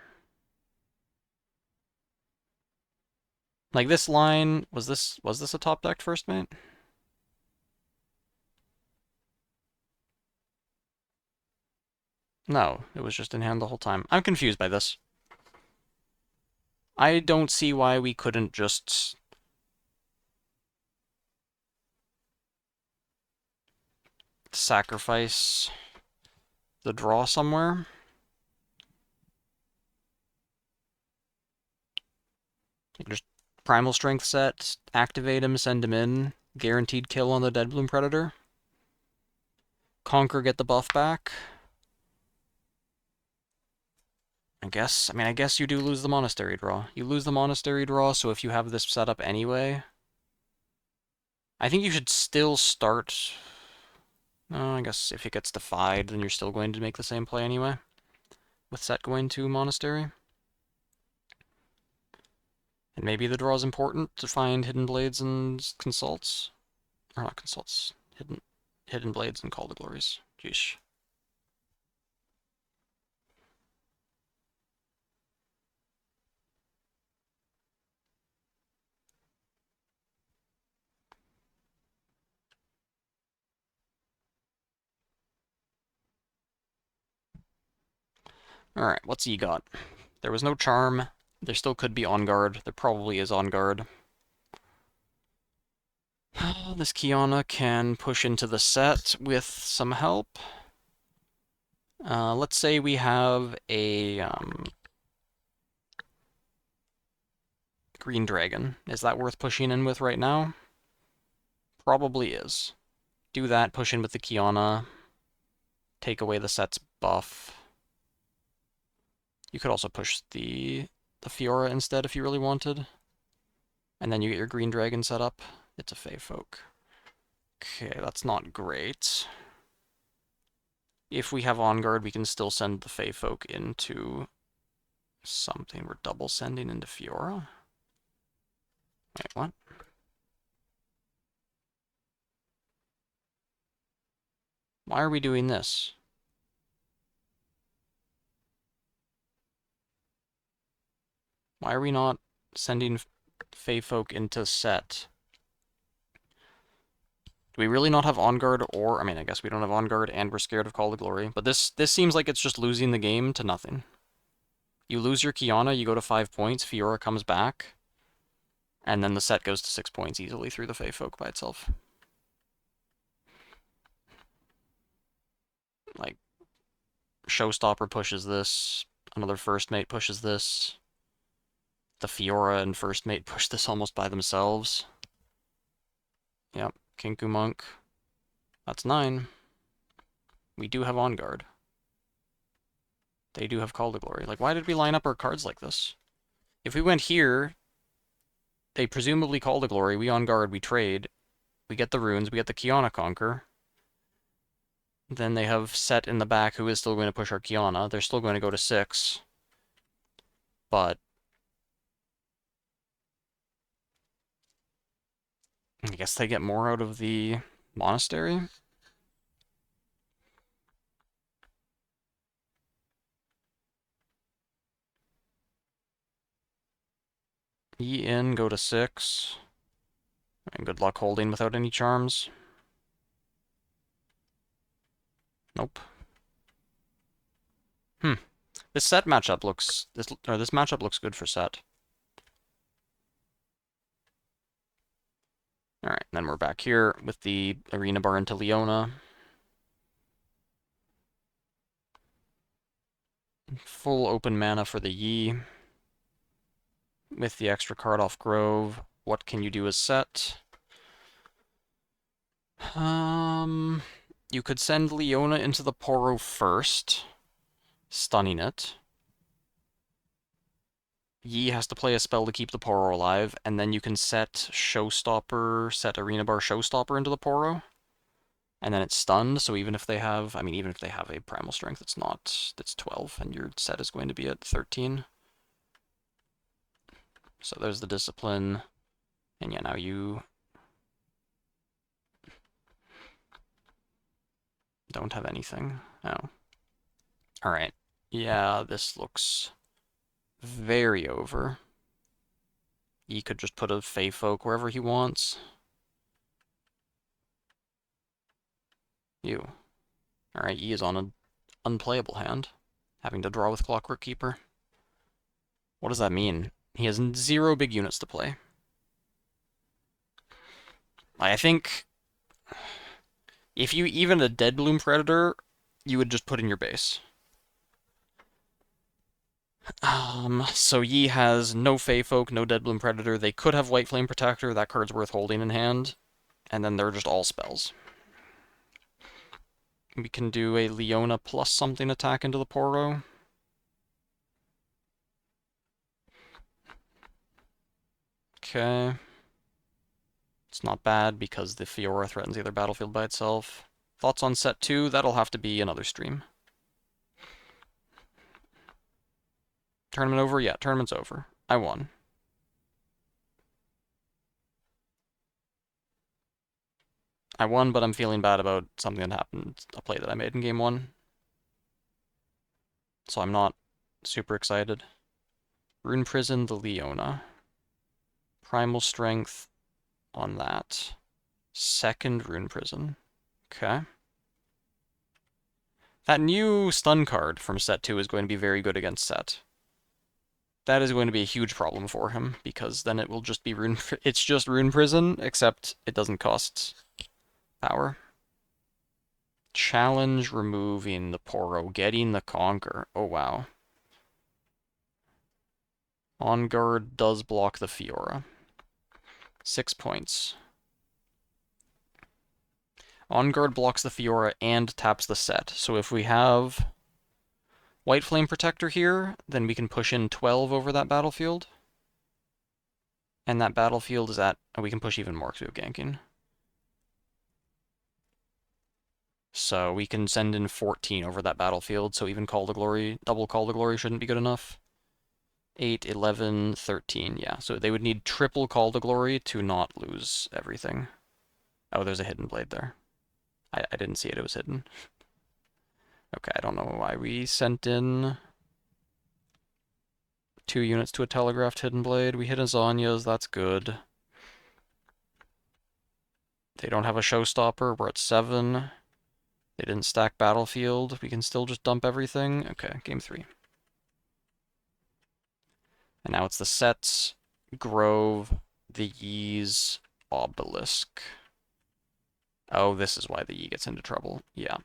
Like, this line, was this a top-decked First Mate? No, it was just in hand the whole time. I'm confused by this. I don't see why we couldn't just... sacrifice the draw somewhere. Just Primal Strength set, activate him, send him in, guaranteed kill on the Dead Bloom Predator. Conquer, get the buff back. I guess you do lose the Monastery draw. You lose the Monastery draw, so if you have this set up anyway... I think you should still start... I guess if it gets defied, then you're still going to make the same play anyway. With set going to Monastery. And maybe the draw is important to find Hidden Blades and Consults. Or not Consults. Hidden Blades and Call to Glories. Jeesh. Alright, what's he got? There was no charm. There still could be on guard. There probably is on guard. This Kiana can push into the set with some help. Let's say we have a green dragon. Is that worth pushing in with right now? Probably is. Do that, push in with the Kiana. Take away the set's buff. You could also push the Fiora instead if you really wanted. And then you get your green dragon set up. It's a Fey Folk. Okay, that's not great. If we have On Guard, we can still send the Fey Folk into something. We're double sending into Fiora. Wait, what? Why are we doing this? Why are we not sending Fey Folk into set? Do we really not have On Guard or... I mean, I guess we don't have On Guard and we're scared of Call to Glory. But this seems like it's just losing the game to nothing. You lose your Kiana, you go to 5 points, Fiora comes back, and then the set goes to 6 points easily through the Fey Folk by itself. Like, Showstopper pushes this, another First Mate pushes this, the Fiora and First Mate push this almost by themselves. Yep, Kinku Monk. That's 9. We do have On Guard. They do have Call to Glory. Like, why did we line up our cards like this? If we went here, they presumably Call to Glory, we On Guard, we trade, we get the runes, we get the Kiana Conquer. Then they have Set in the back who is still going to push our Kiana. They're still going to go to 6. But I guess they get more out of the monastery. E in, go to 6. And good luck holding without any charms. Nope. This set matchup looks... This matchup looks good for set. Alright, then we're back here with the Arena Bar into Leona. Full open mana for the Yi. With the extra card off Grove, what can you do as set? You could send Leona into the Poro first, stunning it. Yi has to play a spell to keep the Poro alive, and then you can set Arena Bar Showstopper into the Poro. And then it's stunned, so even if they have, even if they have a Primal Strength, it's 12, and your set is going to be at 13. So there's the Discipline, and yeah, now you don't have anything. Oh. Alright. Yeah, this looks very over. He could just put a Fey Folk wherever he wants. Alright, he is on an unplayable hand, having to draw with Clockwork Keeper. What does that mean? He has 0 big units to play. I think if you even a Dead Bloom Predator, you would just put in your base. So Yi has no Fey Folk, no Dead Bloom Predator. They could have White Flame Protector. That card's worth holding in hand. And then they're just all spells. We can do a Leona plus something attack into the Poro. Okay. It's not bad because the Fiora threatens the other battlefield by itself. Thoughts on set 2? That'll have to be another stream. Tournament over? Yeah, tournament's over. I won. I won, but I'm feeling bad about something that happened, a play that I made in game 1. So I'm not super excited. Rune Prison, the Leona. Primal Strength on that. Second Rune Prison. Okay. That new stun card from set 2 is going to be very good against set. That is going to be a huge problem for him, because then it will just be it's just Rune Prison, except it doesn't cost power. Challenge removing the Poro, getting the Conquer. Oh wow. On guard does block the Fiora. 6 points. On guard blocks the Fiora and taps the set. So if we have White Flame Protector here, then we can push in 12 over that battlefield. And that battlefield is at... Oh, we can push even more because we have ganking. So we can send in 14 over that battlefield, so even Call to Glory, double Call to Glory shouldn't be good enough. 8, 11, 13, yeah. So they would need triple Call to Glory to not lose everything. Oh, there's a hidden blade there. I didn't see it, it was hidden. Okay, I don't know why we sent in 2 units to a telegraphed hidden blade. We hit a Zanya's, that's good. They don't have a showstopper, we're at 7. They didn't stack battlefield. We can still just dump everything. Okay, game 3. And now it's the sets, Grove, the Yee's, Obelisk. Oh, this is why the Yee gets into trouble. Yeah.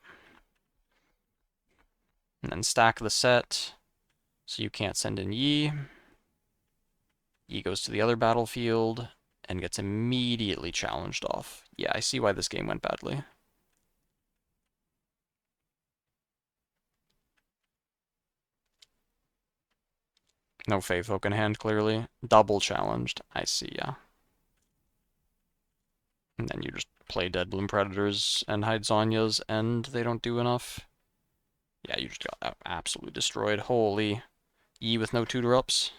And then stack the set, so you can't send in Yee. Yee goes to the other battlefield and gets immediately challenged off. Yeah, I see why this game went badly. No Faith Hook in hand, clearly. Double challenged. I see, yeah. And then you just play Dead Bloom Predators and hide Zanyas, and they don't do enough. Yeah, you just got absolutely destroyed. Holy. Yee with no 2-drops.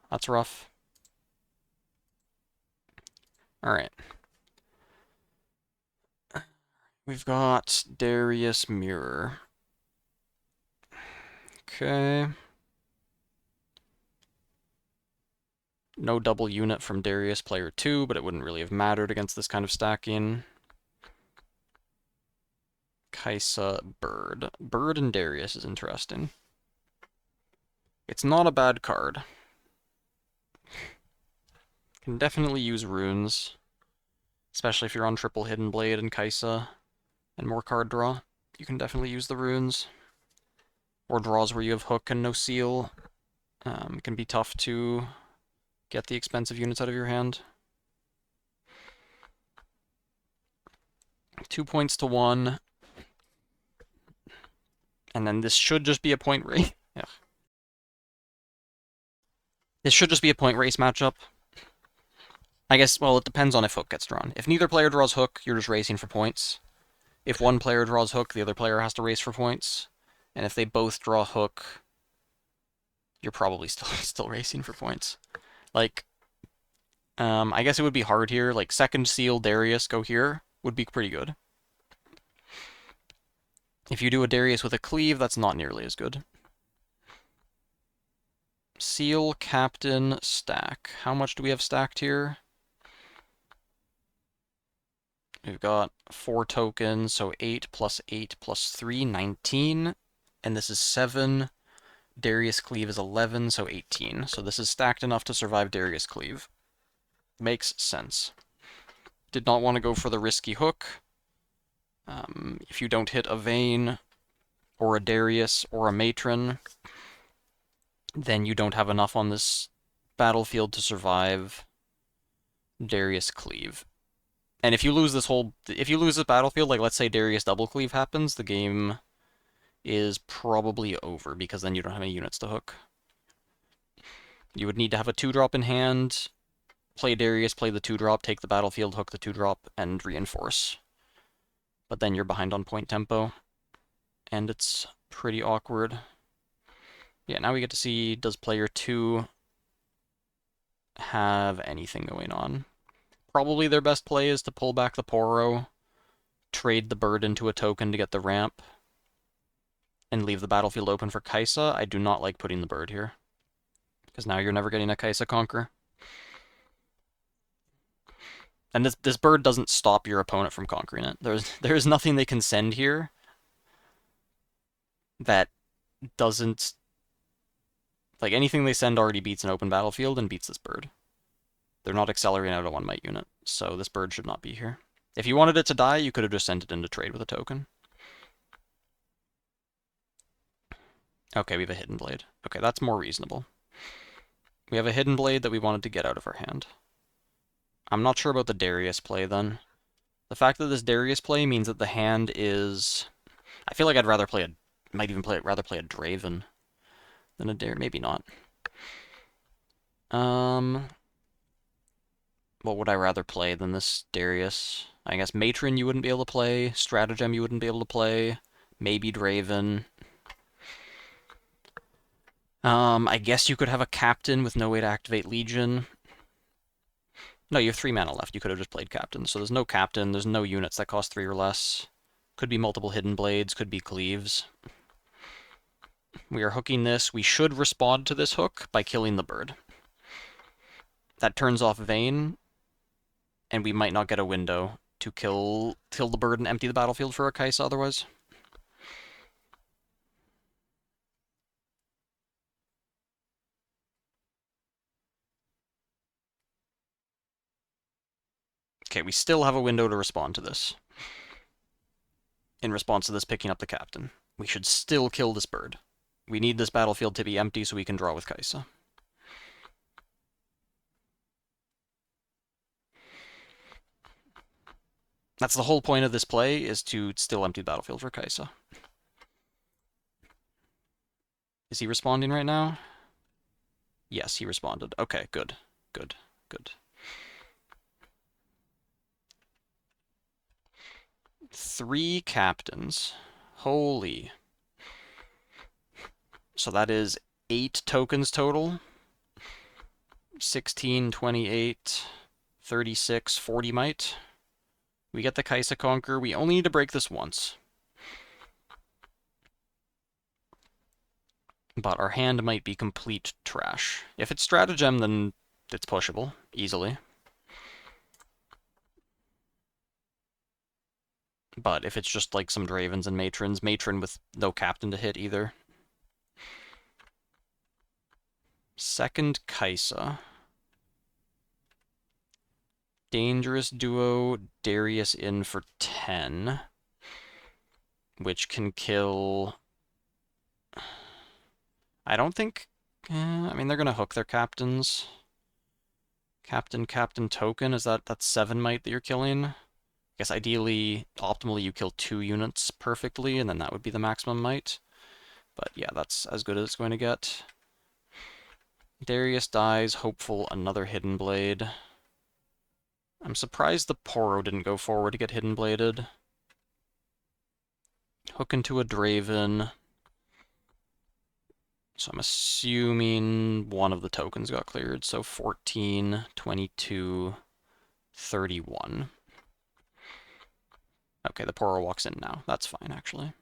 That's rough. Alright. We've got Darius Mirror. Okay. No double unit from Darius player 2, but it wouldn't really have mattered against this kind of stacking. Kaisa, Bird. Bird and Darius is interesting. It's not a bad card. Can definitely use runes. Especially if you're on triple Hidden Blade and Kaisa and more card draw. You can definitely use the runes. Or draws where you have Hook and no Seal. Can be tough to get the expensive units out of your hand. 2 points to 1. And then this should just be a point race. Yeah. This should just be a point race matchup. I guess, well, it depends on if Hook gets drawn. If neither player draws Hook, you're just racing for points. If one player draws Hook, the other player has to race for points. And if they both draw Hook, you're probably still racing for points. Like, I guess it would be hard here. Like, second Seal, Darius, go here, would be pretty good. If you do a Darius with a Cleave, that's not nearly as good. Seal, Captain, stack. How much do we have stacked here? We've got 4 tokens, so 8 plus 8 plus 3, 19. And this is 7. Darius Cleave is 11, so 18. So this is stacked enough to survive Darius Cleave. Makes sense. Did not want to go for the risky Hook. If you don't hit a Vayne, or a Darius, or a Matron, then you don't have enough on this battlefield to survive Darius Cleave. And if you lose this battlefield, like let's say Darius double Cleave happens, the game is probably over, because then you don't have any units to hook. You would need to have a 2-drop in hand, play Darius, play the 2-drop, take the battlefield, hook the 2-drop, and reinforce. But then you're behind on point tempo, and it's pretty awkward. Yeah, now we get to see, does player 2 have anything going on? Probably their best play is to pull back the Poro, trade the bird into a token to get the ramp, and leave the battlefield open for Kaisa. I do not like putting the bird here, because now you're never getting a Kaisa Conquer. And this bird doesn't stop your opponent from conquering it. There is nothing they can send here that doesn't... Like, anything they send already beats an open battlefield and beats this bird. They're not accelerating out a 1 might unit, so this bird should not be here. If you wanted it to die, you could have just sent it into trade with a token. Okay, we have a Hidden Blade. Okay, that's more reasonable. We have a Hidden Blade that we wanted to get out of our hand. I'm not sure about the Darius play, then. The fact that this Darius play means that the hand is... I feel like I'd rather play a... Might even rather play a Draven than a Darius. Maybe not. What would I rather play than this Darius? I guess Matron you wouldn't be able to play. Stratagem you wouldn't be able to play. Maybe Draven. I guess you could have a Captain with no way to activate Legion. No, you have 3 mana left. You could have just played Captain. So there's no Captain. There's no units that cost 3 or less. Could be multiple Hidden Blades. Could be Cleaves. We are hooking this. We should respond to this hook by killing the bird. That turns off Vayne, and we might not get a window to kill the bird and empty the battlefield for a Kaisa otherwise. Okay, we still have a window to respond to this. In response to this picking up the Captain. We should still kill this bird. We need this battlefield to be empty so we can draw with Kaisa. That's the whole point of this play, is to still empty the battlefield for Kaisa. Is he responding right now? Yes, he responded. Okay, good. Good. Good. 3 captains. Holy. So that is 8 tokens total. 16, 28, 36, 40 might. We get the Kaisa Conquer. We only need to break this once. But our hand might be complete trash. If it's Stratagem, then it's pushable, easily. But if it's just like some Dravens and Matrons, Matron with no Captain to hit either. Second Kaisa. Dangerous Duo, Darius in for 10. Which can kill... I don't think... I mean, they're going to hook their captains. Captain token, that's 7 might that you're killing? I guess ideally, optimally, you kill 2 units perfectly, and then that would be the maximum might. But yeah, that's as good as it's going to get. Darius dies, hopeful another Hidden Blade. I'm surprised the Poro didn't go forward to get Hidden Bladed. Hook into a Draven. So I'm assuming one of the tokens got cleared. So 14, 22, 31. Okay, the Poro walks in now. That's fine, actually.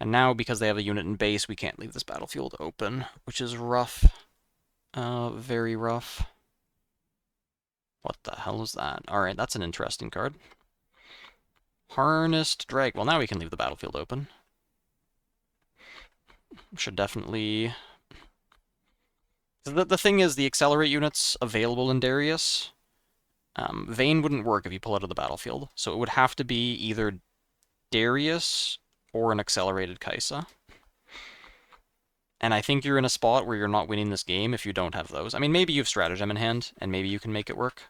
And now, because they have a unit in base, we can't leave this battlefield open, which is rough. Very rough. What the hell is that? Alright, that's an interesting card. Harnessed Drag. Well, now we can leave the battlefield open. Should definitely... The thing is, the Accelerate units available in Darius... Vayne wouldn't work if you pull out of the battlefield, so it would have to be either Darius or an Accelerated Kaisa. And I think you're in a spot where you're not winning this game if you don't have those. I mean, maybe you have Stratagem in hand, and maybe you can make it work.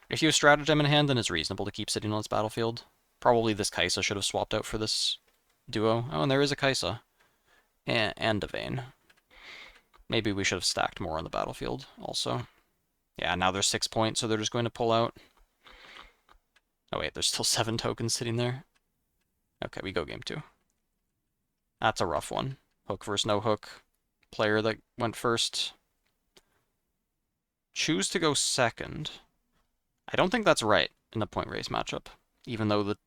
If you have Stratagem in hand, then it's reasonable to keep sitting on this battlefield. Probably this Kaisa should have swapped out for this duo. Oh, and there is a Kaisa. And a Vayne. Maybe we should have stacked more on the battlefield, also. Yeah, now there's 6 points, so they're just going to pull out. Oh wait, there's still 7 tokens sitting there. Okay, we go game 2. That's a rough one. Hook versus no hook. Player that went first. Choose to go second. I don't think that's right in the point race matchup, even though the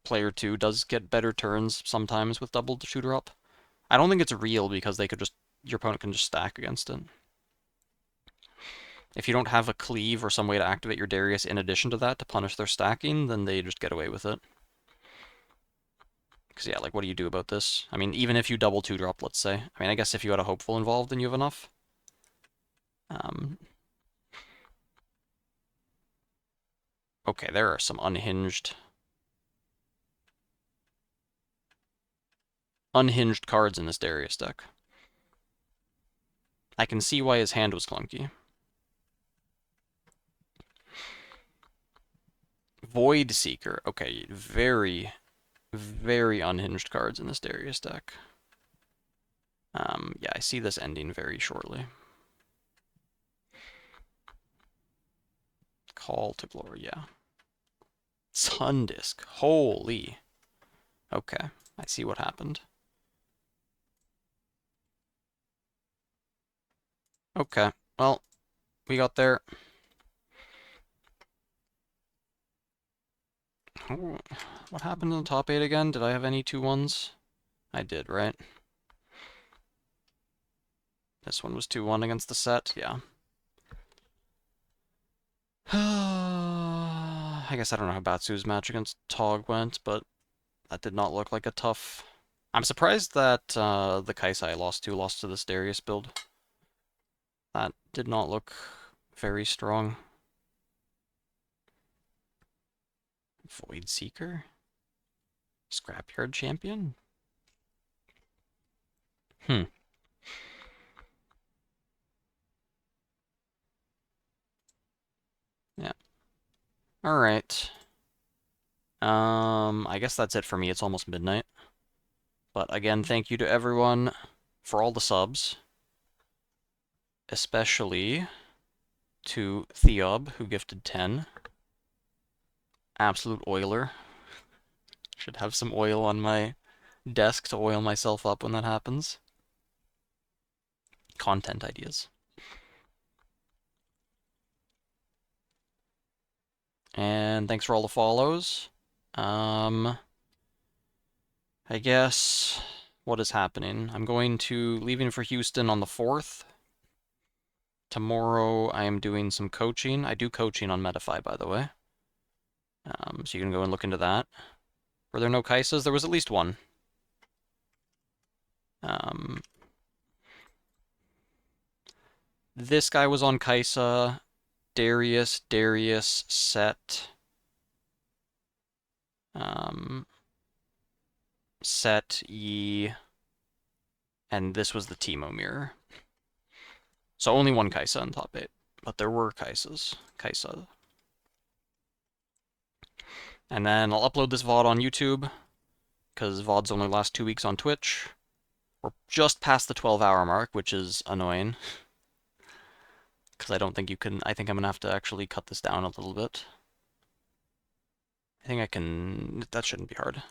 player 2 does get better turns sometimes with double shooter up. I don't think it's real because they could just, your opponent can just stack against it. If you don't have a cleave or some way to activate your Darius in addition to that to punish their stacking, then they just get away with it. Because, yeah, like, what do you do about this? I mean, even if you double 2-drop, let's say. I mean, I guess if you had a Hopeful involved, then you have enough. Okay, there are some unhinged cards in this Darius deck. I can see why his hand was clunky. Void Seeker. Okay, very, very unhinged cards in this Darius deck. Yeah, I see this ending very shortly. Call to Glory, yeah. Sun Disk. Holy. Okay, I see what happened. Okay, well, we got there. Oh, what happened in the top 8 again? Did I have any 2-1s? I did, right? This one was 2-1 against the set, yeah. I guess I don't know how Batsu's match against Tog went, but that did not look like a tough... I'm surprised that the Kaisai I lost to this Darius build. That did not look very strong. Void Seeker? Scrapyard Champion? Hmm. Yeah. Alright. I guess that's it for me. It's almost midnight. But again, thank you to everyone for all the subs. Especially to Theob, who gifted 10. Absolute oiler. Should have some oil on my desk to oil myself up when that happens. Content ideas. And thanks for all the follows. I guess what is happening? I'm leaving for Houston on the 4th. Tomorrow I am doing some coaching. I do coaching on Metafy, by the way. So you can go and look into that. Were there no Kaisas? There was at least one. This guy was on Kaisa. Darius, Set. Set, Yi. And this was the Teemo mirror. So only one Kaisa in top 8. But there were Kaisas. Kaisa. And then I'll upload this VOD on YouTube, because VODs only last 2 weeks on Twitch. We're just past the 12-hour mark, which is annoying. Because I don't think you can... I think I'm going to have to actually cut this down a little bit. I think I can... That shouldn't be hard.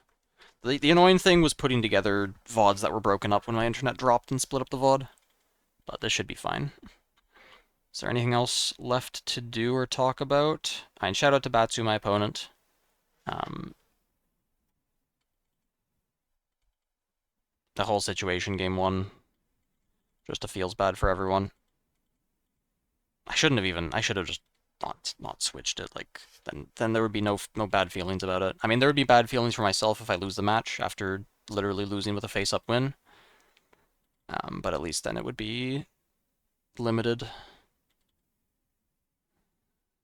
The annoying thing was putting together VODs that were broken up when my internet dropped and split up the VOD. But this should be fine. Is there anything else left to do or talk about? And shout out to Batsu, my opponent. The whole situation, game 1, just feels bad for everyone. I should have just not switched it. Like, then there would be no bad feelings about it. I mean, there would be bad feelings for myself if I lose the match after literally losing with a face-up win. But at least then it would be limited.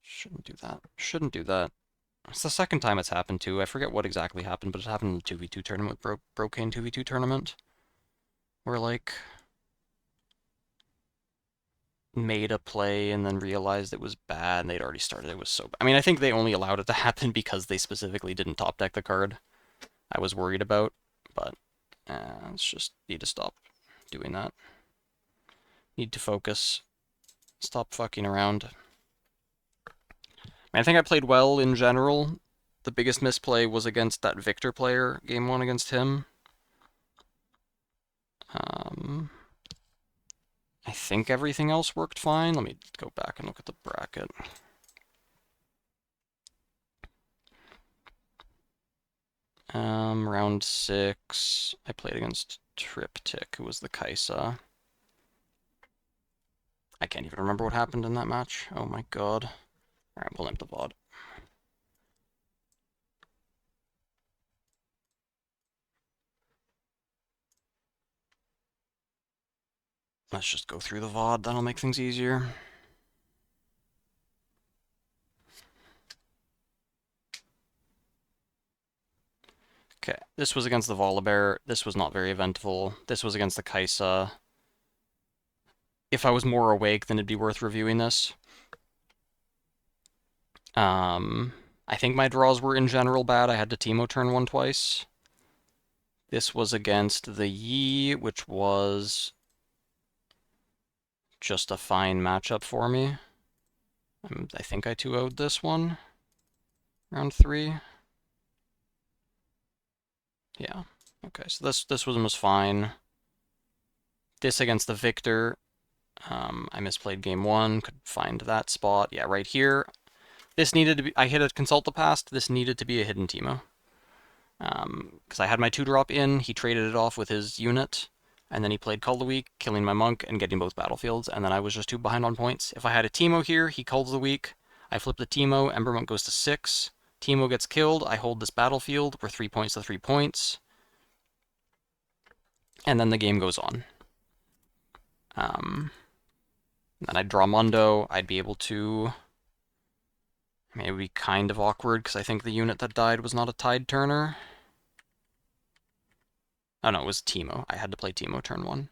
Shouldn't do that. It's the second time it's happened too. I forget what exactly happened, but it happened in the 2v2 tournament, Brocane 2v2 tournament. Where, like, made a play and then realized it was bad and they'd already started. It was so bad. I mean, I think they only allowed it to happen because they specifically didn't top deck the card I was worried about, but it's just need to stop doing that. Need to focus. Stop fucking around. I think I played well in general. The biggest misplay was against that Victor player, game 1 against him. I think everything else worked fine. Let me go back and look at the bracket. Round 6, I played against Triptych, who was the Kaisa. I can't even remember what happened in that match. Oh my god. Alright, I'm pulling up the VOD. Let's just go through the VOD, that'll make things easier. Okay, this was against the Volibear. This was not very eventful. This was against the Kaisa. If I was more awake, then it'd be worth reviewing this. I think my draws were in general bad. I had to Teemo turn 1 twice. This was against the Yi, which was just a fine matchup for me. I think I 2-0'd this one. Round 3. Yeah. Okay, so this one was fine. This against the Victor. I misplayed game 1, could find that spot. Yeah, right here. This needed to be, I hit a Consult the Past, this needed to be a hidden Teemo. Because I had my 2-drop in, he traded it off with his unit, and then he played Cull the Weak, killing my Monk and getting both battlefields, and then I was just too behind on points. If I had a Teemo here, he culls the Weak, I flip the Teemo, Ember Monk goes to 6, Teemo gets killed, I hold this battlefield, we're 3 points to 3 points, and then the game goes on. Then I'd draw Mundo, I'd be able to... I mean, it would be kind of awkward, because I think the unit that died was not a Tide Turner. Oh no, it was Teemo. I had to play Teemo turn 1.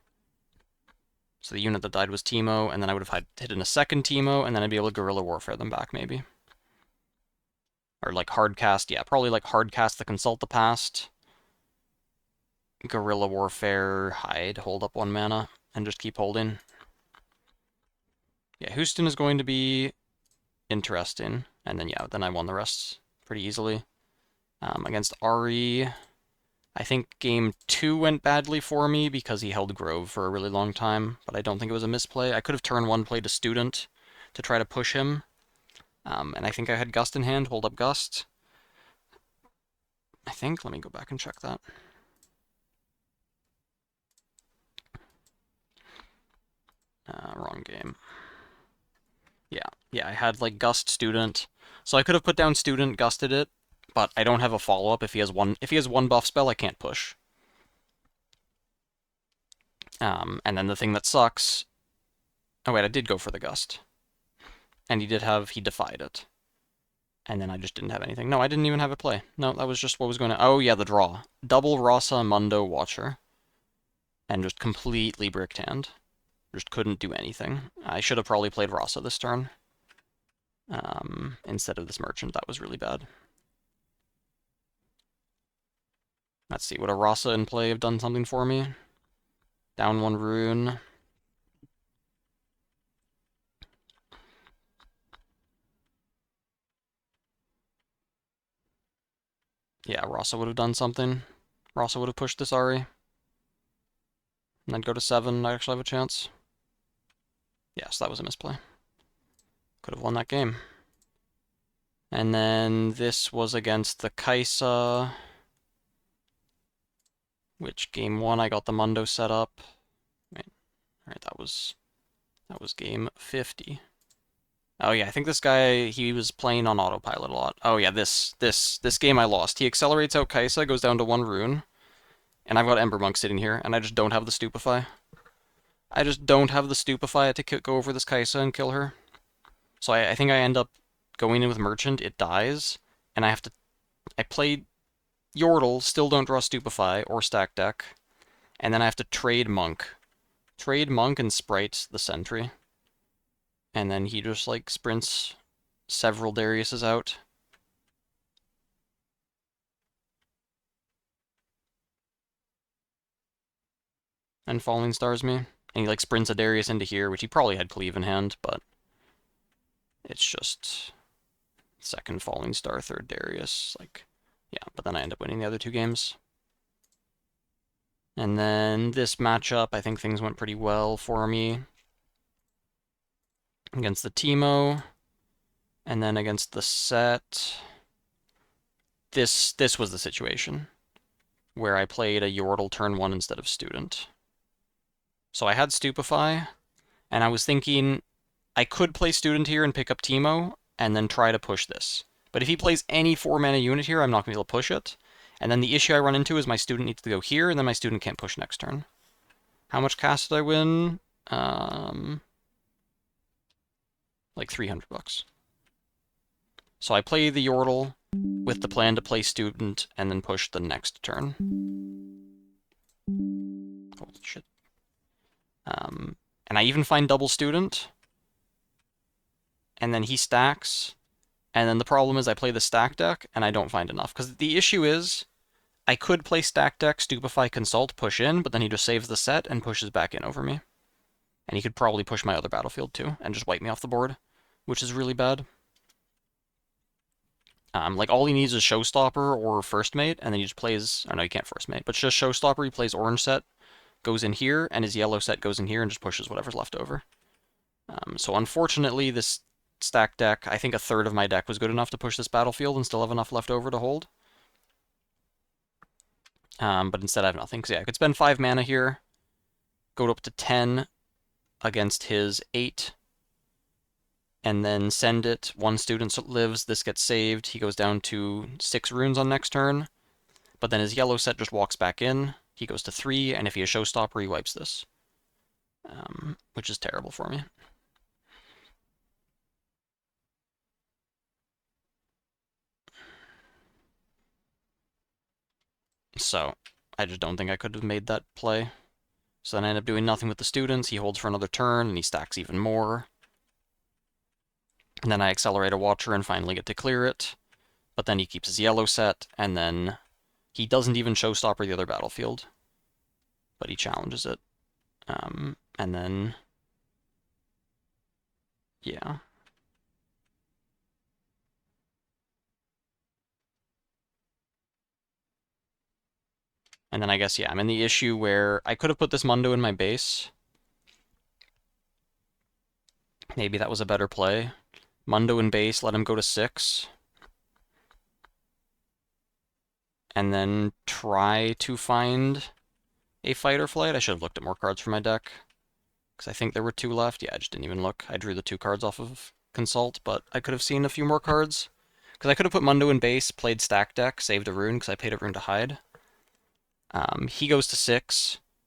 So the unit that died was Teemo, and then I would have hidden a second Teemo, and then I'd be able to Guerrilla Warfare them back, maybe. Or like hardcast, yeah, probably like hardcast the Consult the Past. Guerrilla Warfare, hide, hold up 1 mana, and just keep holding. Yeah, Houston is going to be interesting. And then, yeah, then I won the rest pretty easily. Against Ari, I think game 2 went badly for me because he held Grove for a really long time, but I don't think it was a misplay. I could have turn 1 played a Student to try to push him. And I think I had Gust in hand, hold up Gust. I think, let me go back and check that. Wrong game. Yeah, I had like Gust Student. So I could have put down Student, Gusted it, but I don't have a follow-up. If he has one buff spell, I can't push. And then the thing that sucks... Oh wait, I did go for the Gust. And he defied it. And then I just didn't have anything. No, I didn't even have a play. No, that was just what was going to... Oh yeah, the draw. Double Rasa, Mundo, Watcher. And just completely bricked hand. Just couldn't do anything. I should have probably played Rasa this turn. Instead of this Merchant. That was really bad. Let's see, would a Rasa in play have done something for me? Down 1 rune. Yeah, Rasa would have done something. Rasa would have pushed this Ari. And then go to 7, I'd actually have a chance. Yes, that was a misplay. Could have won that game. And then this was against the Kaisa. Which game 1 I got the Mundo set up. Wait, alright, that was game 50. Oh yeah, I think this guy, he was playing on autopilot a lot. Oh yeah, this game I lost. He accelerates out Kaisa, goes down to 1 rune. And I've got Ember Monk sitting here, and I just don't have the Stupefy. I just don't have the Stupefy to go over this Kaisa and kill her. So I think I end up going in with Merchant, it dies, and I play Yordle, still don't draw Stupefy or Stack Deck, and then I have to trade Monk. Trade Monk and Sprite the Sentry. And then he just, like, sprints several Dariuses out. And Falling Stars me. And he, like, sprints a Darius into here, which he probably had Cleave in hand, but it's just second Falling Star, third Darius, like, yeah, but then I end up winning the other 2 games. And then this matchup, I think things went pretty well for me. Against the Teemo. And then against the Set. This was the situation. Where I played a Yordle turn 1 instead of Student. So I had Stupefy, and I was thinking I could play Student here and pick up Teemo, and then try to push this. But if he plays any 4-mana unit here, I'm not going to be able to push it. And then the issue I run into is my Student needs to go here, and then my Student can't push next turn. How much cast did I win? like 300 bucks. So I play the Yordle with the plan to play Student and then push the next turn. Holy shit. And I even find double Student. And then he stacks. And then the problem is I play the stack deck and I don't find enough. Because the issue is I could play stack deck, Stupefy, Consult, push in, but then he just saves the set and pushes back in over me. And he could probably push my other battlefield too and just wipe me off the board, which is really bad. Like, all he needs is Showstopper or First Mate, and then he just plays... Oh, no, you can't First Mate, but just Showstopper, he plays orange set, goes in here, and his yellow set goes in here and just pushes whatever's left over. So unfortunately, this stack deck, I think a third of my deck was good enough to push this battlefield and still have enough left over to hold. But instead I have nothing, because yeah, I could spend 5 mana here, go up to 10 against his 8, and then send it. 1 student lives, this gets saved, he goes down to 6 runes on next turn, but then his yellow set just walks back in, he goes to 3, and if he has Showstopper, he wipes this. Which is terrible for me. So, I just don't think I could have made that play. So then I end up doing nothing with the students, he holds for another turn, and he stacks even more. And then I accelerate a Watcher and finally get to clear it. But then he keeps his yellow set, and then he doesn't even Showstopper the other battlefield. But he challenges it. And then... yeah. And then I guess, yeah, I'm in the issue where I could have put this Mundo in my base. Maybe that was a better play. Mundo in base, let him go to 6. And then try to find a Fight or Flight. I should have looked at more cards for my deck, because I think there were 2 left. Yeah, I just didn't even look. I drew the 2 cards off of Consult, but I could have seen a few more cards. Because I could have put Mundo in base, played stack deck, saved a rune, because I paid a rune to hide. He goes to 6.